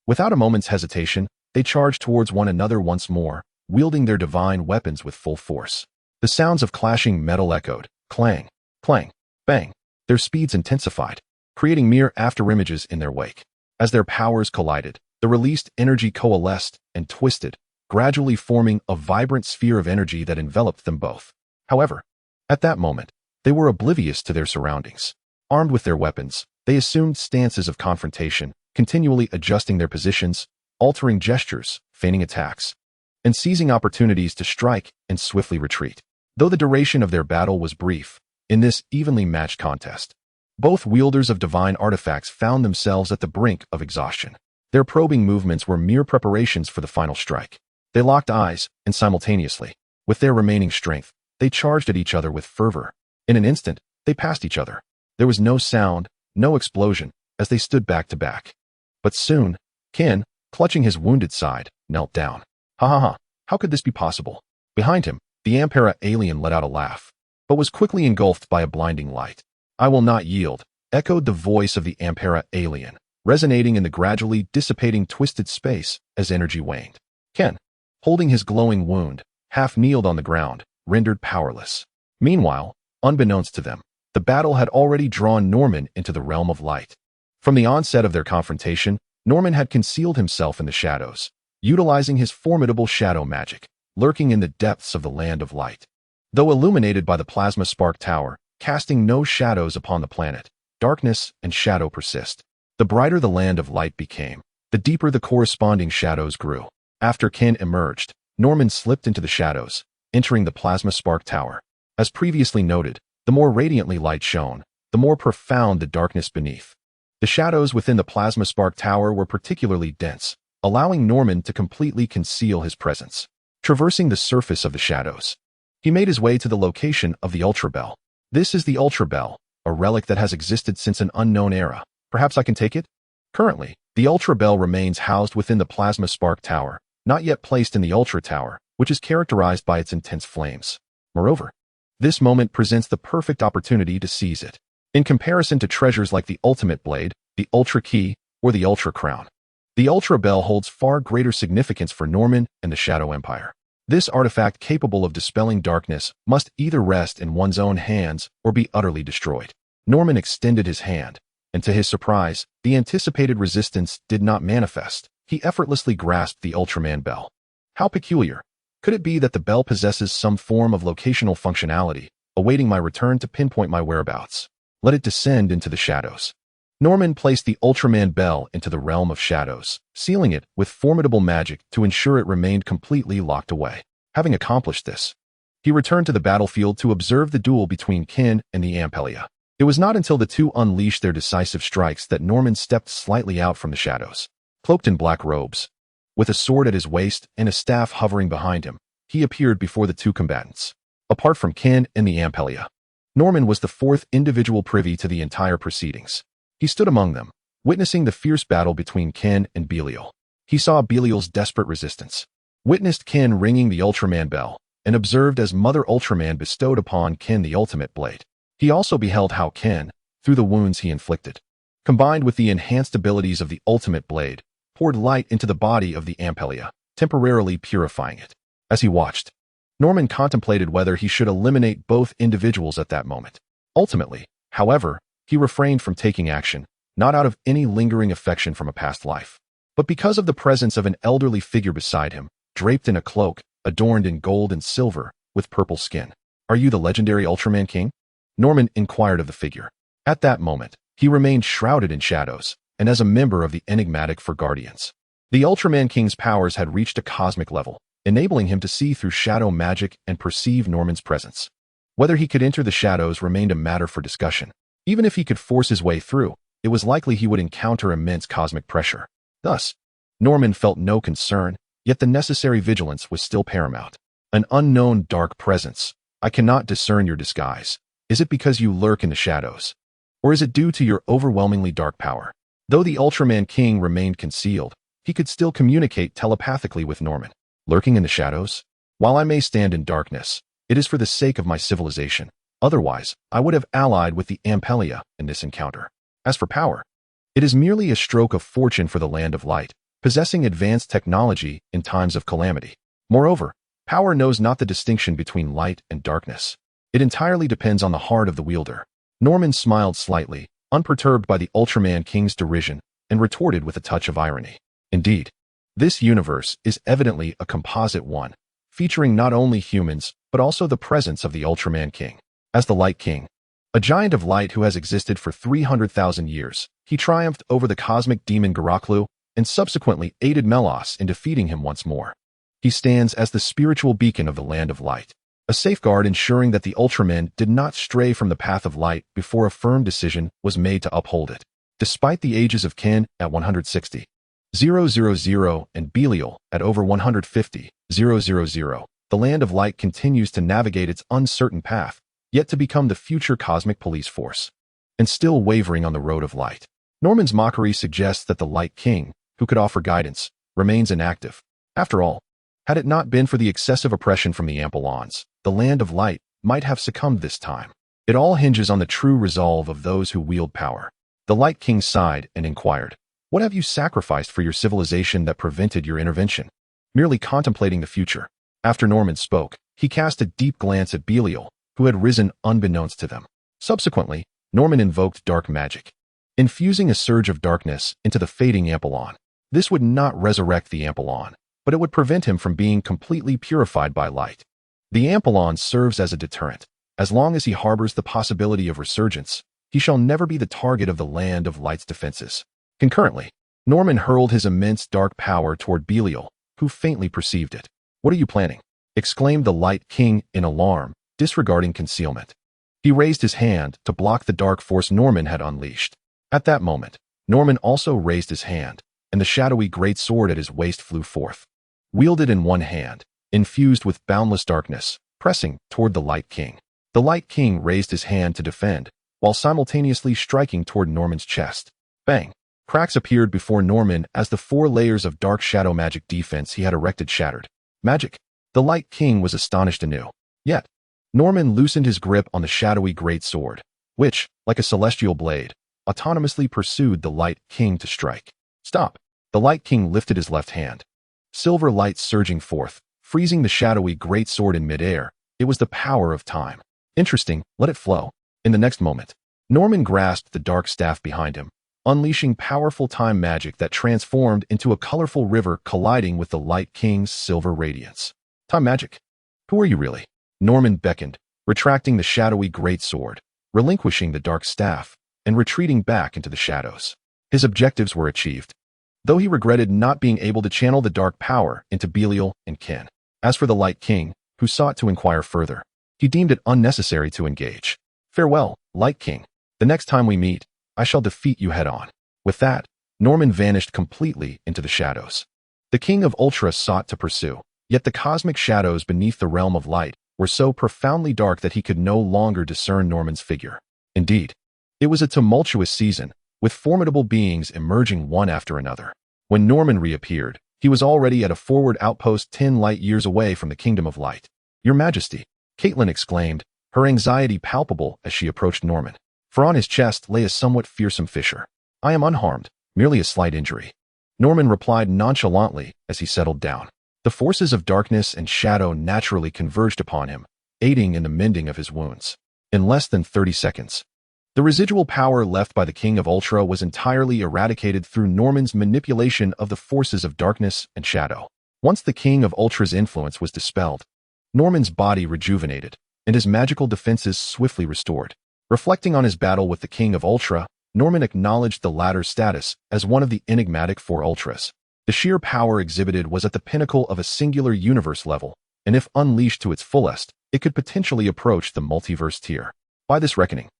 without a moment's hesitation, they charged towards one another once more, wielding their divine weapons with full force. The sounds of clashing metal echoed, clang, clang, bang. Their speeds intensified, creating mere afterimages in their wake. As their powers collided, the released energy coalesced and twisted, gradually forming a vibrant sphere of energy that enveloped them both. However, at that moment, they were oblivious to their surroundings. Armed with their weapons, they assumed stances of confrontation, continually adjusting their positions, altering gestures, feigning attacks, and seizing opportunities to strike and swiftly retreat. Though the duration of their battle was brief, in this evenly matched contest, both wielders of divine artifacts found themselves at the brink of exhaustion. Their probing movements were mere preparations for the final strike. They locked eyes, and simultaneously, with their remaining strength, they charged at each other with fervor. In an instant, they passed each other. There was no sound, no explosion, as they stood back to back. But soon, Ken, clutching his wounded side, knelt down. How could this be possible? Behind him, the Ampera alien let out a laugh, but was quickly engulfed by a blinding light. I will not yield, echoed the voice of the Ampera alien, resonating in the gradually dissipating twisted space as energy waned. Ken, holding his glowing wound, half-kneeled on the ground, rendered powerless. Meanwhile, unbeknownst to them, the battle had already drawn Norman into the realm of light. From the onset of their confrontation, Norman had concealed himself in the shadows, utilizing his formidable shadow magic, lurking in the depths of the Land of Light. Though illuminated by the plasma spark tower, casting no shadows upon the planet, darkness and shadow persist. The brighter the Land of Light became, the deeper the corresponding shadows grew. After Ken emerged, Norman slipped into the shadows, entering the plasma spark tower. As previously noted, the more radiantly light shone, the more profound the darkness beneath. The shadows within the plasma spark tower were particularly dense, allowing Norman to completely conceal his presence. Traversing the surface of the shadows, he made his way to the location of the Ultra Bell. This is the Ultra Bell, a relic that has existed since an unknown era. Perhaps I can take it? Currently, the Ultra Bell remains housed within the plasma spark tower, not yet placed in the Ultra Tower, which is characterized by its intense flames. Moreover, this moment presents the perfect opportunity to seize it. In comparison to treasures like the Ultimate Blade, the Ultra Key, or the Ultra Crown, the Ultra Bell holds far greater significance for Norman and the Shadow Empire. This artifact capable of dispelling darkness must either rest in one's own hands or be utterly destroyed. Norman extended his hand, and to his surprise, the anticipated resistance did not manifest. He effortlessly grasped the Ultraman bell. How peculiar. Could it be that the bell possesses some form of locational functionality, awaiting my return to pinpoint my whereabouts? Let it descend into the shadows. Norman placed the Ultraman bell into the realm of shadows, sealing it with formidable magic to ensure it remained completely locked away. Having accomplished this, he returned to the battlefield to observe the duel between Ken and the Ampela. It was not until the two unleashed their decisive strikes that Norman stepped slightly out from the shadows. Cloaked in black robes, with a sword at his waist and a staff hovering behind him, he appeared before the two combatants. Apart from Ken and the Ampela, Norman was the fourth individual privy to the entire proceedings. He stood among them, witnessing the fierce battle between Ken and Belial. He saw Belial's desperate resistance, witnessed Ken ringing the Ultraman bell, and observed as Mother Ultraman bestowed upon Ken the ultimate blade. He also beheld how Ken, through the wounds he inflicted, combined with the enhanced abilities of the ultimate blade, poured light into the body of the Ampela, temporarily purifying it. As he watched, Norman contemplated whether he should eliminate both individuals at that moment. Ultimately, however, he refrained from taking action, not out of any lingering affection from a past life, but because of the presence of an elderly figure beside him, draped in a cloak, adorned in gold and silver, with purple skin. "Are you the legendary Ultraman King?" Norman inquired of the figure. At that moment, he remained shrouded in shadows, and as a member of the enigmatic Four Guardians. The Ultraman King's powers had reached a cosmic level, enabling him to see through shadow magic and perceive Norman's presence. Whether he could enter the shadows remained a matter for discussion. Even if he could force his way through, it was likely he would encounter immense cosmic pressure. Thus, Norman felt no concern, yet the necessary vigilance was still paramount. "An unknown dark presence. I cannot discern your disguise. Is it because you lurk in the shadows? Or is it due to your overwhelmingly dark power?" Though the Ultraman King remained concealed, he could still communicate telepathically with Norman. "Lurking in the shadows? While I may stand in darkness, it is for the sake of my civilization. Otherwise, I would have allied with the Ampelia in this encounter. As for power, it is merely a stroke of fortune for the Land of Light, possessing advanced technology in times of calamity. Moreover, power knows not the distinction between light and darkness. It entirely depends on the heart of the wielder." Norman smiled slightly, unperturbed by the Ultraman King's derision, and retorted with a touch of irony. "Indeed, this universe is evidently a composite one, featuring not only humans, but also the presence of the Ultraman King. As the Light King, a giant of light who has existed for 300,000 years, he triumphed over the cosmic demon Garaklu and subsequently aided Melos in defeating him once more. He stands as the spiritual beacon of the Land of Light, a safeguard ensuring that the Ultramen did not stray from the path of light before a firm decision was made to uphold it. Despite the ages of Ken at 160,000 and Belial at over 150,000, the Land of Light continues to navigate its uncertain path, yet to become the future cosmic police force, and still wavering on the road of light. Norman's mockery suggests that the Light King, who could offer guidance, remains inactive. After all, had it not been for the excessive oppression from the Ampelons, the Land of Light might have succumbed this time. It all hinges on the true resolve of those who wield power. The Light King sighed and inquired, "What have you sacrificed for your civilization that prevented your intervention?" Merely contemplating the future. After Norman spoke, he cast a deep glance at Belial, who had risen unbeknownst to them. Subsequently, Norman invoked dark magic, infusing a surge of darkness into the fading Ampelon. This would not resurrect the Ampelon, but it would prevent him from being completely purified by light. The Ampelon serves as a deterrent. As long as he harbors the possibility of resurgence, he shall never be the target of the Land of Light's defenses. Concurrently, Norman hurled his immense dark power toward Belial, who faintly perceived it. "What are you planning?" exclaimed the Light King in alarm, disregarding concealment. He raised his hand to block the dark force Norman had unleashed. At that moment, Norman also raised his hand, and the shadowy great sword at his waist flew forth. Wielded in one hand, infused with boundless darkness, pressing toward the Light King. The Light King raised his hand to defend, while simultaneously striking toward Norman's chest. Bang! Cracks appeared before Norman as the 4 layers of dark shadow magic defense he had erected shattered. Magic! The Light King was astonished anew. Yet, Norman loosened his grip on the shadowy great sword, which, like a celestial blade, autonomously pursued the Light King to strike. "Stop!" The Light King lifted his left hand. Silver light surging forth, freezing the shadowy great sword in midair. It was the power of time. "Interesting, let it flow." In the next moment, Norman grasped the dark staff behind him, unleashing powerful time magic that transformed into a colorful river colliding with the Light King's silver radiance. "Time magic? Who are you really?" Norman beckoned, retracting the shadowy great sword, relinquishing the dark staff, and retreating back into the shadows. His objectives were achieved, though he regretted not being able to channel the dark power into Belial and Ken. As for the Light King, who sought to inquire further, he deemed it unnecessary to engage. "Farewell, Light King. The next time we meet, I shall defeat you head-on." With that, Norman vanished completely into the shadows. The King of Ultra sought to pursue, yet the cosmic shadows beneath the realm of light were so profoundly dark that he could no longer discern Norman's figure. Indeed, it was a tumultuous season, with formidable beings emerging one after another. When Norman reappeared, he was already at a forward outpost 10 light years away from the Kingdom of Light. "Your Majesty," Caitlin exclaimed, her anxiety palpable as she approached Norman, for on his chest lay a somewhat fearsome fissure. "I am unharmed, merely a slight injury," Norman replied nonchalantly as he settled down. The forces of darkness and shadow naturally converged upon him, aiding in the mending of his wounds. In less than 30 seconds, the residual power left by the King of Ultra was entirely eradicated through Norman's manipulation of the forces of darkness and shadow. Once the King of Ultra's influence was dispelled, Norman's body rejuvenated, and his magical defenses swiftly restored. Reflecting on his battle with the King of Ultra, Norman acknowledged the latter's status as one of the enigmatic four Ultras. The sheer power exhibited was at the pinnacle of a singular universe level, and if unleashed to its fullest, it could potentially approach the multiverse tier. By this reckoning,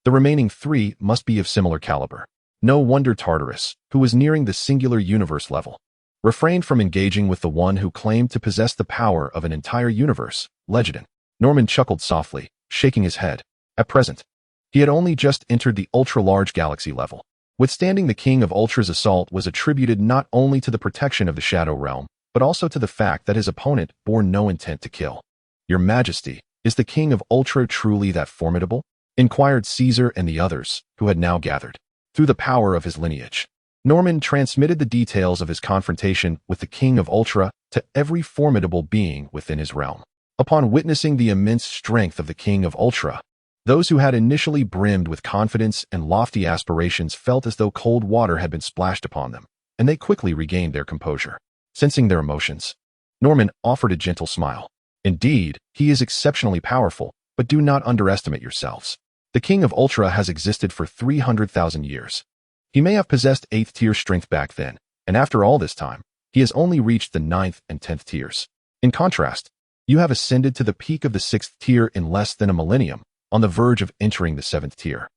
the remaining three must be of similar caliber. No wonder Tartarus, who was nearing the singular universe level, refrained from engaging with the one who claimed to possess the power of an entire universe, Legend. Norman chuckled softly, shaking his head. At present, he had only just entered the ultra-large galaxy level. Withstanding the King of Ultra's assault was attributed not only to the protection of the Shadow Realm, but also to the fact that his opponent bore no intent to kill. Your Majesty, is the King of Ultra truly that formidable? Inquired Caesar and the others, who had now gathered. Through the power of his lineage, Norman transmitted the details of his confrontation with the King of Ultra to every formidable being within his realm. Upon witnessing the immense strength of the King of Ultra, those who had initially brimmed with confidence and lofty aspirations felt as though cold water had been splashed upon them, and they quickly regained their composure. Sensing their emotions, Norman offered a gentle smile. Indeed, he is exceptionally powerful, but do not underestimate yourselves. The King of Ultra has existed for 300,000 years. He may have possessed 8th tier strength back then, and after all this time, he has only reached the 9th and 10th tiers. In contrast, you have ascended to the peak of the 6th tier in less than a millennium, on the verge of entering the 7th tier.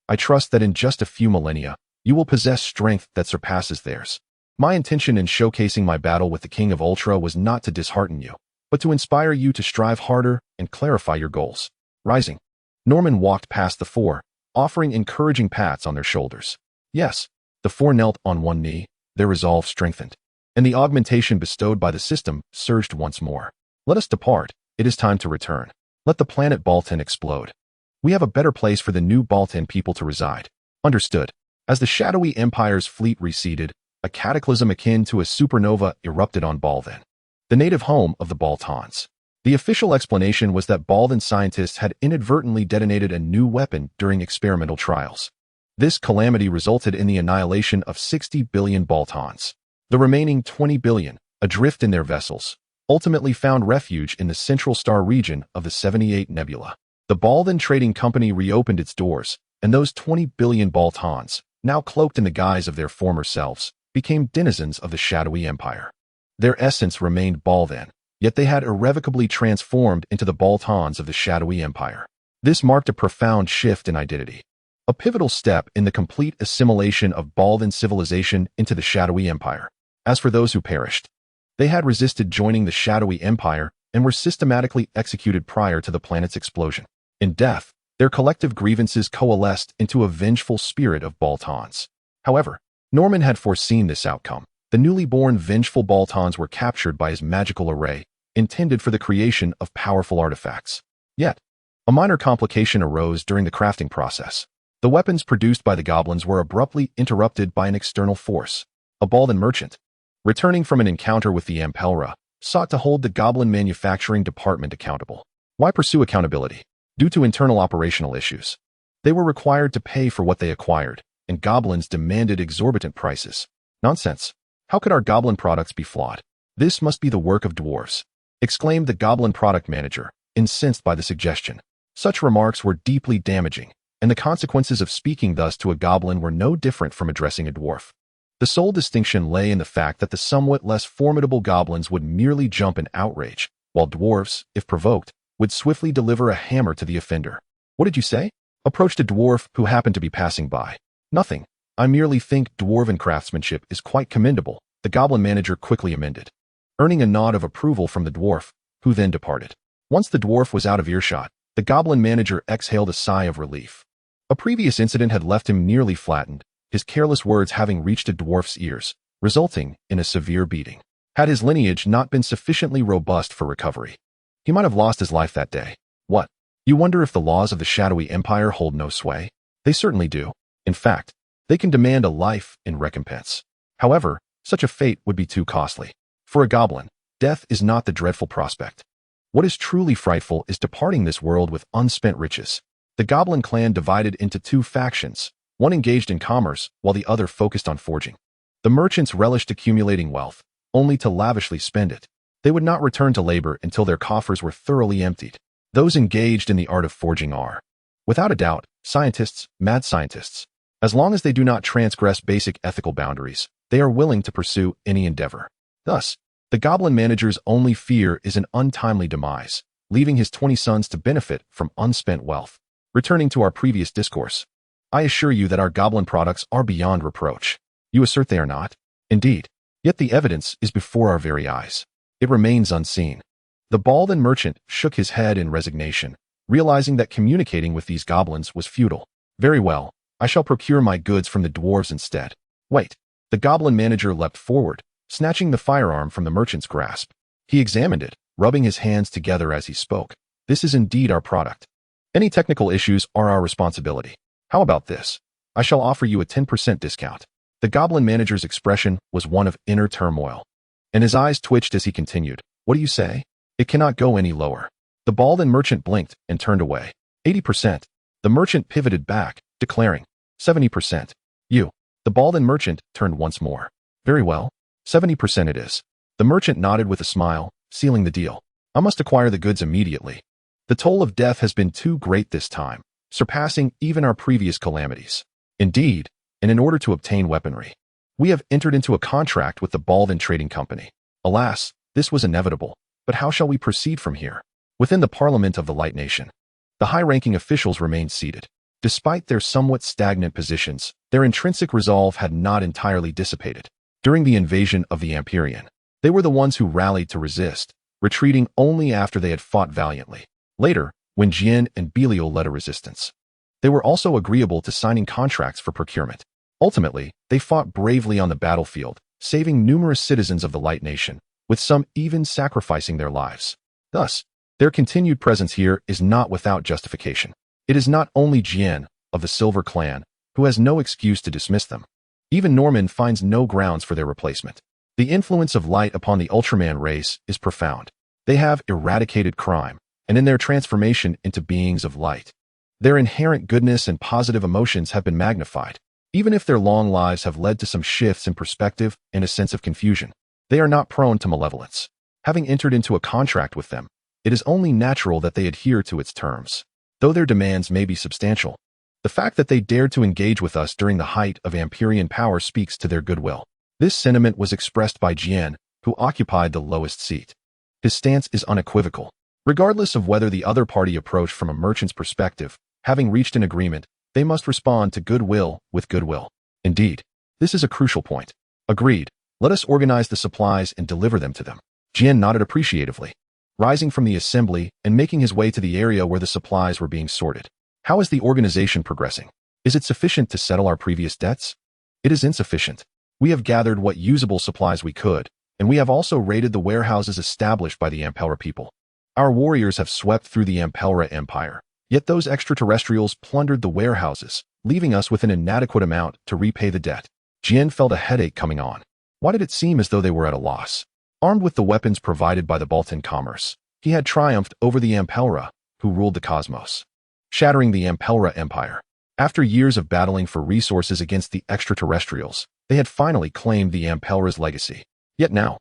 I trust that in just a few millennia, you will possess strength that surpasses theirs. My intention in showcasing my battle with the King of Ultra was not to dishearten you, but to inspire you to strive harder and clarify your goals. Rising, Norman walked past the four, offering encouraging pats on their shoulders. Yes, the four knelt on one knee, their resolve strengthened, and the augmentation bestowed by the system surged once more. Let us depart. It is time to return. Let the planet Baltan explode. We have a better place for the new Baltan people to reside. Understood. As the shadowy empire's fleet receded, a cataclysm akin to a supernova erupted on Baldan, the native home of the Baltans. The official explanation was that Baldan scientists had inadvertently detonated a new weapon during experimental trials. This calamity resulted in the annihilation of 60 billion Baltans. The remaining 20 billion, adrift in their vessels, ultimately found refuge in the central star region of the 78 Nebula. The Baldan Trading Company reopened its doors, and those 20 billion Baltans, now cloaked in the guise of their former selves, became denizens of the shadowy empire. Their essence remained Baldan, yet they had irrevocably transformed into the Baltans of the shadowy empire. This marked a profound shift in identity, a pivotal step in the complete assimilation of Baldan civilization into the shadowy empire. As for those who perished, they had resisted joining the shadowy empire and were systematically executed prior to the planet's explosion. In death, their collective grievances coalesced into a vengeful spirit of Baltans. However, Norman had foreseen this outcome. The newly born vengeful Baltans were captured by his magical array, intended for the creation of powerful artifacts. Yet, a minor complication arose during the crafting process. The weapons produced by the goblins were abruptly interrupted by an external force. A Baldan merchant, returning from an encounter with the Ampelra, sought to hold the goblin manufacturing department accountable. Why pursue accountability? Due to internal operational issues. They were required to pay for what they acquired, and goblins demanded exorbitant prices. Nonsense. How could our goblin products be flawed? This must be the work of dwarves, exclaimed the goblin product manager, incensed by the suggestion. Such remarks were deeply damaging, and the consequences of speaking thus to a goblin were no different from addressing a dwarf. The sole distinction lay in the fact that the somewhat less formidable goblins would merely jump in outrage, while dwarves, if provoked, would swiftly deliver a hammer to the offender. What did you say? Approached a dwarf who happened to be passing by. Nothing. I merely think dwarven craftsmanship is quite commendable, the goblin manager quickly amended, earning a nod of approval from the dwarf, who then departed. Once the dwarf was out of earshot, the goblin manager exhaled a sigh of relief. A previous incident had left him nearly flattened, his careless words having reached a dwarf's ears, resulting in a severe beating. Had his lineage not been sufficiently robust for recovery, he might have lost his life that day. What? You wonder if the laws of the shadowy empire hold no sway? They certainly do. In fact, they can demand a life in recompense. However, such a fate would be too costly. For a goblin, death is not the dreadful prospect. What is truly frightful is departing this world with unspent riches. The goblin clan divided into two factions, one engaged in commerce while the other focused on forging. The merchants relished accumulating wealth, only to lavishly spend it. They would not return to labor until their coffers were thoroughly emptied. Those engaged in the art of forging are, without a doubt, scientists, mad scientists. As long as they do not transgress basic ethical boundaries, they are willing to pursue any endeavor. Thus, the goblin manager's only fear is an untimely demise, leaving his 20 sons to benefit from unspent wealth. Returning to our previous discourse, I assure you that our goblin products are beyond reproach. You assert they are not? Indeed. Yet the evidence is before our very eyes. It remains unseen. The bald merchant shook his head in resignation, realizing that communicating with these goblins was futile. Very well, I shall procure my goods from the dwarves instead. Wait. The goblin manager leapt forward, snatching the firearm from the merchant's grasp. He examined it, rubbing his hands together as he spoke. This is indeed our product. Any technical issues are our responsibility. How about this? I shall offer you a 10% discount. The goblin manager's expression was one of inner turmoil, and his eyes twitched as he continued. What do you say? It cannot go any lower. The bald merchant blinked and turned away. 80%. The merchant pivoted back, declaring, 70%. You. The bald merchant turned once more. Very well. 70% it is. The merchant nodded with a smile, sealing the deal. I must acquire the goods immediately. The toll of death has been too great this time, surpassing even our previous calamities. Indeed, and in order to obtain weaponry, we have entered into a contract with the Baldan Trading Company. Alas, this was inevitable, but how shall we proceed from here? Within the Parliament of the Light Nation, the high-ranking officials remained seated. Despite their somewhat stagnant positions, their intrinsic resolve had not entirely dissipated. During the invasion of the Empyrean, they were the ones who rallied to resist, retreating only after they had fought valiantly. Later, when Jian and Belial led a resistance, they were also agreeable to signing contracts for procurement. Ultimately, they fought bravely on the battlefield, saving numerous citizens of the Light Nation, with some even sacrificing their lives. Thus, their continued presence here is not without justification. It is not only Jian, of the Silver Clan, who has no excuse to dismiss them. Even Norman finds no grounds for their replacement. The influence of light upon the Ultraman race is profound. They have eradicated crime, and in their transformation into beings of light, their inherent goodness and positive emotions have been magnified. Even if their long lives have led to some shifts in perspective and a sense of confusion, they are not prone to malevolence. Having entered into a contract with them, it is only natural that they adhere to its terms. Though their demands may be substantial, the fact that they dared to engage with us during the height of Empyrean power speaks to their goodwill. This sentiment was expressed by Jian, who occupied the lowest seat. His stance is unequivocal. Regardless of whether the other party approached from a merchant's perspective, having reached an agreement, they must respond to goodwill with goodwill. Indeed, this is a crucial point. Agreed. Let us organize the supplies and deliver them to them. Jian nodded appreciatively, rising from the assembly and making his way to the area where the supplies were being sorted. How is the organization progressing? Is it sufficient to settle our previous debts? It is insufficient. We have gathered what usable supplies we could, and we have also raided the warehouses established by the Ampelra people. Our warriors have swept through the Ampelra Empire, yet those extraterrestrials plundered the warehouses, leaving us with an inadequate amount to repay the debt. Jian felt a headache coming on. Why did it seem as though they were at a loss? Armed with the weapons provided by the Baltan commerce, he had triumphed over the Ampelra, who ruled the cosmos, shattering the Ampelra Empire. After years of battling for resources against the extraterrestrials, they had finally claimed the Ampelra's legacy. Yet now,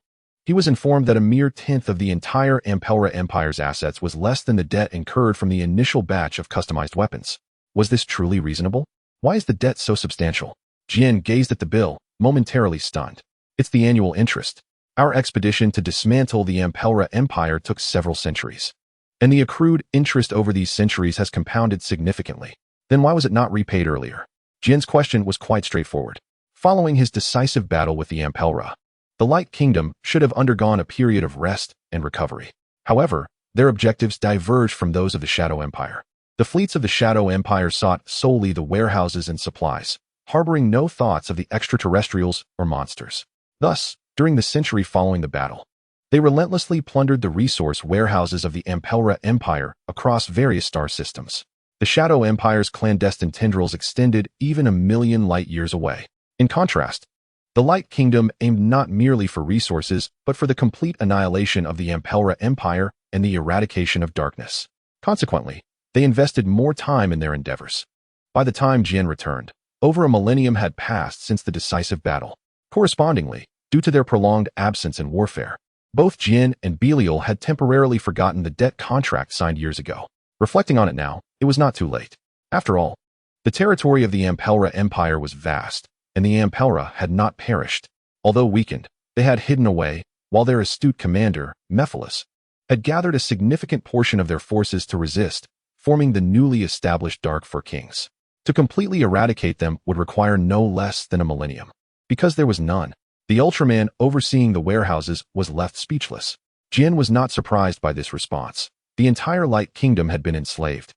he was informed that a mere tenth of the entire Ampelra Empire's assets was less than the debt incurred from the initial batch of customized weapons. Was this truly reasonable? Why is the debt so substantial? Jian gazed at the bill, momentarily stunned. It's the annual interest. Our expedition to dismantle the Ampelra Empire took several centuries, and the accrued interest over these centuries has compounded significantly. Then why was it not repaid earlier? Jian's question was quite straightforward. Following his decisive battle with the Ampelra, the Light Kingdom should have undergone a period of rest and recovery. However, their objectives diverged from those of the Shadow Empire. The fleets of the Shadow Empire sought solely the warehouses and supplies, harboring no thoughts of the extraterrestrials or monsters. Thus, during the century following the battle, they relentlessly plundered the resource warehouses of the Ampelra Empire across various star systems. The Shadow Empire's clandestine tendrils extended even 1,000,000 light-years away. In contrast, the Light Kingdom aimed not merely for resources, but for the complete annihilation of the Ampelra Empire and the eradication of darkness. Consequently, they invested more time in their endeavors. By the time Jian returned, over a millennium had passed since the decisive battle. Correspondingly, due to their prolonged absence in warfare, Both Jin and Belial had temporarily forgotten the debt contract signed years ago. Reflecting on it now, it was not too late. After all, the territory of the Ampelra Empire was vast, and the Ampelra had not perished. Although weakened, they had hidden away, while their astute commander, Mephiles, had gathered a significant portion of their forces to resist, forming the newly established Dark Fur Kings. To completely eradicate them would require no less than a millennium. Because there was none, the Ultraman overseeing the warehouses was left speechless. Jin was not surprised by this response. The entire Light Kingdom had been enslaved.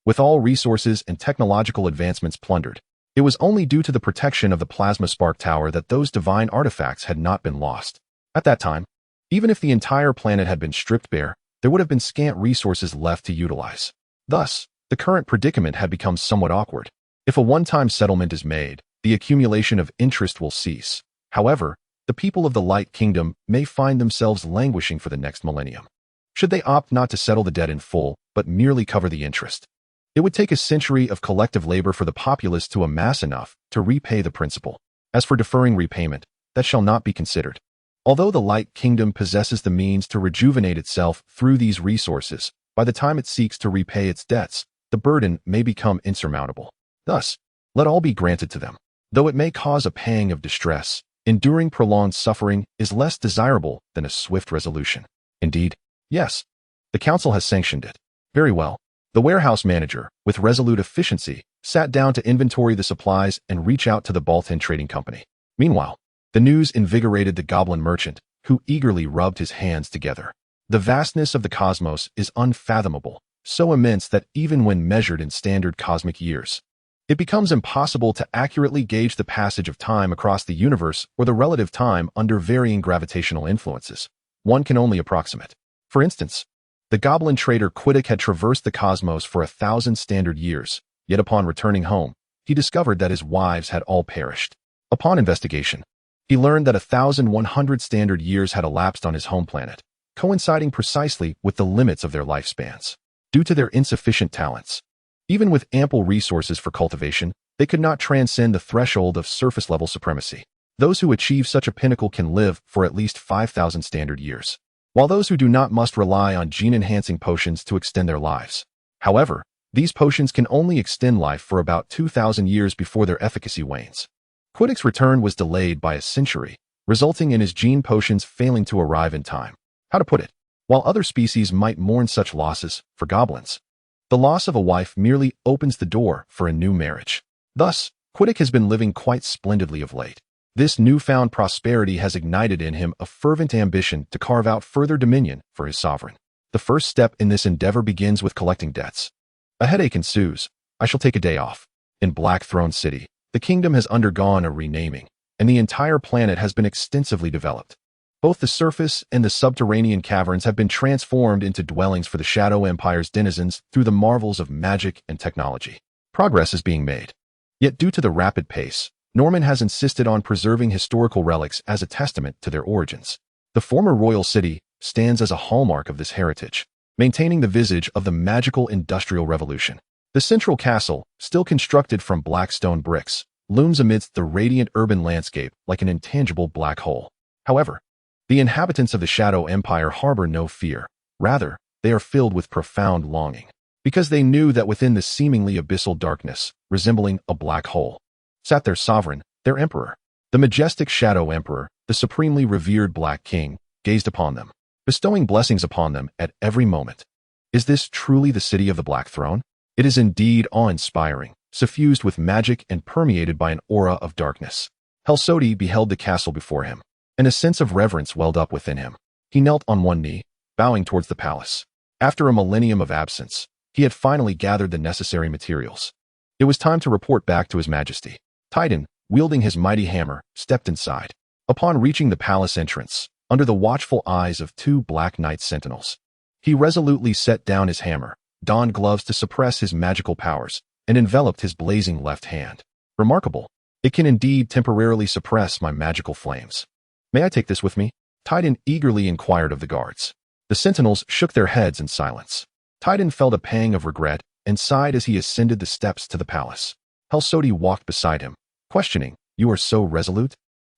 With all resources and technological advancements plundered, it was only due to the protection of the Plasma Spark Tower that those divine artifacts had not been lost. At that time, even if the entire planet had been stripped bare, there would have been scant resources left to utilize. Thus, the current predicament had become somewhat awkward. If a one-time settlement is made, the accumulation of interest will cease. However, the people of the Light Kingdom may find themselves languishing for the next millennium. Should they opt not to settle the debt in full, but merely cover the interest? It would take a century of collective labor for the populace to amass enough to repay the principal. As for deferring repayment, that shall not be considered. Although the Light Kingdom possesses the means to rejuvenate itself through these resources, by the time it seeks to repay its debts, the burden may become insurmountable. Thus, let all be granted to them. Though it may cause a pang of distress, enduring prolonged suffering is less desirable than a swift resolution. Indeed, yes, the council has sanctioned it. Very well. The warehouse manager, with resolute efficiency, sat down to inventory the supplies and reach out to the Baltan Trading Company. Meanwhile, the news invigorated the goblin merchant, who eagerly rubbed his hands together. The vastness of the cosmos is unfathomable, so immense that even when measured in standard cosmic years, it becomes impossible to accurately gauge the passage of time across the universe or the relative time under varying gravitational influences. One can only approximate. For instance, the goblin trader Quiddick had traversed the cosmos for 1,000 standard years, yet upon returning home, he discovered that his wives had all perished. Upon investigation, he learned that 1,100 standard years had elapsed on his home planet, coinciding precisely with the limits of their lifespans. Due to their insufficient talents, even with ample resources for cultivation, they could not transcend the threshold of surface-level supremacy. Those who achieve such a pinnacle can live for at least 5,000 standard years, while those who do not must rely on gene-enhancing potions to extend their lives. However, these potions can only extend life for about 2,000 years before their efficacy wanes. Quiddick's return was delayed by a century, resulting in his gene potions failing to arrive in time. How to put it? While other species might mourn such losses, for goblins, the loss of a wife merely opens the door for a new marriage. Thus, Quiddick has been living quite splendidly of late. This newfound prosperity has ignited in him a fervent ambition to carve out further dominion for his sovereign. The first step in this endeavor begins with collecting debts. A headache ensues. I shall take a day off. In Black Throne City, the kingdom has undergone a renaming, and the entire planet has been extensively developed. Both the surface and the subterranean caverns have been transformed into dwellings for the Shadow Empire's denizens through the marvels of magic and technology. Progress is being made. Yet due to the rapid pace, Norman has insisted on preserving historical relics as a testament to their origins. The former royal city stands as a hallmark of this heritage, maintaining the visage of the magical industrial revolution. The central castle, still constructed from black stone bricks, looms amidst the radiant urban landscape like an intangible black hole. However, the inhabitants of the Shadow Empire harbor no fear. Rather, they are filled with profound longing, because they knew that within the seemingly abyssal darkness, resembling a black hole, sat their sovereign, their emperor. The majestic Shadow Emperor, the supremely revered Black King, gazed upon them, bestowing blessings upon them at every moment. Is this truly the city of the Black Throne? It is indeed awe-inspiring, suffused with magic and permeated by an aura of darkness. Helsodi beheld the castle before him, and a sense of reverence welled up within him. He knelt on one knee, bowing towards the palace. After a millennium of absence, he had finally gathered the necessary materials. It was time to report back to His Majesty. Titan, wielding his mighty hammer, stepped inside. Upon reaching the palace entrance, under the watchful eyes of 2 Black Knight sentinels, he resolutely set down his hammer, donned gloves to suppress his magical powers, and enveloped his blazing left hand. Remarkable. It can indeed temporarily suppress my magical flames. May I take this with me? Titan eagerly inquired of the guards. The sentinels shook their heads in silence. Titan felt a pang of regret and sighed as he ascended the steps to the palace. Helsodi walked beside him, questioning, "You are so resolute?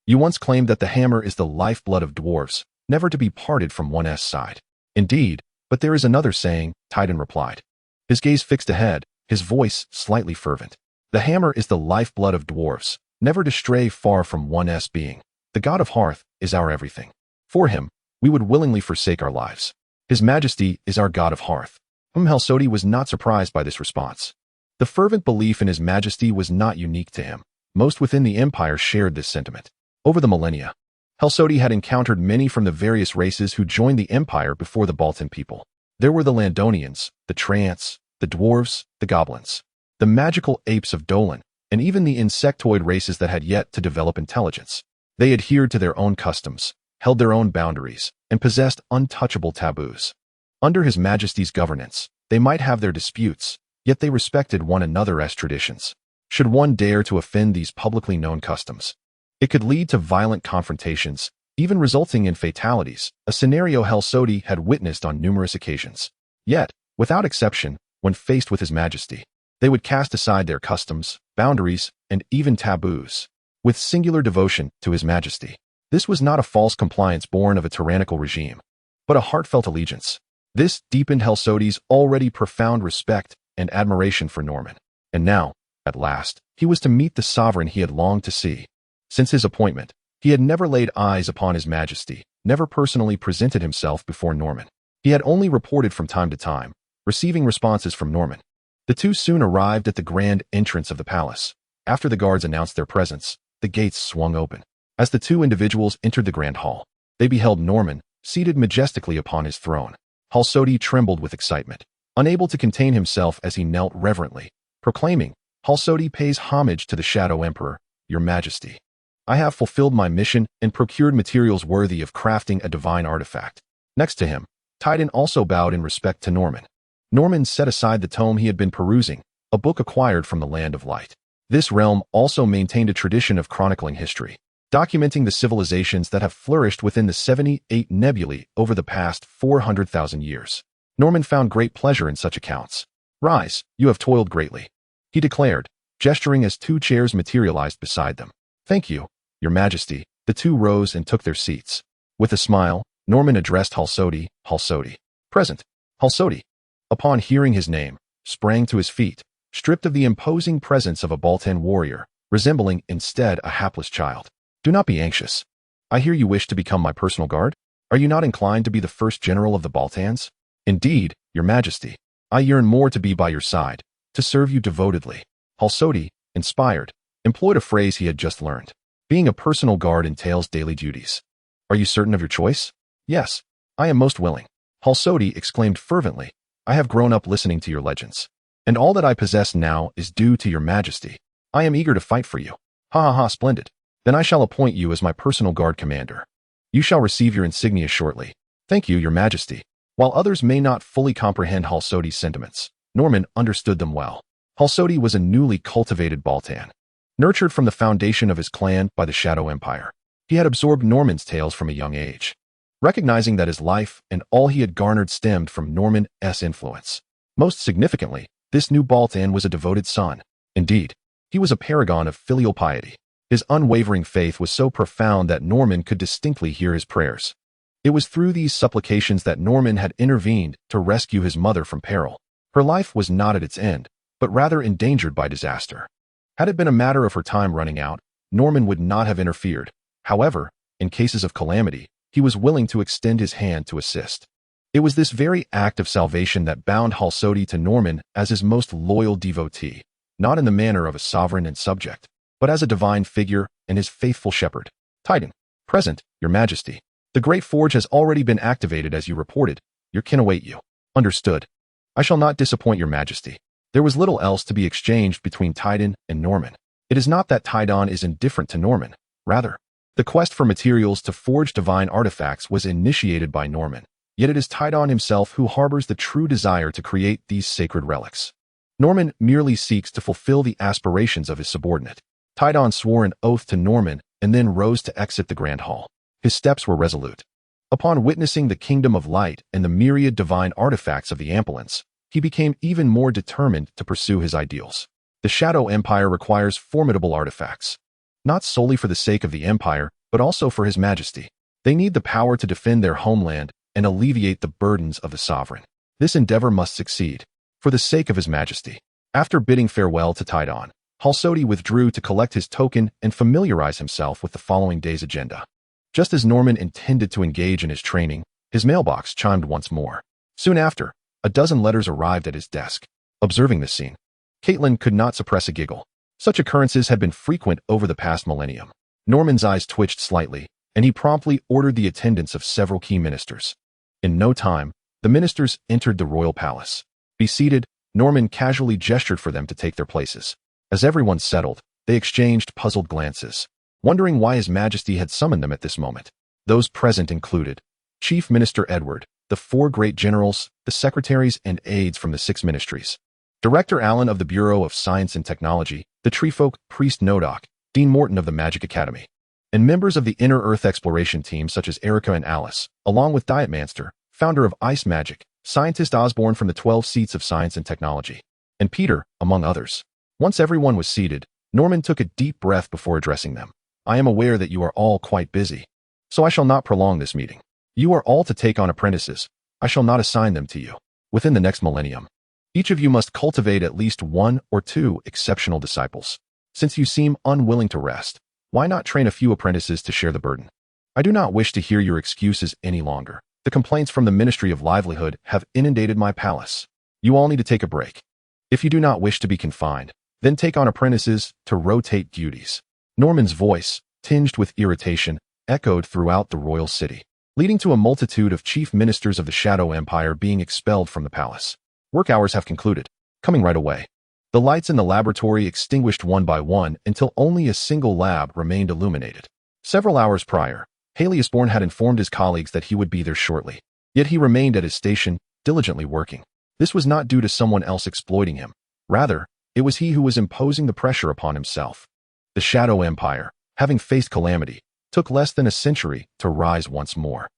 You once claimed that the hammer is the lifeblood of dwarves, never to be parted from one's side. Indeed, but there is another saying, Titan replied. His gaze fixed ahead, his voice slightly fervent. The hammer is the lifeblood of dwarves, never to stray far from one's being. The god of hearth is our everything. For him, we would willingly forsake our lives. His majesty is our god of hearth. Helsodi was not surprised by this response. The fervent belief in his majesty was not unique to him. Most within the empire shared this sentiment. Over the millennia, Helsodi had encountered many from the various races who joined the empire before the Baltan people. There were the Landonians, the Trants, the dwarves, the goblins, the magical apes of Dolan, and even the insectoid races that had yet to develop intelligence. They adhered to their own customs, held their own boundaries, and possessed untouchable taboos. Under His Majesty's governance, they might have their disputes, yet they respected one another's traditions. Should one dare to offend these publicly known customs, it could lead to violent confrontations, even resulting in fatalities, a scenario Helsodi had witnessed on numerous occasions. Yet, without exception, when faced with His Majesty, they would cast aside their customs, boundaries, and even taboos, with singular devotion to His Majesty. This was not a false compliance born of a tyrannical regime, but a heartfelt allegiance. This deepened Helsodi's already profound respect and admiration for Norman. And now, at last, he was to meet the sovereign he had longed to see. Since his appointment, he had never laid eyes upon His Majesty, never personally presented himself before Norman. He had only reported from time to time, receiving responses from Norman. The two soon arrived at the grand entrance of the palace. After the guards announced their presence, the gates swung open. As the two individuals entered the grand hall, they beheld Norman, seated majestically upon his throne. Helsodi trembled with excitement, unable to contain himself as he knelt reverently, proclaiming, Helsodi pays homage to the Shadow Emperor, Your Majesty. I have fulfilled my mission and procured materials worthy of crafting a divine artifact. Next to him, Titan also bowed in respect to Norman. Norman set aside the tome he had been perusing, a book acquired from the Land of Light. This realm also maintained a tradition of chronicling history, documenting the civilizations that have flourished within the 78 nebulae over the past 400,000 years. Norman found great pleasure in such accounts. Rise, you have toiled greatly, he declared, gesturing as two chairs materialized beside them. Thank you, Your Majesty. The two rose and took their seats. With a smile, Norman addressed Helsodi. Helsodi. Present. Helsodi, upon hearing his name, sprang to his feet, stripped of the imposing presence of a Baltan warrior, resembling instead a hapless child. Do not be anxious. I hear you wish to become my personal guard? Are you not inclined to be the first general of the Baltans? Indeed, Your Majesty, I yearn more to be by your side, to serve you devotedly. Helsodi, inspired, employed a phrase he had just learned. Being a personal guard entails daily duties. Are you certain of your choice? Yes, I am most willing. Helsodi exclaimed fervently, I have grown up listening to your legends, and all that I possess now is due to Your Majesty. I am eager to fight for you. Ha ha ha, splendid. Then I shall appoint you as my personal guard commander. You shall receive your insignia shortly. Thank you, Your Majesty. While others may not fully comprehend Helsodi's sentiments, Norman understood them well. Helsodi was a newly cultivated Baltan, nurtured from the foundation of his clan by the Shadow Empire. He had absorbed Norman's tales from a young age, recognizing that his life and all he had garnered stemmed from Norman's influence. Most significantly, this new Baltan was a devoted son. Indeed, he was a paragon of filial piety. His unwavering faith was so profound that Norman could distinctly hear his prayers. It was through these supplications that Norman had intervened to rescue his mother from peril. Her life was not at its end, but rather endangered by disaster. Had it been a matter of her time running out, Norman would not have interfered. However, in cases of calamity, he was willing to extend his hand to assist. It was this very act of salvation that bound Helsodi to Norman as his most loyal devotee, not in the manner of a sovereign and subject, but as a divine figure and his faithful shepherd. Titan. Present, Your Majesty. The Great Forge has already been activated as you reported. Your kin await you. Understood. I shall not disappoint Your Majesty. There was little else to be exchanged between Titan and Norman. It is not that Titan is indifferent to Norman. Rather, the quest for materials to forge divine artifacts was initiated by Norman. Yet it is Titan himself who harbors the true desire to create these sacred relics. Norman merely seeks to fulfill the aspirations of his subordinate. Titan swore an oath to Norman and then rose to exit the grand hall. His steps were resolute. Upon witnessing the kingdom of light and the myriad divine artifacts of the Ambulance, he became even more determined to pursue his ideals. The Shadow Empire requires formidable artifacts, not solely for the sake of the Empire, but also for His Majesty. They need the power to defend their homeland and alleviate the burdens of the sovereign. This endeavor must succeed, for the sake of His Majesty. After bidding farewell to Tidon, Halsodi withdrew to collect his token and familiarize himself with the following day's agenda. Just as Norman intended to engage in his training, his mailbox chimed once more. Soon after, a dozen letters arrived at his desk. Observing this scene, Caitlin could not suppress a giggle. Such occurrences had been frequent over the past millennium. Norman's eyes twitched slightly, and he promptly ordered the attendance of several key ministers. In no time, the ministers entered the royal palace. Be seated, Norman casually gestured for them to take their places. As everyone settled, they exchanged puzzled glances, wondering why His Majesty had summoned them at this moment. Those present included Chief Minister Edward, the 4 great generals, the secretaries and aides from the 6 ministries, Director Allen of the Bureau of Science and Technology, the treefolk Priest Nodok, Dean Morton of the Magic Academy, and members of the Inner Earth exploration team such as Erica and Alice, along with Dietmanster, founder of Ice Magic, Scientist Osborne from the 12 Seats of Science and Technology, and Peter, among others. Once everyone was seated, Norman took a deep breath before addressing them. I am aware that you are all quite busy, so I shall not prolong this meeting. You are all to take on apprentices. I shall not assign them to you. Within the next millennium, each of you must cultivate at least 1 or 2 exceptional disciples. Since you seem unwilling to rest, why not train a few apprentices to share the burden? I do not wish to hear your excuses any longer. The complaints from the Ministry of Livelihood have inundated my palace. You all need to take a break. If you do not wish to be confined, then take on apprentices to rotate duties. Norman's voice, tinged with irritation, echoed throughout the royal city, leading to a multitude of chief ministers of the Shadow Empire being expelled from the palace. Work hours have concluded. Coming right away. The lights in the laboratory extinguished one by one until only a single lab remained illuminated. Several hours prior, Heliosborn had informed his colleagues that he would be there shortly. Yet he remained at his station, diligently working. This was not due to someone else exploiting him. Rather, it was he who was imposing the pressure upon himself. The Shadow Empire, having faced calamity, took less than a century to rise once more.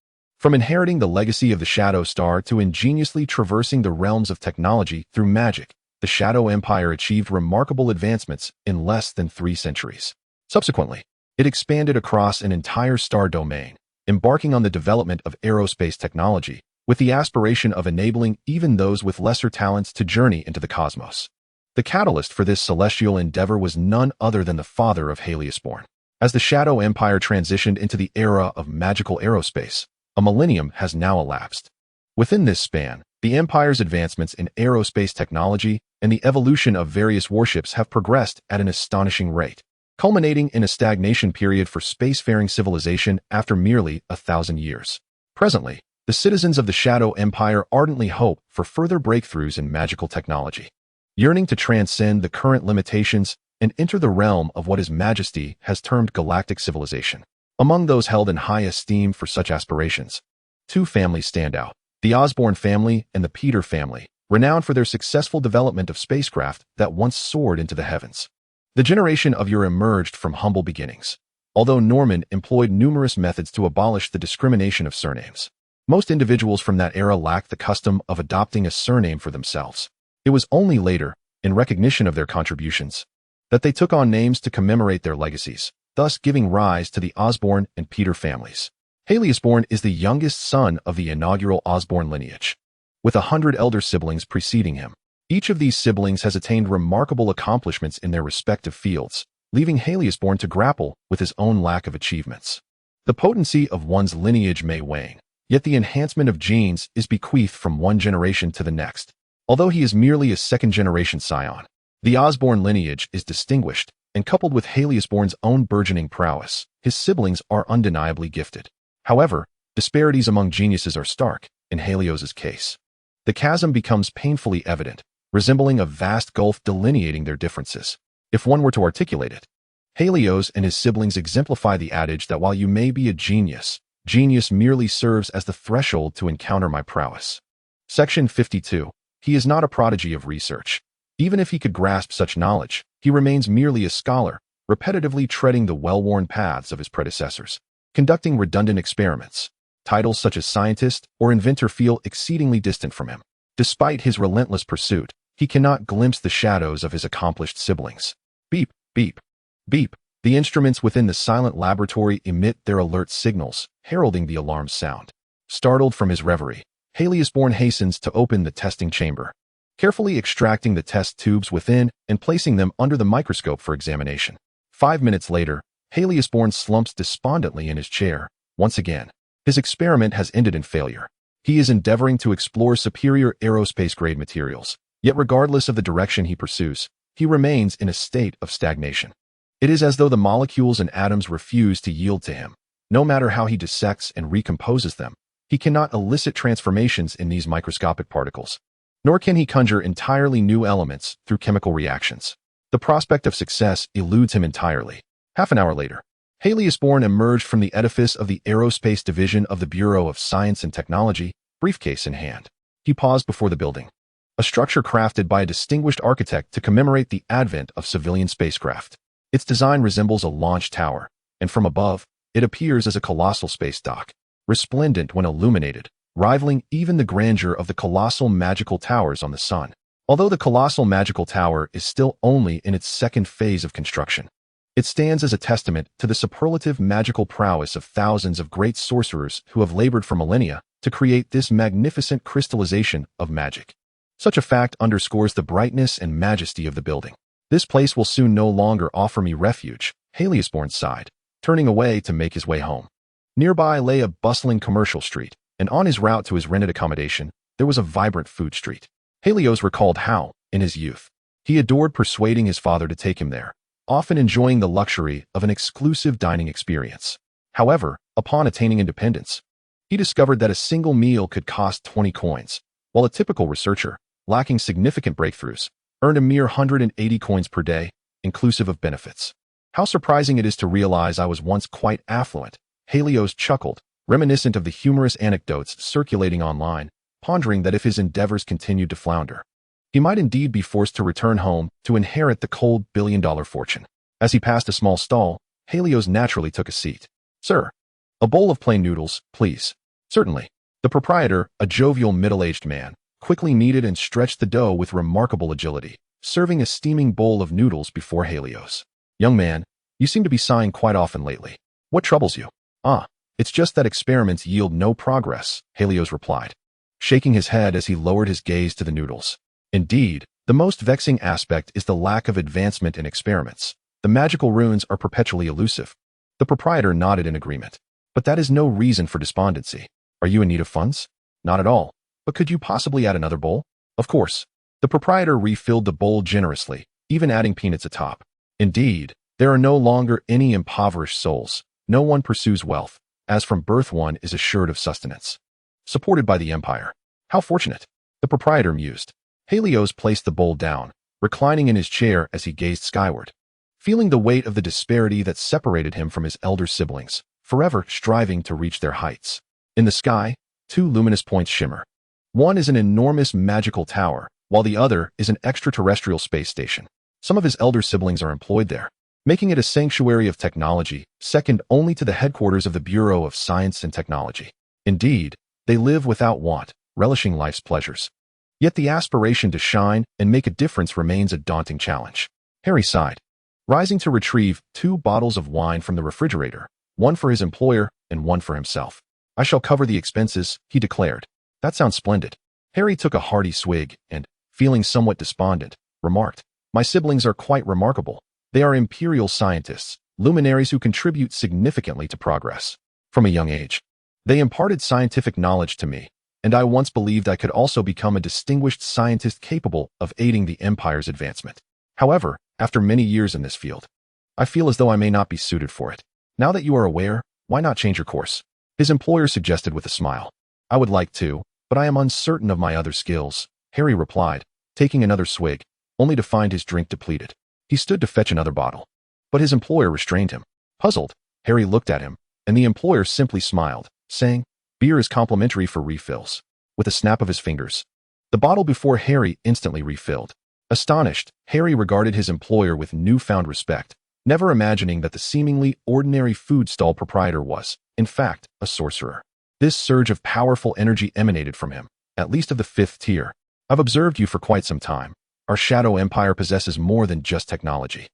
From inheriting the legacy of the Shadow Star to ingeniously traversing the realms of technology through magic, the Shadow Empire achieved remarkable advancements in less than 3 centuries. Subsequently, it expanded across an entire star domain, embarking on the development of aerospace technology, with the aspiration of enabling even those with lesser talents to journey into the cosmos. The catalyst for this celestial endeavor was none other than the father of Heliosborn. As the Shadow Empire transitioned into the era of magical aerospace, a millennium has now elapsed. Within this span, the Empire's advancements in aerospace technology and the evolution of various warships have progressed at an astonishing rate, culminating in a stagnation period for spacefaring civilization after merely 1,000 years. Presently, the citizens of the Shadow Empire ardently hope for further breakthroughs in magical technology, yearning to transcend the current limitations and enter the realm of what His Majesty has termed galactic civilization. Among those held in high esteem for such aspirations, 2 families stand out: the Osborne family and the Peter family, renowned for their successful development of spacecraft that once soared into the heavens. The generation of your emerged from humble beginnings. Although Norman employed numerous methods to abolish the discrimination of surnames, most individuals from that era lacked the custom of adopting a surname for themselves. It was only later, in recognition of their contributions, that they took on names to commemorate their legacies, thus giving rise to the Osborne and Peter families. Heliosborn is the youngest son of the inaugural Osborne lineage, with 100 elder siblings preceding him. Each of these siblings has attained remarkable accomplishments in their respective fields, leaving Heliosborn to grapple with his own lack of achievements. The potency of one's lineage may wane, yet the enhancement of genes is bequeathed from one generation to the next. Although he is merely a second-generation scion, the Osborne lineage is distinguished, and coupled with Heliosborn's own burgeoning prowess, his siblings are undeniably gifted. However, disparities among geniuses are stark, in Helios's case. The chasm becomes painfully evident, resembling a vast gulf delineating their differences. If one were to articulate it, Helios and his siblings exemplify the adage that while you may be a genius, genius merely serves as the threshold to encounter my prowess. Section 52. He is not a prodigy of research. Even if he could grasp such knowledge, he remains merely a scholar, repetitively treading the well-worn paths of his predecessors, conducting redundant experiments. Titles such as scientist or inventor feel exceedingly distant from him. Despite his relentless pursuit, he cannot glimpse the shadows of his accomplished siblings. Beep, beep, beep. The instruments within the silent laboratory emit their alert signals, heralding the alarm sound. Startled from his reverie, Heliosborn hastens to open the testing chamber, carefully extracting the test tubes within and placing them under the microscope for examination. 5 minutes later, Heliosborn slumps despondently in his chair. Once again, his experiment has ended in failure. He is endeavoring to explore superior aerospace-grade materials, yet regardless of the direction he pursues, he remains in a state of stagnation. It is as though the molecules and atoms refuse to yield to him. No matter how he dissects and recomposes them, he cannot elicit transformations in these microscopic particles. Nor can he conjure entirely new elements through chemical reactions. The prospect of success eludes him entirely. Half an hour later, Heliosborn emerged from the edifice of the Aerospace Division of the Bureau of Science and Technology, briefcase in hand. He paused before the building, a structure crafted by a distinguished architect to commemorate the advent of civilian spacecraft. Its design resembles a launch tower, and from above, it appears as a colossal space dock, resplendent when illuminated, rivaling even the grandeur of the colossal magical towers on the sun. Although the colossal magical tower is still only in its second phase of construction, it stands as a testament to the superlative magical prowess of thousands of great sorcerers who have labored for millennia to create this magnificent crystallization of magic. Such a fact underscores the brightness and majesty of the building. This place will soon no longer offer me refuge, Heliosborn sighed, turning away to make his way home. Nearby lay a bustling commercial street, and on his route to his rented accommodation, there was a vibrant food street. Helios recalled how, in his youth, he adored persuading his father to take him there, often enjoying the luxury of an exclusive dining experience. However, upon attaining independence, he discovered that a single meal could cost 20 coins, while a typical researcher, lacking significant breakthroughs, earned a mere 180 coins per day, inclusive of benefits. How surprising it is to realize I was once quite affluent, Helios chuckled, reminiscent of the humorous anecdotes circulating online, pondering that if his endeavors continued to flounder, he might indeed be forced to return home to inherit the cold billion-dollar fortune. As he passed a small stall, Helios naturally took a seat. "Sir, a bowl of plain noodles, please." "Certainly." The proprietor, a jovial middle-aged man, quickly kneaded and stretched the dough with remarkable agility, serving a steaming bowl of noodles before Helios. "Young man, you seem to be sighing quite often lately. What troubles you?" "Ah, it's just that experiments yield no progress," Helios replied, shaking his head as he lowered his gaze to the noodles. "Indeed, the most vexing aspect is the lack of advancement in experiments. The magical runes are perpetually elusive." The proprietor nodded in agreement. "But that is no reason for despondency. Are you in need of funds?" "Not at all. But could you possibly add another bowl?" "Of course." The proprietor refilled the bowl generously, even adding peanuts atop. "Indeed, there are no longer any impoverished souls. No one pursues wealth, as from birth one is assured of sustenance. Supported by the empire. How fortunate." The proprietor mused. Helios placed the bowl down, reclining in his chair as he gazed skyward, feeling the weight of the disparity that separated him from his elder siblings, forever striving to reach their heights. In the sky, two luminous points shimmer. One is an enormous magical tower, while the other is an extraterrestrial space station. Some of his elder siblings are employed there, making it a sanctuary of technology, second only to the headquarters of the Bureau of Science and Technology. Indeed, they live without want, relishing life's pleasures. Yet the aspiration to shine and make a difference remains a daunting challenge. Harry sighed, rising to retrieve 2 bottles of wine from the refrigerator, one for his employer and one for himself. "I shall cover the expenses," he declared. "That sounds splendid." Harry took a hearty swig and, feeling somewhat despondent, remarked, "My siblings are quite remarkable. They are imperial scientists, luminaries who contribute significantly to progress. From a young age, they imparted scientific knowledge to me, and I once believed I could also become a distinguished scientist capable of aiding the Empire's advancement. However, after many years in this field, I feel as though I may not be suited for it. Now that you are aware, why not change your course?" His employer suggested with a smile. "I would like to, but I am uncertain of my other skills," Harry replied, taking another swig, only to find his drink depleted. He stood to fetch another bottle, but his employer restrained him. Puzzled, Harry looked at him, and the employer simply smiled, saying, "Beer is complimentary for refills," with a snap of his fingers. The bottle before Harry instantly refilled. Astonished, Harry regarded his employer with newfound respect, never imagining that the seemingly ordinary food stall proprietor was, in fact, a sorcerer. This surge of powerful energy emanated from him, at least of the 5th tier. "I've observed you for quite some time. Our Shadow Empire possesses more than just technology.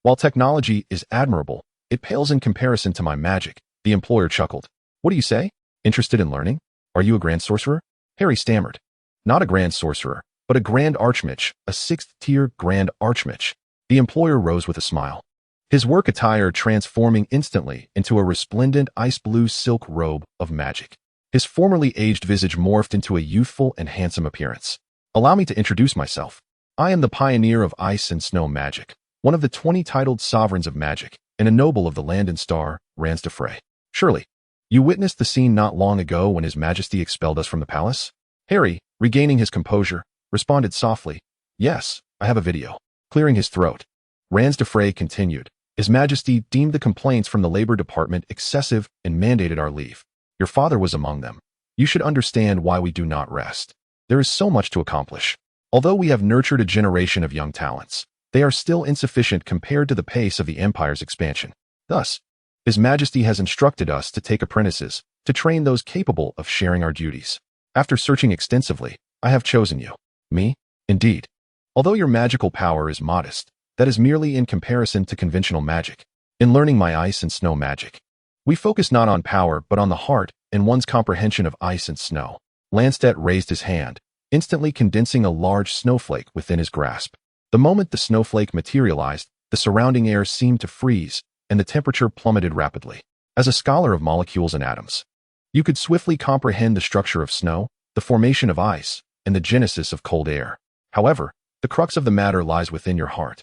While technology is admirable, it pales in comparison to my magic, the employer chuckled. What do you say? Interested in learning? Are you a grand sorcerer? Harry stammered. Not a grand sorcerer, but a grand archmage, a 6th-tier grand archmage. The employer rose with a smile. His work attire transforming instantly into a resplendent ice blue silk robe of magic. His formerly aged visage morphed into a youthful and handsome appearance. Allow me to introduce myself. I am the pioneer of ice and snow magic, one of the 20 titled sovereigns of magic, and a noble of the land and star, Ransdefray. Surely, you witnessed the scene not long ago when His Majesty expelled us from the palace? Harry, regaining his composure, responded softly, Yes, I have a video. Clearing his throat, Ransdefray continued, His Majesty deemed the complaints from the Labor Department excessive and mandated our leave. Your father was among them. You should understand why we do not rest. There is so much to accomplish. Although we have nurtured a generation of young talents, they are still insufficient compared to the pace of the Empire's expansion. Thus, His Majesty has instructed us to take apprentices, to train those capable of sharing our duties. After searching extensively, I have chosen you. Me? Indeed. Although your magical power is modest, that is merely in comparison to conventional magic. In learning my ice and snow magic, we focus not on power but on the heart and one's comprehension of ice and snow. Landstet raised his hand, instantly condensing a large snowflake within his grasp. The moment the snowflake materialized, the surrounding air seemed to freeze, and the temperature plummeted rapidly. As a scholar of molecules and atoms, you could swiftly comprehend the structure of snow, the formation of ice, and the genesis of cold air. However, the crux of the matter lies within your heart.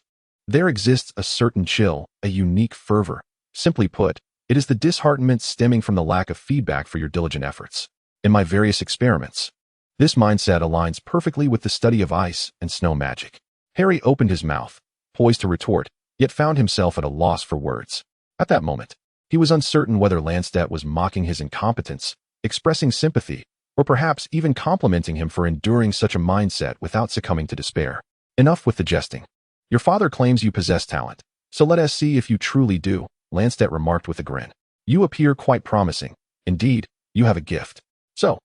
There exists a certain chill, a unique fervor. Simply put, it is the disheartenment stemming from the lack of feedback for your diligent efforts. In my various experiments, this mindset aligns perfectly with the study of ice and snow magic. Harry opened his mouth, poised to retort, yet found himself at a loss for words. At that moment, he was uncertain whether Landstet was mocking his incompetence, expressing sympathy, or perhaps even complimenting him for enduring such a mindset without succumbing to despair. Enough with the jesting. Your father claims you possess talent, so let us see if you truly do, Landstet remarked with a grin. You appear quite promising. Indeed, you have a gift. So,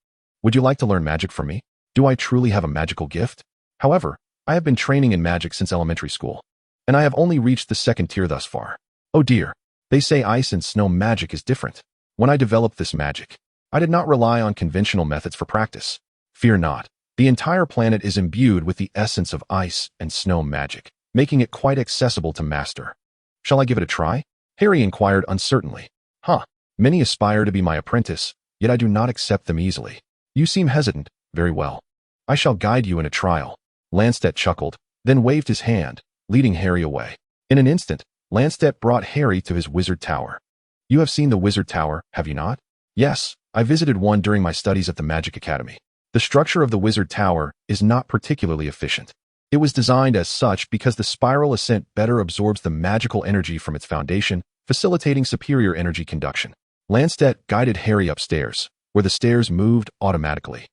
would you like to learn magic from me? Do I truly have a magical gift? However, I have been training in magic since elementary school, and I have only reached the 2nd tier thus far. Oh dear, they say ice and snow magic is different. When I developed this magic, I did not rely on conventional methods for practice. Fear not, the entire planet is imbued with the essence of ice and snow magic, making it quite accessible to master. Shall I give it a try? Harry inquired uncertainly. Many aspire to be my apprentice, yet I do not accept them easily. You seem hesitant. Very well. I shall guide you in a trial. Landstet chuckled, then waved his hand, leading Harry away. In an instant, Landstet brought Harry to his wizard tower. You have seen the wizard tower, have you not? Yes, I visited one during my studies at the Magic Academy. The structure of the wizard tower is not particularly efficient. It was designed as such because the spiral ascent better absorbs the magical energy from its foundation, facilitating superior energy conduction. Landstet guided Harry upstairs, where the stairs moved automatically,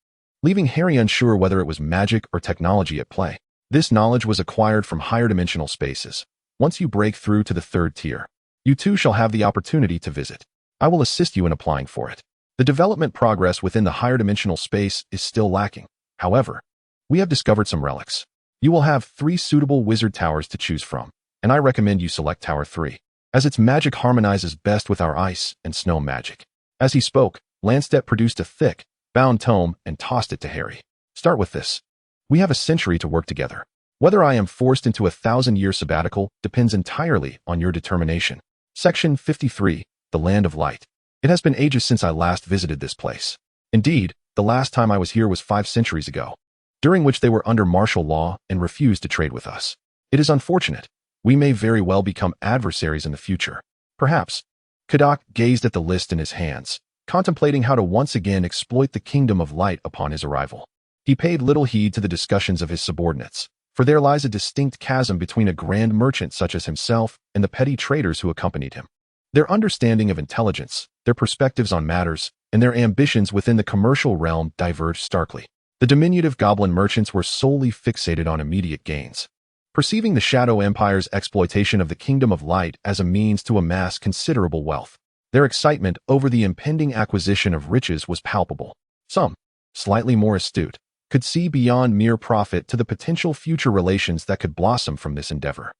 leaving Harry unsure whether it was magic or technology at play. This knowledge was acquired from higher dimensional spaces. Once you break through to the 3rd tier, you too shall have the opportunity to visit. I will assist you in applying for it. The development progress within the higher dimensional space is still lacking. However, we have discovered some relics. You will have 3 suitable wizard towers to choose from, and I recommend you select Tower 3, as its magic harmonizes best with our ice and snow magic. As he spoke, Landstet produced a thick, bound tome and tossed it to Harry. Start with this. We have a century to work together. Whether I am forced into a 1,000-year sabbatical depends entirely on your determination. Section 53, The Land of Light. It has been ages since I last visited this place. Indeed, the last time I was here was 5 centuries ago, during which they were under martial law and refused to trade with us. It is unfortunate. We may very well become adversaries in the future. Perhaps. Kadak gazed at the list in his hands, contemplating how to once again exploit the Kingdom of Light upon his arrival. He paid little heed to the discussions of his subordinates, for there lies a distinct chasm between a grand merchant such as himself and the petty traders who accompanied him. Their understanding of intelligence, their perspectives on matters, and their ambitions within the commercial realm diverged starkly. The diminutive goblin merchants were solely fixated on immediate gains, perceiving the Shadow Empire's exploitation of the Kingdom of Light as a means to amass considerable wealth. Their excitement over the impending acquisition of riches was palpable. Some, slightly more astute, could see beyond mere profit to the potential future relations that could blossom from this endeavor.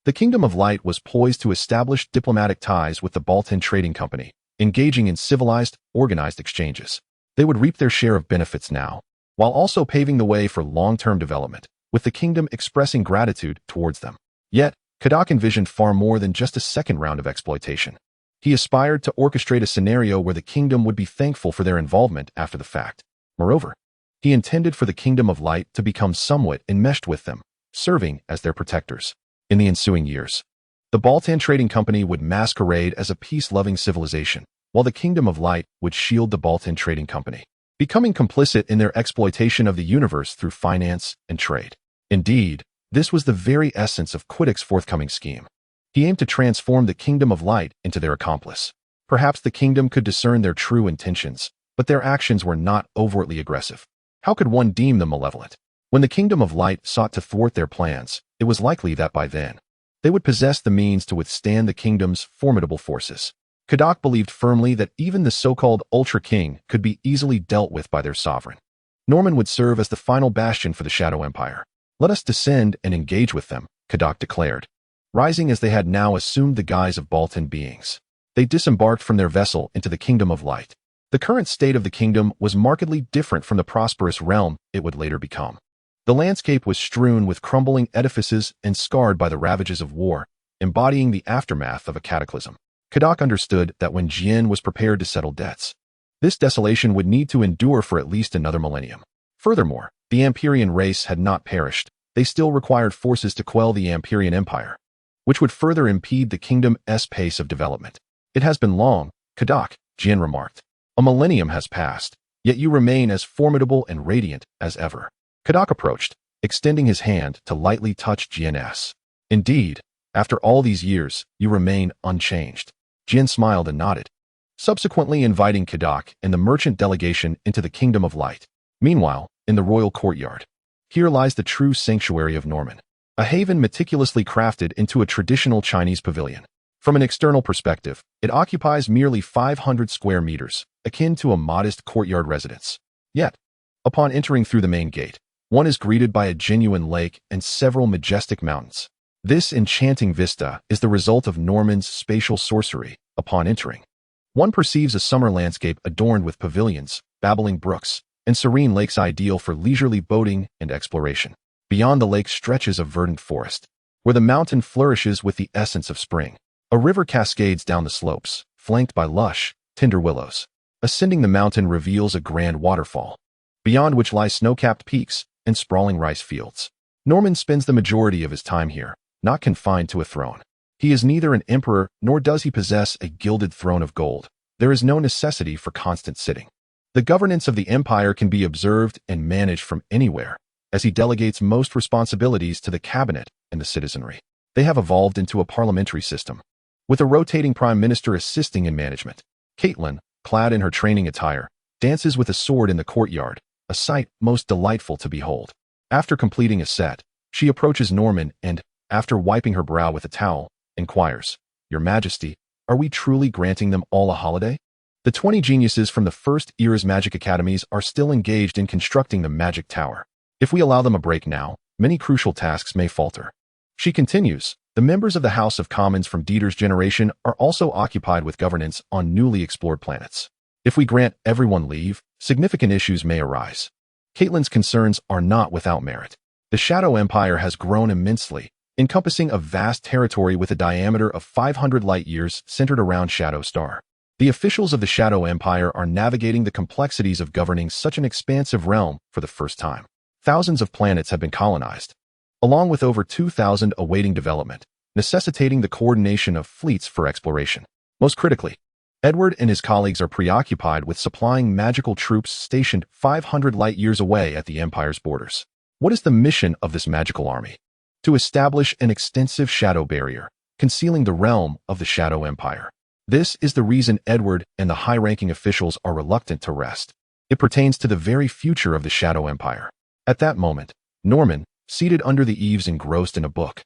The Kingdom of Light was poised to establish diplomatic ties with the Baltan Trading Company, engaging in civilized, organized exchanges. They would reap their share of benefits now, while also paving the way for long-term development, with the kingdom expressing gratitude towards them. Yet, Kadak envisioned far more than just a second round of exploitation. He aspired to orchestrate a scenario where the kingdom would be thankful for their involvement after the fact. Moreover, he intended for the Kingdom of Light to become somewhat enmeshed with them, serving as their protectors. In the ensuing years, the Baltan Trading Company would masquerade as a peace-loving civilization, while the Kingdom of Light would shield the Baltan Trading Company, becoming complicit in their exploitation of the universe through finance and trade. Indeed, this was the very essence of Quiddick's forthcoming scheme. He aimed to transform the Kingdom of Light into their accomplice. Perhaps the kingdom could discern their true intentions, but their actions were not overtly aggressive. How could one deem them malevolent? When the Kingdom of Light sought to thwart their plans, it was likely that by then, they would possess the means to withstand the kingdom's formidable forces. Kadak believed firmly that even the so-called Ultra King could be easily dealt with by their sovereign. Norman would serve as the final bastion for the Shadow Empire. "Let us descend and engage with them," Kadak declared. Rising as they had now assumed the guise of Baltan beings, they disembarked from their vessel into the Kingdom of Light. The current state of the kingdom was markedly different from the prosperous realm it would later become. The landscape was strewn with crumbling edifices and scarred by the ravages of war, embodying the aftermath of a cataclysm. Kadak understood that when Jian was prepared to settle debts, this desolation would need to endure for at least another millennium. Furthermore, the Amperian race had not perished. They still required forces to quell the Amperian Empire, which would further impede the kingdom's pace of development. "It has been long, Kadak," Jian remarked. "A millennium has passed, yet you remain as formidable and radiant as ever." Kadak approached, extending his hand to lightly touch Jian's. "Indeed, after all these years, you remain unchanged." Jian smiled and nodded, subsequently inviting Kadak and the merchant delegation into the Kingdom of Light. Meanwhile, in the royal courtyard, here lies the true sanctuary of Norman, a haven meticulously crafted into a traditional Chinese pavilion. From an external perspective, it occupies merely 500 square meters, akin to a modest courtyard residence. Yet, upon entering through the main gate, one is greeted by a genuine lake and several majestic mountains. This enchanting vista is the result of Norman's spatial sorcery. Upon entering, one perceives a summer landscape adorned with pavilions, babbling brooks, and serene lakes ideal for leisurely boating and exploration. Beyond the lake stretches a verdant forest, where the mountain flourishes with the essence of spring. A river cascades down the slopes, flanked by lush, tender willows. Ascending the mountain reveals a grand waterfall, beyond which lie snow-capped peaks and sprawling rice fields. Norman spends the majority of his time here, not confined to a throne. He is neither an emperor nor does he possess a gilded throne of gold. There is no necessity for constant sitting. The governance of the empire can be observed and managed from anywhere, as he delegates most responsibilities to the cabinet and the citizenry. They have evolved into a parliamentary system, with a rotating prime minister assisting in management. Caitlin, clad in her training attire, dances with a sword in the courtyard, a sight most delightful to behold. After completing a set, she approaches Norman and, after wiping her brow with a towel, inquires, "Your Majesty, are we truly granting them all a holiday?" The 20 geniuses from the first era's magic academies are still engaged in constructing the magic tower. If we allow them a break now, many crucial tasks may falter. She continues, "The members of the House of Commons from Dieter's generation are also occupied with governance on newly explored planets. If we grant everyone leave, significant issues may arise." Caitlin's concerns are not without merit. The Shadow Empire has grown immensely, encompassing a vast territory with a diameter of 500 light-years centered around Shadow Star. The officials of the Shadow Empire are navigating the complexities of governing such an expansive realm for the first time. Thousands of planets have been colonized, along with over 2,000 awaiting development, necessitating the coordination of fleets for exploration. Most critically, Edward and his colleagues are preoccupied with supplying magical troops stationed 500 light-years away at the Empire's borders. What is the mission of this magical army? To establish an extensive shadow barrier, concealing the realm of the Shadow Empire. This is the reason Edward and the high-ranking officials are reluctant to rest. It pertains to the very future of the Shadow Empire. At that moment, Norman, seated under the eaves engrossed in a book,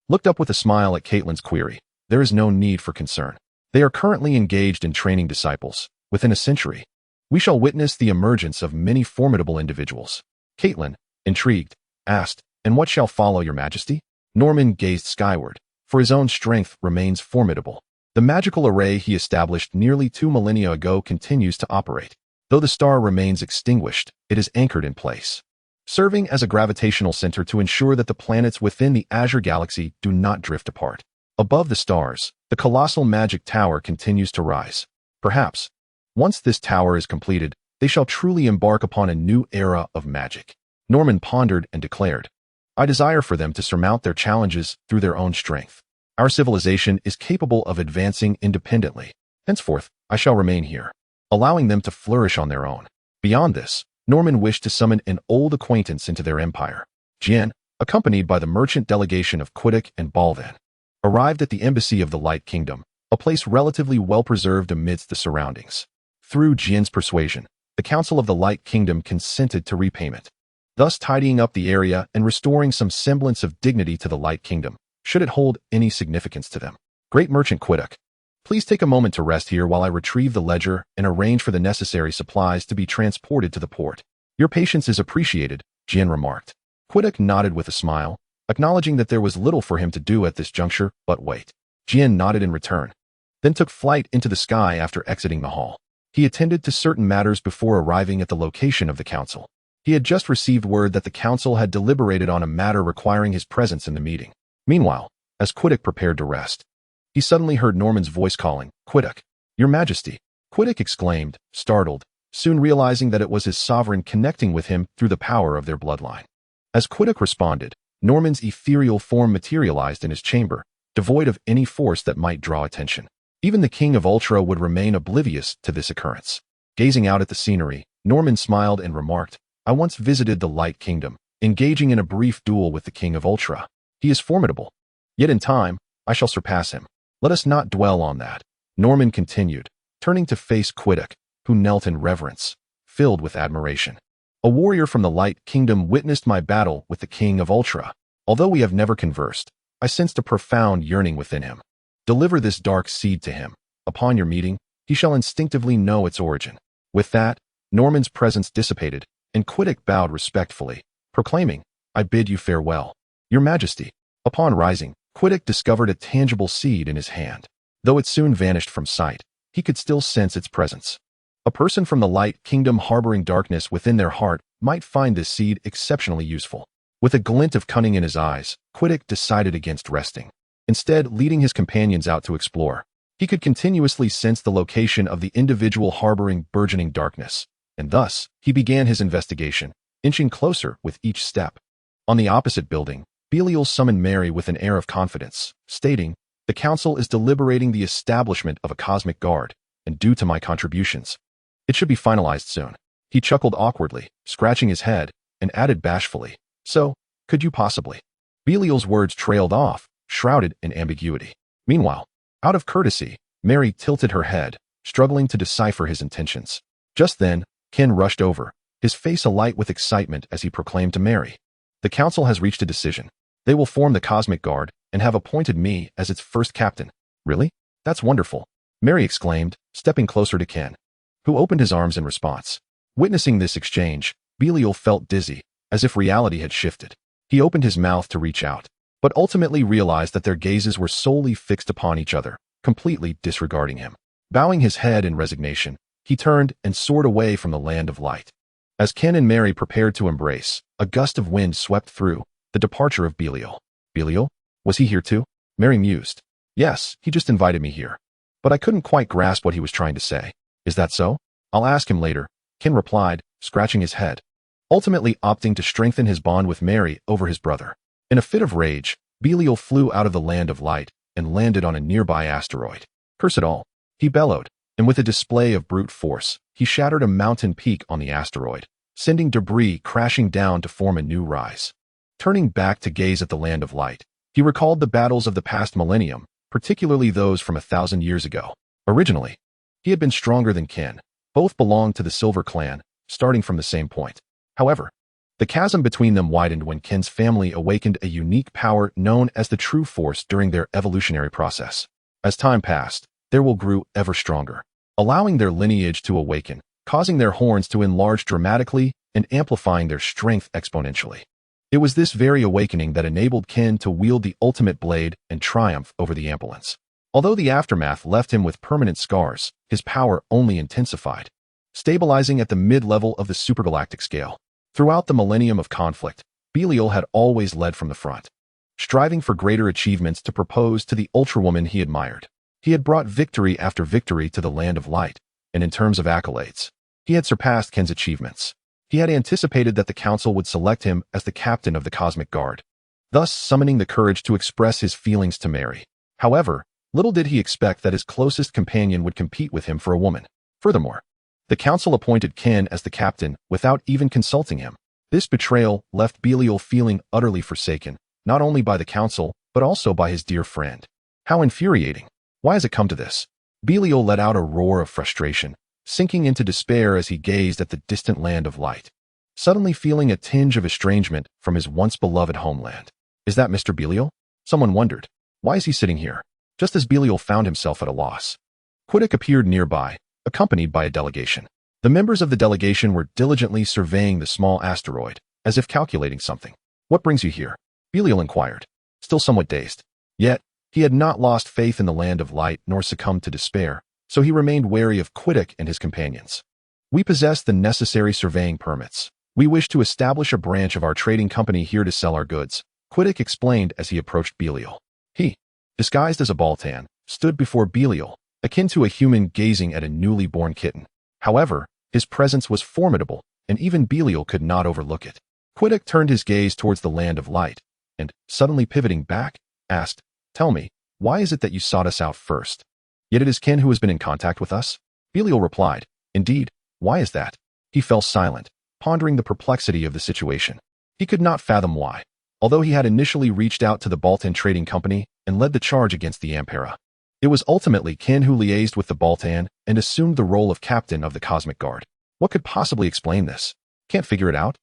looked up with a smile at Caitlin's query. There is no need for concern. They are currently engaged in training disciples. Within a century, we shall witness the emergence of many formidable individuals. Caitlin, intrigued, asked, "And what shall follow, Your Majesty?" Norman gazed skyward, for his own strength remains formidable. The magical array he established nearly 2 millennia ago continues to operate. Though the star remains extinguished, it is anchored in place, serving as a gravitational center to ensure that the planets within the Azure Galaxy do not drift apart. Above the stars, the colossal magic tower continues to rise. Perhaps, once this tower is completed, they shall truly embark upon a new era of magic. Norman pondered and declared, I desire for them to surmount their challenges through their own strength. Our civilization is capable of advancing independently. Henceforth, I shall remain here, allowing them to flourish on their own. Beyond this, Norman wished to summon an old acquaintance into their empire. Jian, accompanied by the merchant delegation of Quiddick and Balvan, arrived at the embassy of the Light Kingdom, a place relatively well-preserved amidst the surroundings. Through Jian's persuasion, the Council of the Light Kingdom consented to repayment, thus tidying up the area and restoring some semblance of dignity to the Light Kingdom, should it hold any significance to them. Great Merchant Quiddick, please take a moment to rest here while I retrieve the ledger and arrange for the necessary supplies to be transported to the port. Your patience is appreciated, Jian remarked. Quiddick nodded with a smile, acknowledging that there was little for him to do at this juncture but wait. Jian nodded in return, then took flight into the sky after exiting the hall. He attended to certain matters before arriving at the location of the council. He had just received word that the council had deliberated on a matter requiring his presence in the meeting. Meanwhile, as Quiddick prepared to rest, he suddenly heard Norman's voice calling, Quiddick, Your Majesty. Quiddick exclaimed, startled, soon realizing that it was his sovereign connecting with him through the power of their bloodline. As Quiddick responded, Norman's ethereal form materialized in his chamber, devoid of any force that might draw attention. Even the King of Ultra would remain oblivious to this occurrence. Gazing out at the scenery, Norman smiled and remarked, I once visited the Light Kingdom, engaging in a brief duel with the King of Ultra. He is formidable. Yet in time, I shall surpass him. Let us not dwell on that. Norman continued, turning to face Quiddick, who knelt in reverence, filled with admiration. A warrior from the Light Kingdom witnessed my battle with the King of Ultra. Although we have never conversed, I sensed a profound yearning within him. Deliver this dark seed to him. Upon your meeting, he shall instinctively know its origin. With that, Norman's presence dissipated, and Quiddick bowed respectfully, proclaiming, I bid you farewell. Your Majesty. Upon rising, Quiddick discovered a tangible seed in his hand. Though it soon vanished from sight, he could still sense its presence. A person from the Light Kingdom harboring darkness within their heart might find this seed exceptionally useful. With a glint of cunning in his eyes, Quiddick decided against resting, instead leading his companions out to explore. He could continuously sense the location of the individual harboring burgeoning darkness, and thus, he began his investigation, inching closer with each step. On the opposite building, Belial summoned Mary with an air of confidence, stating, The Council is deliberating the establishment of a cosmic guard, and due to my contributions, it should be finalized soon. He chuckled awkwardly, scratching his head, and added bashfully, So, could you possibly? Belial's words trailed off, shrouded in ambiguity. Meanwhile, out of courtesy, Mary tilted her head, struggling to decipher his intentions. Just then, Ken rushed over, his face alight with excitement as he proclaimed to Mary, The Council has reached a decision. They will form the Cosmic Guard and have appointed me as its first captain. Really? That's wonderful, Mary exclaimed, stepping closer to Ken, who opened his arms in response. Witnessing this exchange, Belial felt dizzy, as if reality had shifted. He opened his mouth to reach out, but ultimately realized that their gazes were solely fixed upon each other, completely disregarding him. Bowing his head in resignation, he turned and soared away from the land of light. As Ken and Mary prepared to embrace, a gust of wind swept through, the departure of Belial. Belial? Was he here too? Mary mused. Yes, he just invited me here. But I couldn't quite grasp what he was trying to say. Is that so? I'll ask him later, Ken replied, scratching his head, ultimately opting to strengthen his bond with Mary over his brother. In a fit of rage, Belial flew out of the land of light and landed on a nearby asteroid. Curse it all, he bellowed, and with a display of brute force, he shattered a mountain peak on the asteroid, sending debris crashing down to form a new rise. Turning back to gaze at the land of light, he recalled the battles of the past millennium, particularly those from 1,000 years ago. Originally, he had been stronger than Ken. Both belonged to the Silver Clan, starting from the same point. However, the chasm between them widened when Ken's family awakened a unique power known as the True Force during their evolutionary process. As time passed, their will grew ever stronger, allowing their lineage to awaken, causing their horns to enlarge dramatically and amplifying their strength exponentially. It was this very awakening that enabled Ken to wield the ultimate blade and triumph over the ambulance. Although the aftermath left him with permanent scars, his power only intensified, stabilizing at the mid-level of the supergalactic scale. Throughout the millennium of conflict, Belial had always led from the front, striving for greater achievements to propose to the Ultrawoman he admired. He had brought victory after victory to the Land of Light, and in terms of accolades, he had surpassed Ken's achievements. He had anticipated that the Council would select him as the captain of the Cosmic Guard, thus summoning the courage to express his feelings to Mary. However, little did he expect that his closest companion would compete with him for a woman. Furthermore, the Council appointed Ken as the captain without even consulting him. This betrayal left Belial feeling utterly forsaken, not only by the Council, but also by his dear friend. How infuriating. Why has it come to this? Belial let out a roar of frustration, sinking into despair as he gazed at the distant Land of Light, suddenly feeling a tinge of estrangement from his once-beloved homeland. Is that Mr. Belial? Someone wondered. Why is he sitting here? Just as Belial found himself at a loss, Quiddick appeared nearby, accompanied by a delegation. The members of the delegation were diligently surveying the small asteroid, as if calculating something. What brings you here? Belial inquired, still somewhat dazed. Yet, he had not lost faith in the Land of Light nor succumbed to despair, so he remained wary of Quiddick and his companions. We possess the necessary surveying permits. We wish to establish a branch of our trading company here to sell our goods, Quiddick explained as he approached Belial. He, disguised as a Baltan, stood before Belial, akin to a human gazing at a newly born kitten. However, his presence was formidable, and even Belial could not overlook it. Quiddick turned his gaze towards the Land of Light, and, suddenly pivoting back, asked, "Tell me, why is it that you sought us out first? Yet it is Ken who has been in contact with us?" Belial replied, "Indeed, why is that?" He fell silent, pondering the perplexity of the situation. He could not fathom why, although he had initially reached out to the Baltan Trading Company and led the charge against the Ampera. It was ultimately Ken who liaised with the Baltan and assumed the role of captain of the Cosmic Guard. What could possibly explain this? Can't figure it out?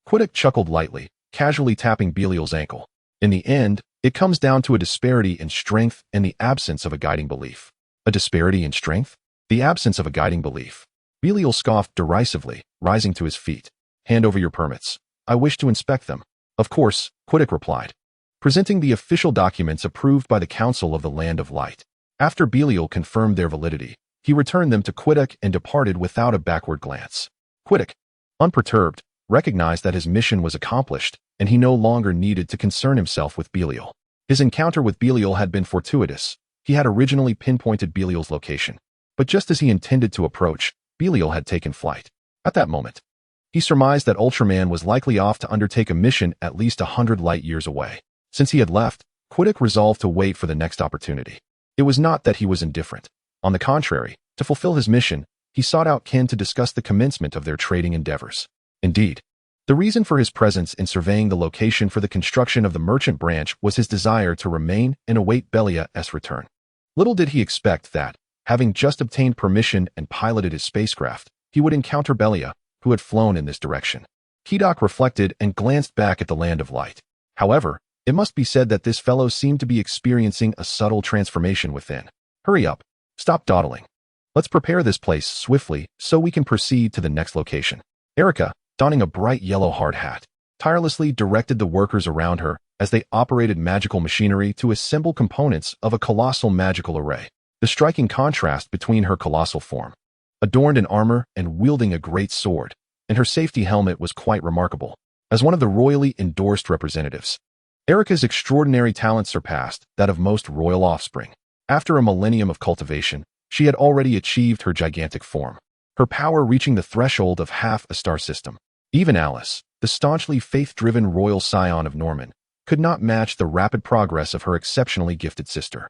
Quiddick chuckled lightly, casually tapping Belial's ankle. In the end, it comes down to a disparity in strength and the absence of a guiding belief. A disparity in strength? The absence of a guiding belief. Belial scoffed derisively, rising to his feet. "Hand over your permits. I wish to inspect them." "Of course," Quiddick replied, presenting the official documents approved by the Council of the Land of Light. After Belial confirmed their validity, he returned them to Quiddick and departed without a backward glance. Quiddick, unperturbed, recognized that his mission was accomplished, and he no longer needed to concern himself with Belial. His encounter with Belial had been fortuitous. He had originally pinpointed Belial's location, but just as he intended to approach, Belial had taken flight. At that moment, he surmised that Ultraman was likely off to undertake a mission at least 100 light-years away. Since he had left, Quiddick resolved to wait for the next opportunity. It was not that he was indifferent. On the contrary, to fulfill his mission, he sought out Ken to discuss the commencement of their trading endeavors. Indeed, the reason for his presence in surveying the location for the construction of the merchant branch was his desire to remain and await Belia's return. Little did he expect that, having just obtained permission and piloted his spacecraft, he would encounter Belia, who had flown in this direction. Quiddick reflected and glanced back at the Land of Light. However, it must be said that this fellow seemed to be experiencing a subtle transformation within. "Hurry up. Stop dawdling. Let's prepare this place swiftly so we can proceed to the next location." Erica, donning a bright yellow hard hat, tirelessly directed the workers around her as they operated magical machinery to assemble components of a colossal magical array. The striking contrast between her colossal form, adorned in armor and wielding a great sword, and her safety helmet was quite remarkable. As one of the royally endorsed representatives, Erica's extraordinary talent surpassed that of most royal offspring. After a millennium of cultivation, she had already achieved her gigantic form, her power reaching the threshold of half a star system. Even Alice, the staunchly faith-driven royal scion of Norman, could not match the rapid progress of her exceptionally gifted sister.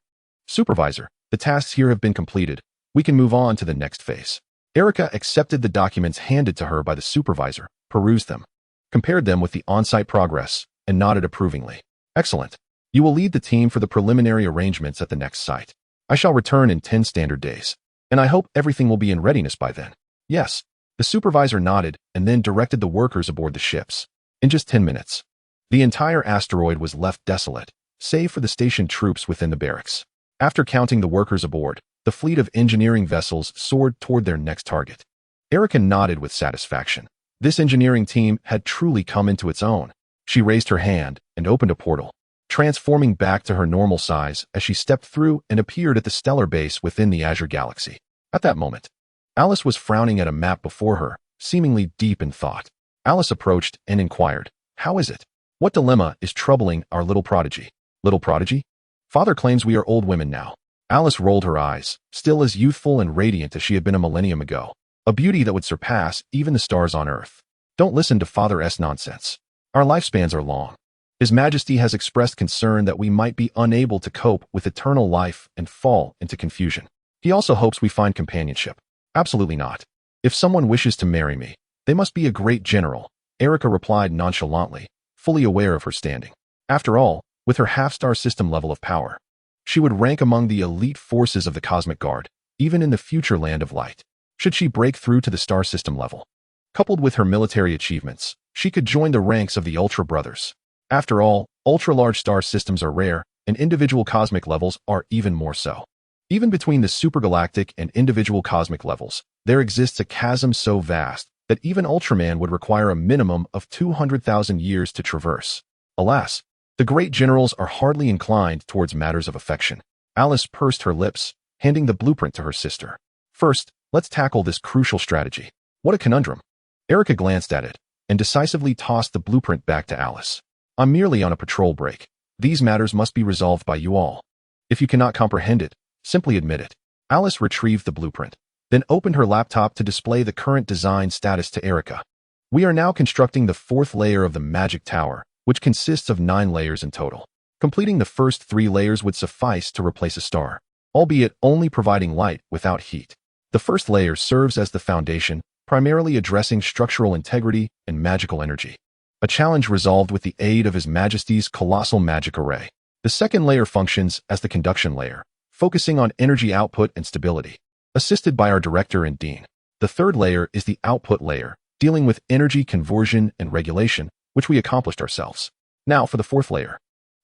"Supervisor, the tasks here have been completed. We can move on to the next phase." Erica accepted the documents handed to her by the supervisor, perused them, compared them with the on-site progress, and nodded approvingly. "Excellent. You will lead the team for the preliminary arrangements at the next site. I shall return in 10 standard days, and I hope everything will be in readiness by then." "Yes." The supervisor nodded and then directed the workers aboard the ships. In just 10 minutes, the entire asteroid was left desolate, save for the stationed troops within the barracks. After counting the workers aboard, the fleet of engineering vessels soared toward their next target. Erica nodded with satisfaction. This engineering team had truly come into its own. She raised her hand and opened a portal, transforming back to her normal size as she stepped through and appeared at the stellar base within the Azure Galaxy. At that moment, Alice was frowning at a map before her, seemingly deep in thought. Alice approached and inquired, "How is it? What dilemma is troubling our little prodigy?" "Little prodigy? Father claims we are old women now." Alice rolled her eyes, still as youthful and radiant as she had been a millennium ago, a beauty that would surpass even the stars on Earth. "Don't listen to Father's nonsense. Our lifespans are long. His Majesty has expressed concern that we might be unable to cope with eternal life and fall into confusion. He also hopes we find companionship." "Absolutely not. If someone wishes to marry me, they must be a great general," Erica replied nonchalantly, fully aware of her standing. After all, with her half-star system level of power, she would rank among the elite forces of the Cosmic Guard, even in the future Land of Light. Should she break through to the star system level, coupled with her military achievements, she could join the ranks of the Ultra Brothers. After all, ultra-large star systems are rare, and individual cosmic levels are even more so. Even between the supergalactic and individual cosmic levels, there exists a chasm so vast that even Ultraman would require a minimum of 200,000 years to traverse. Alas, the great generals are hardly inclined towards matters of affection. Alice pursed her lips, handing the blueprint to her sister. "First, let's tackle this crucial strategy." "What a conundrum." Erica glanced at it and decisively tossed the blueprint back to Alice. "I'm merely on a patrol break. These matters must be resolved by you all. If you cannot comprehend it, simply admit it." Alice retrieved the blueprint, then opened her laptop to display the current design status to Erica. "We are now constructing the fourth layer of the Magic Tower, which consists of 9 layers in total. Completing the first 3 layers would suffice to replace a star, albeit only providing light without heat. The first layer serves as the foundation, primarily addressing structural integrity and magical energy, a challenge resolved with the aid of His Majesty's colossal magic array. The second layer functions as the conduction layer, focusing on energy output and stability, assisted by our director and dean. The third layer is the output layer, dealing with energy conversion and regulation, which we accomplished ourselves. Now for the fourth layer.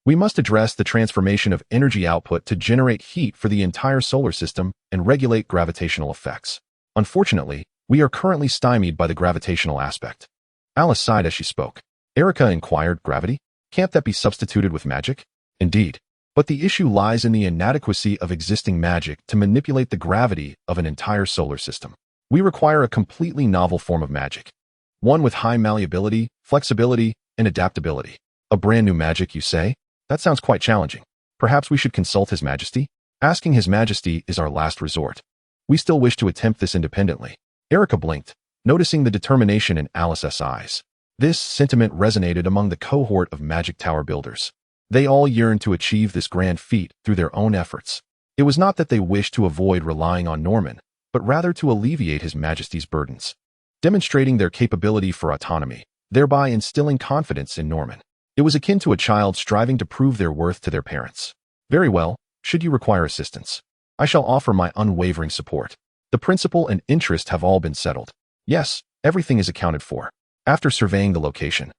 We must address the transformation of energy output to generate heat for the entire solar system and regulate gravitational effects. Unfortunately, we are currently stymied by the gravitational aspect." Alice sighed as she spoke. Erica inquired, "Gravity? Can't that be substituted with magic?" "Indeed. But the issue lies in the inadequacy of existing magic to manipulate the gravity of an entire solar system. We require a completely novel form of magic. One with high malleability, flexibility, and adaptability." "A brand new magic, you say? That sounds quite challenging. Perhaps we should consult His Majesty?" "Asking His Majesty is our last resort. We still wish to attempt this independently." Erica blinked, noticing the determination in Alice's eyes. This sentiment resonated among the cohort of Magic Tower builders. They all yearned to achieve this grand feat through their own efforts. It was not that they wished to avoid relying on Norman, but rather to alleviate His Majesty's burdens, demonstrating their capability for autonomy, thereby instilling confidence in Norman. It was akin to a child striving to prove their worth to their parents. "Very well, should you require assistance, I shall offer my unwavering support. The principal and interest have all been settled. Yes, everything is accounted for." After surveying the location,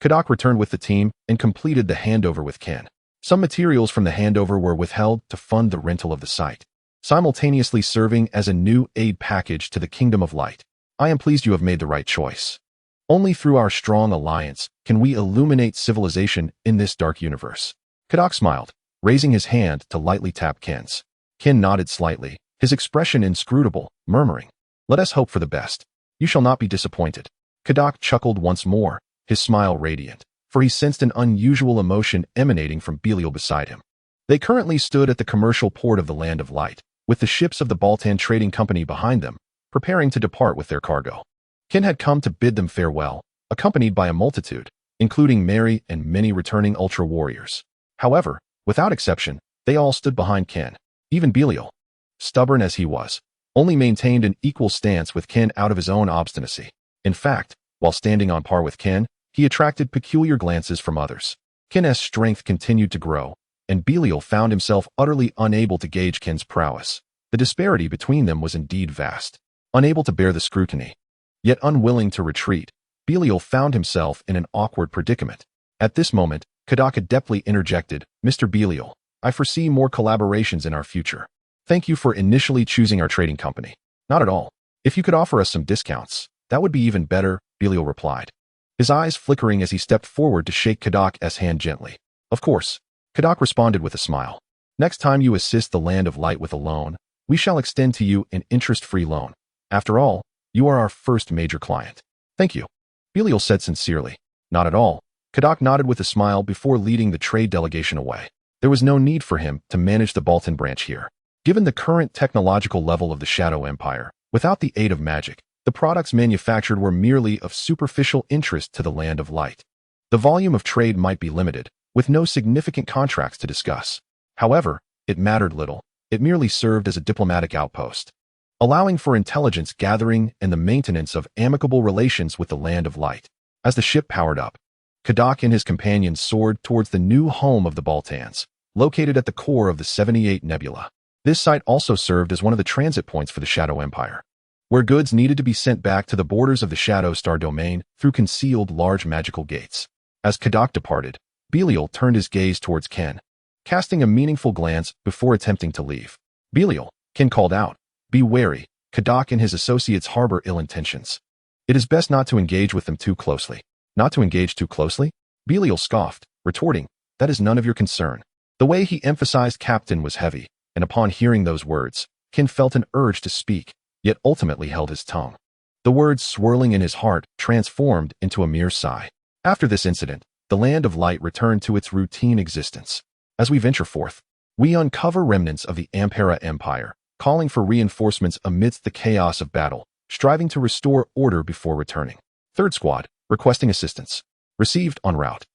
Kadak returned with the team and completed the handover with Ken. Some materials from the handover were withheld to fund the rental of the site, simultaneously serving as a new aid package to the Kingdom of Light. "I am pleased you have made the right choice. Only through our strong alliance can we illuminate civilization in this dark universe." Kadak smiled, raising his hand to lightly tap Ken's. Ken nodded slightly, his expression inscrutable, murmuring, "Let us hope for the best. You shall not be disappointed." Kadak chuckled once more, his smile radiant, for he sensed an unusual emotion emanating from Belial beside him. They currently stood at the commercial port of the Land of Light, with the ships of the Baltan Trading Company behind them, preparing to depart with their cargo. Ken had come to bid them farewell, accompanied by a multitude, including Mary and many returning Ultra Warriors. However, without exception, they all stood behind Ken. Even Belial, stubborn as he was, only maintained an equal stance with Ken out of his own obstinacy. In fact, while standing on par with Ken, he attracted peculiar glances from others. Ken's strength continued to grow, and Belial found himself utterly unable to gauge Ken's prowess. The disparity between them was indeed vast. Unable to bear the scrutiny, yet unwilling to retreat, Belial found himself in an awkward predicament. At this moment, Kadak adeptly interjected, "Mr. Belial, I foresee more collaborations in our future. Thank you for initially choosing our trading company." "Not at all. If you could offer us some discounts, that would be even better," Belial replied. his eyes flickering as he stepped forward to shake Kadok's hand gently. Of course. Kadok responded with a smile. Next time you assist the Land of Light with a loan, we shall extend to you an interest-free loan. After all, you are our first major client. Thank you. Belial said sincerely. Not at all. Kadok nodded with a smile before leading the trade delegation away. There was no need for him to manage the Baltan branch here. Given the current technological level of the Shadow Empire, without the aid of magic, the products manufactured were merely of superficial interest to the Land of Light. The volume of trade might be limited, with no significant contracts to discuss. However, it mattered little. It merely served as a diplomatic outpost, allowing for intelligence gathering and the maintenance of amicable relations with the Land of Light. As the ship powered up, Kadok and his companions soared towards the new home of the Baltans, located at the core of the 78 Nebula. This site also served as one of the transit points for the Shadow Empire, where goods needed to be sent back to the borders of the Shadow Star domain through concealed large magical gates. As Kadok departed, Belial turned his gaze towards Ken, casting a meaningful glance before attempting to leave. Belial, Ken called out, be wary. Kadok and his associates harbor ill intentions. It is best not to engage with them too closely. Not to engage too closely? Belial scoffed, retorting, that is none of your concern. The way he emphasized Captain was heavy, and upon hearing those words, Ken felt an urge to speak, yet ultimately held his tongue. The words swirling in his heart transformed into a mere sigh. After this incident, the Land of Light returned to its routine existence. As we venture forth, we uncover remnants of the Ampera Empire, calling for reinforcements amidst the chaos of battle, striving to restore order before returning. Third Squad, requesting assistance. Received en route.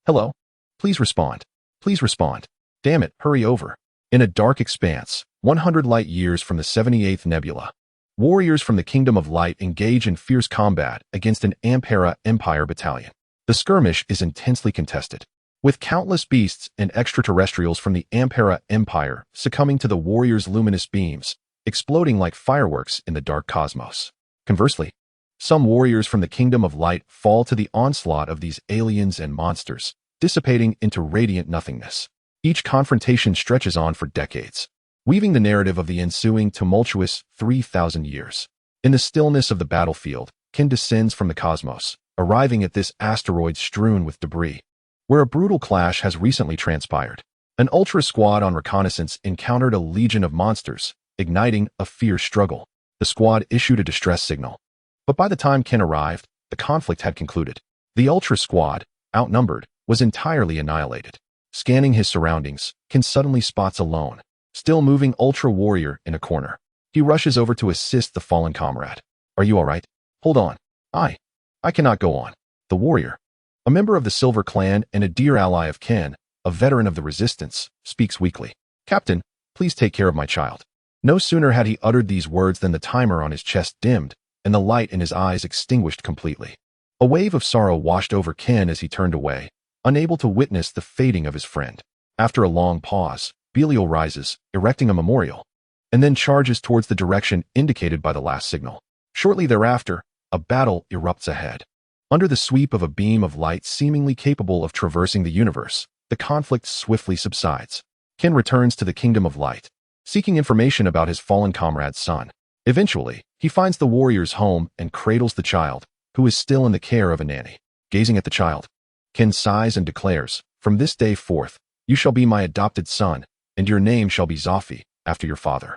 Hello. Please respond. Please respond. Damn it, hurry over. In a dark expanse, 100 light years from the 78th Nebula, warriors from the Kingdom of Light engage in fierce combat against an Ampera Empire battalion. The skirmish is intensely contested, with countless beasts and extraterrestrials from the Ampera Empire succumbing to the warriors' luminous beams, exploding like fireworks in the dark cosmos. Conversely, some warriors from the Kingdom of Light fall to the onslaught of these aliens and monsters, dissipating into radiant nothingness. Each confrontation stretches on for decades, weaving the narrative of the ensuing tumultuous 3,000 years. In the stillness of the battlefield, Ken descends from the cosmos, arriving at this asteroid strewn with debris, where a brutal clash has recently transpired. An Ultra squad on reconnaissance encountered a legion of monsters, igniting a fierce struggle. The squad issued a distress signal, but by the time Ken arrived, the conflict had concluded. The Ultra squad, outnumbered, was entirely annihilated. Scanning his surroundings, Ken suddenly spots a lone, still moving Ultra warrior in a corner. He rushes over to assist the fallen comrade. Are you all right? Hold on. I cannot go on. The warrior, a member of the Silver Clan and a dear ally of Ken, a veteran of the Resistance, speaks weakly. Captain, please take care of my child. No sooner had he uttered these words than the timer on his chest dimmed, and the light in his eyes extinguished completely. A wave of sorrow washed over Ken as he turned away, unable to witness the fading of his friend. After a long pause, Belial rises, erecting a memorial, and then charges towards the direction indicated by the last signal. Shortly thereafter, a battle erupts ahead. Under the sweep of a beam of light seemingly capable of traversing the universe, the conflict swiftly subsides. Ken returns to the Kingdom of Light, seeking information about his fallen comrade's son. Eventually, he finds the warrior's home and cradles the child, who is still in the care of a nanny. Gazing at the child, Ken sighs and declares, from this day forth, you shall be my adopted son, and your name shall be Zofi, after your father.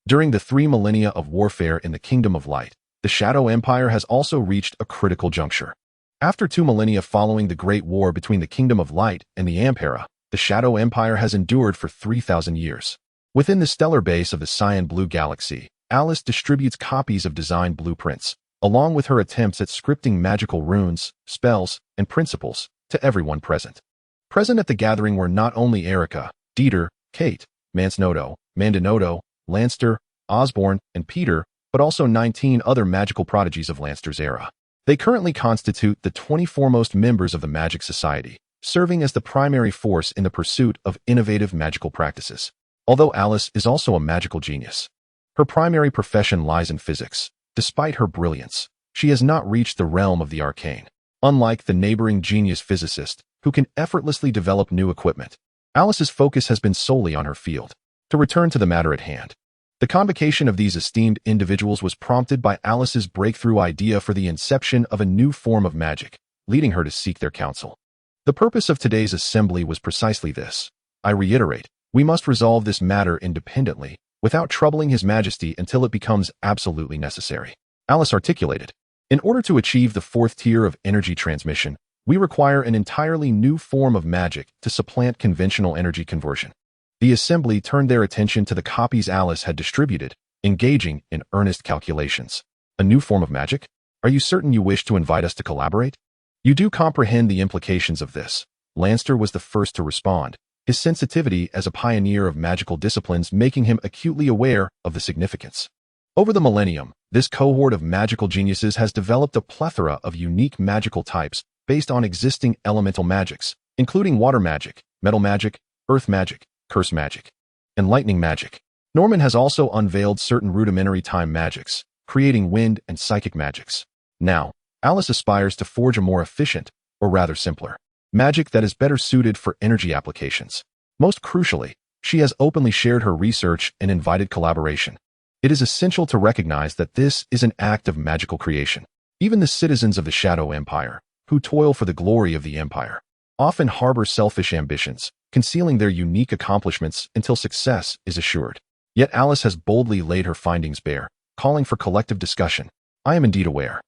During the 3 millennia of warfare in the Kingdom of Light, the Shadow Empire has also reached a critical juncture. After 2 millennia following the Great War between the Kingdom of Light and the Ampera, the Shadow Empire has endured for 3,000 years. Within the stellar base of the Cyan Blue Galaxy, Alice distributes copies of design blueprints, along with her attempts at scripting magical runes, spells, and principles, to everyone present. Present at the gathering were not only Erica, Dieter, Kate, Mansnodo, Mandanodo, Lanster, Osborne, and Peter, but also 19 other magical prodigies of Lanster's era. They currently constitute the 20 foremost members of the Magic Society, serving as the primary force in the pursuit of innovative magical practices. Although Alice is also a magical genius, her primary profession lies in physics. Despite her brilliance, she has not reached the realm of the arcane. Unlike the neighboring genius physicist, who can effortlessly develop new equipment, Alice's focus has been solely on her field. To return to the matter at hand, The convocation of these esteemed individuals was prompted by Alice's breakthrough idea for the inception of a new form of magic, leading her to seek their counsel. The purpose of today's assembly was precisely this. I reiterate, we must resolve this matter independently, without troubling His Majesty until it becomes absolutely necessary. Alice articulated, in order to achieve the fourth tier of energy transmission, we require an entirely new form of magic to supplant conventional energy conversion. The assembly turned their attention to the copies Alice had distributed, engaging in earnest calculations. A new form of magic? Are you certain you wish to invite us to collaborate? You do comprehend the implications of this. Lanster was the first to respond, his sensitivity as a pioneer of magical disciplines making him acutely aware of the significance. Over the millennium, this cohort of magical geniuses has developed a plethora of unique magical types based on existing elemental magics, including water magic, metal magic, earth magic, curse magic, and lightning magic. Norman has also unveiled certain rudimentary time magics, creating wind and psychic magics. Now, Alice aspires to forge a more efficient, or rather simpler, magic that is better suited for energy applications. Most crucially, she has openly shared her research and invited collaboration. It is essential to recognize that this is an act of magical creation. Even the citizens of the Shadow Empire, who toil for the glory of the Empire, often harbor selfish ambitions, concealing their unique accomplishments until success is assured. Yet Alice has boldly laid her findings bare, calling for collective discussion. I am indeed aware.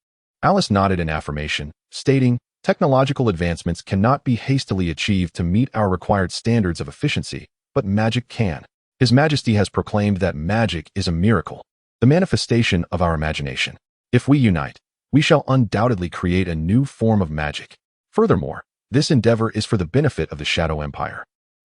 Alice nodded in affirmation, stating, technological advancements cannot be hastily achieved to meet our required standards of efficiency, but magic can. His Majesty has proclaimed that magic is a miracle, the manifestation of our imagination. If we unite, we shall undoubtedly create a new form of magic. Furthermore, this endeavor is for the benefit of the Shadow Empire.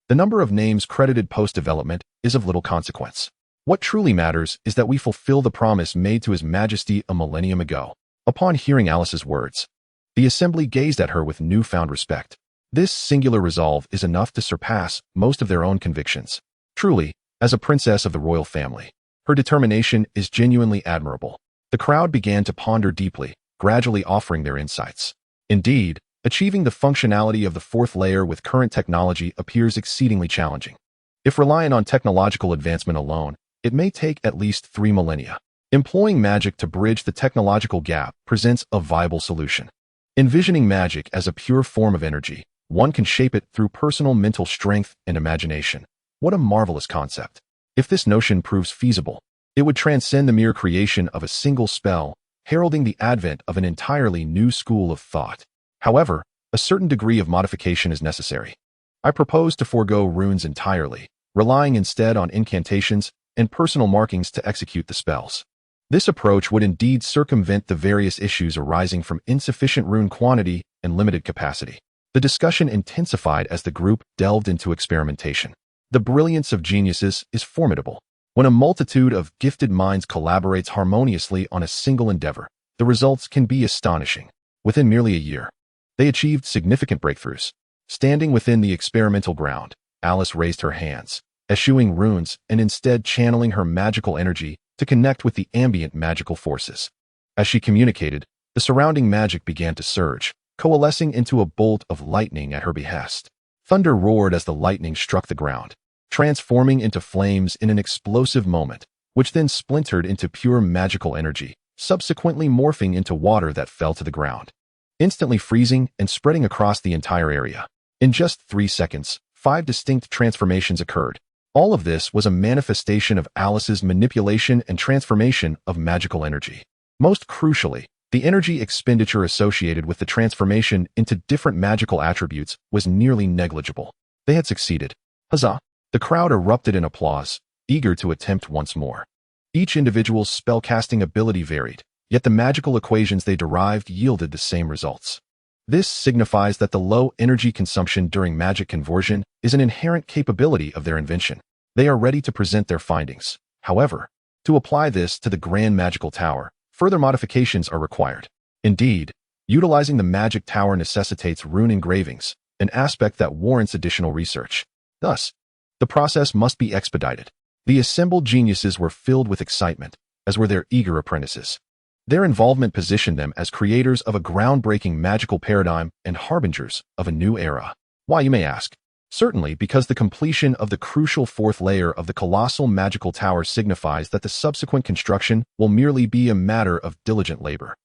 The number of names credited post-development is of little consequence. What truly matters is that we fulfill the promise made to His Majesty a millennium ago. Upon hearing Alice's words, the assembly gazed at her with newfound respect. This singular resolve is enough to surpass most of their own convictions. Truly, as a princess of the royal family, her determination is genuinely admirable. The crowd began to ponder deeply, gradually offering their insights. Indeed, achieving the functionality of the fourth layer with current technology appears exceedingly challenging. If reliant on technological advancement alone, it may take at least 3 millennia. Employing magic to bridge the technological gap presents a viable solution. Envisioning magic as a pure form of energy, one can shape it through personal mental strength and imagination. What a marvelous concept. If this notion proves feasible, it would transcend the mere creation of a single spell, heralding the advent of an entirely new school of thought. However, a certain degree of modification is necessary. I propose to forego runes entirely, relying instead on incantations and personal markings to execute the spells. This approach would indeed circumvent the various issues arising from insufficient rune quantity and limited capacity. The discussion intensified as the group delved into experimentation. The brilliance of geniuses is formidable. When a multitude of gifted minds collaborates harmoniously on a single endeavor, the results can be astonishing. Within merely a year, they achieved significant breakthroughs. Standing within the experimental ground, Alice raised her hands, eschewing runes and instead channeling her magical energy to connect with the ambient magical forces. As she communicated, the surrounding magic began to surge, coalescing into a bolt of lightning at her behest. Thunder roared as the lightning struck the ground, transforming into flames in an explosive moment, which then splintered into pure magical energy, subsequently morphing into water that fell to the ground, instantly freezing and spreading across the entire area. In just 3 seconds, 5 distinct transformations occurred. All of this was a manifestation of Alice's manipulation and transformation of magical energy. Most crucially, the energy expenditure associated with the transformation into different magical attributes was nearly negligible. They had succeeded. Huzzah! The crowd erupted in applause, eager to attempt once more. Each individual's spellcasting ability varied, yet the magical equations they derived yielded the same results. This signifies that the low energy consumption during magic conversion is an inherent capability of their invention. They are ready to present their findings. However, to apply this to the Grand Magical Tower, further modifications are required. Indeed, utilizing the Magic Tower necessitates rune engravings, an aspect that warrants additional research. Thus, the process must be expedited. The assembled geniuses were filled with excitement, as were their eager apprentices. Their involvement positioned them as creators of a groundbreaking magical paradigm and harbingers of a new era. Why, you may ask? Certainly, because the completion of the crucial fourth layer of the colossal magical tower signifies that the subsequent construction will merely be a matter of diligent labor.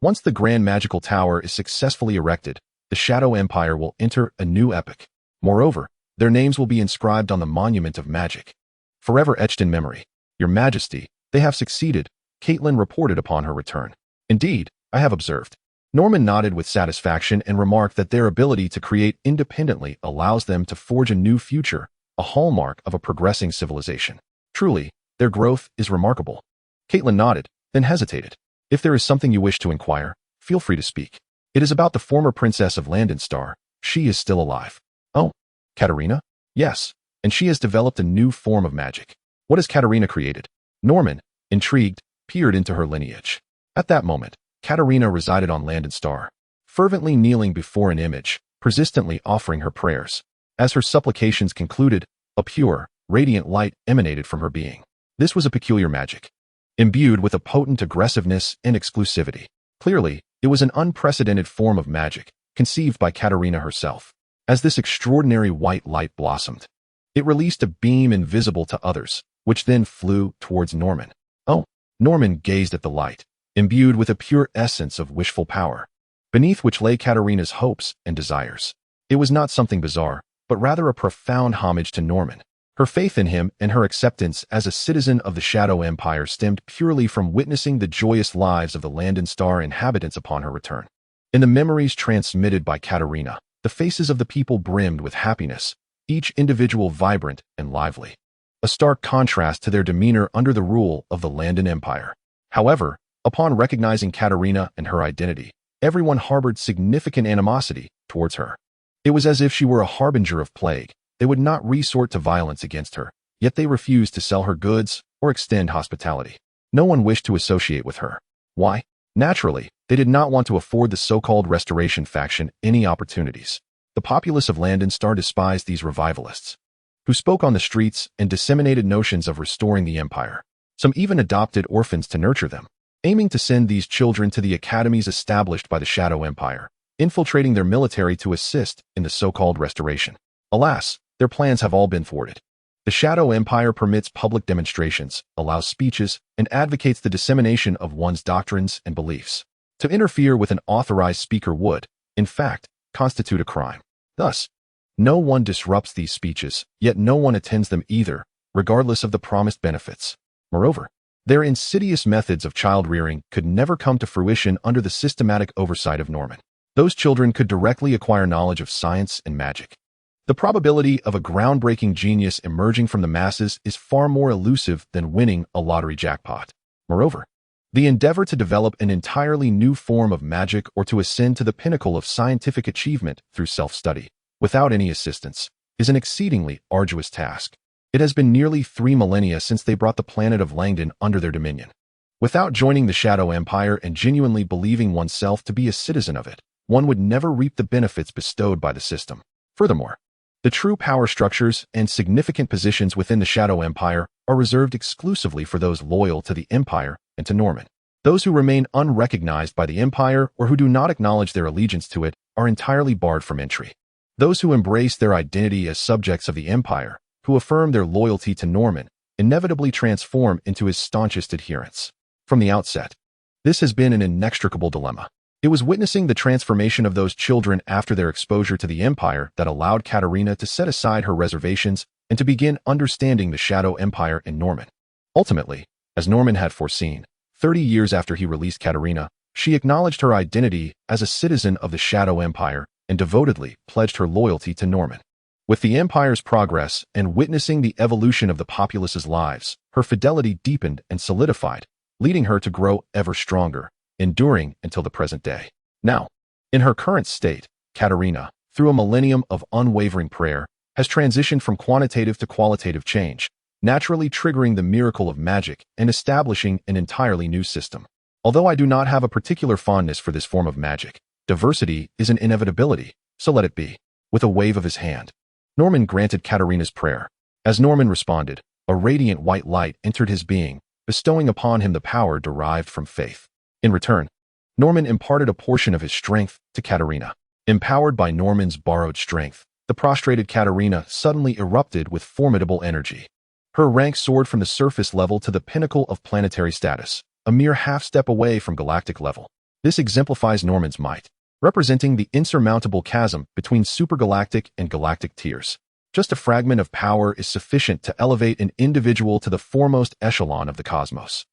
Once the grand magical tower is successfully erected, the Shadow Empire will enter a new epoch. Moreover, their names will be inscribed on the monument of magic, forever etched in memory. Your Majesty, they have succeeded, Caitlin reported upon her return. Indeed, I have observed. Norman nodded with satisfaction and remarked that their ability to create independently allows them to forge a new future, a hallmark of a progressing civilization. Truly, their growth is remarkable. Caitlin nodded, then hesitated. If there is something you wish to inquire, feel free to speak. It is about the former princess of Landenstar. She is still alive. Oh, Katarina? Yes, and she has developed a new form of magic. What has Katarina created? Norman, intrigued, peered into her lineage. At that moment, Katarina resided on Landenstar, fervently kneeling before an image, persistently offering her prayers. As her supplications concluded, a pure, radiant light emanated from her being. This was a peculiar magic, imbued with a potent aggressiveness and exclusivity. Clearly, it was an unprecedented form of magic, conceived by Katarina herself. As this extraordinary white light blossomed, it released a beam invisible to others, which then flew towards Norman. Oh, Norman gazed at the light, imbued with a pure essence of wishful power, beneath which lay Katarina's hopes and desires. It was not something bizarre, but rather a profound homage to Norman. Her faith in him and her acceptance as a citizen of the Shadow Empire stemmed purely from witnessing the joyous lives of the Landenstar inhabitants upon her return. In the memories transmitted by Katarina, the faces of the people brimmed with happiness, each individual vibrant and lively, a stark contrast to their demeanor under the rule of the Landon Empire. However, upon recognizing Katarina and her identity, everyone harbored significant animosity towards her. It was as if she were a harbinger of plague. They would not resort to violence against her, yet they refused to sell her goods or extend hospitality. No one wished to associate with her. Why? Naturally, they did not want to afford the so-called Restoration faction any opportunities. The populace of Landenstar despised these revivalists, who spoke on the streets and disseminated notions of restoring the empire. Some even adopted orphans to nurture them, aiming to send these children to the academies established by the Shadow Empire, infiltrating their military to assist in the so-called restoration. Alas, their plans have all been thwarted. The Shadow Empire permits public demonstrations, allows speeches, and advocates the dissemination of one's doctrines and beliefs. To interfere with an authorized speaker would, in fact, constitute a crime. Thus, no one disrupts these speeches, yet no one attends them either, regardless of the promised benefits. Moreover, their insidious methods of child-rearing could never come to fruition under the systematic oversight of Norman. Those children could directly acquire knowledge of science and magic. The probability of a groundbreaking genius emerging from the masses is far more elusive than winning a lottery jackpot. Moreover, the endeavor to develop an entirely new form of magic or to ascend to the pinnacle of scientific achievement through self-study, without any assistance, is an exceedingly arduous task. It has been nearly 3 millennia since they brought the planet of Langdon under their dominion. Without joining the Shadow Empire and genuinely believing oneself to be a citizen of it, one would never reap the benefits bestowed by the system. Furthermore, the true power structures and significant positions within the Shadow Empire are reserved exclusively for those loyal to the Empire and to Norman. Those who remain unrecognized by the Empire or who do not acknowledge their allegiance to it are entirely barred from entry. Those who embrace their identity as subjects of the Empire, who affirm their loyalty to Norman, inevitably transform into his staunchest adherents. From the outset, this has been an inextricable dilemma. It was witnessing the transformation of those children after their exposure to the Empire that allowed Katarina to set aside her reservations and to begin understanding the Shadow Empire and Norman. Ultimately, as Norman had foreseen, 30 years after he released Katarina, she acknowledged her identity as a citizen of the Shadow Empire and devotedly pledged her loyalty to Norman. With the Empire's progress and witnessing the evolution of the populace's lives, her fidelity deepened and solidified, leading her to grow ever stronger, enduring until the present day. Now, in her current state, Katarina, through a millennium of unwavering prayer, has transitioned from quantitative to qualitative change, naturally triggering the miracle of magic and establishing an entirely new system. Although I do not have a particular fondness for this form of magic, diversity is an inevitability, so let it be. With a wave of his hand, Norman granted Katarina's prayer. As Norman responded, a radiant white light entered his being, bestowing upon him the power derived from faith. In return, Norman imparted a portion of his strength to Katarina. Empowered by Norman's borrowed strength, the prostrated Katarina suddenly erupted with formidable energy. Her rank soared from the surface level to the pinnacle of planetary status, a mere half-step away from galactic level. This exemplifies Norman's might, representing the insurmountable chasm between supergalactic and galactic tiers. Just a fragment of power is sufficient to elevate an individual to the foremost echelon of the cosmos.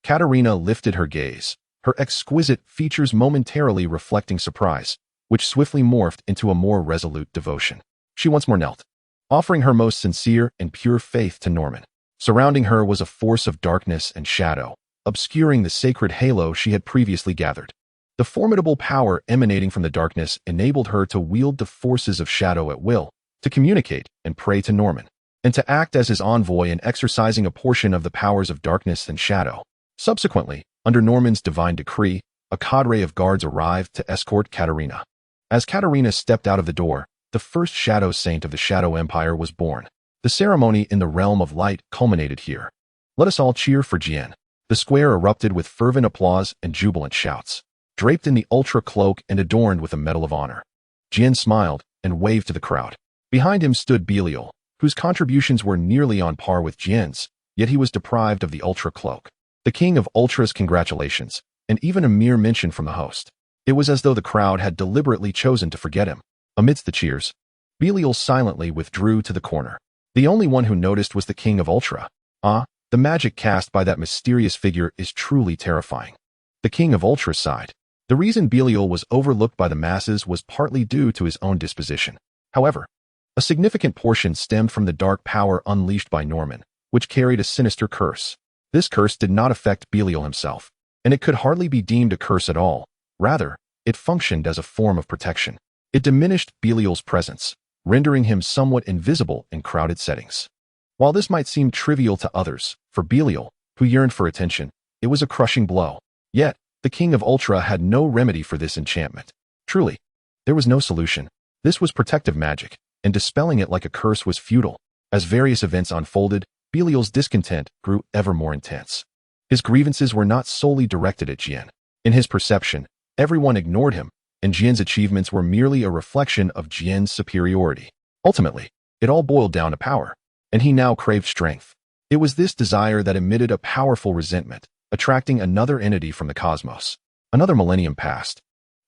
Katarina lifted her gaze, her exquisite features momentarily reflecting surprise, which swiftly morphed into a more resolute devotion. She once more knelt, offering her most sincere and pure faith to Norman. Surrounding her was a force of darkness and shadow, obscuring the sacred halo she had previously gathered. The formidable power emanating from the darkness enabled her to wield the forces of shadow at will, to communicate and pray to Norman, and to act as his envoy in exercising a portion of the powers of darkness and shadow. Subsequently, under Norman's divine decree, a cadre of guards arrived to escort Katarina. As Katarina stepped out of the door, the first Shadow Saint of the Shadow Empire was born. The ceremony in the realm of light culminated here. Let us all cheer for Jian. The square erupted with fervent applause and jubilant shouts. Draped in the Ultra cloak and adorned with a Medal of Honor, Jian smiled and waved to the crowd. Behind him stood Belial, whose contributions were nearly on par with Jian's, yet he was deprived of the Ultra cloak. The King of Ultra's congratulations, and even a mere mention from the host. It was as though the crowd had deliberately chosen to forget him. Amidst the cheers, Belial silently withdrew to the corner. The only one who noticed was the King of Ultra. The magic cast by that mysterious figure is truly terrifying. The King of Ultra sighed. The reason Belial was overlooked by the masses was partly due to his own disposition. However, a significant portion stemmed from the dark power unleashed by Norman, which carried a sinister curse. This curse did not affect Belial himself, and it could hardly be deemed a curse at all. Rather, it functioned as a form of protection. It diminished Belial's presence, rendering him somewhat invisible in crowded settings. While this might seem trivial to others, for Belial, who yearned for attention, it was a crushing blow. Yet, the King of Ultra had no remedy for this enchantment. Truly, there was no solution. This was protective magic, and dispelling it like a curse was futile. As various events unfolded, Belial's discontent grew ever more intense. His grievances were not solely directed at Jian. In his perception, everyone ignored him, and Jian's achievements were merely a reflection of Jian's superiority. Ultimately, it all boiled down to power, and he now craved strength. It was this desire that emitted a powerful resentment, attracting another entity from the cosmos. Another millennium passed,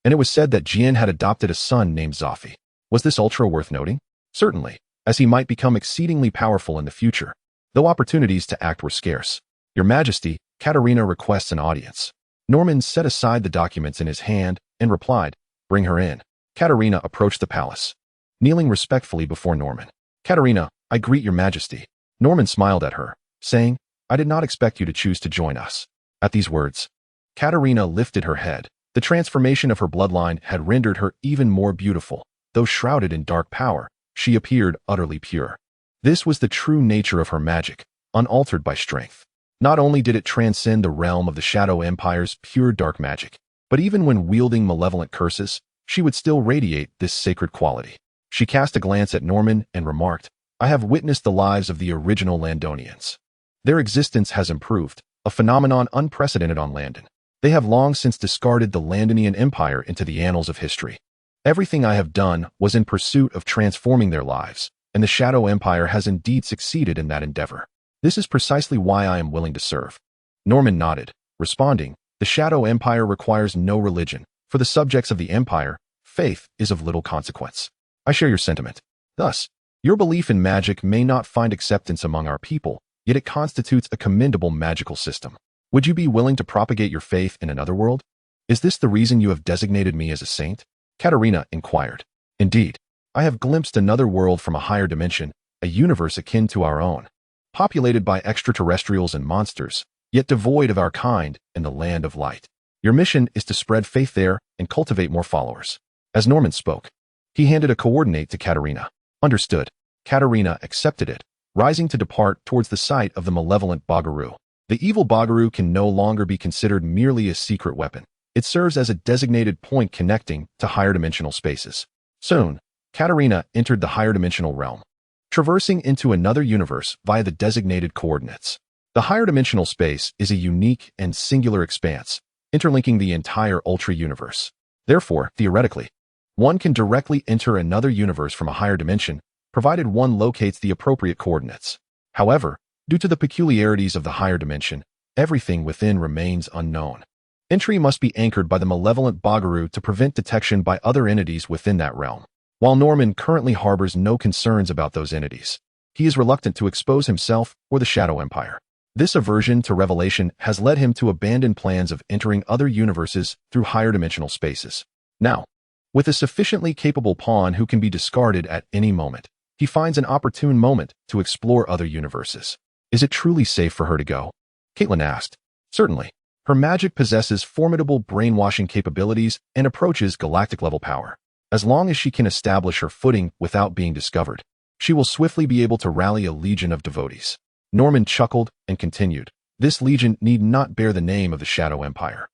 and it was said that Jian had adopted a son named Zafi. Was this Ultra worth noting? Certainly, as he might become exceedingly powerful in the future, though opportunities to act were scarce. Your Majesty, Katarina requests an audience. Norman set aside the documents in his hand and replied, "Bring her in." Katarina approached the palace, kneeling respectfully before Norman. "Katarina, I greet your Majesty." Norman smiled at her, saying, "I did not expect you to choose to join us." At these words, Katarina lifted her head. The transformation of her bloodline had rendered her even more beautiful. Though shrouded in dark power, she appeared utterly pure. This was the true nature of her magic, unaltered by strength. Not only did it transcend the realm of the Shadow Empire's pure dark magic, but even when wielding malevolent curses, she would still radiate this sacred quality. She cast a glance at Norman and remarked, "I have witnessed the lives of the original Landonians. Their existence has improved, a phenomenon unprecedented on Landon. They have long since discarded the Landonian Empire into the annals of history. Everything I have done was in pursuit of transforming their lives, and the Shadow Empire has indeed succeeded in that endeavor. This is precisely why I am willing to serve." Norman nodded, responding, "The Shadow Empire requires no religion. For the subjects of the Empire, faith is of little consequence. I share your sentiment. Thus, your belief in magic may not find acceptance among our people, yet it constitutes a commendable magical system. Would you be willing to propagate your faith in another world? Is this the reason you have designated me as a saint?" Katarina inquired. "Indeed, I have glimpsed another world from a higher dimension, a universe akin to our own, populated by extraterrestrials and monsters, yet devoid of our kind in the land of light. Your mission is to spread faith there and cultivate more followers." As Norman spoke, he handed a coordinate to Katarina. "Understood." Katarina accepted it, rising to depart towards the site of the malevolent Bagaru. The evil Bagaru can no longer be considered merely a secret weapon. It serves as a designated point connecting to higher dimensional spaces. Soon, Katarina entered the higher dimensional realm, traversing into another universe via the designated coordinates. The higher dimensional space is a unique and singular expanse, interlinking the entire Ultra universe. Therefore, theoretically, One can directly enter another universe from a higher dimension, provided one locates the appropriate coordinates. However, due to the peculiarities of the higher dimension, everything within remains unknown. Entry must be anchored by the malevolent Bagaru to prevent detection by other entities within that realm. While Norman currently harbors no concerns about those entities, he is reluctant to expose himself or the Shadow Empire. This aversion to revelation has led him to abandon plans of entering other universes through higher dimensional spaces. Now, with a sufficiently capable pawn who can be discarded at any moment, he finds an opportune moment to explore other universes. Is it truly safe for her to go? Caitlin asked. Certainly. Her magic possesses formidable brainwashing capabilities and approaches galactic-level power. As long as she can establish her footing without being discovered, she will swiftly be able to rally a legion of devotees. Norman chuckled and continued. This legion need not bear the name of the Shadow Empire.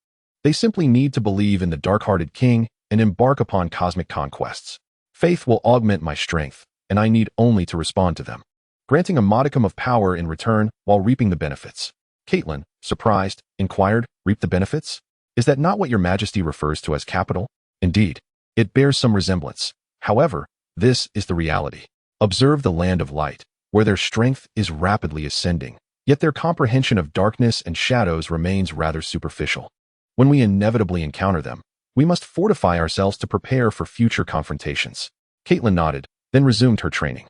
They simply need to believe in the dark-hearted king and embark upon cosmic conquests. Faith will augment my strength, and I need only to respond to them, granting a modicum of power in return while reaping the benefits. Caitlin, surprised, inquired, reap the benefits? Is that not what your majesty refers to as capital? Indeed, it bears some resemblance. However, this is the reality. Observe the land of light, where their strength is rapidly ascending, yet their comprehension of darkness and shadows remains rather superficial. When we inevitably encounter them, we must fortify ourselves to prepare for future confrontations. Caitlin nodded, then resumed her training.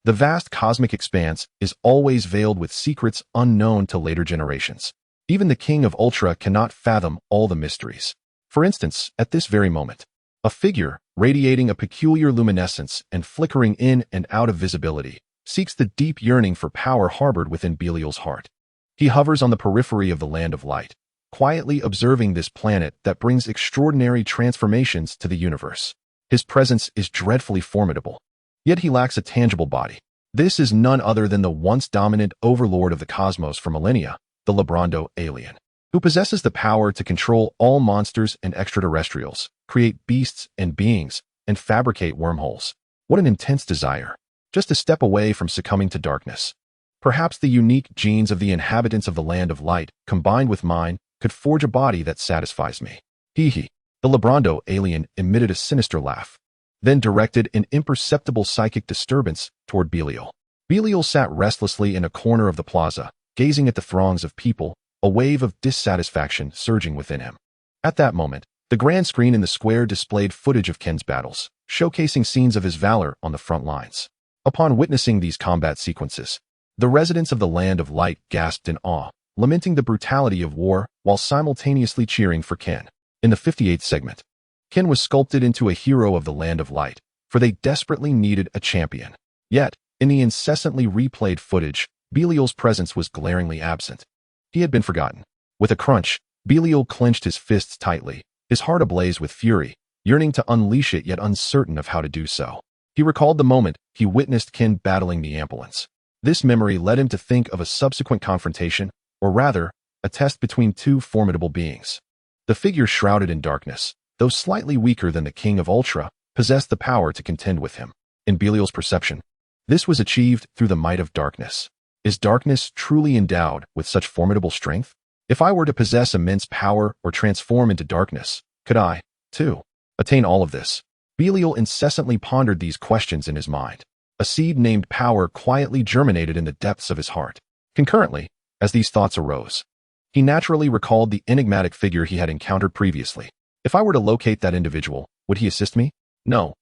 The vast cosmic expanse is always veiled with secrets unknown to later generations. Even the King of Ultra cannot fathom all the mysteries. For instance, at this very moment, a figure, radiating a peculiar luminescence and flickering in and out of visibility, seeks the deep yearning for power harbored within Belial's heart. He hovers on the periphery of the land of light, quietly observing this planet that brings extraordinary transformations to the universe. His presence is dreadfully formidable, yet he lacks a tangible body. This is none other than the once dominant overlord of the cosmos for millennia, the Labrando alien, who possesses the power to control all monsters and extraterrestrials, create beasts and beings, and fabricate wormholes. What an intense desire, just a step away from succumbing to darkness. Perhaps the unique genes of the inhabitants of the land of light, combined with mine, could forge a body that satisfies me. Hee. The Labrando alien emitted a sinister laugh, then directed an imperceptible psychic disturbance toward Belial. Belial sat restlessly in a corner of the plaza, gazing at the throngs of people, a wave of dissatisfaction surging within him. At that moment, the grand screen in the square displayed footage of Ken's battles, showcasing scenes of his valor on the front lines. Upon witnessing these combat sequences, the residents of the land of light gasped in awe, lamenting the brutality of war while simultaneously cheering for Ken. In the 58th segment, Ken was sculpted into a hero of the land of light, for they desperately needed a champion. Yet, in the incessantly replayed footage, Belial's presence was glaringly absent. He had been forgotten. With a crunch, Belial clenched his fists tightly, his heart ablaze with fury, yearning to unleash it yet uncertain of how to do so. He recalled the moment he witnessed Ken battling the ambulance. This memory led him to think of a subsequent confrontation, or rather, a test between two formidable beings. The figure shrouded in darkness, though slightly weaker than the King of Ultra, possessed the power to contend with him. In Belial's perception, this was achieved through the might of darkness. Is darkness truly endowed with such formidable strength? If I were to possess immense power or transform into darkness, could I, too, attain all of this? Belial incessantly pondered these questions in his mind. A seed named power quietly germinated in the depths of his heart. Concurrently, as these thoughts arose, he naturally recalled the enigmatic figure he had encountered previously. If I were to locate that individual, would he assist me? No.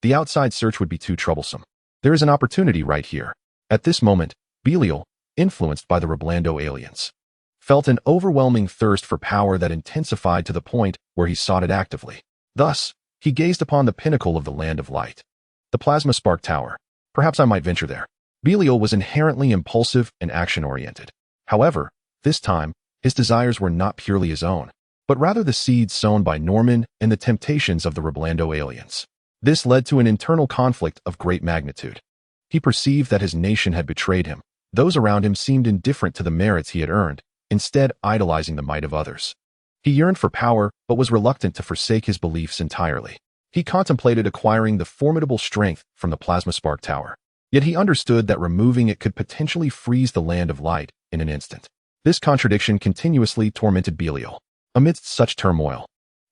The outside search would be too troublesome. There is an opportunity right here. At this moment, Belial, influenced by the Reblando aliens, felt an overwhelming thirst for power that intensified to the point where he sought it actively. Thus, he gazed upon the pinnacle of the land of light, the plasma spark tower. Perhaps I might venture there. Belial was inherently impulsive and action-oriented. However, this time, his desires were not purely his own, but rather the seeds sown by Norman and the temptations of the Reblando aliens. This led to an internal conflict of great magnitude. He perceived that his nation had betrayed him. Those around him seemed indifferent to the merits he had earned, instead idolizing the might of others. He yearned for power, but was reluctant to forsake his beliefs entirely. He contemplated acquiring the formidable strength from the plasma spark tower. Yet he understood that removing it could potentially freeze the land of light in an instant. This contradiction continuously tormented Belial. Amidst such turmoil,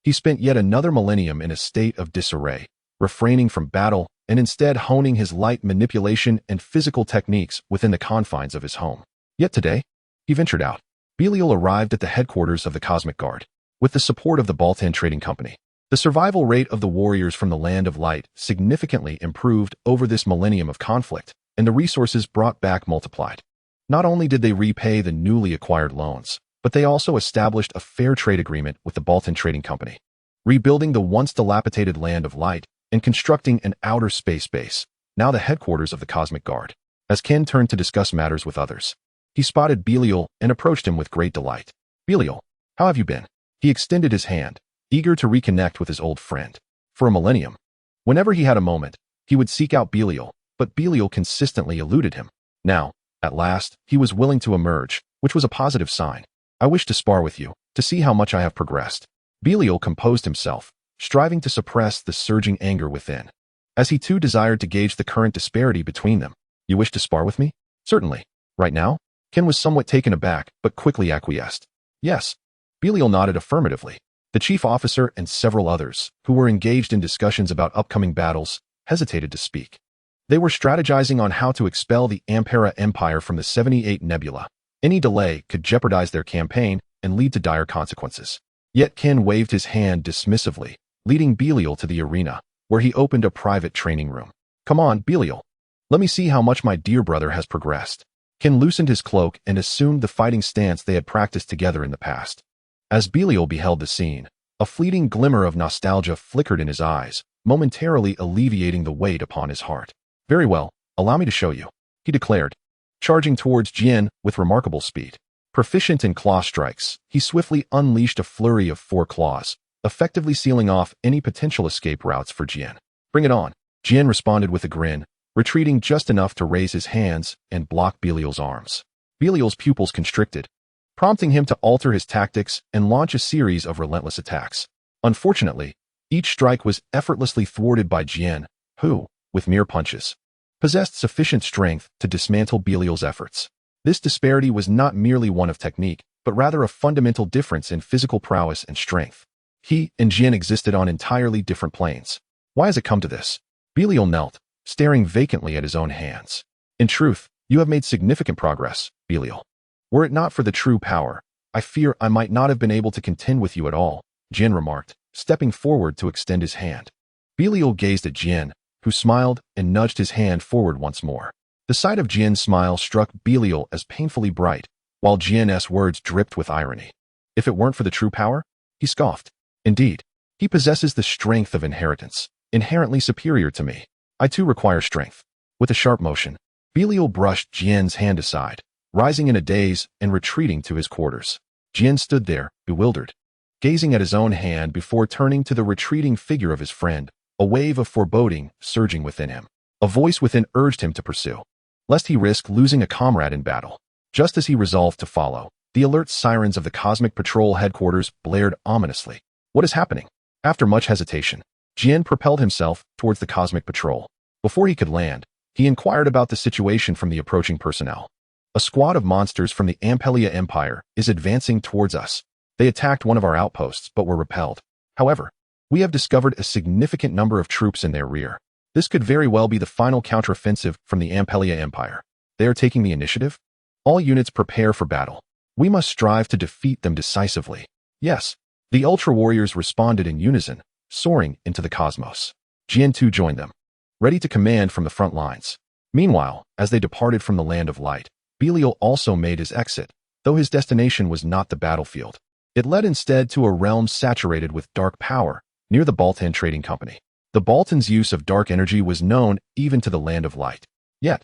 He spent yet another millennium in a state of disarray, refraining from battle and instead honing his light manipulation and physical techniques within the confines of his home. Yet today, he ventured out. Belial arrived at the headquarters of the Cosmic Guard. With the support of the Baltan Trading Company, the survival rate of the warriors from the Land of Light significantly improved over this millennium of conflict, and the resources brought back multiplied. Not only did they repay the newly acquired loans, but they also established a fair trade agreement with the Baltan Trading Company, rebuilding the once dilapidated Land of Light and constructing an outer space base, now the headquarters of the Cosmic Guard. As Ken turned to discuss matters with others, he spotted Belial and approached him with great delight. "Belial, how have you been?" He extended his hand, eager to reconnect with his old friend. For a millennium, whenever he had a moment, he would seek out Belial, but Belial consistently eluded him. Now, at last, he was willing to emerge, which was a positive sign. "I wish to spar with you, to see how much I have progressed." Belial composed himself, striving to suppress the surging anger within, as he too desired to gauge the current disparity between them. "You wish to spar with me?" "Certainly. Right now?" Ken was somewhat taken aback, but quickly acquiesced. "Yes." Belial nodded affirmatively. The chief officer and several others, who were engaged in discussions about upcoming battles, hesitated to speak. They were strategizing on how to expel the Ampera Empire from the 78 Nebula. Any delay could jeopardize their campaign and lead to dire consequences. Yet Ken waved his hand dismissively, leading Belial to the arena, where he opened a private training room. "Come on, Belial. Let me see how much my dear brother has progressed." Ken loosened his cloak and assumed the fighting stance they had practiced together in the past. As Belial beheld the scene, a fleeting glimmer of nostalgia flickered in his eyes, momentarily alleviating the weight upon his heart. "Very well, allow me to show you," he declared, charging towards Jian with remarkable speed. Proficient in claw strikes, he swiftly unleashed a flurry of 4 claws, effectively sealing off any potential escape routes for Jian. "Bring it on." Jian responded with a grin, retreating just enough to raise his hands and block Belial's arms. Belial's pupils constricted, prompting him to alter his tactics and launch a series of relentless attacks. Unfortunately, each strike was effortlessly thwarted by Jian, who, with mere punches, possessed sufficient strength to dismantle Belial's efforts. This disparity was not merely one of technique, but rather a fundamental difference in physical prowess and strength. He and Jian existed on entirely different planes. "Why has it come to this?" Belial knelt, staring vacantly at his own hands. "In truth, you have made significant progress, Belial. Were it not for the true power, I fear I might not have been able to contend with you at all," Jian remarked, stepping forward to extend his hand. Belial gazed at Jian, who smiled and nudged his hand forward once more. The sight of Jian's smile struck Belial as painfully bright, while Jian's words dripped with irony. "If it weren't for the true power?" he scoffed. "Indeed, he possesses the strength of inheritance, inherently superior to me. I too require strength." With a sharp motion, Belial brushed Jian's hand aside, rising in a daze and retreating to his quarters. Jian stood there, bewildered, gazing at his own hand before turning to the retreating figure of his friend, a wave of foreboding surging within him. A voice within urged him to pursue, lest he risk losing a comrade in battle. Just as he resolved to follow, the alert sirens of the Cosmic Patrol headquarters blared ominously. "What is happening?" After much hesitation, Jian propelled himself towards the Cosmic Patrol. Before he could land, he inquired about the situation from the approaching personnel. "A squad of monsters from the Ampelia Empire is advancing towards us. They attacked one of our outposts but were repelled. However, we have discovered a significant number of troops in their rear. This could very well be the final counteroffensive from the Ampelia Empire. They are taking the initiative. All units prepare for battle. We must strive to defeat them decisively." "Yes." The Ultra Warriors responded in unison, soaring into the cosmos. Jian too joined them, ready to command from the front lines. Meanwhile, as they departed from the Land of Light, Belial also made his exit, though his destination was not the battlefield. It led instead to a realm saturated with dark power, near the Baltan Trading Company. The Baltans' use of dark energy was known even to the Land of Light. Yet,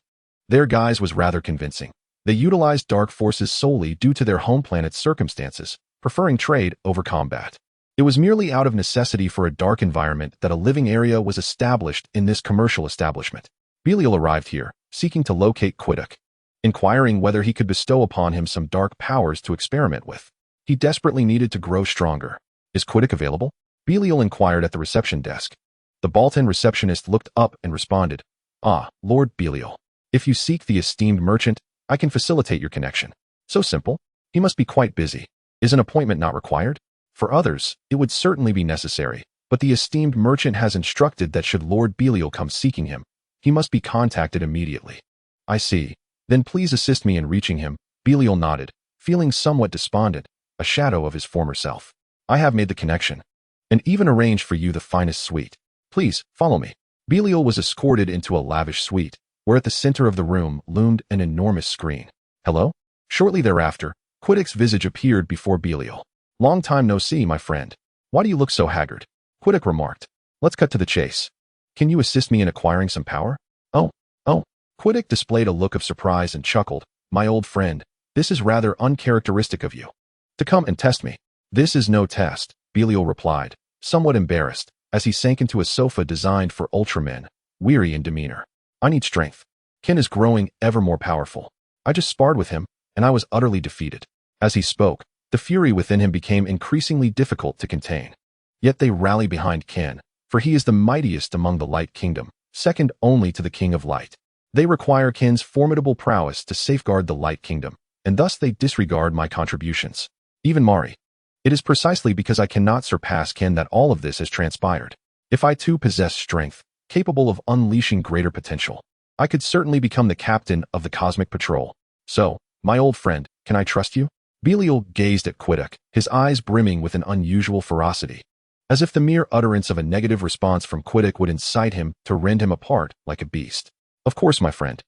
their guise was rather convincing. They utilized dark forces solely due to their home planet's circumstances, preferring trade over combat. It was merely out of necessity for a dark environment that a living area was established in this commercial establishment. Belial arrived here, seeking to locate Quidduck, inquiring whether he could bestow upon him some dark powers to experiment with. He desperately needed to grow stronger. "Is Quidduck available?" Belial inquired at the reception desk. The Baltan receptionist looked up and responded, "Ah, Lord Belial. If you seek the esteemed merchant, I can facilitate your connection." "So simple? He must be quite busy. Is an appointment not required?" For others, it would certainly be necessary, but the esteemed merchant has instructed that should Lord Belial come seeking him, he must be contacted immediately. I see. Then please assist me in reaching him. Belial nodded, feeling somewhat despondent, a shadow of his former self. I have made the connection, and even arranged for you the finest suite. Please, follow me. Belial was escorted into a lavish suite, where at the center of the room loomed an enormous screen. Hello? Shortly thereafter, Quiddick's visage appeared before Belial. Long time no see, my friend. Why do you look so haggard? Quiddick remarked. Let's cut to the chase. Can you assist me in acquiring some power? Oh. Quiddick displayed a look of surprise and chuckled. My old friend, this is rather uncharacteristic of you. To come and test me. This is no test, Belial replied, somewhat embarrassed, as he sank into a sofa designed for Ultramen, weary in demeanor. I need strength. Ken is growing ever more powerful. I just sparred with him, and I was utterly defeated. As he spoke, the fury within him became increasingly difficult to contain. Yet they rally behind Ken, for he is the mightiest among the Light Kingdom, second only to the King of Light. They require Ken's formidable prowess to safeguard the Light Kingdom, and thus they disregard my contributions. Even Mari. It is precisely because I cannot surpass Ken that all of this has transpired. If I too possess strength, capable of unleashing greater potential, I could certainly become the captain of the Cosmic Patrol. So, my old friend, can I trust you? Belial gazed at Quiddick, his eyes brimming with an unusual ferocity, as if the mere utterance of a negative response from Quiddick would incite him to rend him apart like a beast. Of course, my friend.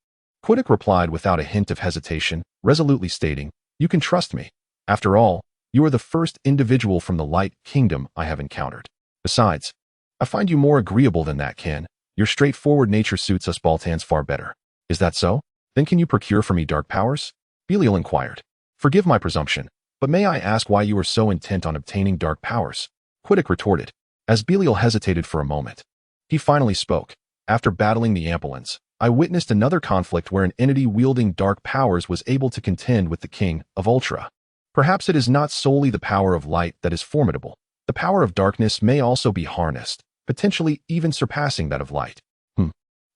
Quiddick replied without a hint of hesitation, resolutely stating, you can trust me. After all, you are the first individual from the Light Kingdom I have encountered. Besides, I find you more agreeable than that, Ken. Your straightforward nature suits us Baltans far better. Is that so? Then can you procure for me dark powers? Belial inquired. Forgive my presumption, but may I ask why you are so intent on obtaining dark powers? Quiddick retorted, as Belial hesitated for a moment. He finally spoke. After battling the Ampelans, I witnessed another conflict where an entity wielding dark powers was able to contend with the King of Ultra. Perhaps it is not solely the power of light that is formidable. The power of darkness may also be harnessed, potentially even surpassing that of light.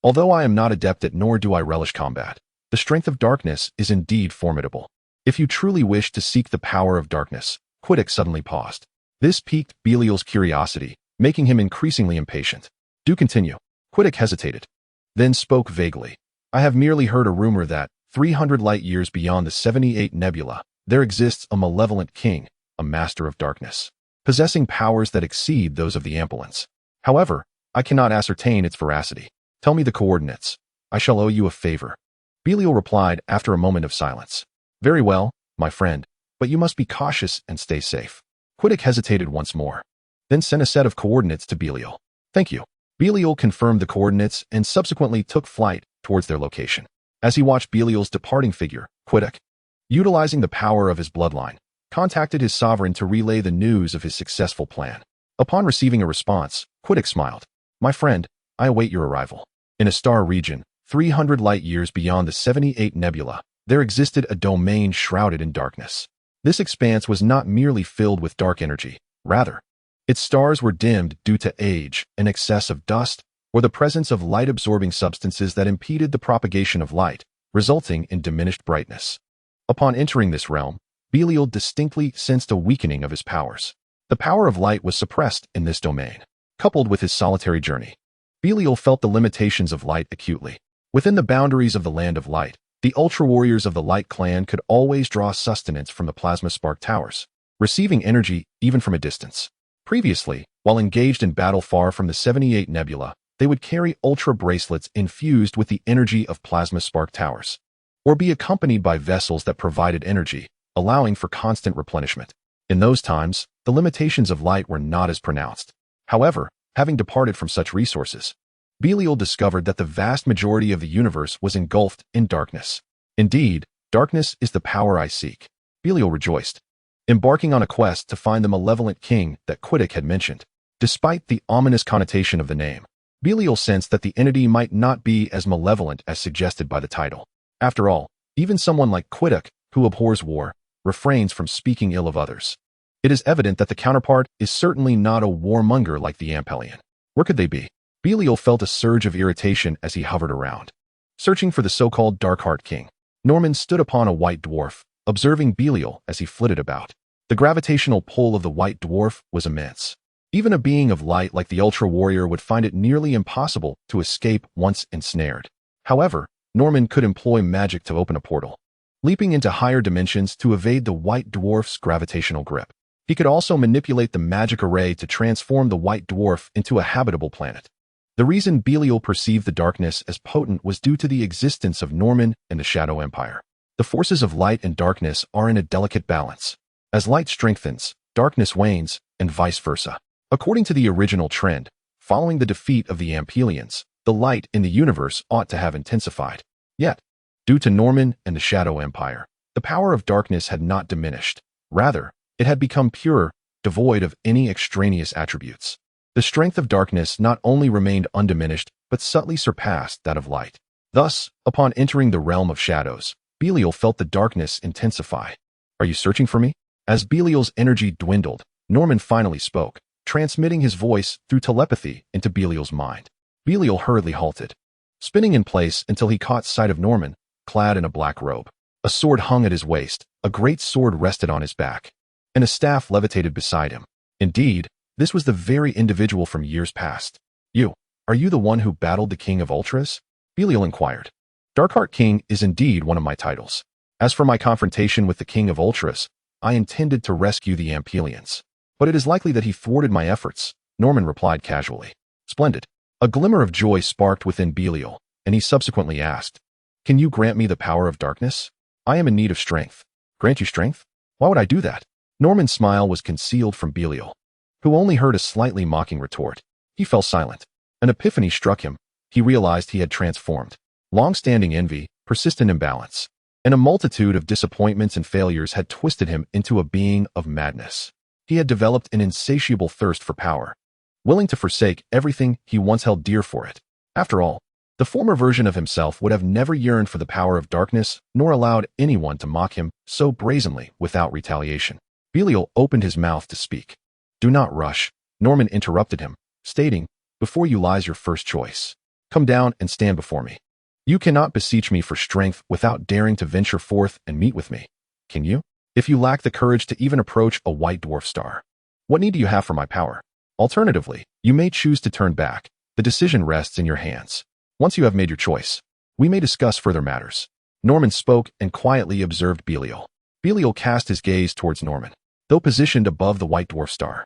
Although I am not adept at nor do I relish combat, the strength of darkness is indeed formidable. If you truly wish to seek the power of darkness, Quiddick suddenly paused. This piqued Belial's curiosity, making him increasingly impatient. Do continue. Quiddick hesitated, then spoke vaguely. I have merely heard a rumor that, 300 light-years beyond the 78 Nebula, there exists a malevolent king, a master of darkness, possessing powers that exceed those of the Ampelans. However, I cannot ascertain its veracity. Tell me the coordinates. I shall owe you a favor. Belial replied after a moment of silence. Very well, my friend, but you must be cautious and stay safe. Quiddick hesitated once more, then sent a set of coordinates to Belial. Thank you. Belial confirmed the coordinates and subsequently took flight towards their location. As he watched Belial's departing figure, Quiddick, utilizing the power of his bloodline, contacted his sovereign to relay the news of his successful plan. Upon receiving a response, Quiddick smiled. My friend, I await your arrival. In a star region, 300 light-years beyond the 78 Nebula, there existed a domain shrouded in darkness. This expanse was not merely filled with dark energy, rather, its stars were dimmed due to age, an excess of dust, or the presence of light-absorbing substances that impeded the propagation of light, resulting in diminished brightness. Upon entering this realm, Belial distinctly sensed a weakening of his powers. The power of light was suppressed in this domain. Coupled with his solitary journey, Belial felt the limitations of light acutely. Within the boundaries of the Land of Light, the ultra-warriors of the Light Clan could always draw sustenance from the plasma spark towers, receiving energy even from a distance. Previously, while engaged in battle far from the 78 Nebula, they would carry ultra bracelets infused with the energy of plasma spark towers, or be accompanied by vessels that provided energy, allowing for constant replenishment. In those times, the limitations of light were not as pronounced. However, having departed from such resources, Belial discovered that the vast majority of the universe was engulfed in darkness. Indeed, darkness is the power I seek. Belial rejoiced, embarking on a quest to find the malevolent king that Quiddick had mentioned. Despite the ominous connotation of the name, Belial sensed that the entity might not be as malevolent as suggested by the title. After all, even someone like Quiddick, who abhors war, refrains from speaking ill of others. It is evident that the counterpart is certainly not a warmonger like the Ampelian. Where could they be? Belial felt a surge of irritation as he hovered around, searching for the so-called Darkheart King. Norman stood upon a white dwarf, observing Belial as he flitted about. The gravitational pull of the white dwarf was immense. Even a being of light like the Ultra Warrior would find it nearly impossible to escape once ensnared. However, Norman could employ magic to open a portal, leaping into higher dimensions to evade the white dwarf's gravitational grip. He could also manipulate the magic array to transform the white dwarf into a habitable planet. The reason Belial perceived the darkness as potent was due to the existence of Norman and the Shadow Empire. The forces of light and darkness are in a delicate balance. As light strengthens, darkness wanes, and vice versa. According to the original trend, following the defeat of the Ampelians, the light in the universe ought to have intensified. Yet, due to Norman and the Shadow Empire, the power of darkness had not diminished. Rather, it had become pure, devoid of any extraneous attributes. The strength of darkness not only remained undiminished, but subtly surpassed that of light. Thus, upon entering the realm of shadows, Belial felt the darkness intensify. "Are you searching for me?" As Belial's energy dwindled, Norman finally spoke, transmitting his voice through telepathy into Belial's mind. Belial hurriedly halted, spinning in place until he caught sight of Norman, clad in a black robe. A sword hung at his waist, a great sword rested on his back, and a staff levitated beside him. Indeed, this was the very individual from years past. Are you the one who battled the King of Ultras?" Belial inquired. "Darkheart King is indeed one of my titles. As for my confrontation with the King of Ultras, I intended to rescue the Ampelians. But it is likely that he thwarted my efforts," Norman replied casually. "Splendid." A glimmer of joy sparked within Belial, and he subsequently asked, "Can you grant me the power of darkness? I am in need of strength." "Grant you strength? Why would I do that?" Norman's smile was concealed from Belial, who only heard a slightly mocking retort. He fell silent. An epiphany struck him. He realized he had transformed. Long-standing envy, persistent imbalance, and a multitude of disappointments and failures had twisted him into a being of madness. He had developed an insatiable thirst for power, willing to forsake everything he once held dear for it. After all, the former version of himself would have never yearned for the power of darkness, nor allowed anyone to mock him so brazenly without retaliation. Belial opened his mouth to speak. "Do not rush," Norman interrupted him, stating, "Before you lies your first choice. Come down and stand before me. You cannot beseech me for strength without daring to venture forth and meet with me. Can you? If you lack the courage to even approach a white dwarf star, what need do you have for my power? Alternatively, you may choose to turn back. The decision rests in your hands. Once you have made your choice, we may discuss further matters." Norman spoke and quietly observed Belial. Belial cast his gaze towards Norman. Though positioned above the white dwarf star,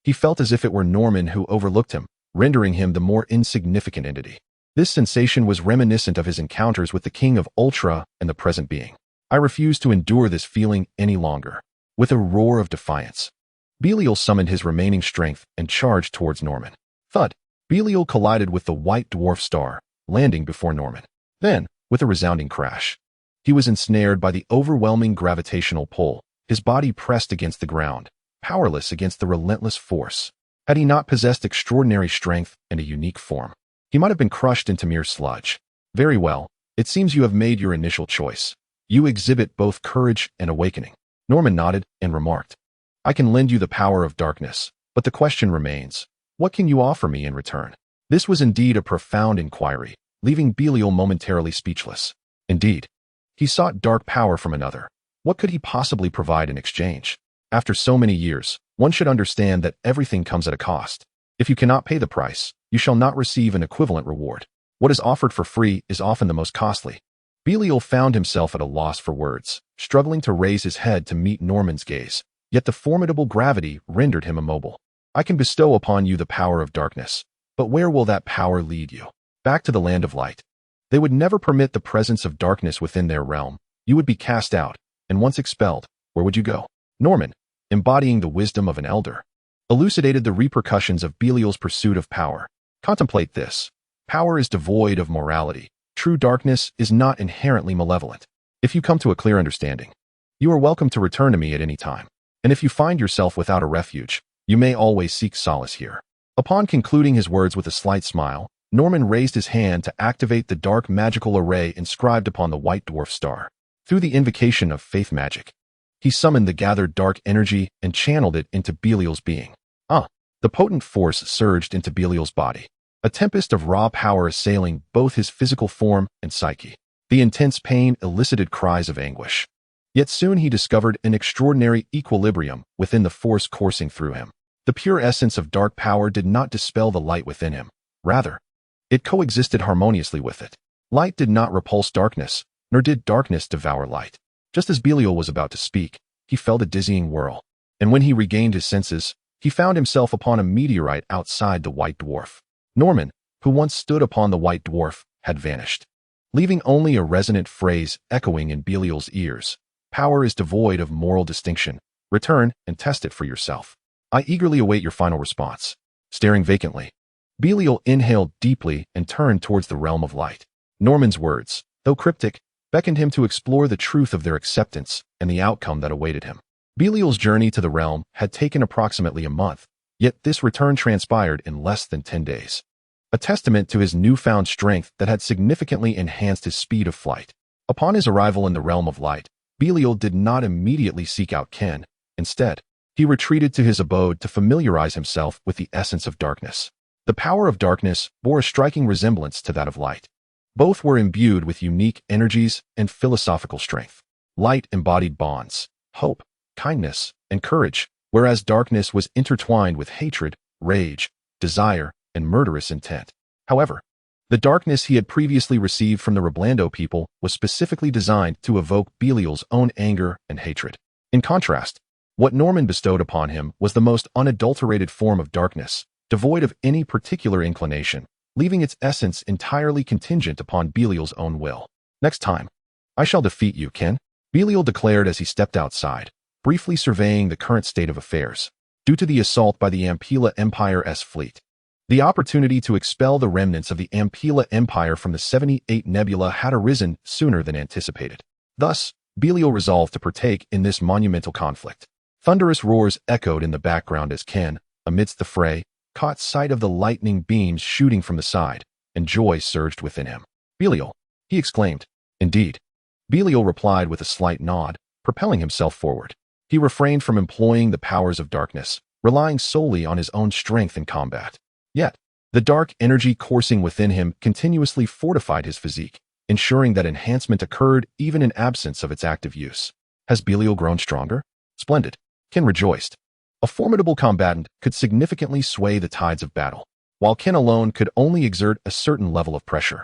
he felt as if it were Norman who overlooked him, rendering him the more insignificant entity. This sensation was reminiscent of his encounters with the King of Ultra and the present being. "I refuse to endure this feeling any longer." With a roar of defiance, Belial summoned his remaining strength and charged towards Norman. Thud! Belial collided with the white dwarf star, landing before Norman. Then, with a resounding crash, he was ensnared by the overwhelming gravitational pull, his body pressed against the ground, powerless against the relentless force. Had he not possessed extraordinary strength and a unique form, he might have been crushed into mere sludge. "Very well, it seems you have made your initial choice. You exhibit both courage and awakening." Norman nodded and remarked, "I can lend you the power of darkness, but the question remains, what can you offer me in return?" This was indeed a profound inquiry, leaving Belial momentarily speechless. Indeed, he sought dark power from another. What could he possibly provide in exchange? After so many years, one should understand that everything comes at a cost. If you cannot pay the price, you shall not receive an equivalent reward. What is offered for free is often the most costly. Belial found himself at a loss for words, struggling to raise his head to meet Norman's gaze, yet the formidable gravity rendered him immobile. "I can bestow upon you the power of darkness, but where will that power lead you? Back to the land of light. They would never permit the presence of darkness within their realm. You would be cast out, and once expelled, where would you go?" Norman, embodying the wisdom of an elder, elucidated the repercussions of Belial's pursuit of power. "Contemplate this. Power is devoid of morality. True darkness is not inherently malevolent. If you come to a clear understanding, you are welcome to return to me at any time. And if you find yourself without a refuge, you may always seek solace here." Upon concluding his words with a slight smile, Norman raised his hand to activate the dark magical array inscribed upon the white dwarf star. Through the invocation of faith magic, he summoned the gathered dark energy and channeled it into Belial's being. The potent force surged into Belial's body, a tempest of raw power assailing both his physical form and psyche. The intense pain elicited cries of anguish. Yet soon he discovered an extraordinary equilibrium within the force coursing through him. The pure essence of dark power did not dispel the light within him. Rather, it coexisted harmoniously with it. Light did not repulse darkness, nor did darkness devour light. Just as Belial was about to speak, he felt a dizzying whirl, and when he regained his senses, he found himself upon a meteorite outside the White Dwarf. Norman, who once stood upon the White Dwarf, had vanished, leaving only a resonant phrase echoing in Belial's ears. Power is devoid of moral distinction. Return and test it for yourself. I eagerly await your final response. Staring vacantly, Belial inhaled deeply and turned towards the realm of light. Norman's words, though cryptic, beckoned him to explore the truth of their acceptance and the outcome that awaited him. Belial's journey to the realm had taken approximately a month, yet this return transpired in less than 10 days. A testament to his newfound strength that had significantly enhanced his speed of flight. Upon his arrival in the realm of light, Belial did not immediately seek out Ken. Instead, he retreated to his abode to familiarize himself with the essence of darkness. The power of darkness bore a striking resemblance to that of light. Both were imbued with unique energies and philosophical strength. Light embodied bonds, hope, kindness, and courage, whereas darkness was intertwined with hatred, rage, desire, and murderous intent. However, the darkness he had previously received from the Reblando people was specifically designed to evoke Belial's own anger and hatred. In contrast, what Norman bestowed upon him was the most unadulterated form of darkness, devoid of any particular inclination, leaving its essence entirely contingent upon Belial's own will. Next time, I shall defeat you, Ken, Belial declared as he stepped outside, briefly surveying the current state of affairs. Due to the assault by the Ampila Empire's fleet, the opportunity to expel the remnants of the Ampila Empire from the 78 Nebula had arisen sooner than anticipated. Thus, Belial resolved to partake in this monumental conflict. Thunderous roars echoed in the background as Ken, amidst the fray, caught sight of the lightning beams shooting from the side, and joy surged within him. Belial, he exclaimed. Indeed. Belial replied with a slight nod, propelling himself forward. He refrained from employing the powers of darkness, relying solely on his own strength in combat. Yet, the dark energy coursing within him continuously fortified his physique, ensuring that enhancement occurred even in absence of its active use. Has Belial grown stronger? Splendid. Ken rejoiced. A formidable combatant could significantly sway the tides of battle, while Ken alone could only exert a certain level of pressure.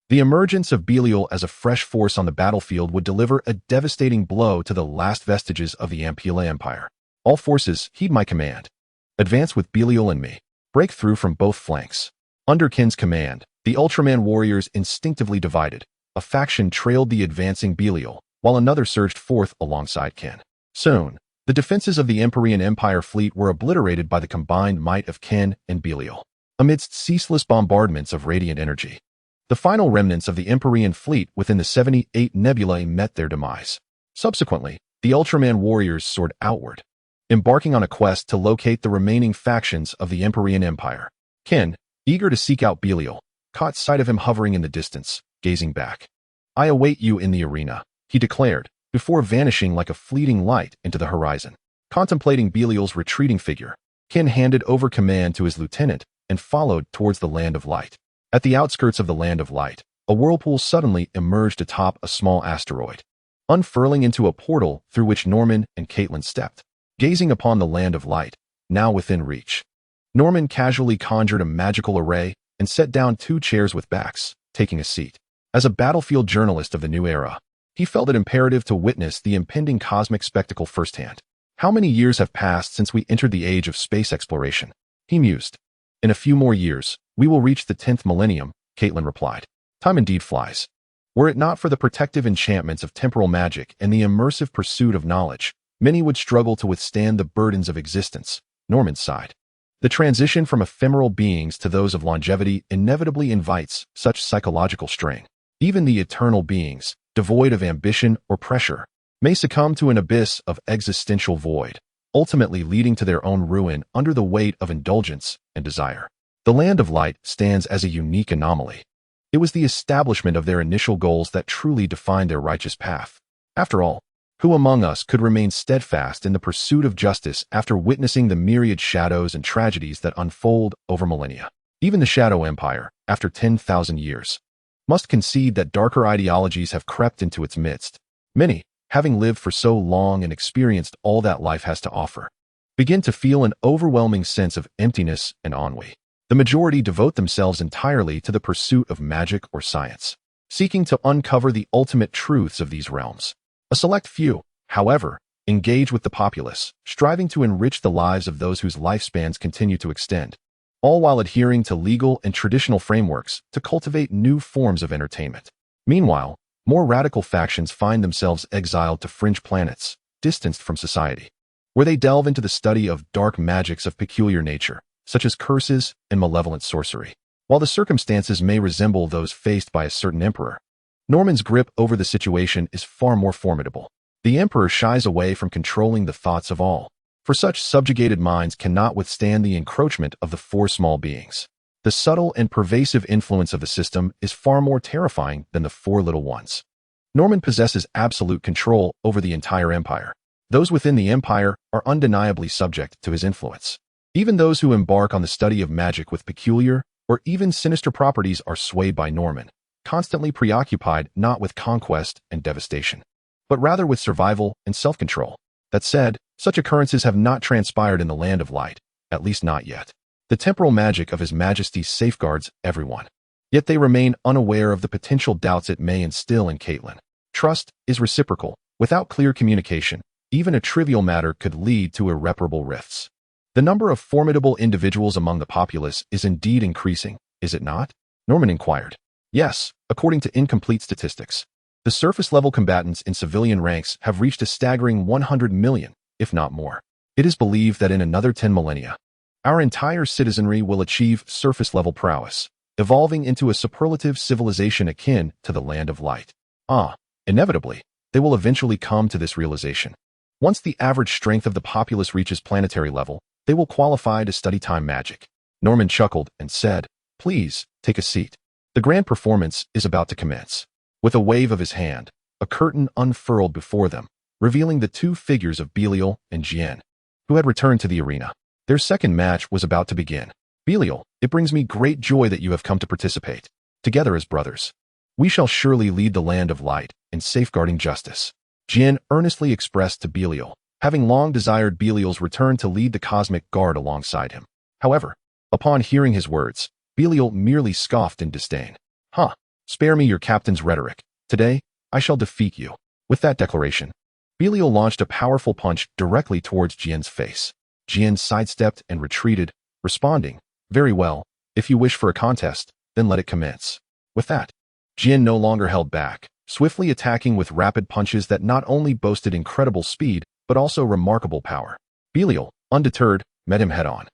The emergence of Belial as a fresh force on the battlefield would deliver a devastating blow to the last vestiges of the Ampila Empire. All forces, heed my command. Advance with Belial and me. Break through from both flanks. Under Ken's command, the Ultraman warriors instinctively divided. A faction trailed the advancing Belial, while another surged forth alongside Ken. Soon, the defenses of the Empyrean Empire fleet were obliterated by the combined might of Ken and Belial. Amidst ceaseless bombardments of radiant energy, the final remnants of the Empyrean fleet within the 78 Nebulae met their demise. Subsequently, the Ultraman warriors soared outward, embarking on a quest to locate the remaining factions of the Empyrean Empire. Ken, eager to seek out Belial, caught sight of him hovering in the distance, gazing back. I await you in the arena, he declared, before vanishing like a fleeting light into the horizon. Contemplating Belial's retreating figure, Ken handed over command to his lieutenant and followed towards the Land of Light. At the outskirts of the Land of Light, a whirlpool suddenly emerged atop a small asteroid, unfurling into a portal through which Norman and Caitlin stepped. Gazing upon the Land of Light, now within reach, Norman casually conjured a magical array and set down 2 chairs with backs, taking a seat. As a battlefield journalist of the new era, he felt it imperative to witness the impending cosmic spectacle firsthand. How many years have passed since we entered the age of space exploration? He mused. In a few more years, we will reach the 10th millennium, Caitlin replied. Time indeed flies. Were it not for the protective enchantments of temporal magic and the immersive pursuit of knowledge, many would struggle to withstand the burdens of existence, Norman sighed. The transition from ephemeral beings to those of longevity inevitably invites such psychological strain. Even the eternal beings, devoid of ambition or pressure, may succumb to an abyss of existential void, ultimately leading to their own ruin under the weight of indulgence and desire. The Land of Light stands as a unique anomaly. It was the establishment of their initial goals that truly defined their righteous path. After all, who among us could remain steadfast in the pursuit of justice after witnessing the myriad shadows and tragedies that unfold over millennia? Even the Shadow Empire, after 10,000 years, must concede that darker ideologies have crept into its midst. Many, having lived for so long and experienced all that life has to offer, begin to feel an overwhelming sense of emptiness and ennui. The majority devote themselves entirely to the pursuit of magic or science, seeking to uncover the ultimate truths of these realms. A select few, however, engage with the populace, striving to enrich the lives of those whose lifespans continue to extend, all while adhering to legal and traditional frameworks to cultivate new forms of entertainment. Meanwhile, more radical factions find themselves exiled to fringe planets, distanced from society, where they delve into the study of dark magics of peculiar nature, such as curses and malevolent sorcery. While the circumstances may resemble those faced by a certain emperor, Norman's grip over the situation is far more formidable. The emperor shies away from controlling the thoughts of all, for such subjugated minds cannot withstand the encroachment of the four small beings. The subtle and pervasive influence of the system is far more terrifying than the four little ones. Norman possesses absolute control over the entire empire. Those within the empire are undeniably subject to his influence. Even those who embark on the study of magic with peculiar or even sinister properties are swayed by Norman, constantly preoccupied not with conquest and devastation, but rather with survival and self-control. That said, such occurrences have not transpired in the Land of Light, at least not yet. The temporal magic of His Majesty safeguards everyone, yet they remain unaware of the potential doubts it may instill in Caitlin. Trust is reciprocal. Without clear communication, even a trivial matter could lead to irreparable rifts. The number of formidable individuals among the populace is indeed increasing, is it not? Norman inquired. Yes, according to incomplete statistics. The surface-level combatants in civilian ranks have reached a staggering 100 million, if not more. It is believed that in another 10 millennia, our entire citizenry will achieve surface-level prowess, evolving into a superlative civilization akin to the Land of Light. Inevitably, they will eventually come to this realization. Once the average strength of the populace reaches planetary level, they will qualify to study time magic. Norman chuckled and said, "Please, take a seat. The grand performance is about to commence." With a wave of his hand, a curtain unfurled before them, revealing the two figures of Belial and Jian, who had returned to the arena. Their second match was about to begin. "Belial, it brings me great joy that you have come to participate. Together as brothers, we shall surely lead the Land of Light in safeguarding justice." Jian earnestly expressed to Belial, having long desired Belial's return to lead the Cosmic Guard alongside him. However, upon hearing his words, Belial merely scoffed in disdain. Spare me your captain's rhetoric. Today, I shall defeat you." With that declaration, Belial launched a powerful punch directly towards Jian's face. Jian sidestepped and retreated, responding, "Very well, if you wish for a contest, then let it commence." With that, Jian no longer held back, swiftly attacking with rapid punches that not only boasted incredible speed, but also remarkable power. Belial, undeterred, met him head-on,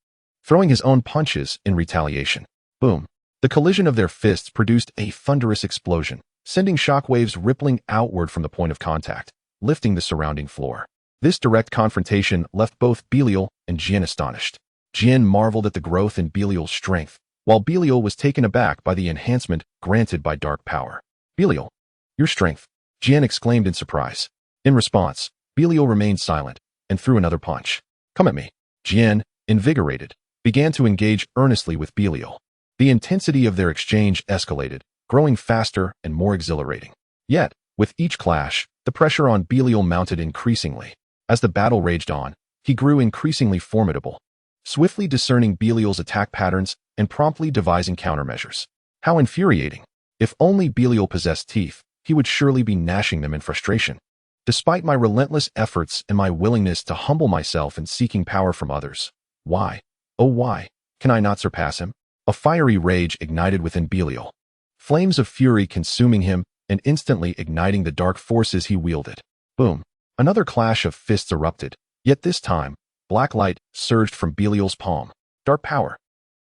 throwing his own punches in retaliation. Boom! The collision of their fists produced a thunderous explosion, sending shockwaves rippling outward from the point of contact, lifting the surrounding floor. This direct confrontation left both Belial and Jian astonished. Jian marveled at the growth in Belial's strength, while Belial was taken aback by the enhancement granted by dark power. "Belial, your strength!" Jian exclaimed in surprise. In response, Belial remained silent and threw another punch. "Come at me." Jian, invigorated, began to engage earnestly with Belial. The intensity of their exchange escalated, growing faster and more exhilarating. Yet, with each clash, the pressure on Belial mounted increasingly. As the battle raged on, he grew increasingly formidable, swiftly discerning Belial's attack patterns and promptly devising countermeasures. How infuriating! If only Belial possessed teeth, he would surely be gnashing them in frustration. Despite my relentless efforts and my willingness to humble myself in seeking power from others, why, oh why, can I not surpass him? A fiery rage ignited within Belial, flames of fury consuming him and instantly igniting the dark forces he wielded. Boom! Another clash of fists erupted, yet this time, black light surged from Belial's palm. Dark power.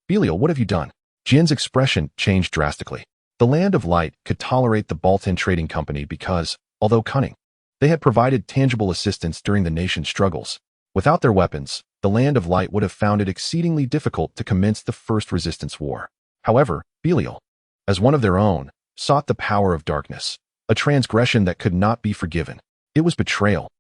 "Belial, what have you done?" Jian's expression changed drastically. The Land of Light could tolerate the Baltan Trading Company because, although cunning, they had provided tangible assistance during the nation's struggles. Without their weapons, the Land of Light would have found it exceedingly difficult to commence the first resistance war. However, Belial, as one of their own, sought the power of darkness, a transgression that could not be forgiven. It was betrayal.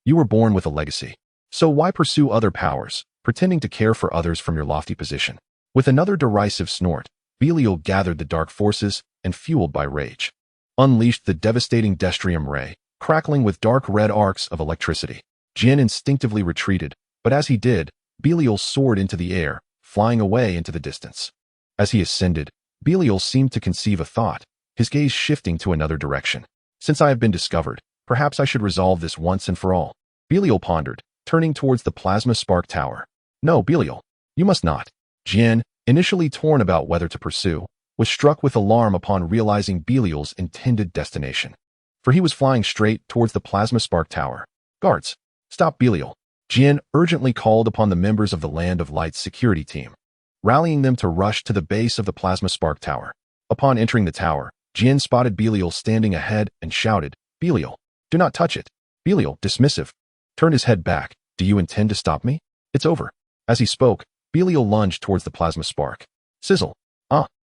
You were born with a legacy. So why pursue other powers, pretending to care for others from your lofty position? With another derisive snort, Belial gathered the dark forces and, fueled by rage, unleashed the devastating Destrium Ray, crackling with dark red arcs of electricity. Jin instinctively retreated, but as he did, Belial soared into the air, flying away into the distance. As he ascended, Belial seemed to conceive a thought, his gaze shifting to another direction. Since I have been discovered, perhaps I should resolve this once and for all. Belial pondered, turning towards the plasma spark tower. No, Belial, you must not. Jin, initially torn about whether to pursue, was struck with alarm upon realizing Belial's intended destination. For he was flying straight towards the plasma spark tower. Guards, stop Belial. Jin urgently called upon the members of the Land of Light's security team, rallying them to rush to the base of the plasma spark tower. Upon entering the tower, Jin spotted Belial standing ahead and shouted, Belial, do not touch it. Belial, dismissive, turned his head back. Do you intend to stop me? It's over. As he spoke, Belial lunged towards the plasma spark. Sizzle.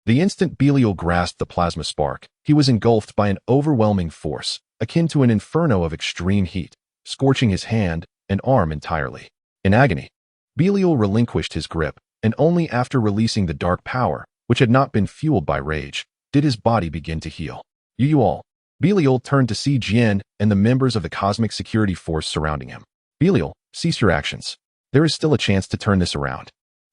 The instant Belial grasped the plasma spark, he was engulfed by an overwhelming force, akin to an inferno of extreme heat, scorching his hand and arm entirely. In agony, Belial relinquished his grip, and only after releasing the dark power, which had not been fueled by rage, did his body begin to heal. You all. Belial turned to see Jin and the members of the cosmic security force surrounding him. Belial, cease your actions. There is still a chance to turn this around.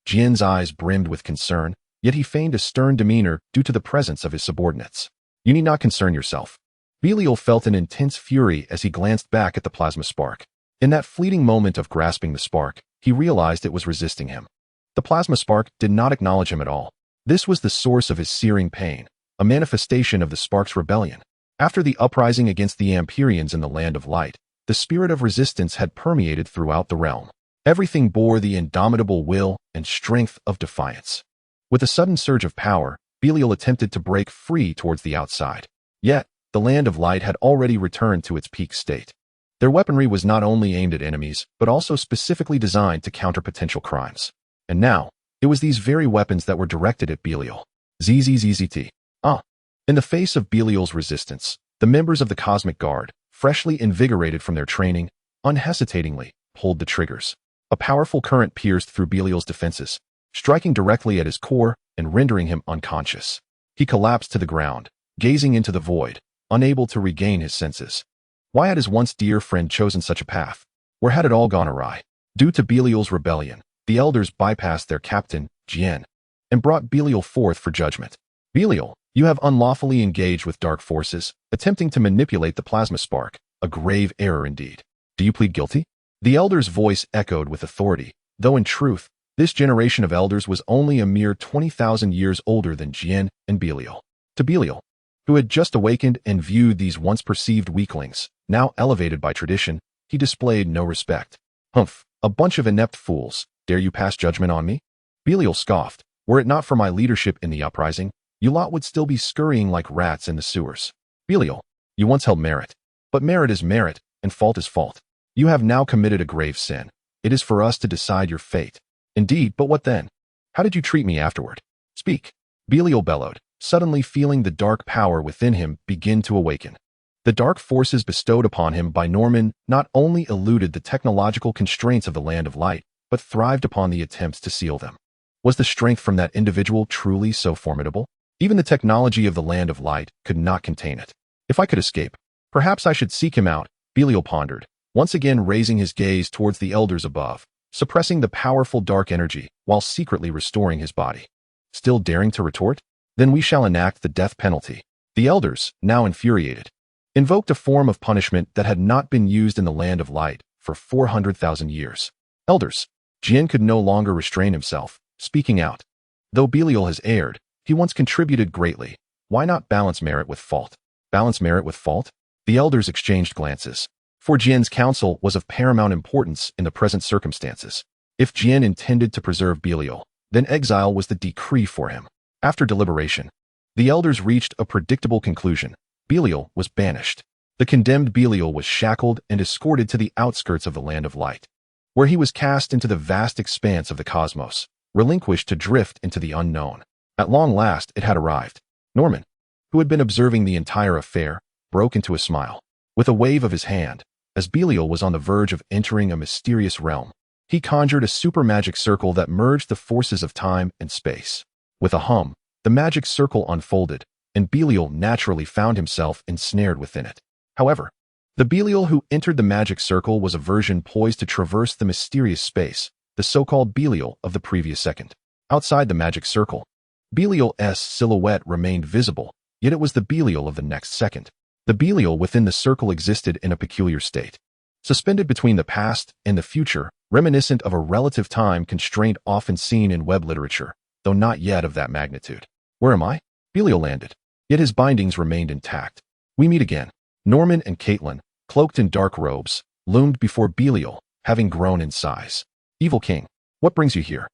Jin's eyes brimmed with concern, yet he feigned a stern demeanor due to the presence of his subordinates. You need not concern yourself. Belial felt an intense fury as he glanced back at the plasma spark. In that fleeting moment of grasping the spark, he realized it was resisting him. The plasma spark did not acknowledge him at all. This was the source of his searing pain, a manifestation of the spark's rebellion. After the uprising against the Amperians in the Land of Light, the spirit of resistance had permeated throughout the realm. Everything bore the indomitable will and strength of defiance. With a sudden surge of power, Belial attempted to break free towards the outside. Yet, the Land of Light had already returned to its peak state. Their weaponry was not only aimed at enemies, but also specifically designed to counter potential crimes. And now, it was these very weapons that were directed at Belial. ZZZZT. In the face of Belial's resistance, the members of the Cosmic Guard, freshly invigorated from their training, unhesitatingly pulled the triggers. A powerful current pierced through Belial's defenses, striking directly at his core and rendering him unconscious. He collapsed to the ground, gazing into the void, unable to regain his senses. Why had his once dear friend chosen such a path? Where had it all gone awry? Due to Belial's rebellion, the elders bypassed their captain, Jin, and brought Belial forth for judgment. Belial, you have unlawfully engaged with dark forces, attempting to manipulate the plasma spark, a grave error indeed. Do you plead guilty? The elder's voice echoed with authority, though in truth, this generation of elders was only a mere 20,000 years older than Jin and Belial. To Belial, who had just awakened and viewed these once perceived weaklings, now elevated by tradition, he displayed no respect. Humph, a bunch of inept fools, dare you pass judgment on me? Belial scoffed, were it not for my leadership in the uprising, you lot would still be scurrying like rats in the sewers. Belial, you once held merit. But merit is merit, and fault is fault. You have now committed a grave sin. It is for us to decide your fate. Indeed, but what then? How did you treat me afterward? Speak. Belial bellowed, suddenly feeling the dark power within him begin to awaken. The dark forces bestowed upon him by Norman not only eluded the technological constraints of the Land of Light, but thrived upon the attempts to seal them. Was the strength from that individual truly so formidable? Even the technology of the Land of Light could not contain it. If I could escape, perhaps I should seek him out, Belial pondered, once again raising his gaze towards the elders above, suppressing the powerful dark energy while secretly restoring his body. Still daring to retort? Then we shall enact the death penalty. The elders, now infuriated, invoked a form of punishment that had not been used in the Land of Light for 400,000 years. Elders. Jin could no longer restrain himself, speaking out. Though Belial has erred, he once contributed greatly. Why not balance merit with fault? Balance merit with fault? The elders exchanged glances. For Jin's counsel was of paramount importance in the present circumstances. If Jin intended to preserve Belial, then exile was the decree for him. After deliberation, the elders reached a predictable conclusion. Belial was banished. The condemned Belial was shackled and escorted to the outskirts of the Land of Light, where he was cast into the vast expanse of the cosmos, relinquished to drift into the unknown. At long last it had arrived. Norman, who had been observing the entire affair, broke into a smile. With a wave of his hand, as Belial was on the verge of entering a mysterious realm, he conjured a super magic circle that merged the forces of time and space. With a hum, the magic circle unfolded, and Belial naturally found himself ensnared within it. However, The Belial who entered the magic circle was a version poised to traverse the mysterious space, the so-called Belial of the previous second. Outside the magic circle, Belial's silhouette remained visible, yet it was the Belial of the next second. The Belial within the circle existed in a peculiar state, suspended between the past and the future, reminiscent of a relative time constraint often seen in web literature, though not yet of that magnitude. Where am I? Belial landed, yet his bindings remained intact. We meet again. Norman and Caitlin, cloaked in dark robes, loomed before Belial, having grown in size. Evil King, what brings you here?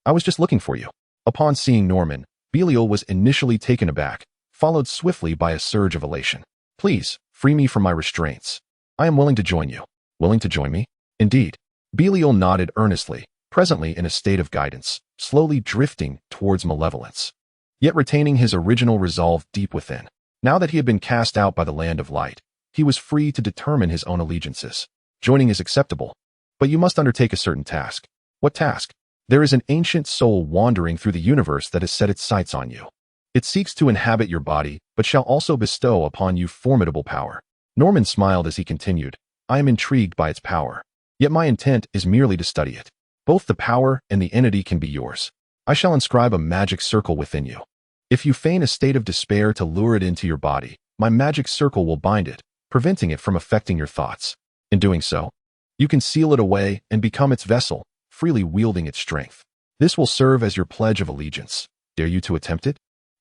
I was just looking for you. Upon seeing Norman, Belial was initially taken aback, followed swiftly by a surge of elation. Please, free me from my restraints. I am willing to join you. Willing to join me? Indeed. Belial nodded earnestly, presently in a state of guidance, slowly drifting towards malevolence, yet retaining his original resolve deep within. Now that he had been cast out by the land of light, he was free to determine his own allegiances. Joining is acceptable, but you must undertake a certain task. What task? There is an ancient soul wandering through the universe that has set its sights on you. It seeks to inhabit your body, but shall also bestow upon you formidable power. Norman smiled as he continued, I am intrigued by its power, yet my intent is merely to study it. Both the power and the entity can be yours. I shall inscribe a magic circle within you. If you feign a state of despair to lure it into your body, my magic circle will bind it, preventing it from affecting your thoughts. In doing so, you can seal it away and become its vessel, freely wielding its strength. This will serve as your pledge of allegiance. Dare you to attempt it?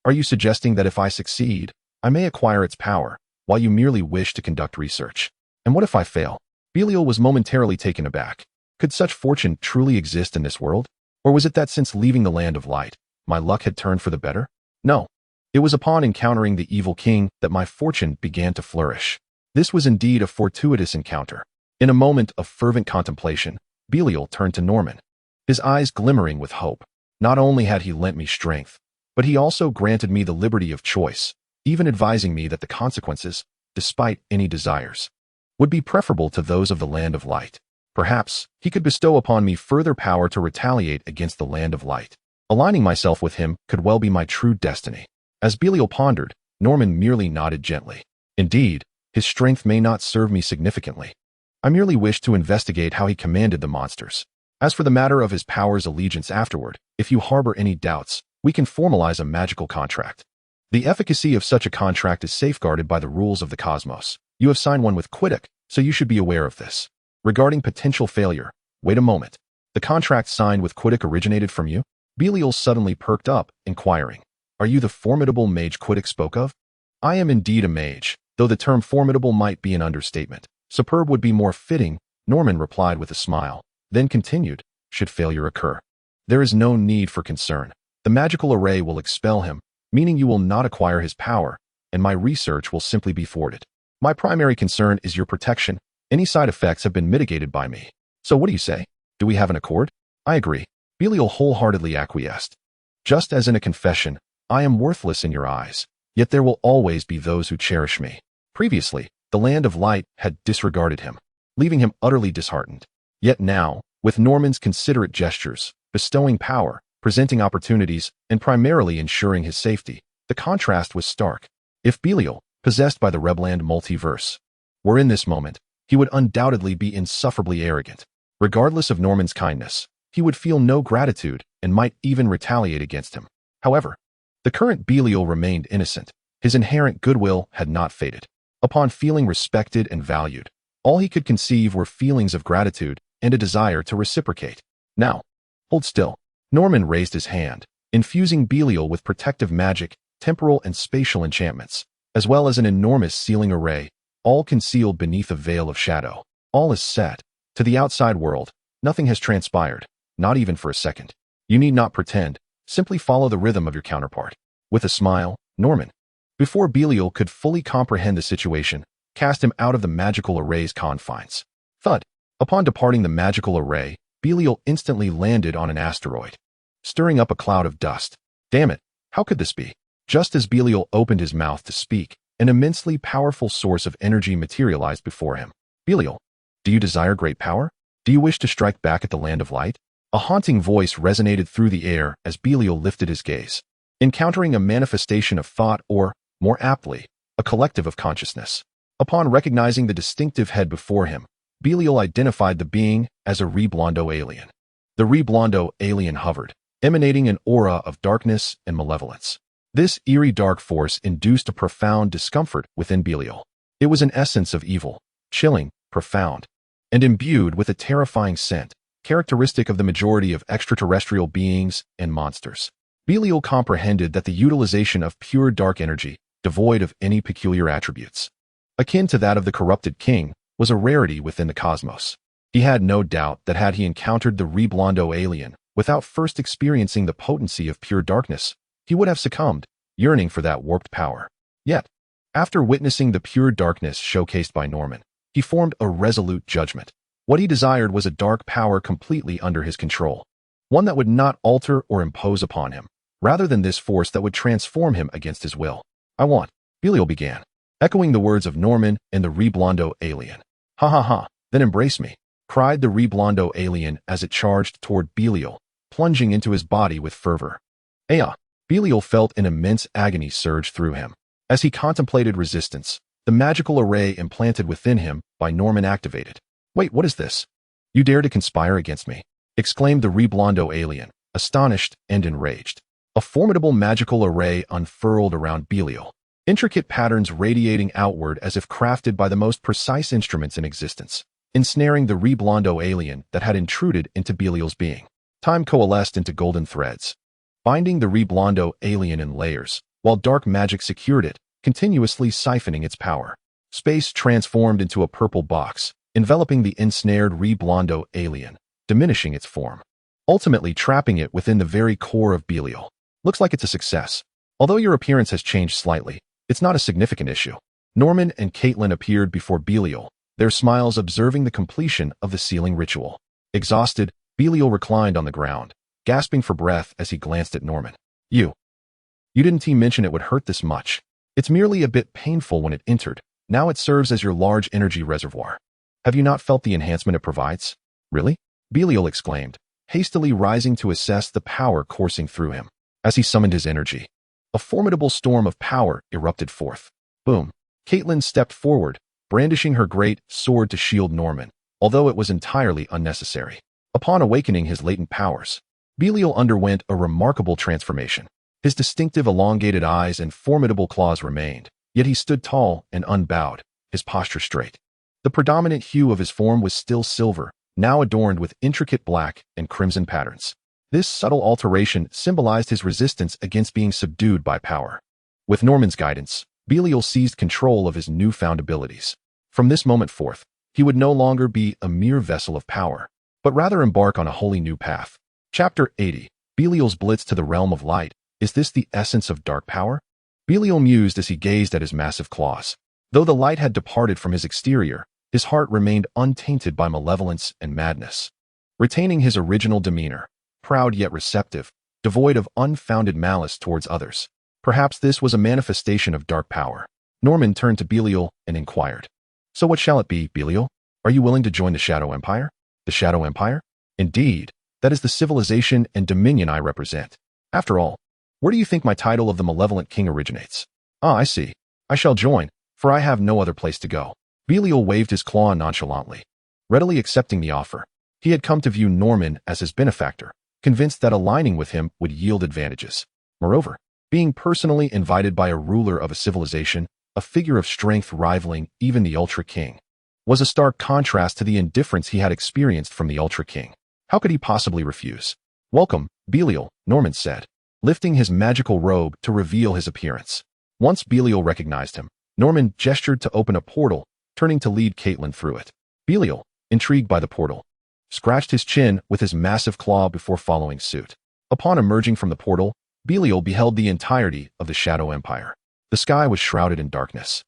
Are you suggesting that if I succeed, I may acquire its power, while you merely wish to conduct research? And what if I fail? Belial was momentarily taken aback. Could such fortune truly exist in this world? Or was it that since leaving the land of light, my luck had turned for the better? No. It was upon encountering the evil king that my fortune began to flourish. This was indeed a fortuitous encounter. In a moment of fervent contemplation, Belial turned to Norman, his eyes glimmering with hope. Not only had he lent me strength, but he also granted me the liberty of choice, even advising me that the consequences, despite any desires, would be preferable to those of the land of light. Perhaps he could bestow upon me further power to retaliate against the land of light. Aligning myself with him could well be my true destiny. As Belial pondered, Norman merely nodded gently. Indeed, his strength may not serve me significantly. I merely wish to investigate how he commanded the monsters. As for the matter of his power's allegiance afterward, if you harbor any doubts, we can formalize a magical contract. The efficacy of such a contract is safeguarded by the rules of the cosmos. You have signed one with Quiddick, so you should be aware of this. Regarding potential failure, wait a moment. The contract signed with Quiddick originated from you? Belial suddenly perked up, inquiring, Are you the formidable mage Quiddick spoke of? I am indeed a mage, though the term formidable might be an understatement. Superb would be more fitting, Norman replied with a smile, then continued, should failure occur. There is no need for concern. The magical array will expel him, meaning you will not acquire his power, and my research will simply be thwarted. My primary concern is your protection. Any side effects have been mitigated by me. So what do you say? Do we have an accord? I agree. Belial wholeheartedly acquiesced. Just as in a confession, I am worthless in your eyes, yet there will always be those who cherish me. Previously, the land of light had disregarded him, leaving him utterly disheartened. Yet now, with Norman's considerate gestures, bestowing power, presenting opportunities, and primarily ensuring his safety, the contrast was stark. If Belial, possessed by the Rebland multiverse, were in this moment, he would undoubtedly be insufferably arrogant. Regardless of Norman's kindness, he would feel no gratitude and might even retaliate against him. However, the current Belial remained innocent. His inherent goodwill had not faded. Upon feeling respected and valued, all he could conceive were feelings of gratitude and a desire to reciprocate. Now, hold still. Norman raised his hand, infusing Belial with protective magic, temporal and spatial enchantments, as well as an enormous sealing array, all concealed beneath a veil of shadow. All is set. To the outside world, nothing has transpired, not even for a second. You need not pretend, simply follow the rhythm of your counterpart. With a smile, Norman, before Belial could fully comprehend the situation, cast him out of the magical array's confines. Thud. Upon departing the magical array, Belial instantly landed on an asteroid, stirring up a cloud of dust. Damn it, how could this be? Just as Belial opened his mouth to speak, an immensely powerful source of energy materialized before him. Belial, do you desire great power? Do you wish to strike back at the land of light? A haunting voice resonated through the air as Belial lifted his gaze, encountering a manifestation of thought or, more aptly, a collective of consciousness. Upon recognizing the distinctive head before him, Belial identified the being as a Reblondo alien. The Reblondo alien hovered, emanating an aura of darkness and malevolence. This eerie dark force induced a profound discomfort within Belial. It was an essence of evil, chilling, profound, and imbued with a terrifying scent, characteristic of the majority of extraterrestrial beings and monsters. Belial comprehended that the utilization of pure dark energy, devoid of any peculiar attributes, akin to that of the corrupted king, was a rarity within the cosmos. He had no doubt that had he encountered the Reblondo alien without first experiencing the potency of pure darkness, he would have succumbed, yearning for that warped power. Yet, after witnessing the pure darkness showcased by Norman, he formed a resolute judgment. What he desired was a dark power completely under his control, one that would not alter or impose upon him, rather than this force that would transform him against his will. "I want," Belial began, echoing the words of Norman and the Reblondo alien. "Ha ha ha, then embrace me," cried the Reblondo alien as it charged toward Belial, plunging into his body with fervor. "Aya!" Belial felt an immense agony surge through him. As he contemplated resistance, the magical array implanted within him by Norman activated. "Wait, what is this? You dare to conspire against me?" exclaimed the Reblondo alien, astonished and enraged. A formidable magical array unfurled around Belial, intricate patterns radiating outward as if crafted by the most precise instruments in existence, ensnaring the Reblondo alien that had intruded into Belial's being. Time coalesced into golden threads, binding the Reblondo alien in layers, while dark magic secured it, continuously siphoning its power. Space transformed into a purple box, enveloping the ensnared Reblondo alien, diminishing its form, ultimately trapping it within the very core of Belial. "Looks like it's a success. Although your appearance has changed slightly, it's not a significant issue." Norman and Caitlin appeared before Belial, their smiles observing the completion of the sealing ritual. Exhausted, Belial reclined on the ground, gasping for breath as he glanced at Norman. You didn't mention it would hurt this much. It's merely a bit painful when it entered. Now it serves as your large energy reservoir. Have you not felt the enhancement it provides?" "Really?" Belial exclaimed, hastily rising to assess the power coursing through him. As he summoned his energy, a formidable storm of power erupted forth. Boom! Caitlin stepped forward, brandishing her great sword to shield Norman, although it was entirely unnecessary. Upon awakening his latent powers, Belial underwent a remarkable transformation. His distinctive elongated eyes and formidable claws remained, yet he stood tall and unbowed, his posture straight. The predominant hue of his form was still silver, now adorned with intricate black and crimson patterns. This subtle alteration symbolized his resistance against being subdued by power. With Norman's guidance, Belial seized control of his newfound abilities. From this moment forth, he would no longer be a mere vessel of power, but rather embark on a wholly new path. Chapter 80. Belial's Blitz to the Realm of Light. Is this the essence of dark power? Belial mused as he gazed at his massive claws. Though the light had departed from his exterior, his heart remained untainted by malevolence and madness. Retaining his original demeanor, proud yet receptive, devoid of unfounded malice towards others. Perhaps this was a manifestation of dark power. Norman turned to Belial and inquired, "So what shall it be, Belial? Are you willing to join the Shadow Empire?" "The Shadow Empire? Indeed, that is the civilization and dominion I represent. After all, where do you think my title of the Malevolent King originates?" "Ah, I see. I shall join, for I have no other place to go." Belial waved his claw nonchalantly, readily accepting the offer. He had come to view Norman as his benefactor, convinced that aligning with him would yield advantages. Moreover, being personally invited by a ruler of a civilization, a figure of strength rivaling even the Ultra King, was a stark contrast to the indifference he had experienced from the Ultra King. How could he possibly refuse? "Welcome, Belial," Norman said, lifting his magical robe to reveal his appearance. Once Belial recognized him, Norman gestured to open a portal, turning to lead Caitlin through it. Belial, intrigued by the portal, scratched his chin with his massive claw before following suit. Upon emerging from the portal, Belial beheld the entirety of the Shadow Empire. The sky was shrouded in darkness,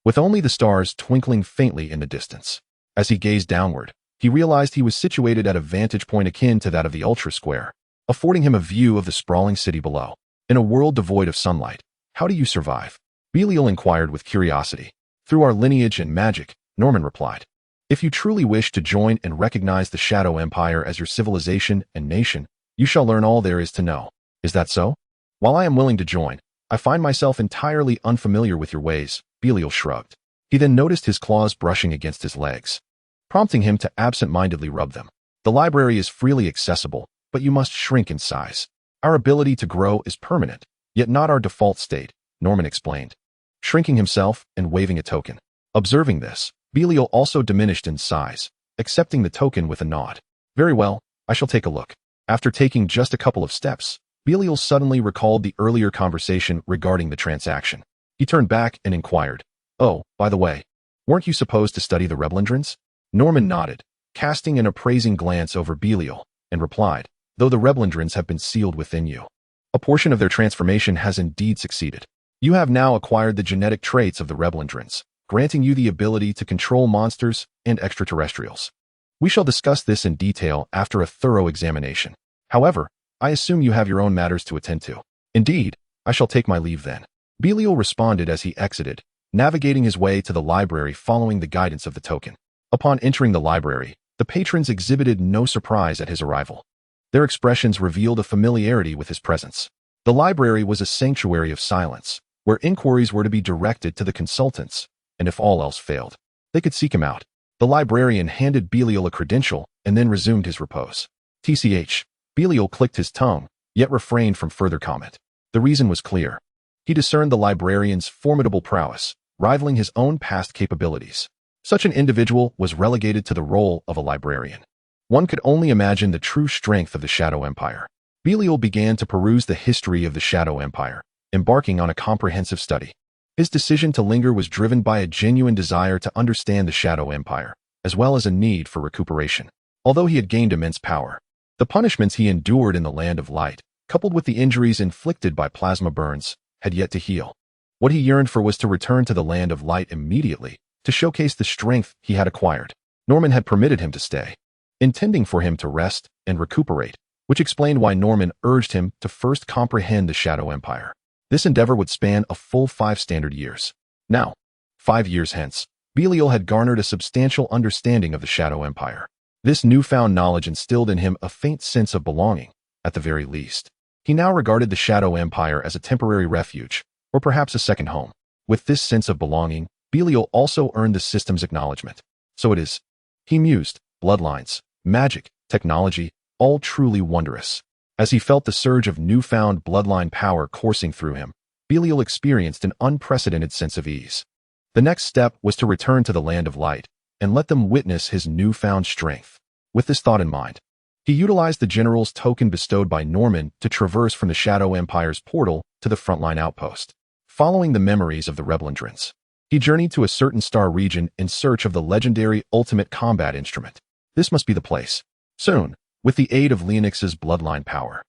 with only the stars twinkling faintly in the distance. As he gazed downward, he realized he was situated at a vantage point akin to that of the Ultra Square, affording him a view of the sprawling city below. In a world devoid of sunlight, how do you survive? Belial inquired with curiosity. "Through our lineage and magic," Norman replied. "If you truly wish to join and recognize the Shadow Empire as your civilization and nation, you shall learn all there is to know." "Is that so?" "While I am willing to join, I find myself entirely unfamiliar with your ways," Belial shrugged. He then noticed his claws brushing against his legs, prompting him to absent-mindedly rub them. The library is freely accessible, but you must shrink in size. Our ability to grow is permanent, yet not our default state, Norman explained, shrinking himself and waving a token. Observing this, Belial also diminished in size, accepting the token with a nod. Very well, I shall take a look. After taking just a couple of steps, Belial suddenly recalled the earlier conversation regarding the transaction. He turned back and inquired, "Oh, by the way, weren't you supposed to study the Reblandrons?" Norman nodded, casting an appraising glance over Belial, and replied, "Though the Reblandrons have been sealed within you, a portion of their transformation has indeed succeeded. You have now acquired the genetic traits of the Reblandrons, granting you the ability to control monsters and extraterrestrials. We shall discuss this in detail after a thorough examination. However, I assume you have your own matters to attend to." "Indeed, I shall take my leave then," Belial responded as he exited, navigating his way to the library following the guidance of the token. Upon entering the library, the patrons exhibited no surprise at his arrival. Their expressions revealed a familiarity with his presence. The library was a sanctuary of silence, where inquiries were to be directed to the consultants, and if all else failed, they could seek him out. The librarian handed Belial a credential and then resumed his repose. TCH. Belial clicked his tongue, yet refrained from further comment. The reason was clear. He discerned the librarian's formidable prowess, rivaling his own past capabilities. Such an individual was relegated to the role of a librarian. One could only imagine the true strength of the Shadow Empire. Belial began to peruse the history of the Shadow Empire, embarking on a comprehensive study. His decision to linger was driven by a genuine desire to understand the Shadow Empire, as well as a need for recuperation. Although he had gained immense power, the punishments he endured in the Land of Light, coupled with the injuries inflicted by plasma burns, had yet to heal. What he yearned for was to return to the Land of Light immediately, to showcase the strength he had acquired. Norman had permitted him to stay, intending for him to rest and recuperate, which explained why Norman urged him to first comprehend the Shadow Empire. This endeavor would span a full 5 standard years. Now, 5 years hence, Belial had garnered a substantial understanding of the Shadow Empire. This newfound knowledge instilled in him a faint sense of belonging, at the very least. He now regarded the Shadow Empire as a temporary refuge, or perhaps a second home. With this sense of belonging, Belial also earned the system's acknowledgement. So it is, he mused, bloodlines, magic, technology, all truly wondrous. As he felt the surge of newfound bloodline power coursing through him, Belial experienced an unprecedented sense of ease. The next step was to return to the Land of Light, and let them witness his newfound strength. With this thought in mind, he utilized the general's token bestowed by Norman to traverse from the Shadow Empire's portal to the frontline outpost. Following the memories of the Reblandrons, he journeyed to a certain star region in search of the legendary ultimate combat instrument. This must be the place. Soon, with the aid of Leonix's bloodline power,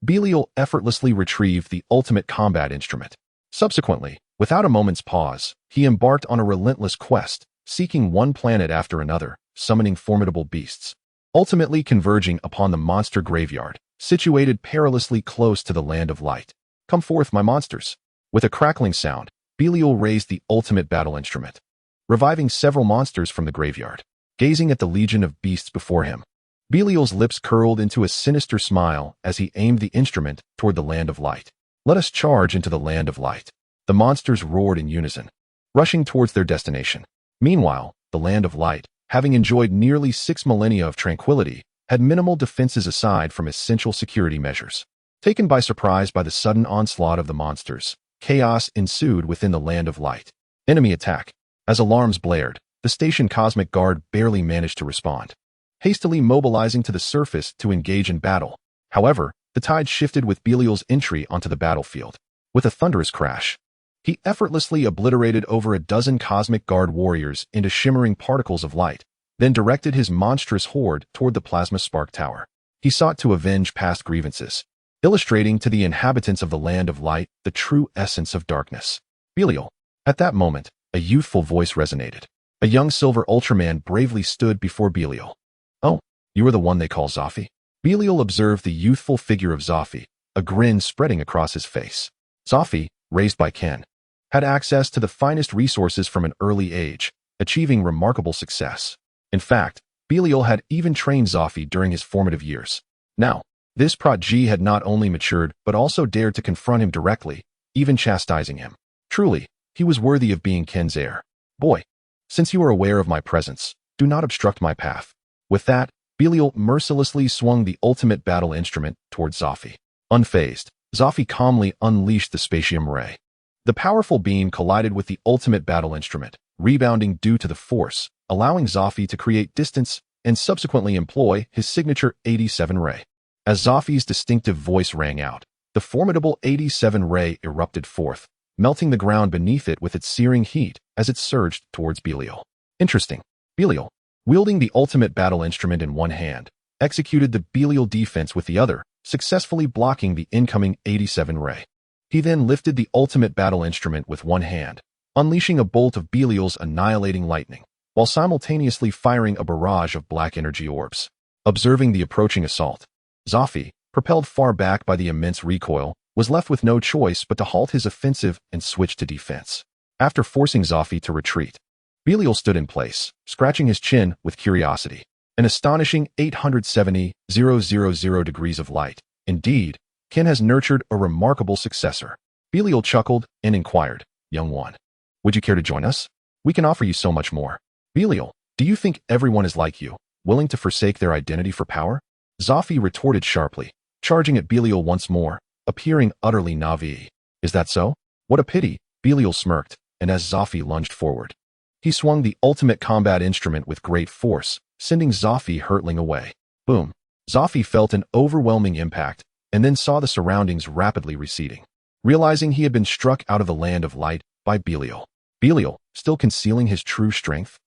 Belial effortlessly retrieved the ultimate combat instrument. Subsequently, without a moment's pause, he embarked on a relentless quest, seeking one planet after another, summoning formidable beasts, ultimately converging upon the monster graveyard, situated perilously close to the Land of Light. "Come forth, my monsters." With a crackling sound, Belial raised the ultimate battle instrument, reviving several monsters from the graveyard. Gazing at the legion of beasts before him, Belial's lips curled into a sinister smile as he aimed the instrument toward the Land of Light. "Let us charge into the Land of Light." The monsters roared in unison, rushing towards their destination. Meanwhile, the Land of Light, having enjoyed nearly 6 millennia of tranquility, had minimal defenses aside from essential security measures. Taken by surprise by the sudden onslaught of the monsters, chaos ensued within the Land of Light. Enemy attack. As alarms blared, the station Cosmic Guard barely managed to respond, hastily mobilizing to the surface to engage in battle. However, the tide shifted with Belial's entry onto the battlefield. With a thunderous crash, he effortlessly obliterated over a dozen Cosmic Guard warriors into shimmering particles of light, then directed his monstrous horde toward the Plasma Spark Tower. He sought to avenge past grievances, illustrating to the inhabitants of the Land of Light the true essence of darkness. Belial. At that moment, a youthful voice resonated. A young silver Ultraman bravely stood before Belial. "Oh, you are the one they call Zophi?" Belial observed the youthful figure of Zophi, a grin spreading across his face. Zophi, raised by Ken, had access to the finest resources from an early age, achieving remarkable success. In fact, Belial had even trained Zophi during his formative years. Now, this prodigy had not only matured but also dared to confront him directly, even chastising him. Truly, he was worthy of being Ken's heir. "Boy, Since you are aware of my presence, do not obstruct my path. With that, Belial mercilessly swung the ultimate battle instrument towards Zophi. Unfazed, Zophi calmly unleashed the spatium ray. The powerful beam collided with the ultimate battle instrument, rebounding due to the force, allowing Zophi to create distance and subsequently employ his signature 87 ray. As Zophi's distinctive voice rang out, the formidable 87 ray erupted forth, melting the ground beneath it with its searing heat as it surged towards Belial. Interesting. Belial, wielding the ultimate battle instrument in one hand, executed the Belial defense with the other, successfully blocking the incoming 87 ray. He then lifted the ultimate battle instrument with one hand, unleashing a bolt of Belial's annihilating lightning, while simultaneously firing a barrage of black energy orbs. Observing the approaching assault, Zophi, propelled far back by the immense recoil, was left with no choice but to halt his offensive and switch to defense. After forcing Zophi to retreat, Belial stood in place, scratching his chin with curiosity. An astonishing 870,000 degrees of light. Indeed, Ken has nurtured a remarkable successor. Belial chuckled and inquired, "Young one, would you care to join us? We can offer you so much more." "Belial, do you think everyone is like you, willing to forsake their identity for power?" Zophi retorted sharply, charging at Belial once more, appearing utterly naive. "Is that so? What a pity," Belial smirked, and as Zophi lunged forward, he swung the ultimate combat instrument with great force, sending Zophi hurtling away. Boom. Zophi felt an overwhelming impact, and then saw the surroundings rapidly receding, realizing he had been struck out of the land of light by Belial. Belial, still concealing his true strength?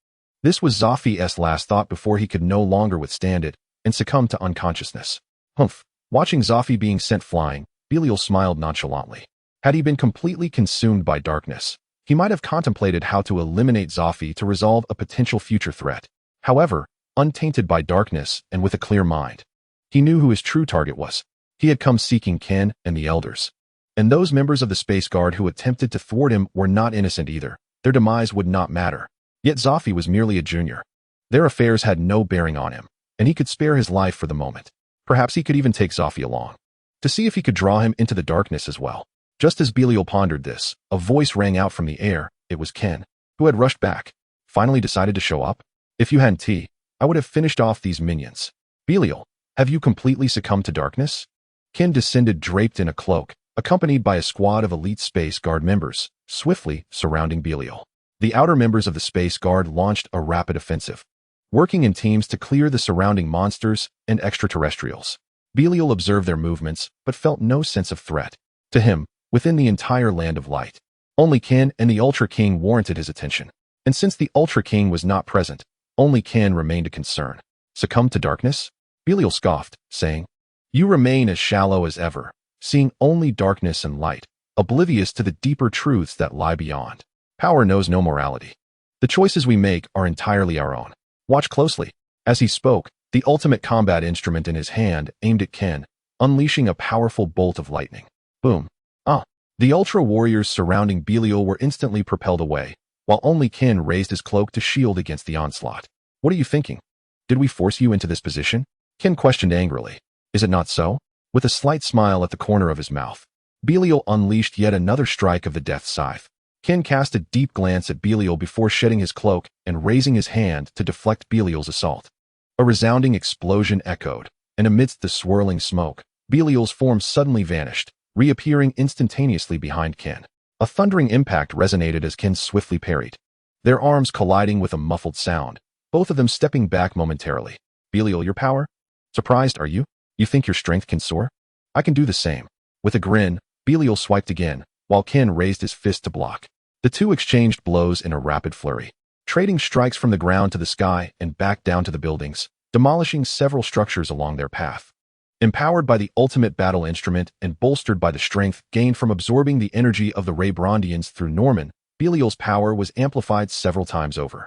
This was Zophi's last thought before he could no longer withstand it and succumb to unconsciousness. Humph. Watching Zophi being sent flying, Belial smiled nonchalantly. Had he been completely consumed by darkness, he might have contemplated how to eliminate Zophi to resolve a potential future threat. However, untainted by darkness and with a clear mind, he knew who his true target was. He had come seeking Ken and the Elders. And those members of the Space Guard who attempted to thwart him were not innocent either. Their demise would not matter. Yet Zophi was merely a junior. Their affairs had no bearing on him, and he could spare his life for the moment. Perhaps he could even take Zophi along, to see if he could draw him into the darkness as well. Just as Belial pondered this, a voice rang out from the air. It was Ken, who had rushed back. "Finally decided to show up? If you hadn't, I would have finished off these minions." "Belial, have you completely succumbed to darkness?" Ken descended draped in a cloak, accompanied by a squad of elite Space Guard members, swiftly surrounding Belial. The outer members of the Space Guard launched a rapid offensive, working in teams to clear the surrounding monsters and extraterrestrials. Belial observed their movements, but felt no sense of threat. To him, within the entire land of light, only Ken and the Ultra King warranted his attention. And since the Ultra King was not present, only Ken remained a concern. "Succumb to darkness?" Belial scoffed, saying, "You remain as shallow as ever, seeing only darkness and light, oblivious to the deeper truths that lie beyond. Power knows no morality. The choices we make are entirely our own. Watch closely." As he spoke, the ultimate combat instrument in his hand aimed at Ken, unleashing a powerful bolt of lightning. Boom. The Ultra Warriors surrounding Belial were instantly propelled away, while only Ken raised his cloak to shield against the onslaught. "What are you thinking? Did we force you into this position?" Ken questioned angrily. "Is it not so?" With a slight smile at the corner of his mouth, Belial unleashed yet another strike of the death scythe. Ken cast a deep glance at Belial before shedding his cloak and raising his hand to deflect Belial's assault. A resounding explosion echoed, and amidst the swirling smoke, Belial's form suddenly vanished, reappearing instantaneously behind Ken. A thundering impact resonated as Ken swiftly parried, their arms colliding with a muffled sound, both of them stepping back momentarily. "Belial, your power? Surprised, are you? You think your strength can soar? I can do the same." With a grin, Belial swiped again, while Ken raised his fist to block. The two exchanged blows in a rapid flurry, trading strikes from the ground to the sky and back down to the buildings, demolishing several structures along their path. Empowered by the ultimate battle instrument and bolstered by the strength gained from absorbing the energy of the Raybrondians through Norman, Belial's power was amplified several times over.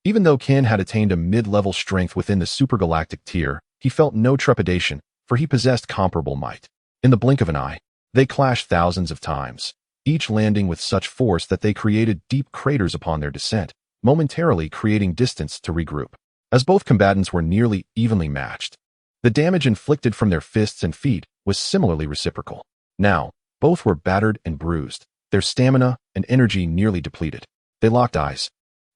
Even though Ken had attained a mid-level strength within the supergalactic tier, he felt no trepidation, for he possessed comparable might. In the blink of an eye, they clashed thousands of times, each landing with such force that they created deep craters upon their descent, momentarily creating distance to regroup. As both combatants were nearly evenly matched, the damage inflicted from their fists and feet was similarly reciprocal. Now, both were battered and bruised, their stamina and energy nearly depleted. They locked eyes.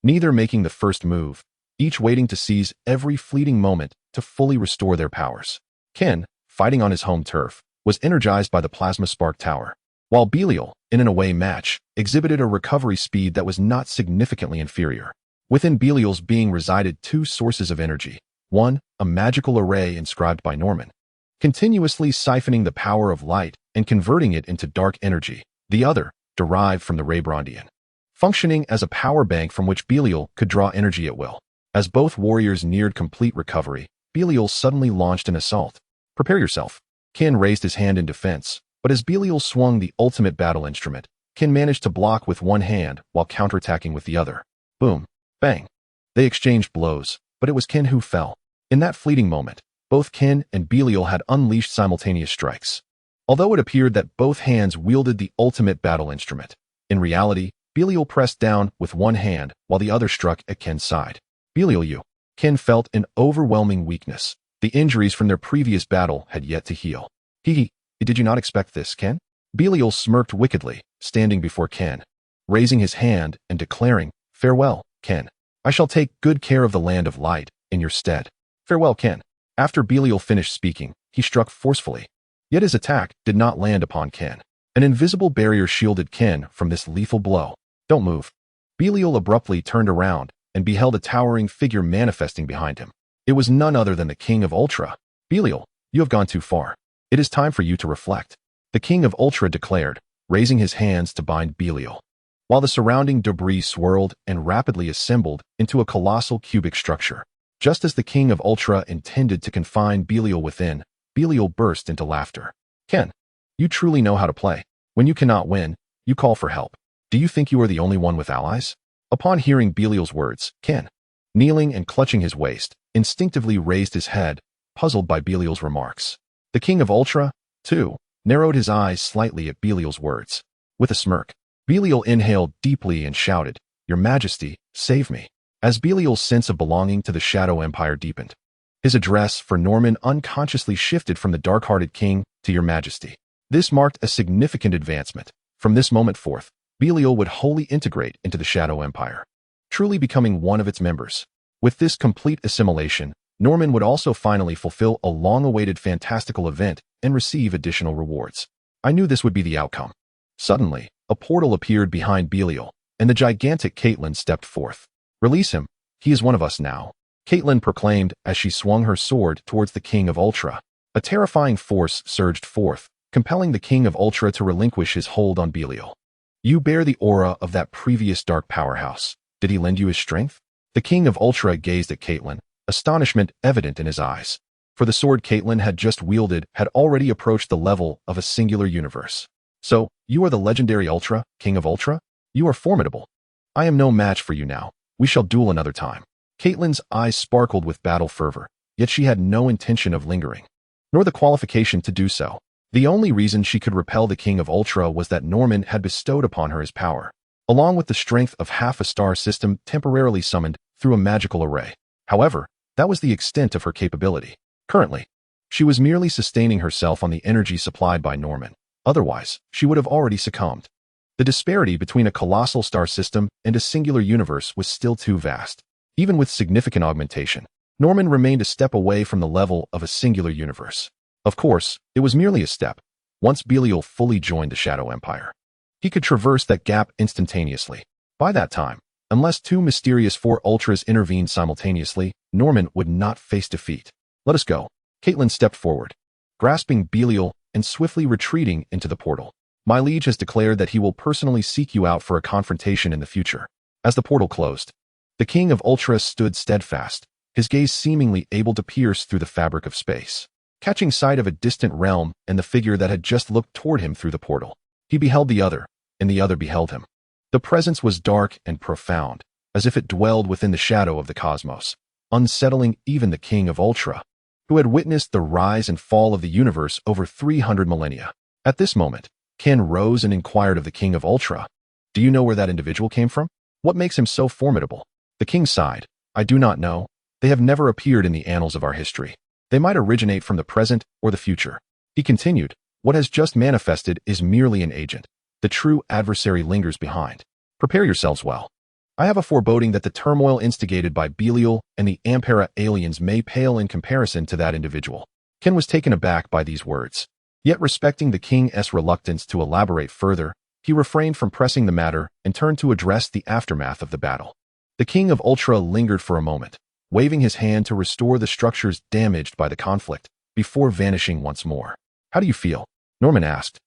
neither making the first move, each waiting to seize every fleeting moment to fully restore their powers. Ken, fighting on his home turf, was energized by the plasma spark tower, while Belial, in an away match, exhibited a recovery speed that was not significantly inferior. Within Belial's being resided two sources of energy. One, a magical array inscribed by Norman, continuously siphoning the power of light and converting it into dark energy. The other, derived from the Raybrondian, functioning as a power bank from which Belial could draw energy at will. As both warriors neared complete recovery, Belial suddenly launched an assault. Prepare yourself. Ken raised his hand in defense, but as Belial swung the ultimate battle instrument, Ken managed to block with one hand while counterattacking with the other. Boom. Bang. They exchanged blows, but it was Ken who fell. In that fleeting moment, both Ken and Belial had unleashed simultaneous strikes. Although it appeared that both hands wielded the ultimate battle instrument, in reality, Belial pressed down with one hand while the other struck at Ken's side. Belial, Ken felt an overwhelming weakness. The injuries from their previous battle had yet to heal. Did you not expect this, Ken? Belial smirked wickedly, standing before Ken, raising his hand and declaring, "Farewell, Ken. I shall take good care of the land of light in your stead. Farewell, Ken." After Belial finished speaking, he struck forcefully. Yet his attack did not land upon Ken. An invisible barrier shielded Ken from this lethal blow. Don't move. Belial abruptly turned around and beheld a towering figure manifesting behind him. It was none other than the King of Ultra. Belial, you have gone too far. It is time for you to reflect, the King of Ultra declared, raising his hands to bind Belial, while the surrounding debris swirled and rapidly assembled into a colossal cubic structure. Just as the King of Ultra intended to confine Belial within, Belial burst into laughter. Ken, you truly know how to play. When you cannot win, you call for help. Do you think you are the only one with allies? Upon hearing Belial's words, Ken, kneeling and clutching his waist, instinctively raised his head, puzzled by Belial's remarks. The King of Ultra, too, narrowed his eyes slightly at Belial's words. With a smirk, Belial inhaled deeply and shouted, "Your Majesty, save me." As Belial's sense of belonging to the Shadow Empire deepened, his address for Norman unconsciously shifted from the dark-hearted king to "Your Majesty." This marked a significant advancement. From this moment forth, Belial would wholly integrate into the Shadow Empire, truly becoming one of its members. With this complete assimilation, Norman would also finally fulfill a long-awaited fantastical event and receive additional rewards. I knew this would be the outcome. Suddenly, a portal appeared behind Belial, and the gigantic Caitlin stepped forth. "Release him. He is one of us now," Caitlin proclaimed as she swung her sword towards the King of Ultra. A terrifying force surged forth, compelling the King of Ultra to relinquish his hold on Belial. "You bear the aura of that previous dark powerhouse. Did he lend you his strength?" The King of Ultra gazed at Caitlin, astonishment evident in his eyes. For the sword Caitlin had just wielded had already approached the level of a singular universe. "So, you are the legendary Ultra, King of Ultra? You are formidable. I am no match for you now. We shall duel another time." Caitlin's eyes sparkled with battle fervor, yet she had no intention of lingering, nor the qualification to do so. The only reason she could repel the King of Ultra was that Norman had bestowed upon her his power, along with the strength of half a star system temporarily summoned through a magical array. However, that was the extent of her capability. Currently, she was merely sustaining herself on the energy supplied by Norman. Otherwise, she would have already succumbed. The disparity between a colossal star system and a singular universe was still too vast. Even with significant augmentation, Norman remained a step away from the level of a singular universe. Of course, it was merely a step. Once Belial fully joined the Shadow Empire, he could traverse that gap instantaneously. By that time, unless two mysterious four Ultras intervened simultaneously, Norman would not face defeat. "Let us go." Caitlin stepped forward, grasping Belial and swiftly retreating into the portal. "My liege has declared that he will personally seek you out for a confrontation in the future." As the portal closed, the King of Ultra stood steadfast, his gaze seemingly able to pierce through the fabric of space. Catching sight of a distant realm and the figure that had just looked toward him through the portal, he beheld the other, and the other beheld him. The presence was dark and profound, as if it dwelled within the shadow of the cosmos, unsettling even the King of Ultra, who had witnessed the rise and fall of the universe over 300 millennia. At this moment, Ken rose and inquired of the King of Ultra, "Do you know where that individual came from? What makes him so formidable?" The king sighed, "I do not know. They have never appeared in the annals of our history. They might originate from the present or the future." He continued, "What has just manifested is merely an agent. The true adversary lingers behind. Prepare yourselves well." I have a foreboding that the turmoil instigated by Belial and the Ampera aliens may pale in comparison to that individual. Ken was taken aback by these words. Yet respecting the king's reluctance to elaborate further, he refrained from pressing the matter and turned to address the aftermath of the battle. The king of Ultra lingered for a moment, waving his hand to restore the structures damaged by the conflict, before vanishing once more. How do you feel? Norman asked,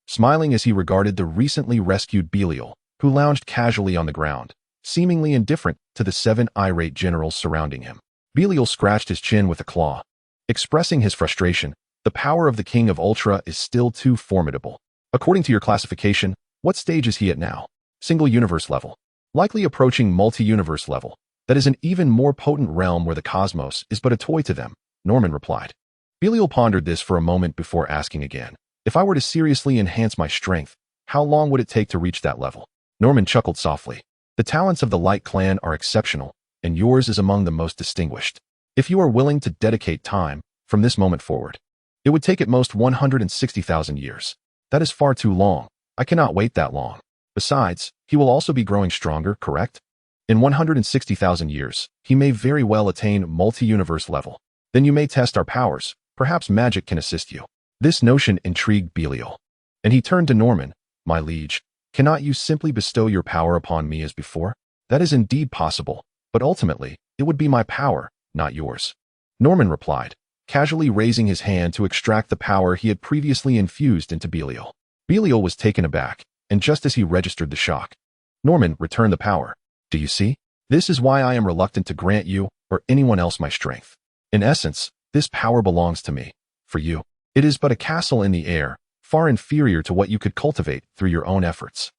smiling as he regarded the recently rescued Belial, who lounged casually on the ground, seemingly indifferent to the 7 irate generals surrounding him. Belial scratched his chin with a claw, expressing his frustration. The power of the King of Ultra is still too formidable. According to your classification, what stage is he at now? Single universe level. Likely approaching multi-universe level. That is an even more potent realm where the cosmos is but a toy to them, Norman replied. Belial pondered this for a moment before asking again. If I were to seriously enhance my strength, how long would it take to reach that level? Norman chuckled softly. The talents of the Light Clan are exceptional, and yours is among the most distinguished. If you are willing to dedicate time, from this moment forward, it would take at most 160,000 years. That is far too long. I cannot wait that long. Besides, he will also be growing stronger, correct? In 160,000 years, he may very well attain multi-universe level. Then you may test our powers. Perhaps magic can assist you. This notion intrigued Belial, and he turned to Norman. My liege, cannot you simply bestow your power upon me as before? That is indeed possible, but ultimately, it would be my power, not yours. Norman replied, casually raising his hand to extract the power he had previously infused into Belial. Belial was taken aback, and just as he registered the shock, Norman returned the power. Do you see? This is why I am reluctant to grant you or anyone else my strength. In essence, this power belongs to me. For you, it is but a castle in the air, far inferior to what you could cultivate through your own efforts.